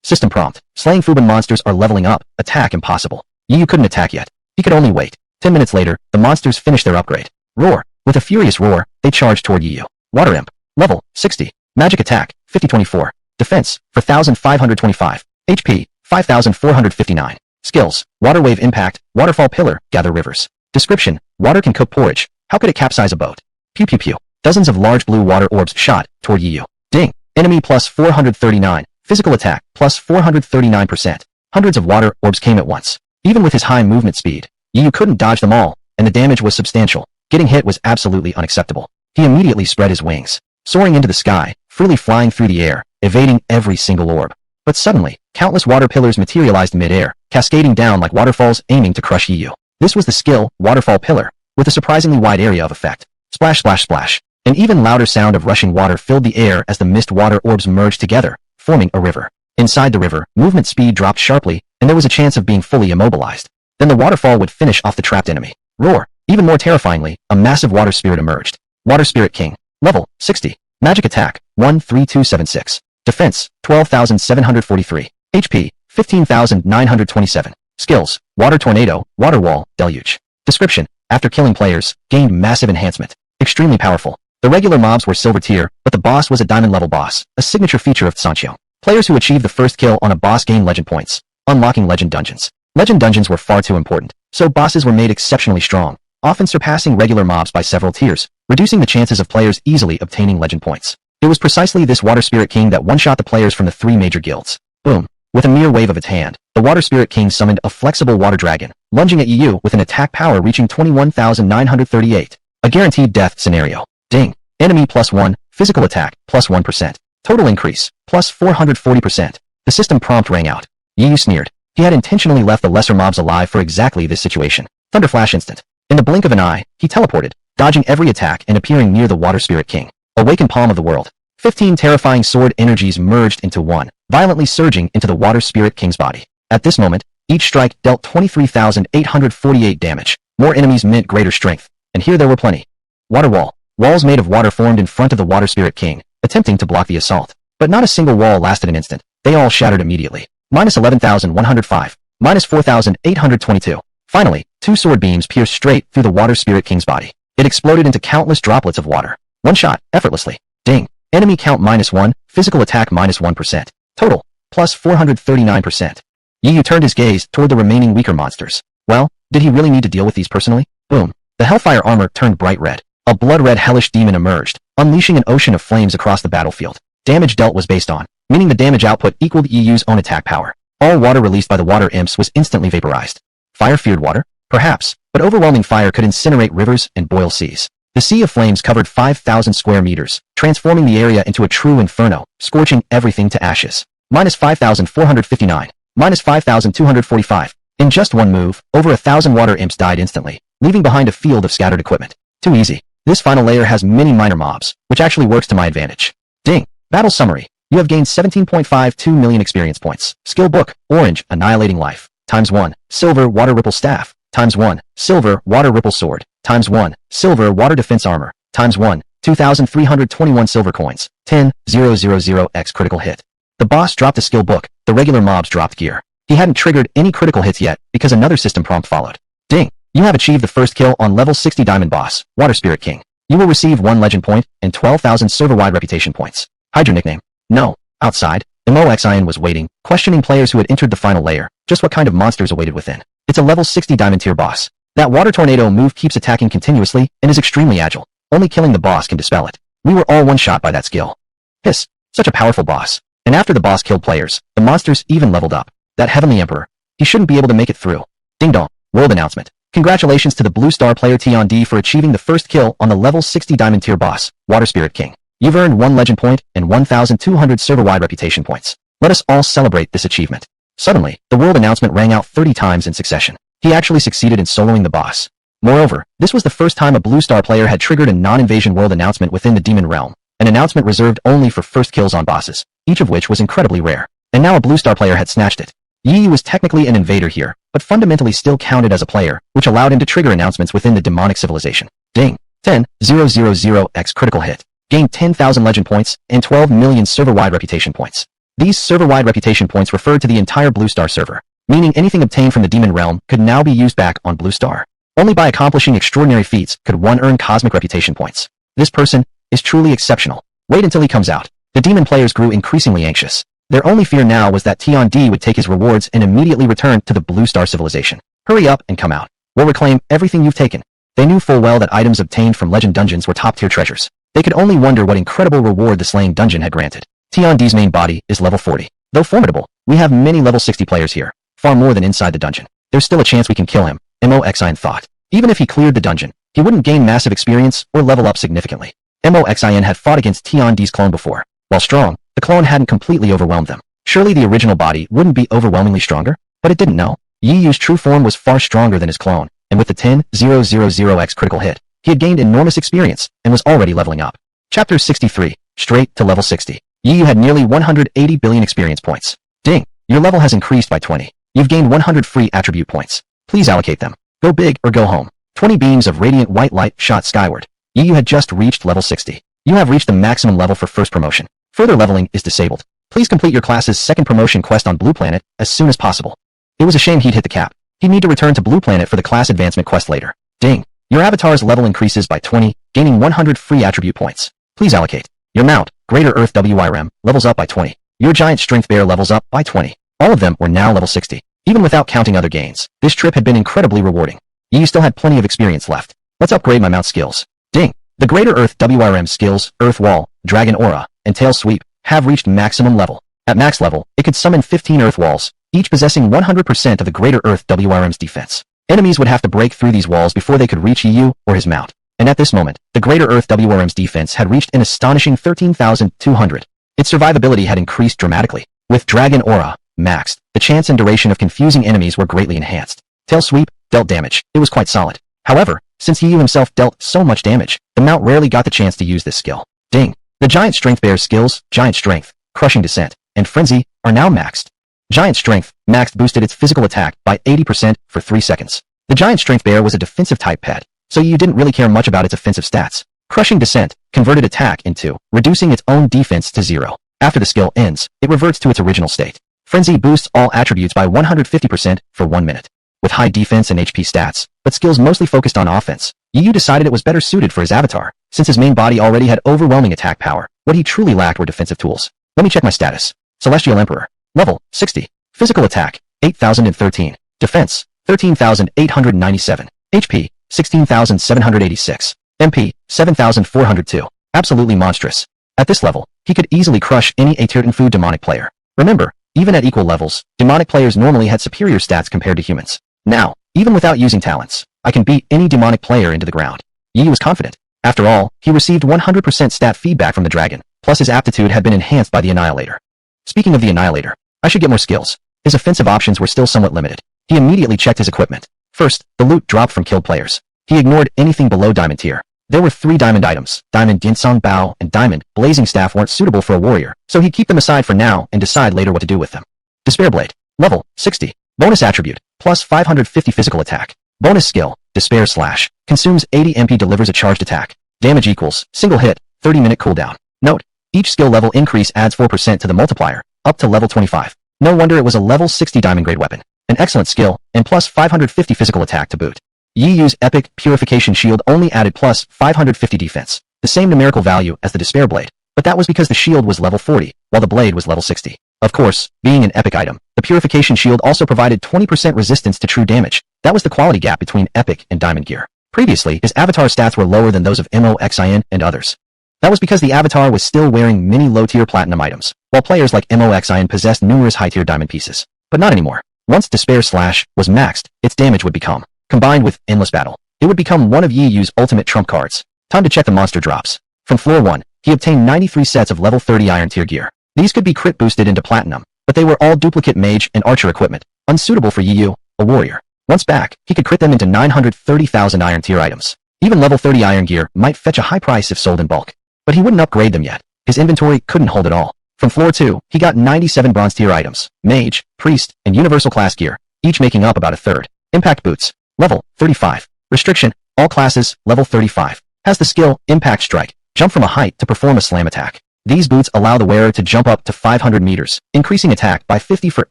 System prompt, slaying Fuban monsters are leveling up, attack impossible. Yu couldn't attack yet. He could only wait. 10 minutes later, the monsters finished their upgrade. Roar. With a furious roar, they charged toward Yu. Water Imp. Level, 60. Magic attack, 5024. Defense, 4525. HP, 5459. Skills, Water Wave Impact, Waterfall Pillar, Gather Rivers. Description, water can cook porridge. How could it capsize a boat? Pew pew pew. Dozens of large blue water orbs shot toward Yu. Ding. Enemy plus 439. Physical attack plus 439%. Hundreds of water orbs came at once. Even with his high movement speed, Yu couldn't dodge them all, and the damage was substantial. Getting hit was absolutely unacceptable. He immediately spread his wings, soaring into the sky, freely flying through the air, evading every single orb. But suddenly, countless water pillars materialized mid-air, cascading down like waterfalls aiming to crush Yu. This was the skill, Waterfall Pillar, with a surprisingly wide area of effect. Splash splash splash. An even louder sound of rushing water filled the air as the mist water orbs merged together, forming a river. Inside the river, movement speed dropped sharply, and there was a chance of being fully immobilized. Then the waterfall would finish off the trapped enemy. Roar. Even more terrifyingly, a massive water spirit emerged. Water Spirit King. Level, 60. Magic attack, 13276. Defense, 12,743. HP, 15,927. Skills, Water Tornado, Water Wall, Deluge. Description, after killing players, gained massive enhancement. Extremely powerful. The regular mobs were silver tier, but the boss was a diamond level boss, a signature feature of Sancho. Players who achieved the first kill on a boss gain legend points. Unlocking legend dungeons. Legend dungeons were far too important, so bosses were made exceptionally strong, often surpassing regular mobs by several tiers, reducing the chances of players easily obtaining legend points. It was precisely this Water Spirit King that one-shot the players from the 3 major guilds. Boom. With a mere wave of its hand, the Water Spirit King summoned a flexible water dragon, lunging at Yu with an attack power reaching 21,938. A guaranteed death scenario. Ding. Enemy plus 1, physical attack, plus 1%. Total increase, plus 440%. The system prompt rang out. Yu sneered. He had intentionally left the lesser mobs alive for exactly this situation. Thunderflash instant. In the blink of an eye, he teleported, dodging every attack and appearing near the Water Spirit King. Awakened Palm of the World. 15 terrifying sword energies merged into one, violently surging into the Water Spirit King's body. At this moment, each strike dealt 23,848 damage. More enemies meant greater strength, and here there were plenty. Water Wall. Walls made of water formed in front of the Water Spirit King, attempting to block the assault. But not a single wall lasted an instant. They all shattered immediately. Minus 11,105. Minus 4,822. Finally, 2 sword beams pierced straight through the Water Spirit King's body. It exploded into countless droplets of water. One shot, effortlessly. Ding. Enemy count minus 1, physical attack minus 1%. Total, plus 439%. Yu turned his gaze toward the remaining weaker monsters. Well, did he really need to deal with these personally? Boom. The Hellfire armor turned bright red. A blood-red hellish demon emerged, unleashing an ocean of flames across the battlefield. Damage dealt was based on meaning the damage output equaled EU's own attack power. All water released by the water imps was instantly vaporized. Fire feared water? Perhaps, but overwhelming fire could incinerate rivers and boil seas. The sea of flames covered 5,000 square meters, transforming the area into a true inferno, scorching everything to ashes. Minus 5,459. Minus 5,245. In just one move, over 1,000 water imps died instantly, leaving behind a field of scattered equipment. Too easy. This final layer has many minor mobs, which actually works to my advantage. Ding. Battle summary. You have gained 17.52 million experience points. Skill book, orange, annihilating life. Times 1. Silver, water ripple staff. Times 1. Silver, water ripple sword. Times 1. Silver, water defense armor. Times 1. 2,321 silver coins. 10,000x critical hit. The boss dropped a skill book, the regular mobs dropped gear. He hadn't triggered any critical hits yet, because another system prompt followed. Ding! You have achieved the first kill on level 60 Diamond Boss, Water Spirit King. You will receive 1 legend point and 12,000 server-wide reputation points. Hide your nickname. No. Outside, HEIRLOOM was waiting, questioning players who had entered the final layer, just what kind of monsters awaited within. It's a level 60 Diamond tier boss. That water tornado move keeps attacking continuously and is extremely agile. Only killing the boss can dispel it. We were all one-shot by that skill. Hiss. Such a powerful boss. And after the boss killed players, the monsters even leveled up. That Heavenly Emperor. He shouldn't be able to make it through. Ding dong. World announcement. Congratulations to the Blue Star player T for achieving the first kill on the level 60 Diamond tier boss, Water Spirit King. You've earned 1 legend point and 1,200 server-wide reputation points. Let us all celebrate this achievement. Suddenly, the world announcement rang out 30 times in succession. He actually succeeded in soloing the boss. Moreover, this was the first time a Blue Star player had triggered a non-invasion world announcement within the Demon Realm, an announcement reserved only for first kills on bosses, each of which was incredibly rare. And now a Blue Star player had snatched it. Yi was technically an invader here, but fundamentally still counted as a player, which allowed him to trigger announcements within the demonic civilization. Ding. 10,000x critical hit. Gained 10,000 legend points and 12 million server-wide reputation points. These server-wide reputation points referred to the entire Blue Star server, meaning anything obtained from the Demon Realm could now be used back on Blue Star. Only by accomplishing extraordinary feats could one earn cosmic reputation points. This person is truly exceptional. Wait until he comes out. The demon players grew increasingly anxious. Their only fear now was that T would take his rewards and immediately return to the Blue Star civilization. Hurry up and come out. We'll reclaim everything you've taken. They knew full well that items obtained from legend dungeons were top-tier treasures. They could only wonder what incredible reward the slaying dungeon had granted. T&D's main body is level 40. Though formidable, we have many level 60 players here, far more than inside the dungeon. There's still a chance we can kill him, HEIRLOOM thought. Even if he cleared the dungeon, he wouldn't gain massive experience or level up significantly. HEIRLOOM had fought against T&D's clone before. While strong, the clone hadn't completely overwhelmed them. Surely the original body wouldn't be overwhelmingly stronger? But it didn't know. Yu's true form was far stronger than his clone, and with the 10,000x critical hit, he had gained enormous experience and was already leveling up. Chapter 63. Straight to level 60. Yu had nearly 180 billion experience points. Ding. Your level has increased by 20. You've gained 100 free attribute points. Please allocate them. Go big or go home. 20 beams of radiant white light shot skyward. Yu had just reached level 60. You have reached the maximum level for first promotion. Further leveling is disabled. Please complete your class's second promotion quest on Blue Planet as soon as possible. It was a shame he'd hit the cap. He'd need to return to Blue Planet for the class advancement quest later. Ding. Your avatar's level increases by 20, gaining 100 free attribute points. Please allocate. Your mount, Greater Earth WIRM, levels up by 20. Your giant strength bear levels up by 20. All of them were now level 60. Even without counting other gains, this trip had been incredibly rewarding. You still had plenty of experience left. Let's upgrade my mount skills. Ding. The Greater Earth WIRM skills, Earth Wall, Dragon Aura, and Tail Sweep, have reached maximum level. At max level, it could summon 15 Earth Walls, each possessing 100% of the Greater Earth WIRM's defense. Enemies would have to break through these walls before they could reach Yu or his mount. And at this moment, the Greater Earth WIRM's defense had reached an astonishing 13,200. Its survivability had increased dramatically. With Dragon Aura maxed, the chance and duration of confusing enemies were greatly enhanced. Tail Sweep dealt damage. It was quite solid. However, since Yu himself dealt so much damage, the mount rarely got the chance to use this skill. Ding. The Giant Strength Bear's skills, Giant Strength, Crushing Descent, and Frenzy, are now maxed. Giant Strength, maxed, boosted its physical attack by 80% for 3 seconds. The Giant Strength Bear was a defensive type pet, so you didn't really care much about its offensive stats. Crushing Descent converted attack into, reducing its own defense to 0. After the skill ends, it reverts to its original state. Frenzy boosts all attributes by 150% for 1 minute. With high defense and HP stats, but skills mostly focused on offense, Yu decided it was better suited for his avatar, since his main body already had overwhelming attack power. What he truly lacked were defensive tools. Let me check my status. Celestial Emperor. Level, 60. Physical attack, 8,013. Defense, 13,897. HP, 16,786. MP, 7,402. Absolutely monstrous. At this level, he could easily crush any Atirtanfu demonic player. Remember, even at equal levels, demonic players normally had superior stats compared to humans. Now, even without using talents, I can beat any demonic player into the ground. Yi was confident. After all, he received 100% stat feedback from the dragon, plus his aptitude had been enhanced by the Annihilator. Speaking of the Annihilator, I should get more skills. His offensive options were still somewhat limited. He immediately checked his equipment. First, the loot dropped from killed players. He ignored anything below diamond tier. There were 3 diamond items. Diamond Dinsong Bao and Diamond Blazing Staff weren't suitable for a warrior, so he'd keep them aside for now and decide later what to do with them. Despair Blade. Level 60. Bonus attribute. Plus 550 physical attack. Bonus skill. Despair Slash. Consumes 80 MP, delivers a charged attack. Damage equals, single hit, 30-minute cooldown. Note, each skill level increase adds 4% to the multiplier, up to level 25. No wonder it was a level 60 diamond grade weapon. An excellent skill, and plus 550 physical attack to boot. Yi Yu's epic Purification Shield only added plus 550 defense, the same numerical value as the Despair Blade, but that was because the shield was level 40, while the blade was level 60. Of course, being an epic item, the Purification Shield also provided 20% resistance to true damage. That was the quality gap between epic and diamond gear. Previously, his avatar stats were lower than those of Moxin and others. That was because the avatar was still wearing many low-tier platinum items, while players like Moxin possessed numerous high-tier diamond pieces. But not anymore. Once Despair Slash was maxed, its damage would become, combined with Endless Battle, it would become one of Yi Yu's ultimate trump cards. Time to check the monster drops. From floor 1, he obtained 93 sets of level 30 iron tier gear. These could be crit boosted into platinum, but they were all duplicate mage and archer equipment, unsuitable for Yi Yu, a warrior. Once back, he could crit them into 930,000 iron tier items. Even level 30 iron gear might fetch a high price if sold in bulk. But he wouldn't upgrade them yet. His inventory couldn't hold it all. From floor 2, he got 97 bronze tier items, mage, priest, and universal class gear, each making up about a third. Impact boots. Level 35. Restriction. All classes, level 35. Has the skill, Impact Strike. Jump from a height to perform a slam attack. These boots allow the wearer to jump up to 500 meters, increasing attack by 50 for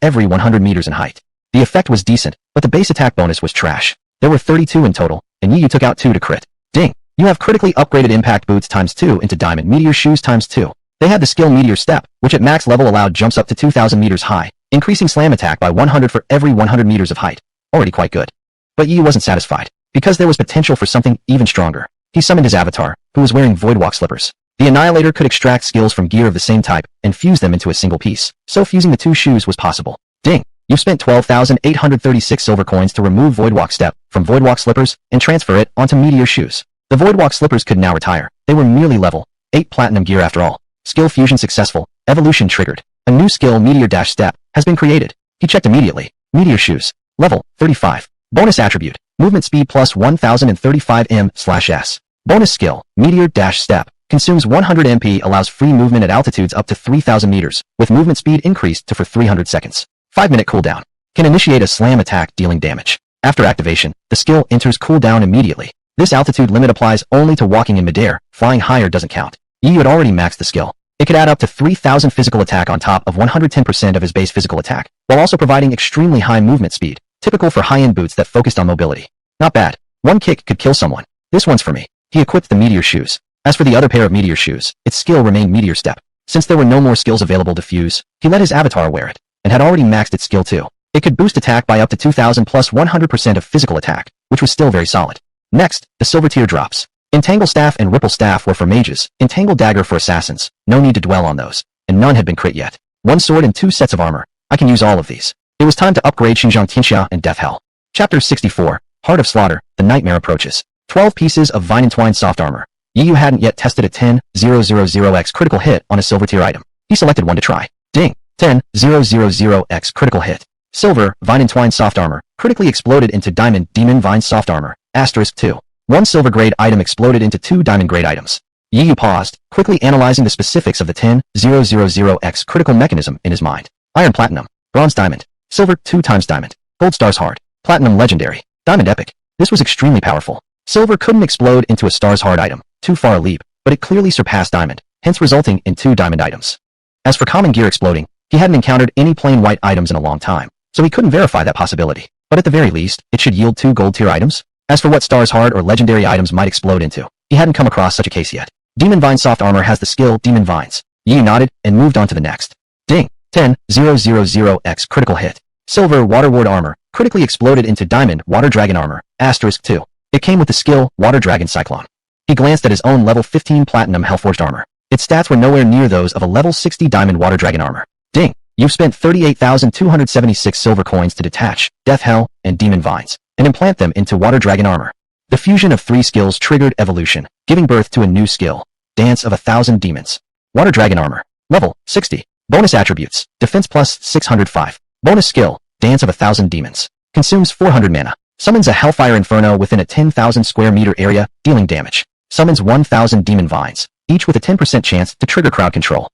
every 100 meters in height. The effect was decent, but the base attack bonus was trash. There were 32 in total, and Yi Yu took out 2 to crit. Ding! You have critically upgraded Impact Boots times 2 into Diamond Meteor Shoes times 2. They had the skill Meteor Step, which at max level allowed jumps up to 2,000 meters high, increasing slam attack by 100 for every 100 meters of height. Already quite good. But Yi Yu wasn't satisfied, because there was potential for something even stronger. He summoned his avatar, who was wearing Voidwalk slippers. The Annihilator could extract skills from gear of the same type and fuse them into a single piece, so fusing the 2 shoes was possible. Ding! You spent 12,836 silver coins to remove Voidwalk Step from Voidwalk Slippers and transfer it onto Meteor Shoes. The Voidwalk Slippers could now retire. They were merely level 8 platinum gear after all. Skill fusion successful. Evolution triggered. A new skill Meteor Step has been created. He checked immediately. Meteor Shoes. Level 35. Bonus attribute. Movement speed plus 1035 m/s. Bonus skill. Meteor Step. Consumes 100 MP, allows free movement at altitudes up to 3,000 meters, with movement speed increased to for 300 seconds. 5-minute cooldown. Can initiate a slam attack dealing damage. After activation, the skill enters cooldown immediately. This altitude limit applies only to walking in midair. Flying higher doesn't count. Yi Yu had already maxed the skill. It could add up to 3,000 physical attack on top of 110% of his base physical attack, while also providing extremely high movement speed, typical for high-end boots that focused on mobility. Not bad. One kick could kill someone. This one's for me. He equipped the Meteor Shoes. As for the other pair of Meteor Shoes, its skill remained Meteor Step. Since there were no more skills available to fuse, he let his avatar wear it, and had already maxed its skill too. It could boost attack by up to 2,000 plus 100% of physical attack, which was still very solid. Next, the silver tier drops. Entangle Staff and Ripple Staff were for mages, Entangle Dagger for assassins, no need to dwell on those, and none had been crit yet. 1 sword and 2 sets of armor. I can use all of these. It was time to upgrade Xinjiang Tianxia and Death Hell. Chapter 64, Heart of Slaughter, The Nightmare Approaches. 12 pieces of Vine Entwined Soft Armor. Yi Yu hadn't yet tested a 10,000x critical hit on a silver tier item. He selected one to try. Ding! 10,000x critical hit. Silver, Vine Entwined Soft Armor, critically exploded into Diamond Demon Vine Soft Armor, *2. 1 silver grade item exploded into 2 diamond grade items. Yi Yu paused, quickly analyzing the specifics of the 10,000x critical mechanism in his mind. Iron Platinum, Bronze Diamond, Silver 2 times Diamond, Gold Stars Hard, Platinum Legendary, Diamond Epic. This was extremely powerful. Silver couldn't explode into a Stars Hard item, too far a leap, but it clearly surpassed Diamond, hence resulting in 2 diamond items. As for common gear exploding, he hadn't encountered any plain white items in a long time, so he couldn't verify that possibility. But at the very least, it should yield 2 gold tier items. As for what Stars Hard or legendary items might explode into, he hadn't come across such a case yet. Demon Vine Soft Armor has the skill Demon Vines. Yi nodded and moved on to the next. Ding! 10,000x critical hit. Silver Water Ward Armor, critically exploded into Diamond Water Dragon Armor, *2. It came with the skill Water Dragon Cyclone. He glanced at his own level 15 Platinum Hellforged Armor. Its stats were nowhere near those of a level 60 diamond water dragon armor. Ding! You've spent 38,276 silver coins to detach Death Hell and Demon Vines and implant them into water dragon armor. The fusion of 3 skills triggered evolution, giving birth to a new skill, Dance of 1,000 Demons. Water dragon armor. Level 60. Bonus attributes, defense plus 605. Bonus skill, Dance of 1,000 Demons. Consumes 400 mana. Summons a Hellfire Inferno within a 10,000 square meter area, dealing damage. Summons 1,000 Demon Vines, each with a 10% chance to trigger crowd control.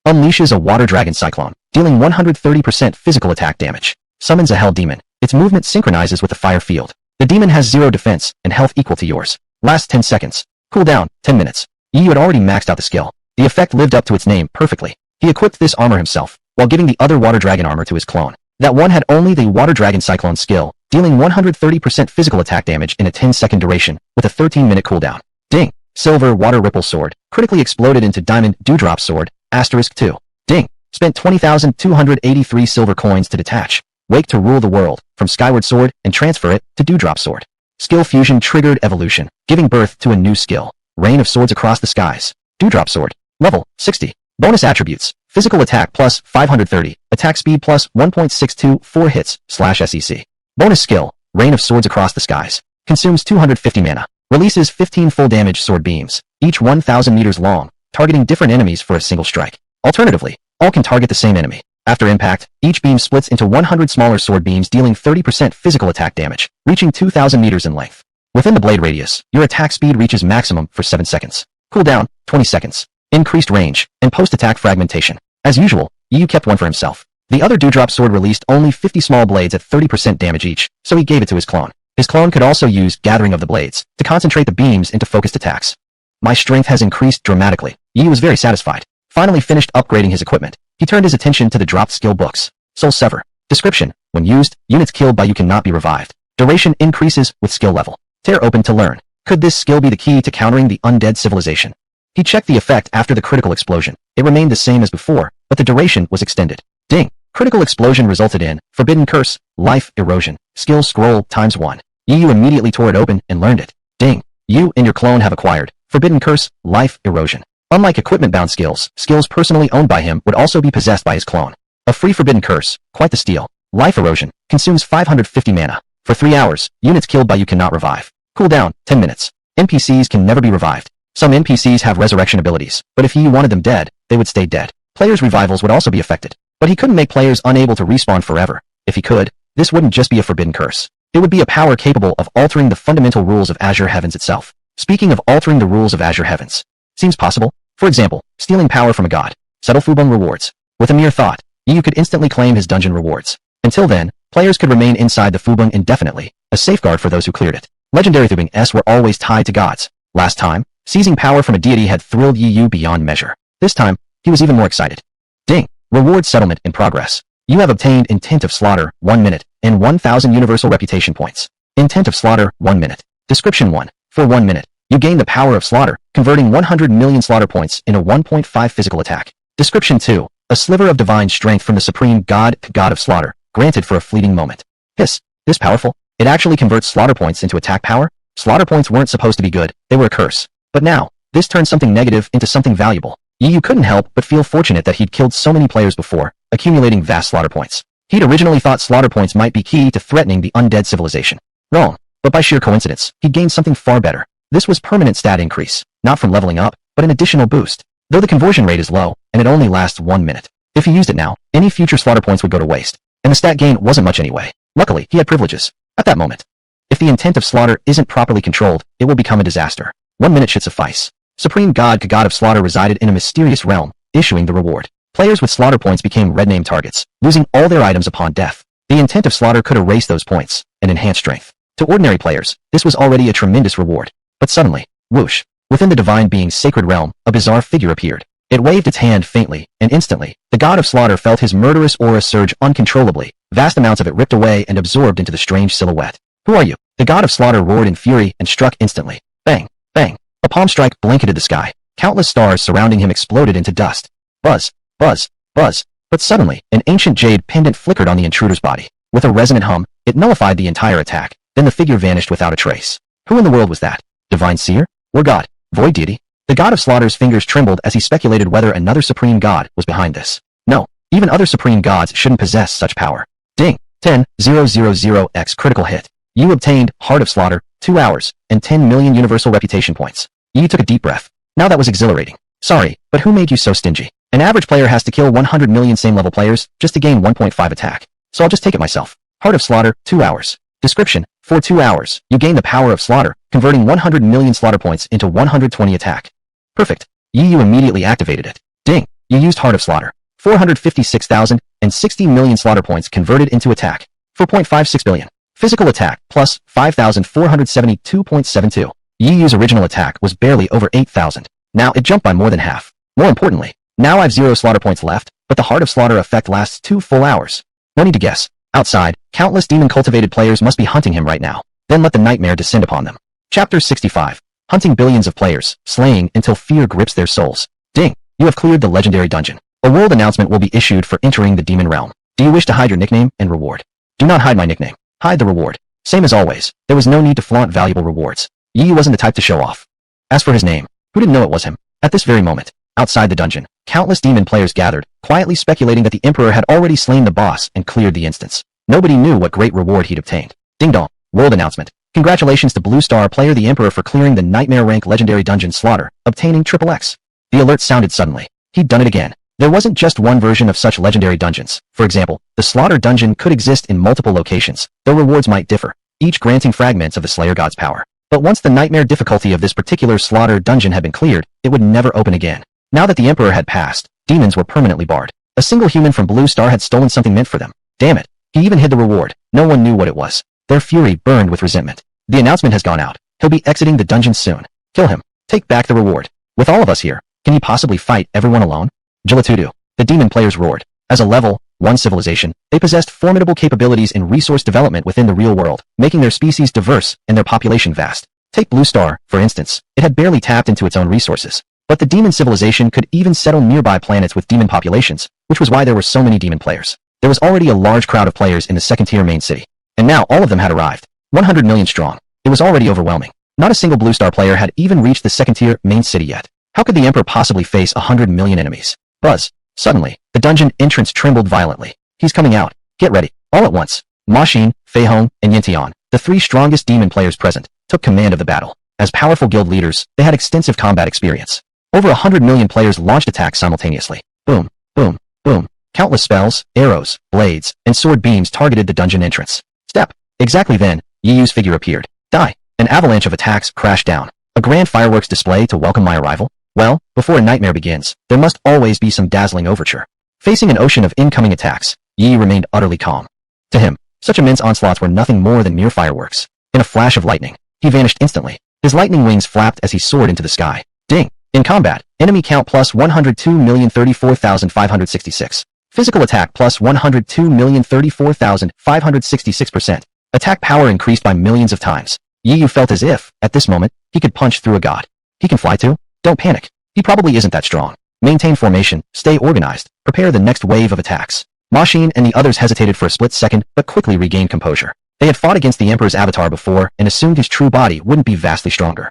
Unleashes a Water Dragon Cyclone, dealing 130% physical attack damage. Summons a Hell Demon. Its movement synchronizes with the fire field. The demon has 0 defense and health equal to yours. Lasts 10 seconds. Cooldown, 10 minutes. Yu had already maxed out the skill. The effect lived up to its name perfectly. He equipped this armor himself, while giving the other Water Dragon armor to his clone. That one had only the Water Dragon Cyclone skill, dealing 130% physical attack damage in a 10-second duration, with a 13-minute cooldown. Ding! Silver Water Ripple Sword, critically exploded into Diamond Dewdrop Sword, *2. Ding! Spent 20,283 silver coins to detach Wake to Rule the World from Skyward Sword and transfer it to Dewdrop Sword. Skill fusion triggered evolution, giving birth to a new skill, Rain of Swords Across the Skies. Dewdrop Sword. Level 60. Bonus attributes, physical attack plus 530, attack speed plus 1.62, 4 hits, /SEC. Bonus skill, Rain of Swords Across the Skies. Consumes 250 mana. Releases 15 full damage sword beams, each 1,000 meters long, targeting different enemies for a single strike. Alternatively, all can target the same enemy. After impact, each beam splits into 100 smaller sword beams dealing 30% physical attack damage, reaching 2,000 meters in length. Within the blade radius, your attack speed reaches maximum for 7 seconds. Cooldown, 20 seconds. Increased range, and post-attack fragmentation. As usual, Yu kept one for himself. The other Dewdrop Sword released only 50 small blades at 30% damage each, so he gave it to his clone. His clone could also use Gathering of the Blades to concentrate the beams into focused attacks. My strength has increased dramatically. Yu was very satisfied. Finally finished upgrading his equipment, he turned his attention to the dropped skill books. Soul Sever. Description. When used, units killed by you cannot be revived. Duration increases with skill level. Tear open to learn. Could this skill be the key to countering the undead civilization? He checked the effect after the critical explosion. It remained the same as before, but the duration was extended. Ding. Critical explosion resulted in Forbidden Curse, Life Erosion, Skill Scroll ×1. Yu immediately tore it open and learned it. Ding. You and your clone have acquired Forbidden Curse, Life Erosion. Unlike equipment-bound skills, skills personally owned by him would also be possessed by his clone. A free Forbidden Curse, quite the steal. Life Erosion, consumes 550 mana. For 3 hours, units killed by you cannot revive. Cooldown, 10 minutes. NPCs can never be revived. Some NPCs have resurrection abilities, but if Yu wanted them dead, they would stay dead. Players' revivals would also be affected. But he couldn't make players unable to respawn forever. If he could, this wouldn't just be a Forbidden Curse. It would be a power capable of altering the fundamental rules of Azure Heavens itself. Speaking of altering the rules of Azure Heavens, seems possible. For example, stealing power from a god. Subtle Fubung rewards. With a mere thought, Yu could instantly claim his dungeon rewards. Until then, players could remain inside the Fubung indefinitely, a safeguard for those who cleared it. Legendary Fubungs were always tied to gods. Last time, seizing power from a deity had thrilled Yu beyond measure. This time, he was even more excited. Ding! Reward settlement in progress. You have obtained Intent of Slaughter, 1 minute, and 1,000 universal reputation points. Intent of Slaughter, 1 minute. Description 1. For 1 minute, you gain the power of slaughter, converting 100 million slaughter points into 1.5 physical attack. Description 2. A sliver of divine strength from the supreme god of slaughter, granted for a fleeting moment. Hiss. This powerful? It actually converts slaughter points into attack power? Slaughter points weren't supposed to be good, they were a curse. But now, this turned something negative into something valuable. Yu couldn't help but feel fortunate that he'd killed so many players before, accumulating vast slaughter points. He'd originally thought slaughter points might be key to threatening the undead civilization. Wrong. But by sheer coincidence, he'd gained something far better. This was permanent stat increase, not from leveling up, but an additional boost. Though the conversion rate is low, and it only lasts 1 minute. If he used it now, any future slaughter points would go to waste. And the stat gain wasn't much anyway. Luckily, he had privileges. At that moment. If the intent of slaughter isn't properly controlled, it will become a disaster. 1 minute should suffice. Supreme God of Slaughter resided in a mysterious realm, issuing the reward. Players with slaughter points became red name targets, losing all their items upon death. The intent of slaughter could erase those points, and enhance strength. To ordinary players, this was already a tremendous reward. But suddenly, whoosh, within the divine being's sacred realm, a bizarre figure appeared. It waved its hand faintly, and instantly, the god of slaughter felt his murderous aura surge uncontrollably, vast amounts of it ripped away and absorbed into the strange silhouette. Who are you? The god of slaughter roared in fury and struck instantly. Bang, bang. A palm strike blanketed the sky. Countless stars surrounding him exploded into dust. Buzz, buzz, buzz. But suddenly, an ancient jade pendant flickered on the intruder's body. With a resonant hum, it nullified the entire attack. Then the figure vanished without a trace. Who in the world was that? Divine seer? Or god? Void deity? The god of slaughter's fingers trembled as he speculated whether another supreme god was behind this. No, even other supreme gods shouldn't possess such power. Ding. 10,000x critical hit. You obtained Heart of Slaughter, 2 hours, and 10 million universal reputation points. Yi took a deep breath. Now that was exhilarating. Sorry, but who made you so stingy? An average player has to kill 100 million same-level players just to gain 1.5 attack. So I'll just take it myself. Heart of Slaughter, 2 hours. Description: for 2 hours, you gain the power of slaughter, converting 100 million slaughter points into 120 attack. Perfect. You immediately activated it. Ding. You used Heart of Slaughter. 456,060 million slaughter points converted into attack. 4.56 billion. Physical attack, plus 5,472.72. Yu's original attack was barely over 8,000. Now it jumped by more than half. More importantly, now I've 0 slaughter points left, but the Heart of Slaughter effect lasts 2 full hours. No need to guess. Outside, countless demon-cultivated players must be hunting him right now. Then let the nightmare descend upon them. Chapter 65. Hunting billions of players, slaying until fear grips their souls. Ding. You have cleared the legendary dungeon. A world announcement will be issued for entering the demon realm. Do you wish to hide your nickname and reward? Do not hide my nickname. Hide the reward. Same as always, there was no need to flaunt valuable rewards. Yi wasn't the type to show off. As for his name, who didn't know it was him? At this very moment, outside the dungeon, countless demon players gathered, quietly speculating that the Emperor had already slain the boss and cleared the instance. Nobody knew what great reward he'd obtained. Ding dong. World announcement. Congratulations to Blue Star player the Emperor for clearing the Nightmare rank legendary dungeon Slaughter, obtaining XXX. The alert sounded suddenly. He'd done it again. There wasn't just one version of such legendary dungeons. For example, the Slaughter dungeon could exist in multiple locations, though rewards might differ, each granting fragments of the Slayer God's power. But once the Nightmare difficulty of this particular Slaughter dungeon had been cleared, it would never open again. Now that the Emperor had passed, demons were permanently barred. A single human from Blue Star had stolen something meant for them. Damn it. He even hid the reward. No one knew what it was. Their fury burned with resentment. The announcement has gone out. He'll be exiting the dungeon soon. Kill him. Take back the reward. With all of us here, can he possibly fight everyone alone? Jilatudu. The demon players roared. As a level 1 civilization, they possessed formidable capabilities in resource development within the real world, making their species diverse and their population vast. Take Blue Star, for instance. It had barely tapped into its own resources. But the demon civilization could even settle nearby planets with demon populations, which was why there were so many demon players. There was already a large crowd of players in the second-tier main city. And now all of them had arrived. 100 million strong. It was already overwhelming. Not a single Blue Star player had even reached the second-tier main city yet. How could the Emperor possibly face 100 million enemies? Buzz. Suddenly, the dungeon entrance trembled violently. He's coming out. Get ready. All at once, Ma Xin, Fei Hong, and Yintian, the 3 strongest demon players present, took command of the battle. As powerful guild leaders, they had extensive combat experience. Over 100 million players launched attacks simultaneously. Boom, boom, boom. Countless spells, arrows, blades, and sword beams targeted the dungeon entrance. Step. Exactly then, Yu's figure appeared. Die. An avalanche of attacks crashed down. A grand fireworks display to welcome my arrival? Well, before a nightmare begins, there must always be some dazzling overture. Facing an ocean of incoming attacks, Yi remained utterly calm. To him, such immense onslaughts were nothing more than mere fireworks. In a flash of lightning, he vanished instantly. His lightning wings flapped as he soared into the sky. Ding! In combat, enemy count plus 102,034,566. Physical attack plus 102,034,566%. Attack power increased by millions of times. Yi felt as if, at this moment, he could punch through a god. He can fly too? Don't panic. He probably isn't that strong. Maintain formation, stay organized, prepare the next wave of attacks. Ma Xin and the others hesitated for a split second, but quickly regained composure. They had fought against the Emperor's avatar before and assumed his true body wouldn't be vastly stronger.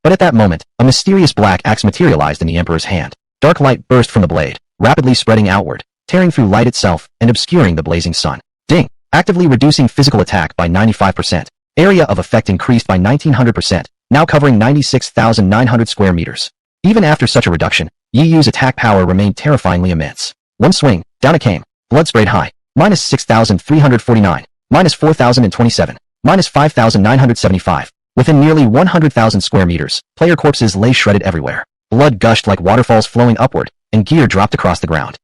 But at that moment, a mysterious black axe materialized in the Emperor's hand. Dark light burst from the blade, rapidly spreading outward, tearing through light itself and obscuring the blazing sun. Ding! Actively reducing physical attack by 95%. Area of effect increased by 1900%, now covering 96,900 square meters. Even after such a reduction, Yu's attack power remained terrifyingly immense. One swing, down it came. Blood sprayed high. Minus 6,349. Minus 4,027. Minus 5,975. Within nearly 100,000 square meters, player corpses lay shredded everywhere. Blood gushed like waterfalls flowing upward, and gear dropped across the ground.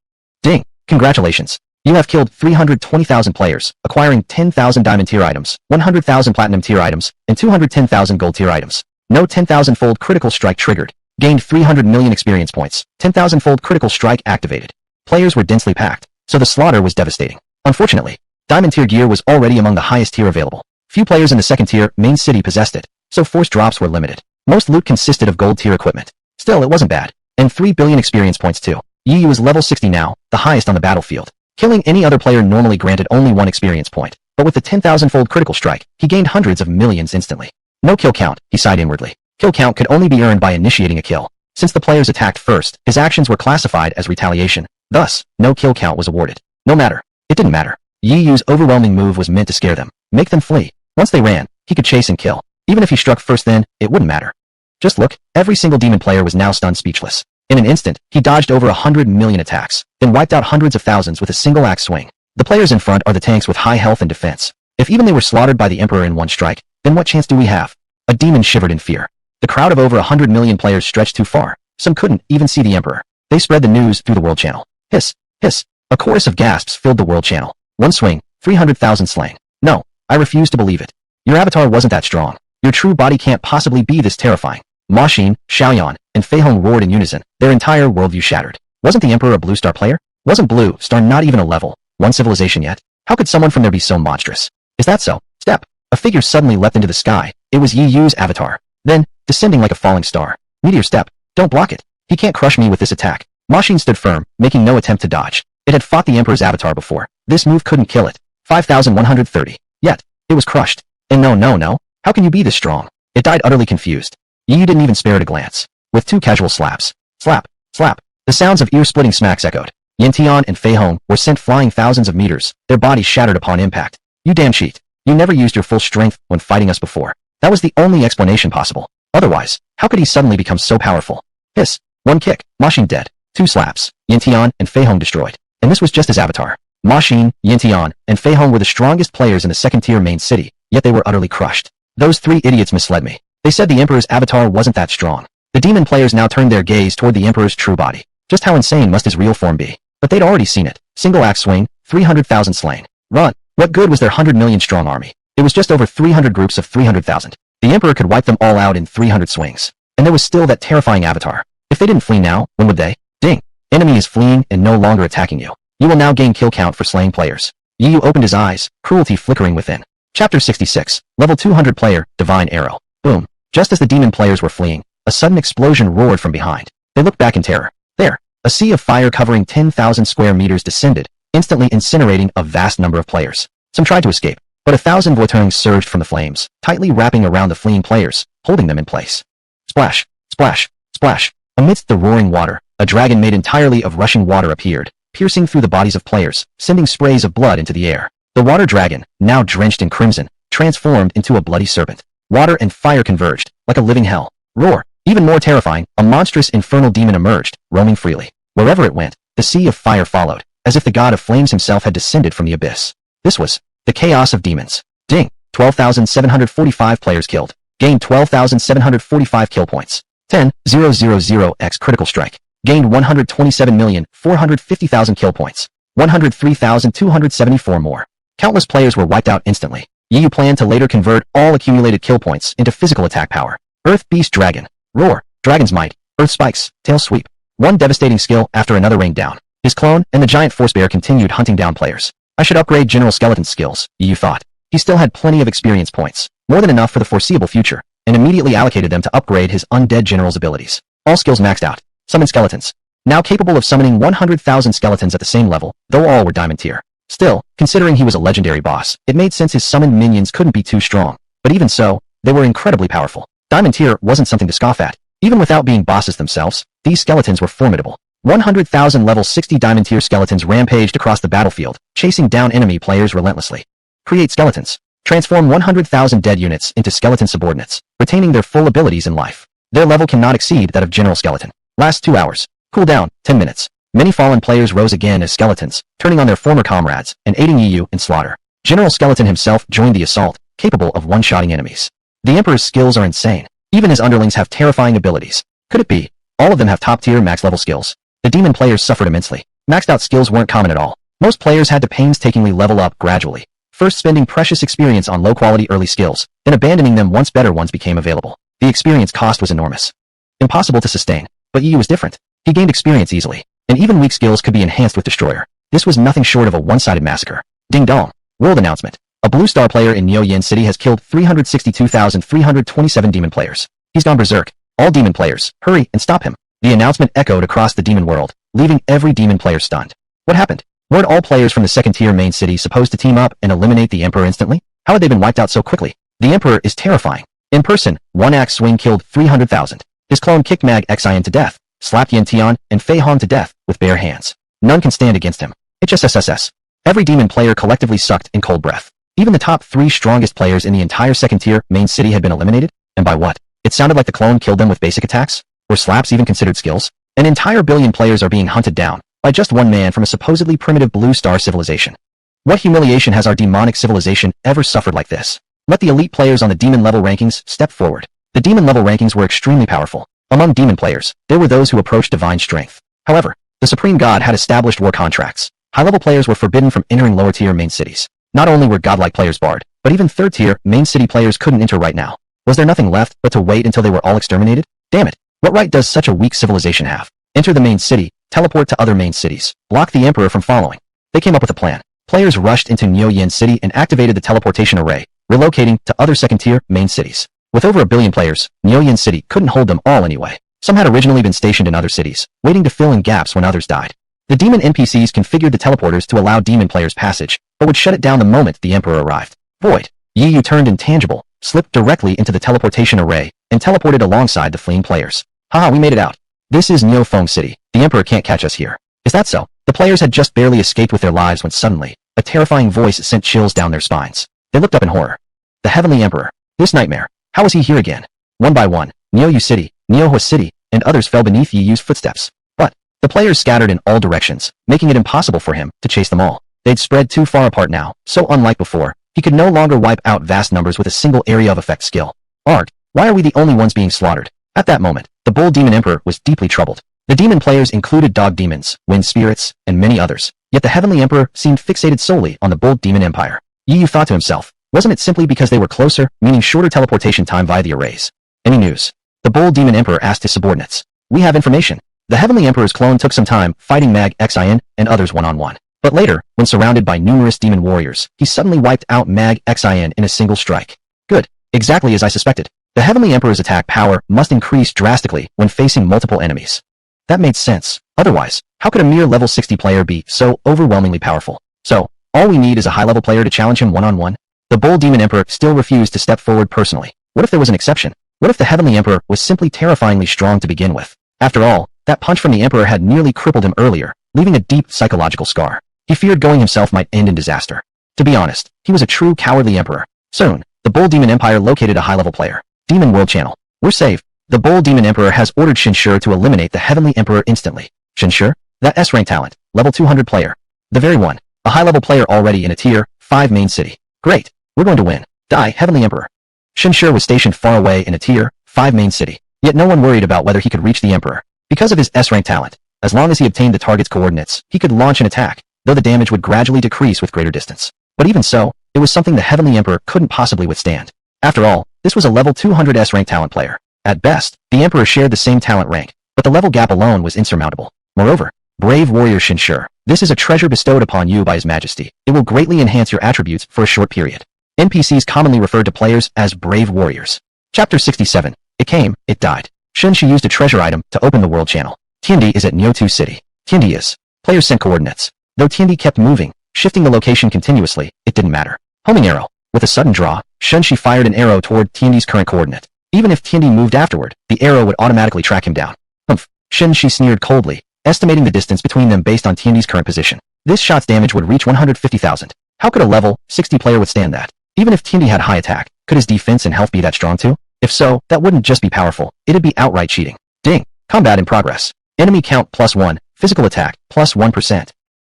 Ding! Congratulations! You have killed 320,000 players, acquiring 10,000 diamond tier items, 100,000 platinum tier items, and 210,000 gold tier items. No 10,000-fold critical strike triggered. Gained 300 million experience points. 10,000-fold critical strike activated. Players were densely packed, so the slaughter was devastating. Unfortunately, diamond tier gear was already among the highest tier available. Few players in the second tier main city possessed it, so force drops were limited. Most loot consisted of gold tier equipment. Still, it wasn't bad. And 3 billion experience points too. Yi was level 60 now, the highest on the battlefield. Killing any other player normally granted only 1 experience point, but with the 10,000-fold critical strike, he gained hundreds of millions instantly. No kill count, he sighed inwardly. Kill count could only be earned by initiating a kill. Since the players attacked first, his actions were classified as retaliation. Thus, no kill count was awarded. No matter. It didn't matter. Yi Yu's overwhelming move was meant to scare them, make them flee. Once they ran, he could chase and kill. Even if he struck first then, it wouldn't matter. Just look, every single demon player was now stunned speechless. In an instant, he dodged over 100 million attacks, then wiped out hundreds of thousands with a single axe swing. The players in front are the tanks with high health and defense. If even they were slaughtered by the Emperor in one strike, then what chance do we have? A demon shivered in fear. The crowd of over 100 million players stretched too far. Some couldn't even see the Emperor. They spread the news through the world channel. Hiss, hiss. A chorus of gasps filled the world channel. One swing, 300,000 slain. No, I refuse to believe it. Your avatar wasn't that strong. Your true body can't possibly be this terrifying. Ma Xin, Xiaoyan, and Fei Hong roared in unison, their entire worldview shattered. Wasn't the Emperor a Blue Star player? Wasn't Blue Star not even a level 1 civilization yet? How could someone from there be so monstrous? Is that so? Step. A figure suddenly leapt into the sky. It was Yi Yu's avatar. Then, descending like a falling star. Meteor step. Don't block it. He can't crush me with this attack. Ma Xin stood firm, making no attempt to dodge. It had fought the Emperor's avatar before. This move couldn't kill it. 5,130. Yet, it was crushed. And no. How can you be this strong? It died utterly confused. Yi Yu didn't even spare it a glance. With 2 casual slaps. Slap, slap. The sounds of ear-splitting smacks echoed. Yin Tian and Fei Hong were sent flying thousands of meters, their bodies shattered upon impact. You damn cheat. You never used your full strength when fighting us before. That was the only explanation possible. Otherwise, how could he suddenly become so powerful? Hiss. 1 kick. Ma Xin dead. 2 slaps. Yin Tian and Fei Hong destroyed. And this was just his avatar. Ma Xin, Yin Tian, and Fei Hong were the strongest players in the second-tier main city, yet they were utterly crushed. Those 3 idiots misled me. They said the Emperor's avatar wasn't that strong. The demon players now turned their gaze toward the Emperor's true body. Just how insane must his real form be? But they'd already seen it. Single axe swing, 300,000 slain. Run. What good was their 100 million strong army? It was just over 300 groups of 300,000. The Emperor could wipe them all out in 300 swings. And there was still that terrifying avatar. If they didn't flee now, when would they? Ding. Enemy is fleeing and no longer attacking you. You will now gain kill count for slaying players. Yi Yu opened his eyes, cruelty flickering within. Chapter 66. Level 200 player, Divine Arrow. Boom. Just as the demon players were fleeing, a sudden explosion roared from behind. They looked back in terror. There. A sea of fire covering 10,000 square meters descended, instantly incinerating a vast number of players. Some tried to escape, but 1,000 Voiturings surged from the flames, tightly wrapping around the fleeing players, holding them in place. Splash, splash, splash. Amidst the roaring water, a dragon made entirely of rushing water appeared, piercing through the bodies of players, sending sprays of blood into the air. The water dragon, now drenched in crimson, transformed into a bloody serpent. Water and fire converged, like a living hell. Roar. Even more terrifying, a monstrous infernal demon emerged, roaming freely. Wherever it went, the sea of fire followed, as if the god of flames himself had descended from the abyss. This was the chaos of demons. Ding. 12,745 players killed. Gained 12,745 kill points. 10,000x critical strike. Gained 127,450,000 kill points. 103,274 more. Countless players were wiped out instantly. Yi Yu planned to later convert all accumulated kill points into physical attack power. Earth Beast Dragon. Roar. Dragon's Might. Earth Spikes. Tail Sweep. One devastating skill after another rained down. His clone and the giant force bear continued hunting down players. I should upgrade General Skeleton's skills, Yi Yu thought. He still had plenty of experience points, more than enough for the foreseeable future, and immediately allocated them to upgrade his undead general's abilities. All skills maxed out. Summon skeletons. Now capable of summoning 100,000 skeletons at the same level, though all were diamond tier. Still, considering he was a legendary boss, it made sense his summoned minions couldn't be too strong. But even so, they were incredibly powerful. Diamond tier wasn't something to scoff at. Even without being bosses themselves, these skeletons were formidable. 100,000 level 60 diamond tier skeletons rampaged across the battlefield, chasing down enemy players relentlessly. Create skeletons. Transform 100,000 dead units into skeleton subordinates, retaining their full abilities in life. Their level cannot exceed that of General Skeleton. Last 2 hours. Cooldown, 10 minutes. Many fallen players rose again as skeletons, turning on their former comrades and aiding Yi Yu in slaughter. General Skeleton himself joined the assault, capable of one-shotting enemies. The Emperor's skills are insane. Even his underlings have terrifying abilities. Could it be? All of them have top-tier max-level skills. The demon players suffered immensely. Maxed-out skills weren't common at all. Most players had to painstakingly level up gradually, first spending precious experience on low-quality early skills, then abandoning them once better ones became available. The experience cost was enormous. Impossible to sustain. But Yi Yu was different. He gained experience easily, and even weak skills could be enhanced with Destroyer. This was nothing short of a one-sided massacre. Ding dong. World announcement. A Blue Star player in Neo Yin City has killed 362,327 demon players. He's gone berserk. All demon players, hurry and stop him. The announcement echoed across the demon world, leaving every demon player stunned. What happened? Weren't all players from the second-tier main city supposed to team up and eliminate the Emperor instantly? How had they been wiped out so quickly? The Emperor is terrifying. In person, one axe swing killed 300,000. His clone kicked Mag Xian to death, slapped Yin Tian and Fei Hong to death with bare hands. None can stand against him. HSSSS. Every demon player collectively sucked in cold breath. Even the top 3 strongest players in the entire second-tier main city had been eliminated? And by what? It sounded like the clone killed them with basic attacks? Were slaps even considered skills? An entire billion players are being hunted down by just one man from a supposedly primitive blue star civilization. What humiliation has our demonic civilization ever suffered like this? Let the elite players on the demon level rankings step forward. The demon level rankings were extremely powerful. Among demon players, there were those who approached divine strength. However, the Supreme God had established war contracts. High-level players were forbidden from entering lower-tier main cities. Not only were godlike players barred, but even third-tier main city players couldn't enter right now. Was there nothing left but to wait until they were all exterminated? Damn it! What right does such a weak civilization have? Enter the main city, teleport to other main cities, block the Emperor from following. They came up with a plan. Players rushed into Nyoyen City and activated the teleportation array, relocating to other second-tier main cities. With over 1 billion players, Nyoyen City couldn't hold them all anyway. Some had originally been stationed in other cities, waiting to fill in gaps when others died. The demon NPCs configured the teleporters to allow demon players passage, but would shut it down the moment the Emperor arrived. Void. Yi Yu turned intangible, slipped directly into the teleportation array, and teleported alongside the fleeing players. Haha, we made it out. This is Neo Feng City. The Emperor can't catch us here. Is that so? The players had just barely escaped with their lives when suddenly, a terrifying voice sent chills down their spines. They looked up in horror. The Heavenly Emperor. This nightmare. How was he here again? One by one, Neo Yu City, Neo Hua City, and others fell beneath Yi Yu's footsteps. But the players scattered in all directions, making it impossible for him to chase them all. They'd spread too far apart now, so unlike before, he could no longer wipe out vast numbers with a single area of effect skill. Arg, why are we the only ones being slaughtered? At that moment, the Bull Demon Emperor was deeply troubled. The demon players included dog demons, wind spirits, and many others. Yet the Heavenly Emperor seemed fixated solely on the Bull Demon Empire. Yi Yu thought to himself, wasn't it simply because they were closer, meaning shorter teleportation time via the arrays? Any news? The Bull Demon Emperor asked his subordinates. We have information. The Heavenly Emperor's clone took some time fighting Mag Xian and others one-on-one. But later, when surrounded by numerous demon warriors, he suddenly wiped out Mag Xian in a single strike. Good. Exactly as I suspected. The Heavenly Emperor's attack power must increase drastically when facing multiple enemies. That made sense. Otherwise, how could a mere level 60 player be so overwhelmingly powerful? So, all we need is a high-level player to challenge him one-on-one? The Bull Demon Emperor still refused to step forward personally. What if there was an exception? What if the Heavenly Emperor was simply terrifyingly strong to begin with? After all, that punch from the Emperor had nearly crippled him earlier, leaving a deep psychological scar. He feared going himself might end in disaster. To be honest, he was a true cowardly emperor. Soon, the Bull Demon Empire located a high-level player. Demon World Channel. We're safe. The Bull Demon Emperor has ordered Shinshur to eliminate the Heavenly Emperor instantly. Shinshur? That S-rank talent. Level 200 player. The very one. A high-level player already in a tier 5 main city. Great. We're going to win. Die, Heavenly Emperor. Shinshur was stationed far away in a tier 5 main city. Yet no one worried about whether he could reach the Emperor. Because of his S-rank talent, as long as he obtained the target's coordinates, he could launch an attack, though the damage would gradually decrease with greater distance. But even so, it was something the Heavenly Emperor couldn't possibly withstand. After all, this was a level 200 S-rank talent player. At best, the Emperor shared the same talent rank, but the level gap alone was insurmountable. Moreover, brave warrior Shinshur, this is a treasure bestowed upon you by His Majesty. It will greatly enhance your attributes for a short period. NPCs commonly referred to players as brave warriors. Chapter 67. It came, it died. Shinshi used a treasure item to open the world channel. Tiandi is at Nyotu City. Tiandi is. Players sent coordinates. Though Tiandi kept moving, shifting the location continuously, it didn't matter. Homing arrow. With a sudden draw, Shinshi fired an arrow toward Tiandi's current coordinate. Even if Tiandi moved afterward, the arrow would automatically track him down. Humph. Shinshi sneered coldly, estimating the distance between them based on Tiandi's current position. This shot's damage would reach 150,000. How could a level 60 player withstand that? Even if Tiandi had high attack, could his defense and health be that strong too? If so, that wouldn't just be powerful, it'd be outright cheating. Ding. Combat in progress. Enemy count +1, physical attack +1%.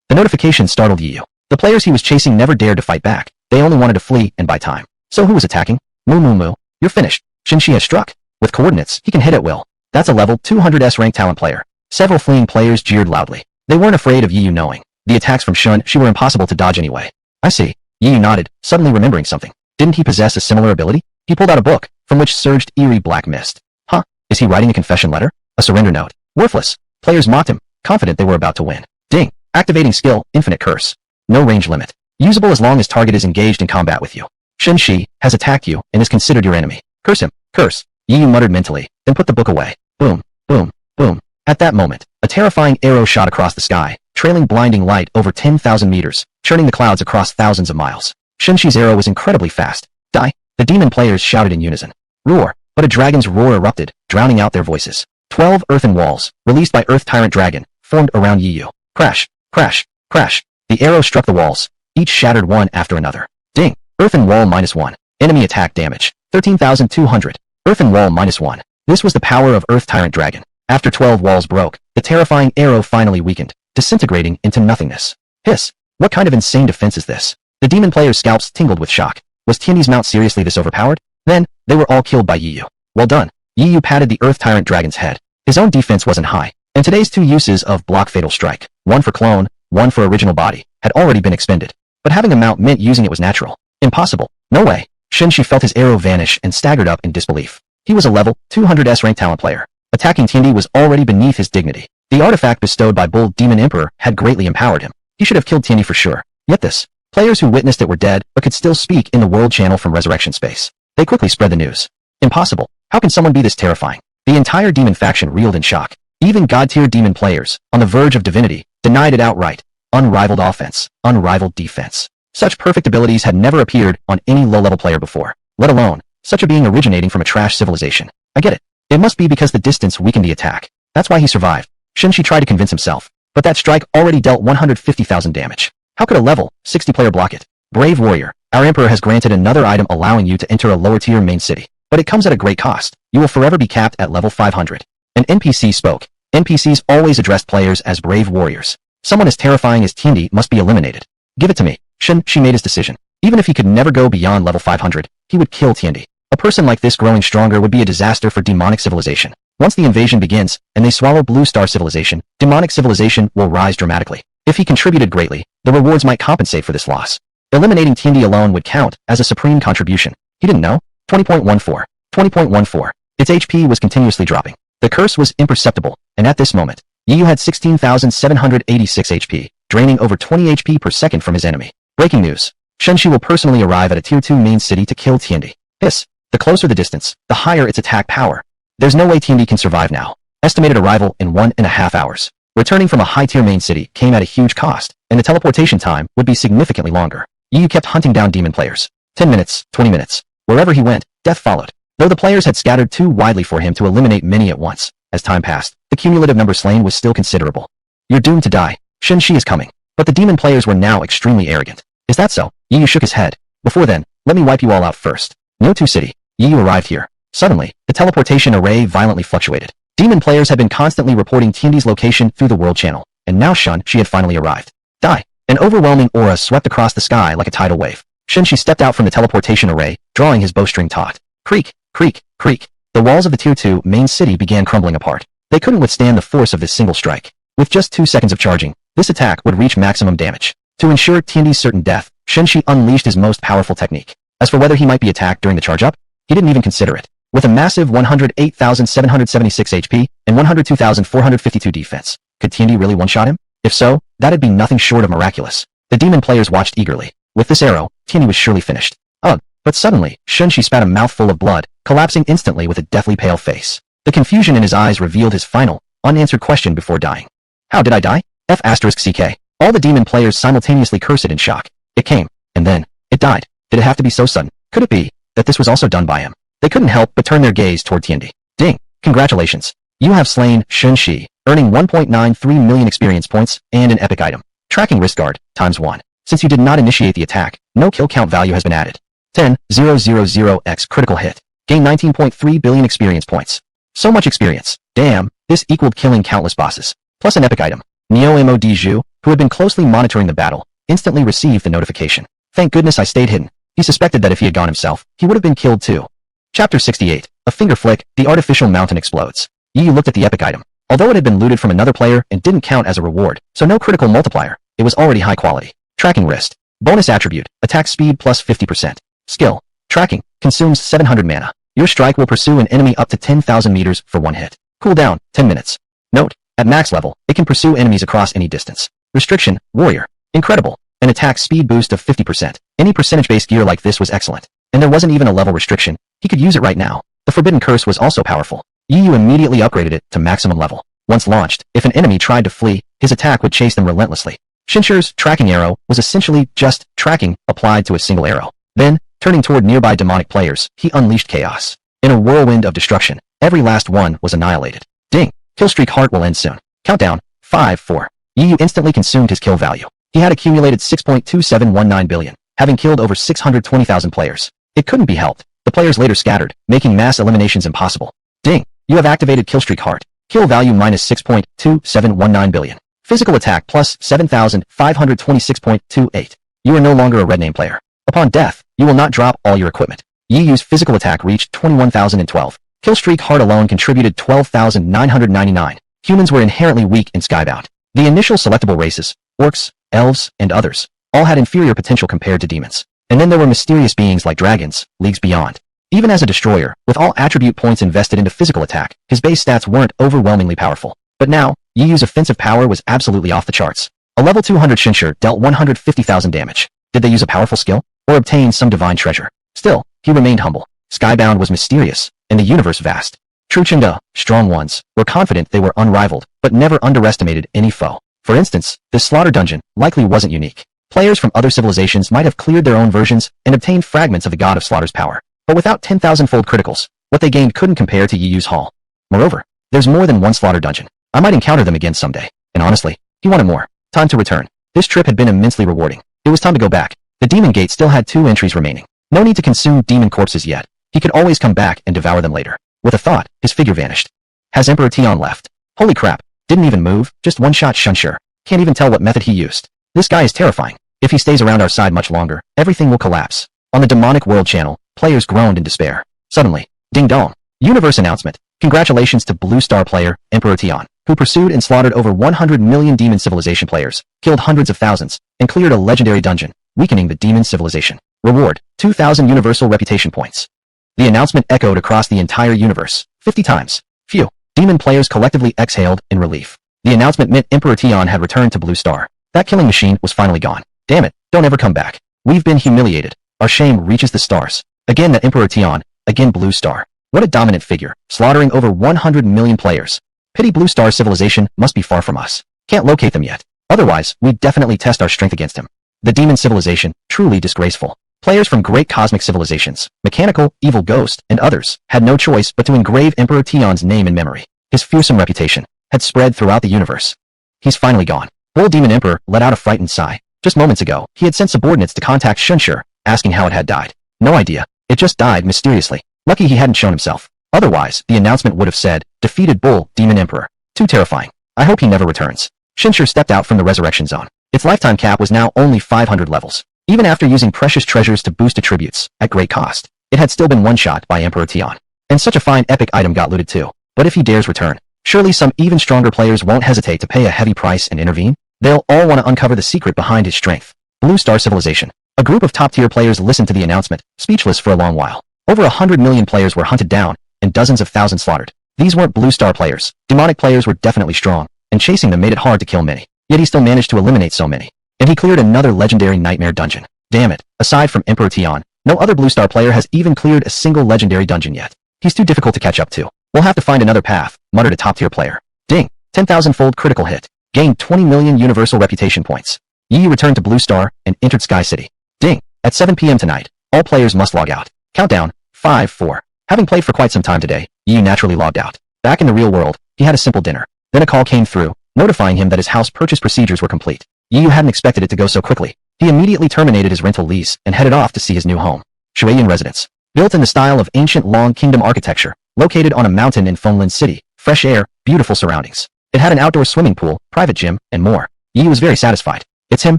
The notification startled Yi Yu. The players he was chasing never dared to fight back. They only wanted to flee and buy time. So who was attacking? Moo moo moo. You're finished. Shinshi has struck. With coordinates, he can hit at will. That's a level 200 S-rank talent player. Several fleeing players jeered loudly. They weren't afraid of Yi Yu knowing. The attacks from Shinshi were impossible to dodge anyway. I see. Yi Yu nodded, suddenly remembering something. Didn't he possess a similar ability? He pulled out a book, from which surged eerie black mist. Huh? Is he writing a confession letter? A surrender note? Worthless. Players mocked him, confident they were about to win. Ding. Activating skill, infinite curse. No range limit. Usable as long as target is engaged in combat with you. Shinshi has attacked you and is considered your enemy. Curse him. Curse. Yi Yu muttered mentally, then put the book away. Boom. Boom. Boom. At that moment, a terrifying arrow shot across the sky, trailing blinding light over 10,000 meters, churning the clouds across thousands of miles. Shinshi's arrow was incredibly fast. Die. The demon players shouted in unison. Roar. but a dragon's roar erupted, drowning out their voices. 12 earthen walls, released by Earth Tyrant Dragon, formed around Yi Yu. Crash, crash, crash. The arrow struck the walls, each shattered one after another. Ding. Earthen wall -1. Enemy attack damage. 13,200. Earthen wall -1. This was the power of Earth Tyrant Dragon. After 12 walls broke, the terrifying arrow finally weakened, disintegrating into nothingness. Hiss. What kind of insane defense is this? The demon players' scalps tingled with shock. Was Tiandi's mount seriously this overpowered? Then, they were all killed by Yi Yu. Well done. Yi Yu patted the Earth Tyrant Dragon's head. His own defense wasn't high, and today's 2 uses of block fatal strike, one for clone, one for original body, had already been expended. But having a mount meant using it was natural. Impossible. No way. Shenshi felt his arrow vanish and staggered up in disbelief. He was a level 200s rank talent player. Attacking Tiandi was already beneath his dignity. The artifact bestowed by Bull Demon Emperor had greatly empowered him. He should have killed Tiandi for sure. Yet this. Players who witnessed it were dead, but could still speak in the world channel from Resurrection Space. They quickly spread the news. Impossible. How can someone be this terrifying? The entire demon faction reeled in shock. Even god-tier demon players, on the verge of divinity, denied it outright. Unrivaled offense, unrivaled defense. Such perfect abilities had never appeared on any low-level player before, let alone such a being originating from a trash civilization. I get it. It must be because the distance weakened the attack. That's why he survived. Shenshi tried to convince himself, but that strike already dealt 150,000 damage. How could a level 60 player block it? Brave warrior, our emperor has granted another item allowing you to enter a lower-tier main city, but it comes at a great cost. You will forever be capped at level 500. An NPC spoke. NPCs always addressed players as brave warriors. Someone as terrifying as Tiandi must be eliminated. Give it to me. Shenshi made his decision. Even if he could never go beyond level 500, he would kill Tiandi. A person like this growing stronger would be a disaster for demonic civilization. Once the invasion begins, and they swallow Blue Star civilization, demonic civilization will rise dramatically. If he contributed greatly, the rewards might compensate for this loss. Eliminating Tiandi alone would count as a supreme contribution. He didn't know. 20.14. 20.14. Its HP was continuously dropping. The curse was imperceptible, and at this moment, Yi Yu had 16,786 HP, draining over 20 HP per second from his enemy. Breaking news. Shenshi will personally arrive at a tier 2 main city to kill Tiandi. Hiss. The closer the distance, the higher its attack power. There's no way Tiandi can survive now. Estimated arrival in 1.5 hours. Returning from a high-tier main city came at a huge cost, and the teleportation time would be significantly longer. Yi Yu kept hunting down demon players. 10 minutes, 20 minutes. Wherever he went, death followed. Though the players had scattered too widely for him to eliminate many at once, as time passed, the cumulative number slain was still considerable. You're doomed to die. Shenshi is coming. But the demon players were now extremely arrogant. Is that so? Yi Yu shook his head. Before then, let me wipe you all out first. No-2 City. Yi Yu arrived here. Suddenly, the teleportation array violently fluctuated. Demon players had been constantly reporting Tiandi's location through the world channel, and now She had finally arrived. Die! An overwhelming aura swept across the sky like a tidal wave. Shenshi stepped out from the teleportation array, drawing his bowstring taut. Creak, creak, creak. The walls of the Tier 2 main city began crumbling apart. They couldn't withstand the force of this single strike. With just 2 seconds of charging, this attack would reach maximum damage. To ensure Tiandi's certain death, Shenshi unleashed his most powerful technique. As for whether he might be attacked during the charge-up, he didn't even consider it. With a massive 108,776 HP and 102,452 defense, could Tiandi really one-shot him? If so, that'd be nothing short of miraculous. The demon players watched eagerly. With this arrow, Tiandi was surely finished. Ugh! But suddenly, Shenshi spat a mouthful of blood, collapsing instantly with a deathly pale face. The confusion in his eyes revealed his final, unanswered question before dying. How did I die? F***CK. All the demon players simultaneously cursed in shock. It came, and then, it died. Did it have to be so sudden? Could it be that this was also done by him? They couldn't help but turn their gaze toward Tiandi. Ding! Congratulations! You have slain Shenshi, earning 1.93 million experience points and an epic item. Tracking wrist guard, ×1. Since you did not initiate the attack, no kill count value has been added. 10,000x critical hit. Gain 19.3 billion experience points. So much experience. Damn, this equaled killing countless bosses. Plus an epic item. Neo Mod Zhu, who had been closely monitoring the battle, instantly received the notification. Thank goodness I stayed hidden. He suspected that if he had gone himself, he would have been killed too. Chapter 68. A finger flick, the artificial mountain explodes. Yi Yu looked at the epic item. Although it had been looted from another player and didn't count as a reward, so no critical multiplier, it was already high quality. Tracking wrist. Bonus attribute, attack speed plus 50%. Skill. Tracking, consumes 700 mana. Your strike will pursue an enemy up to 10,000 meters for 1 hit. Cooldown, 10 minutes. Note, at max level, it can pursue enemies across any distance. Restriction, warrior. Incredible. An attack speed boost of 50%. Any percentage-based gear like this was excellent. And there wasn't even a level restriction. He could use it right now. The forbidden curse was also powerful. Yi Yu immediately upgraded it to maximum level. Once launched, if an enemy tried to flee, his attack would chase them relentlessly. Shinshir's tracking arrow was essentially just tracking applied to a single arrow. Then, turning toward nearby demonic players, he unleashed chaos. In a whirlwind of destruction, every last one was annihilated. Ding! Killstreak heart will end soon. Countdown, 5, 4. Yu instantly consumed his kill value. He had accumulated 6.2719 billion, having killed over 620,000 players. It couldn't be helped. The players later scattered, making mass eliminations impossible. Ding! You have activated Killstreak heart. Kill value minus 6.2719 billion. Physical attack plus 7,526.28. You are no longer a red name player. Upon death, you will not drop all your equipment. Yi Yu's physical attack reached 21,012. Killstreak heart alone contributed 12,999. Humans were inherently weak and skybound. The initial selectable races, orcs, elves, and others, all had inferior potential compared to demons. And then there were mysterious beings like dragons, leagues beyond. Even as a destroyer, with all attribute points invested into physical attack, his base stats weren't overwhelmingly powerful. But now, Yi Yu's offensive power was absolutely off the charts. A level 200 Shinsher dealt 150,000 damage. Did they use a powerful skill? Or obtain some divine treasure? Still, he remained humble. Skybound was mysterious, and the universe vast. True Chengda, strong ones, were confident they were unrivaled, but never underestimated any foe. For instance, this slaughter dungeon likely wasn't unique. Players from other civilizations might have cleared their own versions and obtained fragments of the God of Slaughter's power. But without 10,000-fold criticals, what they gained couldn't compare to Yi Yu's haul. Moreover, there's more than one slaughter dungeon. I might encounter them again someday. And honestly, he wanted more. Time to return. This trip had been immensely rewarding. It was time to go back. The demon gate still had 2 entries remaining. No need to consume demon corpses yet. He could always come back and devour them later. With a thought, his figure vanished. Has Emperor Tian left? Holy crap. Didn't even move, just one-shot Shinsher. Can't even tell what method he used. This guy is terrifying. If he stays around our side much longer, everything will collapse. On the Demonic World channel, players groaned in despair. Suddenly, ding dong. Universe announcement. Congratulations to Blue Star player, Emperor Tian, who pursued and slaughtered over 100 million demon civilization players, killed hundreds of thousands, and cleared a legendary dungeon, weakening the demon civilization. Reward, 2,000 universal reputation points. The announcement echoed across the entire universe, 50 times. Phew. Demon players collectively exhaled in relief. The announcement meant Emperor Tian had returned to Blue Star. That killing machine was finally gone. Damn it, don't ever come back. We've been humiliated. Our shame reaches the stars. Again that Emperor Tian, again Blue Star. What a dominant figure, slaughtering over 100 million players. Pity Blue Star civilization must be far from us. Can't locate them yet. Otherwise, we'd definitely test our strength against him. The demon civilization, truly disgraceful. Players from great cosmic civilizations, mechanical, evil ghost, and others, had no choice but to engrave Emperor Tian's name in memory. His fearsome reputation had spread throughout the universe. He's finally gone. Bull Demon Emperor let out a frightened sigh. Just moments ago, he had sent subordinates to contact Shinsher, asking how it had died. No idea. It just died mysteriously. Lucky he hadn't shown himself. Otherwise, the announcement would have said, defeated Bull Demon Emperor. Too terrifying. I hope he never returns. Shinsher stepped out from the resurrection zone. Its lifetime cap was now only 500 levels. Even after using precious treasures to boost attributes, at great cost, it had still been one-shot by Emperor Tian. And such a fine epic item got looted too. But if he dares return, surely some even stronger players won't hesitate to pay a heavy price and intervene? They'll all want to uncover the secret behind his strength. Blue Star Civilization. A group of top-tier players listened to the announcement, speechless for a long while. Over 100 million players were hunted down, and dozens of thousands slaughtered. These weren't Blue Star players. Demonic players were definitely strong, and chasing them made it hard to kill many. Yet he still managed to eliminate so many. And he cleared another legendary nightmare dungeon. Damn it, aside from Emperor Tian, no other Blue Star player has even cleared a single legendary dungeon yet. He's too difficult to catch up to. We'll have to find another path, muttered a top-tier player. Ding, 10,000-fold critical hit. Gained 20 million universal reputation points. Yi returned to Blue Star and entered Sky City. Ding, at 7 p.m. tonight, all players must log out. Countdown, 5, 4. Having played for quite some time today, Yi naturally logged out. Back in the real world, he had a simple dinner. Then a call came through, notifying him that his house purchase procedures were complete. Yi hadn't expected it to go so quickly. He immediately terminated his rental lease and headed off to see his new home. Shuiyan residence. Built in the style of ancient Long Kingdom architecture, located on a mountain in Fenglin City, fresh air, beautiful surroundings. It had an outdoor swimming pool, private gym, and more. Yi was very satisfied. It's him?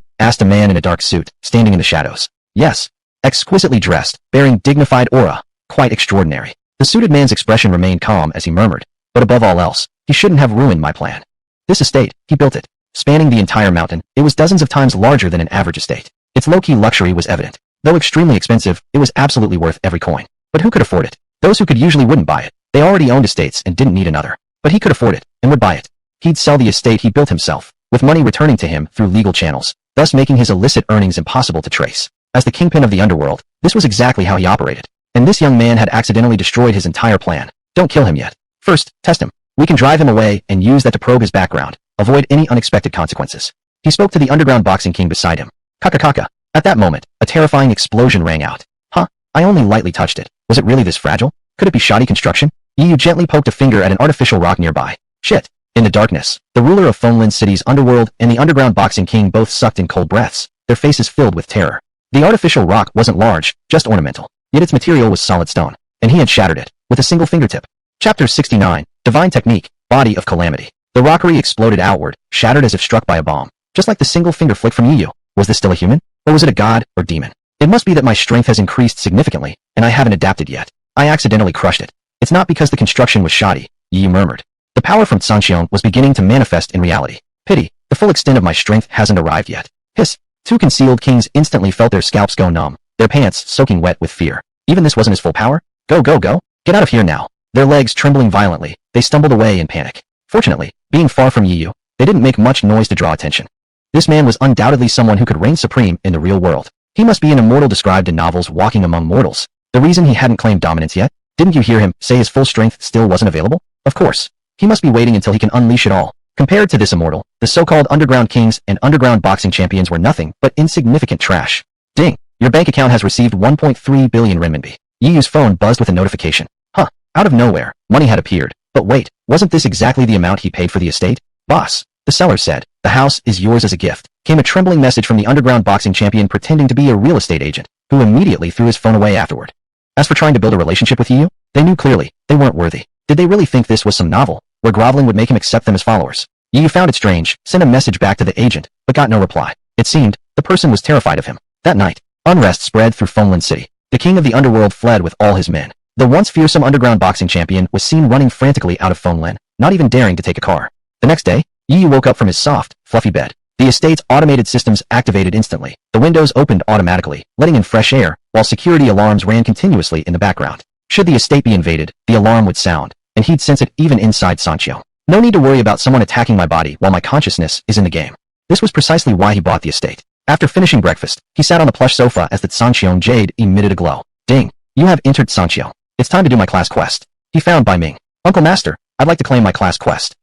Asked a man in a dark suit, standing in the shadows. Yes. Exquisitely dressed, bearing dignified aura. Quite extraordinary. The suited man's expression remained calm as he murmured, but above all else, he shouldn't have ruined my plan. This estate, he built it. Spanning the entire mountain, it was dozens of times larger than an average estate. Its low-key luxury was evident. Though extremely expensive, it was absolutely worth every coin. But who could afford it? Those who could usually wouldn't buy it. They already owned estates and didn't need another. But he could afford it, and would buy it. He'd sell the estate he built himself, with money returning to him through legal channels, thus making his illicit earnings impossible to trace. As the kingpin of the underworld, this was exactly how he operated. And this young man had accidentally destroyed his entire plan. Don't kill him yet. First, test him. We can drive him away and use that to probe his background. Avoid any unexpected consequences. He spoke to the underground boxing king beside him. Kaka. At that moment, a terrifying explosion rang out. Huh? I only lightly touched it. Was it really this fragile? Could it be shoddy construction? Yu gently poked a finger at an artificial rock nearby. Shit. In the darkness, the ruler of Fonglin City's underworld and the underground boxing king both sucked in cold breaths, their faces filled with terror. The artificial rock wasn't large, just ornamental. Yet its material was solid stone, and he had shattered it with a single fingertip. Chapter 69, Divine Technique, Body of Calamity. The rockery exploded outward, shattered as if struck by a bomb. Just like the single finger flick from Yu. Was this still a human? Or was it a god or demon? It must be that my strength has increased significantly, and I haven't adapted yet. I accidentally crushed it. It's not because the construction was shoddy, Yu murmured. The power from Sanxiong was beginning to manifest in reality. Pity, the full extent of my strength hasn't arrived yet. Hiss. Two concealed kings instantly felt their scalps go numb, their pants soaking wet with fear. Even this wasn't his full power? Go, go, go. Get out of here now. Their legs trembling violently, they stumbled away in panic. Fortunately, being far from Yu, they didn't make much noise to draw attention. This man was undoubtedly someone who could reign supreme in the real world. He must be an immortal described in novels walking among mortals. The reason he hadn't claimed dominance yet? Didn't you hear him say his full strength still wasn't available? Of course. He must be waiting until he can unleash it all. Compared to this immortal, the so-called underground kings and underground boxing champions were nothing but insignificant trash. Ding! Your bank account has received 1.3 billion renminbi. Yu's phone buzzed with a notification. Huh. Out of nowhere, money had appeared. But wait, wasn't this exactly the amount he paid for the estate? Boss, the seller said, the house is yours as a gift. Came a trembling message from the underground boxing champion pretending to be a real estate agent, who immediately threw his phone away afterward. As for trying to build a relationship with Yu, they knew clearly, they weren't worthy. Did they really think this was some novel, where groveling would make him accept them as followers? Yu found it strange, sent a message back to the agent, but got no reply. It seemed, the person was terrified of him. That night, unrest spread through Fonglin City. The king of the underworld fled with all his men. The once fearsome underground boxing champion was seen running frantically out of Fonglin, not even daring to take a car. The next day, Yu woke up from his soft, fluffy bed. The estate's automated systems activated instantly. The windows opened automatically, letting in fresh air, while security alarms ran continuously in the background. Should the estate be invaded, the alarm would sound, and he'd sense it even inside Sanxiong. No need to worry about someone attacking my body while my consciousness is in the game. This was precisely why he bought the estate. After finishing breakfast, he sat on the plush sofa as the Sanxiong jade emitted a glow. Ding! You have entered Sanxiong. It's time to do my class quest. He found Bai Ming. Uncle Master, I'd like to claim my class quest.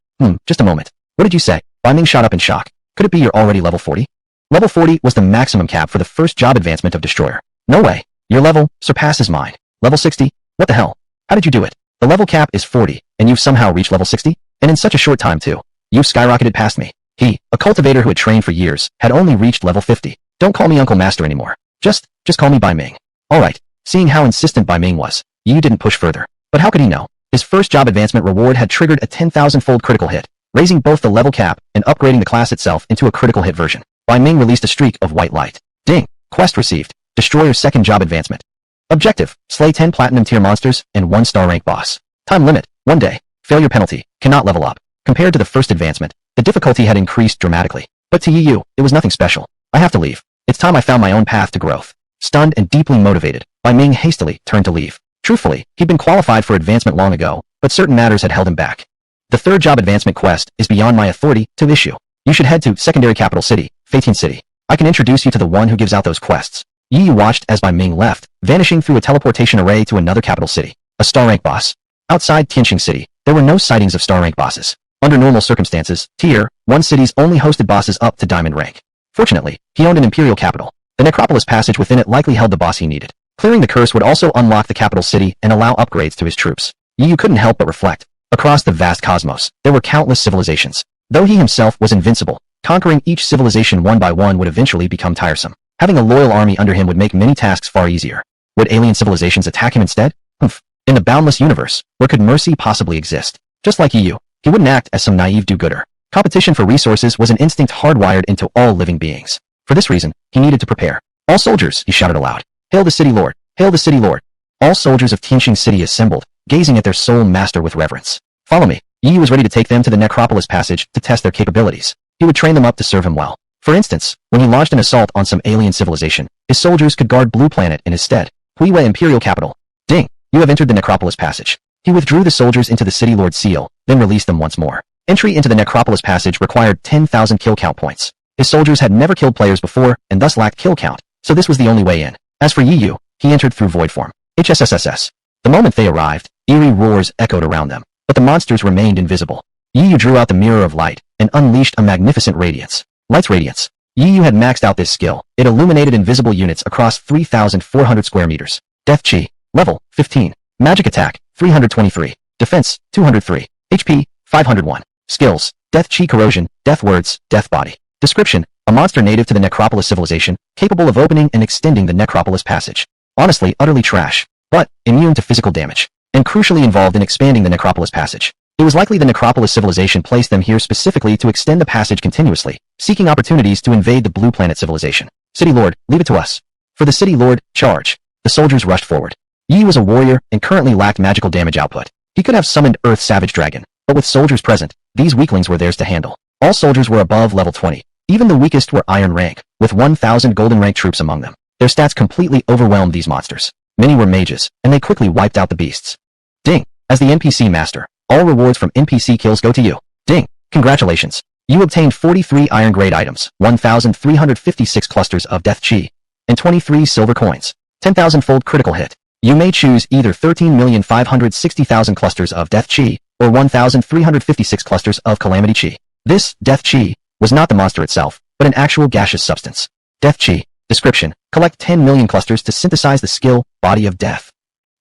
Just a moment. What did you say? Bai Ming shot up in shock. Could it be you're already level 40? Level 40 was the maximum cap for the first job advancement of Destroyer. No way. Your level surpasses mine. Level 60? What the hell? How did you do it? The level cap is 40, and you've somehow reached level 60? And in such a short time too. You've skyrocketed past me. He, a cultivator who had trained for years, had only reached level 50. Don't call me Uncle Master anymore. Just call me Bai Ming. Alright. Seeing how insistent Bai Ming was, Yu didn't push further. But how could he know? His first job advancement reward had triggered a 10,000-fold critical hit, raising both the level cap and upgrading the class itself into a critical hit version. Bai Ming released a streak of white light. Ding! Quest received. Destroyer's second job advancement. Objective: slay 10 platinum tier monsters and 1-star rank boss. Time limit: 1 day. Failure penalty: cannot level up. Compared to the first advancement, the difficulty had increased dramatically. But to Yu, it was nothing special. I have to leave. It's time I found my own path to growth. Stunned and deeply motivated, Bai Ming hastily turned to leave. Truthfully, he'd been qualified for advancement long ago, but certain matters had held him back. The third job advancement quest is beyond my authority to issue. You should head to secondary capital city, Fatin City. I can introduce you to the one who gives out those quests. Yu watched as Bai Ming left, vanishing through a teleportation array to another capital city. A star rank boss. Outside Tianqing City, there were no sightings of star rank bosses. Under normal circumstances, Tier 1 cities only hosted bosses up to diamond rank. Fortunately, he owned an imperial capital. The necropolis passage within it likely held the boss he needed. Clearing the curse would also unlock the capital city and allow upgrades to his troops. Yu couldn't help but reflect. Across the vast cosmos, there were countless civilizations. Though he himself was invincible, conquering each civilization one by one would eventually become tiresome. Having a loyal army under him would make many tasks far easier. Would alien civilizations attack him instead? In the boundless universe, where could mercy possibly exist? Just like Yu, he wouldn't act as some naive do-gooder. Competition for resources was an instinct hardwired into all living beings. For this reason, he needed to prepare. All soldiers, he shouted aloud. Hail the city lord! Hail the city lord! All soldiers of Tianqing City assembled, gazing at their sole master with reverence. Follow me. Yu was ready to take them to the necropolis passage to test their capabilities. He would train them up to serve him well. For instance, when he launched an assault on some alien civilization, his soldiers could guard Blue Planet in his stead. Huiwei Imperial Capital. Ding! You have entered the necropolis passage. He withdrew the soldiers into the city lord seal, then released them once more. Entry into the necropolis passage required 10,000 kill count points. His soldiers had never killed players before, and thus lacked kill count, so this was the only way in. As for Yu, he entered through void form. HSSSS. The moment they arrived, eerie roars echoed around them, but the monsters remained invisible. Yu drew out the mirror of light, and unleashed a magnificent radiance. Light's radiance. Yu had maxed out this skill. It illuminated invisible units across 3,400 square meters. Death Chi. Level 15. Magic attack. 323. Defense, 203. HP, 501. Skills, Death Chi Corrosion, Death Words, Death Body. Description, a monster native to the Necropolis civilization, capable of opening and extending the Necropolis passage. Honestly, utterly trash, but immune to physical damage, and crucially involved in expanding the Necropolis passage. It was likely the Necropolis civilization placed them here specifically to extend the passage continuously, seeking opportunities to invade the Blue Planet civilization. City Lord, leave it to us. For the City Lord, charge. The soldiers rushed forward. Yi was a warrior and currently lacked magical damage output. He could have summoned Earth Savage Dragon, but with soldiers present, these weaklings were theirs to handle. All soldiers were above level 20. Even the weakest were Iron rank, with 1,000 golden rank troops among them. Their stats completely overwhelmed these monsters. Many were mages, and they quickly wiped out the beasts. Ding! As the NPC master, all rewards from NPC kills go to you. Ding! Congratulations! You obtained 43 iron grade items, 1,356 clusters of Death Chi, and 23 silver coins. 10,000-fold critical hit. You may choose either 13,560,000 clusters of Death Chi, or 1,356 clusters of Calamity Chi. This, Death Chi, was not the monster itself, but an actual gaseous substance. Death Chi. Description, collect 10 million clusters to synthesize the skill, Body of Death.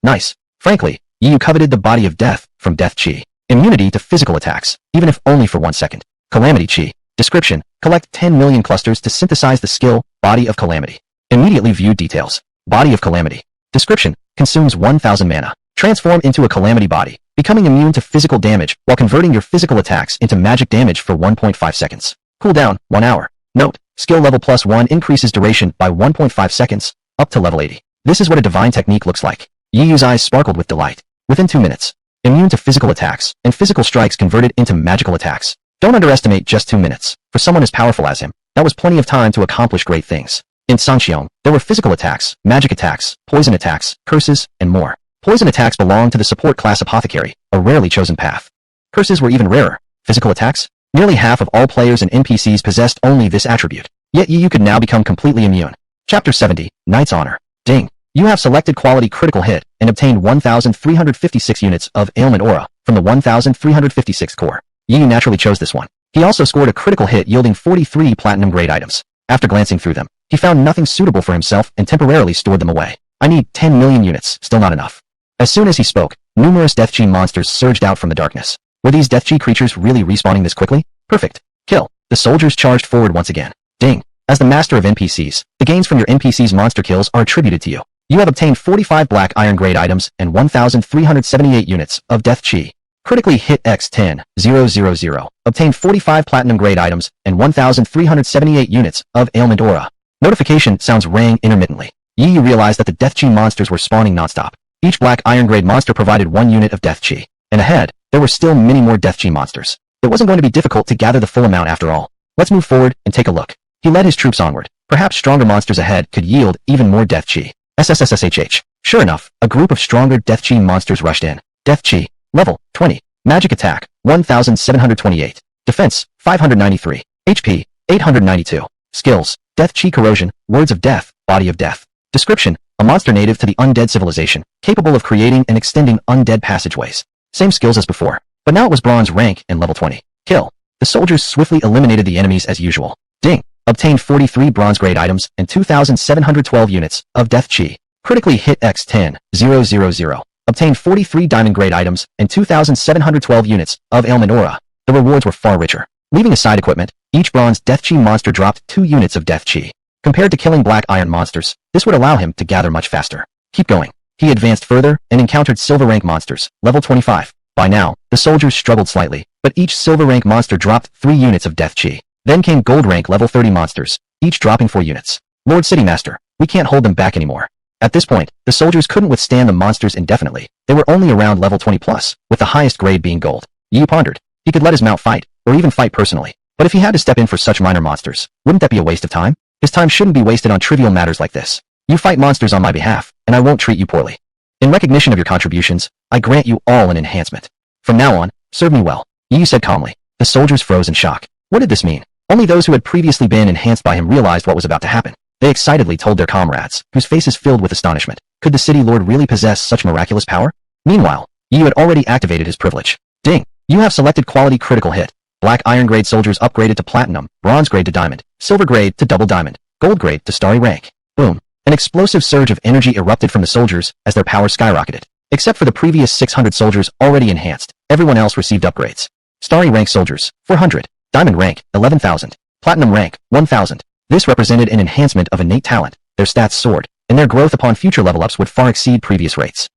Nice. Frankly, you coveted the Body of Death from Death Chi. Immunity to physical attacks, even if only for 1 second. Calamity Chi. Description, collect 10 million clusters to synthesize the skill, Body of Calamity. Immediately view details. Body of Calamity. Description, consumes 1,000 mana. Transform into a Calamity body, becoming immune to physical damage while converting your physical attacks into magic damage for 1.5 seconds. Cooldown, 1 hour. Note, skill level +1 increases duration by 1.5 seconds, up to level 80. This is what a divine technique looks like. Yi Yu's eyes sparkled with delight. Within 2 minutes. Immune to physical attacks, and physical strikes converted into magical attacks. Don't underestimate just 2 minutes. For someone as powerful as him, that was plenty of time to accomplish great things. In Sanxiong, there were physical attacks, magic attacks, poison attacks, curses, and more. Poison attacks belonged to the support class apothecary, a rarely chosen path. Curses were even rarer. Physical attacks? Nearly half of all players and NPCs possessed only this attribute. Yet Yi Yu could now become completely immune. Chapter 70, Knight's Honor. Ding. You have selected quality critical hit and obtained 1,356 units of ailment aura from the 1,356 core. Yi Yu naturally chose this one. He also scored a critical hit yielding 43 platinum grade items. After glancing through them, he found nothing suitable for himself and temporarily stored them away. I need 10 million units, still not enough. As soon as he spoke, numerous Death Chi monsters surged out from the darkness. Were these Death Chi creatures really respawning this quickly? Perfect. Kill. The soldiers charged forward once again. Ding. As the master of NPCs, the gains from your NPC's monster kills are attributed to you. You have obtained 45 black iron grade items and 1,378 units of Death Chi. Critically hit X10,000. Obtained 45 platinum grade items and 1,378 units of ailment aura. Notification sounds rang intermittently. Yi Yu realized that the Death Chi monsters were spawning nonstop. Each black iron grade monster provided 1 unit of Death Chi. And ahead, there were still many more Death Chi monsters. It wasn't going to be difficult to gather the full amount after all. Let's move forward and take a look. He led his troops onward. Perhaps stronger monsters ahead could yield even more Death Chi. SSSSHH. Sure enough, a group of stronger Death Chi monsters rushed in. Death Chi. Level 20. Magic attack 1,728. Defense 593. HP 892. Skills Death Chi Corrosion, Words of Death, Body of Death. Description, a monster native to the undead civilization, capable of creating and extending undead passageways. Same skills as before, but now it was bronze rank and level 20. Kill. The soldiers swiftly eliminated the enemies as usual. Ding. Obtained 43 bronze grade items and 2,712 units of Death Chi. Critically hit X10,000. Obtained 43 diamond grade items and 2,712 units of ailment aura. The rewards were far richer. Leaving aside equipment, each bronze Death Chi monster dropped 2 units of Death Chi. Compared to killing black iron monsters, this would allow him to gather much faster. Keep going. He advanced further and encountered silver rank monsters, level 25. By now, the soldiers struggled slightly, but each silver rank monster dropped 3 units of Death Chi. Then came gold rank level 30 monsters, each dropping 4 units. Lord City Master, we can't hold them back anymore. At this point, the soldiers couldn't withstand the monsters indefinitely. They were only around level 20 plus, with the highest grade being gold. Yi pondered. He could let his mount fight, or even fight personally. But if he had to step in for such minor monsters, wouldn't that be a waste of time? His time shouldn't be wasted on trivial matters like this. You fight monsters on my behalf, and I won't treat you poorly. In recognition of your contributions, I grant you all an enhancement. From now on, serve me well, Yi said calmly. The soldiers froze in shock. What did this mean? Only those who had previously been enhanced by him realized what was about to happen. They excitedly told their comrades, whose faces filled with astonishment. Could the city lord really possess such miraculous power? Meanwhile, Yi had already activated his privilege. Ding! You have selected quality critical hit. Black iron grade soldiers upgraded to platinum, bronze grade to diamond, silver grade to double diamond, gold grade to starry rank. Boom! An explosive surge of energy erupted from the soldiers as their power skyrocketed. Except for the previous 600 soldiers already enhanced, everyone else received upgrades. Starry rank soldiers, 400. Diamond rank, 11,000. Platinum rank, 1,000. This represented an enhancement of innate talent. Their stats soared, and their growth upon future level-ups would far exceed previous rates.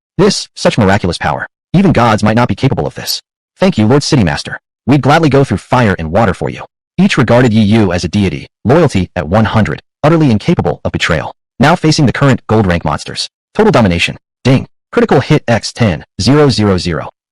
Such miraculous power. Even gods might not be capable of this. Thank you, Lord City Master. We'd gladly go through fire and water for you. Each regarded Yu as a deity, loyalty at 100, utterly incapable of betrayal. Now facing the current gold rank monsters. Total domination. Ding. Critical hit X 10, 000.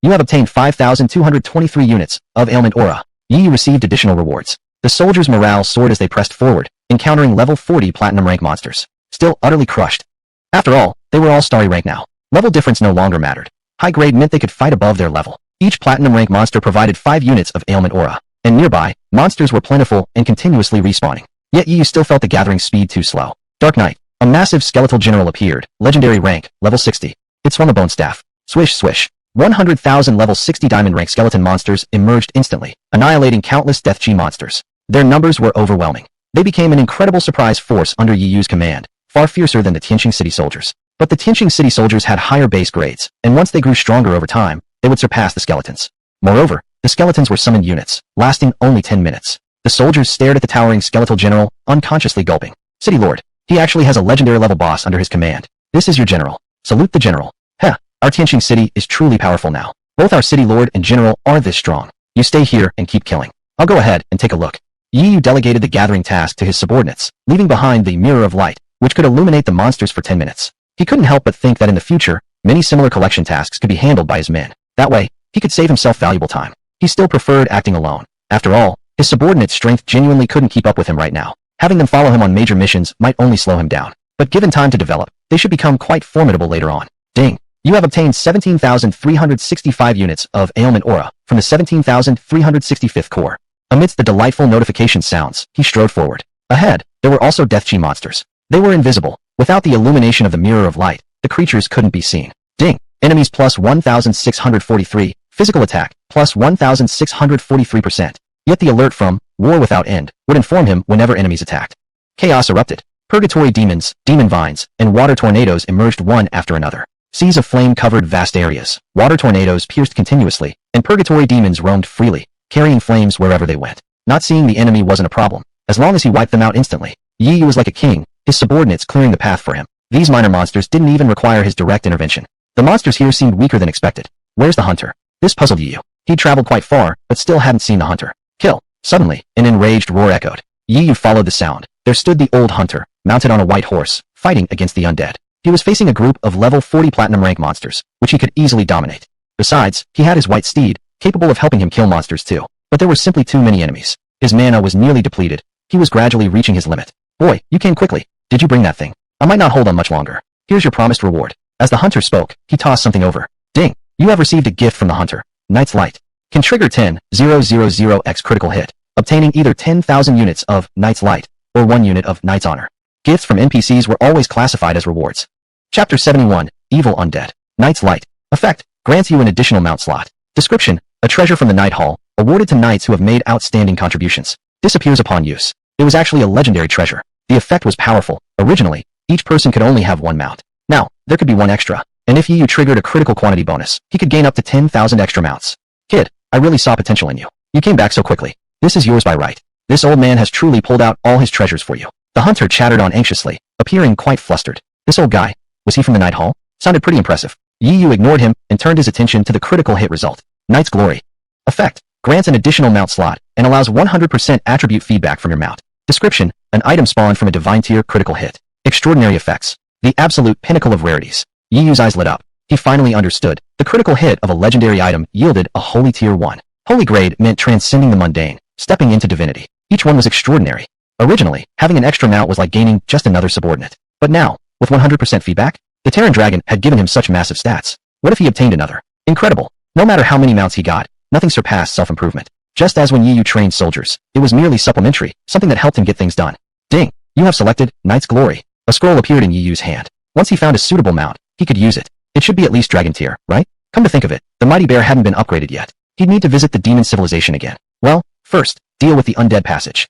You have obtained 5,223 units of ailment aura. Yu received additional rewards. The soldiers' morale soared as they pressed forward, encountering level 40 platinum rank monsters. Still utterly crushed. After all, they were all starry rank now. Level difference no longer mattered. High grade meant they could fight above their level. Each platinum rank monster provided 5 units of ailment aura, and nearby, monsters were plentiful and continuously respawning. Yet Yu still felt the gathering speed too slow. Dark Knight. A massive skeletal general appeared, legendary rank, level 60. It swung a bone staff. Swish swish. 100,000 level 60 diamond rank skeleton monsters emerged instantly, annihilating countless death chi monsters. Their numbers were overwhelming. They became an incredible surprise force under Yu's command, far fiercer than the Tianqing City soldiers. But the Tianqing City soldiers had higher base grades, and once they grew stronger over time, they would surpass the skeletons. Moreover, the skeletons were summoned units, lasting only 10 minutes. The soldiers stared at the towering skeletal general, unconsciously gulping. City Lord. He actually has a legendary level boss under his command. This is your general. Salute the general. Heh, our Tianqing City is truly powerful now. Both our City Lord and general are this strong. You stay here and keep killing. I'll go ahead and take a look. Yu delegated the gathering task to his subordinates, leaving behind the Mirror of Light, which could illuminate the monsters for 10 minutes. He couldn't help but think that in the future, many similar collection tasks could be handled by his men. That way, he could save himself valuable time. He still preferred acting alone. After all, his subordinates' strength genuinely couldn't keep up with him right now. Having them follow him on major missions might only slow him down. But given time to develop, they should become quite formidable later on. Ding. You have obtained 17,365 units of ailment aura from the 17,365th core. Amidst the delightful notification sounds, he strode forward. Ahead, there were also death chi monsters. They were invisible. Without the illumination of the Mirror of Light, the creatures couldn't be seen. Ding. Enemies plus 1,643, physical attack plus 1,643%. Yet the alert from War Without End would inform him whenever enemies attacked. Chaos erupted. Purgatory demons, demon vines, and water tornadoes emerged one after another. Seas of flame covered vast areas. Water tornadoes pierced continuously, and purgatory demons roamed freely, carrying flames wherever they went. Not seeing the enemy wasn't a problem, as long as he wiped them out instantly. Yi was like a king, his subordinates clearing the path for him. These minor monsters didn't even require his direct intervention. The monsters here seemed weaker than expected. Where's the hunter? This puzzled Yi. He'd traveled quite far, but still hadn't seen the hunter. Kill. Suddenly, an enraged roar echoed. Yi followed the sound. There stood the old hunter, mounted on a white horse, fighting against the undead. He was facing a group of level 40 platinum rank monsters, which he could easily dominate. Besides, he had his white steed, capable of helping him kill monsters too. But there were simply too many enemies. His mana was nearly depleted. He was gradually reaching his limit. Boy, you came quickly. Did you bring that thing? I might not hold on much longer. Here's your promised reward. As the hunter spoke, he tossed something over. Ding! You have received a gift from the hunter. Knight's Light. Can trigger 10,000x critical hit, obtaining either 10,000 units of Knight's Light or 1 unit of Knight's Honor. Gifts from NPCs were always classified as rewards. Chapter 71, Evil Undead. Knight's Light. Effect, grants you an additional mount slot. Description, a treasure from the Night Hall, awarded to knights who have made outstanding contributions. Disappears upon use. It was actually a legendary treasure. The effect was powerful. Originally, each person could only have 1 mount. Now, there could be 1 extra. And if Yu triggered a critical quantity bonus, he could gain up to 10,000 extra mounts. Kid, I really saw potential in you. You came back so quickly. This is yours by right. This old man has truly pulled out all his treasures for you. The hunter chattered on anxiously, appearing quite flustered. This old guy, was he from the Night Hall? Sounded pretty impressive. Yu ignored him and turned his attention to the critical hit result. Knight's Glory. Effect, grants an additional mount slot and allows 100% attribute feedback from your mount. Description, an item spawned from a divine tier critical hit. Extraordinary effects. The absolute pinnacle of rarities. Yu's eyes lit up. He finally understood. The critical hit of a legendary item yielded a holy tier 1. Holy grade meant transcending the mundane, stepping into divinity. Each one was extraordinary. Originally, having an extra mount was like gaining just another subordinate. But now, with 100% feedback, the Terran Dragon had given him such massive stats. What if he obtained another? Incredible. No matter how many mounts he got, nothing surpassed self-improvement. Just as when Yu trained soldiers, it was merely supplementary, something that helped him get things done. Ding! You have selected Knight's Glory. A scroll appeared in Yu's hand. Once he found a suitable mount, he could use it. It should be at least Dragon tier, right? Come to think of it, the Mighty Bear hadn't been upgraded yet. He'd need to visit the demon civilization again. Well, first, deal with the undead passage.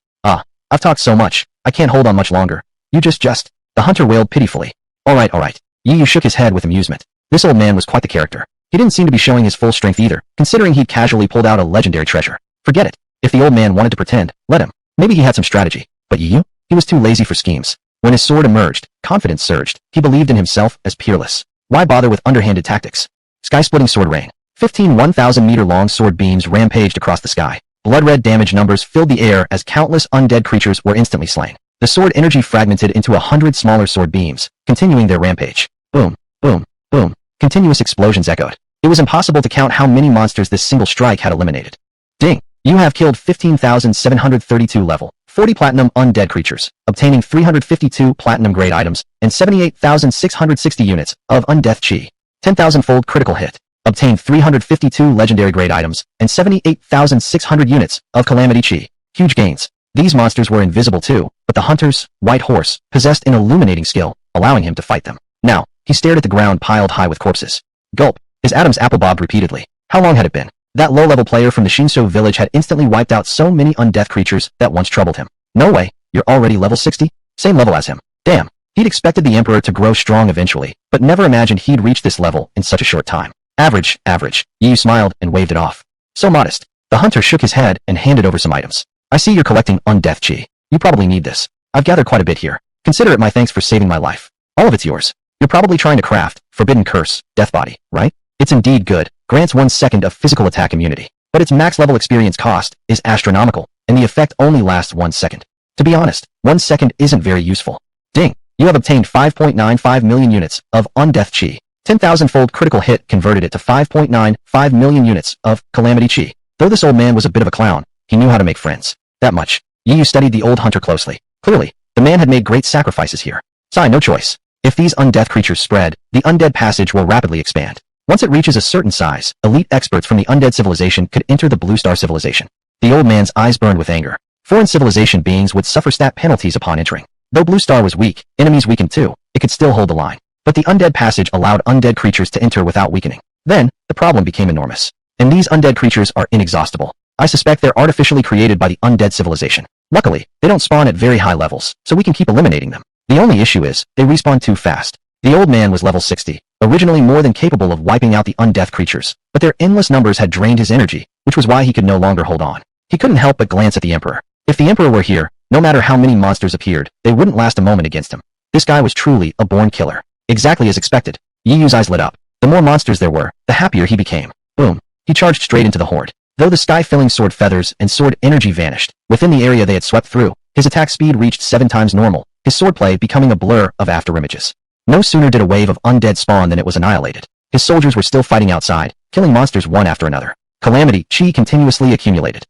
I've talked so much, I can't hold on much longer. You just. The hunter wailed pitifully. Alright. Yu shook his head with amusement. This old man was quite the character. He didn't seem to be showing his full strength either, considering he'd casually pulled out a legendary treasure. Forget it. If the old man wanted to pretend, let him. Maybe he had some strategy. But Yu? He was too lazy for schemes. When his sword emerged, confidence surged. He believed in himself as peerless. Why bother with underhanded tactics? Sky-splitting sword rain. 15 1,000-meter-long sword beams rampaged across the sky. Blood-red damage numbers filled the air as countless undead creatures were instantly slain. The sword energy fragmented into 100 smaller sword beams, continuing their rampage. Boom, boom, boom. Continuous explosions echoed. It was impossible to count how many monsters this single strike had eliminated. Ding! You have killed 15,732 level 40 platinum undead creatures, obtaining 352 platinum-grade items and 78,660 units of undeath chi. 10,000-fold critical hit. Obtained 352 legendary-grade items and 78,600 units of calamity chi. Huge gains. These monsters were invisible too, but the hunter's white horse possessed an illuminating skill, allowing him to fight them. Now, he stared at the ground piled high with corpses. Gulp. His Adam's apple bobbed repeatedly. How long had it been? That low-level player from the Shinso village had instantly wiped out so many undeath creatures that once troubled him. No way, you're already level 60? Same level as him. Damn. He'd expected the Emperor to grow strong eventually, but never imagined he'd reach this level in such a short time. Average, average. Yu smiled and waved it off. So modest. The hunter shook his head and handed over some items. I see you're collecting undeath chi. You probably need this. I've gathered quite a bit here. Consider it my thanks for saving my life. All of it's yours. You're probably trying to craft Forbidden Curse, Death Body, right? It's indeed good. Grants 1 second of physical attack immunity. But its max level experience cost is astronomical, and the effect only lasts 1 second. To be honest, 1 second isn't very useful. Ding! You have obtained 5.95 million units of undeath chi. 10,000-fold critical hit converted it to 5.95 million units of calamity chi. Though this old man was a bit of a clown, he knew how to make friends. That much. Yu studied the old hunter closely. Clearly, the man had made great sacrifices here. Sai, no choice. If these undeath creatures spread, the undead passage will rapidly expand. Once it reaches a certain size, elite experts from the undead civilization could enter the Blue Star civilization. The old man's eyes burned with anger. Foreign civilization beings would suffer stat penalties upon entering. Though Blue Star was weak, enemies weakened too, it could still hold the line. But the undead passage allowed undead creatures to enter without weakening. Then, the problem became enormous. And these undead creatures are inexhaustible. I suspect they're artificially created by the undead civilization. Luckily, they don't spawn at very high levels, so we can keep eliminating them. The only issue is, they respawn too fast. The old man was level 60, originally more than capable of wiping out the undeath creatures, but their endless numbers had drained his energy, which was why he could no longer hold on. He couldn't help but glance at the Emperor. If the Emperor were here, no matter how many monsters appeared, they wouldn't last a moment against him. This guy was truly a born killer. Exactly as expected. Yiyu's eyes lit up. The more monsters there were, the happier he became. Boom. He charged straight into the horde. Though the sky-filling sword feathers and sword energy vanished, within the area they had swept through, his attack speed reached 7 times normal, his swordplay becoming a blur of afterimages. No sooner did a wave of undead spawn than it was annihilated. His soldiers were still fighting outside, killing monsters one after another. Calamity chi continuously accumulated.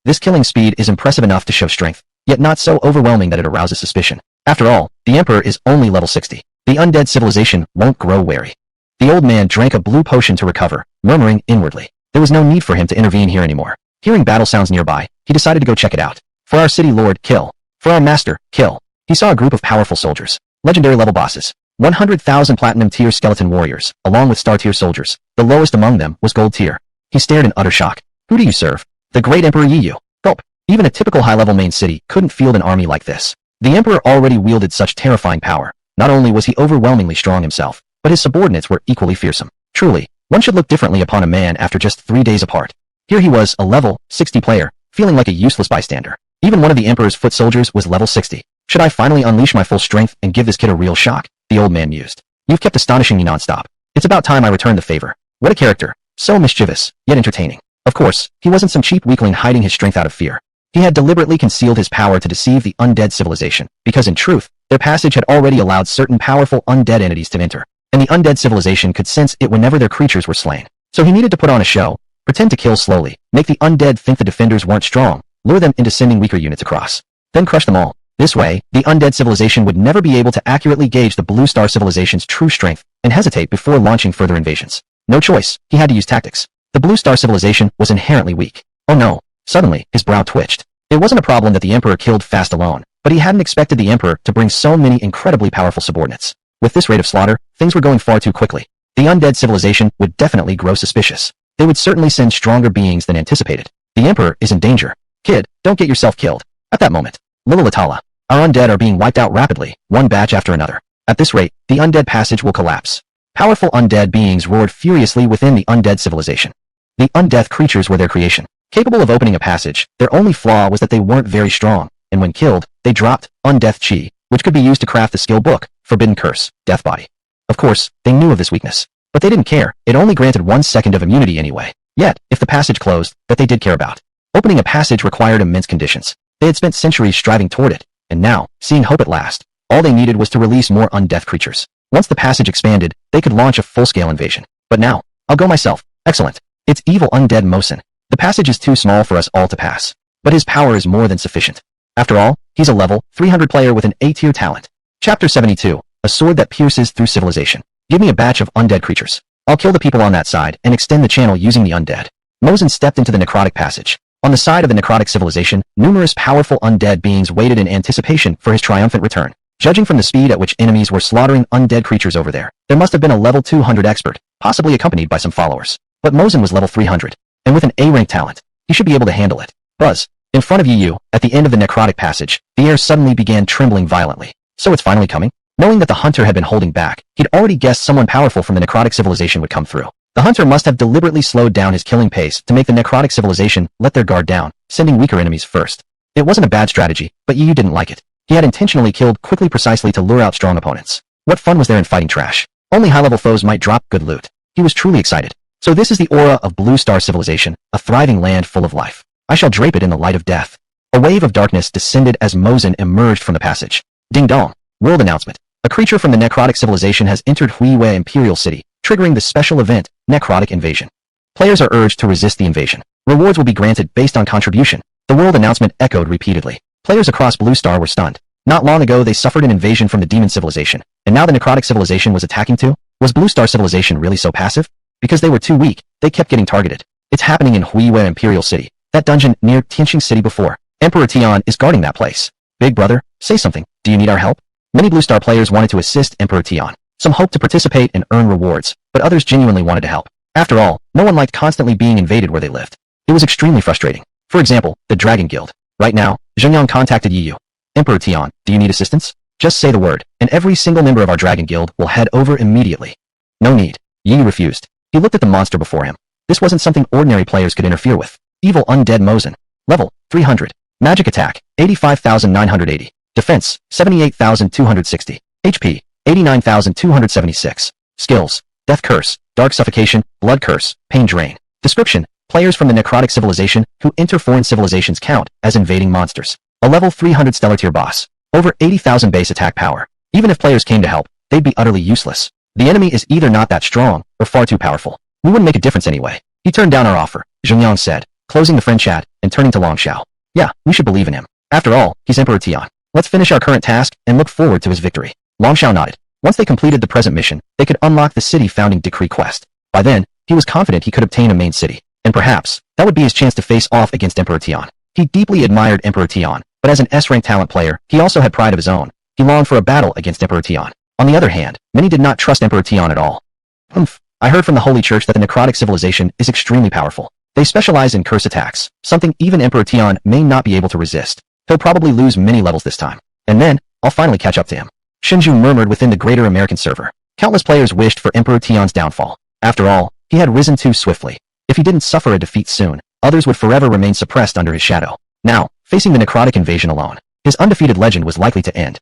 This killing speed is impressive enough to show strength, yet not so overwhelming that it arouses suspicion. After all, the Emperor is only level 60. The undead civilization won't grow wary. The old man drank a blue potion to recover, murmuring inwardly. There was no need for him to intervene here anymore. Hearing battle sounds nearby, he decided to go check it out. For our city lord, kill. For our master, kill. He saw a group of powerful soldiers. Legendary level bosses. 100,000 platinum tier skeleton warriors, along with star tier soldiers. The lowest among them was gold tier. He stared in utter shock. Who do you serve? The great Emperor Yiyu. Gulp. Even a typical high-level main city couldn't field an army like this. The Emperor already wielded such terrifying power. Not only was he overwhelmingly strong himself, but his subordinates were equally fearsome. Truly, one should look differently upon a man after just 3 days apart. Here he was, a level 60 player, feeling like a useless bystander. Even one of the Emperor's foot soldiers was level 60. Should I finally unleash my full strength and give this kid a real shock? The old man mused. You've kept astonishing me non-stop. It's about time I return the favor. What a character. So mischievous, yet entertaining. Of course, he wasn't some cheap weakling hiding his strength out of fear. He had deliberately concealed his power to deceive the undead civilization, because in truth, their passage had already allowed certain powerful undead entities to enter, and the undead civilization could sense it whenever their creatures were slain. So he needed to put on a show, pretend to kill slowly, make the undead think the defenders weren't strong, lure them into sending weaker units across, then crush them all. This way, the undead civilization would never be able to accurately gauge the Blue Star civilization's true strength and hesitate before launching further invasions. No choice, he had to use tactics. The Blue Star civilization was inherently weak. Oh no. Suddenly, his brow twitched. It wasn't a problem that the Emperor killed fast alone, but he hadn't expected the Emperor to bring so many incredibly powerful subordinates. With this rate of slaughter, things were going far too quickly. The undead civilization would definitely grow suspicious. They would certainly send stronger beings than anticipated. The Emperor is in danger. Kid, don't get yourself killed. At that moment, Lililatala. Our undead are being wiped out rapidly, one batch after another. At this rate, the undead passage will collapse. Powerful undead beings roared furiously within the undead civilization. The undeath creatures were their creation. Capable of opening a passage, their only flaw was that they weren't very strong, and when killed, they dropped undeath chi, which could be used to craft the skill book, Forbidden Curse, Death Body. Of course, they knew of this weakness. But they didn't care, it only granted 1 second of immunity anyway. Yet, if the passage closed, that they did care about. Opening a passage required immense conditions. They had spent centuries striving toward it, and now, seeing hope at last, all they needed was to release more undeath creatures. Once the passage expanded, they could launch a full-scale invasion. But now, I'll go myself. Excellent. It's evil undead Mosin. The passage is too small for us all to pass. But his power is more than sufficient. After all, he's a level 300 player with an A-tier talent. Chapter 72, a sword that pierces through civilization. Give me a batch of undead creatures. I'll kill the people on that side and extend the channel using the undead. Mosin stepped into the necrotic passage. On the side of the necrotic civilization, numerous powerful undead beings waited in anticipation for his triumphant return. Judging from the speed at which enemies were slaughtering undead creatures over there must have been a level 200 expert, possibly accompanied by some followers. But Mosin was level 300, and with an A-rank talent, he should be able to handle it. Buzz. In front of Yu, at the end of the necrotic passage, the air suddenly began trembling violently. So it's finally coming? Knowing that the hunter had been holding back, he'd already guessed someone powerful from the necrotic civilization would come through. The hunter must have deliberately slowed down his killing pace to make the necrotic civilization let their guard down, sending weaker enemies first. It wasn't a bad strategy, but Yu didn't like it. He had intentionally killed quickly precisely to lure out strong opponents. What fun was there in fighting trash? Only high-level foes might drop good loot. He was truly excited. So this is the aura of Blue Star Civilization, a thriving land full of life. I shall drape it in the light of death. A wave of darkness descended as Mosin emerged from the passage. Ding dong. World announcement. A creature from the necrotic civilization has entered Huiwei Imperial City, triggering the special event, Necrotic Invasion. Players are urged to resist the invasion. Rewards will be granted based on contribution. The world announcement echoed repeatedly. Players across Blue Star were stunned. Not long ago they suffered an invasion from the demon civilization, and now the necrotic civilization was attacking too? Was Blue Star Civilization really so passive? Because they were too weak, they kept getting targeted. It's happening in Huiwei Imperial City, that dungeon near Tianqing City before. Emperor Tian is guarding that place. Big brother, say something, do you need our help? Many Blue Star players wanted to assist Emperor Tian. Some hoped to participate and earn rewards, but others genuinely wanted to help. After all, no one liked constantly being invaded where they lived. It was extremely frustrating. For example, the Dragon Guild. Right now, Zhengyang contacted Yu. Emperor Tian, do you need assistance? Just say the word, and every single member of our Dragon Guild will head over immediately. No need. Yi refused. He looked at the monster before him. This wasn't something ordinary players could interfere with. Evil undead Mosin. Level 300. Magic attack 85,980. Defense 78,260. HP 89,276. Skills: Death Curse, Dark Suffocation, Blood Curse, Pain Drain. Description: players from the necrotic civilization who enter foreign civilizations count as invading monsters. A level 300 stellar tier boss. Over 80,000 base attack power. Even if players came to help, they'd be utterly useless. The enemy is either not that strong or far too powerful. We wouldn't make a difference anyway. He turned down our offer, Zhengyang said, closing the friend chat and turning to Long Xiao. Yeah, we should believe in him. After all, he's Emperor Tian. Let's finish our current task and look forward to his victory. Long Xiao nodded. Once they completed the present mission, they could unlock the city founding decree quest. By then, he was confident he could obtain a main city, and perhaps, that would be his chance to face off against Emperor Tian. He deeply admired Emperor Tian, but as an S-rank talent player, he also had pride of his own. He longed for a battle against Emperor Tian. On the other hand, many did not trust Emperor Tian at all. I heard from the Holy Church that the necrotic civilization is extremely powerful. They specialize in curse attacks, something even Emperor Tian may not be able to resist. He'll probably lose many levels this time. And then, I'll finally catch up to him. Shinju murmured within the greater American server. Countless players wished for Emperor Tian's downfall. After all, he had risen too swiftly. If he didn't suffer a defeat soon, others would forever remain suppressed under his shadow. Now, facing the necrotic invasion alone, his undefeated legend was likely to end.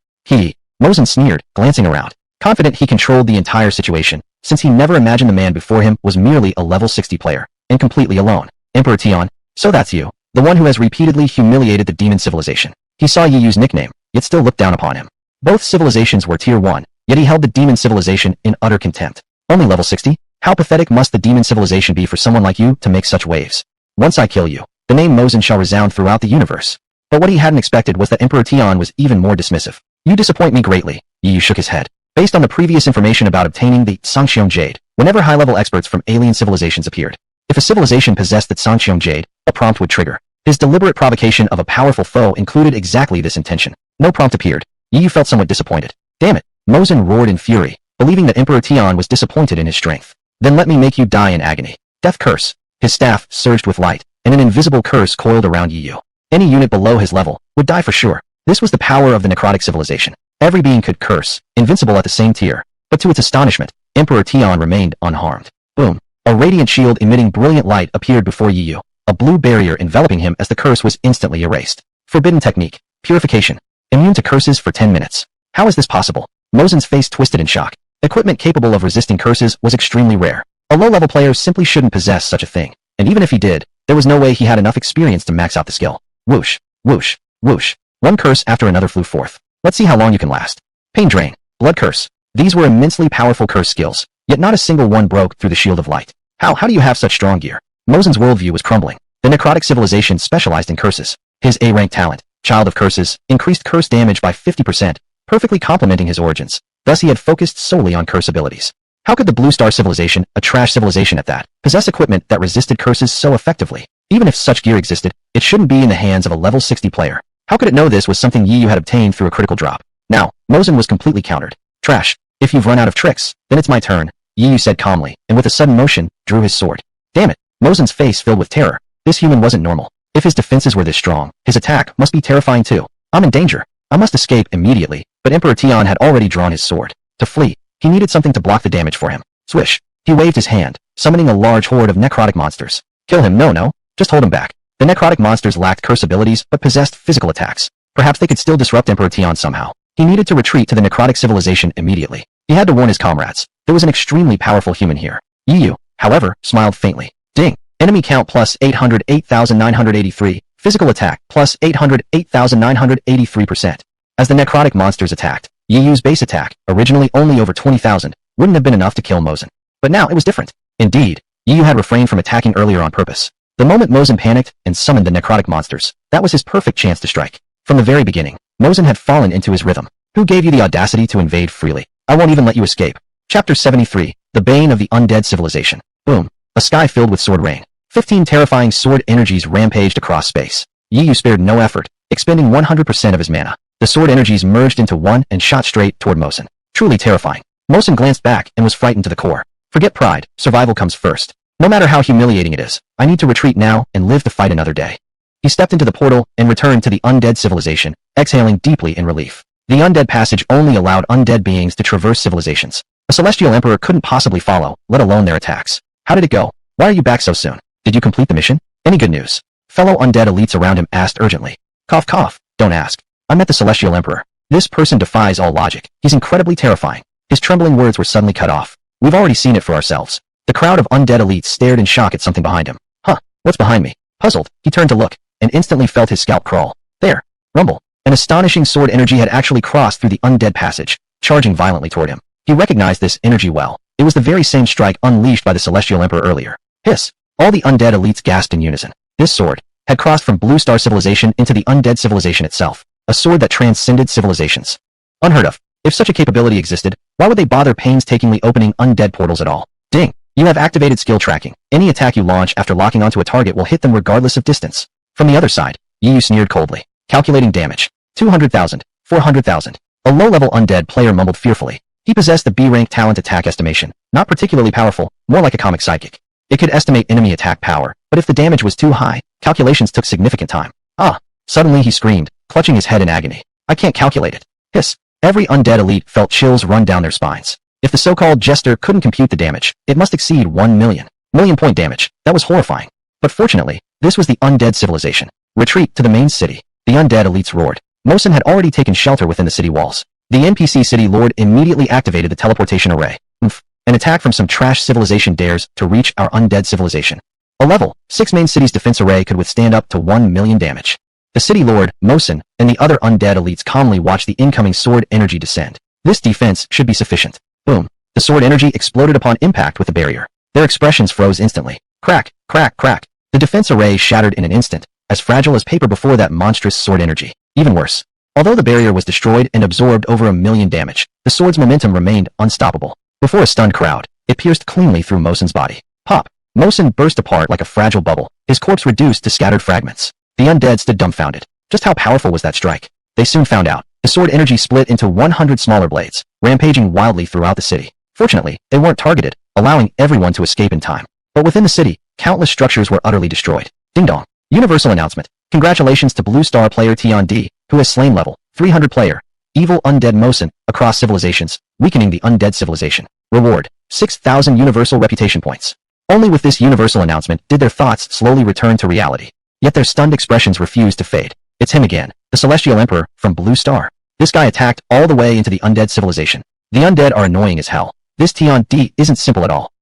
Mosin sneered, glancing around. Confident he controlled the entire situation, since he never imagined the man before him was merely a level 60 player, and completely alone. Emperor Tian, so that's you, the one who has repeatedly humiliated the demon civilization. He saw Yu's nickname, yet still looked down upon him. Both civilizations were tier 1, yet he held the demon civilization in utter contempt. Only level 60? How pathetic must the demon civilization be for someone like you to make such waves? Once I kill you, the name Mosin shall resound throughout the universe. But what he hadn't expected was that Emperor Tian was even more dismissive. You disappoint me greatly. Yu shook his head. Based on the previous information about obtaining the Sangxiong Jade, whenever high-level experts from alien civilizations appeared, if a civilization possessed the Sangxiong Jade, a prompt would trigger. His deliberate provocation of a powerful foe included exactly this intention. No prompt appeared. Yu felt somewhat disappointed. Damn it! Mosin roared in fury, believing that Emperor Tian was disappointed in his strength. Then let me make you die in agony. Death Curse. His staff surged with light, and an invisible curse coiled around Yu. Any unit below his level would die for sure. This was the power of the necrotic civilization. Every being could curse, invincible at the same tier. But to its astonishment, Emperor Tian remained unharmed. Boom. A radiant shield emitting brilliant light appeared before Yi Yu, a blue barrier enveloping him as the curse was instantly erased. Forbidden technique. Purification. Immune to curses for 10 minutes. How is this possible? Mosen's face twisted in shock. Equipment capable of resisting curses was extremely rare. A low-level player simply shouldn't possess such a thing, and even if he did, there was no way he had enough experience to max out the skill. Whoosh, whoosh, whoosh. One curse after another flew forth. Let's see how long you can last. Pain Drain. Blood Curse. These were immensely powerful curse skills, yet not a single one broke through the shield of light. How do you have such strong gear? Mosen's worldview was crumbling. The necrotic civilization specialized in curses. His A-rank talent, Child of Curses, increased curse damage by 50%, perfectly complementing his origins. Thus he had focused solely on curse abilities. How could the Blue Star civilization, a trash civilization at that, possess equipment that resisted curses so effectively? Even if such gear existed, it shouldn't be in the hands of a level 60 player. How could it know this was something Yi Yu had obtained through a critical drop? Now, Mosen was completely countered. Trash. If you've run out of tricks, then it's my turn, Yi Yu said calmly, and with a sudden motion, drew his sword. Damn it. Mosen's face filled with terror. This human wasn't normal. If his defenses were this strong, his attack must be terrifying too. I'm in danger. I must escape immediately, but Emperor Tian had already drawn his sword. To flee, he needed something to block the damage for him. Swish. He waved his hand, summoning a large horde of necrotic monsters. Kill him, no, just hold him back. The necrotic monsters lacked curse abilities but possessed physical attacks. Perhaps they could still disrupt Emperor Tian somehow. He needed to retreat to the necrotic civilization immediately. He had to warn his comrades. There was an extremely powerful human here. Yi Yu, however, smiled faintly. Ding. Enemy count plus 808,983. Physical attack plus 808,983%. As the necrotic monsters attacked, Yi Yu's base attack, originally only over 20,000, wouldn't have been enough to kill Mosen. But now it was different. Indeed, Yi Yu had refrained from attacking earlier on purpose. The moment Mosen panicked and summoned the necrotic monsters, that was his perfect chance to strike. From the very beginning, Mosen had fallen into his rhythm. Who gave you the audacity to invade freely? I won't even let you escape. Chapter 73, The Bane of the Undead Civilization. Boom. A sky filled with sword rain. 15 terrifying sword energies rampaged across space. Yi Yu spared no effort, expending 100% of his mana. The sword energies merged into one and shot straight toward Mosen. Truly terrifying. Mosen glanced back and was frightened to the core. Forget pride, survival comes first. No matter how humiliating it is, I need to retreat now and live to fight another day. He stepped into the portal and returned to the undead civilization, exhaling deeply in relief. The undead passage only allowed undead beings to traverse civilizations. A celestial emperor couldn't possibly follow, let alone their attacks. How did it go? Why are you back so soon? Did you complete the mission? Any good news? Fellow undead elites around him asked urgently. Cough cough, don't ask. I met the celestial emperor. This person defies all logic. He's incredibly terrifying. His trembling words were suddenly cut off. We've already seen it for ourselves. The crowd of undead elites stared in shock at something behind him. Huh, what's behind me? Puzzled, he turned to look, and instantly felt his scalp crawl. There. Rumble. An astonishing sword energy had actually crossed through the undead passage, charging violently toward him. He recognized this energy well. It was the very same strike unleashed by the celestial emperor earlier. Hiss. All the undead elites gasped in unison. This sword had crossed from Blue Star civilization into the undead civilization itself. A sword that transcended civilizations. Unheard of. If such a capability existed, why would they bother painstakingly opening undead portals at all? Ding. You have activated skill tracking. Any attack you launch after locking onto a target will hit them regardless of distance. From the other side, Yi Yu sneered coldly. Calculating damage. 200,000. 400,000. A low-level undead player mumbled fearfully. He possessed the B-rank talent attack estimation. Not particularly powerful, more like a comic psychic. It could estimate enemy attack power, but if the damage was too high, calculations took significant time. Ah! Suddenly he screamed, clutching his head in agony. I can't calculate it. Hiss. Every undead elite felt chills run down their spines. If the so-called jester couldn't compute the damage, it must exceed 1 million. Million-point damage. That was horrifying. But fortunately, this was the undead civilization. Retreat to the main city. The undead elites roared. Mosen had already taken shelter within the city walls. The NPC city lord immediately activated the teleportation array. Oomph. An attack from some trash civilization dares to reach our undead civilization. A level 6 main city's defense array could withstand up to 1 million damage. The city lord, Mosen, and the other undead elites calmly watched the incoming sword energy descend. This defense should be sufficient. Boom. The sword energy exploded upon impact with the barrier. Their expressions froze instantly. Crack, crack, crack. The defense array shattered in an instant, as fragile as paper before that monstrous sword energy. Even worse. Although the barrier was destroyed and absorbed over 1 million damage, the sword's momentum remained unstoppable. Before a stunned crowd, it pierced cleanly through Mosen's body. Pop. Mosen burst apart like a fragile bubble, his corpse reduced to scattered fragments. The undead stood dumbfounded. Just how powerful was that strike? They soon found out. The sword energy split into 100 smaller blades, rampaging wildly throughout the city. Fortunately, they weren't targeted, allowing everyone to escape in time. But within the city, countless structures were utterly destroyed. Ding dong. Universal announcement. Congratulations to Blue Star player Tian D, who has slain level 300 player evil undead Mosen across civilizations, weakening the undead civilization. Reward. 6,000 universal reputation points. Only with this universal announcement did their thoughts slowly return to reality. Yet their stunned expressions refused to fade. It's him again, the Celestial Emperor from Blue Star. This guy attacked all the way into the undead civilization. The undead are annoying as hell. This Tian-D isn't simple at all.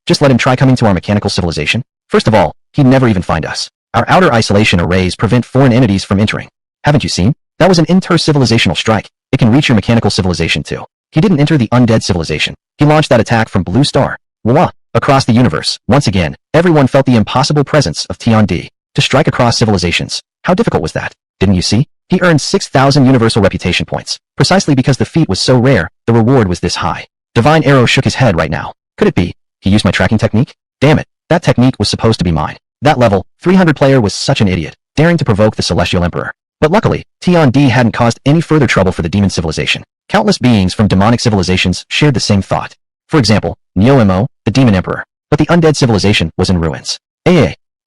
Just let him try coming to our mechanical civilization. First of all, he'd never even find us. Our outer isolation arrays prevent foreign entities from entering. Haven't you seen? That was an inter-civilizational strike. It can reach your mechanical civilization too. He didn't enter the undead civilization. He launched that attack from Blue Star. Voila! Across the universe, once again, everyone felt the impossible presence of Tian-D. To strike across civilizations. How difficult was that? Didn't you see? He earned 6,000 universal reputation points. Precisely because the feat was so rare, the reward was this high. Divine Arrow shook his head right now. Could it be? He used my tracking technique? Damn it, that technique was supposed to be mine. That level, 300 player was such an idiot, daring to provoke the Celestial Emperor. But luckily, Tian-D hadn't caused any further trouble for the demon civilization. Countless beings from demonic civilizations shared the same thought. For example, Neo-Mo, the demon emperor. But the undead civilization was in ruins.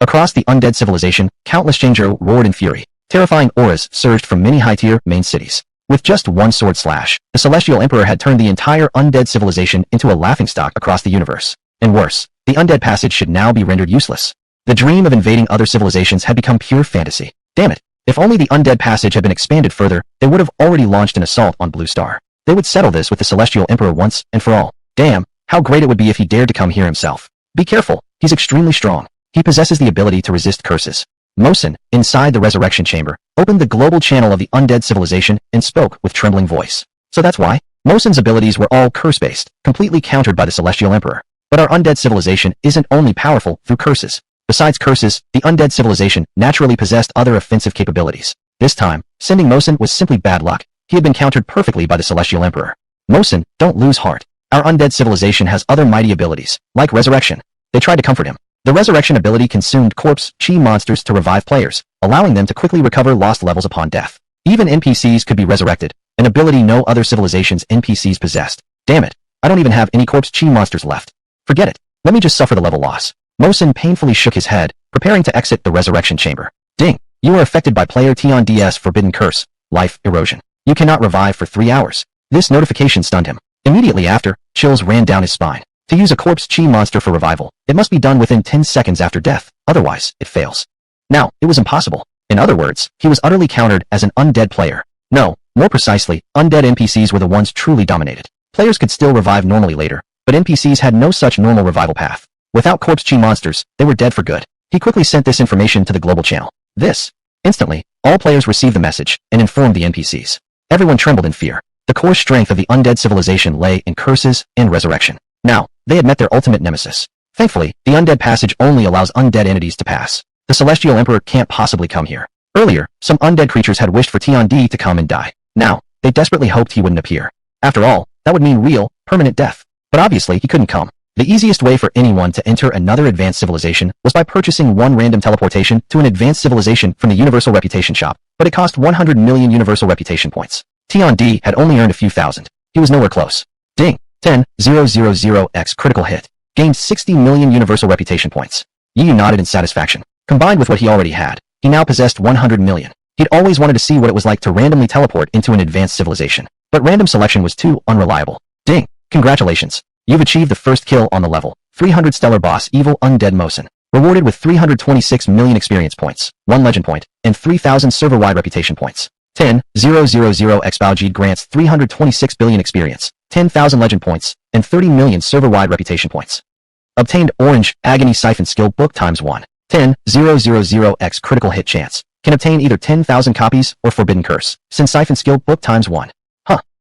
Across the undead civilization, countless Changzhou roared in fury. Terrifying auras surged from many high-tier main cities. With just one sword slash, the Celestial Emperor had turned the entire undead civilization into a laughingstock across the universe. And worse, the undead passage should now be rendered useless. The dream of invading other civilizations had become pure fantasy. Damn it! If only the undead passage had been expanded further, they would have already launched an assault on Blue Star. They would settle this with the Celestial Emperor once and for all. Damn, how great it would be if he dared to come here himself. Be careful, he's extremely strong. He possesses the ability to resist curses. Mosin, inside the resurrection chamber, opened the global channel of the undead civilization and spoke with trembling voice. So that's why? Mosin's abilities were all curse-based, completely countered by the Celestial Emperor. But our undead civilization isn't only powerful through curses. Besides curses, the undead civilization naturally possessed other offensive capabilities. This time, sending Mosin was simply bad luck. He had been countered perfectly by the Celestial Emperor. Mosin, don't lose heart. Our undead civilization has other mighty abilities, like resurrection. They tried to comfort him. The resurrection ability consumed corpse chi monsters to revive players, allowing them to quickly recover lost levels upon death. Even NPCs could be resurrected, an ability no other civilization's NPCs possessed. Damn it, I don't even have any corpse chi monsters left. Forget it. Let me just suffer the level loss. Mosin painfully shook his head, preparing to exit the resurrection chamber. Ding! You are affected by player Tian-D's forbidden curse, life erosion. You cannot revive for 3 hours. This notification stunned him. Immediately after, chills ran down his spine. To use a corpse chi monster for revival, it must be done within 10 seconds after death, otherwise, it fails. Now, it was impossible. In other words, he was utterly countered as an undead player. No, more precisely, undead NPCs were the ones truly dominated. Players could still revive normally later, but NPCs had no such normal revival path. Without corpse chi monsters, they were dead for good. He quickly sent this information to the global channel. Instantly, all players received the message and informed the NPCs. Everyone trembled in fear. The core strength of the undead civilization lay in curses and resurrection. Now, they had met their ultimate nemesis. Thankfully, the undead passage only allows undead entities to pass. The Celestial Emperor can't possibly come here. Earlier, some undead creatures had wished for Tian-D to come and die. Now, they desperately hoped he wouldn't appear. After all, that would mean real, permanent death. But obviously, he couldn't come. The easiest way for anyone to enter another advanced civilization was by purchasing one random teleportation to an advanced civilization from the Universal Reputation Shop, but it cost 100 million Universal Reputation points. Tian-D had only earned a few thousand. He was nowhere close. Ding! 10,000x critical hit. Gained 60 million Universal Reputation points. Yi nodded in satisfaction. Combined with what he already had, he now possessed 100 million. He'd always wanted to see what it was like to randomly teleport into an advanced civilization. But random selection was too unreliable. Ding! Congratulations. You've achieved the first kill on the level. 300 Stellar Boss Evil Undead Mosin. Rewarded with 326 million experience points, 1 legend point, and 3,000 server-wide reputation points. 10,000x Baojid grants 326 billion experience, 10,000 legend points, and 30 million server-wide reputation points. Obtained Orange Agony Siphon Skill Book times 1. 10,000x critical hit chance. Can obtain either 10,000 copies or Forbidden Curse, since Siphon Skill Book times 1.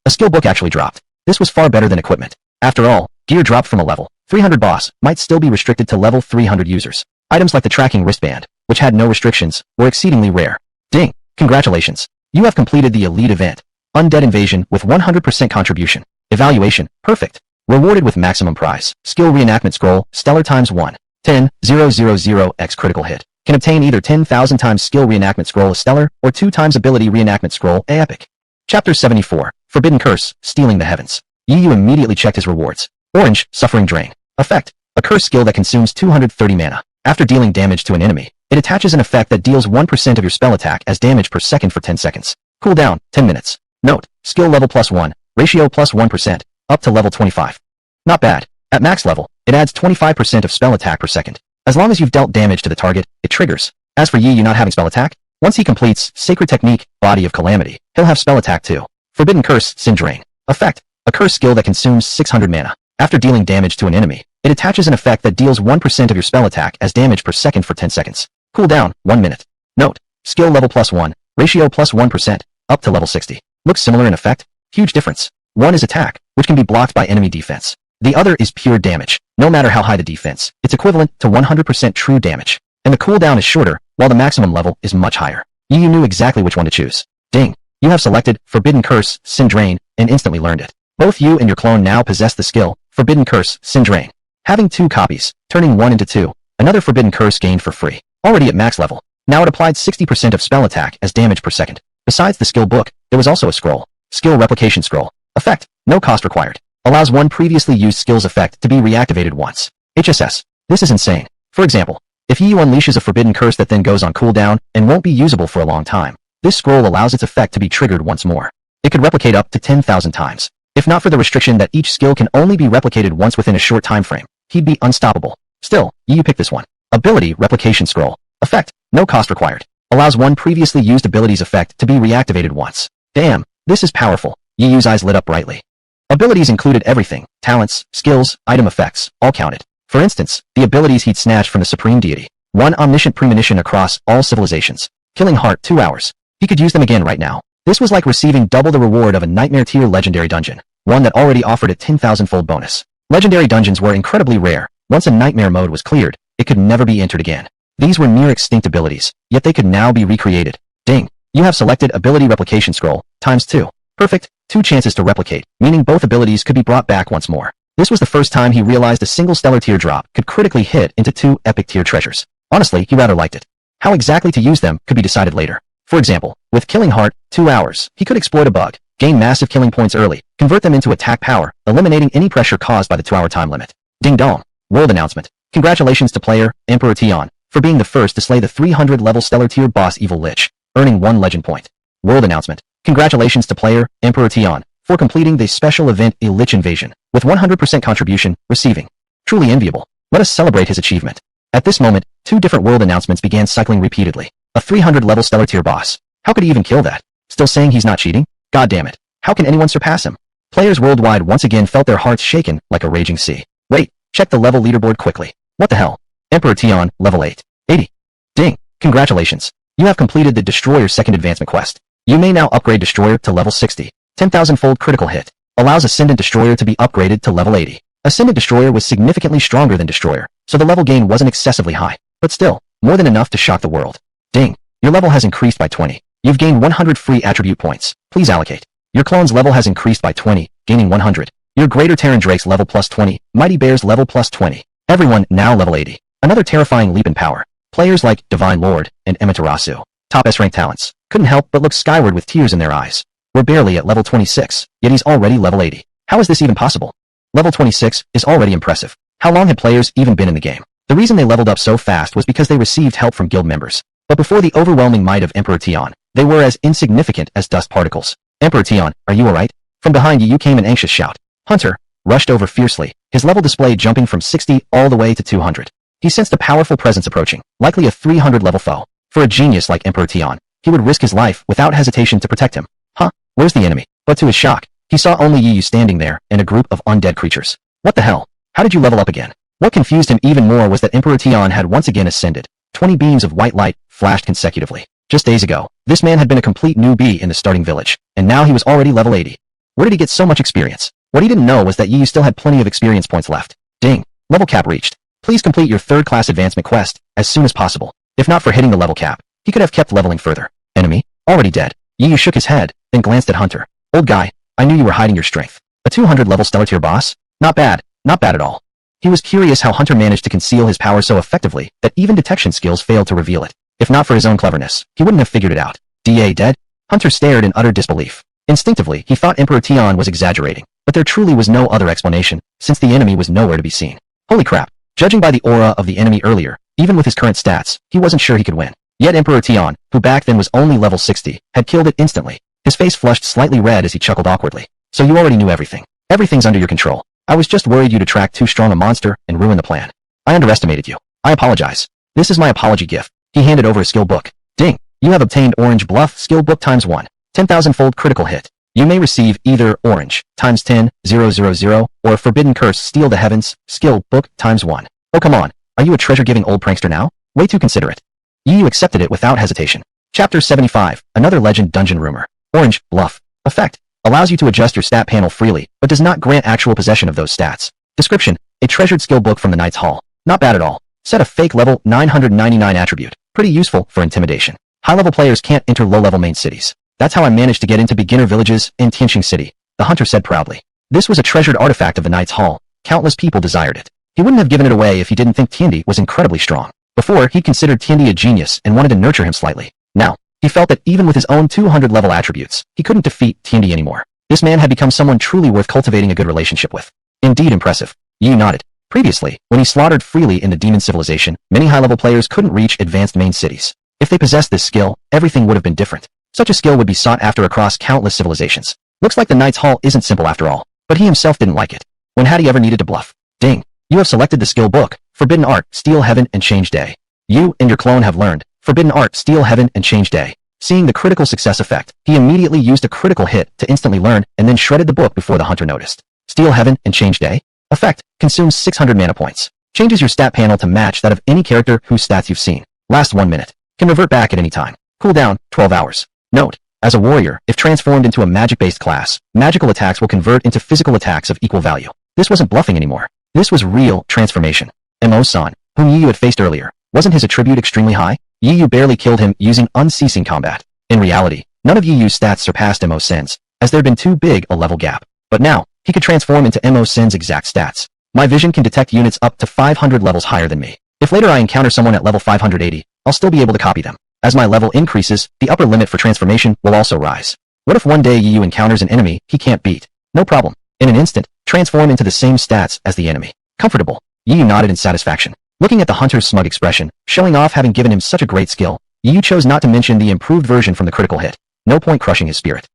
A skill book actually dropped. This was far better than equipment. After all, gear dropped from a level 300 boss might still be restricted to level 300 users. Items like the tracking wristband, which had no restrictions, were exceedingly rare. Ding! Congratulations. You have completed the elite event. Undead Invasion with 100% contribution. Evaluation, perfect. Rewarded with maximum prize. Skill reenactment scroll, stellar times 1. 10,000x critical hit. Can obtain either 10,000 times skill reenactment scroll a stellar, or 2 times ability reenactment scroll a epic. Chapter 74, Forbidden Curse, Stealing the Heavens. Yu immediately checked his rewards. Orange, Suffering Drain. Effect, a curse skill that consumes 230 mana. After dealing damage to an enemy, it attaches an effect that deals 1% of your spell attack as damage per second for 10 seconds. Cooldown, 10 minutes. Note, skill level +1, ratio +1%, up to level 25. Not bad. At max level, it adds 25% of spell attack per second. As long as you've dealt damage to the target, it triggers. As for Yi Yu not having spell attack, once he completes Sacred Technique, Body of Calamity, he'll have spell attack too. Forbidden Curse, Sin Drain. Effect: a curse skill that consumes 600 mana. After dealing damage to an enemy, it attaches an effect that deals 1% of your spell attack as damage per second for 10 seconds. Cooldown, 1 minute. Note: skill level +1, ratio +1%, up to level 60. Looks similar in effect? Huge difference. One is attack, which can be blocked by enemy defense. The other is pure damage. No matter how high the defense, it's equivalent to 100% true damage. And the cooldown is shorter, while the maximum level is much higher. You knew exactly which one to choose. Ding! You have selected Forbidden Curse, Sin Drain, and instantly learned it. Both you and your clone now possess the skill, Forbidden Curse, Sin Drain. Having 2 copies, turning one into 2, another Forbidden Curse gained for free. Already at max level. Now it applied 60% of spell attack as damage per second. Besides the skill book, there was also a scroll. Skill Replication Scroll. Effect: no cost required. Allows one previously used skill's effect to be reactivated once. HSS. This is insane. For example, if Yi Yu unleashes a forbidden curse that then goes on cooldown and won't be usable for a long time, this scroll allows its effect to be triggered once more. It could replicate up to 10,000 times. If not for the restriction that each skill can only be replicated once within a short time frame, he'd be unstoppable. Still, Yi Yu picked this one. Ability Replication Scroll. Effect: no cost required. Allows one previously used ability's effect to be reactivated once. Damn, this is powerful. Yi Yu's eyes lit up brightly. Abilities included everything: talents, skills, item effects, all counted. For instance, the abilities he'd snatched from the Supreme Deity. 1 omniscient premonition across all civilizations. Killing Heart 2 hours. He could use them again right now. This was like receiving double the reward of a Nightmare tier legendary dungeon, one that already offered a 10,000-fold bonus. Legendary dungeons were incredibly rare. Once a Nightmare mode was cleared, it could never be entered again. These were near extinct abilities, yet they could now be recreated. Ding! You have selected Ability Replication Scroll, ×2. Perfect, 2 chances to replicate, meaning both abilities could be brought back once more. This was the first time he realized a single stellar tier drop could critically hit into 2 epic tier treasures. Honestly, he rather liked it. How exactly to use them could be decided later. For example, with Killing Heart, 2 hours, he could exploit a bug, gain massive killing points early, convert them into attack power, eliminating any pressure caused by the 2-hour time limit. Ding dong. World announcement. Congratulations to player, Emperor Tion, for being the first to slay the 300-level stellar tier boss Evil Lich, earning 1 legend point. World announcement. Congratulations to player, Emperor Tion, for completing the special event A Lich Invasion, with 100% contribution, receiving. Truly enviable. Let us celebrate his achievement. At this moment, 2 different world announcements began cycling repeatedly. A 300-level stellar tier boss. How could he even kill that? Still saying he's not cheating? God damn it. How can anyone surpass him? Players worldwide once again felt their hearts shaken like a raging sea. Wait, check the level leaderboard quickly. What the hell? Emperor Tion, level 8. 80. Ding. Congratulations. You have completed the Destroyer's second advancement quest. You may now upgrade Destroyer to level 60. 10,000-fold critical hit. Allows Ascendant Destroyer to be upgraded to level 80. Ascendant Destroyer was significantly stronger than Destroyer, so the level gain wasn't excessively high, but still, more than enough to shock the world. Ding. Your level has increased by 20. You've gained 100 free attribute points. Please allocate. Your clone's level has increased by 20, gaining 100. Your Greater Terran Drake's level +20, Mighty Bear's level +20. Everyone now level 80. Another terrifying leap in power. Players like Divine Lord and Amaterasu, top S-rank talents, couldn't help but look skyward with tears in their eyes. We're barely at level 26, yet he's already level 80. How is this even possible? Level 26 is already impressive. How long had players even been in the game? The reason they leveled up so fast was because they received help from guild members. But before the overwhelming might of Emperor Tion, they were as insignificant as dust particles. Emperor Tion, are you alright? From behind you came an anxious shout. Hunter rushed over fiercely, his level display jumping from 60 all the way to 200. He sensed a powerful presence approaching, likely a 300-level foe. For a genius like Emperor Tion, he would risk his life without hesitation to protect him. Huh? Where's the enemy? But to his shock, he saw only Yi Yu standing there and a group of undead creatures. What the hell? How did you level up again? What confused him even more was that Emperor Tion had once again ascended. 20 beams of white light flashed consecutively. Just days ago, this man had been a complete newbie in the starting village, and now he was already level 80. Where did he get so much experience? What he didn't know was that Yi Yu still had plenty of experience points left. Ding. Level cap reached. Please complete your 3rd class advancement quest as soon as possible. If not for hitting the level cap, he could have kept leveling further. Enemy? Already dead. Yi Yu shook his head, then glanced at Hunter. Old guy, I knew you were hiding your strength. A 200-level stellar tier boss? Not bad at all. He was curious how Hunter managed to conceal his power so effectively that even detection skills failed to reveal it. If not for his own cleverness, he wouldn't have figured it out. DA dead? Hunter stared in utter disbelief. Instinctively, he thought Emperor Tion was exaggerating, but there truly was no other explanation, since the enemy was nowhere to be seen. Holy crap. Judging by the aura of the enemy earlier, even with his current stats, he wasn't sure he could win. Yet Emperor Tion, who back then was only level 60, had killed it instantly. His face flushed slightly red as he chuckled awkwardly. So you already knew everything. Everything's under your control. I was just worried you'd attract too strong a monster and ruin the plan. I underestimated you. I apologize. This is my apology gift. He handed over a skill book. Ding. You have obtained Orange Bluff Skill Book times 1. 10,000-fold critical hit. You may receive either Orange times 10,000 or Forbidden Curse Steal the Heavens Skill Book times 1. Oh come on. Are you a treasure-giving old prankster now? Way too considerate. Yu accepted it without hesitation. Chapter 75. Another Legend Dungeon Rumor. Orange Bluff. Effect. Allows you to adjust your stat panel freely, but does not grant actual possession of those stats. Description. A treasured skill book from the Knight's Hall. Not bad at all. Set a fake level 999 attribute. Pretty useful for intimidation. High-level players can't enter low-level main cities. That's how I managed to get into beginner villages in Tianqing City, the hunter said proudly. This was a treasured artifact of the Knight's Hall. Countless people desired it. He wouldn't have given it away if he didn't think Tiandi was incredibly strong. Before, he'd considered Tiandi a genius and wanted to nurture him slightly. Now, he felt that even with his own 200-level attributes, he couldn't defeat Tiandi anymore. This man had become someone truly worth cultivating a good relationship with. Indeed impressive. Yu nodded. Previously, when he slaughtered freely in the demon civilization, many high-level players couldn't reach advanced main cities. If they possessed this skill, everything would have been different. Such a skill would be sought after across countless civilizations. Looks like the Knight's Hall isn't simple after all, but he himself didn't like it. When had he ever needed to bluff? Ding. You have selected the skill book, Forbidden Art, Steal Heaven and Change Day. You and your clone have learned Forbidden Art, Steal Heaven and Change Day. Seeing the critical success effect, he immediately used a critical hit to instantly learn and then shredded the book before the hunter noticed. Steal Heaven and Change Day. Effect. Consumes 600 mana points. Changes your stat panel to match that of any character whose stats you've seen. Last 1 minute. Can revert back at any time. Cooldown, 12 hours. Note. As a warrior, if transformed into a magic-based class, magical attacks will convert into physical attacks of equal value. This wasn't bluffing anymore. This was real transformation. Mo-san, whom Yu had faced earlier, wasn't his attribute extremely high? Yu barely killed him using unceasing combat. In reality, none of Yu's stats surpassed Mo-san's, as there'd been too big a level gap. But now, he could transform into Mo-san's exact stats. My vision can detect units up to 500 levels higher than me. If later I encounter someone at level 580, I'll still be able to copy them. As my level increases, the upper limit for transformation will also rise. What if one day Yu encounters an enemy he can't beat? No problem. In an instant, transform into the same stats as the enemy. Comfortable. Yu nodded in satisfaction. Looking at the hunter's smug expression, showing off having given him such a great skill, Yu chose not to mention the improved version from the critical hit. No point crushing his spirit.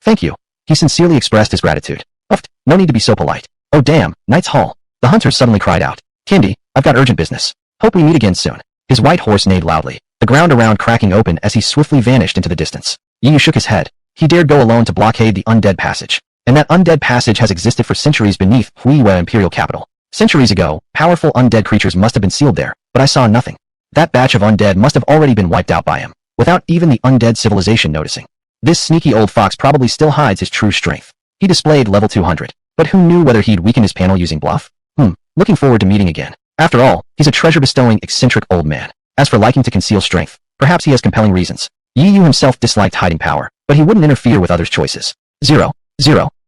Thank you. He sincerely expressed his gratitude. Uffed, no need to be so polite. Oh damn, Knight's Hall. The hunter suddenly cried out. Tiandi, I've got urgent business. Hope we meet again soon. His white horse neighed loudly, the ground around cracking open as he swiftly vanished into the distance. Yu shook his head. He dared go alone to blockade the undead passage. And that undead passage has existed for centuries beneath HEIRLOOM Imperial Capital. Centuries ago, powerful undead creatures must have been sealed there, but I saw nothing. That batch of undead must have already been wiped out by him, without even the undead civilization noticing. This sneaky old fox probably still hides his true strength. He displayed level 200, but who knew whether he'd weaken his panel using bluff? Looking forward to meeting again. After all, he's a treasure-bestowing, eccentric old man. As for liking to conceal strength, perhaps he has compelling reasons. Yu himself disliked hiding power, but he wouldn't interfere with others' choices. 0.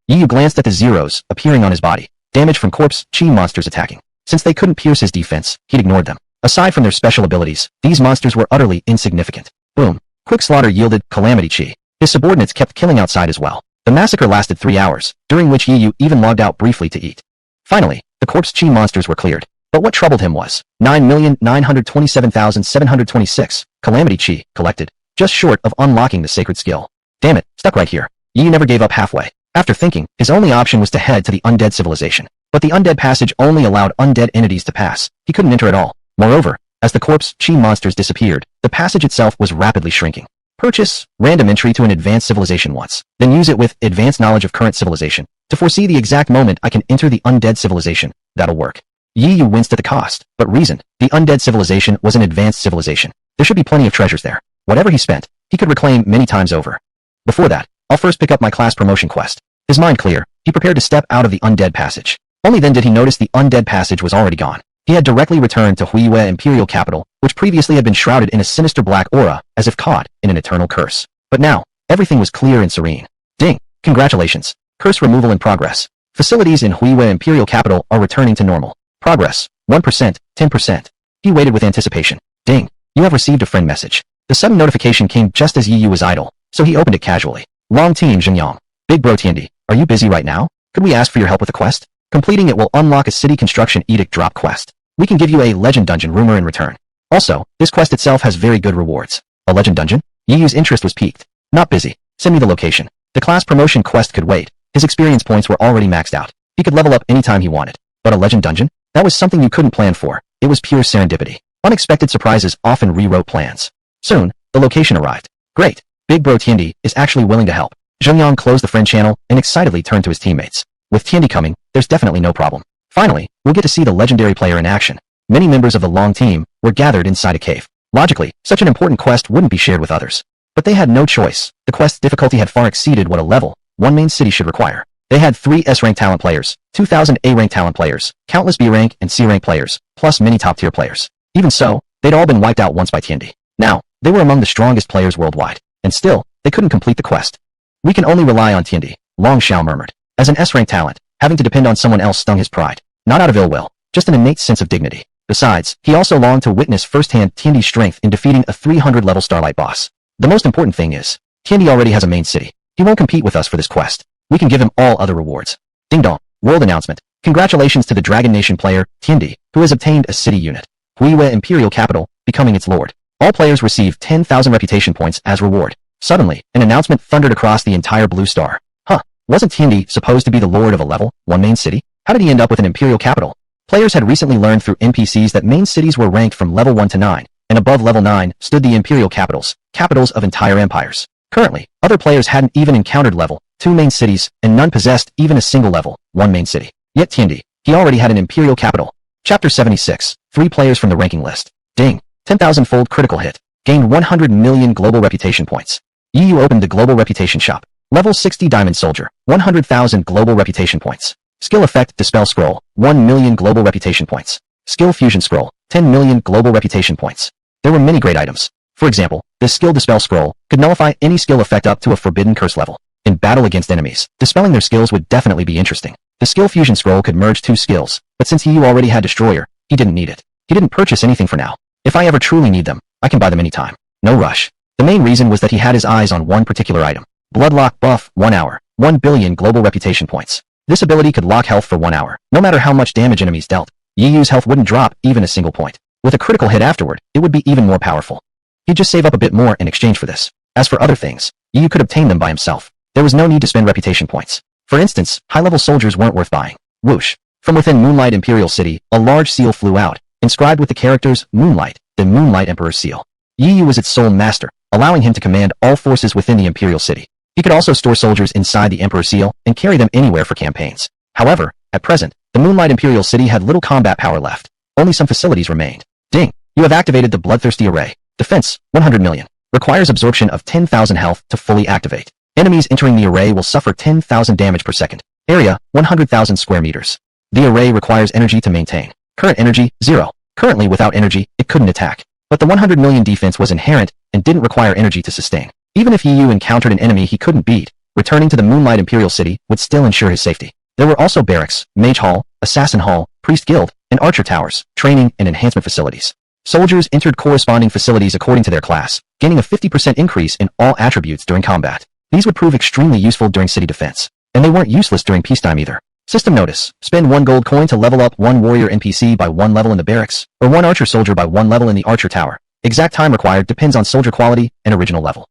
Yu glanced at the zeros appearing on his body. Damage from corpse, chi monsters attacking. Since they couldn't pierce his defense, he'd ignored them. Aside from their special abilities, these monsters were utterly insignificant. Boom. Quick slaughter yielded calamity chi. His subordinates kept killing outside as well. The massacre lasted 3 hours, during which Yu even logged out briefly to eat. Finally, the corpse chi monsters were cleared. But what troubled him was 9,927,726 calamity chi collected, just short of unlocking the sacred skill. Damn it, stuck right here. Yu never gave up halfway. After thinking, his only option was to head to the undead civilization. But the undead passage only allowed undead entities to pass. He couldn't enter at all. Moreover, as the corpse chi monsters disappeared, the passage itself was rapidly shrinking. Purchase random entry to an advanced civilization once, then use it with advanced knowledge of current civilization to foresee the exact moment I can enter the undead civilization. That'll work. Yu winced at the cost, but reasoned. The undead civilization was an advanced civilization. There should be plenty of treasures there. Whatever he spent, he could reclaim many times over. Before that, I'll first pick up my class promotion quest. His mind clear, he prepared to step out of the undead passage. Only then did he notice the undead passage was already gone. He had directly returned to HEIRLOOM Imperial Capital, which previously had been shrouded in a sinister black aura, as if caught in an eternal curse. But now, everything was clear and serene. Ding! Congratulations. Curse removal in progress. Facilities in HEIRLOOM Imperial Capital are returning to normal. Progress. 1%, 10%. He waited with anticipation. Ding! You have received a friend message. The sudden notification came just as Yu was idle, so he opened it casually. Long team Xingyang. Big bro Tiandi, are you busy right now? Could we ask for your help with a quest? Completing it will unlock a city construction edict drop quest. We can give you a legend dungeon rumor in return. Also, this quest itself has very good rewards. A legend dungeon? Yu's interest was piqued. Not busy. Send me the location. The class promotion quest could wait. His experience points were already maxed out. He could level up anytime he wanted. But a legend dungeon? That was something you couldn't plan for. It was pure serendipity. Unexpected surprises often rewrote plans. Soon, the location arrived. Great. Big Bro Tiandi is actually willing to help. Zhengyang closed the friend channel and excitedly turned to his teammates. With Tiandi coming, there's definitely no problem. Finally, we'll get to see the legendary player in action. Many members of the Long team were gathered inside a cave. Logically, such an important quest wouldn't be shared with others. But they had no choice. The quest's difficulty had far exceeded what a level 1 main city should require. They had 3 S-rank talent players, 2,000 A-rank talent players, countless B-rank and C-rank players, plus many top-tier players. Even so, they'd all been wiped out once by Tiandi. Now, they were among the strongest players worldwide. And still, they couldn't complete the quest. We can only rely on Tiandi, Long Xiao murmured. As an S-rank talent, having to depend on someone else stung his pride. Not out of ill will, just an innate sense of dignity. Besides, he also longed to witness firsthand Tiandi's strength in defeating a 300-level Starlight boss. The most important thing is, Tiandi already has a main city. He won't compete with us for this quest. We can give him all other rewards. Ding dong. World announcement. Congratulations to the Dragon Nation player, Tiandi, who has obtained a city unit. Huiwe Imperial Capital, becoming its lord. All players receive 10,000 reputation points as reward. Suddenly, an announcement thundered across the entire blue star. Huh, wasn't Tiandi supposed to be the lord of a level 1 main city? How did he end up with an Imperial Capital? Players had recently learned through NPCs that main cities were ranked from level 1 to 9, and above level 9 stood the Imperial Capitals, capitals of entire empires. Currently, other players hadn't even encountered level 2 main cities, and none possessed even a single level 1 main city. Yet Tiandi, he already had an Imperial Capital. Chapter 76, 3 players from the ranking list. Ding, 10,000-fold critical hit. Gained 100 million global reputation points. EU opened the global reputation shop. Level 60 Diamond Soldier, 100,000 global reputation points. Skill Effect Dispel Scroll, 1 million global reputation points. Skill Fusion Scroll, 10 million global reputation points. There were many great items. For example, this Skill Dispel Scroll could nullify any skill effect up to a Forbidden Curse level. In battle against enemies, dispelling their skills would definitely be interesting. The Skill Fusion Scroll could merge 2 skills, but since he already had Destroyer, he didn't need it. He didn't purchase anything for now. If I ever truly need them, I can buy them anytime. No rush. The main reason was that he had his eyes on one particular item. Bloodlock Buff, 1 hour, 1 billion global reputation points. This ability could lock health for 1 hour. No matter how much damage enemies dealt, Yiyu's health wouldn't drop even a single point. With a critical hit afterward, it would be even more powerful. He'd just save up a bit more in exchange for this. As for other things, Yiyu could obtain them by himself. There was no need to spend reputation points. For instance, high-level soldiers weren't worth buying. Whoosh. From within Moonlight Imperial City, a large seal flew out, inscribed with the characters Moonlight, the Moonlight Emperor's seal. Yiyu was its sole master, allowing him to command all forces within the Imperial City. He could also store soldiers inside the Emperor's seal and carry them anywhere for campaigns. However, at present, the Moonlight Imperial City had little combat power left. Only some facilities remained. Ding! You have activated the Bloodthirsty Array. Defense, 100 million. Requires absorption of 10,000 health to fully activate. Enemies entering the array will suffer 10,000 damage per second. Area, 100,000 square meters. The array requires energy to maintain. Current energy, 0. Currently without energy, it couldn't attack. But the 100 million defense was inherent and didn't require energy to sustain. Even if Yiyu encountered an enemy he couldn't beat, returning to the Moonlight Imperial City would still ensure his safety. There were also barracks, mage hall, assassin hall, priest guild, and archer towers, training and enhancement facilities. Soldiers entered corresponding facilities according to their class, gaining a 50% increase in all attributes during combat. These would prove extremely useful during city defense. And they weren't useless during peacetime either. System notice. Spend 1 gold coin to level up 1 warrior NPC by 1 level in the barracks, or 1 archer soldier by 1 level in the archer tower. Exact time required depends on soldier quality and original level.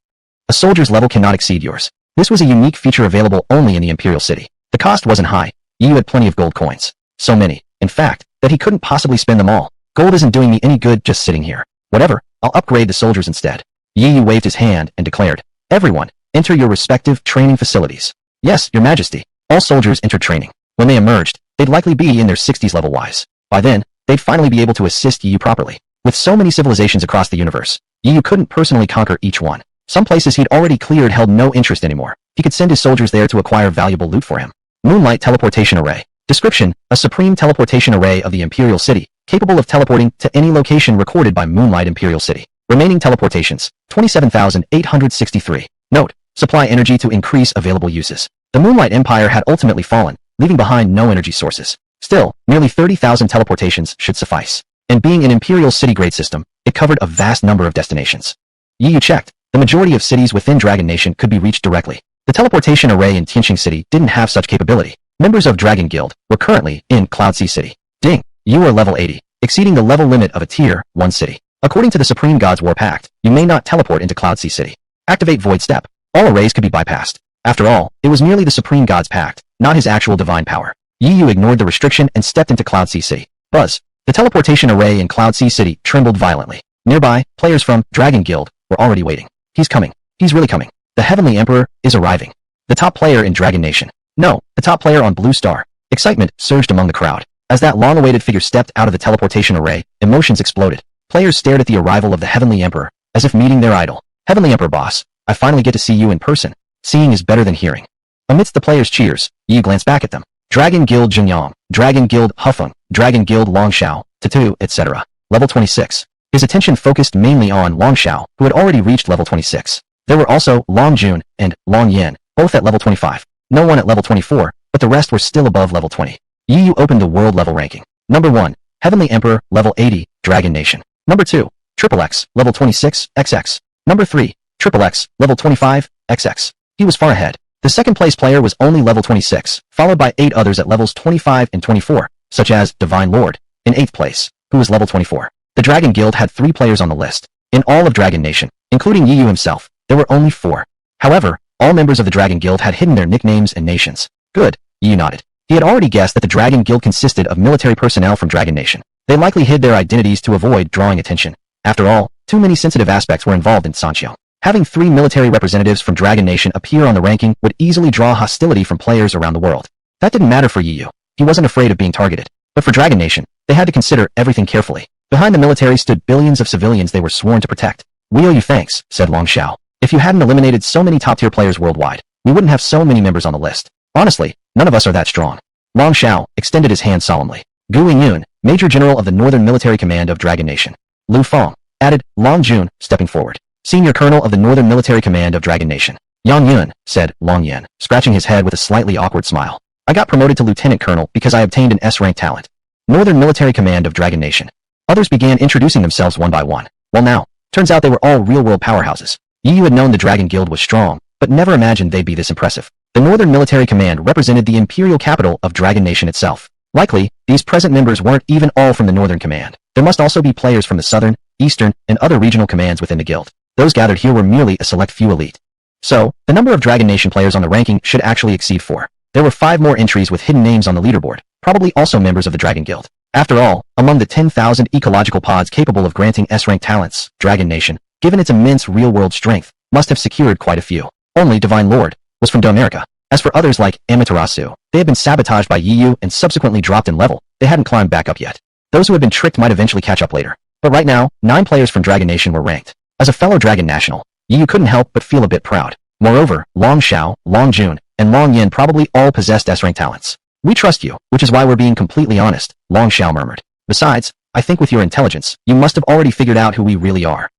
A soldier's level cannot exceed yours. This was a unique feature available only in the Imperial City. The cost wasn't high. Yiyu had plenty of gold coins. So many, in fact, that he couldn't possibly spend them all. Gold isn't doing me any good just sitting here. Whatever, I'll upgrade the soldiers instead. Yiyu waved his hand and declared, "Everyone, enter your respective training facilities." "Yes, your majesty." All soldiers entered training. When they emerged, they'd likely be in their 60s level-wise. By then, they'd finally be able to assist Yiyu properly. With so many civilizations across the universe, Yiyu couldn't personally conquer each one. Some places he'd already cleared held no interest anymore. He could send his soldiers there to acquire valuable loot for him. Moonlight Teleportation Array. Description: a supreme teleportation array of the Imperial City, capable of teleporting to any location recorded by Moonlight Imperial City. Remaining teleportations, 27,863. Note: supply energy to increase available uses. The Moonlight Empire had ultimately fallen, leaving behind no energy sources. Still, nearly 30,000 teleportations should suffice. And being an Imperial City grade system, it covered a vast number of destinations. Yiyu checked. The majority of cities within Dragon Nation could be reached directly. The teleportation array in Tianqing City didn't have such capability. Members of Dragon Guild were currently in Cloud Sea City. Ding! You are level 80, exceeding the level limit of a Tier 1 city. According to the Supreme God's War Pact, you may not teleport into Cloud Sea City. Activate Void Step. All arrays could be bypassed. After all, it was merely the Supreme God's Pact, not his actual divine power. Yi Yu ignored the restriction and stepped into Cloud CC. Buzz. The teleportation array in Cloud C City trembled violently. Nearby, players from Dragon Guild were already waiting. He's coming. He's really coming. The Heavenly Emperor is arriving. The top player in Dragon Nation. No, the top player on Blue Star. Excitement surged among the crowd. As that long-awaited figure stepped out of the teleportation array, emotions exploded. Players stared at the arrival of the Heavenly Emperor, as if meeting their idol. Heavenly Emperor boss, I finally get to see you in person. Seeing is better than hearing. Amidst the players' cheers, Yi glanced back at them. Dragon Guild Jinyang, Dragon Guild Hufeng, Dragon Guild Longshao, Tatu, etc. Level 26. His attention focused mainly on Longshao, who had already reached level 26. There were also Long Jun and Long Yen, both at level 25. No one at level 24, but the rest were still above level 20. Yi Yu opened the world level ranking. Number 1, Heavenly Emperor, level 80, Dragon Nation. Number 2, Triple X, level 26, XX. Number 3, Triple X, level 25, XX. He was far ahead. The second place player was only level 26, followed by 8 others at levels 25 and 24, such as Divine Lord, in 8th place, who was level 24. The Dragon Guild had 3 players on the list. In all of Dragon Nation, including Yi Yu himself, there were only 4. However, all members of the Dragon Guild had hidden their nicknames and nations. Good, Yi Yu nodded. He had already guessed that the Dragon Guild consisted of military personnel from Dragon Nation. They likely hid their identities to avoid drawing attention. After all, too many sensitive aspects were involved in Sanqiao. Having 3 military representatives from Dragon Nation appear on the ranking would easily draw hostility from players around the world. That didn't matter for Yi Yu. He wasn't afraid of being targeted. But for Dragon Nation, they had to consider everything carefully. Behind the military stood billions of civilians they were sworn to protect. We owe you thanks, said Long Xiao. If you hadn't eliminated so many top-tier players worldwide, we wouldn't have so many members on the list. Honestly, none of us are that strong. Long Xiao extended his hand solemnly. Gu Yun, Major General of the Northern Military Command of Dragon Nation. Lu Feng added, Long Jun, stepping forward. Senior Colonel of the Northern Military Command of Dragon Nation. Yang Yun, said Long Yan, scratching his head with a slightly awkward smile. I got promoted to Lieutenant Colonel because I obtained an S-rank talent. Northern Military Command of Dragon Nation. Others began introducing themselves one by one. Well now, turns out they were all real-world powerhouses. Yi Yu had known the Dragon Guild was strong, but never imagined they'd be this impressive. The Northern Military Command represented the imperial capital of Dragon Nation itself. Likely, these present members weren't even all from the Northern Command. There must also be players from the Southern, Eastern, and other regional commands within the guild. Those gathered here were merely a select few elite. So, the number of Dragon Nation players on the ranking should actually exceed 4. There were 5 more entries with hidden names on the leaderboard, probably also members of the Dragon Guild. After all, among the 10,000 ecological pods capable of granting S-rank talents, Dragon Nation, given its immense real-world strength, must have secured quite a few. Only Divine Lord was from Domerica. As for others like Amaterasu, they had been sabotaged by Yi Yu and subsequently dropped in level. They hadn't climbed back up yet. Those who had been tricked might eventually catch up later. But right now, 9 players from Dragon Nation were ranked. As a fellow Dragon National, Yi Yu couldn't help but feel a bit proud. Moreover, Long Xiao, Long Jun, and Long Yen probably all possessed S-rank talents. We trust you, which is why we're being completely honest, Long Xiao murmured. Besides, I think with your intelligence, you must have already figured out who we really are.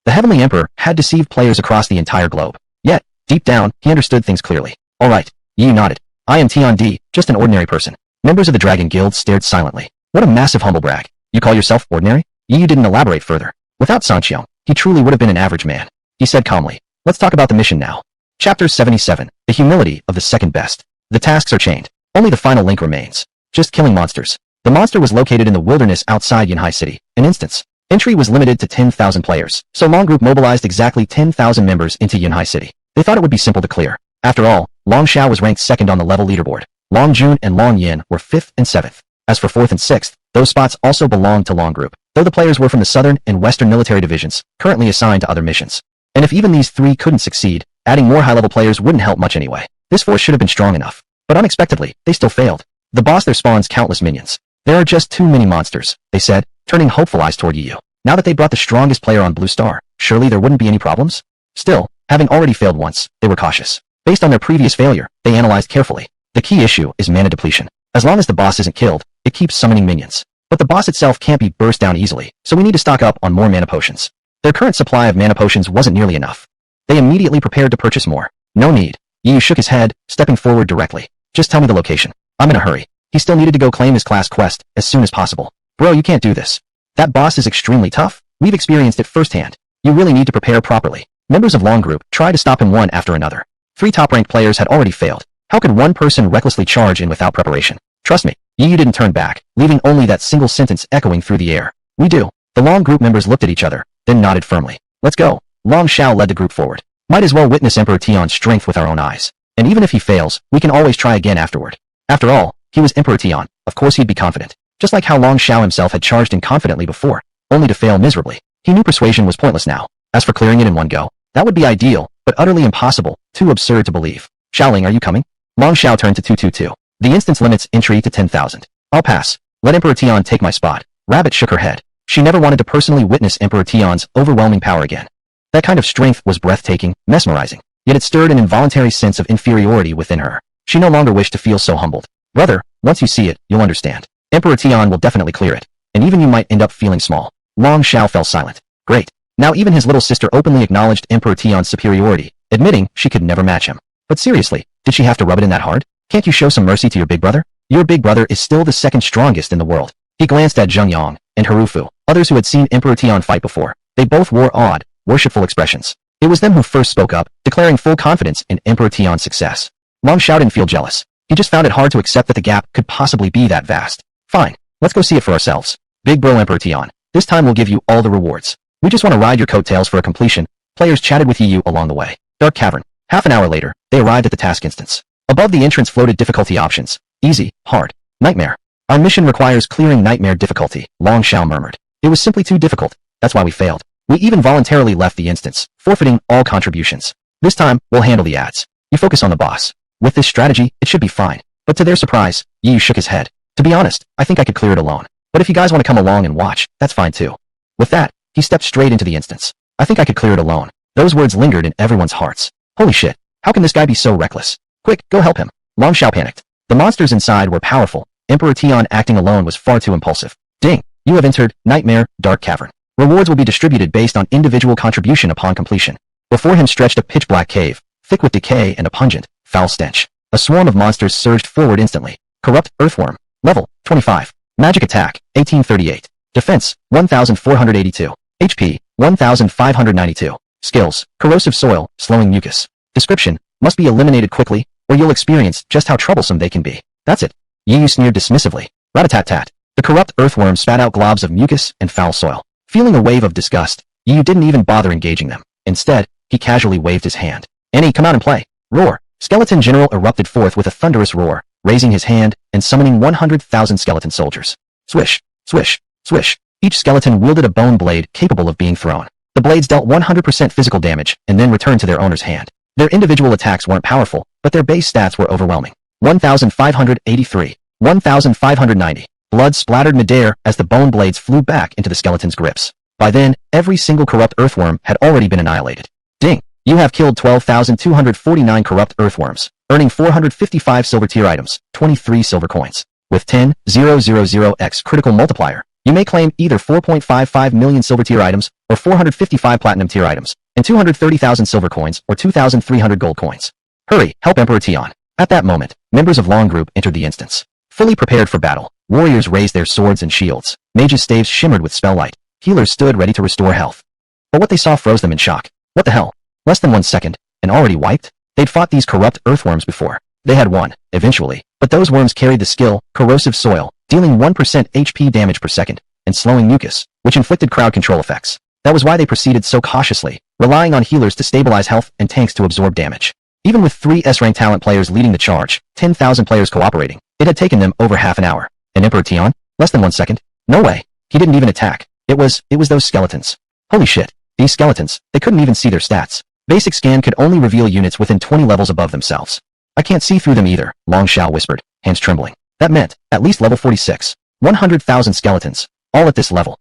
The Heavenly Emperor had deceived players across the entire globe. Yet, deep down, he understood things clearly. Alright, Yi Yu nodded. I am Tian Di, just an ordinary person. Members of the Dragon Guild stared silently. What a massive humble brag. You call yourself ordinary? Yi Yu didn't elaborate further. Without Sanqiao, he truly would have been an average man. He said calmly, let's talk about the mission now. Chapter 77, The Humility of the Second Best. The tasks are chained. Only the final link remains. Just killing monsters. The monster was located in the wilderness outside Yanhai City. An instance. Entry was limited to 10,000 players, so Long Group mobilized exactly 10,000 members into Yanhai City. They thought it would be simple to clear. After all, Long Xiao was ranked 2nd on the level leaderboard. Long Jun and Long Yen were 5th and 7th. As for 4th and 6th, those spots also belonged to Long Group, though the players were from the Southern and Western military divisions, currently assigned to other missions. And if even these 3 couldn't succeed, adding more high-level players wouldn't help much anyway. This force should have been strong enough. But unexpectedly, they still failed. The boss there spawns countless minions. There are just too many monsters, they said, turning hopeful eyes toward Yi Yu. Now that they brought the strongest player on Blue Star, surely there wouldn't be any problems? Still, having already failed once, they were cautious. Based on their previous failure, they analyzed carefully. The key issue is mana depletion. As long as the boss isn't killed, it keeps summoning minions. But the boss itself can't be burst down easily, so we need to stock up on more mana potions. Their current supply of mana potions wasn't nearly enough. They immediately prepared to purchase more. No need. Yi Yu shook his head, stepping forward directly. Just tell me the location. I'm in a hurry. He still needed to go claim his class quest as soon as possible. Bro, you can't do this. That boss is extremely tough. We've experienced it firsthand. You really need to prepare properly. Members of Long Group tried to stop him one after another. 3 top-ranked players had already failed. How could one person recklessly charge in without preparation? Trust me, Yi Yu didn't turn back, leaving only that single sentence echoing through the air. We do. The Long Group members looked at each other, then nodded firmly. Let's go. Long Xiao led the group forward. Might as well witness Emperor Tian's strength with our own eyes. And even if he fails, we can always try again afterward. After all, He was Emperor Tian. Of course he'd be confident. Just like how Long Xiao himself had charged in confidently before, only to fail miserably. He knew persuasion was pointless now. As for clearing it in one go, that would be ideal, but utterly impossible, too absurd to believe. Xiaoling, are you coming? Long Xiao turned to 222. The instance limits entry to 10,000. I'll pass. Let Emperor Tian take my spot. Rabbit shook her head. She never wanted to personally witness Emperor Tian's overwhelming power again. That kind of strength was breathtaking, mesmerizing, yet it stirred an involuntary sense of inferiority within her. She no longer wished to feel so humbled. Brother, once you see it, you'll understand. Emperor Tian will definitely clear it, and even you might end up feeling small. Long Xiao fell silent. Great. Now even his little sister openly acknowledged Emperor Tian's superiority, admitting she could never match him. But seriously, did she have to rub it in that hard? Can't you show some mercy to your big brother? Your big brother is still the second strongest in the world. He glanced at Zheng Yang and Harufu, others who had seen Emperor Tian fight before. They both wore odd, worshipful expressions. It was them who first spoke up, declaring full confidence in Emperor Tian's success. Long Xiao didn't feel jealous. He just found it hard to accept that the gap could possibly be that vast. Fine, let's go see it for ourselves. Big bro Emperor Tian, this time we'll give you all the rewards. We just want to ride your coattails for a completion. Players chatted with Yu along the way. Dark Cavern. Half an hour later, they arrived at the task instance. Above the entrance floated difficulty options. Easy, hard, nightmare. Our mission requires clearing nightmare difficulty, Long Xiao murmured. It was simply too difficult. That's why we failed. We even voluntarily left the instance, forfeiting all contributions. This time, we'll handle the ads. You focus on the boss. With this strategy, it should be fine. But to their surprise, Yu shook his head. To be honest, I think I could clear it alone. But if you guys want to come along and watch, that's fine too. With that, he stepped straight into the instance. I think I could clear it alone. Those words lingered in everyone's hearts. Holy shit. How can this guy be so reckless? Quick, go help him. Long Xiao panicked. The monsters inside were powerful. Emperor Tian acting alone was far too impulsive. Ding. You have entered Nightmare, Dark Cavern. Rewards will be distributed based on individual contribution upon completion. Before him stretched a pitch-black cave, thick with decay and a pungent, foul stench. A swarm of monsters surged forward instantly. Corrupt Earthworm. Level, 25. Magic attack, 1838. Defense, 1482. HP, 1592. Skills, corrosive soil, slowing mucus. Description, must be eliminated quickly, or you'll experience just how troublesome they can be. That's it. Yu sneered dismissively. Rat-a-tat-tat. The corrupt earthworm spat out globs of mucus and foul soil. Feeling a wave of disgust, Yu didn't even bother engaging them. Instead, he casually waved his hand. Annie, come out and play. Roar. Skeleton General erupted forth with a thunderous roar, raising his hand and summoning 100,000 skeleton soldiers. Swish, swish, swish. Each skeleton wielded a bone blade capable of being thrown. The blades dealt 100% physical damage and then returned to their owner's hand. Their individual attacks weren't powerful, but their base stats were overwhelming. 1,583. 1,590. Blood splattered midair as the bone blades flew back into the skeleton's grips. By then, every single corrupt earthworm had already been annihilated. Ding! You have killed 12,249 corrupt earthworms, earning 455 silver tier items, 23 silver coins. With 10,000x critical multiplier, you may claim either 4.55 million silver tier items, or 455 platinum tier items, and 230,000 silver coins, or 2,300 gold coins. Hurry, help Emperor Tian. At that moment, members of Long Group entered the instance. Fully prepared for battle, warriors raised their swords and shields, mages' staves shimmered with spell light, healers stood ready to restore health. But what they saw froze them in shock. What the hell? Less than 1 second, and already wiped? They'd fought these corrupt earthworms before. They had won, eventually, but those worms carried the skill, corrosive soil, dealing 1% HP damage per second, and slowing mucus, which inflicted crowd control effects. That was why they proceeded so cautiously, relying on healers to stabilize health and tanks to absorb damage. Even with 3 S-rank talent players leading the charge, 10,000 players cooperating, it had taken them over half an hour. And Emperor Tian? Less than 1 second? No way. He didn't even attack. It was those skeletons. Holy shit. These skeletons, they couldn't even see their stats. Basic scan could only reveal units within 20 levels above themselves. I can't see through them either, Long Xiao whispered, hands trembling. That meant, at least level 46. 100,000 skeletons. All at this level.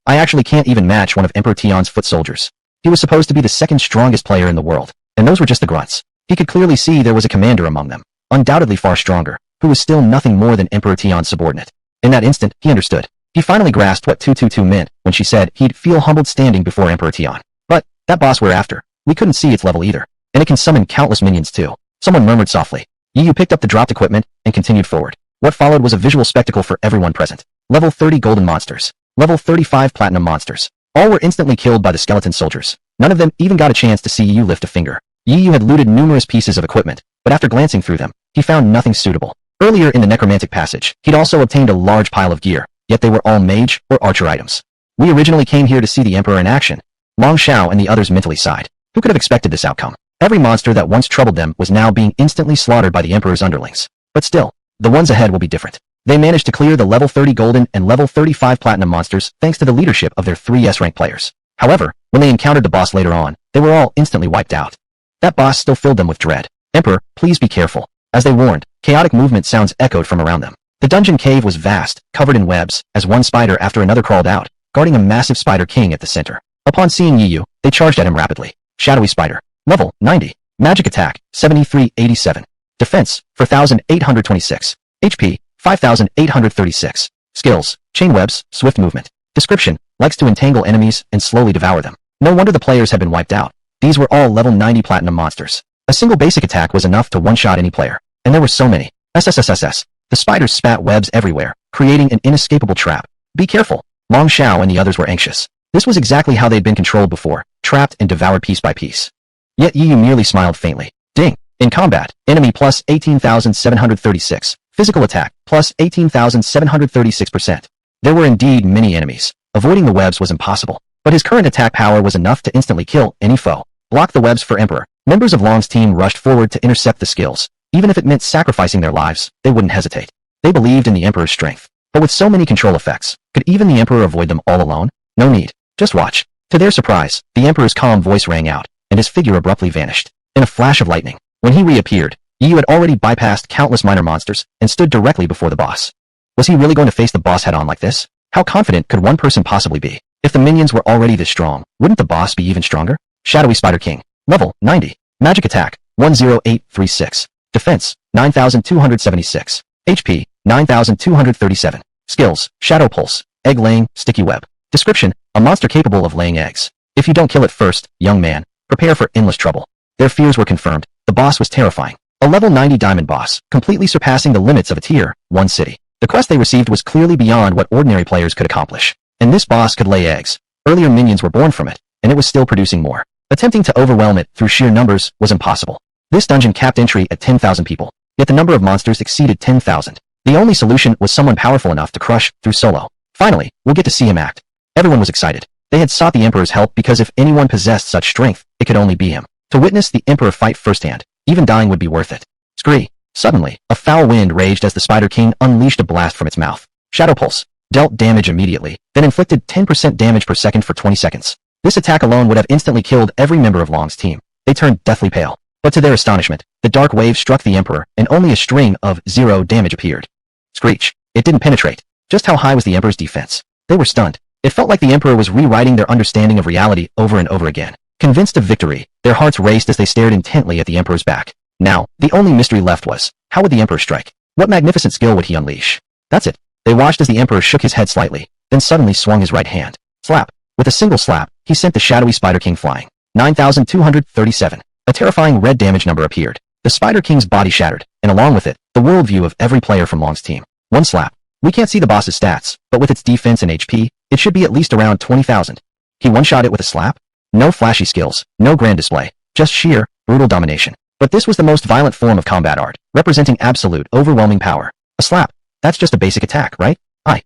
I actually can't even match one of Emperor Tian's foot soldiers. He was supposed to be the second strongest player in the world, and those were just the grunts. He could clearly see there was a commander among them, undoubtedly far stronger, who was still nothing more than Emperor Tian's subordinate. In that instant, he understood. He finally grasped what 222 meant when she said he'd feel humbled standing before Emperor Tian. But, that boss we're after, we couldn't see its level either, and it can summon countless minions too. Someone murmured softly. Yu picked up the dropped equipment and continued forward. What followed was a visual spectacle for everyone present. Level 30 golden monsters. Level 35 platinum monsters. All were instantly killed by the skeleton soldiers. None of them even got a chance to see Yu lift a finger. Yu had looted numerous pieces of equipment, but after glancing through them, he found nothing suitable. Earlier in the necromantic passage, he'd also obtained a large pile of gear, yet they were all mage or archer items. We originally came here to see the Emperor in action. Long Xiao and the others mentally sighed. Who could have expected this outcome? Every monster that once troubled them was now being instantly slaughtered by the Emperor's underlings. But still, The ones ahead will be different. They managed to clear the level 30 golden and level 35 platinum monsters thanks to the leadership of their 3 S-rank players. However, when they encountered the boss later on, they were all instantly wiped out. That boss still filled them with dread. Emperor, please be careful. As they warned, chaotic movement sounds echoed from around them. The dungeon cave was vast, covered in webs, as one spider after another crawled out, guarding a massive spider king at the center. Upon seeing Yiyu, they charged at him rapidly. Shadowy spider. Level, 90. Magic attack, 7387. Defense, 4826. HP, 5836. Skills, chain webs, swift movement. Description, likes to entangle enemies and slowly devour them. No wonder the players had been wiped out. These were all level 90 platinum monsters. A single basic attack was enough to one-shot any player. And there were so many. SSSSS. The spiders spat webs everywhere, creating an inescapable trap. Be careful. Long Xiao and the others were anxious. This was exactly how they'd been controlled before, trapped and devoured piece by piece. Yet Yiyu merely smiled faintly. Ding. In combat, enemy plus 18,736. Physical attack, plus 18,736%. There were indeed many enemies. Avoiding the webs was impossible, but his current attack power was enough to instantly kill any foe. Block the webs for Emperor. Members of Long's team rushed forward to intercept the skills. Even if it meant sacrificing their lives, they wouldn't hesitate. They believed in the Emperor's strength. But with so many control effects, could even the Emperor avoid them all alone? No need. Just watch. To their surprise, the Emperor's calm voice rang out, and his figure abruptly vanished. In a flash of lightning, when he reappeared, Yiyu had already bypassed countless minor monsters and stood directly before the boss. Was he really going to face the boss head-on like this? How confident could one person possibly be? If the minions were already this strong, wouldn't the boss be even stronger? Shadowy Spider King. Level, 90. Magic attack, 10836. Defense, 9276. HP, 9237. Skills, Shadow Pulse, Egg Laying, Sticky Web. Description, a monster capable of laying eggs. If you don't kill it first, young man, prepare for endless trouble. Their fears were confirmed. The boss was terrifying. A level 90 diamond boss, completely surpassing the limits of a tier 1 city. The quest they received was clearly beyond what ordinary players could accomplish. And this boss could lay eggs. Earlier minions were born from it, and it was still producing more. Attempting to overwhelm it through sheer numbers was impossible. This dungeon capped entry at 10,000 people, yet the number of monsters exceeded 10,000. The only solution was someone powerful enough to crush through solo. Finally, we'll get to see him act. Everyone was excited. They had sought the Emperor's help because if anyone possessed such strength, it could only be him. To witness the Emperor fight firsthand, even dying would be worth it. Scree. Suddenly, a foul wind raged as the Spider King unleashed a blast from its mouth. Shadow Pulse. Dealt damage immediately, then inflicted 10% damage per second for 20 seconds. This attack alone would have instantly killed every member of Long's team. They turned deathly pale. But to their astonishment, the dark wave struck the Emperor, and only a string of 0 damage appeared. Screech. It didn't penetrate. Just how high was the Emperor's defense? They were stunned. It felt like the Emperor was rewriting their understanding of reality over and over again. Convinced of victory, their hearts raced as they stared intently at the Emperor's back. Now, the only mystery left was, how would the Emperor strike? What magnificent skill would he unleash? That's it. They watched as the Emperor shook his head slightly, then suddenly swung his right hand. Slap. With a single slap, he sent the shadowy Spider King flying. 9,237. A terrifying red damage number appeared. The Spider King's body shattered, and along with it, the worldview of every player from Long's team. One slap. We can't see the boss's stats, but with its defense and HP, it should be at least around 20,000. He one-shot it with a slap? No flashy skills, no grand display, just sheer, brutal domination. But this was the most violent form of combat art, representing absolute, overwhelming power. A slap. That's just a basic attack, right? Aye.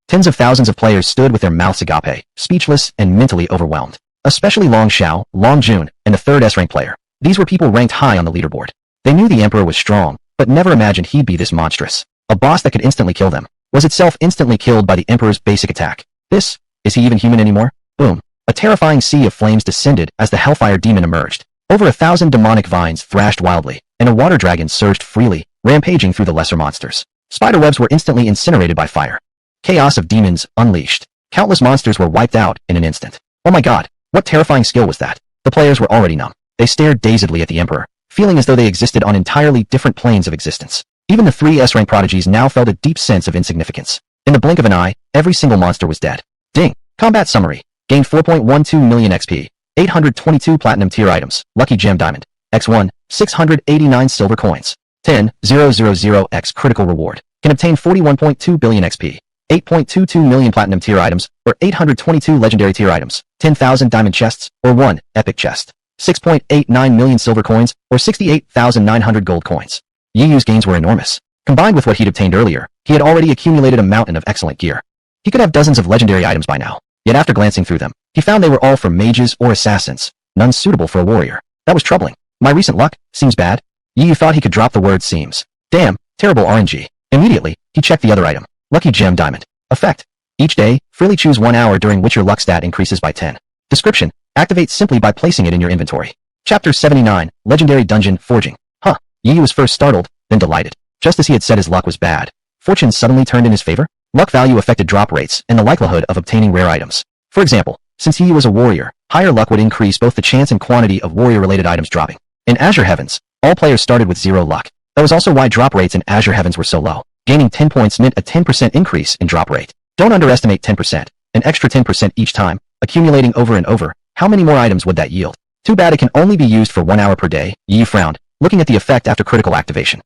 Tens of thousands of players stood with their mouths agape, speechless and mentally overwhelmed. Especially Long Xiao, Long Jun, and the third S-rank player. These were people ranked high on the leaderboard. They knew the Emperor was strong, but never imagined he'd be this monstrous. A boss that could instantly kill them, was itself instantly killed by the Emperor's basic attack. Is he even human anymore? Boom. A terrifying sea of flames descended as the Hellfire Demon emerged. Over 1,000 demonic vines thrashed wildly, and a water dragon surged freely, rampaging through the lesser monsters. Spiderwebs were instantly incinerated by fire. Chaos of demons unleashed. Countless monsters were wiped out in an instant. Oh my god, what terrifying skill was that? The players were already numb. They stared dazedly at the Emperor, feeling as though they existed on entirely different planes of existence. Even the 3 S-rank prodigies now felt a deep sense of insignificance. In the blink of an eye, every single monster was dead. Ding. Combat summary. Gained 4.12 million XP. 822 platinum tier items. Lucky gem diamond. X1. 689 silver coins. 10,000x critical reward. Can obtain 41.2 billion XP. 8.22 million platinum tier items, or 822 legendary tier items. 10,000 diamond chests, or 1 epic chest. 6.89 million silver coins, or 68,900 gold coins. Yiyu's gains were enormous. Combined with what he'd obtained earlier, he had already accumulated a mountain of excellent gear. He could have dozens of legendary items by now, yet after glancing through them, he found they were all for mages or assassins, none suitable for a warrior. That was troubling. My recent luck seems bad. Yiyu thought he could drop the word seems. Damn, Terrible RNG. Immediately, he checked the other item. Lucky Gem Diamond. Effect. Each day, freely choose 1 hour during which your luck stat increases by 10. Description. Activate simply by placing it in your inventory. Chapter 79, Legendary Dungeon Forging. Huh. Yi was first startled, then delighted. Just as he had said his luck was bad, fortune suddenly turned in his favor? Luck value affected drop rates and the likelihood of obtaining rare items. For example, since Yi was a warrior, higher luck would increase both the chance and quantity of warrior-related items dropping. In Azure Heavens, all players started with 0 luck. That was also why drop rates in Azure Heavens were so low. Gaining 10 points meant a 10% increase in drop rate. Don't underestimate 10%. An extra 10% each time, accumulating over and over. How many more items would that yield? Too bad it can only be used for 1 hour per day. Yi frowned, looking at the effect after critical activation.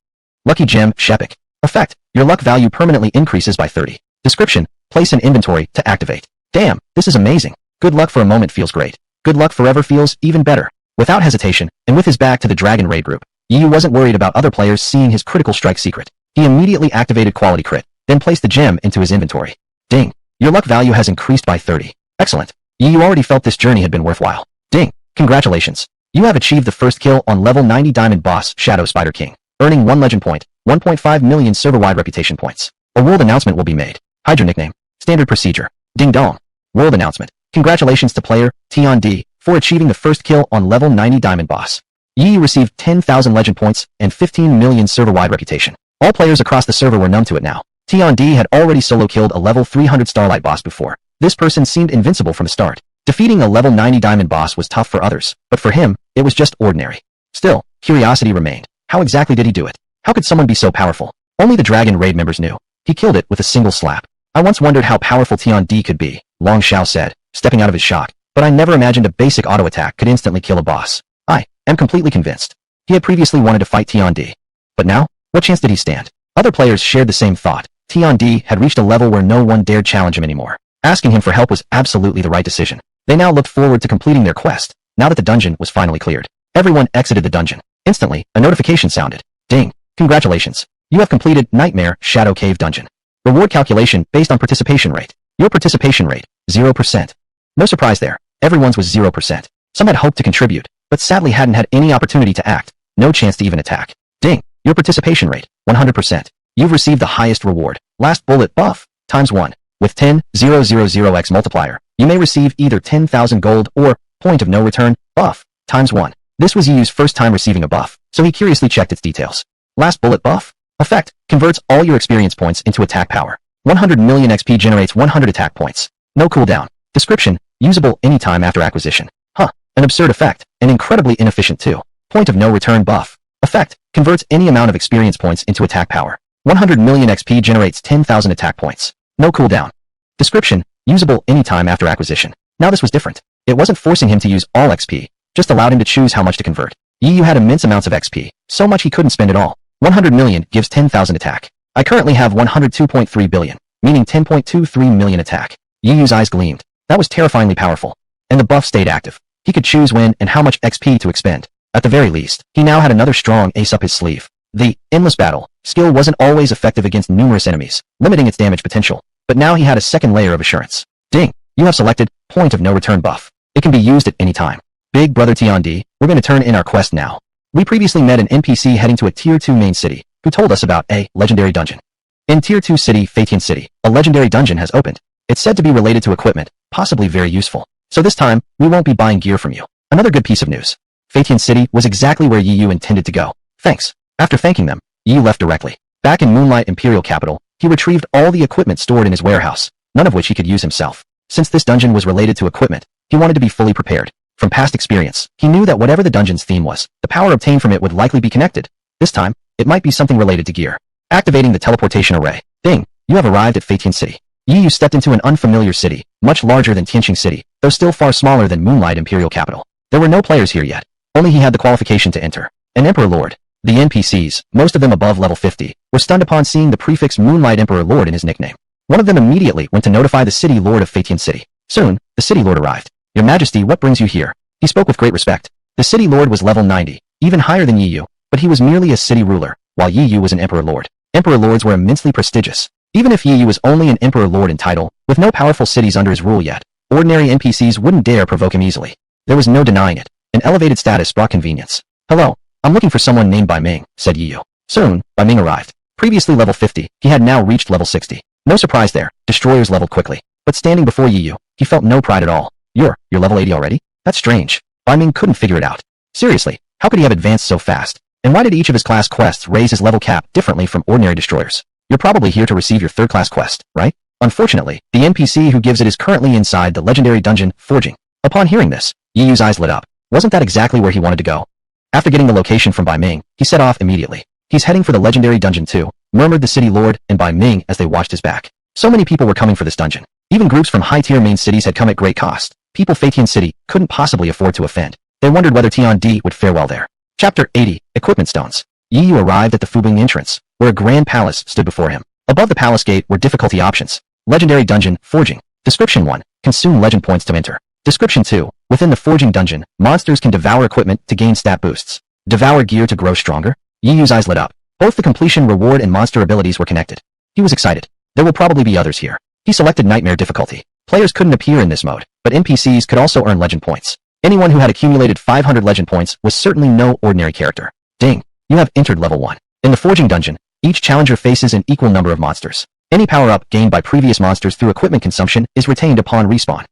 Lucky Gem Shepic. Effect. Your luck value permanently increases by 30. Description. Place in inventory to activate. Damn, this is amazing. Good luck for a moment feels great. Good luck forever feels even better. Without hesitation, and with his back to the Dragon Raid group, Yi wasn't worried about other players seeing his critical strike secret. He immediately activated Quality Crit, then placed the gem into his inventory. Ding. Your luck value has increased by 30. Excellent. You already felt this journey had been worthwhile. Ding. Congratulations. You have achieved the first kill on level 90 Diamond Boss Shadow Spider King, earning 1 legend point, 1.5 million server-wide reputation points. A world announcement will be made. Hide your nickname. Standard procedure. Ding dong. World announcement. Congratulations to player Tion D for achieving the first kill on level 90 Diamond Boss. Yi received 10,000 legend points and 15 million server-wide reputation. All players across the server were numb to it now. Tion D had already solo killed a level 300 Starlight boss before. This person seemed invincible from the start. Defeating a level 90 Diamond boss was tough for others, but for him, it was just ordinary. Still, curiosity remained. How exactly did he do it? How could someone be so powerful? Only the Dragon Raid members knew. He killed it with a single slap. I once wondered how powerful Tion D could be, Long Xiao said, stepping out of his shock. But I never imagined a basic auto attack could instantly kill a boss. I am completely convinced. He had previously wanted to fight Tion D. But now, what chance did he stand? Other players shared the same thought. Tion D had reached a level where no one dared challenge him anymore. Asking him for help was absolutely the right decision. They now looked forward to completing their quest, now that the dungeon was finally cleared. Everyone exited the dungeon. Instantly, a notification sounded. Ding. Congratulations. You have completed Nightmare Shadow Cave Dungeon. Reward calculation based on participation rate. Your participation rate, 0%. No surprise there. Everyone's was 0%. Some had hoped to contribute, but sadly hadn't had any opportunity to act. No chance to even attack. Ding. Your participation rate, 100%. You've received the highest reward. Last bullet buff, ×1. With 10,000x multiplier, you may receive either 10,000 gold or point of no return buff, ×1. This was Yu's first time receiving a buff, so he curiously checked its details. Last bullet buff. Effect. Converts all your experience points into attack power. 100 million XP generates 100 attack points. No cooldown. Description. Usable anytime after acquisition. Huh. An absurd effect, and incredibly inefficient too. Point of no return buff. Effect. Converts any amount of experience points into attack power. 100 million XP generates 10,000 attack points. No cooldown. Description. Usable anytime after acquisition. Now this was different. It wasn't forcing him to use all XP, just allowed him to choose how much to convert. Yu had immense amounts of XP, so much he couldn't spend it all. 100 million gives 10,000 attack. I currently have 102.3 billion, meaning 10.23 million attack. Yu's eyes gleamed. That was terrifyingly powerful. And the buff stayed active. He could choose when and how much XP to expend. At the very least, he now had another strong ace up his sleeve. The endless battle skill wasn't always effective against numerous enemies, limiting its damage potential. But now he had a second layer of assurance. Ding. You have selected point of no return buff. It can be used at any time. Big brother Tion D, we're going to turn in our quest now. We previously met an NPC heading to a Tier 2 main city, who told us about a legendary dungeon. In Tier 2 city, Phaetian City, a legendary dungeon has opened. It's said to be related to equipment, possibly very useful. So this time, we won't be buying gear from you. Another good piece of news. Phaetian City was exactly where Yu intended to go. Thanks. After thanking them, Yu left directly. Back in Moonlight Imperial Capital, he retrieved all the equipment stored in his warehouse, none of which he could use himself. Since this dungeon was related to equipment, he wanted to be fully prepared. From past experience, he knew that whatever the dungeon's theme was, the power obtained from it would likely be connected. This time, it might be something related to gear. Activating the teleportation array. Ding. You have arrived at Phaetian City. Yu stepped into an unfamiliar city, much larger than Tianqing City, though still far smaller than Moonlight Imperial Capital. There were no players here yet. Only he had the qualification to enter. An Emperor Lord. The NPCs, most of them above level 50, were stunned upon seeing the prefix Moonlight Emperor Lord in his nickname. One of them immediately went to notify the city lord of Phaetian City. Soon, the city lord arrived. Your Majesty, what brings you here? He spoke with great respect. The city lord was level 90, even higher than Yu, but he was merely a city ruler, while Yu was an emperor lord. Emperor lords were immensely prestigious. Even if Yu was only an emperor lord in title, with no powerful cities under his rule yet, ordinary NPCs wouldn't dare provoke him easily. There was no denying it. An elevated status brought convenience. Hello, I'm looking for someone named Bai Ming, said Yu. Soon, Bai Ming arrived. Previously level 50, he had now reached level 60. No surprise there, destroyers leveled quickly. But standing before Yu, he felt no pride at all. You're level 80 already? That's strange. Bai Ming couldn't figure it out. Seriously, how could he have advanced so fast? And why did each of his class quests raise his level cap differently from ordinary destroyers? You're probably here to receive your third class quest, right? Unfortunately, the NPC who gives it is currently inside the legendary dungeon, Forging. Upon hearing this, Yu's eyes lit up. Wasn't that exactly where he wanted to go? After getting the location from Bai Ming, he set off immediately. He's heading for the legendary dungeon too, murmured the city lord and Bai Ming as they watched his back. So many people were coming for this dungeon. Even groups from high-tier main cities had come at great cost. People Fatian City couldn't possibly afford to offend. They wondered whether Tian would fare well there. Chapter 80, Equipment Stones. Yu arrived at the Fubing entrance, where a grand palace stood before him. Above the palace gate were difficulty options. Legendary Dungeon, Forging. Description 1. Consume legend points to enter. Description 2. Within the Forging Dungeon, monsters can devour equipment to gain stat boosts. Devour gear to grow stronger? Yu's eyes lit up. Both the completion reward and monster abilities were connected. He was excited. There will probably be others here. He selected Nightmare difficulty. Players couldn't appear in this mode, but NPCs could also earn legend points. Anyone who had accumulated 500 legend points was certainly no ordinary character. Ding! You have entered level 1. In the Forging Dungeon, each challenger faces an equal number of monsters. Any power-up gained by previous monsters through equipment consumption is retained upon respawn.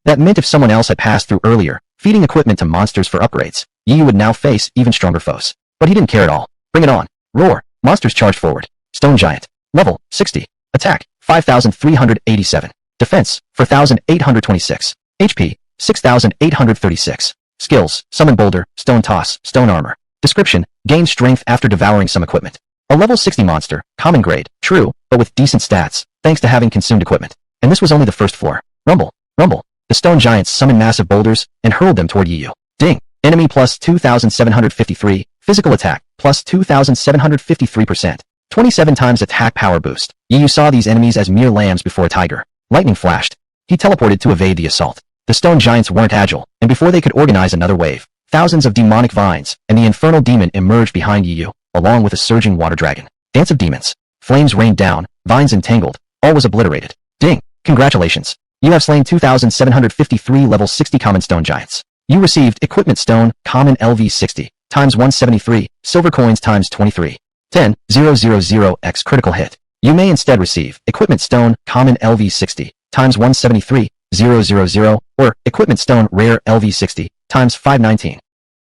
That meant if someone else had passed through earlier, feeding equipment to monsters for upgrades, Yu would now face even stronger foes. But he didn't care at all. Bring it on. Roar. Monsters charged forward. Stone Giant. Level, 60. Attack, 5,387. Defense, 4,826. HP, 6,836. Skills, Summon Boulder, Stone Toss, Stone Armor. Description, gain strength after devouring some equipment. A level 60 monster, common grade, true, but with decent stats, thanks to having consumed equipment. And this was only the first floor. Rumble, rumble. The stone giants summoned massive boulders and hurled them toward Yu. Ding. Enemy plus 2,753. Physical attack plus 2,753%. 27 times attack power boost. Yu saw these enemies as mere lambs before a tiger. Lightning flashed. He teleported to evade the assault. The stone giants weren't agile, and before they could organize another wave, thousands of demonic vines and the infernal demon emerged behind Yu, along with a surging water dragon. Dance of demons. Flames rained down, vines entangled, all was obliterated. Ding. Congratulations. You have slain 2,753 level 60 common stone giants. You received equipment stone, common LV 60, times 173, silver coins times 23. 10,000x critical hit. You may instead receive equipment stone, common LV 60, times 173, 000, or equipment stone rare LV 60, times 519.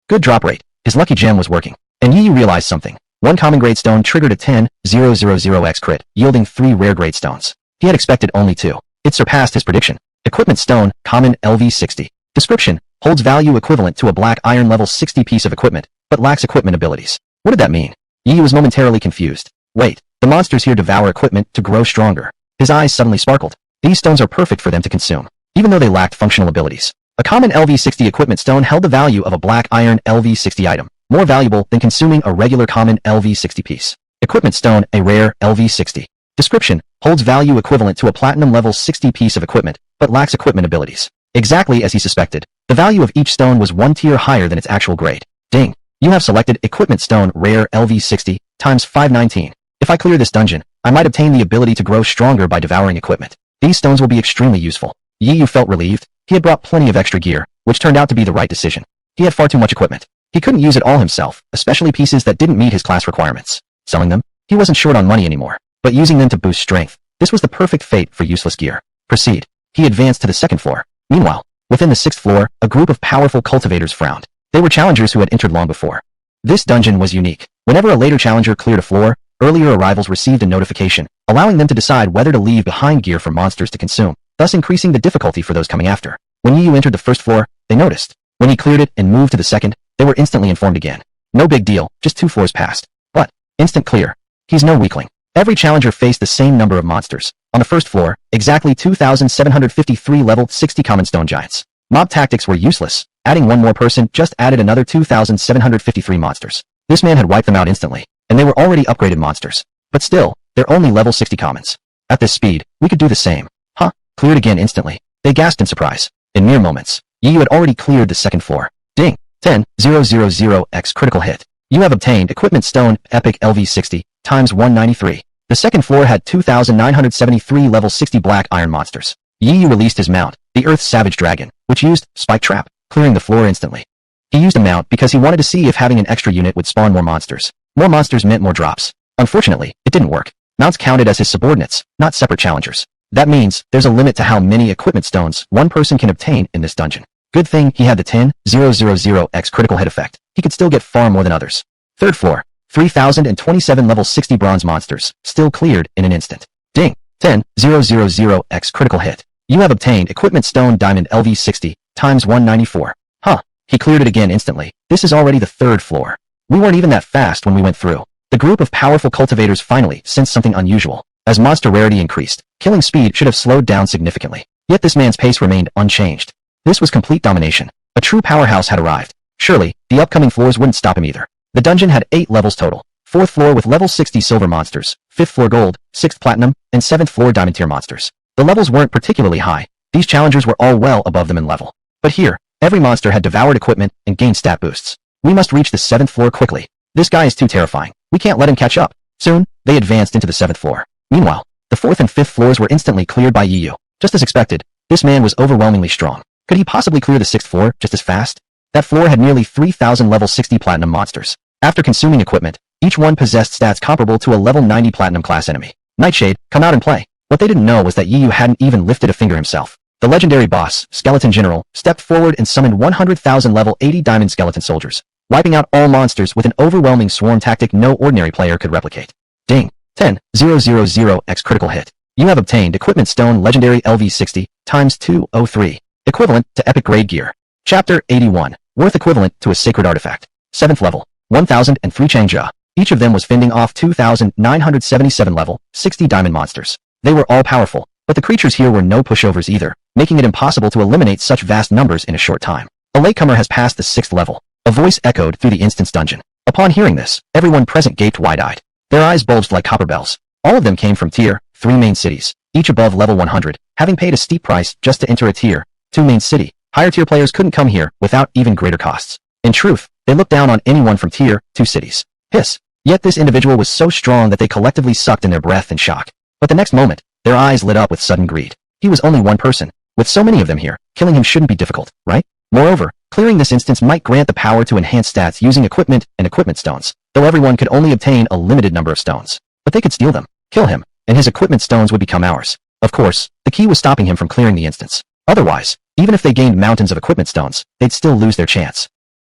Good drop rate. His lucky gem was working. And Yu realized something. One common grade stone triggered a 10,000x crit, yielding 3 rare grade stones. He had expected only 2. It surpassed his prediction. Equipment stone, common LV 60. Description, holds value equivalent to a black iron level 60 piece of equipment, but lacks equipment abilities. What did that mean? Yi was momentarily confused. Wait, the monsters here devour equipment to grow stronger. His eyes suddenly sparkled. These stones are perfect for them to consume, even though they lacked functional abilities. A common LV 60 equipment stone held the value of a black iron LV 60 item, more valuable than consuming a regular common LV 60 piece. Equipment stone, a rare LV 60. Description, holds value equivalent to a platinum level 60 piece of equipment, but lacks equipment abilities. Exactly as he suspected, the value of each stone was 1 tier higher than its actual grade. Ding. You have selected equipment stone rare LV 60, times 519. If I clear this dungeon, I might obtain the ability to grow stronger by devouring equipment. These stones will be extremely useful. Yu felt relieved. He had brought plenty of extra gear, which turned out to be the right decision. He had far too much equipment. He couldn't use it all himself, especially pieces that didn't meet his class requirements. Selling them? He wasn't short on money anymore, but using them to boost strength. This was the perfect fate for useless gear. Proceed. He advanced to the 2nd floor. Meanwhile, within the 6th floor, a group of powerful cultivators frowned. They were challengers who had entered long before. This dungeon was unique. Whenever a later challenger cleared a floor, earlier arrivals received a notification, allowing them to decide whether to leave behind gear for monsters to consume, thus increasing the difficulty for those coming after. When Yu entered the 1st floor, they noticed. When he cleared it and moved to the 2nd, they were instantly informed again. No big deal, just 2 floors passed. But, instant clear. He's no weakling. Every challenger faced the same number of monsters. On the 1st floor, exactly 2,753 level 60 common stone giants. Mob tactics were useless. Adding one more person just added another 2,753 monsters. This man had wiped them out instantly, and they were already upgraded monsters. But still, they're only level 60 commons. At this speed, we could do the same. Huh? Cleared again instantly. They gasped in surprise. In mere moments, Yu had already cleared the 2nd floor. Ding! 10,000x critical hit. You have obtained equipment stone epic LV 60, times 193. The 2nd floor had 2,973 level 60 black iron monsters. Yu released his mount, the Earth's Savage Dragon, which used Spike Trap, clearing the floor instantly. He used a mount because he wanted to see if having an extra unit would spawn more monsters. More monsters meant more drops. Unfortunately, it didn't work. Mounts counted as his subordinates, not separate challengers. That means there's a limit to how many equipment stones one person can obtain in this dungeon. Good thing he had the 10,000x critical hit effect. He could still get far more than others. Third floor, 3027 level 60 bronze monsters, still cleared in an instant. Ding, 10,000x critical hit. You have obtained equipment stone diamond LV60 times 194. Huh, he cleared it again instantly. This is already the third floor. We weren't even that fast when we went through. The group of powerful cultivators finally sensed something unusual. As monster rarity increased, killing speed should have slowed down significantly. Yet this man's pace remained unchanged. This was complete domination. A true powerhouse had arrived. Surely, the upcoming floors wouldn't stop him either. The dungeon had 8 levels total. 4th floor with level 60 silver monsters, 5th floor gold, 6th platinum, and 7th floor diamond tier monsters. The levels weren't particularly high. These challengers were all well above them in level. But here, every monster had devoured equipment and gained stat boosts. We must reach the 7th floor quickly. This guy is too terrifying. We can't let him catch up. Soon, they advanced into the 7th floor. Meanwhile, the 4th and 5th floors were instantly cleared by Yu. Just as expected, this man was overwhelmingly strong. Could he possibly clear the 6th floor just as fast? That floor had nearly 3,000 level 60 platinum monsters. After consuming equipment, each one possessed stats comparable to a level 90 platinum class enemy. Nightshade, come out and play. What they didn't know was that Yu hadn't even lifted a finger himself. The legendary boss, Skeleton General, stepped forward and summoned 100,000 level 80 diamond skeleton soldiers, wiping out all monsters with an overwhelming swarm tactic no ordinary player could replicate. Ding, 10,000x critical hit. You have obtained equipment stone legendary LV60 times 203, equivalent to epic grade gear. Chapter 81, worth equivalent to a sacred artifact. 7th level, 1003 Changjia. Each of them was fending off 2,977 level 60 diamond monsters. They were all powerful, but the creatures here were no pushovers either, making it impossible to eliminate such vast numbers in a short time. A latecomer has passed the 6th level. A voice echoed through the instance dungeon. Upon hearing this, everyone present gaped wide-eyed. Their eyes bulged like copper bells. All of them came from Tier 3 main cities, each above level 100, having paid a steep price just to enter a Tier 2 main city. Higher tier players couldn't come here without even greater costs. In truth, they looked down on anyone from Tier 2 cities. Hiss. Yet this individual was so strong that they collectively sucked in their breath in shock. But the next moment, their eyes lit up with sudden greed. He was only one person. With so many of them here, killing him shouldn't be difficult, right? Moreover, clearing this instance might grant the power to enhance stats using equipment and equipment stones, though everyone could only obtain a limited number of stones. But they could steal them, kill him, and his equipment stones would become ours. Of course, the key was stopping him from clearing the instance. Otherwise, even if they gained mountains of equipment stones, they'd still lose their chance.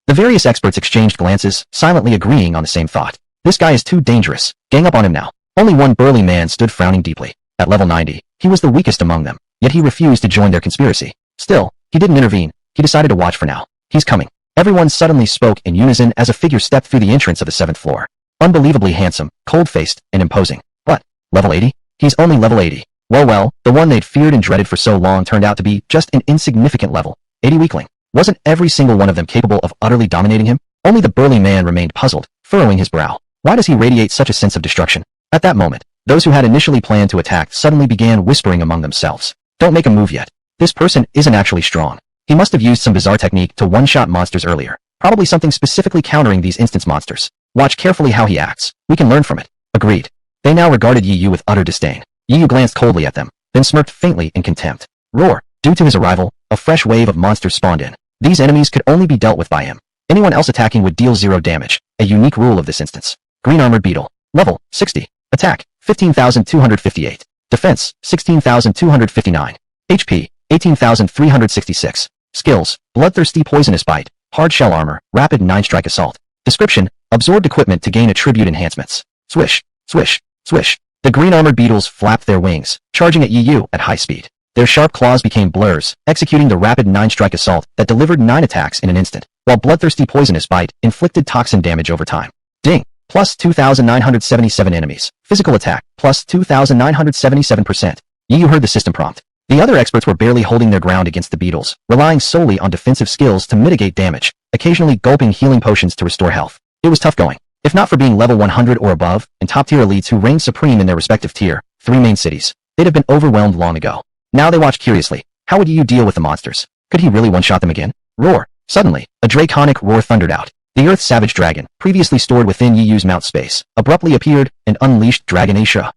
The various experts exchanged glances, silently agreeing on the same thought. This guy is too dangerous. Gang up on him now. Only one burly man stood frowning deeply. At level 90, he was the weakest among them, yet he refused to join their conspiracy. Still, he didn't intervene. He decided to watch for now. He's coming. Everyone suddenly spoke in unison as a figure stepped through the entrance of the 7th floor. Unbelievably handsome, cold-faced, and imposing. What? Level 80? He's only level 80. Well, the one they'd feared and dreaded for so long turned out to be just an insignificant level 80 weakling. Wasn't every single one of them capable of utterly dominating him? Only the burly man remained puzzled, furrowing his brow. Why does he radiate such a sense of destruction? At that moment, those who had initially planned to attack suddenly began whispering among themselves. Don't make a move yet. This person isn't actually strong. He must have used some bizarre technique to one-shot monsters earlier. Probably something specifically countering these instance monsters. Watch carefully how he acts. We can learn from it. Agreed. They now regarded Yu with utter disdain. Yu glanced coldly at them, then smirked faintly in contempt. Roar. Due to his arrival, a fresh wave of monsters spawned in. These enemies could only be dealt with by him. Anyone else attacking would deal 0 damage, a unique rule of this instance. Green Armored Beetle. Level, 60. Attack, 15,258. Defense, 16,259. HP, 18,366. Skills, Bloodthirsty Poisonous Bite, Hard Shell Armor, Rapid 9-Strike Assault. Description, Absorbed equipment to gain attribute enhancements. Swish, swish, swish. The green armored beetles flapped their wings, charging at Yu at high speed. Their sharp claws became blurs, executing the rapid 9-strike assault that delivered 9 attacks in an instant, while Bloodthirsty Poisonous Bite inflicted toxin damage over time. Ding! Plus 2,977 enemies. Physical attack, plus 2,977%. Yu heard the system prompt. The other experts were barely holding their ground against the beetles, relying solely on defensive skills to mitigate damage, occasionally gulping healing potions to restore health. It was tough going. If not for being level 100 or above, and top-tier elites who reigned supreme in their respective Tier 3 main cities, they'd have been overwhelmed long ago. Now they watched curiously. How would Yu deal with the monsters? Could he really one-shot them again? Roar! Suddenly, a draconic roar thundered out. The Earth Savage Dragon, previously stored within Yu's mount space, abruptly appeared and unleashed Dragon Asia.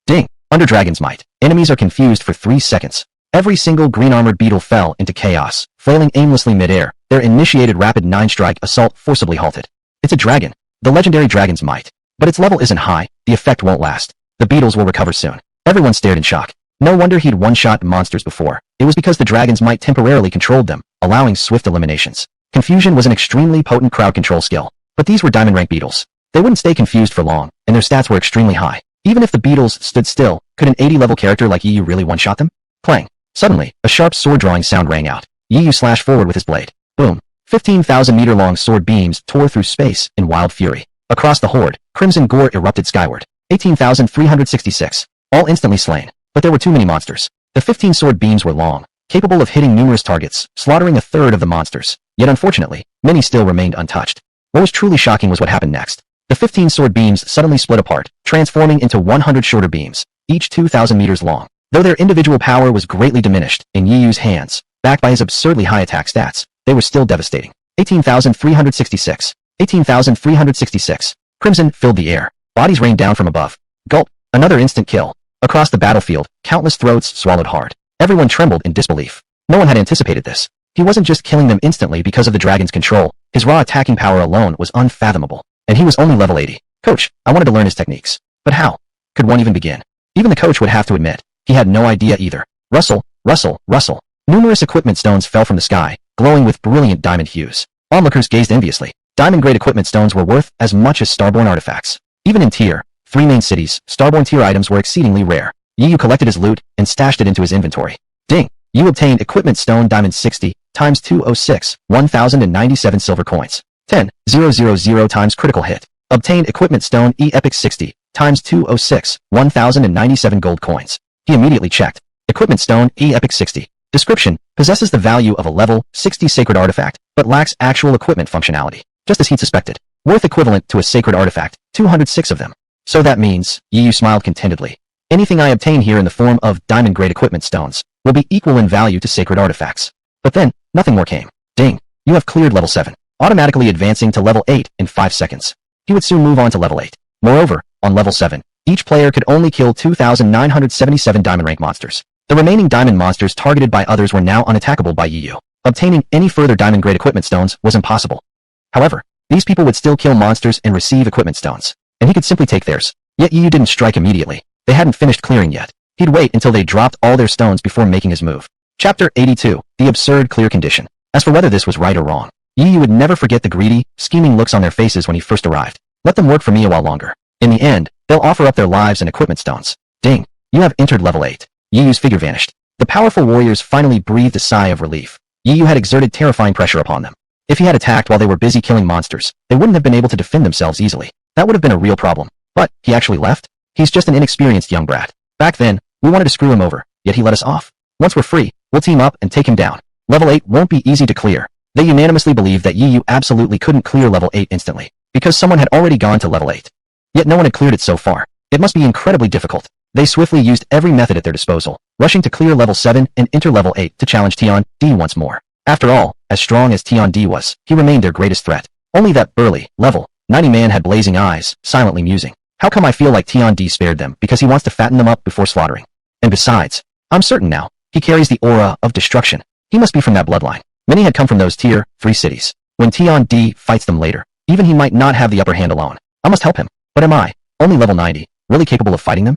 Ding! Under Dragon's Might, enemies are confused for 3 seconds. Every single green-armored beetle fell into chaos, flailing aimlessly mid-air, their initiated rapid 9-strike assault forcibly halted. It's a dragon. The legendary Dragon's Might. But its level isn't high, the effect won't last. The beetles will recover soon. Everyone stared in shock. No wonder he'd one-shot monsters before. It was because the dragons might temporarily control them, allowing swift eliminations. Confusion was an extremely potent crowd control skill. But these were diamond rank beetles. They wouldn't stay confused for long, and their stats were extremely high. Even if the beetles stood still, could an 80-level character like Yi really one-shot them? Clang. Suddenly, a sharp sword-drawing sound rang out. Yi slashed forward with his blade. Boom. 15,000-meter-long sword beams tore through space in wild fury. Across the horde, crimson gore erupted skyward. 18,366. All instantly slain. But there were too many monsters. The 15 sword beams were long, capable of hitting numerous targets, slaughtering a third of the monsters. Yet unfortunately, many still remained untouched. What was truly shocking was what happened next. The 15 sword beams suddenly split apart, transforming into 100 shorter beams, each 2,000 meters long. Though their individual power was greatly diminished in Yiyu's hands, backed by his absurdly high attack stats, they were still devastating. 18,366. 18,366. Crimson filled the air. Bodies rained down from above. Gulp. Another instant kill. Across the battlefield, countless throats swallowed hard. Everyone trembled in disbelief. No one had anticipated this. He wasn't just killing them instantly because of the dragon's control. His raw attacking power alone was unfathomable. And he was only level 80. Coach, I wanted to learn his techniques. But how? Could one even begin? Even the coach would have to admit, he had no idea either. Rustle, rustle, rustle. Numerous equipment stones fell from the sky, glowing with brilliant diamond hues. Onlookers gazed enviously. Diamond-grade equipment stones were worth as much as Starborn artifacts. Even in Tier 3 main cities, Starborn tier items were exceedingly rare. Yiyu collected his loot and stashed it into his inventory. Ding! You obtained equipment stone diamond 60 times 206, 1,097 silver coins. 10,000 times critical hit. Obtained equipment stone epic 60 times 206, 1,097 gold coins. He immediately checked. Equipment stone epic 60. Description: possesses the value of a level 60 sacred artifact, but lacks actual equipment functionality. Just as he'd suspected. Worth equivalent to a sacred artifact, 206 of them. So that means, Yiyu smiled contentedly. Anything I obtain here in the form of diamond-grade equipment stones will be equal in value to sacred artifacts. But then, nothing more came. Ding! You have cleared level 7, automatically advancing to level 8 in 5 seconds. He would soon move on to level 8. Moreover, on level 7, each player could only kill 2,977 diamond rank monsters. The remaining diamond monsters targeted by others were now unattackable by Yiyu. Obtaining any further diamond-grade equipment stones was impossible. However, these people would still kill monsters and receive equipment stones, and he could simply take theirs. Yet Yiyu didn't strike immediately. They hadn't finished clearing yet. He'd wait until they dropped all their stones before making his move. Chapter 82. The absurd clear condition. As for whether this was right or wrong, Yiyu would never forget the greedy, scheming looks on their faces when he first arrived. Let them work for me a while longer. In the end, they'll offer up their lives and equipment stones. Ding! You have entered level 8. Yiyu's figure vanished. The powerful warriors finally breathed a sigh of relief. Yiyu had exerted terrifying pressure upon them. If he had attacked while they were busy killing monsters, they wouldn't have been able to defend themselves easily. That would have been a real problem. But, he actually left? He's just an inexperienced young brat. Back then, we wanted to screw him over, yet he let us off. Once we're free, we'll team up and take him down. Level 8 won't be easy to clear. They unanimously believed that Yiyu absolutely couldn't clear level 8 instantly, because someone had already gone to level 8. Yet no one had cleared it so far. It must be incredibly difficult. They swiftly used every method at their disposal, rushing to clear level 7 and enter level 8 to challenge Tian D once more. After all, as strong as Tian D was, he remained their greatest threat. Only that burly, level 90 man had blazing eyes, silently musing. How come I feel like Tian D spared them because he wants to fatten them up before slaughtering? And besides, I'm certain now, he carries the aura of destruction. He must be from that bloodline. Many had come from those tier 3 cities. When Tian D fights them later, even he might not have the upper hand alone. I must help him. But am I, only level 90, really capable of fighting them?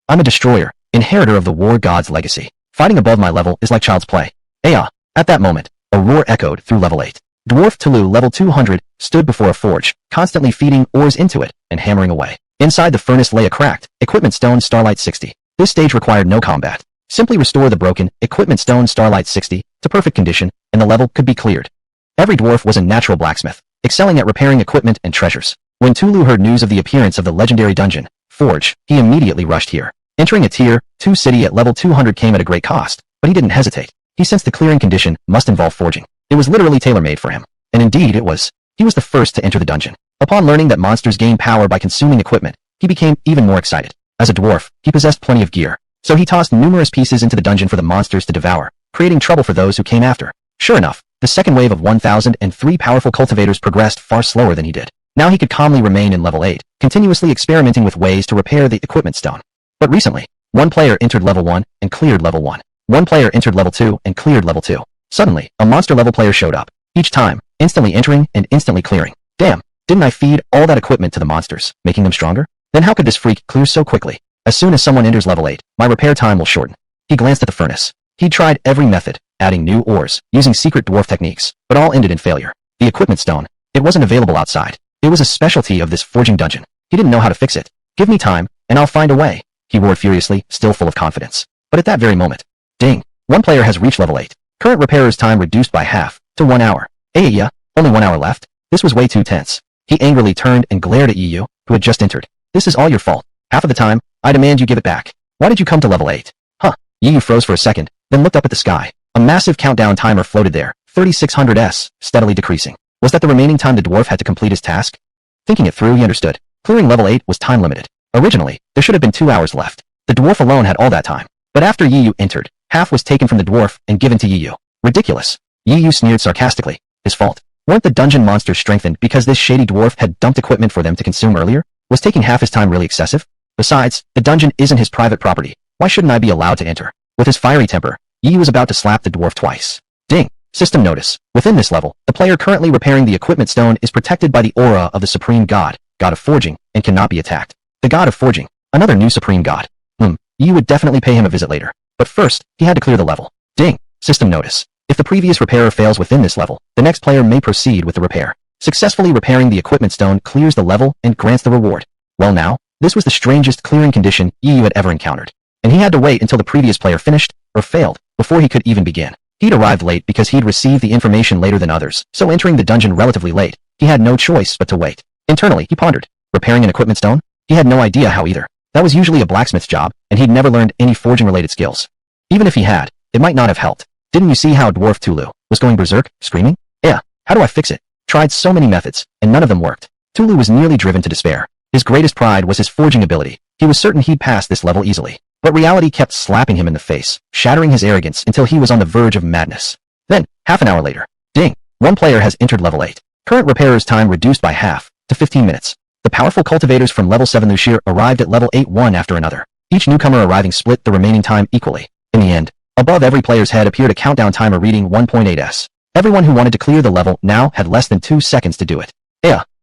I'm a destroyer, inheritor of the war god's legacy. Fighting above my level is like child's play. Aya! At that moment, a roar echoed through level 8. Dwarf Tulu level 200 stood before a forge, constantly feeding ores into it and hammering away. Inside the furnace lay a cracked equipment stone Starlight 60. This stage required no combat. Simply restore the broken equipment stone Starlight 60 to perfect condition, and the level could be cleared. Every dwarf was a natural blacksmith, excelling at repairing equipment and treasures. When Tulu heard news of the appearance of the legendary dungeon forge, he immediately rushed here. Entering a tier 2 city at level 200 came at a great cost, but he didn't hesitate. He sensed the clearing condition must involve forging. It was literally tailor-made for him. And indeed it was. He was the first to enter the dungeon. Upon learning that monsters gain power by consuming equipment, he became even more excited. As a dwarf, he possessed plenty of gear, so he tossed numerous pieces into the dungeon for the monsters to devour, creating trouble for those who came after. Sure enough, the second wave of 1,003 powerful cultivators progressed far slower than he did. Now he could calmly remain in level 8, continuously experimenting with ways to repair the equipment stone. But recently, one player entered level 1 and cleared level 1. One player entered level 2 and cleared level 2. Suddenly, a monster level player showed up. Each time, instantly entering and instantly clearing. Damn, Didn't I feed all that equipment to the monsters, making them stronger? Then how could this freak clear so quickly? As soon as someone enters level 8, my repair time will shorten. He glanced at the furnace. He tried every method, adding new ores, using secret dwarf techniques, but all ended in failure. The equipment stone. It wasn't available outside. It was a specialty of this forging dungeon. He didn't know how to fix it. Give me time, and I'll find a way, he roared furiously, still full of confidence. But at that very moment, ding! One player has reached level 8. Current repairer's time reduced by half, to 1 hour. Yeah, only 1 hour left? This was way too tense. He angrily turned and glared at Yu, who had just entered. This is all your fault. Half of the time, I demand you give it back. Why did you come to level 8? Huh. Yu froze for a second, then looked up at the sky. A massive countdown timer floated there, 3600 S, steadily decreasing. Was that the remaining time the dwarf had to complete his task? Thinking it through, he understood. Clearing level 8 was time limited. Originally, there should have been 2 hours left. The dwarf alone had all that time. But after Yu entered, half was taken from the dwarf and given to Yu. Ridiculous. Yu sneered sarcastically. His fault. Weren't the dungeon monsters strengthened because this shady dwarf had dumped equipment for them to consume earlier? Was taking half his time really excessive? Besides, the dungeon isn't his private property. Why shouldn't I be allowed to enter? With his fiery temper, Yu was about to slap the dwarf twice. Ding! System notice. Within this level, the player currently repairing the equipment stone is protected by the aura of the supreme god, god of forging, and cannot be attacked. The god of forging. Another new supreme god. Yu would definitely pay him a visit later. But first, he had to clear the level. Ding! System notice. If the previous repairer fails within this level, the next player may proceed with the repair. Successfully repairing the equipment stone clears the level and grants the reward. Well now, this was the strangest clearing condition Yu had ever encountered. And he had to wait until the previous player finished, or failed, before he could even begin. He'd arrived late because he'd received the information later than others, so entering the dungeon relatively late, he had no choice but to wait. Internally, he pondered. Repairing an equipment stone? He had no idea how either. That was usually a blacksmith's job, and he'd never learned any forging-related skills. Even if he had, it might not have helped. Didn't you see how Dwarf Tulu was going berserk, screaming? Yeah, how do I fix it? Tried so many methods, and none of them worked. Tulu was nearly driven to despair. His greatest pride was his forging ability. He was certain he'd pass this level easily. But reality kept slapping him in the face, shattering his arrogance until he was on the verge of madness. Then, half an hour later, ding! One player has entered level 8. Current repairer's time reduced by half, to 15 minutes. The powerful cultivators from level 7 Lushir arrived at level 8 one after another. Each newcomer arriving split the remaining time equally. In the end, above every player's head appeared a countdown timer reading 1.8 S. Everyone who wanted to clear the level now had less than 2 seconds to do it.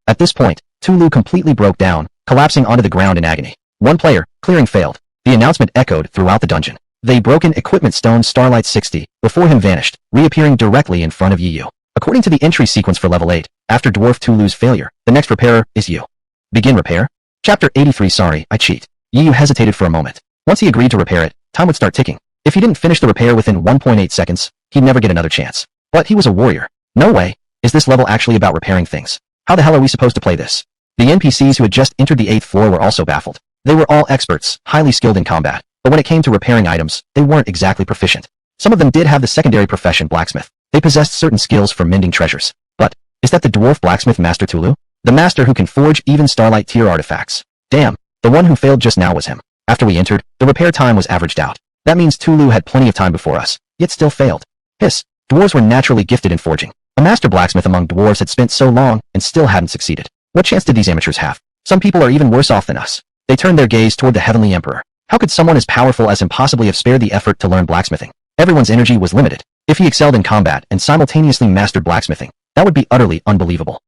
At this point, Tulu completely broke down, collapsing onto the ground in agony. One player, clearing failed. The announcement echoed throughout the dungeon. They broken equipment stone Starlight 60, before him vanished, reappearing directly in front of Yu. According to the entry sequence for level 8, after Dwarf Tulu's failure, the next repairer is Yu. Begin repair? Chapter 83 Sorry, I cheat. Yu hesitated for a moment. Once he agreed to repair it, time would start ticking. If he didn't finish the repair within 1.8 seconds, he'd never get another chance. But he was a warrior. No way. Is this level actually about repairing things? How the hell are we supposed to play this? The NPCs who had just entered the 8th floor were also baffled. They were all experts, highly skilled in combat, but when it came to repairing items, they weren't exactly proficient. Some of them did have the secondary profession blacksmith. They possessed certain skills for mending treasures. But, is that the dwarf blacksmith Master Tulu? The master who can forge even Starlight tier artifacts. Damn, the one who failed just now was him. After we entered, the repair time was averaged out. That means Tulu had plenty of time before us, yet still failed. Hiss, dwarves were naturally gifted in forging. A master blacksmith among dwarves had spent so long and still hadn't succeeded. What chance did these amateurs have? Some people are even worse off than us. They turned their gaze toward the Heavenly Emperor. How could someone as powerful as him possibly have spared the effort to learn blacksmithing? Everyone's energy was limited. If he excelled in combat and simultaneously mastered blacksmithing, that would be utterly unbelievable.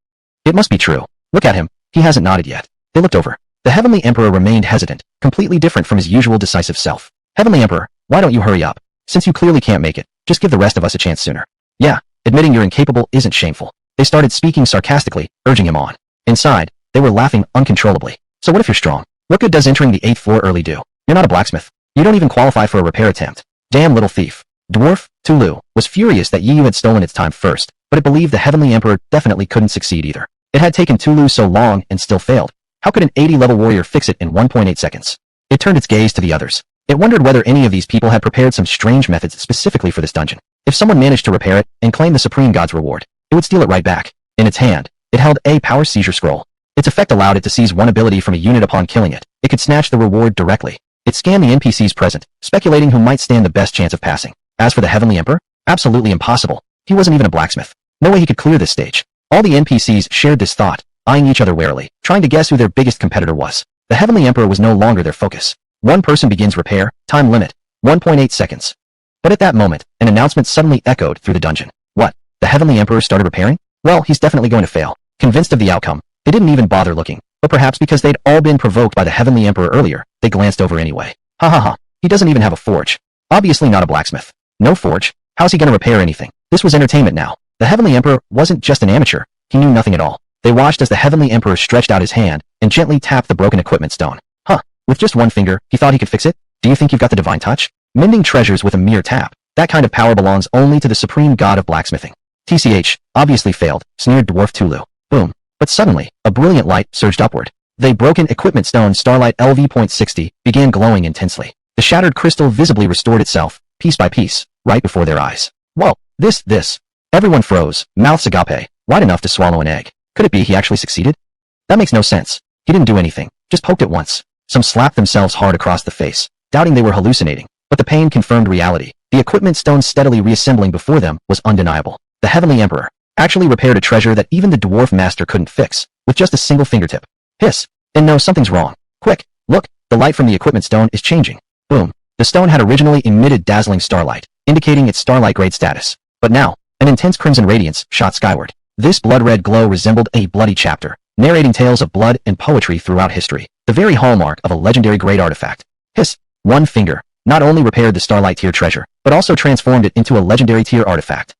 It must be true. Look at him. He hasn't nodded yet. They looked over. The Heavenly Emperor remained hesitant, completely different from his usual decisive self. Heavenly Emperor, why don't you hurry up? Since you clearly can't make it, just give the rest of us a chance sooner. Yeah, admitting you're incapable isn't shameful. They started speaking sarcastically, urging him on. Inside, they were laughing uncontrollably. So what if you're strong? What good does entering the 8th floor early do? You're not a blacksmith. You don't even qualify for a repair attempt. Damn little thief. Dwarf Tulu was furious that Yu had stolen its time first, but it believed the Heavenly Emperor definitely couldn't succeed either. It had taken Tulu so long and still failed. How could an 80-level warrior fix it in 1.8 seconds? It turned its gaze to the others. It wondered whether any of these people had prepared some strange methods specifically for this dungeon. If someone managed to repair it and claim the Supreme God's reward, it would steal it right back. In its hand, it held a power seizure scroll. Its effect allowed it to seize one ability from a unit upon killing it. It could snatch the reward directly. It scanned the NPCs present, speculating who might stand the best chance of passing. As for the Heavenly Emperor, absolutely impossible. He wasn't even a blacksmith. No way he could clear this stage. All the NPCs shared this thought, eyeing each other warily, trying to guess who their biggest competitor was. The Heavenly Emperor was no longer their focus. One person begins repair, time limit, 1.8 seconds. But at that moment, an announcement suddenly echoed through the dungeon. What? The Heavenly Emperor started repairing? Well, he's definitely going to fail. Convinced of the outcome, They didn't even bother looking, but perhaps because they'd all been provoked by the Heavenly Emperor earlier, they glanced over anyway. Ha ha ha, he doesn't even have a forge. Obviously not a blacksmith. No forge. How's he gonna repair anything? This was entertainment now. The Heavenly Emperor wasn't just an amateur, he knew nothing at all. They watched as the Heavenly Emperor stretched out his hand and gently tapped the broken equipment stone. Huh, with just one finger, he thought he could fix it? Do you think you've got the divine touch? Mending treasures with a mere tap. That kind of power belongs only to the supreme god of blacksmithing. TCH, obviously failed, sneered Dwarf Tulu. Boom. But suddenly, a brilliant light surged upward. The broken equipment stone Starlight LV.60 began glowing intensely. The shattered crystal visibly restored itself, piece by piece, right before their eyes. Whoa, this. Everyone froze, mouths agape, wide enough to swallow an egg. Could it be he actually succeeded? That makes no sense. He didn't do anything, just poked it once. Some slapped themselves hard across the face, doubting they were hallucinating. But the pain confirmed reality. The equipment stone steadily reassembling before them was undeniable. The Heavenly Emperor actually repaired a treasure that even the Dwarf Master couldn't fix, with just a single fingertip. Hiss. And no, something's wrong. Quick, look, the light from the equipment stone is changing. Boom. The stone had originally emitted dazzling starlight, indicating its starlight grade status. But now, an intense crimson radiance shot skyward. This blood-red glow resembled a bloody chapter, narrating tales of blood and poetry throughout history, the very hallmark of a legendary great artifact. Hiss. One finger not only repaired the Starlight tier treasure, but also transformed it into a legendary tier artifact.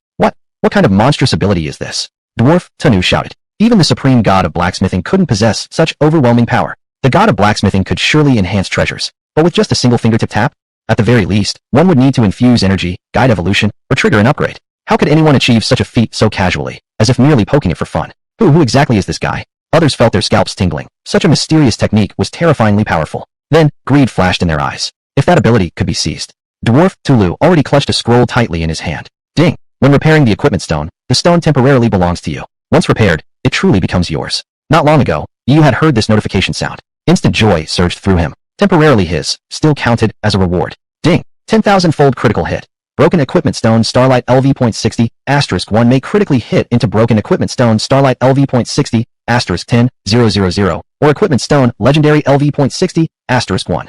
What kind of monstrous ability is this? Dwarf Tanu shouted. Even the supreme god of blacksmithing couldn't possess such overwhelming power. The god of blacksmithing could surely enhance treasures, but with just a single fingertip tap? At the very least, one would need to infuse energy, guide evolution, or trigger an upgrade. How could anyone achieve such a feat so casually, as if merely poking it for fun? Who exactly is this guy? Others felt their scalps tingling. Such a mysterious technique was terrifyingly powerful. Then, greed flashed in their eyes. If that ability could be seized. Dwarf Tulu already clutched a scroll tightly in his hand. Ding! When repairing the equipment stone, the stone temporarily belongs to you. Once repaired, it truly becomes yours. Not long ago, Yu had heard this notification sound. Instant joy surged through him. Temporarily his, still counted as a reward. Ding! 10,000-fold critical hit. Broken equipment stone Starlight LV.60, *1 may critically hit into broken equipment stone Starlight LV.60, *10,000, or equipment stone Legendary LV.60, *1.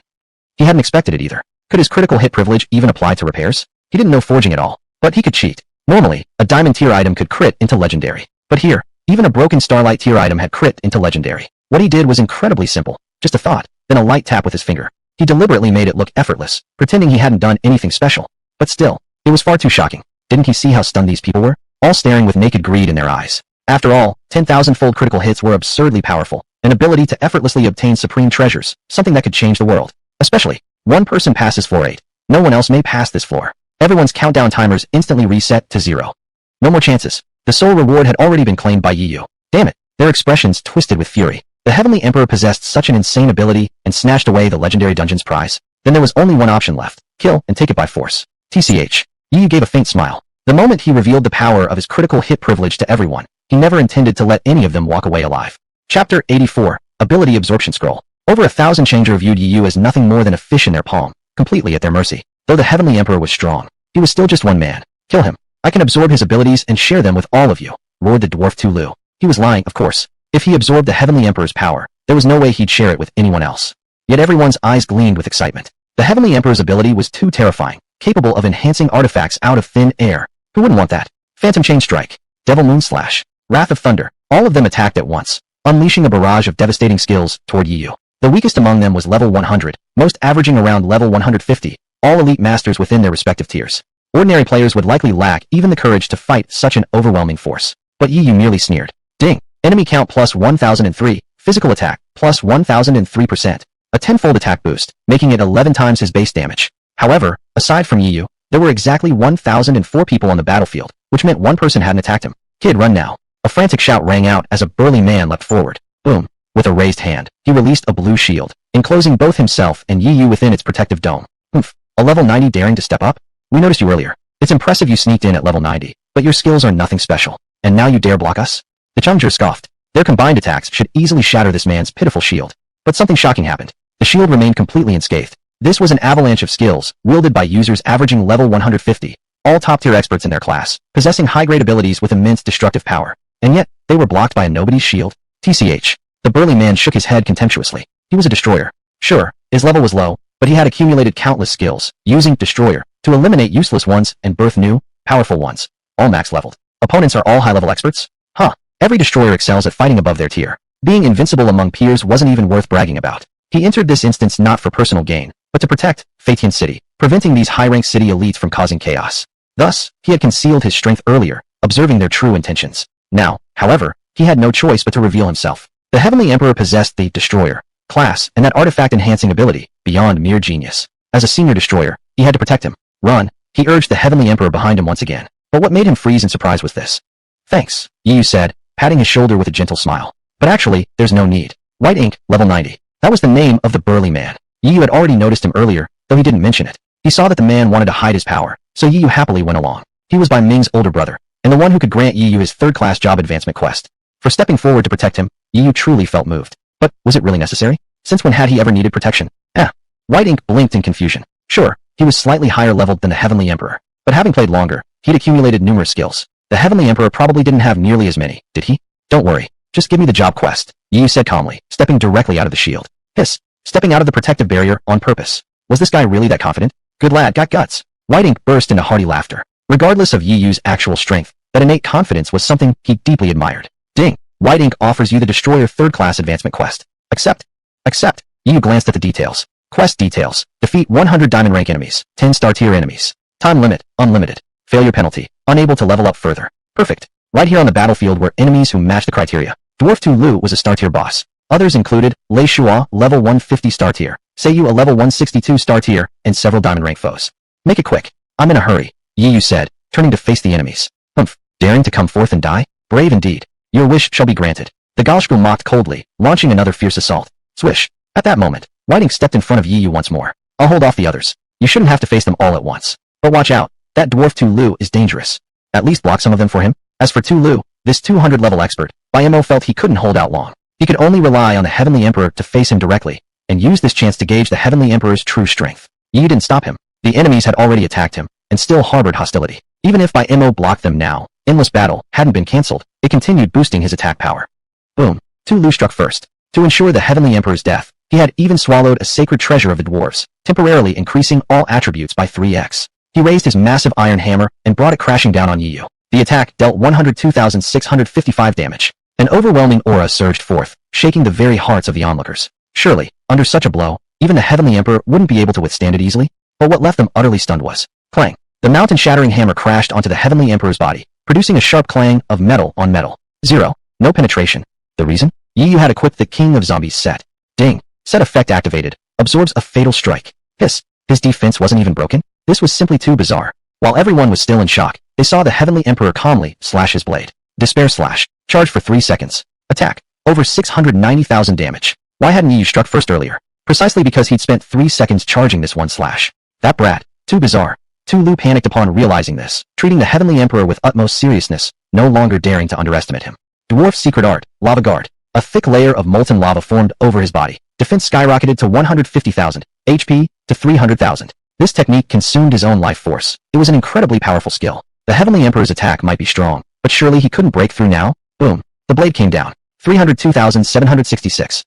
He hadn't expected it either. Could his critical hit privilege even apply to repairs? He didn't know forging at all, but he could cheat. Normally, a diamond tier item could crit into legendary. But here, even a broken Starlight tier item had crit into legendary. What he did was incredibly simple. Just a thought, then a light tap with his finger. He deliberately made it look effortless, pretending he hadn't done anything special. But still, it was far too shocking. Didn't he see how stunned these people were? All staring with naked greed in their eyes. After all, 10,000-fold critical hits were absurdly powerful. An ability to effortlessly obtain supreme treasures, something that could change the world. Especially, one person passes floor 8. No one else may pass this floor. Everyone's countdown timers instantly reset to 0. No more chances. The sole reward had already been claimed by Yu. Damn it. Their expressions twisted with fury. The Heavenly Emperor possessed such an insane ability and snatched away the legendary dungeon's prize. Then there was only one option left. Kill and take it by force. TCH. Yu gave a faint smile. The moment he revealed the power of his critical hit privilege to everyone, he never intended to let any of them walk away alive. Chapter 84. Ability Absorption Scroll. Over 1,000 Changer viewed Yu as nothing more than a fish in their palm, completely at their mercy. Though the Heavenly Emperor was strong, he was still just one man. Kill him. I can absorb his abilities and share them with all of you, roared the Dwarf Tulu. He was lying, of course. If he absorbed the Heavenly Emperor's power, there was no way he'd share it with anyone else. Yet everyone's eyes gleamed with excitement. The Heavenly Emperor's ability was too terrifying, capable of enhancing artifacts out of thin air. Who wouldn't want that? Phantom Chain Strike, Devil Moon Slash, Wrath of Thunder, all of them attacked at once, unleashing a barrage of devastating skills toward Yu. The weakest among them was level 100, most averaging around level 150, all elite masters within their respective tiers. Ordinary players would likely lack even the courage to fight such an overwhelming force. But Yu merely sneered. Ding! Enemy count plus 1003, physical attack plus 1003%, a 10-fold attack boost, making it 11 times his base damage. However, aside from Yu, there were exactly 1,004 people on the battlefield, which meant one person hadn't attacked him. Kid, run now. A frantic shout rang out as a burly man leapt forward. Boom. With a raised hand, he released a blue shield, enclosing both himself and Yu within its protective dome. Oof. A level 90 daring to step up? We noticed you earlier. It's impressive you sneaked in at level 90, but your skills are nothing special. And now you dare block us? The Challenger scoffed. Their combined attacks should easily shatter this man's pitiful shield. But something shocking happened. The shield remained completely unscathed. This was an avalanche of skills, wielded by users averaging level 150, all top-tier experts in their class, possessing high-grade abilities with immense destructive power. And yet, they were blocked by a nobody's shield? TCH. The burly man shook his head contemptuously. He was a destroyer. Sure, his level was low, but he had accumulated countless skills, using Destroyer to eliminate useless ones and birth new, powerful ones, all max-leveled. Opponents are all high-level experts? Huh. Every destroyer excels at fighting above their tier. Being invincible among peers wasn't even worth bragging about. He entered this instance not for personal gain, but to protect Phaetian City, preventing these high-ranked city elites from causing chaos. Thus, he had concealed his strength earlier, observing their true intentions. Now, however, he had no choice but to reveal himself. The Heavenly Emperor possessed the Destroyer class and that artifact-enhancing ability beyond mere genius. As a senior destroyer, he had to protect him. Run, he urged the Heavenly Emperor behind him once again. But what made him freeze in surprise was this. Thanks, Yu said, patting his shoulder with a gentle smile. But actually, there's no need. White ink, level 90. That was the name of the burly man. Yu had already noticed him earlier, though he didn't mention it. He saw that the man wanted to hide his power, so Yu happily went along. He was Bai Ming's older brother, and the one who could grant Yu his third-class job advancement quest. For stepping forward to protect him, Yu truly felt moved. But was it really necessary? Since when had he ever needed protection? White ink blinked in confusion. Sure, he was slightly higher leveled than the Heavenly Emperor, but having played longer, he'd accumulated numerous skills. The Heavenly Emperor probably didn't have nearly as many, did he? Don't worry, just give me the job quest, Yu said calmly, stepping directly out of the shield. Hiss, stepping out of the protective barrier on purpose. Was this guy really that confident? Good lad, got guts. White ink burst into hearty laughter. Regardless of Yu's actual strength, that innate confidence was something he deeply admired. Ding, White ink offers you the Destroyer third-class advancement quest. Accept. Accept. Yu glanced at the details. Quest details. Defeat 100 diamond rank enemies, 10 star tier enemies. Time limit, unlimited. Failure penalty, unable to level up further. Perfect. Right here on the battlefield were enemies who matched the criteria. Dwarf Tu Lu was a star tier boss. Others included Lei Shua, level 150 star tier, Seiyu a level 162 star tier, and several diamond rank foes. Make it quick. I'm in a hurry, Yu said, turning to face the enemies. Humph, daring to come forth and die? Brave indeed. Your wish shall be granted. The Galshgru mocked coldly, launching another fierce assault. Swish. At that moment, White ink stepped in front of Yu once more. I'll hold off the others. You shouldn't have to face them all at once. But watch out. That dwarf Tu Lu is dangerous. At least block some of them for him. As for Tu Lu, this 200 level expert, Bai Mo felt he couldn't hold out long. He could only rely on the Heavenly Emperor to face him directly, and use this chance to gauge the Heavenly Emperor's true strength. Yi didn't stop him. The enemies had already attacked him, and still harbored hostility. Even if Bai Mo blocked them now, Endless Battle hadn't been cancelled. It continued boosting his attack power. Boom. Tu Lu struck first. To ensure the Heavenly Emperor's death, he had even swallowed a sacred treasure of the dwarves, temporarily increasing all attributes by 3x. He raised his massive iron hammer and brought it crashing down on Yu. The attack dealt 102,655 damage. An overwhelming aura surged forth, shaking the very hearts of the onlookers. Surely, under such a blow, even the Heavenly Emperor wouldn't be able to withstand it easily. But what left them utterly stunned was clang. The mountain-shattering hammer crashed onto the Heavenly Emperor's body, producing a sharp clang of metal on metal. 0. No penetration. The reason? Yu had equipped the King of Zombies set. Ding. Set effect activated. Absorbs a fatal strike. Hiss. His defense wasn't even broken? This was simply too bizarre. While everyone was still in shock, they saw the Heavenly Emperor calmly slash his blade. Despair slash. Charge for 3 seconds. Attack. Over 690,000 damage. Why hadn't Yu struck first earlier? Precisely because he'd spent 3 seconds charging this one slash. That brat. Too bizarre. Tu Lu panicked upon realizing this, treating the Heavenly Emperor with utmost seriousness, no longer daring to underestimate him. Dwarf Secret Art, Lava Guard. A thick layer of molten lava formed over his body. Defense skyrocketed to 150,000, HP to 300,000. This technique consumed his own life force. It was an incredibly powerful skill. The Heavenly Emperor's attack might be strong, but surely he couldn't break through now? Boom. The blade came down. 302,766.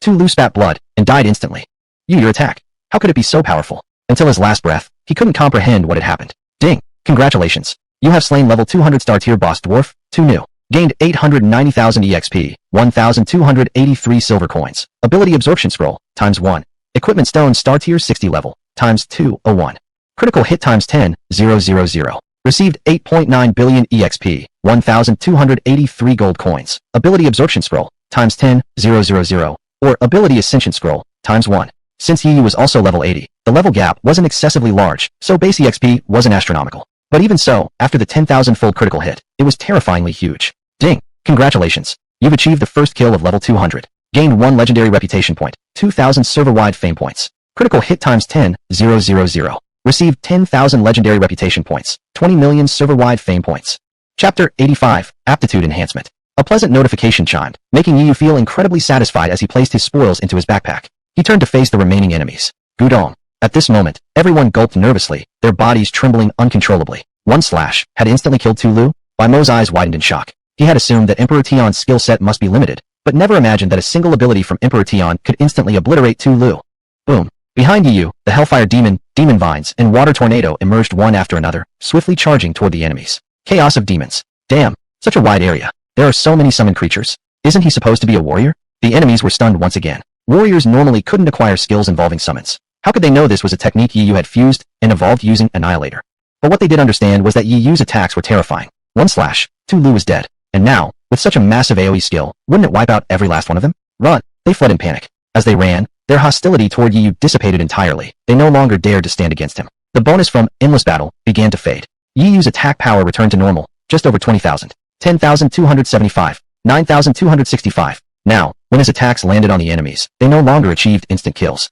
Tu Lu spat blood, and died instantly. Your attack. How could it be so powerful? Until his last breath, he couldn't comprehend what had happened. Ding. Congratulations. You have slain level 200 star tier boss dwarf, Tu Nu. Gained 890,000 EXP, 1,283 silver coins. Ability absorption scroll, ×1. Equipment stone star tier 60 level, ×201. Critical hit ×10, 000. Received 8.9 billion EXP, 1,283 gold coins. Ability absorption scroll, ×10, 000. Or ability ascension scroll, ×1. Since Yu was also level 80, the level gap wasn't excessively large, so base EXP wasn't astronomical. But even so, after the 10,000-fold critical hit, it was terrifyingly huge. Ding! Congratulations! You've achieved the first kill of level 200. Gained 1 legendary reputation point, 2,000 server-wide fame points. Critical hit ×10, 000. Received 10,000 legendary reputation points, 20 million server-wide fame points. Chapter 85, Aptitude Enhancement. A pleasant notification chimed, making Yu feel incredibly satisfied as he placed his spoils into his backpack. He turned to face the remaining enemies. Gudong. At this moment, everyone gulped nervously, their bodies trembling uncontrollably. One slash had instantly killed Tu Lu. Bai Mo's eyes widened in shock. He had assumed that Emperor Tian's skill set must be limited, but never imagined that a single ability from Emperor Tian could instantly obliterate Tu Lu. Boom. Behind Yu, the Hellfire Demon, Demon Vines, and Water Tornado emerged one after another, swiftly charging toward the enemies. Chaos of Demons. Damn, such a wide area. There are so many summoned creatures. Isn't he supposed to be a warrior? The enemies were stunned once again. Warriors normally couldn't acquire skills involving summons. How could they know this was a technique Yi Yu had fused and evolved using Annihilator? But what they did understand was that Yi Yu's attacks were terrifying. One slash, Tu Lu was dead. And now, with such a massive AoE skill, wouldn't it wipe out every last one of them? Run! They fled in panic. As they ran, their hostility toward Yi Yu dissipated entirely. They no longer dared to stand against him. The bonus from Endless Battle began to fade. Yi Yu's attack power returned to normal, just over 20,000. 10,275. 9,265. Now, when his attacks landed on the enemies, they no longer achieved instant kills.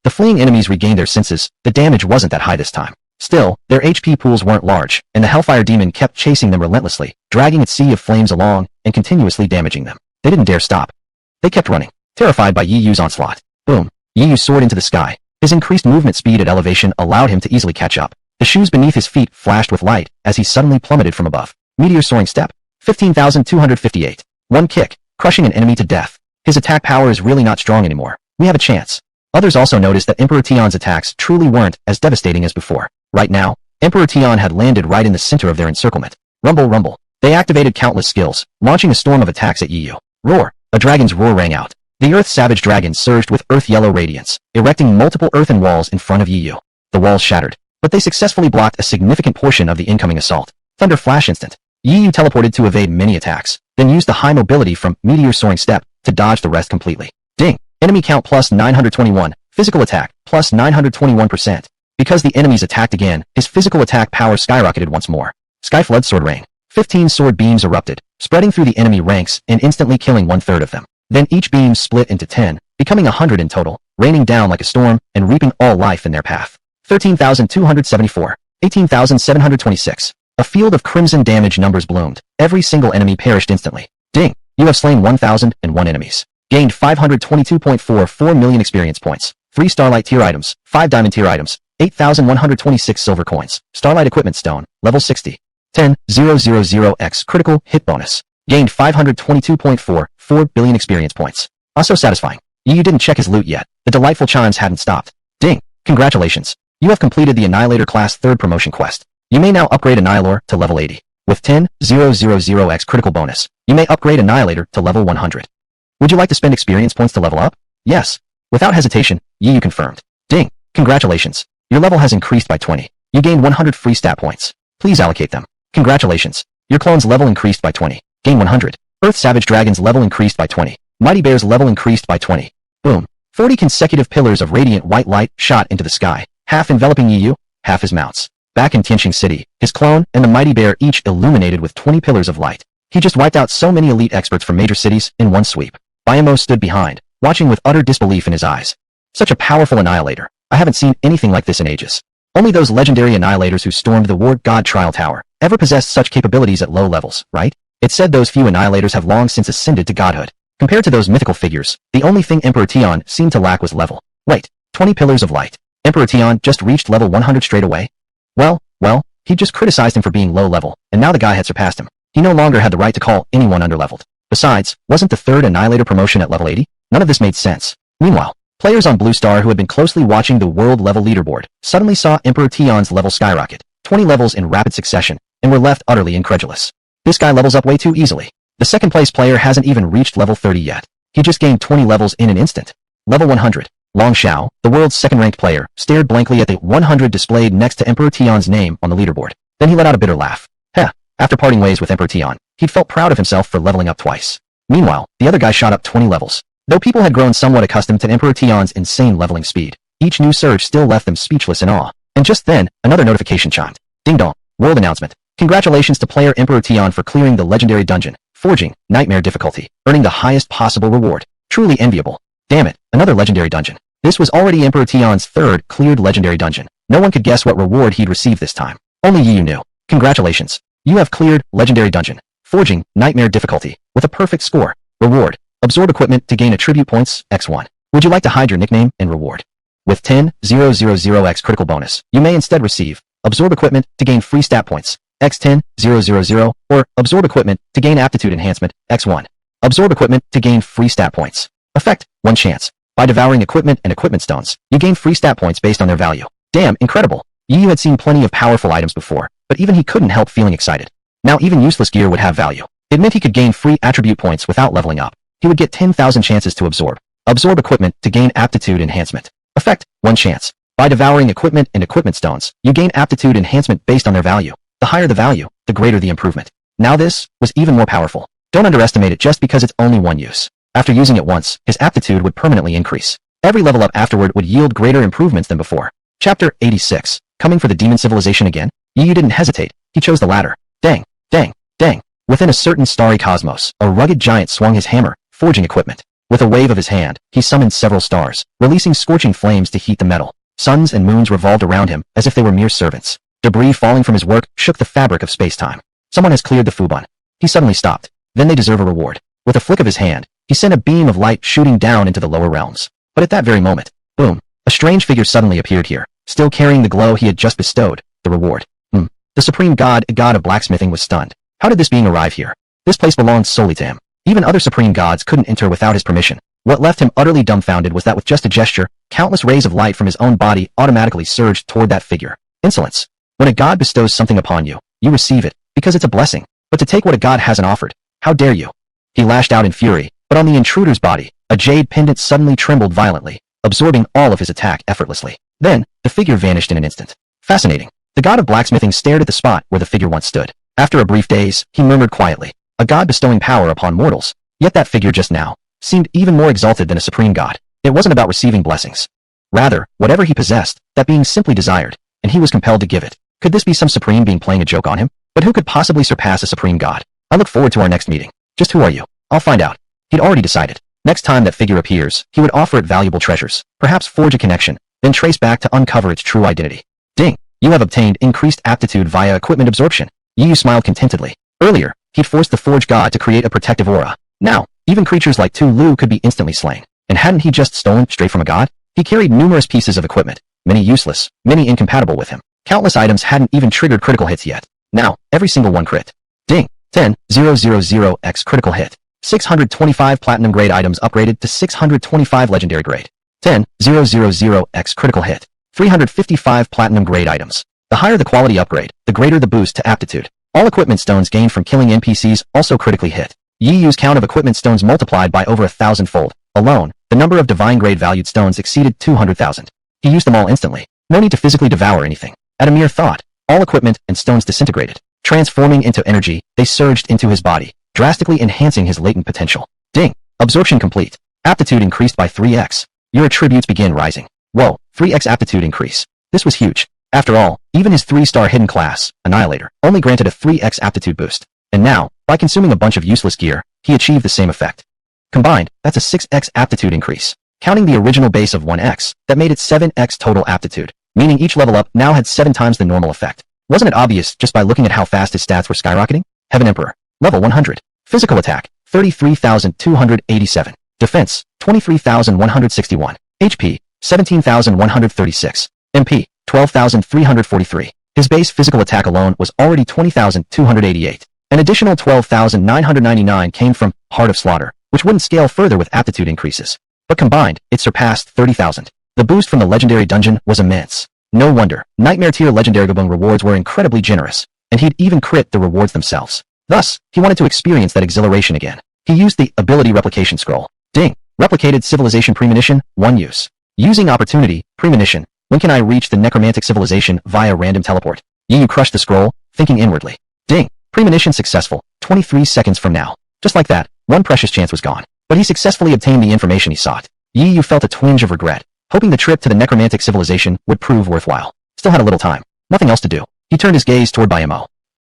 The fleeing enemies regained their senses. The damage wasn't that high this time. Still, their HP pools weren't large, and the Hellfire Demon kept chasing them relentlessly, dragging its sea of flames along and continuously damaging them. They didn't dare stop. They kept running, terrified by Yi Yu's onslaught. Boom! Yi Yu soared into the sky. His increased movement speed at elevation allowed him to easily catch up. The shoes beneath his feet flashed with light as he suddenly plummeted from above. Meteor soaring step. 15,258. One kick, crushing an enemy to death. His attack power is really not strong anymore. We have a chance. Others also noticed that Emperor Tian's attacks truly weren't as devastating as before. Right now, Emperor Tian had landed right in the center of their encirclement. Rumble, rumble. They activated countless skills, launching a storm of attacks at Yi Yu. Roar! A dragon's roar rang out. The Earth Savage Dragon surged with earth-yellow radiance, erecting multiple earthen walls in front of Yi Yu. The walls shattered, but they successfully blocked a significant portion of the incoming assault. Thunder Flash instant. Yi Yu teleported to evade many attacks, then used the high mobility from Meteor Soaring Step to dodge the rest completely. Ding! Enemy count plus 921, physical attack plus 921%. Because the enemies attacked again, his physical attack power skyrocketed once more. Skyflood Sword Rain. 15 sword beams erupted, spreading through the enemy ranks and instantly killing 1/3 of them. Then each beam split into 10, becoming 100 in total, raining down like a storm and reaping all life in their path. 13,274. 18,726. A field of crimson damage numbers bloomed. Every single enemy perished instantly. Ding! You have slain 1,001 enemies. Gained 522.44 million experience points. 3 Starlight tier items, 5 Diamond tier items, 8,126 silver coins. Starlight Equipment Stone, level 60. 10,000x critical hit bonus. Gained 522.44 billion experience points. Also satisfying. Yi Yu didn't check his loot yet. The delightful chimes hadn't stopped. Ding! Congratulations. You have completed the Annihilator class 3rd promotion quest. You may now upgrade Annihilor to level 80. With 10,000x critical bonus, you may upgrade Annihilator to level 100. Would you like to spend experience points to level up? Yes. Without hesitation, Yi Yu confirmed. Ding! Congratulations. Your level has increased by 20. You gained 100 free stat points. Please allocate them. Congratulations. Your clone's level increased by 20. Gain 100. Earth Savage Dragon's level increased by 20. Mighty Bear's level increased by 20. Boom. 40 consecutive pillars of radiant white light shot into the sky, half enveloping Yi Yu, half his mounts. Back in Tianqing City, his clone and the Mighty Bear each illuminated with 20 pillars of light. He just wiped out so many elite experts from major cities in one sweep. Biamo stood behind, watching with utter disbelief in his eyes. Such a powerful annihilator. I haven't seen anything like this in ages. Only those legendary annihilators who stormed the War God Trial Tower ever possessed such capabilities at low levels, right? It said those few annihilators have long since ascended to godhood. Compared to those mythical figures, the only thing Emperor Tian seemed to lack was level. Wait, 20 pillars of light. Emperor Tian just reached level 100 straight away? Well, he just criticized him for being low level, and now the guy had surpassed him. He no longer had the right to call anyone underleveled. Besides, wasn't the 3rd Annihilator promotion at level 80? None of this made sense. Meanwhile, players on Blue Star who had been closely watching the world level leaderboard suddenly saw Emperor Tian's level skyrocket, 20 levels in rapid succession, and were left utterly incredulous. This guy levels up way too easily. The second place player hasn't even reached level 30 yet. He just gained 20 levels in an instant. Level 100. Long Xiao, the world's second-ranked player, stared blankly at the 100 displayed next to Emperor Tian's name on the leaderboard. Then he let out a bitter laugh. Heh. After parting ways with Emperor Tian, he'd felt proud of himself for leveling up twice. Meanwhile, the other guy shot up 20 levels. Though people had grown somewhat accustomed to Emperor Tian's insane leveling speed, each new surge still left them speechless in awe. And just then, another notification chimed. Ding dong. World announcement. Congratulations to player Emperor Tian for clearing the legendary dungeon, Forging, Nightmare difficulty, earning the highest possible reward. Truly enviable. Damn it, another legendary dungeon. This was already Emperor Tian's 3rd cleared legendary dungeon. No one could guess what reward he'd receive this time. Only Yi Yu knew. Congratulations. You have cleared legendary dungeon, Forging, Nightmare difficulty, with a perfect score. Reward. Absorb equipment to gain attribute points, x1. Would you like to hide your nickname and reward? With 10,000x critical bonus, you may instead receive absorb equipment to gain free stat points, x10,000, or absorb equipment to gain aptitude enhancement, x1. Absorb equipment to gain free stat points. Effect, 1 chance. By devouring equipment and equipment stones, you gain free stat points based on their value. Damn, incredible. Yi Yu had seen plenty of powerful items before, but even he couldn't help feeling excited. Now even useless gear would have value. It meant he could gain free attribute points without leveling up. He would get 10,000 chances to absorb. Absorb equipment to gain aptitude enhancement. Effect, 1 chance. By devouring equipment and equipment stones, you gain aptitude enhancement based on their value. The higher the value, the greater the improvement. Now this was even more powerful. Don't underestimate it just because it's only one use. After using it once, his aptitude would permanently increase. Every level up afterward would yield greater improvements than before. Chapter 86. Coming for the demon civilization again? Yu didn't hesitate. He chose the latter. Dang, dang, dang. Within a certain starry cosmos, a rugged giant swung his hammer, forging equipment. With a wave of his hand, he summoned several stars, releasing scorching flames to heat the metal. Suns and moons revolved around him as if they were mere servants. Debris falling from his work shook the fabric of space-time. Someone has cleared the Fubon. He suddenly stopped. Then they deserve a reward. With a flick of his hand, he sent a beam of light shooting down into the lower realms. But at that very moment, boom, a strange figure suddenly appeared here, still carrying the glow he had just bestowed, the reward. The supreme god of blacksmithing was stunned. How did this being arrive here? This place belonged solely to him. Even other supreme gods couldn't enter without his permission. What left him utterly dumbfounded was that with just a gesture, countless rays of light from his own body automatically surged toward that figure. Insolence. When a god bestows something upon you, you receive it, because it's a blessing. But to take what a god hasn't offered, how dare you? He lashed out in fury, but on the intruder's body, a jade pendant suddenly trembled violently, absorbing all of his attack effortlessly. Then, the figure vanished in an instant. Fascinating. The god of blacksmithing stared at the spot where the figure once stood. After a brief daze, he murmured quietly, a god bestowing power upon mortals. Yet that figure just now seemed even more exalted than a supreme god. It wasn't about receiving blessings. Rather, whatever he possessed, that being simply desired, and he was compelled to give it. Could this be some supreme being playing a joke on him? But who could possibly surpass a supreme god? I look forward to our next meeting. Just who are you? I'll find out. He'd already decided. Next time that figure appears, he would offer it valuable treasures, perhaps forge a connection, then trace back to uncover its true identity. Ding! You have obtained increased aptitude via equipment absorption. Yu smiled contentedly. Earlier, he'd forced the forge god to create a protective aura. Now, even creatures like Tu Lu could be instantly slain. And hadn't he just stolen straight from a god? He carried numerous pieces of equipment, many useless, many incompatible with him. Countless items hadn't even triggered critical hits yet. Now, every single one crit. Ding! 10,000x critical hit. 625 platinum grade items upgraded to 625 legendary grade. 10,000x critical hit. 355 platinum grade items. The higher the quality upgrade, the greater the boost to aptitude. All equipment stones gained from killing NPCs also critically hit. Yu's count of equipment stones multiplied by over 1,000-fold. Alone, the number of divine grade valued stones exceeded 200,000. He used them all instantly. No need to physically devour anything. At a mere thought, all equipment and stones disintegrated. Transforming into energy, they surged into his body, drastically enhancing his latent potential. Ding! Absorption complete. Aptitude increased by 3x. Your attributes begin rising. Whoa, 3x aptitude increase. This was huge. After all, even his 3-star hidden class, Annihilator, only granted a 3x aptitude boost. And now, by consuming a bunch of useless gear, he achieved the same effect. Combined, that's a 6x aptitude increase. Counting the original base of 1x, that made it 7x total aptitude, meaning each level up now had 7 times the normal effect. Wasn't it obvious just by looking at how fast his stats were skyrocketing? Heaven Emperor. Level 100. Physical attack, 33,287. Defense, 23,161. HP, 17,136. MP, 12,343. His base physical attack alone was already 20,288. An additional 12,999 came from Heart of Slaughter, which wouldn't scale further with aptitude increases. But combined, it surpassed 30,000. The boost from the legendary dungeon was immense. No wonder, Nightmare tier legendary Gabung rewards were incredibly generous, and he'd even crit the rewards themselves. Thus, he wanted to experience that exhilaration again. He used the Ability Replication Scroll. Ding! Replicated Civilization Premonition, 1 use. Using Opportunity, Premonition. When can I reach the necromantic civilization via random teleport? Yu crushed the scroll, thinking inwardly. Ding! Premonition successful, 23 seconds from now. Just like that, one precious chance was gone. But he successfully obtained the information he sought. Yu felt a twinge of regret, hoping the trip to the necromantic civilization would prove worthwhile. Still had a little time. Nothing else to do. He turned his gaze toward Bayamo.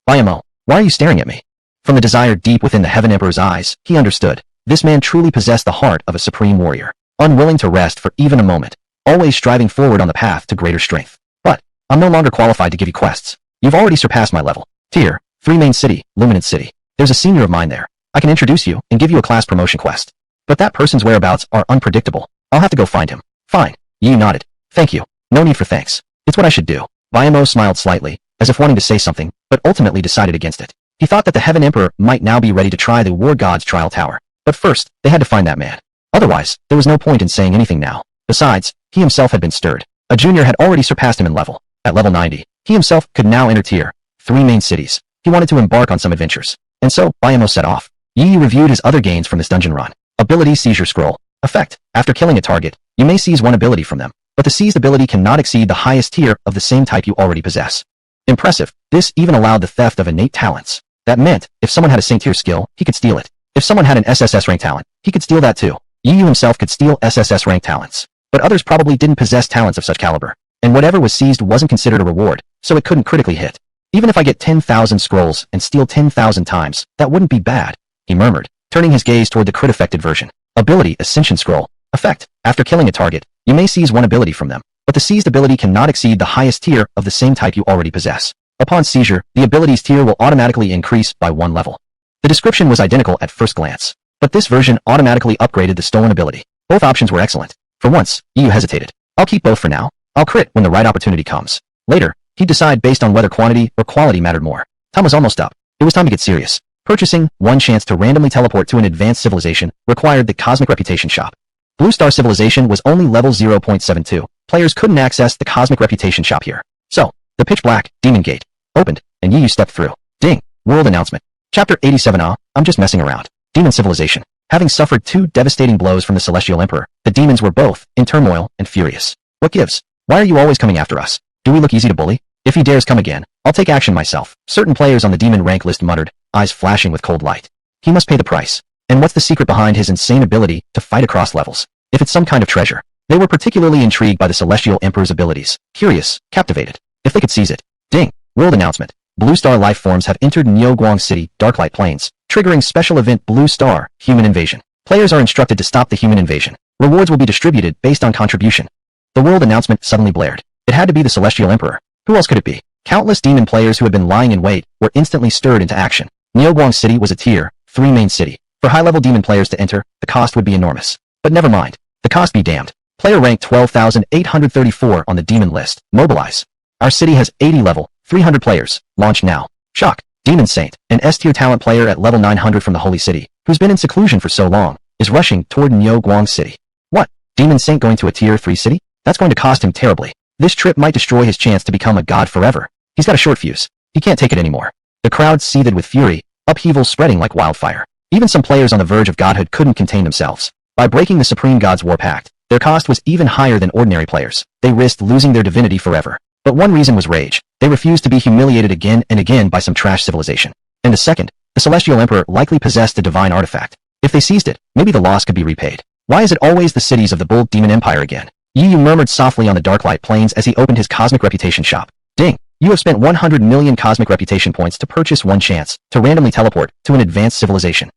Bayamo, why are you staring at me? From the desire deep within the Heaven Emperor's eyes, he understood. This man truly possessed the heart of a supreme warrior, unwilling to rest for even a moment, always striving forward on the path to greater strength. But, I'm no longer qualified to give you quests. You've already surpassed my level. Tier, 3 main city, Luminant City. There's a senior of mine there. I can introduce you and give you a class promotion quest. But that person's whereabouts are unpredictable. I'll have to go find him. Fine. Yu nodded. Thank you. No need for thanks. It's what I should do. Bayamo smiled slightly, as if wanting to say something, but ultimately decided against it. He thought that the Heaven Emperor might now be ready to try the War God's Trial Tower. But first, they had to find that man. Otherwise, there was no point in saying anything now. Besides, he himself had been stirred. A junior had already surpassed him in level. At level 90, he himself could now enter tier 3 main cities. He wanted to embark on some adventures. And so, Bayamo set off. Yi reviewed his other gains from this dungeon run. Ability Seizure Scroll. Effect. After killing a target, you may seize one ability from them, but the seized ability cannot exceed the highest tier of the same type you already possess. Impressive. This even allowed the theft of innate talents. That meant, if someone had a Saint tier skill, he could steal it. If someone had an SSS rank talent, he could steal that too. Yi himself could steal SSS rank talents. But others probably didn't possess talents of such caliber. And whatever was seized wasn't considered a reward, so it couldn't critically hit. Even if I get 10,000 scrolls and steal 10,000 times, that wouldn't be bad, he murmured, turning his gaze toward the crit-affected version. Ability Ascension Scroll. Effect. After killing a target, you may seize one ability from them, but the seized ability cannot exceed the highest tier of the same type you already possess. Upon seizure, the ability's tier will automatically increase by 1 level. The description was identical at first glance, but this version automatically upgraded the stolen ability. Both options were excellent. For once, Yu hesitated. I'll keep both for now. I'll crit when the right opportunity comes. Later, he'd decide based on whether quantity or quality mattered more. Time was almost up. It was time to get serious. Purchasing one chance to randomly teleport to an advanced civilization required the Cosmic Reputation Shop. Blue Star Civilization was only level 0.72. Players couldn't access the Cosmic Reputation Shop here. So, the pitch black Demon Gate opened, and Yu stepped through. Ding! World announcement. Chapter 87. I'm just messing around. Demon Civilization. Having suffered 2 devastating blows from the Celestial Emperor, the demons were both in turmoil and furious. What gives? Why are you always coming after us? Do we look easy to bully? If he dares come again, I'll take action myself. Certain players on the demon rank list muttered, eyes flashing with cold light. He must pay the price. And what's the secret behind his insane ability to fight across levels? If it's some kind of treasure. They were particularly intrigued by the Celestial Emperor's abilities, curious, captivated. If they could seize it. Ding! World announcement. Blue Star life forms have entered Nyoguang City, Darklight Plains, triggering special event Blue Star, Human Invasion. Players are instructed to stop the human invasion. Rewards will be distributed based on contribution. The world announcement suddenly blared. It had to be the Celestial Emperor. Who else could it be? Countless demon players who had been lying in wait were instantly stirred into action. Nyoguang City was a Tier 3 main city. For high-level demon players to enter, the cost would be enormous. But never mind. The cost be damned. Player rank 12,834 on the demon list. Mobilize. Our city has 80 level, 300 players. Launch now. Shock. Demon Saint, an S-tier talent player at level 900 from the Holy City, who's been in seclusion for so long, is rushing toward Nyoguang City. What? Demon Saint going to a Tier 3 city? That's going to cost him terribly. This trip might destroy his chance to become a god forever. He's got a short fuse. He can't take it anymore. The crowd seethed with fury, upheaval spreading like wildfire. Even some players on the verge of godhood couldn't contain themselves. By breaking the Supreme God's War Pact, their cost was even higher than ordinary players. They risked losing their divinity forever. But one reason was rage. They refused to be humiliated again and again by some trash civilization. And the second, the Celestial Emperor likely possessed a divine artifact. If they seized it, maybe the loss could be repaid. Why is it always the cities of the Bull Demon Empire again? Yu murmured softly on the Darklight Plains as he opened his Cosmic Reputation Shop. Ding! You have spent 100 million Cosmic Reputation points to purchase one chance to randomly teleport to an advanced civilization.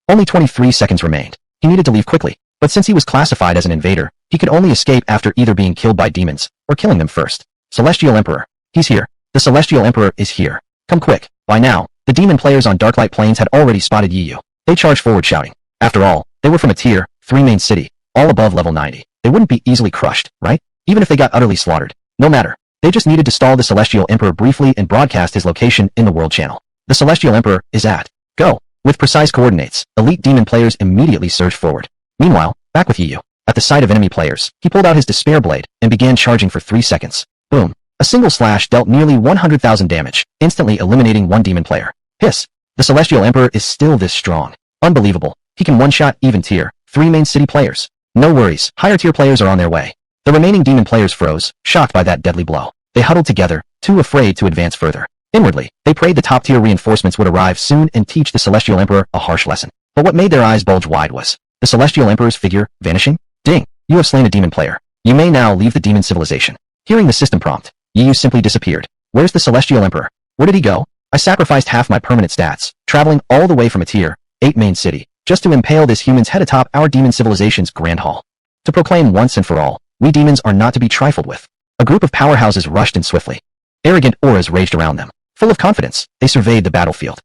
Only 23 seconds remained. He needed to leave quickly, but since he was classified as an invader, he could only escape after either being killed by demons or killing them first. Celestial Emperor. He's here. The Celestial Emperor is here. Come quick. By now, the demon players on Darklight Plains had already spotted Yu. They charged forward shouting. After all, they were from a Tier 3 main city, all above level 90. They wouldn't be easily crushed, right? Even if they got utterly slaughtered. No matter. They just needed to stall the Celestial Emperor briefly and broadcast his location in the World Channel. The Celestial Emperor is at Go. With precise coordinates, elite demon players immediately surged forward. Meanwhile, back with Yu. At the sight of enemy players, he pulled out his Despair Blade and began charging for 3 seconds. Boom. A single slash dealt nearly 100,000 damage, instantly eliminating one demon player. Hiss. The Celestial Emperor is still this strong. Unbelievable. He can one-shot even Tier 3 main city players. No worries, higher tier players are on their way. The remaining demon players froze, shocked by that deadly blow. They huddled together, too afraid to advance further. Inwardly, they prayed the top-tier reinforcements would arrive soon and teach the Celestial Emperor a harsh lesson. But what made their eyes bulge wide was the Celestial Emperor's figure vanishing. Ding! You have slain a demon player. You may now leave the demon civilization. Hearing the system prompt, Yu simply disappeared. Where's the Celestial Emperor? Where did he go? I sacrificed half my permanent stats, traveling all the way from a Tier 8 main city, just to impale this human's head atop our demon civilization's grand hall. To proclaim once and for all, we demons are not to be trifled with. A group of powerhouses rushed in swiftly. Arrogant auras raged around them. Full of confidence, they surveyed the battlefield.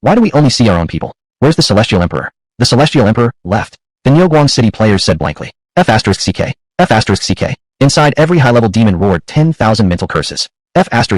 Why do we only see our own people? Where's the Celestial Emperor? The Celestial Emperor left. The Nyoguang City players said blankly. F***CK. F***CK. Inside every high-level demon roared 10,000 mental curses.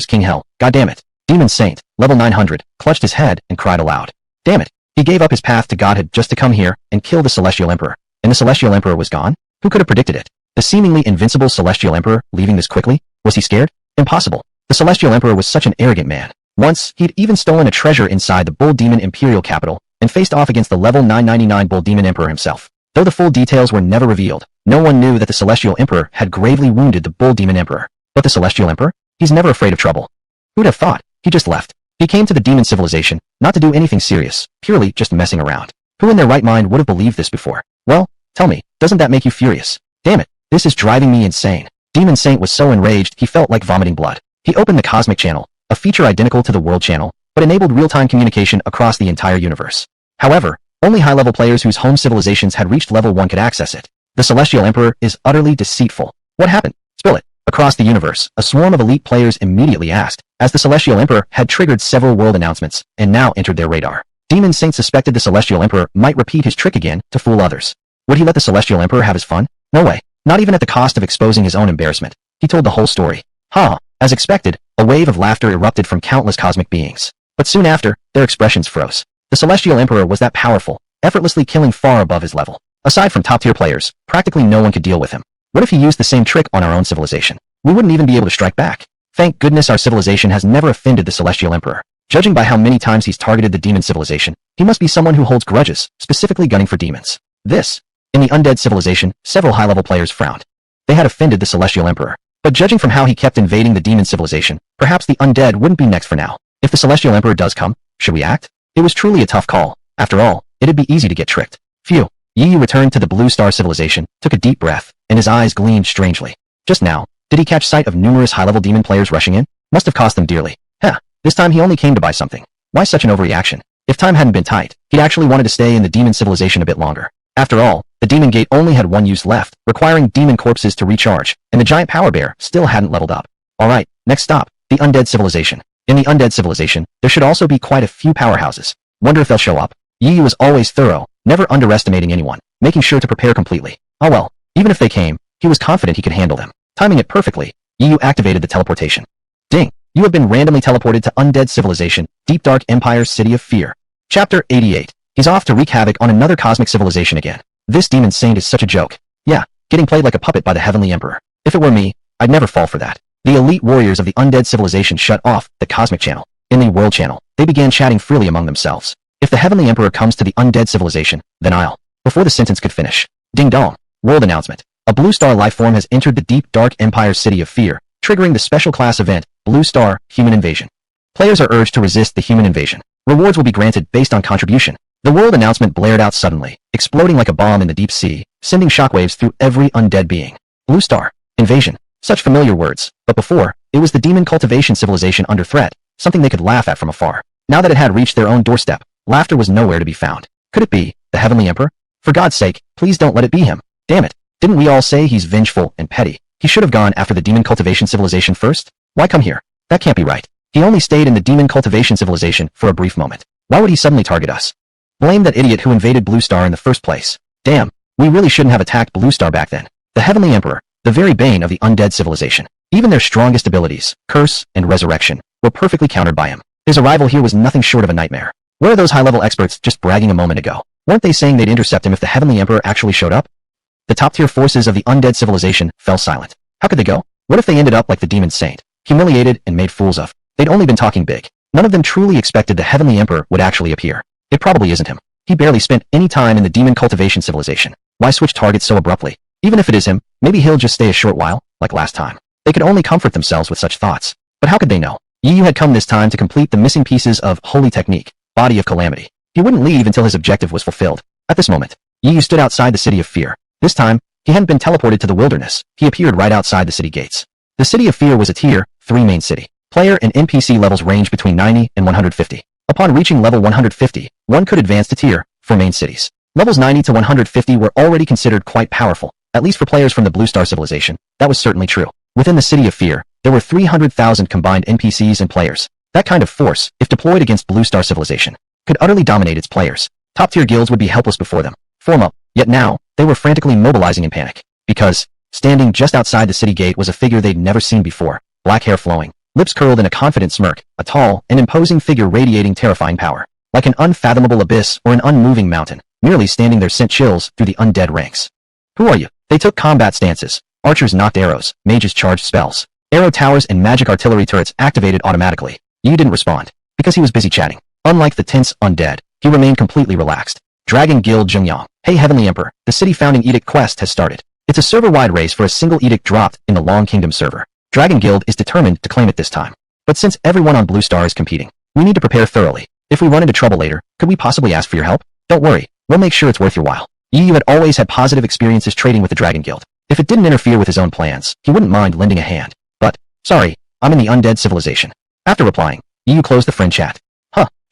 King Hell. Goddammit. Demon Saint, level 900, clutched his head and cried aloud. Damn it. He gave up his path to godhood just to come here and kill the Celestial Emperor. And the Celestial Emperor was gone? Who could have predicted it? The seemingly invincible Celestial Emperor leaving this quickly? Was he scared? Impossible. The Celestial Emperor was such an arrogant man. Once, he'd even stolen a treasure inside the Bull Demon Imperial capital and faced off against the level 999 Bull Demon Emperor himself. Though the full details were never revealed, no one knew that the Celestial Emperor had gravely wounded the Bull Demon Emperor. But the Celestial Emperor? He's never afraid of trouble. Who'd have thought? He just left. He came to the demon civilization, not to do anything serious, purely just messing around. Who in their right mind would have believed this before? Well, tell me, doesn't that make you furious? Damn it, this is driving me insane. Demon Saint was so enraged he felt like vomiting blood. He opened the Cosmic Channel, a feature identical to the World Channel, but enabled real-time communication across the entire universe. However, only high-level players whose home civilizations had reached level 1 could access it. The Celestial Emperor is utterly deceitful. What happened? Spill it. Across the universe, a swarm of elite players immediately asked, as the Celestial Emperor had triggered several world announcements and now entered their radar. Demon Saint suspected the Celestial Emperor might repeat his trick again to fool others. Would he let the Celestial Emperor have his fun? No way. Not even at the cost of exposing his own embarrassment. He told the whole story. As expected, a wave of laughter erupted from countless cosmic beings. But soon after, their expressions froze. The Celestial Emperor was that powerful, effortlessly killing far above his level. Aside from top-tier players, practically no one could deal with him. What if he used the same trick on our own civilization? We wouldn't even be able to strike back. Thank goodness our civilization has never offended the Celestial Emperor. Judging by how many times he's targeted the demon civilization, he must be someone who holds grudges, specifically gunning for demons. In the undead civilization, several high-level players frowned. They had offended the Celestial Emperor. But judging from how he kept invading the demon civilization, perhaps the undead wouldn't be next for now. If the Celestial Emperor does come, should we act? It was truly a tough call. After all, it'd be easy to get tricked. Phew. Yi returned to the Blue Star civilization, took a deep breath, and his eyes gleamed strangely. Just now, did he catch sight of numerous high-level demon players rushing in? Must have cost them dearly. This time he only came to buy something. Why such an overreaction? If time hadn't been tight, he'd actually wanted to stay in the demon civilization a bit longer. After all, the demon gate only had one use left, requiring demon corpses to recharge, and the giant power bear still hadn't leveled up. Alright, next stop, the undead civilization. In the undead civilization, there should also be quite a few powerhouses. Wonder if they'll show up? Yi was always thorough, never underestimating anyone, making sure to prepare completely. Oh well, even if they came, he was confident he could handle them. Timing it perfectly, Yi activated the teleportation. Ding! You have been randomly teleported to Undead Civilization, Deep Dark Empire City of Fear. Chapter 88. He's off to wreak havoc on another cosmic civilization again. This Demon Saint is such a joke. Yeah, getting played like a puppet by the Heavenly Emperor. If it were me, I'd never fall for that. The elite warriors of the Undead Civilization shut off the Cosmic Channel. In the World Channel, they began chatting freely among themselves. If the Heavenly Emperor comes to the Undead Civilization, then I'll... Before the sentence could finish. Ding dong. World announcement. A Blue Star lifeform has entered the Deep Dark Empire City of Fear, triggering the special class event, Blue Star Human Invasion. Players are urged to resist the human invasion. Rewards will be granted based on contribution. The world announcement blared out suddenly, exploding like a bomb in the deep sea, sending shockwaves through every undead being. Blue Star Invasion. Such familiar words, but before, it was the demon cultivation civilization under threat, something they could laugh at from afar. Now that it had reached their own doorstep, laughter was nowhere to be found. Could it be the Heavenly Emperor? For God's sake, please don't let it be him. Damn it. Didn't we all say he's vengeful and petty? He should have gone after the demon cultivation civilization first? Why come here? That can't be right. He only stayed in the demon cultivation civilization for a brief moment. Why would he suddenly target us? Blame that idiot who invaded Blue Star in the first place. Damn, we really shouldn't have attacked Blue Star back then. The Heavenly Emperor, the very bane of the undead civilization. Even their strongest abilities, curse and resurrection, were perfectly countered by him. His arrival here was nothing short of a nightmare. Where are those high-level experts just bragging a moment ago? Weren't they saying they'd intercept him if the Heavenly Emperor actually showed up? The top-tier forces of the undead civilization fell silent. How could they go? What if they ended up like the Demon Saint, humiliated and made fools of? They'd only been talking big. None of them truly expected the Heavenly Emperor would actually appear. It probably isn't him. He barely spent any time in the demon cultivation civilization. Why switch targets so abruptly? Even if it is him, maybe he'll just stay a short while, like last time. They could only comfort themselves with such thoughts. But how could they know? Yu had come this time to complete the missing pieces of Holy Technique, Body of Calamity. He wouldn't leave until his objective was fulfilled. At this moment, Yu stood outside the City of Fear. This time, he hadn't been teleported to the wilderness. He appeared right outside the city gates. The City of Fear was a Tier 3 main city. Player and NPC levels range between 90 and 150. Upon reaching level 150, one could advance to Tier 4 main cities. Levels 90 to 150 were already considered quite powerful, at least for players from the Blue Star civilization. That was certainly true. Within the City of Fear, there were 300,000 combined NPCs and players. That kind of force, if deployed against Blue Star civilization, could utterly dominate its players. Top-tier guilds would be helpless before them. Form up. Yet now, they were frantically mobilizing in panic. Because, standing just outside the city gate was a figure they'd never seen before. Black hair flowing, lips curled in a confident smirk, a tall and imposing figure radiating terrifying power. Like an unfathomable abyss or an unmoving mountain, merely standing there sent chills through the undead ranks. Who are you? They took combat stances. Archers knocked arrows, mages charged spells. Arrow towers and magic artillery turrets activated automatically. Yi didn't respond, because he was busy chatting. Unlike the tense undead, he remained completely relaxed. Dragon Guild Zhengyang. Hey Heavenly Emperor, the city founding edict quest has started. It's a server-wide race for a single edict dropped in the Long Kingdom server. Dragon Guild is determined to claim it this time. But since everyone on Blue Star is competing, we need to prepare thoroughly. If we run into trouble later, could we possibly ask for your help? Don't worry, we'll make sure it's worth your while. Yi had always had positive experiences trading with the Dragon Guild. If it didn't interfere with his own plans, he wouldn't mind lending a hand. But, sorry, I'm in the undead civilization. After replying, Yi closed the friend chat.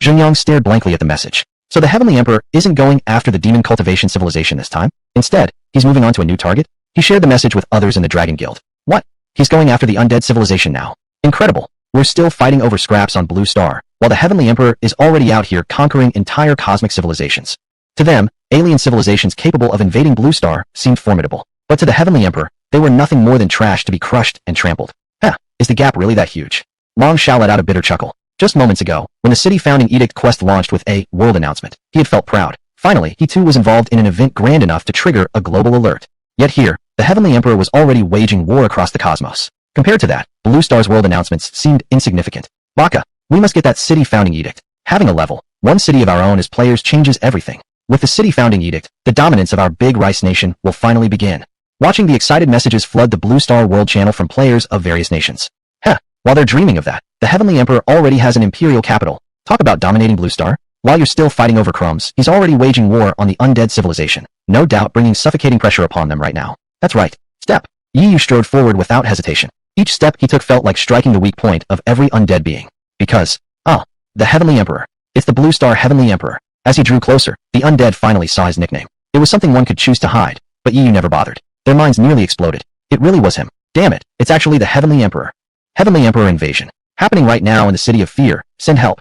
Zhengyang stared blankly at the message. So the Heavenly Emperor isn't going after the demon cultivation civilization this time? Instead, he's moving on to a new target? He shared the message with others in the Dragon Guild. What? He's going after the undead civilization now. Incredible. We're still fighting over scraps on Blue Star, while the Heavenly Emperor is already out here conquering entire cosmic civilizations. To them, alien civilizations capable of invading Blue Star seemed formidable. But to the Heavenly Emperor, they were nothing more than trash to be crushed and trampled. Is the gap really that huge? Long Xiao let out a bitter chuckle. Just moments ago, when the city founding edict quest launched with a world announcement, he had felt proud. Finally, he too was involved in an event grand enough to trigger a global alert. Yet here, the Heavenly Emperor was already waging war across the cosmos. Compared to that, Blue Star's world announcements seemed insignificant. Baka, we must get that city founding edict. Having a level 1 city of our own as players changes everything. With the city founding edict, the dominance of our big rice nation will finally begin. Watching the excited messages flood the Blue Star World channel from players of various nations. While they're dreaming of that, the Heavenly Emperor already has an imperial capital. Talk about dominating Blue Star. While you're still fighting over crumbs, he's already waging war on the undead civilization, no doubt bringing suffocating pressure upon them right now. That's right. Step. Yi strode forward without hesitation. Each step he took felt like striking the weak point of every undead being. Because, the Heavenly Emperor. It's the Blue Star Heavenly Emperor. As he drew closer, the undead finally saw his nickname. It was something one could choose to hide, but Yi never bothered. Their minds nearly exploded. It really was him. Damn it, it's actually the Heavenly Emperor. Heavenly Emperor invasion. Happening right now in the City of Fear. Send help.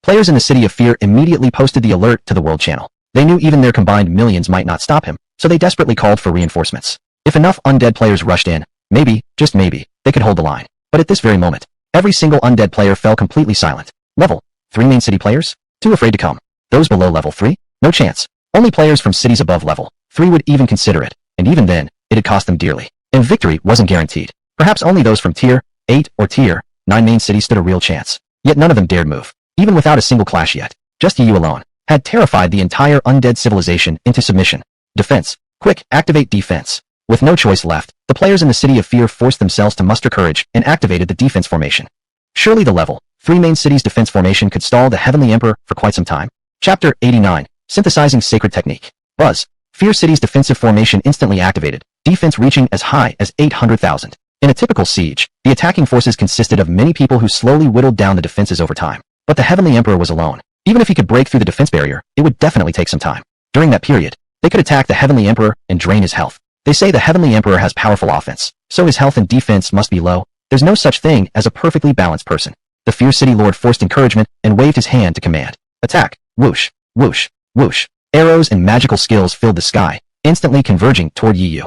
Players in the City of Fear immediately posted the alert to the World Channel. They knew even their combined millions might not stop him, so they desperately called for reinforcements. If enough undead players rushed in, maybe, just maybe, they could hold the line. But at this very moment, every single undead player fell completely silent. Level 3 main city players? Too afraid to come. Those below level 3? No chance. Only players from cities above level 3 would even consider it, and even then, it'd cost them dearly. And victory wasn't guaranteed. Perhaps only those from Tier 8 or Tier 9 main cities stood a real chance. Yet none of them dared move. Even without a single clash yet, just Yu alone had terrified the entire undead civilization into submission. Defense. Quick, activate defense. With no choice left, the players in the City of Fear forced themselves to muster courage and activated the defense formation. Surely the level 3 main cities defense formation could stall the Heavenly Emperor for quite some time. Chapter 89. Synthesizing Sacred Technique. Buzz. Fear City's defensive formation instantly activated, defense reaching as high as 800,000. In a typical siege, the attacking forces consisted of many people who slowly whittled down the defenses over time. But the Heavenly Emperor was alone. Even if he could break through the defense barrier, it would definitely take some time. During that period, they could attack the Heavenly Emperor and drain his health. They say the Heavenly Emperor has powerful offense, so his health and defense must be low. There's no such thing as a perfectly balanced person. The Fear City Lord forced encouragement and waved his hand to command. Attack. Whoosh, whoosh, whoosh. Arrows and magical skills filled the sky, instantly converging toward Yi.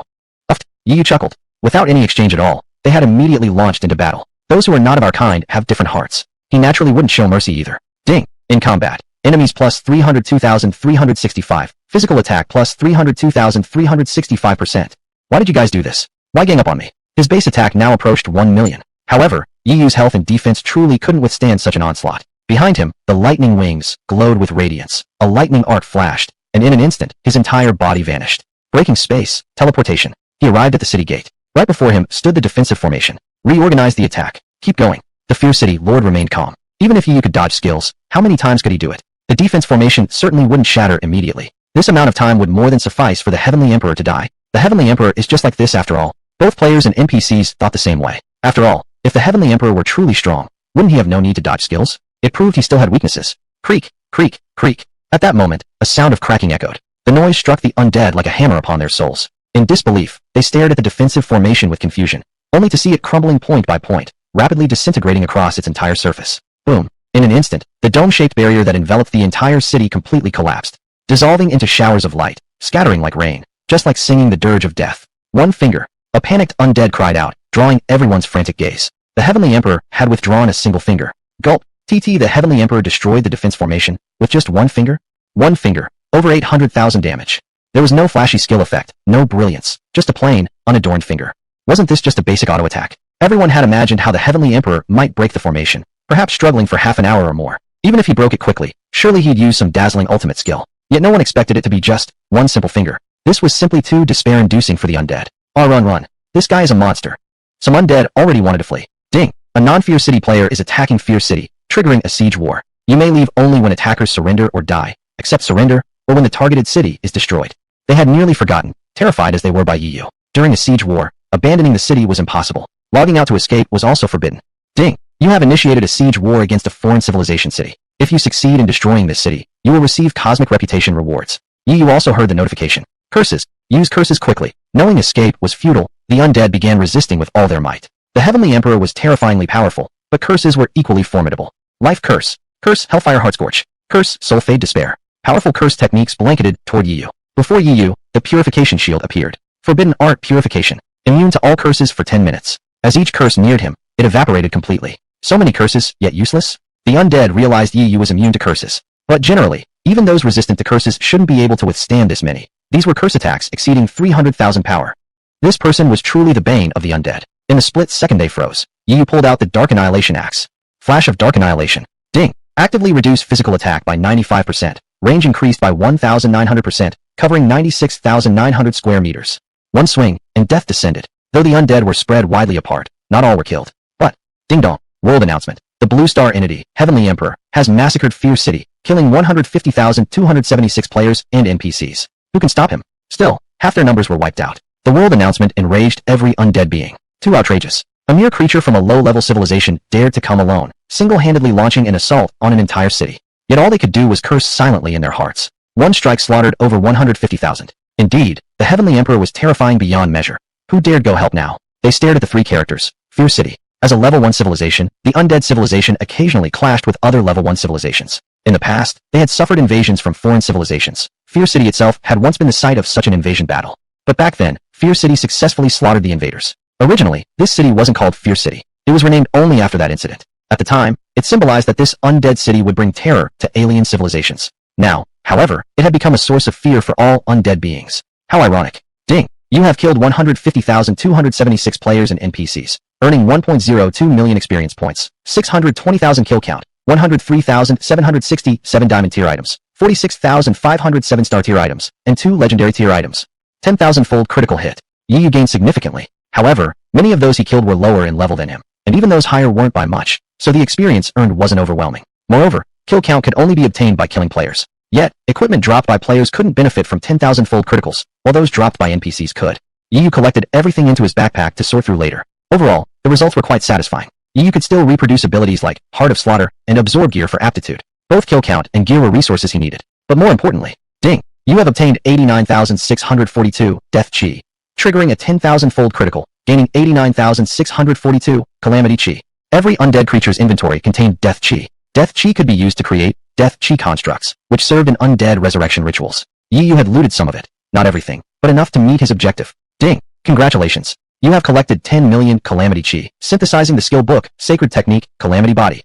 Yi chuckled. Without any exchange at all, they had immediately launched into battle. Those who are not of our kind have different hearts. He naturally wouldn't show mercy either. Ding. In combat. Enemies plus 302,365. Physical attack plus 302,365%. Why did you guys do this? Why gang up on me? His base attack now approached 1 million. However, Yi's health and defense truly couldn't withstand such an onslaught. Behind him, the lightning wings glowed with radiance. A lightning arc flashed, and in an instant, his entire body vanished. Breaking space, teleportation. He arrived at the city gate. Right before him stood the defensive formation. Reorganize the attack. Keep going. The Fear City Lord remained calm. Even if Yi could dodge skills, how many times could he do it? The defense formation certainly wouldn't shatter immediately. This amount of time would more than suffice for the Heavenly Emperor to die. The Heavenly Emperor is just like this after all. Both players and NPCs thought the same way. After all, if the Heavenly Emperor were truly strong, wouldn't he have no need to dodge skills? It proved he still had weaknesses. Creak, creak, creak. At that moment, a sound of cracking echoed. The noise struck the undead like a hammer upon their souls. In disbelief, they stared at the defensive formation with confusion, only to see it crumbling point by point, rapidly disintegrating across its entire surface. Boom. In an instant, the dome-shaped barrier that enveloped the entire city completely collapsed, dissolving into showers of light, scattering like rain, just like singing the dirge of death. One finger. A panicked undead cried out, drawing everyone's frantic gaze. The Heavenly Emperor had withdrawn a single finger. Gulp. The Heavenly Emperor destroyed the defense formation with just one finger? One finger. Over 800,000 damage. There was no flashy skill effect, no brilliance, just a plain, unadorned finger. Wasn't this just a basic auto attack? Everyone had imagined how the Heavenly Emperor might break the formation, perhaps struggling for half an hour or more. Even if he broke it quickly, surely he'd use some dazzling ultimate skill. Yet no one expected it to be just one simple finger. This was simply too despair-inducing for the undead. Oh, run. This guy is a monster. Some undead already wanted to flee. Ding! A non-Fear City player is attacking Fear City, triggering a siege war. You may leave only when attackers surrender or die, except surrender, or when the targeted city is destroyed. They had nearly forgotten, terrified as they were by Yu. During a siege war, abandoning the city was impossible. Logging out to escape was also forbidden. Ding! You have initiated a siege war against a foreign civilization city. If you succeed in destroying this city, you will receive cosmic reputation rewards. Yu also heard the notification. Curses. Use curses quickly. Knowing escape was futile, the undead began resisting with all their might. The Heavenly Emperor was terrifyingly powerful, but curses were equally formidable. Life Curse. Curse Hellfire Heartscorch. Curse Soul Fade Despair. Powerful curse techniques blanketed toward Yu. Before Yu, the Purification Shield appeared. Forbidden Art Purification. Immune to all curses for 10 minutes. As each curse neared him, it evaporated completely. So many curses, yet useless? The undead realized Yu was immune to curses. But generally, even those resistant to curses shouldn't be able to withstand this many. These were curse attacks exceeding 300,000 power. This person was truly the bane of the undead. In a split second they froze. Yu pulled out the Dark Annihilation Axe. Flash of Dark Annihilation. Ding! Actively reduced physical attack by 95%. Range increased by 1,900%, covering 96,900 square meters. One swing, and death descended. Though the undead were spread widely apart, not all were killed. But, ding dong, world announcement. The Blue Star Entity, Heavenly Emperor, has massacred Fear City, killing 150,276 players and NPCs. Who can stop him? Still, half their numbers were wiped out. The world announcement enraged every undead being. Too outrageous. A mere creature from a low-level civilization dared to come alone, single-handedly launching an assault on an entire city. Yet all they could do was curse silently in their hearts. One strike slaughtered over 150,000. Indeed, the Heavenly Emperor was terrifying beyond measure. Who dared go help now? They stared at the three characters. Fear City. As a level 1 civilization, the undead civilization occasionally clashed with other level 1 civilizations. In the past, they had suffered invasions from foreign civilizations. Fear City itself had once been the site of such an invasion battle. But back then, Fear City successfully slaughtered the invaders. Originally, this city wasn't called Fear City. It was renamed only after that incident. At the time, it symbolized that this undead city would bring terror to alien civilizations. Now, however, it had become a source of fear for all undead beings. How ironic. Ding! You have killed 150,276 players and NPCs, earning 1.02 million experience points, 620,000 kill count, 103,767 diamond tier items, 46,507 star tier items, and 2 legendary tier items. 10,000-fold critical hit. Yu gained significantly. However, many of those he killed were lower in level than him, and even those higher weren't by much, so the experience earned wasn't overwhelming. Moreover, kill count could only be obtained by killing players. Yet, equipment dropped by players couldn't benefit from 10,000-fold criticals, while those dropped by NPCs could. Yu collected everything into his backpack to sort through later. Overall, the results were quite satisfying. Yu could still reproduce abilities like Heart of Slaughter and Absorb Gear for aptitude. Both kill count and gear were resources he needed. But more importantly, ding! You have obtained 89,642 Death Chi, triggering a 10,000-fold critical, gaining 89,642 Calamity Chi. Every undead creature's inventory contained Death Chi. Death Chi could be used to create Death Chi constructs, which served in undead resurrection rituals. Yu had looted some of it, not everything, but enough to meet his objective. Ding! Congratulations! You have collected 10 million Calamity Chi, synthesizing the skill book, Sacred Technique, Calamity Body.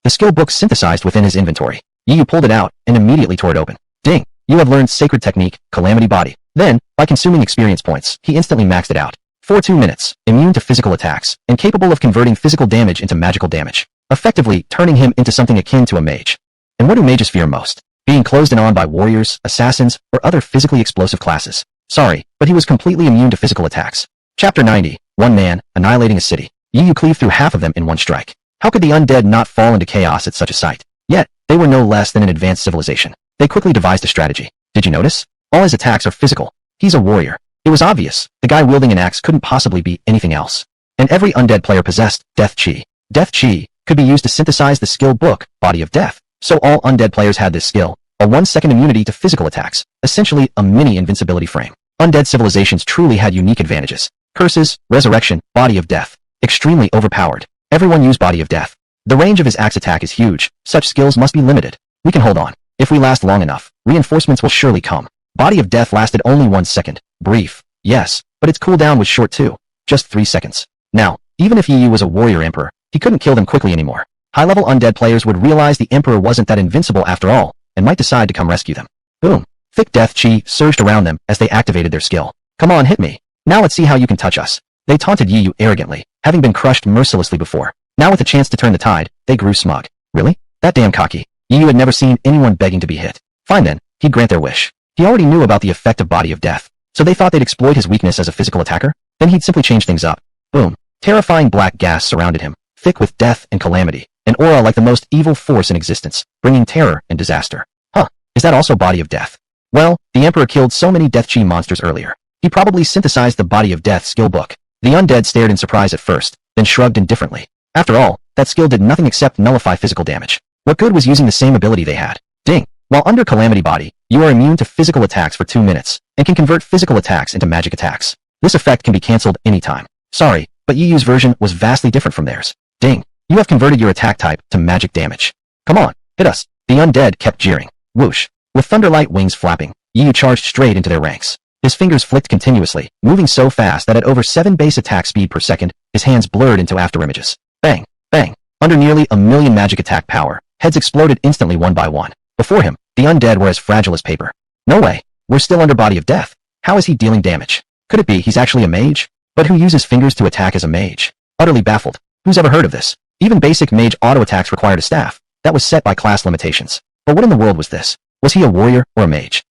The skill book synthesized within his inventory. Yu pulled it out and immediately tore it open. Ding! You have learned Sacred Technique, Calamity Body. Then, by consuming experience points, he instantly maxed it out. For 2 minutes, immune to physical attacks, and capable of converting physical damage into magical damage, effectively turning him into something akin to a mage. And what do mages fear most? Being closed in on by warriors, assassins, or other physically explosive classes. Sorry, but he was completely immune to physical attacks. Chapter 90, One Man, Annihilating a City. Yu cleaved through half of them in one strike. How could the undead not fall into chaos at such a sight? Yet, they were no less than an advanced civilization. They quickly devised a strategy. Did you notice? All his attacks are physical. He's a warrior. It was obvious. The guy wielding an axe couldn't possibly be anything else. And every undead player possessed Death Chi. Death Chi could be used to synthesize the skill book, Body of Death. So all undead players had this skill, a 1-second immunity to physical attacks, essentially a mini invincibility frame. Undead civilizations truly had unique advantages. Curses, resurrection, Body of Death. Extremely overpowered. Everyone used Body of Death. The range of his axe attack is huge. Such skills must be limited. We can hold on. If we last long enough, reinforcements will surely come. Body of Death lasted only 1 second. Brief, yes, but its cooldown was short too. Just 3 seconds. Now, even if Yu was a warrior emperor, he couldn't kill them quickly anymore. High-level undead players would realize the emperor wasn't that invincible after all, and might decide to come rescue them. Boom. Thick Death Chi surged around them as they activated their skill. Come on, hit me. Now let's see how you can touch us. They taunted Yu arrogantly, having been crushed mercilessly before. Now with a chance to turn the tide, they grew smug. Really? That damn cocky. Yu had never seen anyone begging to be hit. Fine then, he'd grant their wish. He already knew about the effect of Body of Death, so they thought they'd exploit his weakness as a physical attacker? Then he'd simply change things up. Boom. Terrifying black gas surrounded him, thick with death and calamity, an aura like the most evil force in existence, bringing terror and disaster. Huh, is that also Body of Death? Well, the Emperor killed so many Death Chi monsters earlier. He probably synthesized the Body of Death skill book. The undead stared in surprise at first, then shrugged indifferently. After all, that skill did nothing except nullify physical damage. What good was using the same ability they had? Ding. While under Calamity Body, you are immune to physical attacks for 2 minutes, and can convert physical attacks into magic attacks. This effect can be cancelled anytime. Sorry, but Yu's version was vastly different from theirs. Ding. You have converted your attack type to magic damage. Come on, hit us. The undead kept jeering. Whoosh. With thunderlight wings flapping, Yu charged straight into their ranks. His fingers flicked continuously, moving so fast that at over 7 base attack speed per second, his hands blurred into afterimages. Bang, bang. Under nearly 1,000,000 magic attack power, heads exploded instantly one by one. Before him, the undead were as fragile as paper. No way. We're still under Body of Death. How is he dealing damage? Could it be he's actually a mage? But who uses fingers to attack as a mage? Utterly baffled. Who's ever heard of this? Even basic mage auto attacks required a staff. That was set by class limitations. But what in the world was this? Was he a warrior or a mage?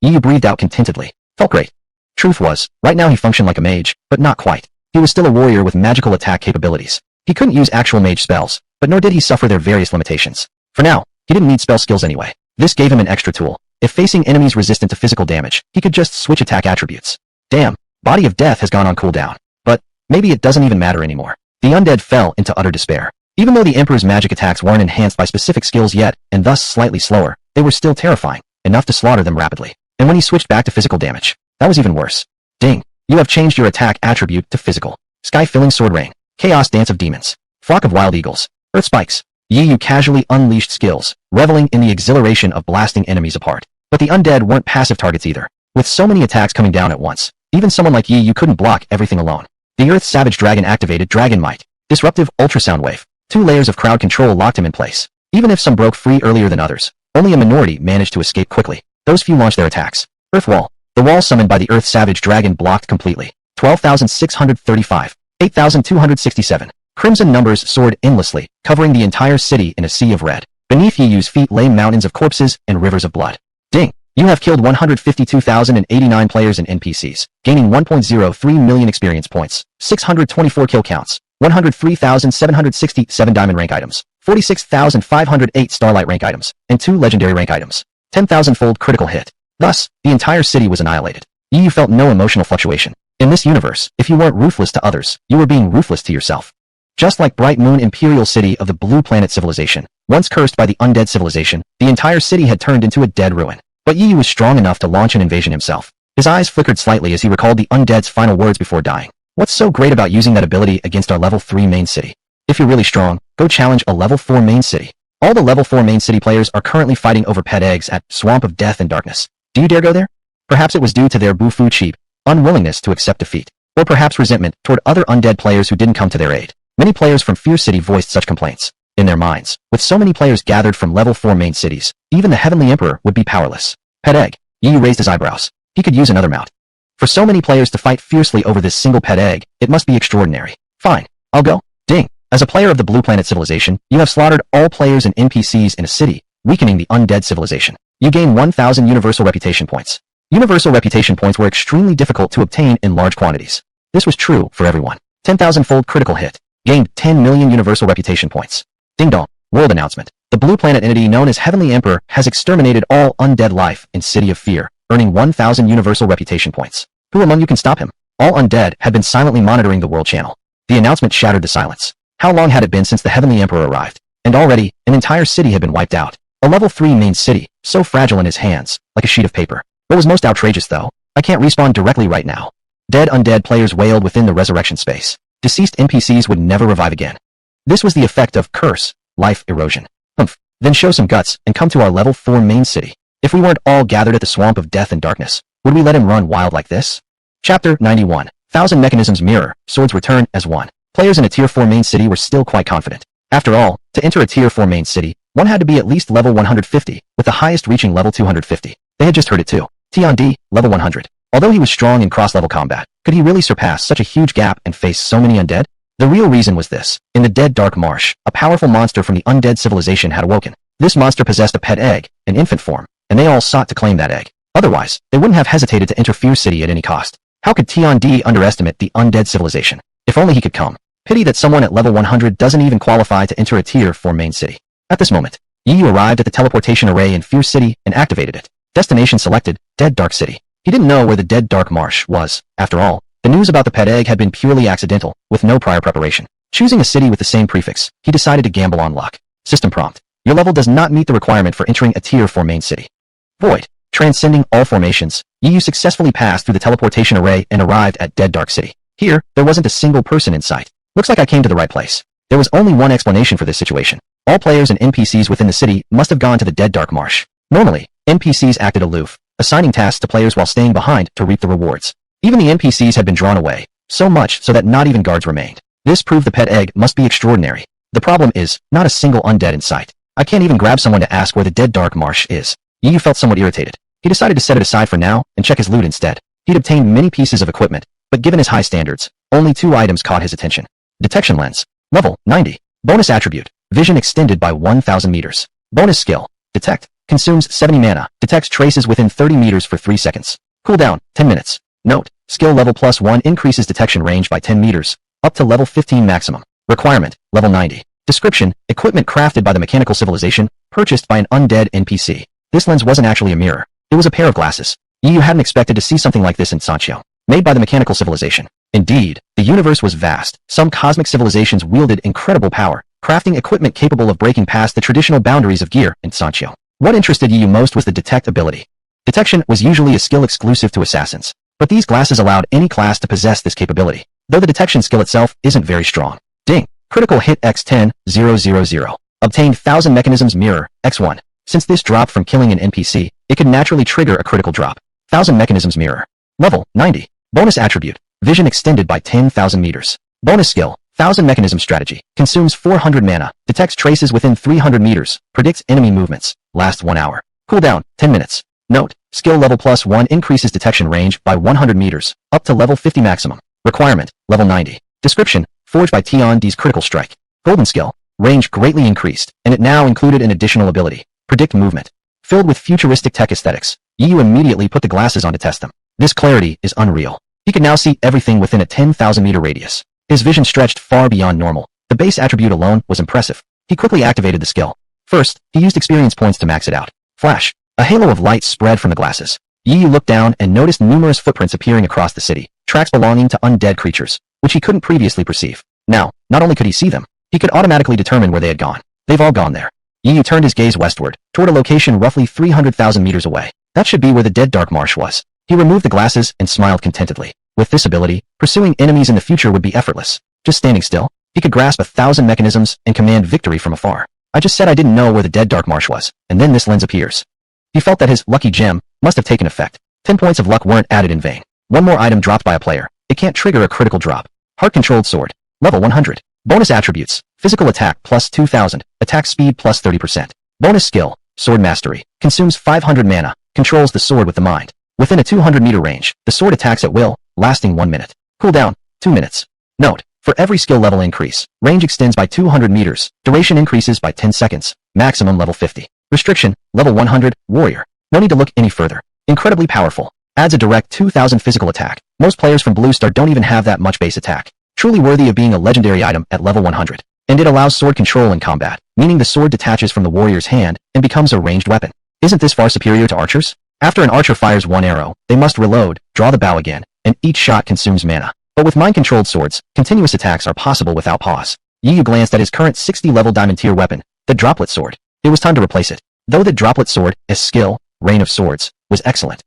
Yu breathed out contentedly. Felt great. Truth was, right now he functioned like a mage, but not quite. He was still a warrior with magical attack capabilities. He couldn't use actual mage spells, but nor did he suffer their various limitations. For now, he didn't need spell skills anyway. This gave him an extra tool. If facing enemies resistant to physical damage, he could just switch attack attributes. Damn, Body of Death has gone on cooldown. But maybe it doesn't even matter anymore. The undead fell into utter despair. Even though the Emperor's magic attacks weren't enhanced by specific skills yet, and thus slightly slower, they were still terrifying, enough to slaughter them rapidly. And when he switched back to physical damage, that was even worse. Ding. You have changed your attack attribute to physical. Sky-filling sword rain. Chaos dance of demons. Flock of wild eagles. Earth spikes. Yu casually unleashed skills, reveling in the exhilaration of blasting enemies apart. But the undead weren't passive targets either. With so many attacks coming down at once, even someone like Yu couldn't block everything alone. The Earth Savage Dragon activated Dragon Might. Disruptive ultrasound wave. 2 layers of crowd control locked him in place. Even if some broke free earlier than others, only a minority managed to escape quickly. Those few launched their attacks. Earth Wall. The wall summoned by the Earth Savage Dragon blocked completely. 12,635. 8,267. Crimson numbers soared endlessly, covering the entire city in a sea of red. Beneath Yu's feet lay mountains of corpses and rivers of blood. Ding. You have killed 152,089 players and NPCs, gaining 1.03 million experience points, 624 kill counts, 103,767 diamond rank items, 46,508 starlight rank items, and 2 legendary rank items. 10,000-fold critical hit. Thus, the entire city was annihilated. Yu felt no emotional fluctuation. In this universe, if you weren't ruthless to others, you were being ruthless to yourself. Just like Bright Moon Imperial City of the Blue Planet Civilization, once cursed by the undead civilization, the entire city had turned into a dead ruin. But Yu was strong enough to launch an invasion himself. His eyes flickered slightly as he recalled the undead's final words before dying. What's so great about using that ability against our level 3 main city? If you're really strong, go challenge a level 4 main city. All the level 4 main city players are currently fighting over pet eggs at Swamp of Death and Darkness. Do you dare go there? Perhaps it was due to their Bufu cheap unwillingness to accept defeat, or perhaps resentment toward other undead players who didn't come to their aid. Many players from Fear City voiced such complaints. In their minds, with so many players gathered from level 4 main cities, even the Heavenly Emperor would be powerless. Pet egg. Yu raised his eyebrows. He could use another mount. For so many players to fight fiercely over this single pet egg, it must be extraordinary. Fine. I'll go. Ding. As a player of the Blue Planet Civilization, you have slaughtered all players and NPCs in a city, weakening the undead civilization. You gain 1,000 universal reputation points. Universal reputation points were extremely difficult to obtain in large quantities. This was true for everyone. 10,000-fold critical hit. Gained 10 million universal reputation points. Ding dong. World announcement. The Blue Planet entity known as Heavenly Emperor has exterminated all undead life in City of Fear, earning 1,000 universal reputation points. Who among you can stop him? All undead had been silently monitoring the world channel. The announcement shattered the silence. How long had it been since the Heavenly Emperor arrived? And already, an entire city had been wiped out. A level 3 main city, so fragile in his hands, like a sheet of paper. What was most outrageous though? I can't respawn directly right now. Dead undead players wailed within the resurrection space. Deceased NPCs would never revive again. This was the effect of curse, life erosion. Then show some guts and come to our level 4 main city. If we weren't all gathered at the Swamp of Death and Darkness, would we let him run wild like this? Chapter 91. 1,000 Mechanisms Mirror, Swords return as one. Players in a Tier 4 main city were still quite confident. After all, to enter a Tier 4 main city, one had to be at least level 150, with the highest reaching level 250. They had just heard it too. Tion D, level 100. Although he was strong in cross-level combat, could he really surpass such a huge gap and face so many undead? The real reason was this. In the dead dark marsh, a powerful monster from the undead civilization had awoken. This monster possessed a pet egg, in infant form, and they all sought to claim that egg. Otherwise, they wouldn't have hesitated to enter Fear City at any cost. How could Tion D underestimate the undead civilization? If only he could come. Pity that someone at level 100 doesn't even qualify to enter a tier 4 main city. At this moment, Yu arrived at the teleportation array in Fear City and activated it. Destination selected, Dead Dark City. He didn't know where the Dead Dark Marsh was. After all, the news about the pet egg had been purely accidental, with no prior preparation. Choosing a city with the same prefix, he decided to gamble on luck. System prompt. Your level does not meet the requirement for entering a tier 4 main city. Void. Transcending all formations, Yu successfully passed through the teleportation array and arrived at Dead Dark City. Here, there wasn't a single person in sight. Looks like I came to the right place. There was only one explanation for this situation. All players and NPCs within the city must have gone to the Dead Dark Marsh. Normally, NPCs acted aloof, assigning tasks to players while staying behind to reap the rewards. Even the NPCs had been drawn away, so much so that not even guards remained. This proved the pet egg must be extraordinary. The problem is, not a single undead in sight. I can't even grab someone to ask where the Dead Dark Marsh is. Yu felt somewhat irritated. He decided to set it aside for now and check his loot instead. He'd obtained many pieces of equipment, but given his high standards, only 2 items caught his attention. Detection lens. Level 90. Bonus attribute. Vision extended by 1,000 meters. Bonus skill. Detect. Consumes 70 mana. Detects traces within 30 meters for 3 seconds. Cooldown, 10 minutes. Note. Skill level +1 increases detection range by 10 meters, up to level 15 maximum. Requirement. Level 90. Description. Equipment crafted by the mechanical civilization, purchased by an undead NPC. This lens wasn't actually a mirror. It was a pair of glasses. Yu hadn't expected to see something like this in Sancho. Made by the mechanical civilization. Indeed, the universe was vast. Some cosmic civilizations wielded incredible power, crafting equipment capable of breaking past the traditional boundaries of gear and Sancho. What interested Yu most was the detect ability. Detection was usually a skill exclusive to assassins, but these glasses allowed any class to possess this capability, though the detection skill itself isn't very strong. Ding! Critical hit X10, 000. Obtained 1000 mechanisms mirror, X1. Since this dropped from killing an NPC, it could naturally trigger a critical drop. 1000 mechanisms mirror. Level 90. Bonus attribute. Vision extended by 10,000 meters. Bonus skill. 1000 mechanism strategy. Consumes 400 mana. Detects traces within 300 meters. Predicts enemy movements. Lasts 1 hour. Cooldown, 10 minutes. Note. Skill level +1 increases detection range by 100 meters, up to level 50 maximum. Requirement. Level 90. Description. Forged by Tion D's critical strike. Golden skill. Range greatly increased, and it now included an additional ability. Predict movement. Filled with futuristic tech aesthetics, Yu immediately put the glasses on to test them. This clarity is unreal. He could now see everything within a 10,000 meter radius. His vision stretched far beyond normal. The base attribute alone was impressive. He quickly activated the skill. First, he used experience points to max it out. Flash. A halo of light spread from the glasses. Yu looked down and noticed numerous footprints appearing across the city, tracks belonging to undead creatures, which he couldn't previously perceive. Now, not only could he see them, he could automatically determine where they had gone. They've all gone there. Yu turned his gaze westward, toward a location roughly 300,000 meters away. That should be where the Dead Dark Marsh was. He removed the glasses and smiled contentedly. With this ability, pursuing enemies in the future would be effortless. Just standing still, he could grasp 1,000 mechanisms and command victory from afar. I just said I didn't know where the Dead Dark Marsh was, and then this lens appears. He felt that his lucky gem must have taken effect. 10 points of luck weren't added in vain. One more item dropped by a player. It can't trigger a critical drop. Heart-controlled sword. Level 100. Bonus attributes. Physical attack plus 2,000. Attack speed plus 30%. Bonus skill. Sword mastery. Consumes 500 mana. Controls the sword with the mind. Within a 200-meter range, the sword attacks at will, lasting 1 minute. Cooldown, 2 minutes. Note. For every skill level increase, range extends by 200 meters. Duration increases by 10 seconds. Maximum level 50. Restriction. Level 100. Warrior. No need to look any further. Incredibly powerful. Adds a direct 2,000 physical attack. Most players from Blue Star don't even have that much base attack. Truly worthy of being a legendary item at level 100. And it allows sword control in combat, meaning the sword detaches from the warrior's hand and becomes a ranged weapon. Isn't this far superior to archers? After an archer fires 1 arrow, they must reload, draw the bow again, and each shot consumes mana. But with mind-controlled swords, continuous attacks are possible without pause. Yu glanced at his current 60-level diamond tier weapon, the droplet sword. It was time to replace it. Though the droplet sword, as skill, Rain of Swords, was excellent.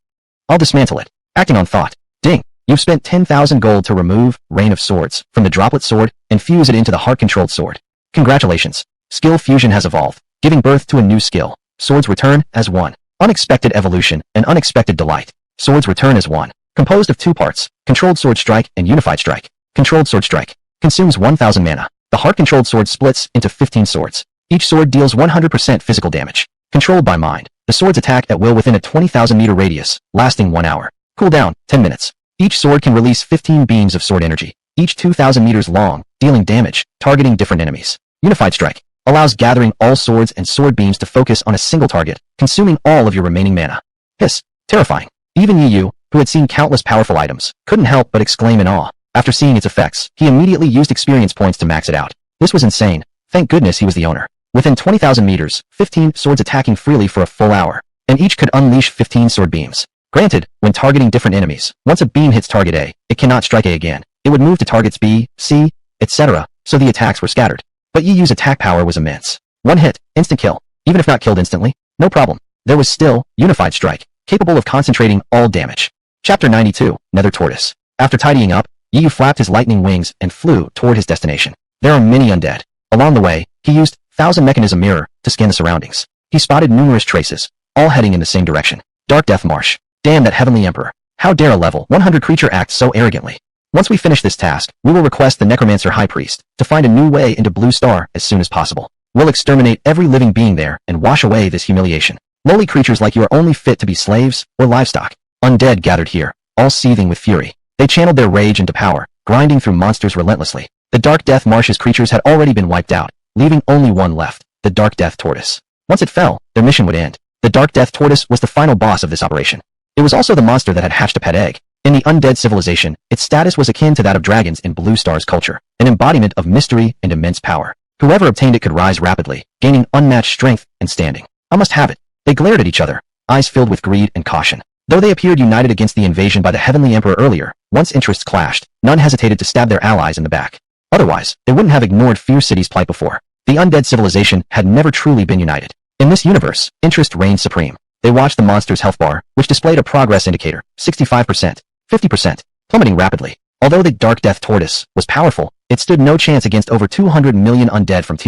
I'll dismantle it. Acting on thought. Ding. You've spent 10,000 gold to remove Rain of Swords from the droplet sword and fuse it into the heart-controlled sword. Congratulations. Skill fusion has evolved, giving birth to a new skill. Swords return as one. Unexpected evolution and unexpected delight. Swords return as one. Composed of 2 parts, Controlled Sword Strike and Unified Strike. Controlled Sword Strike. Consumes 1,000 mana. The heart-controlled sword splits into 15 swords. Each sword deals 100% physical damage. Controlled by mind. The swords attack at will within a 20,000 meter radius, lasting 1 hour. Cooldown, 10 minutes. Each sword can release 15 beams of sword energy, each 2,000 meters long, dealing damage, targeting different enemies. Unified Strike allows gathering all swords and sword beams to focus on a single target, consuming all of your remaining mana. Hiss. Terrifying. Even Yu, who had seen countless powerful items, couldn't help but exclaim in awe. After seeing its effects, he immediately used experience points to max it out. This was insane. Thank goodness he was the owner. Within 20,000 meters, 15 swords attacking freely for a full hour, and each could unleash 15 sword beams. Granted, when targeting different enemies, once a beam hits target A, it cannot strike A again. It would move to targets B, C, etc., so the attacks were scattered. But Yu's attack power was immense. One hit, instant kill. Even if not killed instantly, no problem. There was still Unified Strike, capable of concentrating all damage. Chapter 92, Nether Tortoise. After tidying up, Yu flapped his lightning wings and flew toward his destination. There are many undead. Along the way, he used Thousand Mechanism Mirror to scan the surroundings. He spotted numerous traces, all heading in the same direction. Dark Death Marsh. Damn that Heavenly Emperor. How dare a level 100 creature act so arrogantly? Once we finish this task, we will request the Necromancer High Priest to find a new way into Blue Star as soon as possible. We'll exterminate every living being there and wash away this humiliation. Lowly creatures like you are only fit to be slaves or livestock. Undead gathered here, all seething with fury. They channeled their rage into power, grinding through monsters relentlessly. The Dark Death Marsh's creatures had already been wiped out, leaving only one left, the Dark Death Tortoise. Once it fell, their mission would end. The Dark Death Tortoise was the final boss of this operation. It was also the monster that had hatched a pet egg. In the undead civilization, its status was akin to that of dragons in Blue Star's culture, an embodiment of mystery and immense power. Whoever obtained it could rise rapidly, gaining unmatched strength and standing. I must have it. They glared at each other, eyes filled with greed and caution. Though they appeared united against the invasion by the Heavenly Emperor earlier, once interests clashed, none hesitated to stab their allies in the back. Otherwise, they wouldn't have ignored Fierce City's plight before. The undead civilization had never truly been united. In this universe, interest reigned supreme. They watched the monster's health bar, which displayed a progress indicator, 65%, 50%, plummeting rapidly. Although the Dark Death Tortoise was powerful, it stood no chance against over 200 million undead from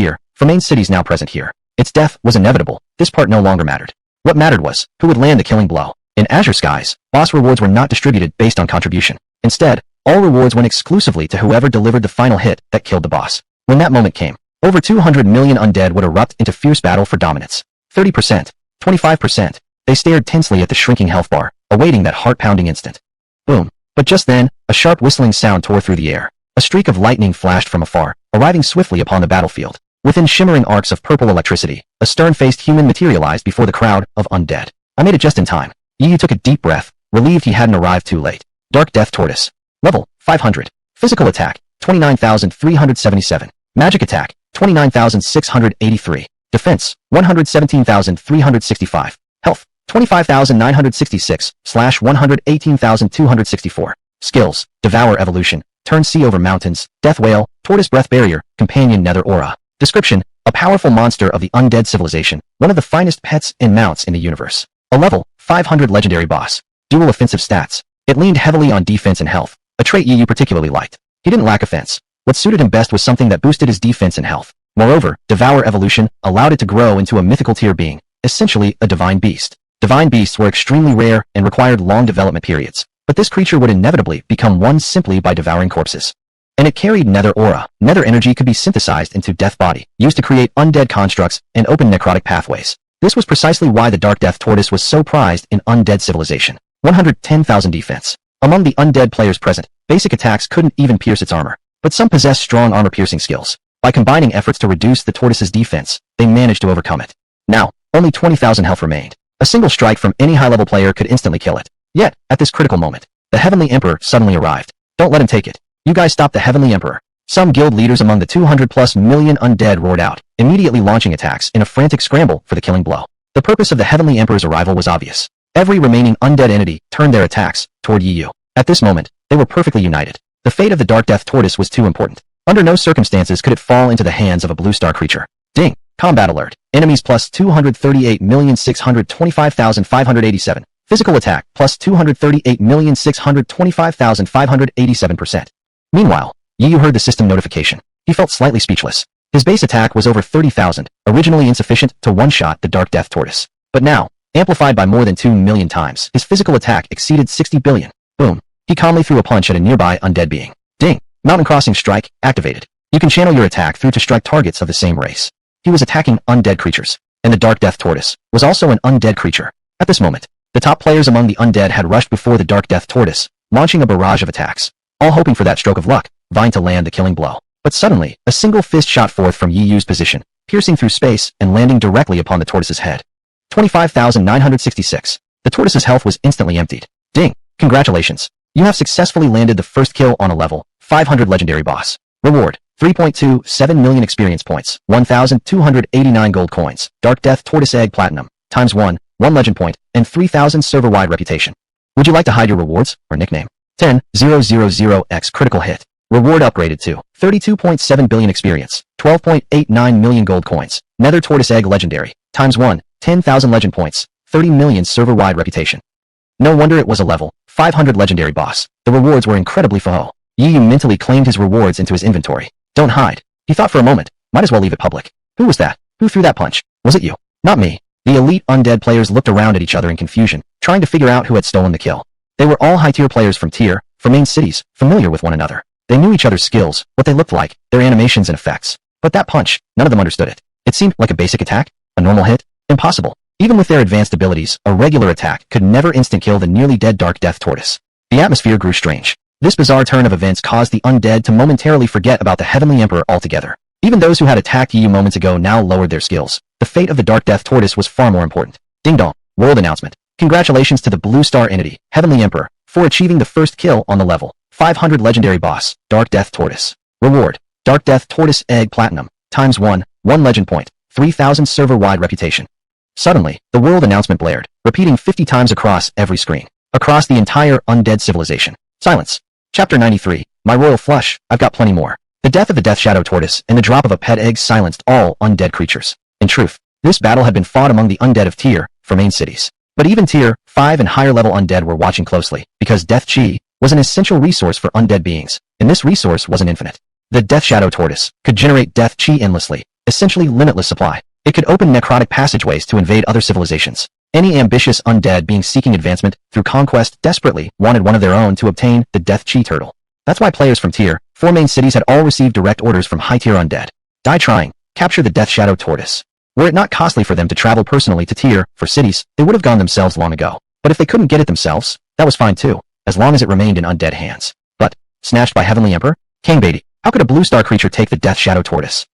main cities now present here. Its death was inevitable. This part no longer mattered. What mattered was who would land the killing blow. In Azure Skies, boss rewards were not distributed based on contribution. Instead, all rewards went exclusively to whoever delivered the final hit that killed the boss. When that moment came, over 200 million undead would erupt into fierce battle for dominance. 30%, 25%. They stared tensely at the shrinking health bar, awaiting that heart-pounding instant. Boom. But just then, a sharp whistling sound tore through the air. A streak of lightning flashed from afar, arriving swiftly upon the battlefield. Within shimmering arcs of purple electricity, a stern-faced human materialized before the crowd of undead. I made it just in time. Yu took a deep breath, relieved he hadn't arrived too late. Dark Death Tortoise. Level, 500. Physical attack, 29,377. Magic attack, 29,683. Defense, 117,365. Health, 25,966/118,264. Skills, Devour Evolution, Turn Sea Over Mountains, Death Whale, Tortoise Breath Barrier, Companion Nether Aura. Description, a powerful monster of the undead civilization, one of the finest pets and mounts in the universe. A level, 500 legendary boss. Dual offensive stats. It leaned heavily on defense and health, a trait Yu particularly liked. He didn't lack offense. What suited him best was something that boosted his defense and health. Moreover, Devour Evolution allowed it to grow into a mythical tier being, essentially a divine beast. Divine beasts were extremely rare and required long development periods, but this creature would inevitably become one simply by devouring corpses. And it carried Nether Aura. Nether energy could be synthesized into Death Body, used to create undead constructs and open necrotic pathways. This was precisely why the Dark Death Tortoise was so prized in undead civilization. 110,000 defense. Among the undead players present, basic attacks couldn't even pierce its armor, but some possessed strong armor-piercing skills. By combining efforts to reduce the tortoise's defense, they managed to overcome it. Now, only 20,000 health remained. A single strike from any high-level player could instantly kill it. Yet, at this critical moment, the Heavenly Emperor suddenly arrived. Don't let him take it. You guys stop the Heavenly Emperor. Some guild leaders among the 200+ million undead roared out, immediately launching attacks in a frantic scramble for the killing blow. The purpose of the Heavenly Emperor's arrival was obvious. Every remaining undead entity turned their attacks toward Yu. At this moment, they were perfectly united. The fate of the Dark Death Tortoise was too important. Under no circumstances could it fall into the hands of a blue star creature. Ding! Combat alert. Enemies plus 238,625,587. Physical attack plus 238,625,587%. Meanwhile, Yu heard the system notification. He felt slightly speechless. His base attack was over 30,000, originally insufficient to one-shot the Dark Death Tortoise. But now, amplified by more than 2 million times, his physical attack exceeded 60 billion. Boom. He calmly threw a punch at a nearby undead being. Ding. Mountain Crossing Strike, activated. You can channel your attack through to strike targets of the same race. He was attacking undead creatures, and the Dark Death Tortoise was also an undead creature. At this moment, the top players among the undead had rushed before the Dark Death Tortoise, launching a barrage of attacks, all hoping for that stroke of luck, vying to land the killing blow. But suddenly, a single fist shot forth from Yi Yu's position, piercing through space and landing directly upon the tortoise's head. 25,966. The tortoise's health was instantly emptied. Ding! Congratulations. You have successfully landed the first kill on a level 500 legendary boss. Reward: 3.27 million experience points, 1,289 gold coins, Dark Death Tortoise Egg Platinum, ×1, 1 legend point, and 3,000 server-wide reputation. Would you like to hide your rewards or nickname? 10,000x critical hit. Reward upgraded to 32.7 billion experience, 12.89 million gold coins, Nether Tortoise Egg Legendary, ×1, 10,000 legend points, 30 million server-wide reputation. No wonder it was a level 500 legendary boss. The rewards were incredibly faux. Yi Yu mentally claimed his rewards into his inventory. Don't hide. He thought for a moment. Might as well leave it public. Who was that? Who threw that punch? Was it you? Not me. The elite undead players looked around at each other in confusion, trying to figure out who had stolen the kill. They were all high-tier players from tier, from main cities, familiar with one another. They knew each other's skills, what they looked like, their animations and effects. But that punch, none of them understood it. It seemed like a basic attack, a normal hit. Impossible. Even with their advanced abilities, a regular attack could never instant-kill the nearly dead Dark Death Tortoise. The atmosphere grew strange. This bizarre turn of events caused the undead to momentarily forget about the Heavenly Emperor altogether. Even those who had attacked Yi Yu moments ago now lowered their skills. The fate of the Dark Death Tortoise was far more important. Ding dong. World announcement. Congratulations to the Blue Star entity, Heavenly Emperor, for achieving the first kill on the level 500 legendary boss, Dark Death Tortoise. Reward: Dark Death Tortoise Egg Platinum, ×1, 1 legend point, 3,000 server-wide reputation. Suddenly, the world announcement blared, repeating 50 times across every screen. Across the entire undead civilization. Silence. Chapter 93, My Royal Flush, I've got plenty more. The death of the Death Shadow Tortoise and the drop of a pet egg silenced all undead creatures. In truth, this battle had been fought among the undead of tier 4 main cities. But even tier 5 and higher level undead were watching closely, because Death Chi was an essential resource for undead beings, and this resource wasn't infinite. The Death Shadow Tortoise could generate Death Chi endlessly, essentially limitless supply. It could open necrotic passageways to invade other civilizations. Any ambitious undead being seeking advancement through conquest desperately wanted one of their own to obtain the Death Chi turtle. That's why players from tier 4 main cities had all received direct orders from high-tier undead. Die trying, capture the Death Shadow Tortoise. Were it not costly for them to travel personally to tier 4 cities, they would have gone themselves long ago. But if they couldn't get it themselves, that was fine too, as long as it remained in undead hands. But, snatched by Heavenly Emperor? King Beatty, how could a blue star creature take the Death Shadow Tortoise?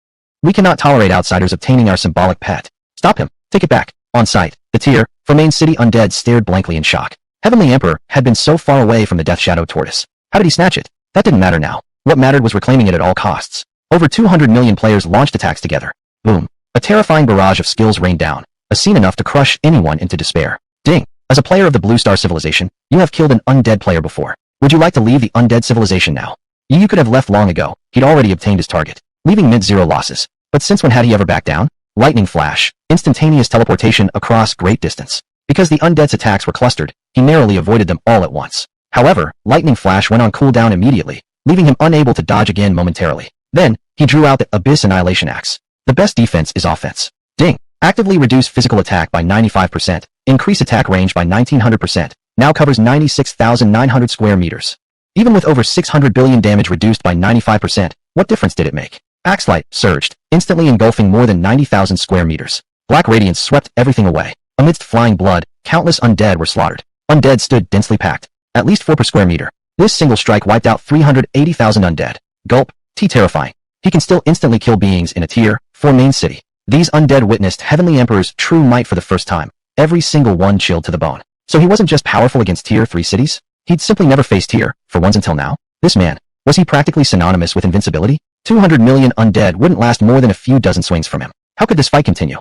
We cannot tolerate outsiders obtaining our symbolic pet. Stop him. Take it back. On sight, the tier 4 main city undead stared blankly in shock. Heavenly Emperor had been so far away from the Death Shadow Tortoise. How did he snatch it? That didn't matter now. What mattered was reclaiming it at all costs. Over 200 million players launched attacks together. Boom. A terrifying barrage of skills rained down, a scene enough to crush anyone into despair. Ding. As a player of the Blue Star Civilization, you have killed an undead player before. Would you like to leave the undead civilization now? You could have left long ago. He'd already obtained his target, leaving mid-zero losses. But since when had he ever backed down? Lightning flash, instantaneous teleportation across great distance. Because the undead's attacks were clustered, he narrowly avoided them all at once. However, lightning flash went on cooldown immediately, leaving him unable to dodge again momentarily. Then, he drew out the Abyss Annihilation Axe. The best defense is offense. Ding. Actively reduce physical attack by 95%, increase attack range by 1900%, now covers 96,900 square meters. Even with over 600 billion damage reduced by 95%, what difference did it make? Axe light surged, instantly engulfing more than 90,000 square meters. Black radiance swept everything away. Amidst flying blood, countless undead were slaughtered. Undead stood densely packed, at least 4 per square meter. This single strike wiped out 380,000 undead. Gulp. Terrifying. He can still instantly kill beings in a tier 4 main city. These undead witnessed Heavenly Emperor's true might for the first time. Every single one chilled to the bone. So he wasn't just powerful against tier 3 cities? He'd simply never faced tier 4 ones until now. This man, was he practically synonymous with invincibility? 200 million undead wouldn't last more than a few dozen swings from him. How could this fight continue?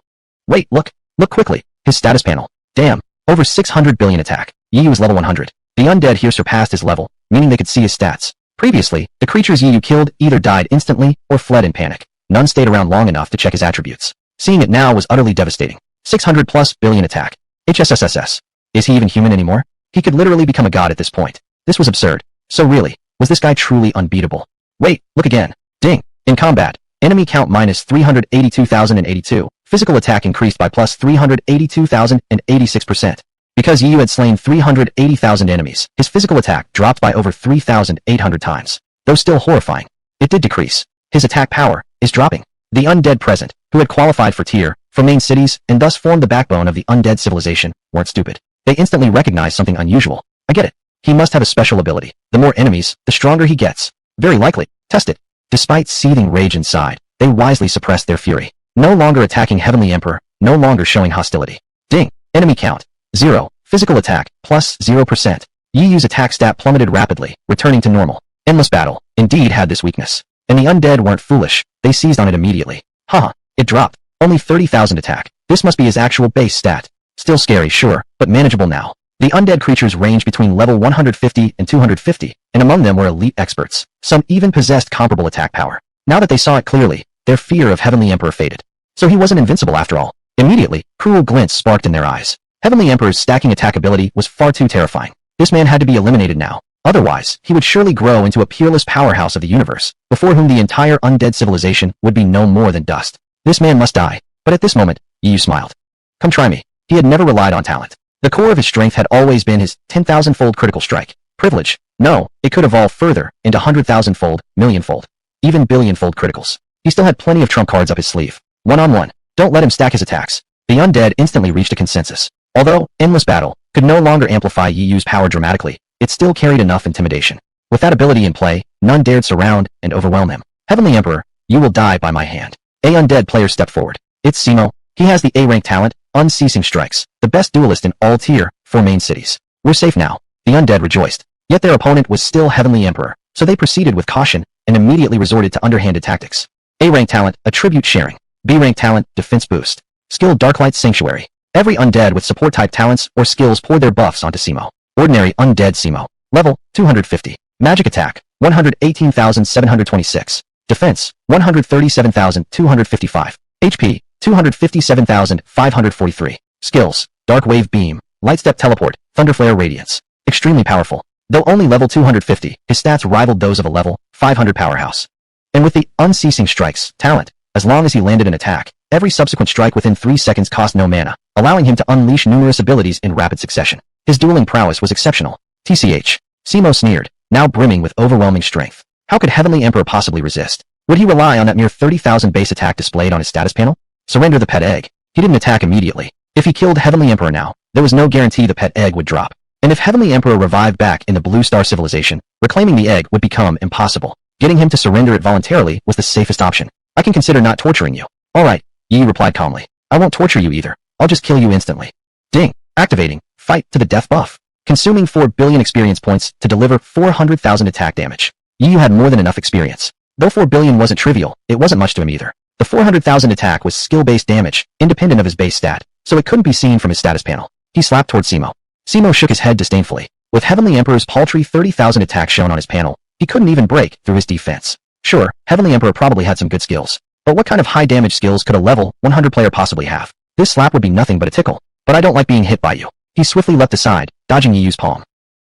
Wait, look quickly. His status panel. Damn, over 600 billion attack. Yi Yu is level 100. The undead here surpassed his level, meaning they could see his stats. Previously, the creatures Yi Yu killed either died instantly or fled in panic. None stayed around long enough to check his attributes. Seeing it now was utterly devastating. 600 plus billion attack. HSSSS. Is he even human anymore? He could literally become a god at this point. This was absurd. So really, was this guy truly unbeatable? Wait, look again. Ding. In combat, enemy count minus 382,082. Physical attack increased by plus 382,086%. Because Yi Yu had slain 380,000 enemies, his physical attack dropped by over 3,800 times. Though still horrifying, it did decrease. His attack power is dropping. The undead present, who had qualified for tier 4 main cities and thus formed the backbone of the undead civilization, weren't stupid. They instantly recognized something unusual. I get it. He must have a special ability. The more enemies, the stronger he gets. Very likely. Test it. Despite seething rage inside, they wisely suppressed their fury. No longer attacking Heavenly Emperor, no longer showing hostility. Ding! Enemy count. 0. Physical attack, plus 0%. Yi Yu's attack stat plummeted rapidly, returning to normal. Endless Battle, indeed had this weakness. And the undead weren't foolish, they seized on it immediately. Haha, it dropped. Only 30,000 attack. This must be his actual base stat. Still scary, sure, but manageable now. The undead creatures range between level 150 and 250, and among them were elite experts. Some even possessed comparable attack power. Now that they saw it clearly, their fear of Heavenly Emperor faded. So he wasn't invincible after all. Immediately, cruel glints sparked in their eyes. Heavenly Emperor's stacking attack ability was far too terrifying. This man had to be eliminated now. Otherwise, he would surely grow into a peerless powerhouse of the universe, before whom the entire undead civilization would be no more than dust. This man must die. But at this moment, Yi Yu smiled. Come try me. He had never relied on talent. The core of his strength had always been his 10,000-fold critical strike. Privilege. No, it could evolve further into 100,000-fold, million-fold, even billion-fold criticals. He still had plenty of trump cards up his sleeve. One-on-one. Don't let him stack his attacks. The undead instantly reached a consensus. Although Endless Battle could no longer amplify Yi Yu's power dramatically, it still carried enough intimidation. With that ability in play, none dared surround and overwhelm him. Heavenly Emperor, you will die by my hand. A undead player stepped forward. It's Simo. He has the A-rank talent, Unceasing Strikes, the best duelist in all Tier 4 main cities. We're safe now. The undead rejoiced. Yet their opponent was still Heavenly Emperor, so they proceeded with caution and immediately resorted to underhanded tactics. A-rank talent, Attribute Sharing. B-rank talent, Defense Boost. Skill Darklight Sanctuary. Every undead with support-type talents or skills poured their buffs onto Simo. Ordinary Undead Simo. Level, 250. Magic Attack, 118,726. Defense, 137,255. HP, 257,543. Skills, Dark Wave Beam, Lightstep Teleport, Thunderflare Radiance. Extremely powerful. Though only level 250, his stats rivaled those of a level 500 powerhouse. And with the Unceasing Strikes talent, as long as he landed an attack, every subsequent strike within 3 seconds cost no mana, allowing him to unleash numerous abilities in rapid succession. His dueling prowess was exceptional. TCH. Simo sneered, now brimming with overwhelming strength. How could Heavenly Emperor possibly resist? Would he rely on that mere 30,000 base attack displayed on his status panel? Surrender the pet egg. He didn't attack immediately. If he killed Heavenly Emperor now, there was no guarantee the pet egg would drop. And if Heavenly Emperor revived back in the Blue Star civilization, reclaiming the egg would become impossible. Getting him to surrender it voluntarily was the safest option. I can consider not torturing you. Alright, Yi replied calmly. I won't torture you either. I'll just kill you instantly. Ding. Activating. Fight to the death buff. Consuming 4 billion experience points to deliver 400,000 attack damage. Yi Yu had more than enough experience. Though 4 billion wasn't trivial, it wasn't much to him either. The 400,000 attack was skill-based damage, independent of his base stat, so it couldn't be seen from his status panel. He slapped toward Simo. Simo shook his head disdainfully. With Heavenly Emperor's paltry 30,000 attack shown on his panel, he couldn't even break through his defense. Sure, Heavenly Emperor probably had some good skills. But what kind of high damage skills could a level 100 player possibly have? This slap would be nothing but a tickle. But I don't like being hit by you. He swiftly leapt aside, dodging Yi Yu's palm.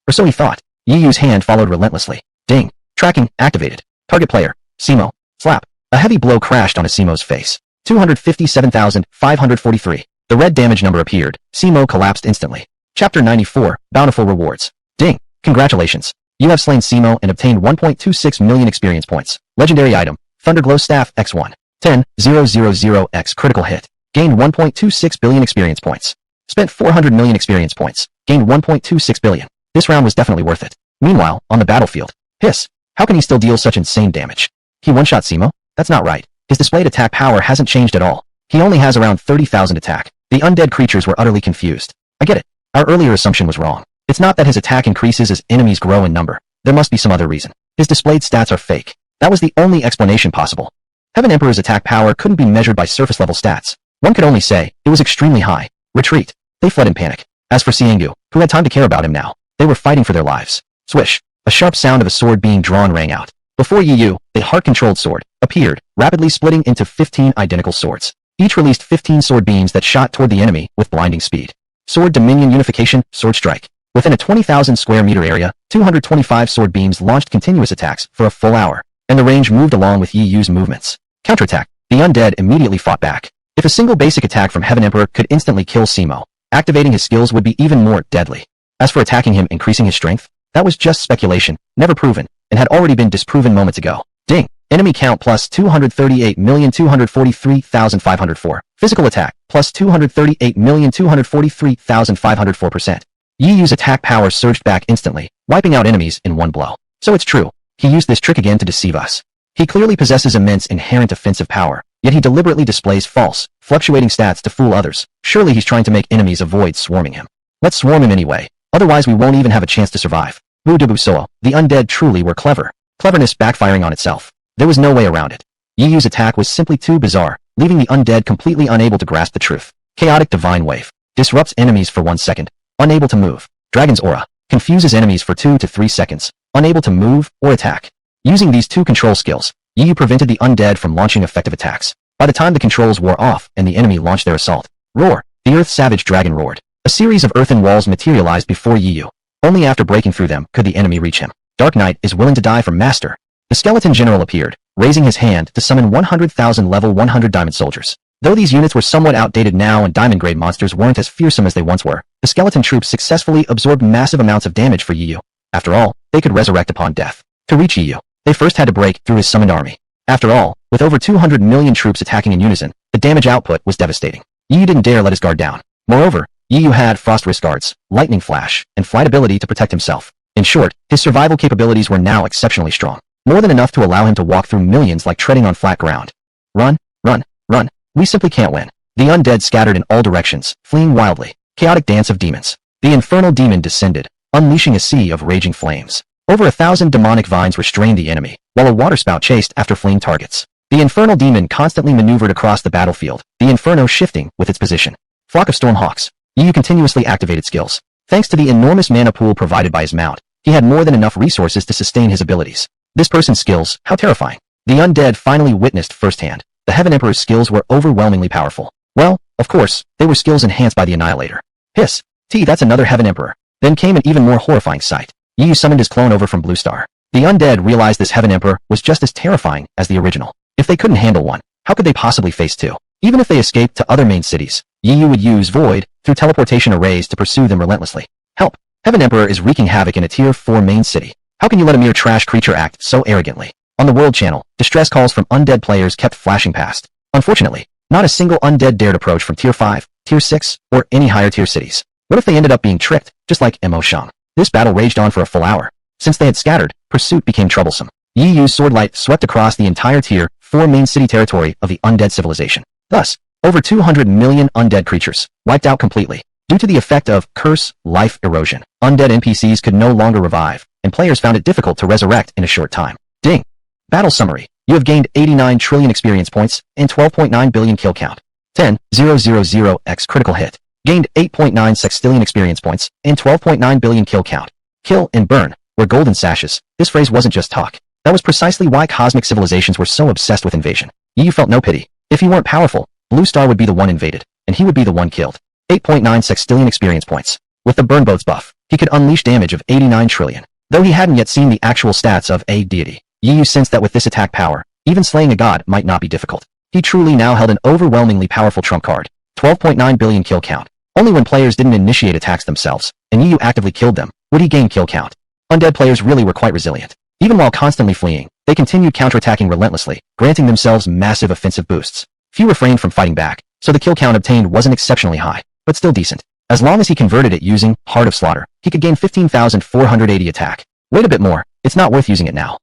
Or so he thought. Yi Yu's hand followed relentlessly. Ding. Tracking activated. Target player. Simo. Slap. A heavy blow crashed onto Simo's face. 257,543. The red damage number appeared. Simo collapsed instantly. Chapter 94, Bountiful Rewards. Ding. Congratulations. You have slain Simo and obtained 1.26 million experience points. Legendary item. Thunderglow Staff X1. 10,000X critical hit. Gained 1.26 billion experience points. Spent 400 million experience points. Gained 1.26 billion. This round was definitely worth it. Meanwhile, on the battlefield. Hiss. How can he still deal such insane damage? He one-shot Simo? That's not right. His displayed attack power hasn't changed at all. He only has around 30,000 attack. The undead creatures were utterly confused. I get it. Our earlier assumption was wrong. It's not that his attack increases as enemies grow in number. There must be some other reason. His displayed stats are fake. That was the only explanation possible. Heaven Emperor's attack power couldn't be measured by surface-level stats. One could only say, it was extremely high. Retreat. They fled in panic. As for Xiangyu, who had time to care about him now, they were fighting for their lives. Swish. A sharp sound of a sword being drawn rang out. Before Yi Yu, a heart-controlled sword appeared, rapidly splitting into 15 identical swords. Each released 15 sword beams that shot toward the enemy with blinding speed. Sword Dominion Unification, Sword Strike. Within a 20,000 square meter area, 225 sword beams launched continuous attacks for a full hour, and the range moved along with Yi Yu's movements. Counterattack. The undead immediately fought back. If a single basic attack from Heaven Emperor could instantly kill Simo, activating his skills would be even more deadly. As for attacking him increasing his strength, that was just speculation, never proven, and had already been disproven moments ago. Ding. Enemy count plus 238,243,504. Physical attack plus 238,243,504%. Yi Yu's attack power surged back instantly, wiping out enemies in one blow. So it's true. He used this trick again to deceive us. He clearly possesses immense inherent offensive power, yet he deliberately displays false, fluctuating stats to fool others. Surely he's trying to make enemies avoid swarming him. Let's swarm him anyway, otherwise we won't even have a chance to survive. Wu-de-bu-soa, the undead truly were clever. Cleverness backfiring on itself. There was no way around it. Yi Yu's attack was simply too bizarre, leaving the undead completely unable to grasp the truth. Chaotic Divine Wave. Disrupts enemies for 1 second. Unable to move. Dragon's Aura. Confuses enemies for 2 to 3 seconds. Unable to move or attack. Using these two control skills, Yi Yu prevented the undead from launching effective attacks. By the time the controls wore off and the enemy launched their assault, Roar, the Earth Savage Dragon roared. A series of earthen walls materialized before Yi Yu. Only after breaking through them could the enemy reach him. Dark Knight is willing to die for Master. The skeleton general appeared, raising his hand to summon 100,000 level 100 diamond soldiers. Though these units were somewhat outdated now and diamond-grade monsters weren't as fearsome as they once were, the skeleton troops successfully absorbed massive amounts of damage for Yi Yu. After all, they could resurrect upon death. To reach Yi Yu, they first had to break through his summoned army. After all, with over 200 million troops attacking in unison, the damage output was devastating. Yi Yu didn't dare let his guard down. Moreover, Yi Yu had frost wrist guards, lightning flash, and flight ability to protect himself. In short, his survival capabilities were now exceptionally strong. More than enough to allow him to walk through millions like treading on flat ground. Run, run, run. We simply can't win. The undead scattered in all directions, fleeing wildly. Chaotic dance of demons. The infernal demon descended, unleashing a sea of raging flames. Over 1,000 demonic vines restrained the enemy, while a waterspout chased after fleeing targets. The infernal demon constantly maneuvered across the battlefield, the inferno shifting with its position. Flock of Stormhawks. Yi Yu continuously activated skills. Thanks to the enormous mana pool provided by his mount, he had more than enough resources to sustain his abilities. This person's skills, how terrifying. The undead finally witnessed firsthand. The Heaven Emperor's skills were overwhelmingly powerful. Well, of course, they were skills enhanced by the Annihilator. Hiss. That's another Heaven Emperor. Then came an even more horrifying sight. Yi Yu summoned his clone over from Blue Star. The undead realized this Heaven Emperor was just as terrifying as the original. If they couldn't handle one, how could they possibly face two? Even if they escaped to other main cities, Yi Yu would use Void through teleportation arrays to pursue them relentlessly. Help! Heaven Emperor is wreaking havoc in a Tier 4 main city. How can you let a mere trash creature act so arrogantly? On the World Channel, distress calls from undead players kept flashing past. Unfortunately, not a single undead dared approach from Tier 5, Tier 6, or any higher tier cities. What if they ended up being tricked, just like Mo Shang? This battle raged on for a full hour. Since they had scattered, pursuit became troublesome. Yi Yu's swordlight swept across the entire Tier 4 main city territory of the undead civilization. Thus, over 200 million undead creatures, wiped out completely. Due to the effect of curse, life erosion, undead NPCs could no longer revive, and players found it difficult to resurrect in a short time. Ding! Battle summary. You have gained 89 trillion experience points and 12.9 billion kill count. 10,000x critical hit. Gained 8.9 sextillion experience points and 12.9 billion kill count. Kill and burn were golden sashes. This phrase wasn't just talk. That was precisely why cosmic civilizations were so obsessed with invasion. Yi Yu felt no pity. If he weren't powerful, Blue Star would be the one invaded, and he would be the one killed. 8.9 sextillion experience points. With the Burn Boats buff, he could unleash damage of 89 trillion. Though he hadn't yet seen the actual stats of a deity, Yi Yu sensed that with this attack power, even slaying a god might not be difficult. He truly now held an overwhelmingly powerful trump card. 12.9 billion kill count. Only when players didn't initiate attacks themselves, and Yi Yu actively killed them, would he gain kill count. Undead players really were quite resilient. Even while constantly fleeing, they continued counterattacking relentlessly, granting themselves massive offensive boosts. Few refrained from fighting back, so the kill count obtained wasn't exceptionally high, but still decent. As long as he converted it using Heart of Slaughter, he could gain 15,480 attack. Wait a bit more, it's not worth using it now.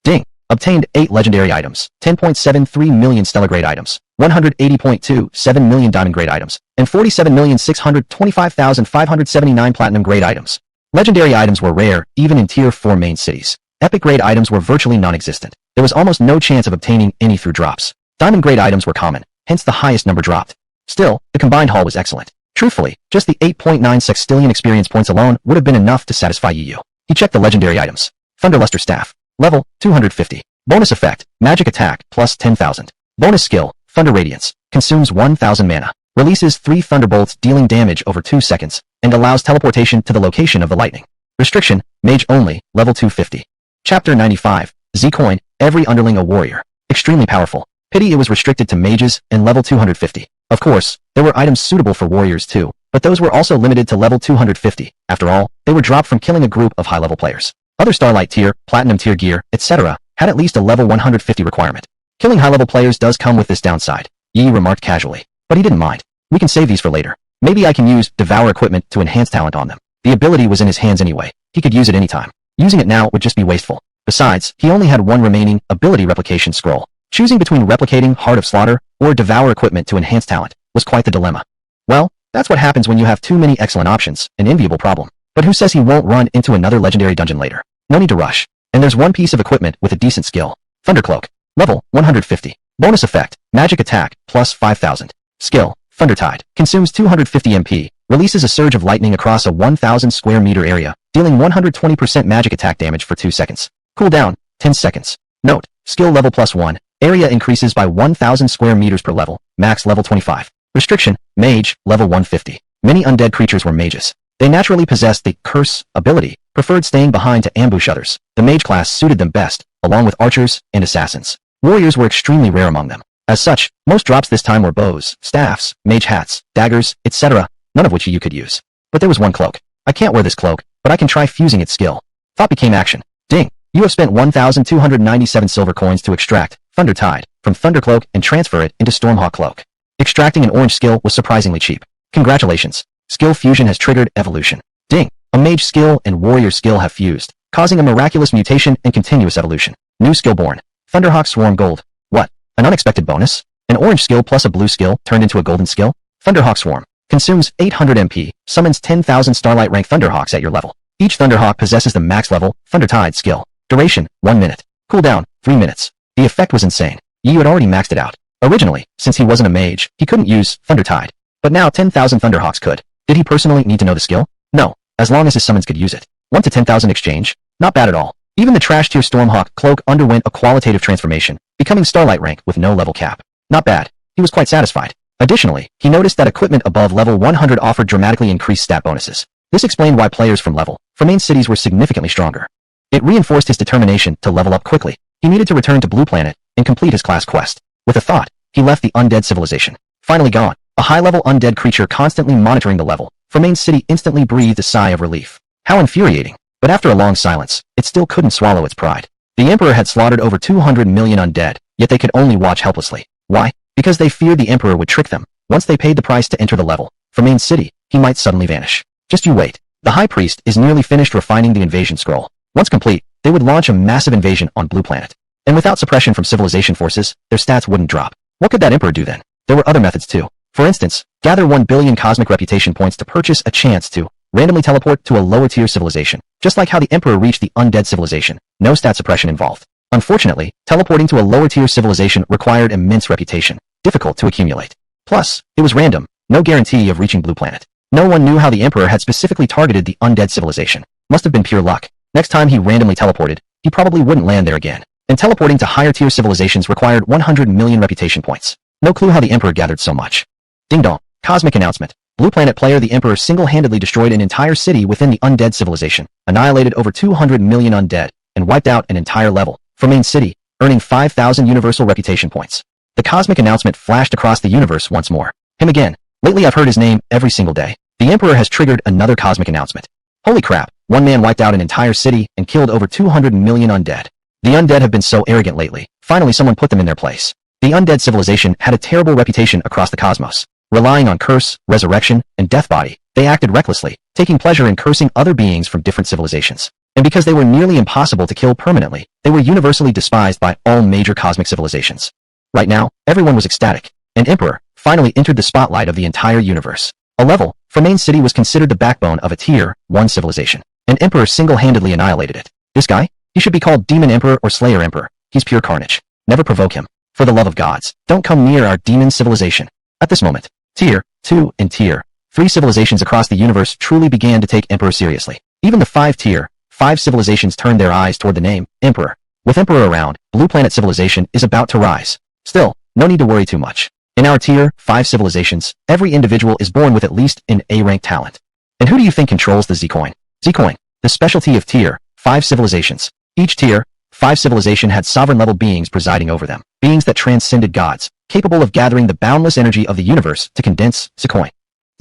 Ding! Obtained 8 legendary items, 10.73 million stellar grade items, 180.27 million diamond grade items, and 47,625,579 platinum grade items. Legendary items were rare, even in Tier 4 main cities. Epic grade items were virtually non-existent. There was almost no chance of obtaining any through drops. Diamond grade items were common, hence the highest number dropped. Still, the combined haul was excellent. Truthfully, just the 8.9 sextillion experience points alone would have been enough to satisfy Yi Yu. He checked the legendary items. Thunderluster Staff. Level, 250. Bonus effect, magic attack, plus 10,000. Bonus skill, Thunder Radiance. Consumes 1,000 mana. Releases 3 thunderbolts dealing damage over 2 seconds, and allows teleportation to the location of the lightning. Restriction, Mage only, level 250. Chapter 95. Z-Coin, every underling a warrior. Extremely powerful. Pity it was restricted to mages and level 250. Of course, there were items suitable for warriors too, but those were also limited to level 250. After all, they were dropped from killing a group of high-level players. Other Starlight tier, Platinum tier gear, etc. had at least a level 150 requirement. Killing high-level players does come with this downside, Yi remarked casually. But he didn't mind. We can save these for later. Maybe I can use Devour equipment to enhance talent on them. The ability was in his hands anyway. He could use it anytime. Using it now would just be wasteful. Besides, he only had one remaining ability replication scroll. Choosing between replicating Heart of Slaughter or Devour equipment to enhance talent was quite the dilemma. Well, that's what happens when you have too many excellent options, an enviable problem. But who says he won't run into another legendary dungeon later? No need to rush. And there's one piece of equipment with a decent skill. Thundercloak. Level 150. Bonus effect, magic attack, plus 5000. Skill, Thundertide. Consumes 250 MP. Releases a surge of lightning across a 1000 square meter area, dealing 120% magic attack damage for 2 seconds. Cooldown, 10 seconds. Note, skill level +1. Area increases by 1000 square meters per level. Max level 25. Restriction, Mage, level 150. Many undead creatures were mages. They naturally possessed the Curse ability, preferred staying behind to ambush others. The mage class suited them best, along with archers and assassins. Warriors were extremely rare among them. As such, most drops this time were bows, staffs, mage hats, daggers, etc., none of which you could use. But there was one cloak. I can't wear this cloak, but I can try fusing its skill. Thought became action. Ding! You have spent 1,297 silver coins to extract Thundertide from Thundercloak and transfer it into Stormhawk Cloak. Extracting an orange skill was surprisingly cheap. Congratulations. Skill fusion has triggered evolution. Ding! A mage skill and warrior skill have fused, causing a miraculous mutation and continuous evolution. New skill born. Thunderhawk Swarm Gold. What? An unexpected bonus? An orange skill plus a blue skill turned into a golden skill? Thunderhawk Swarm. Consumes 800 MP. Summons 10,000 Starlight rank Thunderhawks at your level. Each Thunderhawk possesses the max level Thundertide skill. Duration, 1 minute. Cooldown, 3 minutes. The effect was insane. Yu had already maxed it out. Originally, since he wasn't a mage, he couldn't use Thundertide. But now 10,000 Thunderhawks could. Did he personally need to know the skill? No, as long as his summons could use it. 1 to 10,000 exchange? Not bad at all. Even the trash tier Stormhawk Cloak underwent a qualitative transformation, becoming Starlight rank with no level cap. Not bad. He was quite satisfied. Additionally, he noticed that equipment above level 100 offered dramatically increased stat bonuses. This explained why players from level 4 main cities were significantly stronger. It reinforced his determination to level up quickly. He needed to return to Blue Planet and complete his class quest. With a thought, he left the undead civilization. Finally gone. A high-level undead creature constantly monitoring the level 4 main city instantly breathed a sigh of relief. How infuriating. But after a long silence, it still couldn't swallow its pride. The Emperor had slaughtered over 200 million undead, yet they could only watch helplessly. Why? Because they feared the Emperor would trick them. Once they paid the price to enter the level 4 main city, he might suddenly vanish. Just you wait. The High Priest is nearly finished refining the invasion scroll. Once complete, they would launch a massive invasion on Blue Planet. And without suppression from civilization forces, their stats wouldn't drop. What could that Emperor do then? There were other methods too. For instance, gather 1 billion cosmic reputation points to purchase a chance to randomly teleport to a lower tier civilization, just like how the Emperor reached the undead civilization. No stat suppression involved. Unfortunately, teleporting to a lower tier civilization required immense reputation, difficult to accumulate. Plus, it was random, no guarantee of reaching Blue Planet. No one knew how the Emperor had specifically targeted the undead civilization. Must have been pure luck. Next time he randomly teleported, he probably wouldn't land there again. And teleporting to higher tier civilizations required 100 million reputation points. No clue how the Emperor gathered so much. Ding dong. Cosmic announcement. Blue Planet player the Emperor single-handedly destroyed an entire city within the undead civilization, annihilated over 200 million undead, and wiped out an entire level 4 main city, earning 5,000 universal reputation points. The cosmic announcement flashed across the universe once more. Him again. Lately I've heard his name every single day. The Emperor has triggered another cosmic announcement. Holy crap, one man wiped out an entire city and killed over 200 million undead. The undead have been so arrogant lately, finally someone put them in their place. The undead civilization had a terrible reputation across the cosmos. Relying on curse, resurrection, and death body, they acted recklessly, taking pleasure in cursing other beings from different civilizations. And because they were nearly impossible to kill permanently, they were universally despised by all major cosmic civilizations. Right now, everyone was ecstatic. An Emperor finally entered the spotlight of the entire universe. A level 4 main city was considered the backbone of a tier 1 civilization. An Emperor single-handedly annihilated it. This guy? He should be called Demon Emperor or Slayer Emperor. He's pure carnage. Never provoke him. For the love of gods, don't come near our demon civilization. At this moment, Tier 2 and Tier 3 civilizations across the universe truly began to take Emperor seriously. Even the Tier 5 civilizations turned their eyes toward the name Emperor. With Emperor around, Blue Planet civilization is about to rise. Still, no need to worry too much. In our Tier 5 civilizations, every individual is born with at least an A-rank talent. And who do you think controls the Z-Coin? Z-Coin, the specialty of Tier 5 civilizations. Each Tier 5 civilization had sovereign-level beings presiding over them, beings that transcended gods, capable of gathering the boundless energy of the universe to condense Z-Coin.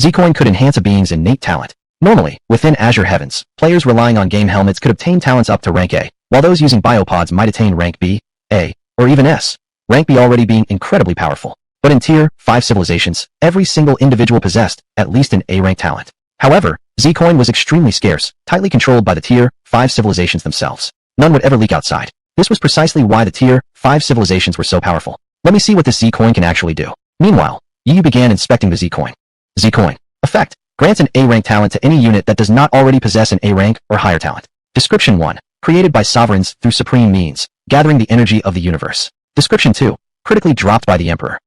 Z-Coin could enhance a being's innate talent. Normally, within Azure Heavens, players relying on game helmets could obtain talents up to rank A, while those using biopods might attain rank B, A, or even S, rank B already being incredibly powerful. But in Tier 5 civilizations, every single individual possessed at least an A-rank talent. However, Z-Coin was extremely scarce, tightly controlled by the Tier 5 civilizations themselves. None would ever leak outside. This was precisely why the Tier 5 civilizations were so powerful. Let me see what this Z-coin can actually do. Meanwhile, Yu began inspecting the Z-coin. Z-coin. Effect. Grants an A-rank talent to any unit that does not already possess an A-rank or higher talent. Description 1. Created by sovereigns through supreme means, gathering the energy of the universe. Description 2. Critically dropped by the Emperor.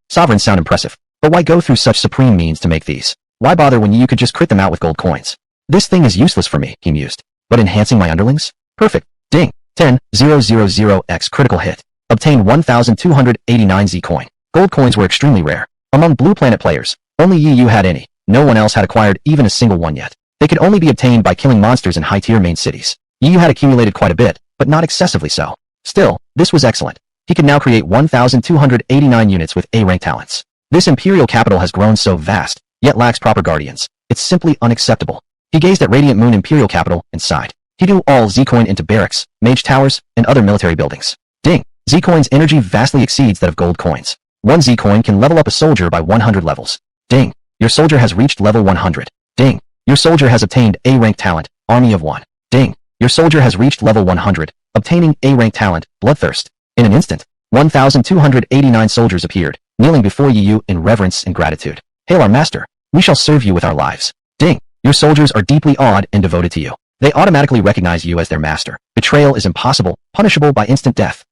Sovereigns sound impressive. But why go through such supreme means to make these? Why bother when you could just crit them out with gold coins? This thing is useless for me, he mused. But enhancing my underlings? Perfect. Ding. 10,000x critical hit. Obtain 1,289 Z-coin. Gold coins were extremely rare. Among Blue Planet players, only Yu had any. No one else had acquired even a single one yet. They could only be obtained by killing monsters in high-tier main cities. Yu had accumulated quite a bit, but not excessively so. Still, this was excellent. He could now create 1,289 units with A-rank talents. This imperial capital has grown so vast, yet lacks proper guardians. It's simply unacceptable. He gazed at Radiant Moon Imperial Capital and sighed. He threw all Z-coin into barracks, mage towers, and other military buildings. Ding! Z-coin's energy vastly exceeds that of gold coins. One Z-coin can level up a soldier by 100 levels. Ding! Your soldier has reached level 100. Ding! Your soldier has obtained A-rank talent, Army of One. Ding! Your soldier has reached level 100, obtaining A-rank talent, Bloodthirst. In an instant, 1,289 soldiers appeared, kneeling before Yu in reverence and gratitude. Hail our master! We shall serve you with our lives. Ding! Your soldiers are deeply awed and devoted to you. They automatically recognize you as their master. Betrayal is impossible, punishable by instant death.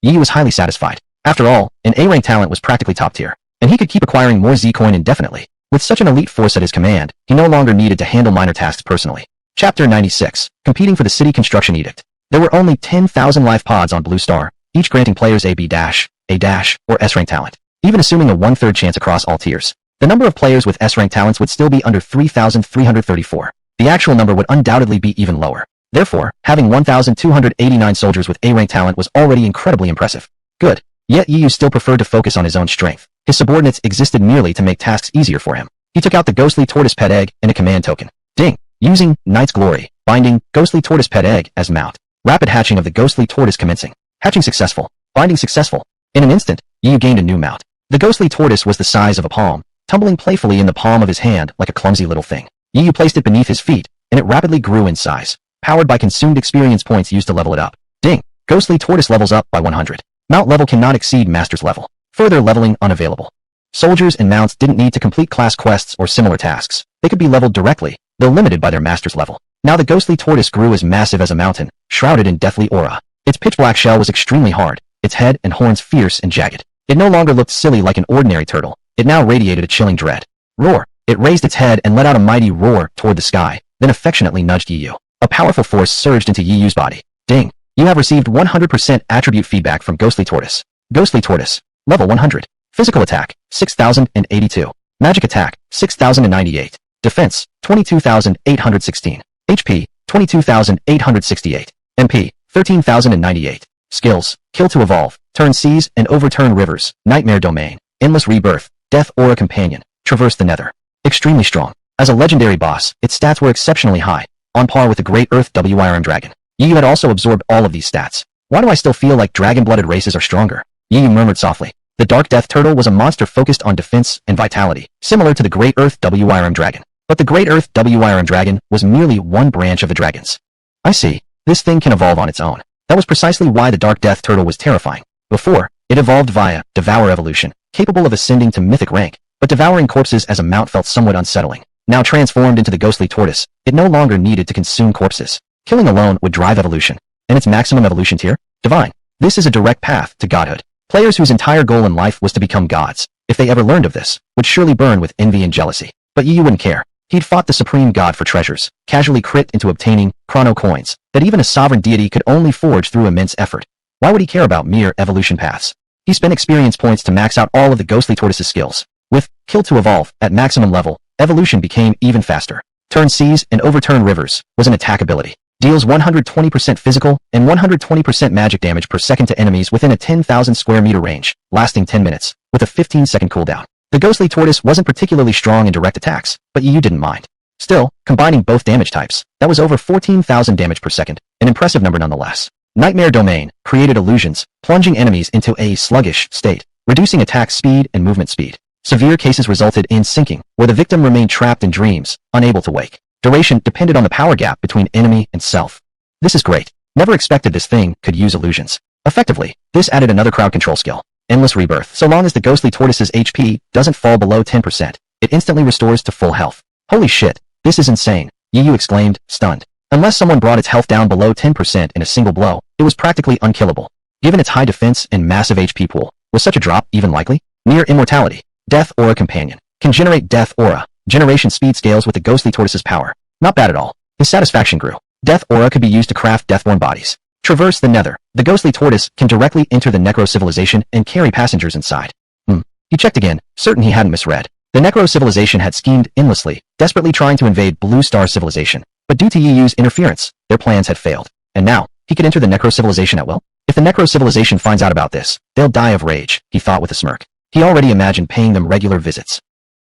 Yu was highly satisfied. After all, an A-rank talent was practically top tier, and he could keep acquiring more Z-coin indefinitely. With such an elite force at his command, he no longer needed to handle minor tasks personally. Chapter 96. Competing for the City Construction Edict. There were only 10,000 life pods on Blue Star, each granting players a B-, A-, or S-rank talent, even assuming a 1/3 chance across all tiers. The number of players with S-rank talents would still be under 3,334. The actual number would undoubtedly be even lower. Therefore, having 1,289 soldiers with A-rank talent was already incredibly impressive. Good. Yet Yu still preferred to focus on his own strength. His subordinates existed merely to make tasks easier for him. He took out the Ghostly Tortoise Pet Egg and a command token. Ding! Using Knight's Glory, binding Ghostly Tortoise Pet Egg as mount. Rapid hatching of the Ghostly Tortoise commencing. Hatching successful. Binding successful. In an instant, Yu gained a new mount. The Ghostly Tortoise was the size of a palm, tumbling playfully in the palm of his hand like a clumsy little thing. Yu placed it beneath his feet, and it rapidly grew in size, powered by consumed experience points used to level it up. Ding! Ghostly Tortoise levels up by 100. Mount level cannot exceed Master's level. Further leveling unavailable. Soldiers and mounts didn't need to complete class quests or similar tasks. They could be leveled directly, though limited by their Master's level. Now the Ghostly Tortoise grew as massive as a mountain, shrouded in deathly aura. Its pitch-black shell was extremely hard, its head and horns fierce and jagged. It no longer looked silly like an ordinary turtle. It now radiated a chilling dread. Roar! It raised its head and let out a mighty roar toward the sky, then affectionately nudged Yu. A powerful force surged into Yu's body. Ding! You have received 100% attribute feedback from Ghostly Tortoise. Ghostly Tortoise. Level 100. Physical attack, 6,082. Magic attack, 6,098. Defense, 22,816. HP, 22,868. MP, 13,098. Skills, Kill to Evolve, Turn Seas and Overturn Rivers, Nightmare Domain, Endless Rebirth, Death Aura Companion, Traverse the Nether. Extremely strong. As a legendary boss, its stats were exceptionally high, on par with the Great Earth WIRM Dragon. Yu had also absorbed all of these stats. Why do I still feel like dragon-blooded races are stronger? Yu murmured softly. The Dark Death Turtle was a monster focused on defense and vitality, similar to the Great Earth WIRM Dragon. But the Great Earth WIRM Dragon was merely one branch of the dragons. I see. This thing can evolve on its own. That was precisely why the Dark Death Turtle was terrifying. Before, it evolved via Devour evolution, capable of ascending to mythic rank, but devouring corpses as a mount felt somewhat unsettling. Now transformed into the Ghostly Tortoise, it no longer needed to consume corpses. Killing alone would drive evolution. And its maximum evolution tier? Divine. This is a direct path to godhood. Players whose entire goal in life was to become gods, if they ever learned of this, would surely burn with envy and jealousy. But Yu wouldn't care. He'd fought the supreme god for treasures, casually crit into obtaining chrono coins, that even a sovereign deity could only forge through immense effort. Why would he care about mere evolution paths? He spent experience points to max out all of the Ghostly Tortoise's skills. With Kill to Evolve, at maximum level, evolution became even faster. Turn Seas and Overturn Rivers was an attack ability. Deals 120% physical and 120% magic damage per second to enemies within a 10,000 square meter range, lasting 10 minutes, with a 15-second cooldown. The Ghostly Tortoise wasn't particularly strong in direct attacks, but Yu didn't mind. Still, combining both damage types, that was over 14,000 damage per second, an impressive number nonetheless. Nightmare Domain created illusions, plunging enemies into a sluggish state, reducing attack speed and movement speed. Severe cases resulted in sinking, where the victim remained trapped in dreams, unable to wake. Duration depended on the power gap between enemy and self. This is great. Never expected this thing could use illusions. Effectively, this added another crowd control skill. Endless rebirth. So long as the ghostly tortoise's HP doesn't fall below 10%, it instantly restores to full health. Holy shit, this is insane, Yi Yu exclaimed, stunned. Unless someone brought its health down below 10% in a single blow, it was practically unkillable. Given its high defense and massive HP pool, was such a drop even likely? Near immortality. Death Aura Companion. Can generate Death Aura. Generation speed scales with the ghostly tortoise's power. Not bad at all. His satisfaction grew. Death Aura could be used to craft Deathborn bodies. Traverse the nether. The ghostly tortoise can directly enter the Necro civilization and carry passengers inside. He checked again, certain he hadn't misread. The Necro civilization had schemed endlessly, desperately trying to invade Blue Star civilization. But due to Yi Yu's interference, their plans had failed. And now, he could enter the Necro civilization at will? If the Necro civilization finds out about this, they'll die of rage, he thought with a smirk. He already imagined paying them regular visits.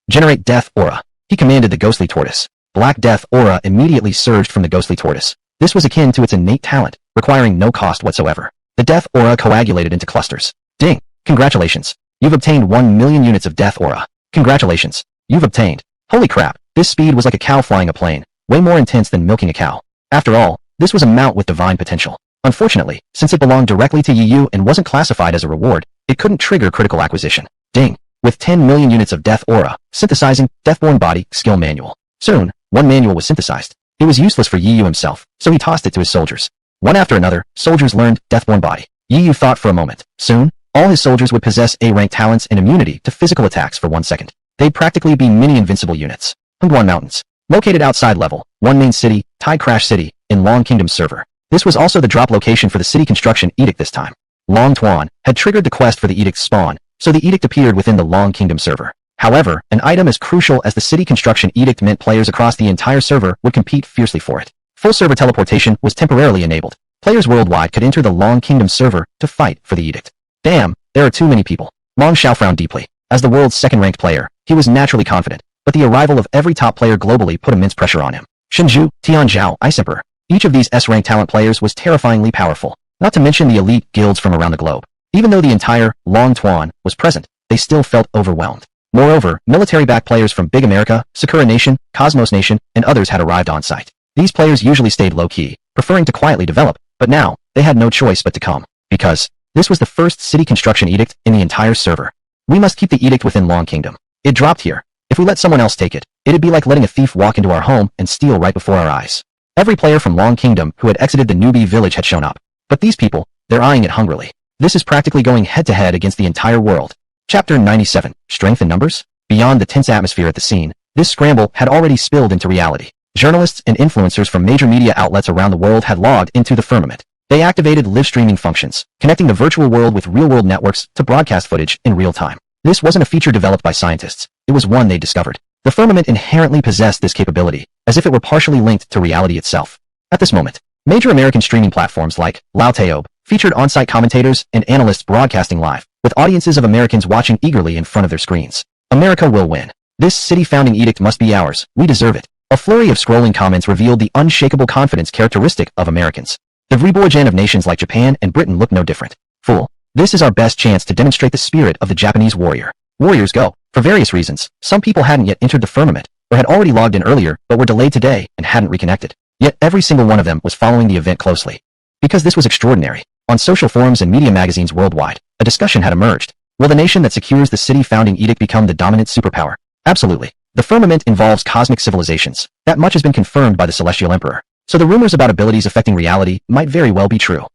Generate Death Aura. He commanded the ghostly tortoise. Black Death Aura immediately surged from the ghostly tortoise. This was akin to its innate talent, requiring no cost whatsoever. The Death Aura coagulated into clusters. Ding! Congratulations. You've obtained 1 million units of Death Aura. Congratulations. You've obtained. Holy crap, this speed was like a cow flying a plane, way more intense than milking a cow. After all, this was a mount with divine potential. Unfortunately, since it belonged directly to Yi Yu and wasn't classified as a reward, it couldn't trigger critical acquisition. Ding! With 10 million units of Death Aura, synthesizing Deathborn Body Skill Manual. Soon, one manual was synthesized. It was useless for Yi Yu himself, so he tossed it to his soldiers. One after another, soldiers learned Deathborn Body. Yi Yu thought for a moment. Soon, all his soldiers would possess A-rank talents and immunity to physical attacks for 1 second. They'd practically be mini-invincible units. Hungguan Mountains. Located outside level 1 main city, Tide Crash City, in Long Kingdom server. This was also the drop location for the city construction edict this time. Long Tuan had triggered the quest for the edict's spawn, so the edict appeared within the Long Kingdom server. However, an item as crucial as the city construction edict meant players across the entire server would compete fiercely for it. Full server teleportation was temporarily enabled. Players worldwide could enter the Long Kingdom server to fight for the edict. Damn, there are too many people. Long Xiao frowned deeply. As the world's second-ranked player, he was naturally confident, but the arrival of every top player globally put immense pressure on him. Shinju, Tianzhao, Ice Emperor. Each of these S-rank talent players was terrifyingly powerful, not to mention the elite guilds from around the globe. Even though the entire Long Tuan was present, they still felt overwhelmed. Moreover, military-backed players from Big America, Sakura Nation, Cosmos Nation, and others had arrived on site. These players usually stayed low-key, preferring to quietly develop, but now, they had no choice but to come. Because this was the first city construction edict in the entire server. We must keep the edict within Long Kingdom. It dropped here. If we let someone else take it, it'd be like letting a thief walk into our home and steal right before our eyes. Every player from Long Kingdom who had exited the newbie village had shown up. But these people, they're eyeing it hungrily. This is practically going head-to-head against the entire world. Chapter 97, Strength in Numbers? Beyond the tense atmosphere at the scene, this scramble had already spilled into reality. Journalists and influencers from major media outlets around the world had logged into the firmament. They activated live streaming functions, connecting the virtual world with real-world networks to broadcast footage in real time. This wasn't a feature developed by scientists. It was one they discovered. The firmament inherently possessed this capability, as if it were partially linked to reality itself. At this moment, major American streaming platforms like Laoteob featured on-site commentators and analysts broadcasting live, with audiences of Americans watching eagerly in front of their screens. America will win. This city founding edict must be ours. We deserve it. A flurry of scrolling comments revealed the unshakable confidence characteristic of Americans. The Vreboijan of nations like Japan and Britain look no different. Fool. This is our best chance to demonstrate the spirit of the Japanese warrior. Warriors go. For various reasons, some people hadn't yet entered the firmament, or had already logged in earlier but were delayed today and hadn't reconnected. Yet every single one of them was following the event closely. Because this was extraordinary. On social forums and media magazines worldwide, a discussion had emerged. Will the nation that secures the city founding edict become the dominant superpower? Absolutely. The firmament involves cosmic civilizations. That much has been confirmed by the Celestial Emperor. So the rumors about abilities affecting reality might very well be true.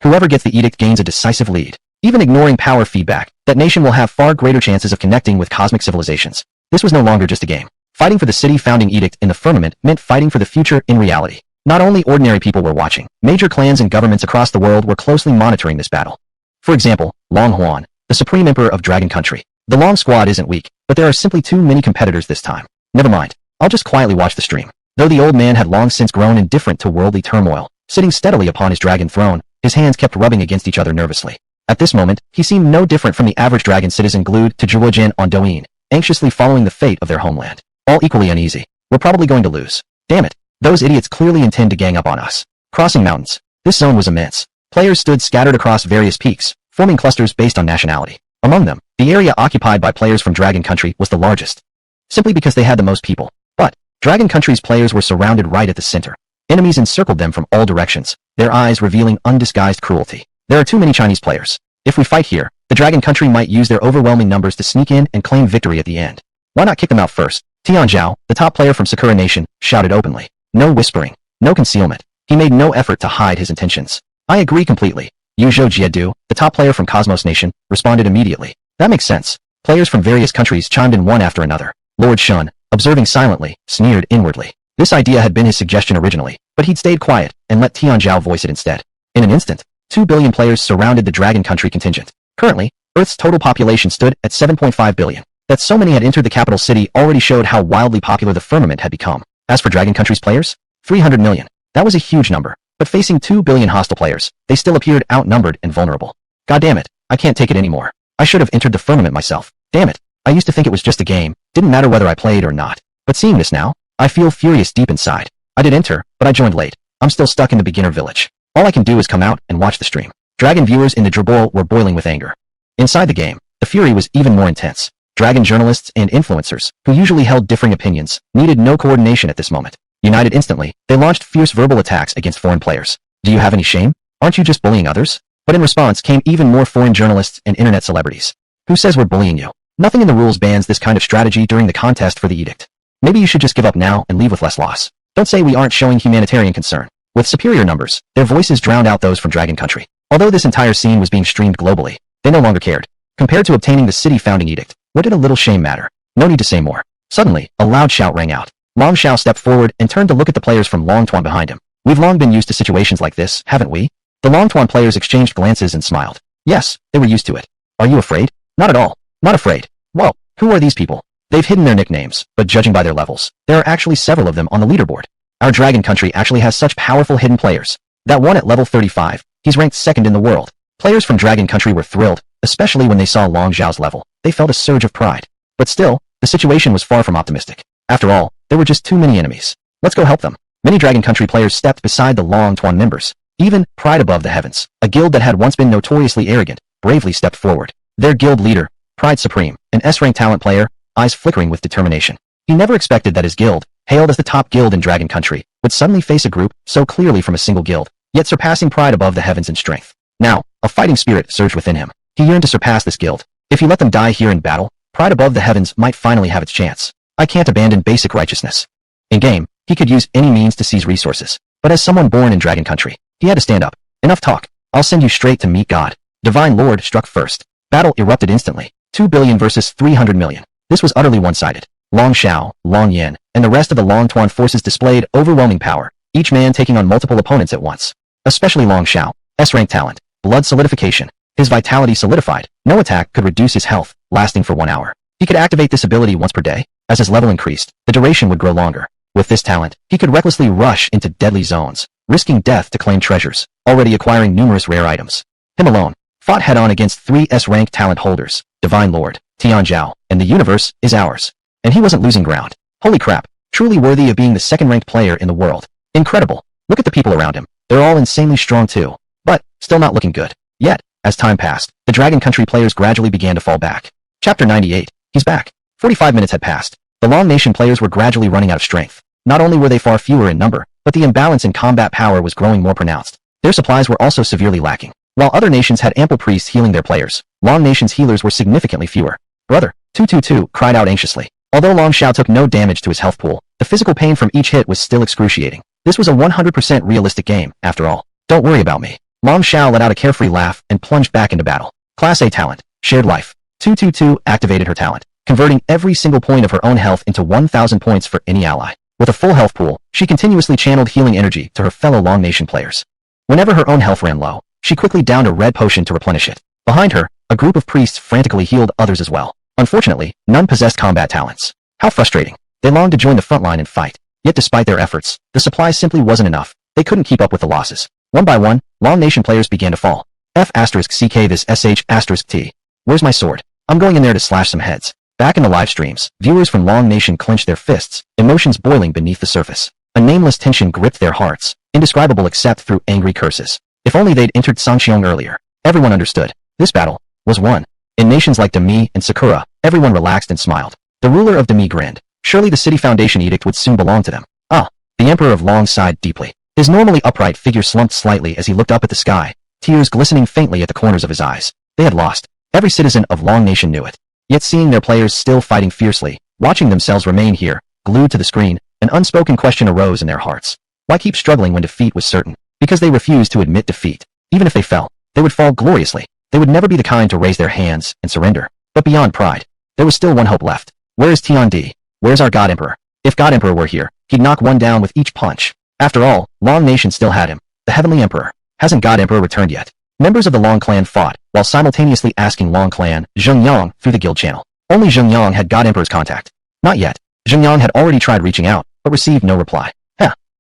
Whoever gets the edict gains a decisive lead. Even ignoring power feedback, that nation will have far greater chances of connecting with cosmic civilizations. This was no longer just a game. Fighting for the city founding edict in the firmament meant fighting for the future in reality. Not only ordinary people were watching, major clans and governments across the world were closely monitoring this battle. For example, Long Huan, the supreme emperor of Dragon Country. The Long squad isn't weak, but there are simply too many competitors this time. Never mind, I'll just quietly watch the stream. Though the old man had long since grown indifferent to worldly turmoil, sitting steadily upon his dragon throne, his hands kept rubbing against each other nervously. At this moment, he seemed no different from the average dragon citizen glued to Zhuojian on Douyin, anxiously following the fate of their homeland. All equally uneasy. We're probably going to lose. Damn it. Those idiots clearly intend to gang up on us. Crossing mountains. This zone was immense. Players stood scattered across various peaks, forming clusters based on nationality. Among them, the area occupied by players from Dragon Country was the largest. Simply because they had the most people. But, Dragon Country's players were surrounded right at the center. Enemies encircled them from all directions, their eyes revealing undisguised cruelty. There are too many Chinese players. If we fight here, the Dragon Country might use their overwhelming numbers to sneak in and claim victory at the end. Why not kick them out first? Tian Zhao, the top player from Sakura Nation, shouted openly. No whispering, no concealment. He made no effort to hide his intentions. I agree completely. Yu Zhou Jiedu, the top player from Cosmos Nation, responded immediately. That makes sense. Players from various countries chimed in one after another. Lord Shun, observing silently, sneered inwardly. This idea had been his suggestion originally, but he'd stayed quiet and let Tian Zhao voice it instead. In an instant, 2 billion players surrounded the Dragon Country contingent. Currently, Earth's total population stood at 7.5 billion. That so many had entered the capital city already showed how wildly popular the firmament had become. As for Dragon Country's players, 300 million. That was a huge number, but facing 2 billion hostile players, they still appeared outnumbered and vulnerable. God damn it, I can't take it anymore. I should have entered the firmament myself. Damn it, I used to think it was just a game, didn't matter whether I played or not. But seeing this now, I feel furious deep inside. I did enter, but I joined late. I'm still stuck in the beginner village. All I can do is come out and watch the stream. Dragon viewers in the Drabble were boiling with anger. Inside the game, the fury was even more intense. Dragon journalists and influencers, who usually held differing opinions, needed no coordination at this moment. United instantly, they launched fierce verbal attacks against foreign players. Do you have any shame? Aren't you just bullying others? But in response came even more foreign journalists and internet celebrities. Who says we're bullying you? Nothing in the rules bans this kind of strategy during the contest for the edict. Maybe you should just give up now and leave with less loss. Don't say we aren't showing humanitarian concern. With superior numbers, their voices drowned out those from Dragon Country. Although this entire scene was being streamed globally, they no longer cared. Compared to obtaining the city founding edict, what did a little shame matter? No need to say more. Suddenly, a loud shout rang out. Long Xiao stepped forward and turned to look at the players from Long Tuan behind him. We've long been used to situations like this, haven't we? The Long Tuan players exchanged glances and smiled. Yes, they were used to it. Are you afraid? Not at all. Not afraid. Whoa, who are these people? They've hidden their nicknames, but judging by their levels, there are actually several of them on the leaderboard. Our Dragon Country actually has such powerful hidden players. That one at level 35, he's ranked second in the world. Players from Dragon Country were thrilled, especially when they saw Long Xiao's level. They felt a surge of pride. But still, the situation was far from optimistic. After all, there were just too many enemies. Let's go help them. Many Dragon Country players stepped beside the Long Tuan members. Even Pride Above the Heavens, a guild that had once been notoriously arrogant, bravely stepped forward. Their guild leader, Pride Supreme, an S-rank talent player, eyes flickering with determination. He never expected that his guild, hailed as the top guild in Dragon Country, would suddenly face a group so clearly from a single guild, yet surpassing Pride Above the Heavens in strength. Now, a fighting spirit surged within him. He yearned to surpass this guild. If he let them die here in battle, Pride Above the Heavens might finally have its chance. I can't abandon basic righteousness. In-game, he could use any means to seize resources, but as someone born in Dragon Country, he had to stand up. Enough talk. I'll send you straight to meet God. Divine Lord struck first. Battle erupted instantly. 2 billion versus 300 million. This was utterly one-sided. Long Xiao, Long Yin, and the rest of the Long Tuan forces displayed overwhelming power, each man taking on multiple opponents at once. Especially Long Xiao, S-rank talent, blood solidification. His vitality solidified. No attack could reduce his health, lasting for 1 hour. He could activate this ability once per day. As his level increased, the duration would grow longer. With this talent, he could recklessly rush into deadly zones, risking death to claim treasures, already acquiring numerous rare items. Him alone fought head-on against 3 S-rank talent holders, Divine Lord, Tian Zhao, and the universe is ours. And he wasn't losing ground. Holy crap, truly worthy of being the second-ranked player in the world. Incredible. Look at the people around him. They're all insanely strong too. But, still not looking good. Yet, as time passed, the Dragon Country players gradually began to fall back. Chapter 98. He's back. 45 minutes had passed. The Long Nation players were gradually running out of strength. Not only were they far fewer in number, but the imbalance in combat power was growing more pronounced. Their supplies were also severely lacking. While other nations had ample priests healing their players, Long Nation's healers were significantly fewer. Brother, 222 cried out anxiously. Although Long Xiao took no damage to his health pool, the physical pain from each hit was still excruciating. This was a 100% realistic game, after all. Don't worry about me. Long Xiao let out a carefree laugh and plunged back into battle. Class A talent, shared life. 222 activated her talent, converting every single point of her own health into 1,000 points for any ally. With a full health pool, she continuously channeled healing energy to her fellow Long Nation players. Whenever her own health ran low, she quickly downed a red potion to replenish it. Behind her, a group of priests frantically healed others as well. Unfortunately, none possessed combat talents. How frustrating. They longed to join the front line and fight. Yet despite their efforts, the supply simply wasn't enough. They couldn't keep up with the losses. One by one, Long Nation players began to fall. F***CK this SH**T. Where's my sword? I'm going in there to slash some heads. Back in the live streams, viewers from Long Nation clenched their fists, emotions boiling beneath the surface. A nameless tension gripped their hearts, indescribable except through angry curses. If only they'd entered Sangxiong earlier. Everyone understood. This battle was won. In nations like Demi and Sakura, everyone relaxed and smiled. The ruler of Demi grinned. Surely the City Foundation edict would soon belong to them. Ah, The Emperor of Long sighed deeply. His normally upright figure slumped slightly as he looked up at the sky, tears glistening faintly at the corners of his eyes. They had lost. Every citizen of Long Nation knew it. Yet seeing their players still fighting fiercely, watching themselves remain here, glued to the screen, an unspoken question arose in their hearts. Why keep struggling when defeat was certain? Because they refused to admit defeat. Even if they fell, they would fall gloriously. They would never be the kind to raise their hands and surrender. But beyond pride, there was still one hope left. Where is Tiandi? Where's our God Emperor? If God Emperor were here, he'd knock one down with each punch. After all, Long Nation still had him. The Heavenly Emperor. Hasn't God Emperor returned yet? Members of the Long clan fought, while simultaneously asking Long clan Zheng Yang through the guild channel. Only Zheng Yang had God Emperor's contact. Not yet. Zheng Yang had already tried reaching out, but received no reply.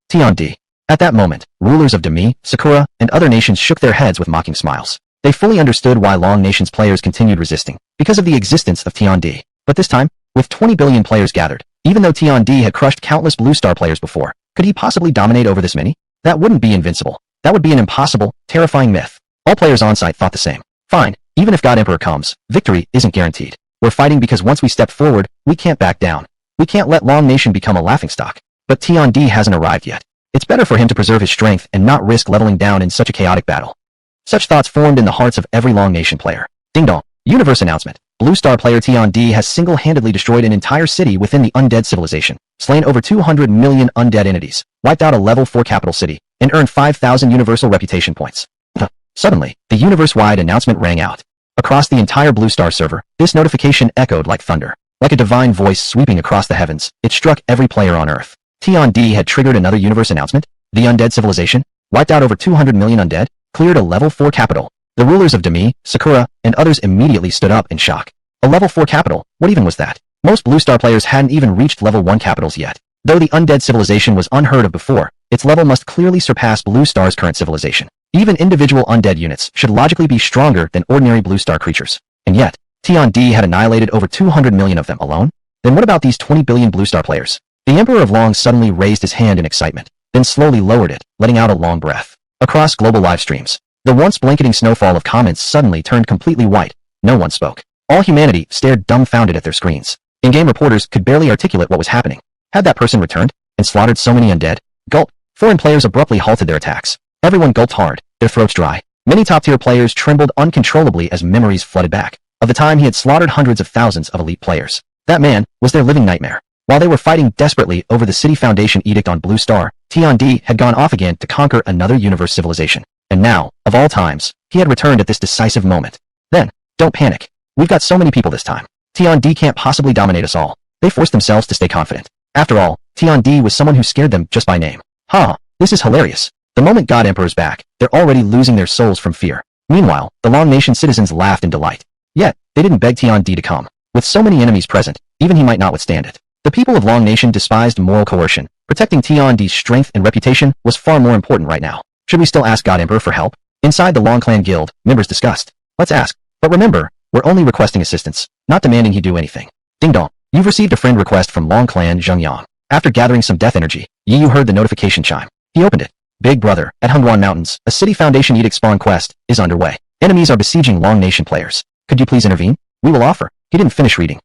Tiandi. At that moment, rulers of Demi, Sakura, and other nations shook their heads with mocking smiles. They fully understood why Long Nation's players continued resisting, because of the existence of Tiandi. But this time, with 20 billion players gathered, even though Tiandi had crushed countless Blue Star players before, could he possibly dominate over this many? That wouldn't be invincible. That would be an impossible, terrifying myth. All players on site thought the same. Fine, even if God Emperor comes, victory isn't guaranteed. We're fighting because once we step forward, we can't back down. We can't let Long Nation become a laughingstock. But Tiandi hasn't arrived yet. It's better for him to preserve his strength and not risk leveling down in such a chaotic battle. Such thoughts formed in the hearts of every Long Nation player. Ding dong. Universe announcement. Blue Star player Tiandi has single-handedly destroyed an entire city within the undead civilization, slain over 200 million undead entities, wiped out a level 4 capital city, and earned 5,000 universal reputation points. Suddenly, the universe-wide announcement rang out. Across the entire Blue Star server, this notification echoed like thunder. Like a divine voice sweeping across the heavens, it struck every player on Earth. Tiandi had triggered another universe announcement. The undead civilization, wiped out over 200 million undead, cleared a level 4 capital. The rulers of Demi, Sakura, and others immediately stood up in shock. A level 4 capital? What even was that? Most Blue Star players hadn't even reached level 1 capitals yet. Though the undead civilization was unheard of before, its level must clearly surpass Blue Star's current civilization. Even individual undead units should logically be stronger than ordinary Blue Star creatures. And yet, Tiandi had annihilated over 200 million of them alone? Then what about these 20 billion Blue Star players? The Emperor of Long suddenly raised his hand in excitement, then slowly lowered it, letting out a long breath. Across global live streams, the once blanketing snowfall of comments suddenly turned completely white. No one spoke. All humanity stared dumbfounded at their screens. In-game reporters could barely articulate what was happening. Had that person returned and slaughtered so many undead? Gulp. Foreign players abruptly halted their attacks. Everyone gulped hard, their throats dry. Many top-tier players trembled uncontrollably as memories flooded back of the time he had slaughtered hundreds of thousands of elite players. That man was their living nightmare. While they were fighting desperately over the City Foundation edict on Blue Star, Tiandi had gone off again to conquer another universe civilization. And now, of all times, he had returned at this decisive moment. Then, don't panic. We've got so many people this time. Tiandi can't possibly dominate us all. They forced themselves to stay confident. After all, Tiandi was someone who scared them just by name. This is hilarious. The moment God Emperor's back, they're already losing their souls from fear. Meanwhile, the Long Nation citizens laughed in delight. Yet, they didn't beg Tiandi to come. With so many enemies present, even he might not withstand it. The people of Long Nation despised moral coercion. Protecting Tiandi's strength and reputation was far more important right now. Should we still ask God Emperor for help? Inside the Long Clan Guild, members discussed. Let's ask. But remember, we're only requesting assistance, not demanding he do anything. Ding dong. You've received a friend request from Long Clan Zheng Yang. After gathering some death energy, Yu heard the notification chime. He opened it. Big brother, at Hengguan Mountains, a City Foundation Edict spawn quest is underway. Enemies are besieging Long Nation players. Could you please intervene? We will offer. He didn't finish reading.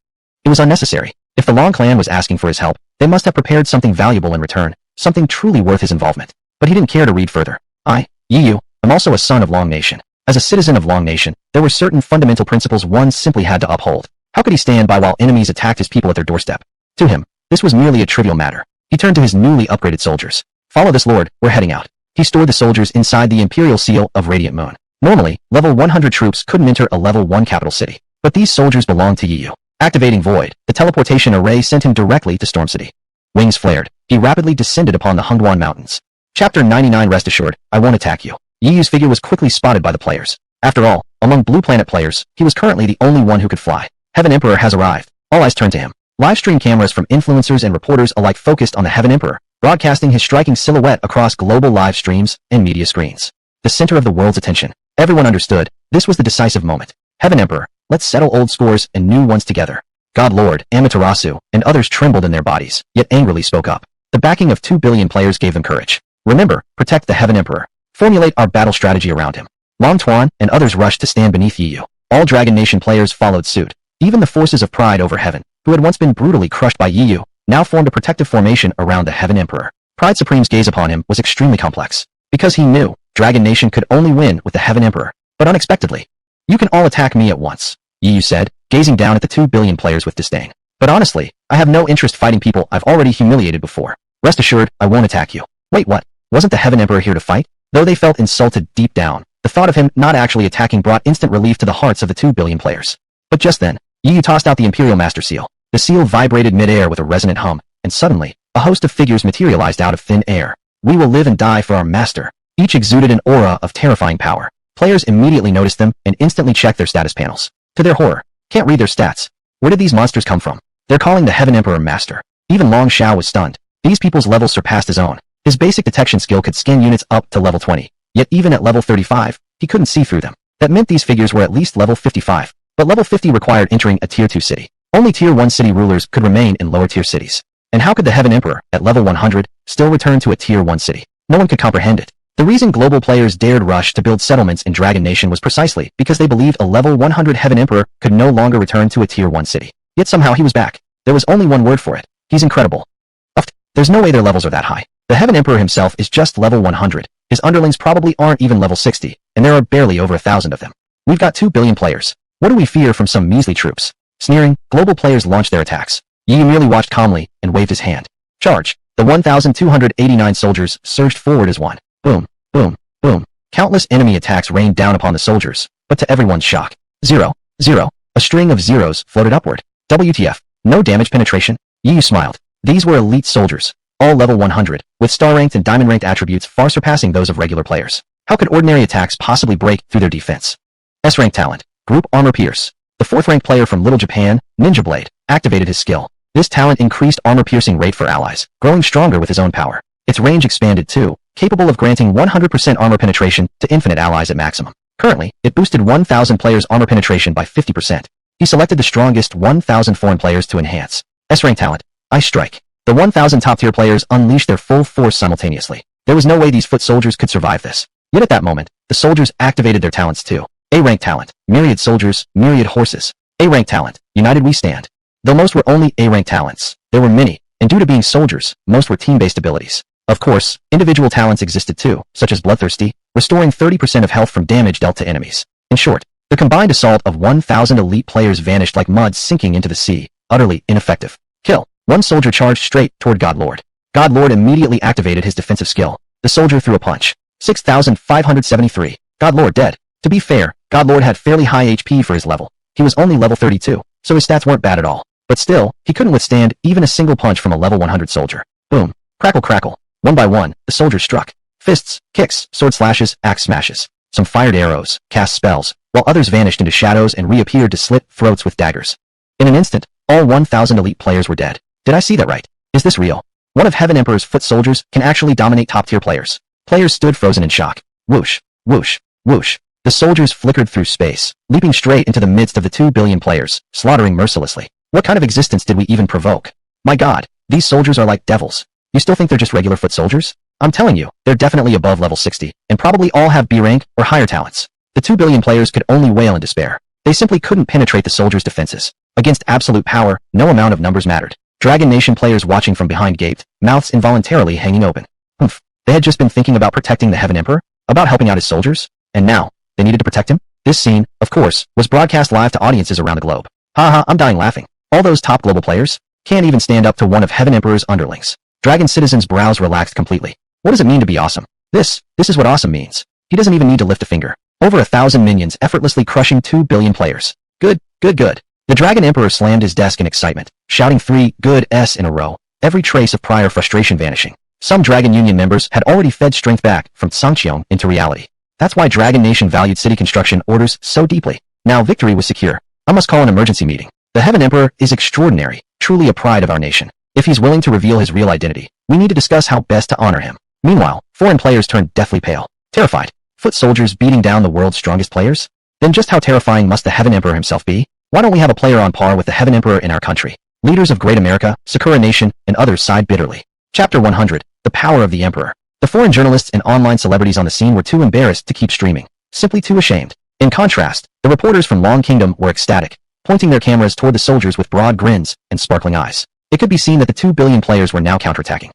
It was unnecessary. If the Long Clan was asking for his help, they must have prepared something valuable in return, something truly worth his involvement. But he didn't care to read further. I, Yu, am also a son of Long Nation. As a citizen of Long Nation, there were certain fundamental principles one simply had to uphold. How could he stand by while enemies attacked his people at their doorstep? To him, this was merely a trivial matter. He turned to his newly upgraded soldiers. Follow this lord, we're heading out. He stored the soldiers inside the Imperial Seal of Radiant Moon. Normally, level 100 troops couldn't enter a level 1 capital city. But these soldiers belonged to Yu. Activating Void, the teleportation array sent him directly to Storm City. Wings flared. He rapidly descended upon the Hengguan Mountains. Chapter 99. Rest assured, I won't attack you. Yu's figure was quickly spotted by the players. After all, among Blue Planet players, he was currently the only one who could fly. Heaven Emperor has arrived. All eyes turned to him. Livestream cameras from influencers and reporters alike focused on the Heaven Emperor, broadcasting his striking silhouette across global live streams and media screens. The center of the world's attention. Everyone understood, this was the decisive moment. Heaven Emperor, let's settle old scores and new ones together. God Lord, Amaterasu, and others trembled in their bodies, yet angrily spoke up. The backing of 2 billion players gave them courage. Remember, protect the Heaven Emperor. Formulate our battle strategy around him. Long Tuan and others rushed to stand beneath Yu. All Dragon Nation players followed suit. Even the forces of Pride over Heaven, who had once been brutally crushed by Yu, now formed a protective formation around the Heaven Emperor. Pride Supreme's gaze upon him was extremely complex, because he knew Dragon Nation could only win with the Heaven Emperor, but unexpectedly. You can all attack me at once, Yi Yu said, gazing down at the 2 billion players with disdain. But honestly, I have no interest fighting people I've already humiliated before. Rest assured, I won't attack you. Wait, what? Wasn't the Heaven Emperor here to fight? Though they felt insulted deep down, the thought of him not actually attacking brought instant relief to the hearts of the 2 billion players. But just then, Yi Yu tossed out the Imperial Master Seal. The seal vibrated mid-air with a resonant hum, and suddenly, a host of figures materialized out of thin air. We will live and die for our master. Each exuded an aura of terrifying power. Players immediately noticed them and instantly checked their status panels. To their horror, can't read their stats. Where did these monsters come from? They're calling the Heaven Emperor Master. Even Long Xiao was stunned. These people's levels surpassed his own. His basic detection skill could scan units up to level 20. Yet even at level 35, he couldn't see through them. That meant these figures were at least level 55. But level 50 required entering a tier 2 city. Only tier 1 city rulers could remain in lower tier cities. And how could the Heaven Emperor, at level 100, still return to a tier 1 city? No one could comprehend it. The reason global players dared rush to build settlements in Dragon Nation was precisely because they believed a level 100 Heaven Emperor could no longer return to a tier 1 city. Yet somehow he was back. There was only one word for it. He's incredible. There's no way their levels are that high. The Heaven Emperor himself is just level 100. His underlings probably aren't even level 60, and there are barely over 1,000 of them. We've got 2 billion players. What do we fear from some measly troops? Sneering, global players launched their attacks. Yi merely watched calmly and waved his hand. Charge! The 1,289 soldiers surged forward as one. Boom, boom, boom. Countless enemy attacks rained down upon the soldiers, but to everyone's shock. 0, 0. A string of zeros floated upward. WTF? No damage penetration? Yi Yu smiled. These were elite soldiers, all level 100, with star-ranked and diamond-ranked attributes far surpassing those of regular players. How could ordinary attacks possibly break through their defense? S-rank talent, Group Armor Pierce. The 4th-ranked player from Little Japan, Ninja Blade, activated his skill. This talent increased armor-piercing rate for allies, growing stronger with his own power. Its range expanded too, capable of granting 100% armor penetration to infinite allies at maximum. Currently, it boosted 1,000 players' armor penetration by 50%. He selected the strongest 1,000 foreign players to enhance. S-rank talent, Ice Strike. The 1,000 top-tier players unleashed their full force simultaneously. There was no way these foot soldiers could survive this. Yet at that moment, the soldiers activated their talents too. A-rank talent, Myriad Soldiers, Myriad Horses. A-rank talent, United We Stand. Though most were only A-rank talents, there were many, and due to being soldiers, most were team-based abilities. Of course, individual talents existed too, such as Bloodthirsty, restoring 30% of health from damage dealt to enemies. In short, the combined assault of 1,000 elite players vanished like mud sinking into the sea, utterly ineffective. Kill. One soldier charged straight toward Godlord. Godlord immediately activated his defensive skill. The soldier threw a punch. 6,573. Godlord dead. To be fair, Godlord had fairly high HP for his level. He was only level 32, so his stats weren't bad at all. But still, he couldn't withstand even a single punch from a level 100 soldier. Boom. Crackle crackle. One by one, the soldiers struck. Fists, kicks, sword slashes, axe smashes. Some fired arrows, cast spells, while others vanished into shadows and reappeared to slit throats with daggers. In an instant, all 1,000 elite players were dead. Did I see that right? Is this real? One of Heaven Emperor's foot soldiers can actually dominate top-tier players. Players stood frozen in shock. Whoosh, whoosh, whoosh. The soldiers flickered through space, leaping straight into the midst of the 2 billion players, slaughtering mercilessly. What kind of existence did we even provoke? My god, these soldiers are like devils. You still think they're just regular foot soldiers? I'm telling you, they're definitely above level 60, and probably all have B rank or higher talents. The 2 billion players could only wail in despair. They simply couldn't penetrate the soldiers' defenses. Against absolute power, no amount of numbers mattered. Dragon Nation players watching from behind gaped, mouths involuntarily hanging open. Humph. They had just been thinking about protecting the Heaven Emperor, about helping out his soldiers, and now, they needed to protect him? This scene, of course, was broadcast live to audiences around the globe. Haha, I'm dying laughing. All those top global players can't even stand up to one of Heaven Emperor's underlings. Dragon citizens' brows relaxed completely. What does it mean to be awesome? This is what awesome means. He doesn't even need to lift a finger. Over 1,000 minions effortlessly crushing 2 billion players. Good, good, good. The Dragon Emperor slammed his desk in excitement, shouting 3 good S in a row, every trace of prior frustration vanishing. Some Dragon Union members had already fed strength back from Sangqiong into reality. That's why Dragon Nation valued city construction orders so deeply. Now victory was secure. I must call an emergency meeting. The Heaven Emperor is extraordinary, truly a pride of our nation. If he's willing to reveal his real identity, we need to discuss how best to honor him. Meanwhile, foreign players turned deathly pale, terrified. Foot soldiers beating down the world's strongest players? Then just how terrifying must the Heaven Emperor himself be? Why don't we have a player on par with the Heaven Emperor in our country? Leaders of Great America, Sakura Nation, and others sighed bitterly. Chapter 100, The Power of the Emperor. The foreign journalists and online celebrities on the scene were too embarrassed to keep streaming, simply too ashamed. In contrast, the reporters from Long Kingdom were ecstatic, pointing their cameras toward the soldiers with broad grins and sparkling eyes. It could be seen that the 2 billion players were now counterattacking.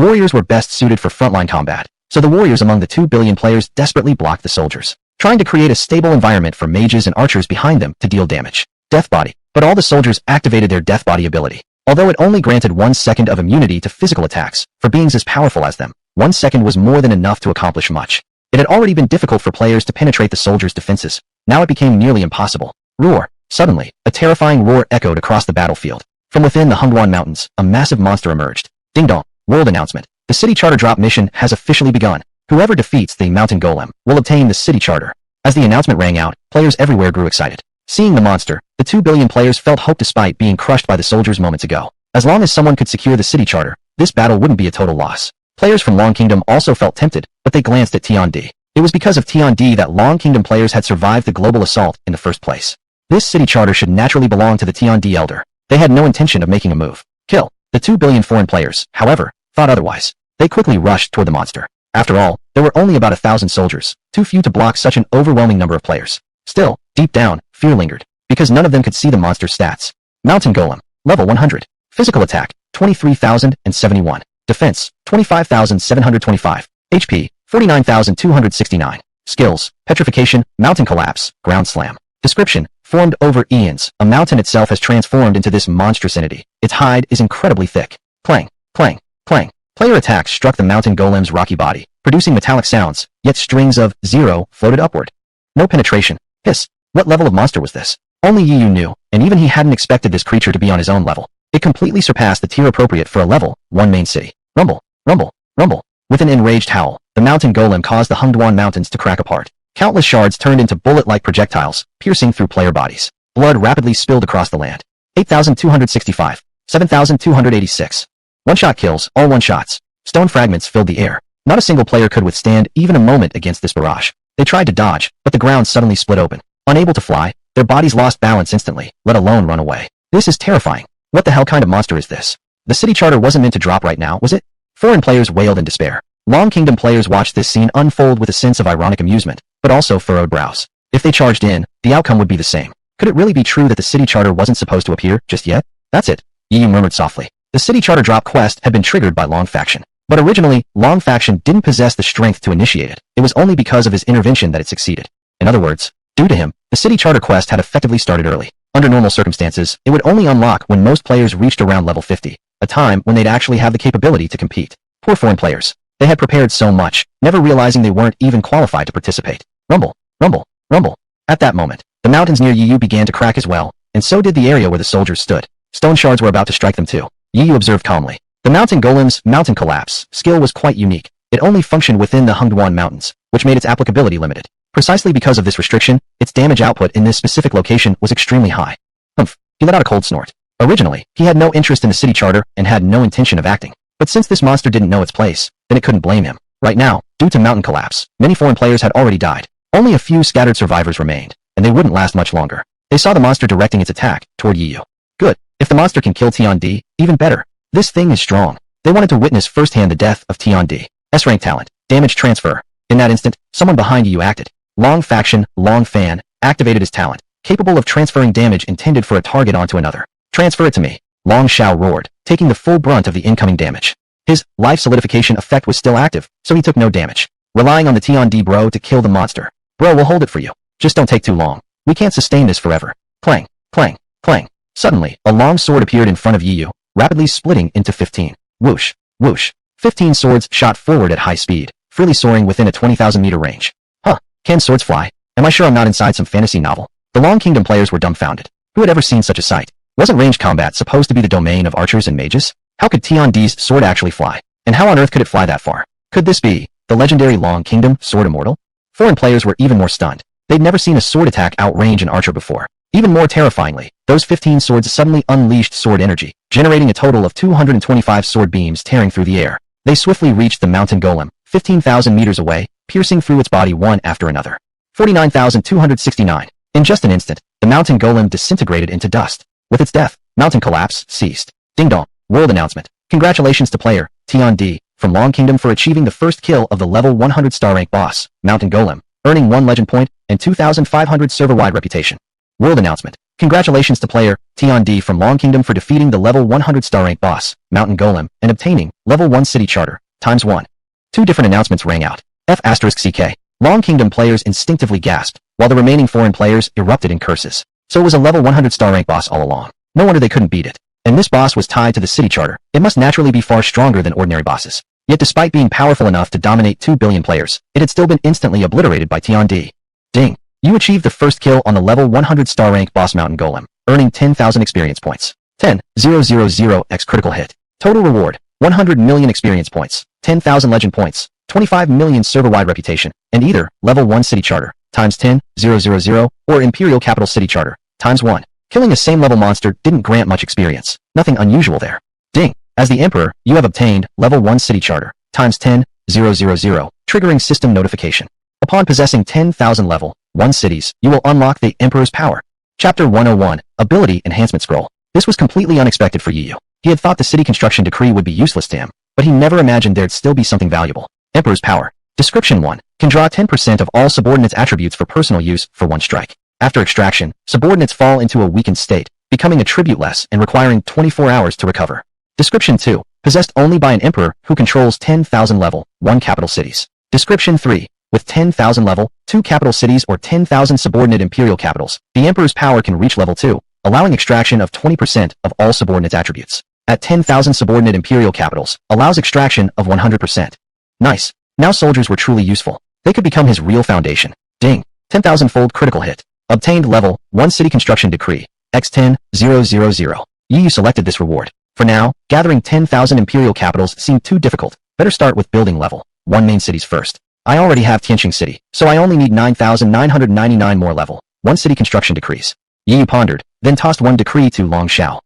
Warriors were best suited for frontline combat, so the warriors among the 2 billion players desperately blocked the soldiers, trying to create a stable environment for mages and archers behind them to deal damage. Death Body. But all the soldiers activated their Death Body ability. Although it only granted 1 second of immunity to physical attacks, for beings as powerful as them, 1 second was more than enough to accomplish much. It had already been difficult for players to penetrate the soldiers' defenses. Now it became nearly impossible. Roar. Suddenly, a terrifying roar echoed across the battlefield. From within the Hungduan Mountains, a massive monster emerged. Ding dong. World announcement. The City Charter drop mission has officially begun. Whoever defeats the Mountain Golem will obtain the City Charter. As the announcement rang out, players everywhere grew excited. Seeing the monster, the 2 billion players felt hope despite being crushed by the soldiers moments ago. As long as someone could secure the City Charter, this battle wouldn't be a total loss. Players from Long Kingdom also felt tempted, but they glanced at Tiandi. It was because of Tiandi that Long Kingdom players had survived the global assault in the first place. This City Charter should naturally belong to the Tiandi Elder. They had no intention of making a move. Kill. The 2 billion foreign players, however, thought otherwise. They quickly rushed toward the monster. After all, there were only about 1,000 soldiers, too few to block such an overwhelming number of players. Still, deep down, fear lingered, because none of them could see the monster's stats. Mountain Golem. Level 100. Physical attack, 23,071. Defense, 25,725. HP, 49,269. Skills, Petrification, Mountain Collapse, Ground Slam. Description, formed over eons, a mountain itself has transformed into this monstrous entity. Its hide is incredibly thick. Clang, clang, clang. Player attacks struck the Mountain Golem's rocky body, producing metallic sounds, yet strings of 0 floated upward. No penetration. Hiss. What level of monster was this? Only Yu knew, and even he hadn't expected this creature to be on his own level. It completely surpassed the tier appropriate for a level 1 main city. Rumble, rumble, rumble. With an enraged howl, the Mountain Golem caused the Hungduan Mountains to crack apart. Countless shards turned into bullet-like projectiles, piercing through player bodies. Blood rapidly spilled across the land. 8,265. 7,286. One-shot kills, all one-shots. Stone fragments filled the air. Not a single player could withstand even a moment against this barrage. They tried to dodge, but the ground suddenly split open. Unable to fly, their bodies lost balance instantly, let alone run away. This is terrifying. What the hell kind of monster is this? The City Charter wasn't meant to drop right now, was it? Foreign players wailed in despair. Long Kingdom players watched this scene unfold with a sense of ironic amusement, but also furrowed brows. If they charged in, the outcome would be the same. Could it really be true that the City Charter wasn't supposed to appear just yet? That's it, Yi murmured softly. The City Charter drop quest had been triggered by Long Faction. But originally, Long Faction didn't possess the strength to initiate it. It was only because of his intervention that it succeeded. In other words, due to him, the City Charter quest had effectively started early. Under normal circumstances, it would only unlock when most players reached around level 50, a time when they'd actually have the capability to compete. Poor foreign players. They had prepared so much, never realizing they weren't even qualified to participate. Rumble, rumble, rumble. At that moment, the mountains near Yu began to crack as well, and so did the area where the soldiers stood. Stone shards were about to strike them too. Yu observed calmly. The Mountain Golem's Mountain Collapse skill was quite unique. It only functioned within the Hungduan Mountains, which made its applicability limited. Precisely because of this restriction, its damage output in this specific location was extremely high. Humph. He let out a cold snort. Originally, he had no interest in the City Charter and had no intention of acting. But since this monster didn't know its place, then it couldn't blame him. Right now, due to Mountain Collapse, many foreign players had already died. Only a few scattered survivors remained, and they wouldn't last much longer. They saw the monster directing its attack toward Yu. Good. If the monster can kill Tiandi, even better. This thing is strong. They wanted to witness firsthand the death of Tiandi. S-rank talent. Damage transfer. In that instant, someone behind Yu acted. Long Faction, Long Fan, activated his talent, capable of transferring damage intended for a target onto another. Transfer it to me. Long Shao roared, taking the full brunt of the incoming damage. His life solidification effect was still active, so he took no damage. Relying on the Tiandi bro to kill the monster. Bro will hold it for you. Just don't take too long. We can't sustain this forever. Clang, clang, clang. Suddenly, a long sword appeared in front of Yu, rapidly splitting into 15. Whoosh, whoosh. 15 swords shot forward at high speed, freely soaring within a 20,000-meter range. Huh, can swords fly? Am I sure I'm not inside some fantasy novel? The Long Kingdom players were dumbfounded. Who had ever seen such a sight? Wasn't ranged combat supposed to be the domain of archers and mages? How could Tiandi's sword actually fly? And how on earth could it fly that far? Could this be the legendary Long Kingdom Sword Immortal? Foreign players were even more stunned. They'd never seen a sword attack outrange an archer before. Even more terrifyingly, those 15 swords suddenly unleashed sword energy, generating a total of 225 sword beams tearing through the air. They swiftly reached the Mountain Golem, 15,000 meters away, piercing through its body one after another. 49,269. In just an instant, the Mountain Golem disintegrated into dust. With its death, Mountain Collapse ceased. Ding dong. World announcement. Congratulations to player, Tiandi, from Long Kingdom for achieving the first kill of the level 100 star rank boss, Mountain Golem, earning 1 legend point and 2,500 server-wide reputation. World announcement. Congratulations to player T from Long Kingdom for defeating the level 100 star rank boss, Mountain Golem, and obtaining level 1 city charter, ×1. Two different announcements rang out. F***CK. Long Kingdom players instinctively gasped, while the remaining foreign players erupted in curses. So it was a level 100 star rank boss all along. No wonder they couldn't beat it. And this boss was tied to the city charter. It must naturally be far stronger than ordinary bosses. Yet despite being powerful enough to dominate 2 billion players, it had still been instantly obliterated by T. Ding. You achieved the first kill on the level 100 star rank boss Mountain Golem, earning 10,000 experience points. 10,000x critical hit. Total reward, 100 million experience points, 10,000 legend points, 25 million server-wide reputation, and either level 1 city charter, ×10,000, or Imperial Capital City Charter, ×1. Killing a same level monster didn't grant much experience. Nothing unusual there. Ding. As the Emperor, you have obtained level 1 city charter, ×10,000, triggering system notification. Upon possessing 10,000 level 1 cities, you will unlock the Emperor's power. Chapter 101, Ability Enhancement Scroll. This was completely unexpected for Yu. He had thought the city construction decree would be useless to him, but he never imagined there'd still be something valuable. Emperor's power. Description 1. Can draw 10% of all subordinates' attributes for personal use for 1 strike. After extraction, subordinates fall into a weakened state, becoming attributeless and requiring 24 hours to recover. Description 2. Possessed only by an emperor who controls 10,000 level 1 capital cities. Description 3. With 10,000 level 2 capital cities or 10,000 subordinate imperial capitals, the emperor's power can reach level 2, allowing extraction of 20% of all subordinates' attributes. At 10,000 subordinate imperial capitals, allows extraction of 100%. Nice. Now soldiers were truly useful. They could become his real foundation. Ding. 10,000-fold critical hit. Obtained level 1 city construction decree, ×10,000. Yu selected this reward. For now, gathering 10,000 imperial capitals seemed too difficult. Better start with building level 1 main cities first. I already have Tianqing City, so I only need 9,999 more level 1 city construction decrees. Yu pondered, then tossed 1 decree to Long Xiao.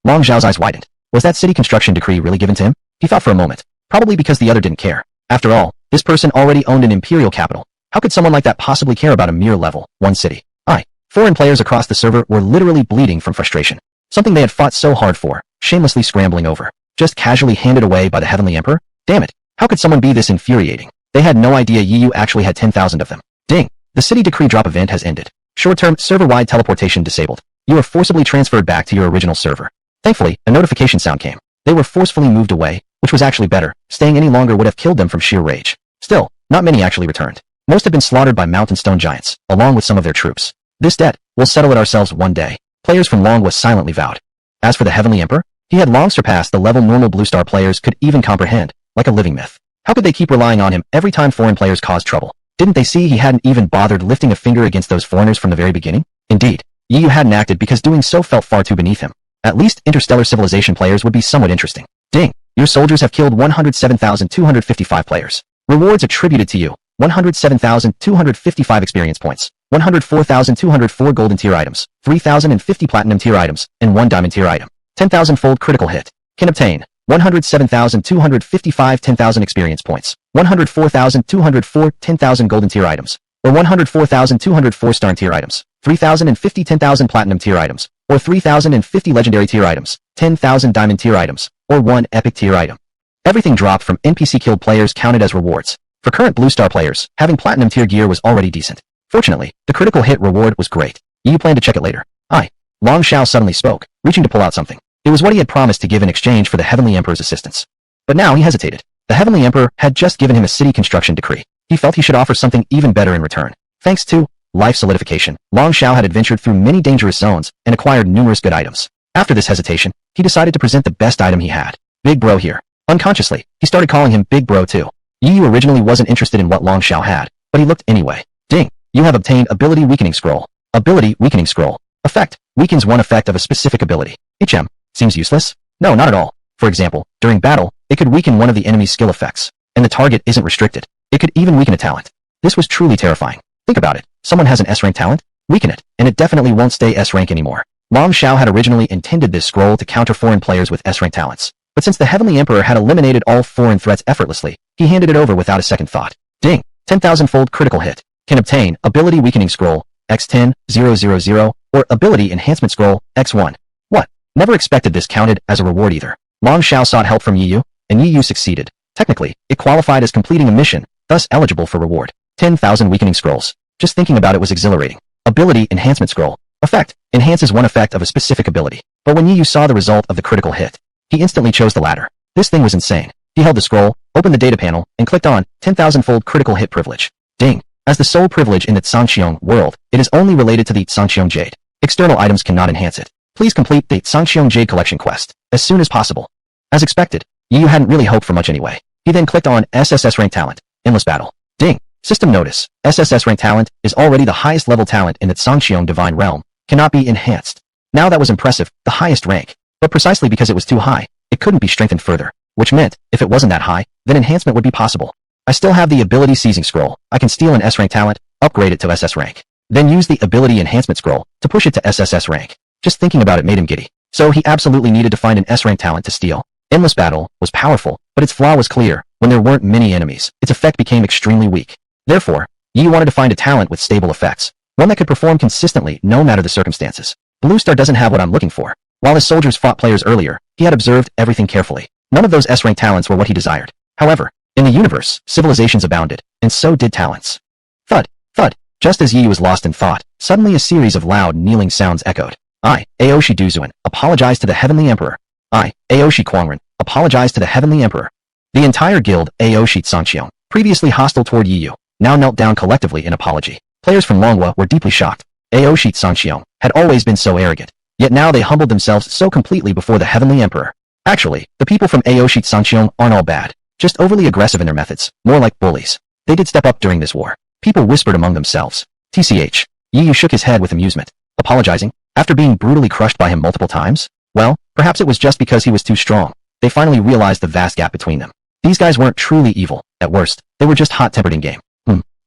Long Xiao's eyes widened. Was that city construction decree really given to him? He thought for a moment. Probably because the other didn't care. After all, this person already owned an imperial capital. How could someone like that possibly care about a mere level 1 city? Foreign players across the server were literally bleeding from frustration. Something they had fought so hard for, shamelessly scrambling over, just casually handed away by the Heavenly Emperor? Damn it, how could someone be this infuriating? They had no idea Yu actually had 10,000 of them. Ding, the city decree drop event has ended. Short-term, server-wide teleportation disabled. You are forcibly transferred back to your original server. Thankfully, a notification sound came. They were forcefully moved away, which was actually better. Staying any longer would have killed them from sheer rage. Still, not many actually returned. Most had been slaughtered by mountain stone giants, along with some of their troops. This debt, we'll settle it ourselves one day, players from Long was silently vowed. As for the Heavenly Emperor, he had long surpassed the level normal Blue Star players could even comprehend, like a living myth. How could they keep relying on him every time foreign players caused trouble? Didn't they see he hadn't even bothered lifting a finger against those foreigners from the very beginning? Indeed, Yu hadn't acted because doing so felt far too beneath him. At least interstellar civilization players would be somewhat interesting. Ding, your soldiers have killed 107,255 players. Rewards attributed to you, 107,255 experience points, 104,204 golden tier items, 3,050 platinum tier items, and 1 diamond tier item. 10,000-fold critical hit. Can obtain 107,255 10,000 experience points, 104,204 10,000 golden tier items, or 104,204 star tier items, 3,050 10,000 platinum tier items, or 3,050 legendary tier items, 10,000 diamond tier items, or 1 epic tier item. Everything dropped from NPC killed players counted as rewards. For current Blue Star players, having platinum tier gear was already decent. Fortunately, the critical hit reward was great. You plan to check it later. Long Xiao suddenly spoke, reaching to pull out something. It was what he had promised to give in exchange for the Heavenly Emperor's assistance. But now he hesitated. The Heavenly Emperor had just given him a city construction decree. He felt he should offer something even better in return. Thanks to life solidification, Long Xiao had adventured through many dangerous zones and acquired numerous good items. After this hesitation, he decided to present the best item he had. Big Bro here. Unconsciously, he started calling him Big Bro too. Yu originally wasn't interested in what Long Xiao had, but he looked anyway. Ding! You have obtained Ability Weakening Scroll. Ability Weakening Scroll. Effect. Weakens one effect of a specific ability. Seems useless? No, not at all. For example, during battle, it could weaken one of the enemy's skill effects, and the target isn't restricted. It could even weaken a talent. This was truly terrifying. Think about it. Someone has an S-rank talent? Weaken it, and it definitely won't stay S-rank anymore. Long Xiao had originally intended this scroll to counter foreign players with S-rank talents. But since the Heavenly Emperor had eliminated all foreign threats effortlessly, he handed it over without a second thought. Ding! 10,000-fold critical hit. Can obtain Ability Weakening Scroll, X10,000, or Ability Enhancement Scroll, X1. What? Never expected this counted as a reward either. Long Xiao sought help from Yu, and Yu succeeded. Technically, it qualified as completing a mission, thus eligible for reward. 10,000 Weakening Scrolls. Just thinking about it was exhilarating. Ability Enhancement Scroll. Effect. Enhances one effect of a specific ability. But when Yu saw the result of the critical hit, he instantly chose the latter. This thing was insane. He held the scroll, opened the data panel, and clicked on 10,000-fold critical hit privilege. Ding. As the sole privilege in the Tsangxiong world, it is only related to the Tsangxiong jade. External items cannot enhance it. Please complete the Tsangxiong jade collection quest as soon as possible. As expected, Yu hadn't really hoped for much anyway. He then clicked on SSS rank talent, endless battle. Ding. System notice. SSS rank talent is already the highest level talent in the Tsangxiong divine realm, cannot be enhanced. Now that was impressive, the highest rank. But precisely because it was too high, it couldn't be strengthened further, which meant, if it wasn't that high, then enhancement would be possible. I still have the ability seizing scroll. I can steal an S rank talent, upgrade it to SS rank. Then use the ability enhancement scroll to push it to SSS rank. Just thinking about it made him giddy. So he absolutely needed to find an S rank talent to steal. Endless battle was powerful, but its flaw was clear. When there weren't many enemies, its effect became extremely weak. Therefore, Yi wanted to find a talent with stable effects, one that could perform consistently no matter the circumstances. Blue Star doesn't have what I'm looking for. While his soldiers fought players earlier, he had observed everything carefully. None of those S-rank talents were what he desired. However, in the universe, civilizations abounded, and so did talents. Thud, thud. Just as Yi was lost in thought, suddenly a series of loud, kneeling sounds echoed. I, Aoshi Duzuan, apologize to the Heavenly Emperor. I, Aoshi Kwangren, apologize to the Heavenly Emperor. The entire guild, Aoshi Tsangxiong, previously hostile toward Yu, now knelt down collectively in apology. Players from Longhua were deeply shocked. Aoshi Tsangxiong had always been so arrogant, yet now they humbled themselves so completely before the Heavenly Emperor. Actually, the people from Aoshi Tsangxiong aren't all bad, just overly aggressive in their methods, more like bullies. They did step up during this war. People whispered among themselves. TCH. Yu shook his head with amusement. Apologizing? After being brutally crushed by him multiple times? Well, perhaps it was just because he was too strong. They finally realized the vast gap between them. These guys weren't truly evil. At worst, they were just hot-tempered in-game.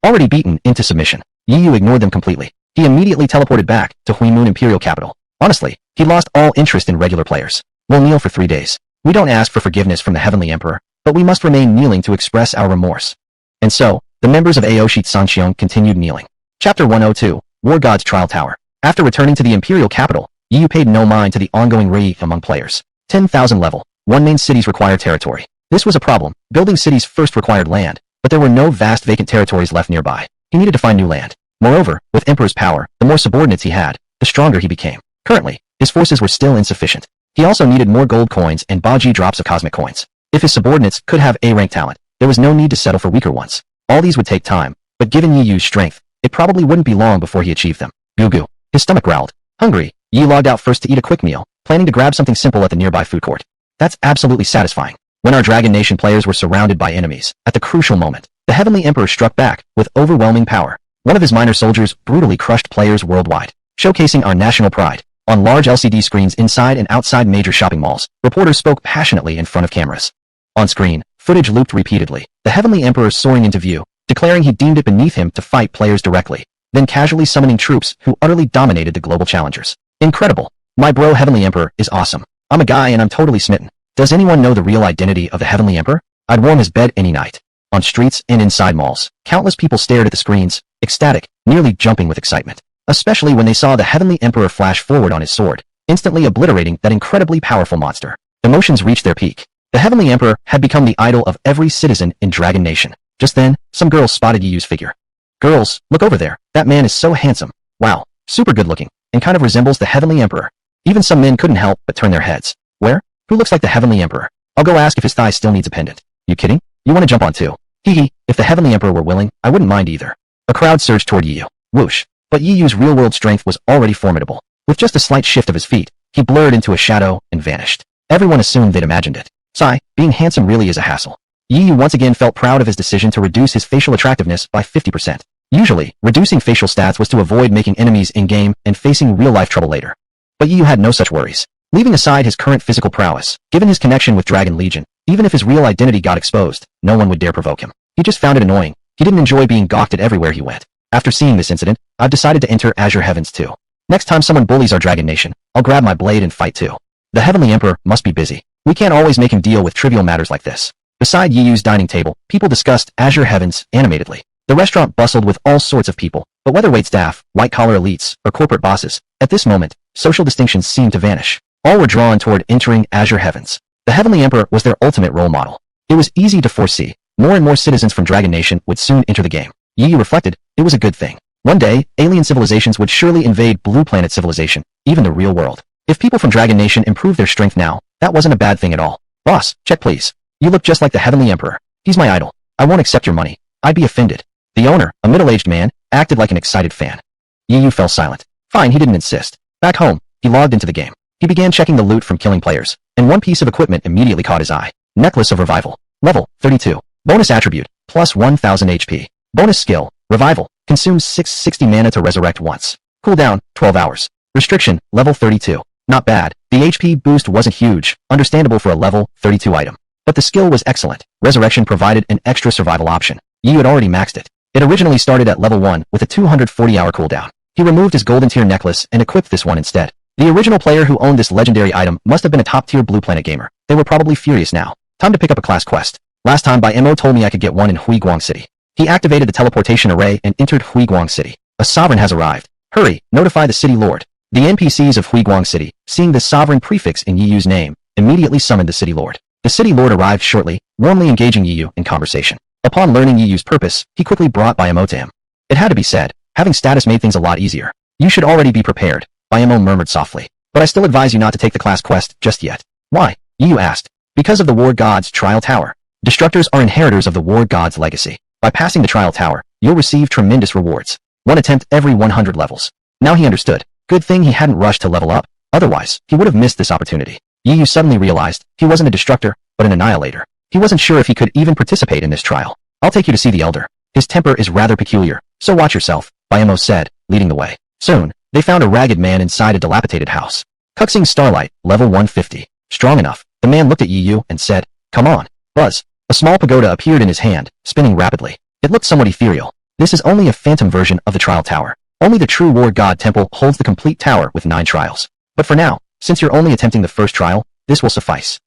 Already beaten into submission, Yu ignored them completely. He immediately teleported back to Huimun Imperial Capital. Honestly, he lost all interest in regular players. We'll kneel for 3 days. We don't ask for forgiveness from the Heavenly Emperor, but we must remain kneeling to express our remorse. And so, the members of Aoshi Tsangxiong continued kneeling. Chapter 102, War God's Trial Tower. After returning to the Imperial Capital, Yu paid no mind to the ongoing rift among players. 10,000 level, 1 main cities require territory. This was a problem. Building cities first required land, but there were no vast vacant territories left nearby. He needed to find new land. Moreover, with Emperor's power, the more subordinates he had, the stronger he became. Currently, his forces were still insufficient. He also needed more gold coins and Baji drops of cosmic coins. If his subordinates could have A-rank talent, there was no need to settle for weaker ones. All these would take time, but given Yu's strength, it probably wouldn't be long before he achieved them. Goo goo. His stomach growled. Hungry, Yi logged out first to eat a quick meal, planning to grab something simple at the nearby food court. That's absolutely satisfying. When our Dragon Nation players were surrounded by enemies, at the crucial moment, the Heavenly Emperor struck back with overwhelming power. One of his minor soldiers brutally crushed players worldwide, showcasing our national pride. On large LCD screens inside and outside major shopping malls, reporters spoke passionately in front of cameras. On screen, footage looped repeatedly, the Heavenly Emperor soaring into view, declaring he deemed it beneath him to fight players directly, then casually summoning troops who utterly dominated the global challengers. Incredible. My bro Heavenly Emperor is awesome. I'm a guy and I'm totally smitten. Does anyone know the real identity of the Heavenly Emperor? I'd warm his bed any night. On streets and inside malls, countless people stared at the screens, ecstatic, nearly jumping with excitement. Especially when they saw the Heavenly Emperor flash forward on his sword, instantly obliterating that incredibly powerful monster. Emotions reached their peak. The Heavenly Emperor had become the idol of every citizen in Dragon Nation. Just then, some girls spotted Yu's figure. Girls, look over there. That man is so handsome. Wow, super good looking, and kind of resembles the Heavenly Emperor. Even some men couldn't help but turn their heads. Where? Who looks like the Heavenly Emperor? I'll go ask if his thigh still needs a pendant. You kidding? You want to jump on too? Hee hee, if the Heavenly Emperor were willing, I wouldn't mind either. A crowd surged toward Yu. Whoosh. But Yu's real-world strength was already formidable. With just a slight shift of his feet, he blurred into a shadow and vanished. Everyone assumed they'd imagined it. Sigh, being handsome really is a hassle. Yu once again felt proud of his decision to reduce his facial attractiveness by 50%. Usually, reducing facial stats was to avoid making enemies in-game and facing real-life trouble later. But Yu had no such worries. Leaving aside his current physical prowess, given his connection with Dragon Legion, even if his real identity got exposed, no one would dare provoke him. He just found it annoying. He didn't enjoy being gawked at everywhere he went. After seeing this incident, I've decided to enter Azure Heavens too. Next time someone bullies our Dragon Nation, I'll grab my blade and fight too. The Heavenly Emperor must be busy. We can't always make him deal with trivial matters like this. Beside Yu's dining table, people discussed Azure Heavens animatedly. The restaurant bustled with all sorts of people, but whether waitstaff, white-collar elites, or corporate bosses, at this moment, social distinctions seemed to vanish. All were drawn toward entering Azure Heavens. The Heavenly Emperor was their ultimate role model. It was easy to foresee. More and more citizens from Dragon Nation would soon enter the game. Yi reflected, it was a good thing. One day, alien civilizations would surely invade Blue Planet civilization, even the real world. If people from Dragon Nation improved their strength now, that wasn't a bad thing at all. Boss, check please. You look just like the Heavenly Emperor. He's my idol. I won't accept your money. I'd be offended. The owner, a middle-aged man, acted like an excited fan. Yu fell silent. Fine, he didn't insist. Back home, he logged into the game. He began checking the loot from killing players, and one piece of equipment immediately caught his eye. Necklace of Revival. Level 32. Bonus attribute, plus 1000 HP. Bonus skill, Revival. Consumes 660 mana to resurrect once. Cooldown, 12 hours. Restriction, level 32. Not bad. The HP boost wasn't huge, understandable for a level 32 item. But the skill was excellent. Resurrection provided an extra survival option. Yu had already maxed it. It originally started at level 1 with a 240-hour cooldown. He removed his golden tier necklace and equipped this one instead. The original player who owned this legendary item must have been a top-tier Blue Planet gamer. They were probably furious now. Time to pick up a class quest. Last time by MO told me I could get one in Huiguang City. He activated the teleportation array and entered Huiguang City. A sovereign has arrived. Hurry, notify the city lord. The NPCs of Huiguang City, seeing the sovereign prefix in Yiyu's name, immediately summoned the city lord. The city lord arrived shortly, warmly engaging Yiyu in conversation. Upon learning Yiyu's purpose, he quickly brought Bayamo to him. It had to be said, having status made things a lot easier. You should already be prepared, Bayamo murmured softly. But I still advise you not to take the class quest just yet. Why? Yiyu asked. Because of the War God's Trial Tower. Destructors are inheritors of the War God's legacy. By passing the Trial Tower, you'll receive tremendous rewards. One attempt every 100 levels. Now he understood. Good thing he hadn't rushed to level up. Otherwise, he would have missed this opportunity. Yiyu suddenly realized he wasn't a destructor, but an annihilator. He wasn't sure if he could even participate in this trial. I'll take you to see the elder. His temper is rather peculiar, so watch yourself, Bayamo said, leading the way. Soon, they found a ragged man inside a dilapidated house. Cuxing Starlight, level 150. Strong enough, the man looked at Yiyu and said, come on. Buzz. A small pagoda appeared in his hand, spinning rapidly. It looked somewhat ethereal. This is only a phantom version of the trial tower. Only the true War God Temple holds the complete tower with 9 trials. But for now, since you're only attempting the first trial, this will suffice.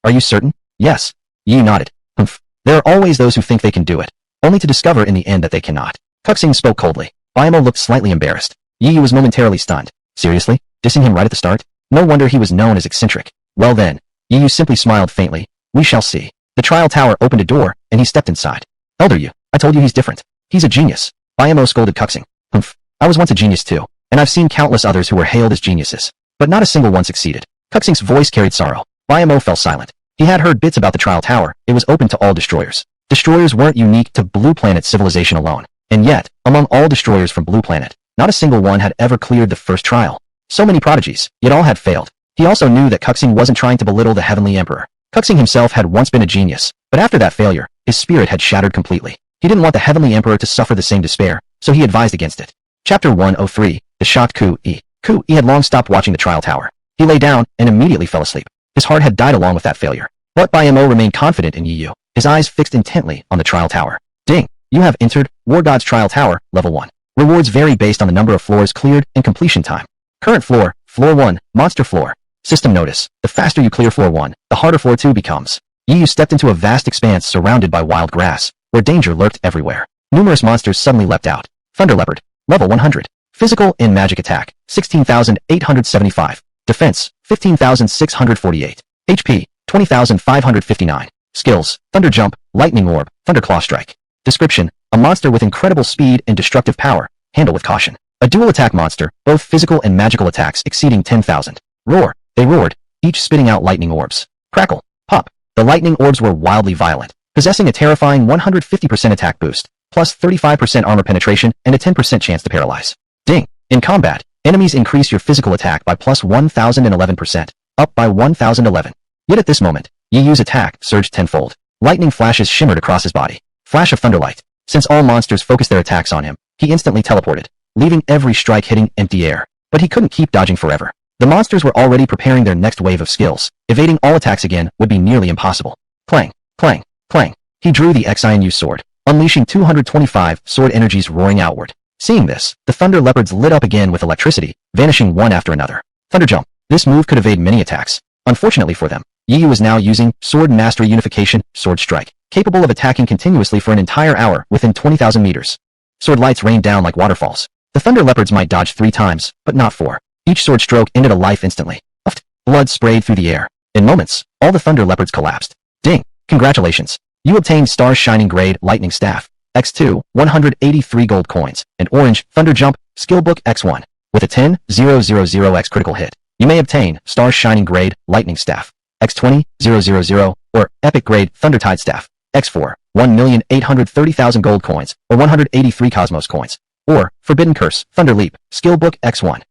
Are you certain? Yes. Yi nodded. Humph. There are always those who think they can do it, only to discover in the end that they cannot. Cuxing spoke coldly. Bayamo looked slightly embarrassed. Yi was momentarily stunned. Seriously? Dissing him right at the start? No wonder he was known as eccentric. Well then, Yi simply smiled faintly. We shall see. The trial tower opened a door, and he stepped inside. Elder Yu, I told you he's different. He's a genius. Bayamo scolded Cuxing. Humph. I was once a genius too, and I've seen countless others who were hailed as geniuses. But not a single one succeeded. Cuxing's voice carried sorrow. Bayamo fell silent. He had heard bits about the trial tower. It was open to all destroyers. Destroyers weren't unique to Blue Planet civilization alone. And yet, among all destroyers from Blue Planet, not a single one had ever cleared the first trial. So many prodigies, yet all had failed. He also knew that Cuxing wasn't trying to belittle the Heavenly Emperor. Cuxing himself had once been a genius, but after that failure, his spirit had shattered completely. He didn't want the Heavenly Emperor to suffer the same despair, so he advised against it. Chapter 103, The Shocked Ku-I. Ku-I had long stopped watching the trial tower. He lay down and immediately fell asleep. His heart had died along with that failure. But Bayamo remained confident in Yiyu, his eyes fixed intently on the trial tower. Ding! You have entered War God's Trial Tower, Level 1. Rewards vary based on the number of floors cleared and completion time. Current floor, Floor 1, Monster Floor. System notice, the faster you clear Floor 1, the harder Floor 2 becomes. Yiyu stepped into a vast expanse surrounded by wild grass, where danger lurked everywhere. Numerous monsters suddenly leapt out. Thunder Leopard, Level 100. Physical and magic attack, 16,875. Defense, 15,648. HP, 20,559. Skills, Thunder Jump, Lightning Orb, Thunderclaw Strike. Description, a monster with incredible speed and destructive power. Handle with caution. A dual attack monster, both physical and magical attacks exceeding 10,000. Roar. They roared, each spitting out lightning orbs. Crackle. Pop. The lightning orbs were wildly violent, possessing a terrifying 150% attack boost, plus 35% armor penetration and a 10% chance to paralyze. Ding. In combat, enemies increase your physical attack by plus 1,011%, up by 1,011. Yet at this moment, Yiyu's attack surged tenfold. Lightning flashes shimmered across his body. Flash of thunderlight. Since all monsters focused their attacks on him, he instantly teleported, leaving every strike hitting empty air. But he couldn't keep dodging forever. The monsters were already preparing their next wave of skills. Evading all attacks again would be nearly impossible. Clang, clang, clang. He drew the XINU sword, unleashing 225 sword energies roaring outward. Seeing this, the Thunder Leopards lit up again with electricity, vanishing one after another. Thunder Jump. This move could evade many attacks. Unfortunately for them, Yiyu is now using Sword Mastery Unification, Sword Strike, capable of attacking continuously for an entire hour within 20,000 meters. Sword lights rained down like waterfalls. The Thunder Leopards might dodge 3 times, but not 4. Each sword stroke ended a life instantly. Puffed. Blood sprayed through the air. In moments, all the Thunder Leopards collapsed. Ding! Congratulations. You obtained Star's Shining Grade Lightning Staff. X2, 183 gold coins, and orange, thunder jump, skill book X1. With a 10,000x critical hit, you may obtain Star Shining Grade, Lightning Staff, X20,000, or Epic Grade, Thundertide Staff, X4, 1,830,000 gold coins, or 183 Cosmos coins, or Forbidden Curse, Thunder Leap, skill book X1.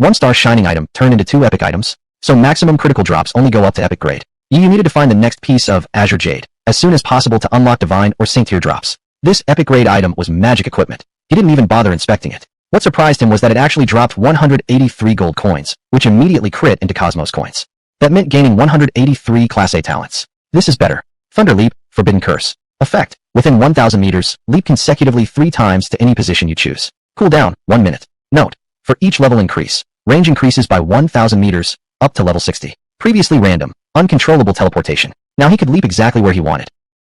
1-star shining item turned into 2 epic items, so maximum critical drops only go up to epic grade. You needed to find the next piece of Azure Jade as soon as possible to unlock divine or sync tier drops. This epic grade item was magic equipment. He didn't even bother inspecting it. What surprised him was that it actually dropped 183 gold coins, which immediately crit into Cosmos coins. That meant gaining 183 Class A talents. This is better. Thunder Leap, Forbidden Curse. Effect. Within 1,000 meters, leap consecutively 3 times to any position you choose. Cooldown, 1 minute. Note. For each level increase, range increases by 1,000 meters, up to level 60. Previously random, uncontrollable teleportation. Now he could leap exactly where he wanted.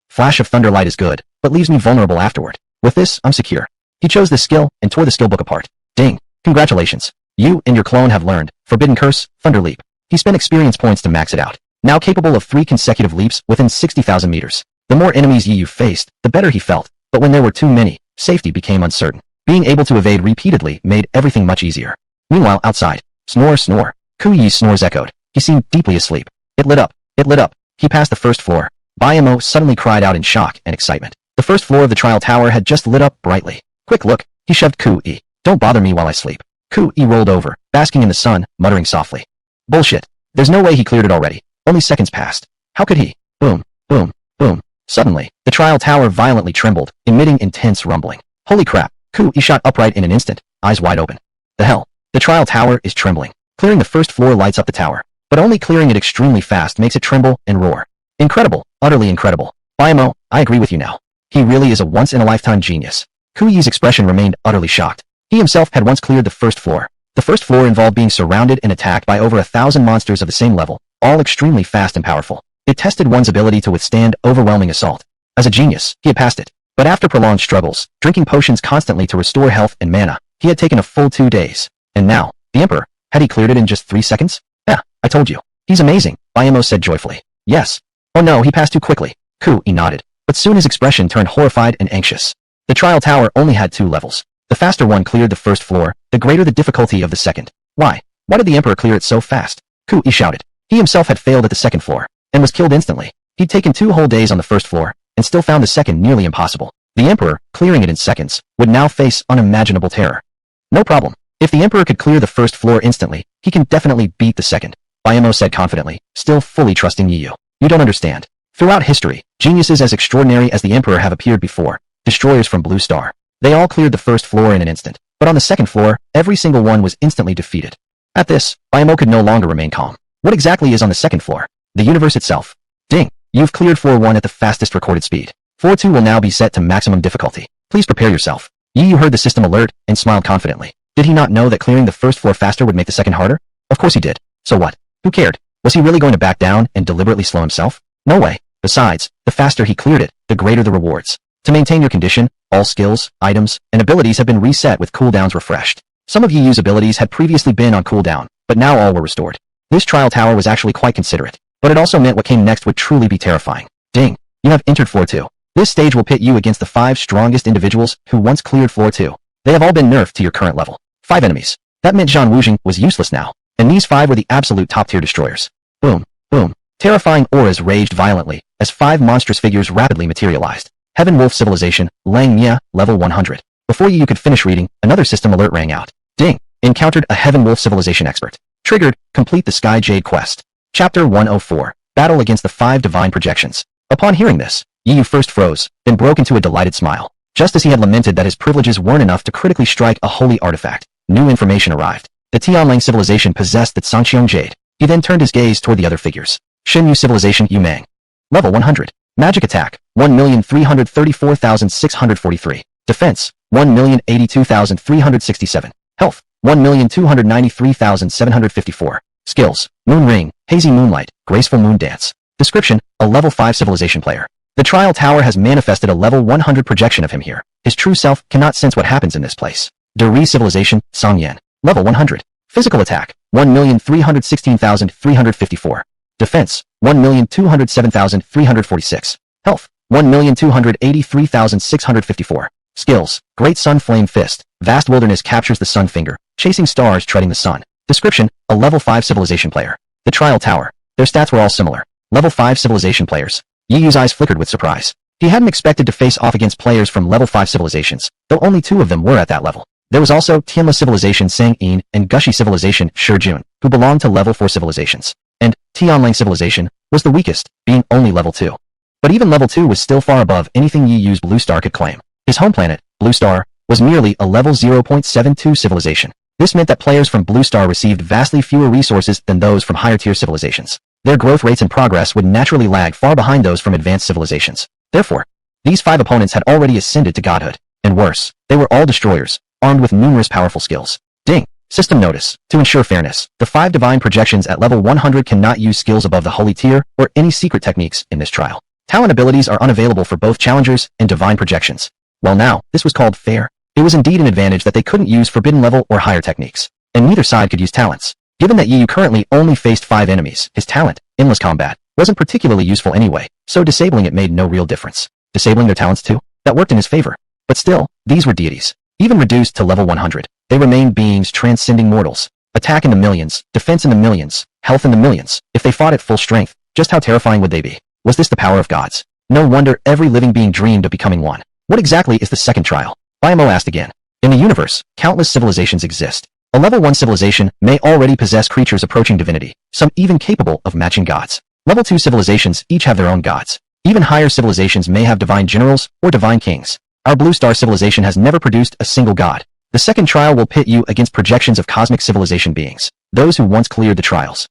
Flash of Thunder Light is good, but leaves me vulnerable afterward. With this, I'm secure. He chose this skill and tore the skill book apart. Ding. Congratulations. You and your clone have learned Forbidden Curse, Thunder Leap. He spent experience points to max it out. Now capable of 3 consecutive leaps within 60,000 meters. The more enemies Yu faced, the better he felt, but when there were too many, safety became uncertain. Being able to evade repeatedly made everything much easier. Meanwhile, outside, snore, snore. Ku Yi's snores echoed. He seemed deeply asleep. It lit up. It lit up. He passed the first floor. Bayamo suddenly cried out in shock and excitement. The first floor of the trial tower had just lit up brightly. Quick look. He shoved Ku Yi. Don't bother me while I sleep. Ku Yi rolled over, basking in the sun, muttering softly. Bullshit. There's no way he cleared it already. Only seconds passed. How could he? Boom, boom, boom. Suddenly, the trial tower violently trembled, emitting intense rumbling. Holy crap. Ku Yi shot upright in an instant, eyes wide open. The hell? The trial tower is trembling. Clearing the first floor lights up the tower, but only clearing it extremely fast makes it tremble and roar. Incredible, utterly incredible. Bayamo, I agree with you now. He really is a once-in-a-lifetime genius. Ku Yi's expression remained utterly shocked. He himself had once cleared the first floor. The first floor involved being surrounded and attacked by over 1,000 monsters of the same level, all extremely fast and powerful. It tested one's ability to withstand overwhelming assault. As a genius, he had passed it. But after prolonged struggles, drinking potions constantly to restore health and mana, he had taken a full 2 days. And now, the Emperor, had he cleared it in just 3 seconds? Yeah, I told you. He's amazing, Bayamo said joyfully. Yes. Oh no, he passed too quickly. Ku Yi nodded, but soon his expression turned horrified and anxious. The trial tower only had 2 levels. The faster one cleared the first floor, the greater the difficulty of the second. Why? Why did the Emperor clear it so fast? Ku Yi shouted. He himself had failed at the second floor, and was killed instantly. He'd taken 2 whole days on the first floor, and still found the second nearly impossible. The Emperor, clearing it in seconds, would now face unimaginable terror. No problem. If the Emperor could clear the first floor instantly, he can definitely beat the second, Bayamo said confidently, still fully trusting Yu. You don't understand. Throughout history, geniuses as extraordinary as the Emperor have appeared before, destroyers from Blue Star. They all cleared the first floor in an instant, but on the second floor, every single one was instantly defeated. At this, Bayamo could no longer remain calm. What exactly is on the second floor? The universe itself. Ding! You've cleared floor 1 at the fastest recorded speed. Floor 2 will now be set to maximum difficulty. Please prepare yourself. Yu heard the system alert and smiled confidently. Did he not know that clearing the first floor faster would make the second harder? Of course he did. So what? Who cared? Was he really going to back down and deliberately slow himself? No way. Besides, the faster he cleared it, the greater the rewards. To maintain your condition, all skills, items, and abilities have been reset with cooldowns refreshed. Some of Yu's abilities had previously been on cooldown, but now all were restored. This trial tower was actually quite considerate, but it also meant what came next would truly be terrifying. Ding! You have entered floor 2. This stage will pit you against the 5 strongest individuals who once cleared floor 2. They have all been nerfed to your current level. 5 enemies. That meant Zhang Wujing was useless now, and these 5 were the absolute top-tier destroyers. Boom, boom. Terrifying auras raged violently, as 5 monstrous figures rapidly materialized. Heaven Wolf Civilization, Lang Mia, level 100. Before you could finish reading, another system alert rang out. Ding! Encountered a Heaven Wolf Civilization expert. Triggered, complete the Sky Jade quest. Chapter 104, Battle against the 5 Divine Projections. Upon hearing this, Yu first froze, then broke into a delighted smile. Just as he had lamented that his privileges weren't enough to critically strike a holy artifact, new information arrived. The Tianlang civilization possessed the Sangqiong Jade. He then turned his gaze toward the other figures. Shenyu civilization Yumang. Level 100. Magic attack, 1,334,643. Defense, 1,082,367. Health, 1,293,754. Skills, Moon Ring, Hazy Moonlight, Graceful Moon Dance. Description, a level 5 civilization player. The trial tower has manifested a level 100 projection of him here. His true self cannot sense what happens in this place. Deri civilization, Songyan. Level 100. Physical attack, 1,316,354. Defense, 1,207,346. Health, 1,283,654. Skills. Great Sun Flame Fist. Vast wilderness captures the sun finger, chasing stars treading the sun. Description. A level 5 civilization player. The Trial Tower. Their stats were all similar. Level 5 civilization players. Yi Yu's eyes flickered with surprise. He hadn't expected to face off against players from level 5 civilizations, though only 2 of them were at that level. There was also Tianla civilization Sang In and Gushi civilization Shi Jun, who belonged to level 4 civilizations. And Tianlang civilization was the weakest, being only level 2. But even level 2 was still far above anything Yi Yu's Blue Star could claim. His home planet, Blue Star, was merely a level 0.72 civilization. This meant that players from Blue Star received vastly fewer resources than those from higher-tier civilizations. Their growth rates and progress would naturally lag far behind those from advanced civilizations. Therefore, these 5 opponents had already ascended to godhood. And worse, they were all destroyers, armed with numerous powerful skills. Ding! System notice. To ensure fairness, the 5 divine projections at level 100 cannot use skills above the holy tier or any secret techniques in this trial. Talent abilities are unavailable for both challengers and divine projections. Well now, this was called fair. It was indeed an advantage that they couldn't use forbidden level or higher techniques. And neither side could use talents. Given that Yi Yu currently only faced 5 enemies, his talent, Endless Combat, wasn't particularly useful anyway, so disabling it made no real difference. Disabling their talents too? That worked in his favor. But still, these were deities. Even reduced to level 100, they remained beings transcending mortals. Attack in the millions, defense in the millions, health in the millions. If they fought at full strength, just how terrifying would they be? Was this the power of gods? No wonder every living being dreamed of becoming one. What exactly is the second trial? Bayamo asked again. In the universe, countless civilizations exist. A level 1 civilization may already possess creatures approaching divinity, some even capable of matching gods. Level 2 civilizations each have their own gods. Even higher civilizations may have divine generals or divine kings. Our Blue Star civilization has never produced a single god. The second trial will pit you against projections of cosmic civilization beings, those who once cleared the trials.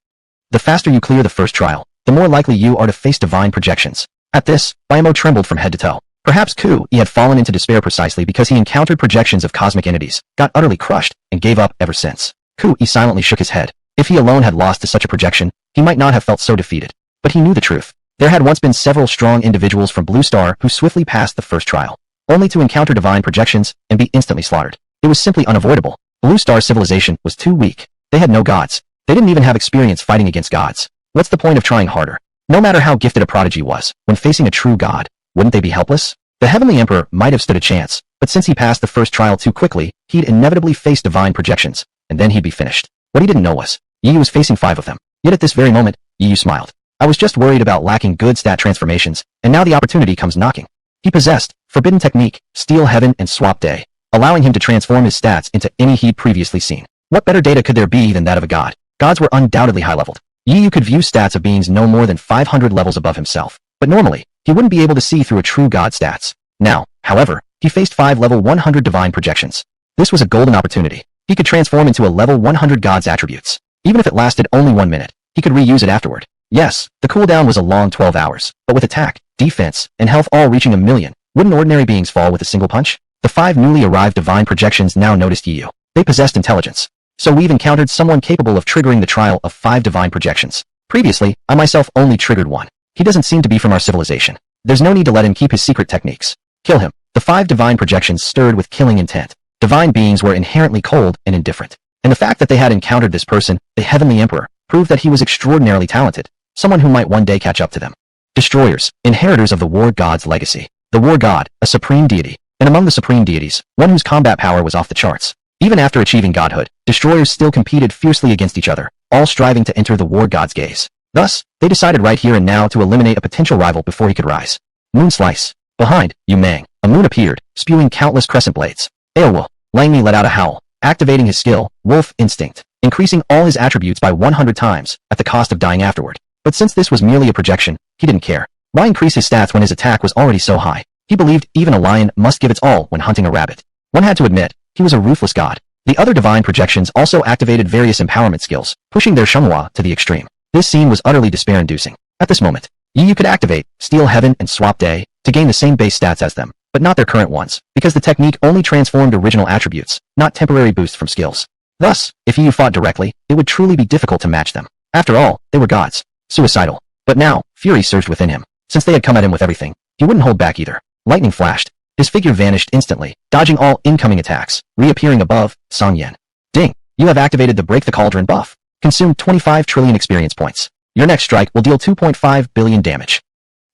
The faster you clear the first trial, the more likely you are to face divine projections. At this, Bayamo trembled from head to toe. Perhaps Ku-Yi had fallen into despair precisely because he encountered projections of cosmic entities, got utterly crushed, and gave up ever since. Ku-Yi silently shook his head. If he alone had lost to such a projection, he might not have felt so defeated. But he knew the truth. There had once been several strong individuals from Blue Star who swiftly passed the first trial, only to encounter divine projections and be instantly slaughtered. It was simply unavoidable. Blue Star civilization was too weak. They had no gods. They didn't even have experience fighting against gods. What's the point of trying harder? No matter how gifted a prodigy was, when facing a true god, wouldn't they be helpless? The Heavenly Emperor might have stood a chance, but since he passed the first trial too quickly, he'd inevitably face divine projections, and then he'd be finished. What he didn't know was, Yi Yu was facing 5 of them. Yet at this very moment, Yi Yu smiled. I was just worried about lacking good stat transformations, and now the opportunity comes knocking. He possessed Forbidden Technique, Steal Heaven, and Swap Day, allowing him to transform his stats into any he'd previously seen. What better data could there be than that of a god? Gods were undoubtedly high-leveled. Yi Yu could view stats of beings no more than 500 levels above himself, but normally, he wouldn't be able to see through a true god stats. Now, however, he faced 5 level 100 divine projections. This was a golden opportunity. He could transform into a level 100 god's attributes. Even if it lasted only 1 minute, he could reuse it afterward. Yes, the cooldown was a long 12 hours, but with attack, defense, and health all reaching 1,000,000, wouldn't ordinary beings fall with a single punch? The 5 newly arrived divine projections now noticed Yi Yu. They possessed intelligence. So we've encountered someone capable of triggering the trial of 5 divine projections. Previously, I myself only triggered 1. He doesn't seem to be from our civilization. There's no need to let him keep his secret techniques. Kill him. The 5 divine projections stirred with killing intent. Divine beings were inherently cold and indifferent. And the fact that they had encountered this person, the Heavenly Emperor, proved that he was extraordinarily talented, someone who might one day catch up to them. Destroyers, inheritors of the War God's legacy. The War God, a supreme deity, and among the supreme deities, one whose combat power was off the charts. Even after achieving godhood, destroyers still competed fiercely against each other, all striving to enter the War God's gaze. Thus, they decided right here and now to eliminate a potential rival before he could rise. Moon Slice. Behind, Yu Mang, a moon appeared, spewing countless crescent blades. Aowa. Lang Mi let out a howl, activating his skill, Wolf Instinct, increasing all his attributes by 100 times, at the cost of dying afterward. But since this was merely a projection, he didn't care. Why increase his stats when his attack was already so high? He believed even a lion must give its all when hunting a rabbit. One had to admit, he was a ruthless god. The other divine projections also activated various empowerment skills, pushing their chamois to the extreme. This scene was utterly despair-inducing. At this moment, Yi Yu could activate Steal Heaven and Swap Day to gain the same base stats as them, but not their current ones, because the technique only transformed original attributes, not temporary boosts from skills. Thus, if Yi Yu fought directly, it would truly be difficult to match them. After all, they were gods. Suicidal. But now, fury surged within him. Since they had come at him with everything, he wouldn't hold back either. Lightning flashed. His figure vanished instantly, dodging all incoming attacks, reappearing above, Song Yan. Ding! You have activated the Break the Cauldron buff. Consume 25 trillion experience points. Your next strike will deal 2.5 billion damage.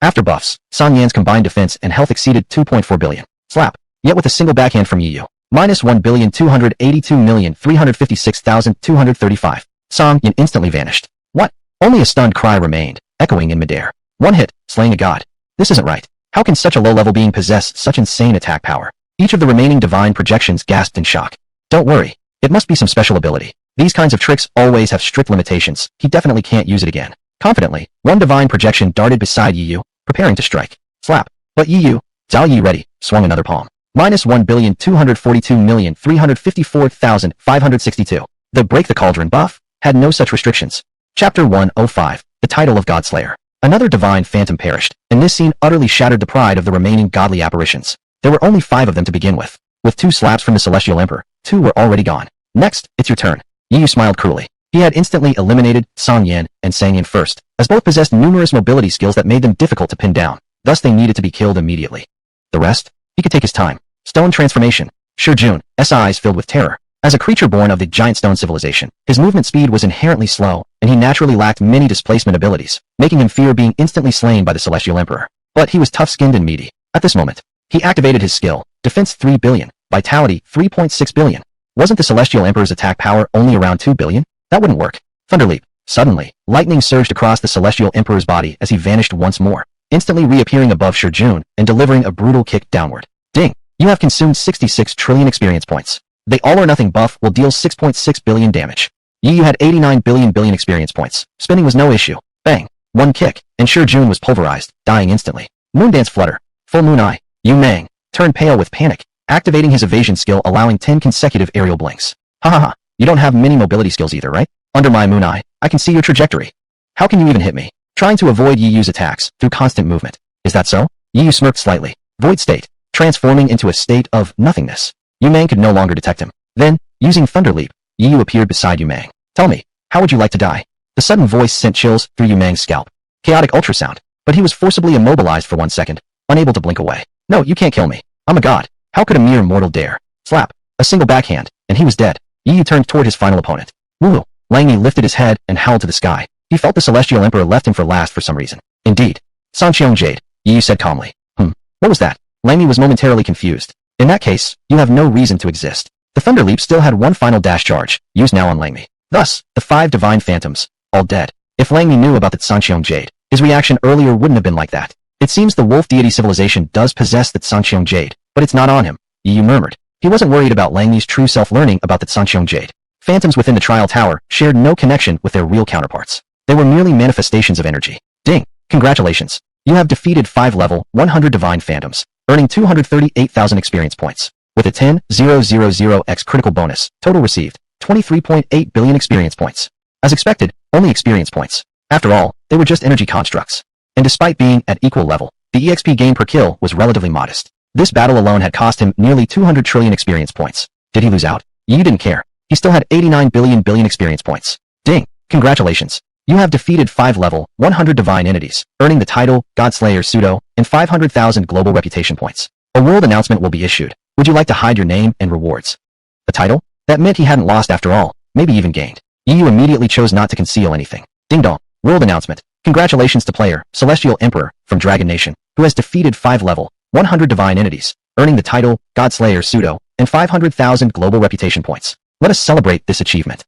After buffs, Song Yan's combined defense and health exceeded 2.4 billion. Slap. Yet with a single backhand from Yu, minus 1,282,356,235. Song Yan instantly vanished. What? Only a stunned cry remained, echoing in midair. One hit, slaying a god. This isn't right. How can such a low-level being possess such insane attack power? Each of the remaining divine projections gasped in shock. Don't worry. It must be some special ability. These kinds of tricks always have strict limitations. He definitely can't use it again. Confidently, one divine projection darted beside Yu, preparing to strike. Slap. But Yu, Zhao Yi ready, swung another palm. Minus 1,242,354,562. The Break the Cauldron buff had no such restrictions. Chapter 105, The Title of Godslayer. Another divine phantom perished, and this scene utterly shattered the pride of the remaining godly apparitions. There were only 5 of them to begin with. With 2 slaps from the Celestial Emperor, 2 were already gone. Next, it's your turn. Yu smiled cruelly. He had instantly eliminated Song Yan and Sang Yan first, as both possessed numerous mobility skills that made them difficult to pin down. Thus they needed to be killed immediately. The rest? He could take his time. Stone transformation. Jun, eyes filled with terror. As a creature born of the giant stone civilization, his movement speed was inherently slow, and he naturally lacked many displacement abilities, making him fear being instantly slain by the Celestial Emperor. But he was tough-skinned and meaty. At this moment, he activated his skill, Defense 3 billion, Vitality 3.6 billion. Wasn't the Celestial Emperor's attack power only around 2 billion? That wouldn't work. Thunderleap. Suddenly, lightning surged across the Celestial Emperor's body as he vanished once more, instantly reappearing above Jun and delivering a brutal kick downward. Ding! You have consumed 66 trillion experience points. The all-or-nothing buff will deal 6.6 billion damage. Yu had 89 billion experience points. Spinning was no issue. Bang! One kick, and Jun was pulverized, dying instantly. Moondance Flutter. Full Moon Eye. Yu Meng turned pale with panic, activating his evasion skill allowing 10 consecutive aerial blinks. Ha ha ha. You don't have many mobility skills either, right? Under my Moon Eye, I can see your trajectory. How can you even hit me? Trying to avoid Yu's attacks through constant movement. Is that so? Yu smirked slightly. Void State. Transforming into a state of nothingness. Yu Meng could no longer detect him. Then, using Thunder Leap, Yu appeared beside Yu Meng. Tell me, how would you like to die? The sudden voice sent chills through Yu Meng's scalp. Chaotic ultrasound. But he was forcibly immobilized for 1 second, unable to blink away. No, you can't kill me. I'm a god. How could a mere mortal dare? Slap. A single backhand, and he was dead. Yu turned toward his final opponent. Woo! Lang Yi lifted his head and howled to the sky. He felt the Celestial Emperor left him for last for some reason. Indeed. Sanqiong Jade, Yu said calmly. What was that? Lang Yi was momentarily confused. In that case, you have no reason to exist. The Thunder Leap still had one final dash charge, used now on Lang Yi. Thus, the 5 divine phantoms, all dead. If Lang Yi knew about the Sanqiong Jade, his reaction earlier wouldn't have been like that. It seems the wolf deity civilization does possess the Sanqiong Jade, but it's not on him, Yu murmured. He wasn't worried about Lang Yi's true self learning about the Sanqiong Jade. Phantoms within the Trial Tower shared no connection with their real counterparts. They were merely manifestations of energy. Ding! Congratulations. You have defeated 5 level 100 divine phantoms, earning 238,000 experience points. With a 10,000x critical bonus, total received 23.8 billion experience points. As expected, only experience points. After all, they were just energy constructs. And despite being at equal level, the EXP gain per kill was relatively modest. This battle alone had cost him nearly 200 trillion experience points. Did he lose out? Yu didn't care. He still had 89 billion experience points. Ding! Congratulations. You have defeated 5 level 100 divine entities, earning the title Godslayer Pseudo and 500,000 global reputation points. A world announcement will be issued. Would you like to hide your name and rewards? The title? That meant he hadn't lost after all, maybe even gained. Yu immediately chose not to conceal anything. Ding dong. World announcement. Congratulations to player, Celestial Emperor, from Dragon Nation, who has defeated 5 level 100 divine entities, earning the title Godslayer Pseudo and 500,000 global reputation points. Let us celebrate this achievement.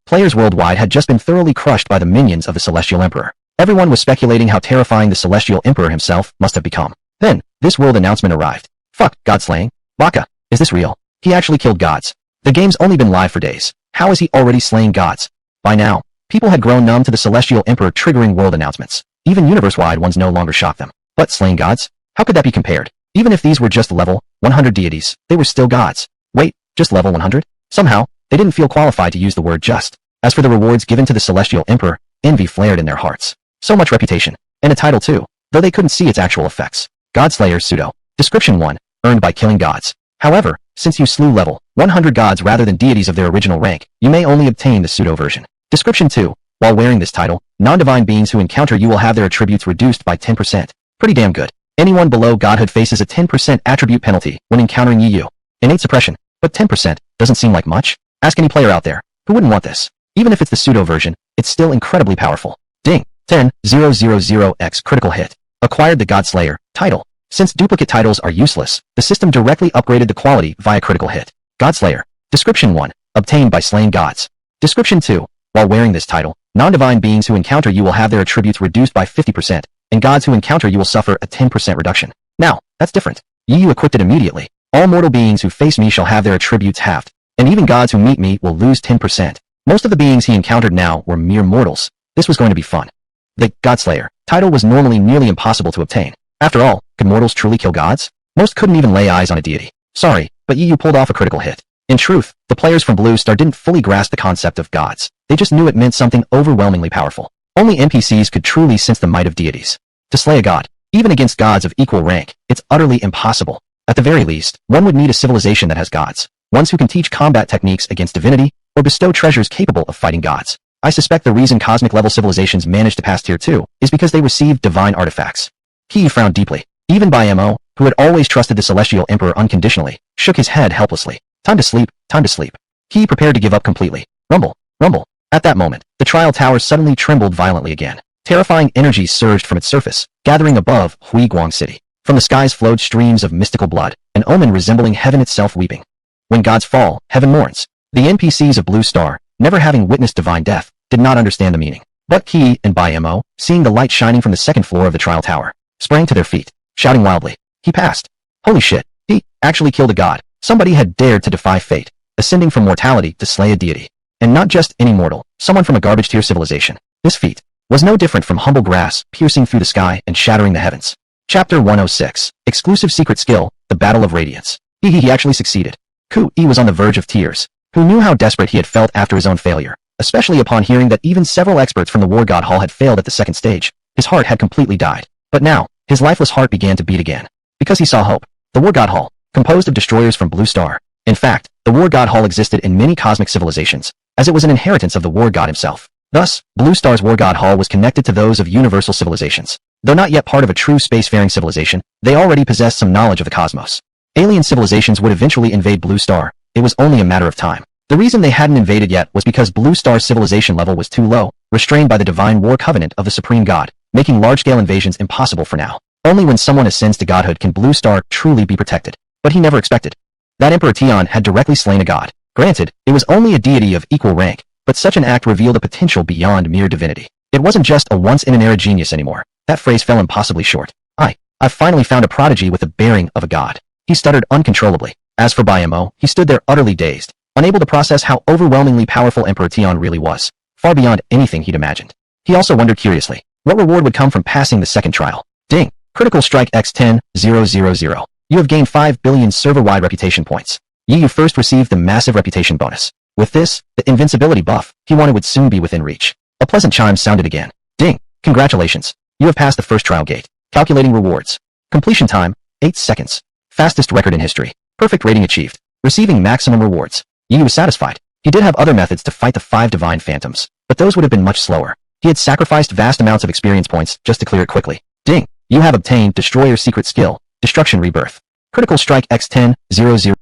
Players worldwide had just been thoroughly crushed by the minions of the Celestial Emperor. Everyone was speculating how terrifying the Celestial Emperor himself must have become. Then, this world announcement arrived. Fuck, god slaying? Baka, is this real? He actually killed gods. The game's only been live for days. How is he already slaying gods? By now, people had grown numb to the Celestial Emperor triggering world announcements. Even universe-wide ones no longer shocked them. But slaying gods? How could that be compared? Even if these were just level 100 deities, they were still gods. Wait, just level 100? Somehow, they didn't feel qualified to use the word just. As for the rewards given to the Celestial Emperor, envy flared in their hearts. So much reputation. And a title too, though they couldn't see its actual effects. Godslayer Pseudo. Description 1. Earned by killing gods. However, since you slew level 100 gods rather than deities of their original rank, you may only obtain the pseudo version. Description 2. While wearing this title, non-divine beings who encounter you will have their attributes reduced by 10%. Pretty damn good. Anyone below godhood faces a 10% attribute penalty when encountering Yu. Innate suppression. But 10% doesn't seem like much. Ask any player out there. Who wouldn't want this? Even if it's the pseudo version, it's still incredibly powerful. Ding! 10,000x critical hit. Acquired the Godslayer title. Since duplicate titles are useless, the system directly upgraded the quality via critical hit. Godslayer. Description 1. Obtained by slaying gods. Description 2. While wearing this title, non-divine beings who encounter you will have their attributes reduced by 50%, and gods who encounter you will suffer a 10% reduction. Now, that's different. You equipped it immediately. All mortal beings who face me shall have their attributes halved, and even gods who meet me will lose 10%. Most of the beings he encountered now were mere mortals. This was going to be fun. The Godslayer title was normally nearly impossible to obtain. After all, could mortals truly kill gods? Most couldn't even lay eyes on a deity. Sorry, but you pulled off a critical hit. In truth, the players from Blue Star didn't fully grasp the concept of gods. They just knew it meant something overwhelmingly powerful. Only NPCs could truly sense the might of deities. To slay a god, even against gods of equal rank, it's utterly impossible. At the very least, one would need a civilization that has gods, ones who can teach combat techniques against divinity, or bestow treasures capable of fighting gods. I suspect the reason cosmic-level civilizations managed to pass Tier 2 is because they received divine artifacts. He frowned deeply. Even by MO, who had always trusted the Celestial Emperor unconditionally, shook his head helplessly. Time to sleep, time to sleep. He prepared to give up completely. Rumble, rumble. At that moment, the trial tower suddenly trembled violently again. Terrifying energies surged from its surface, gathering above Huiguang City. From the skies flowed streams of mystical blood, an omen resembling heaven itself weeping. When gods fall, heaven mourns. The NPCs of Blue Star, never having witnessed divine death, did not understand the meaning. But He and Bai Mo, seeing the light shining from the second floor of the trial tower, sprang to their feet, shouting wildly. He passed. Holy shit, he actually killed a god. Somebody had dared to defy fate, ascending from mortality to slay a deity. And not just any mortal, someone from a garbage-tier civilization. This feat was no different from humble grass piercing through the sky and shattering the heavens. Chapter 106. Exclusive secret skill, the Battle of Radiance. He actually succeeded. Ku-Yi was on the verge of tears. Who knew how desperate he had felt after his own failure, especially upon hearing that even several experts from the War God Hall had failed at the second stage. His heart had completely died. But now, his lifeless heart began to beat again. Because he saw hope. The War God Hall, composed of destroyers from Blue Star. In fact, the War God Hall existed in many cosmic civilizations, as it was an inheritance of the War God himself. Thus, Blue Star's War God Hall was connected to those of universal civilizations. Though not yet part of a true spacefaring civilization, they already possessed some knowledge of the cosmos. Alien civilizations would eventually invade Blue Star. It was only a matter of time. The reason they hadn't invaded yet was because Blue Star's civilization level was too low, restrained by the divine war covenant of the Supreme God, making large-scale invasions impossible for now. Only when someone ascends to godhood can Blue Star truly be protected. But he never expected that Emperor Tian had directly slain a god. Granted, it was only a deity of equal rank, but such an act revealed a potential beyond mere divinity. It wasn't just a once-in-an-era genius anymore. That phrase fell impossibly short. I've finally found a prodigy with the bearing of a god. He stuttered uncontrollably. As for Bai Mo, he stood there utterly dazed, unable to process how overwhelmingly powerful Emperor Tian really was, far beyond anything he'd imagined. He also wondered curiously, what reward would come from passing the second trial? Ding! Critical strike X10,000. You have gained 5 billion server-wide reputation points. You first received the massive reputation bonus. With this, the invincibility buff he wanted would soon be within reach. A pleasant chime sounded again. Ding! Congratulations. You have passed the first trial gate. Calculating rewards. Completion time, 8 seconds. Fastest record in history. Perfect rating achieved. Receiving maximum rewards. Yi was satisfied. He did have other methods to fight the 5 divine phantoms, but those would have been much slower. He had sacrificed vast amounts of experience points just to clear it quickly. Ding! You have obtained Destroyer Secret Skill, Destruction Rebirth. Critical Strike X10,000.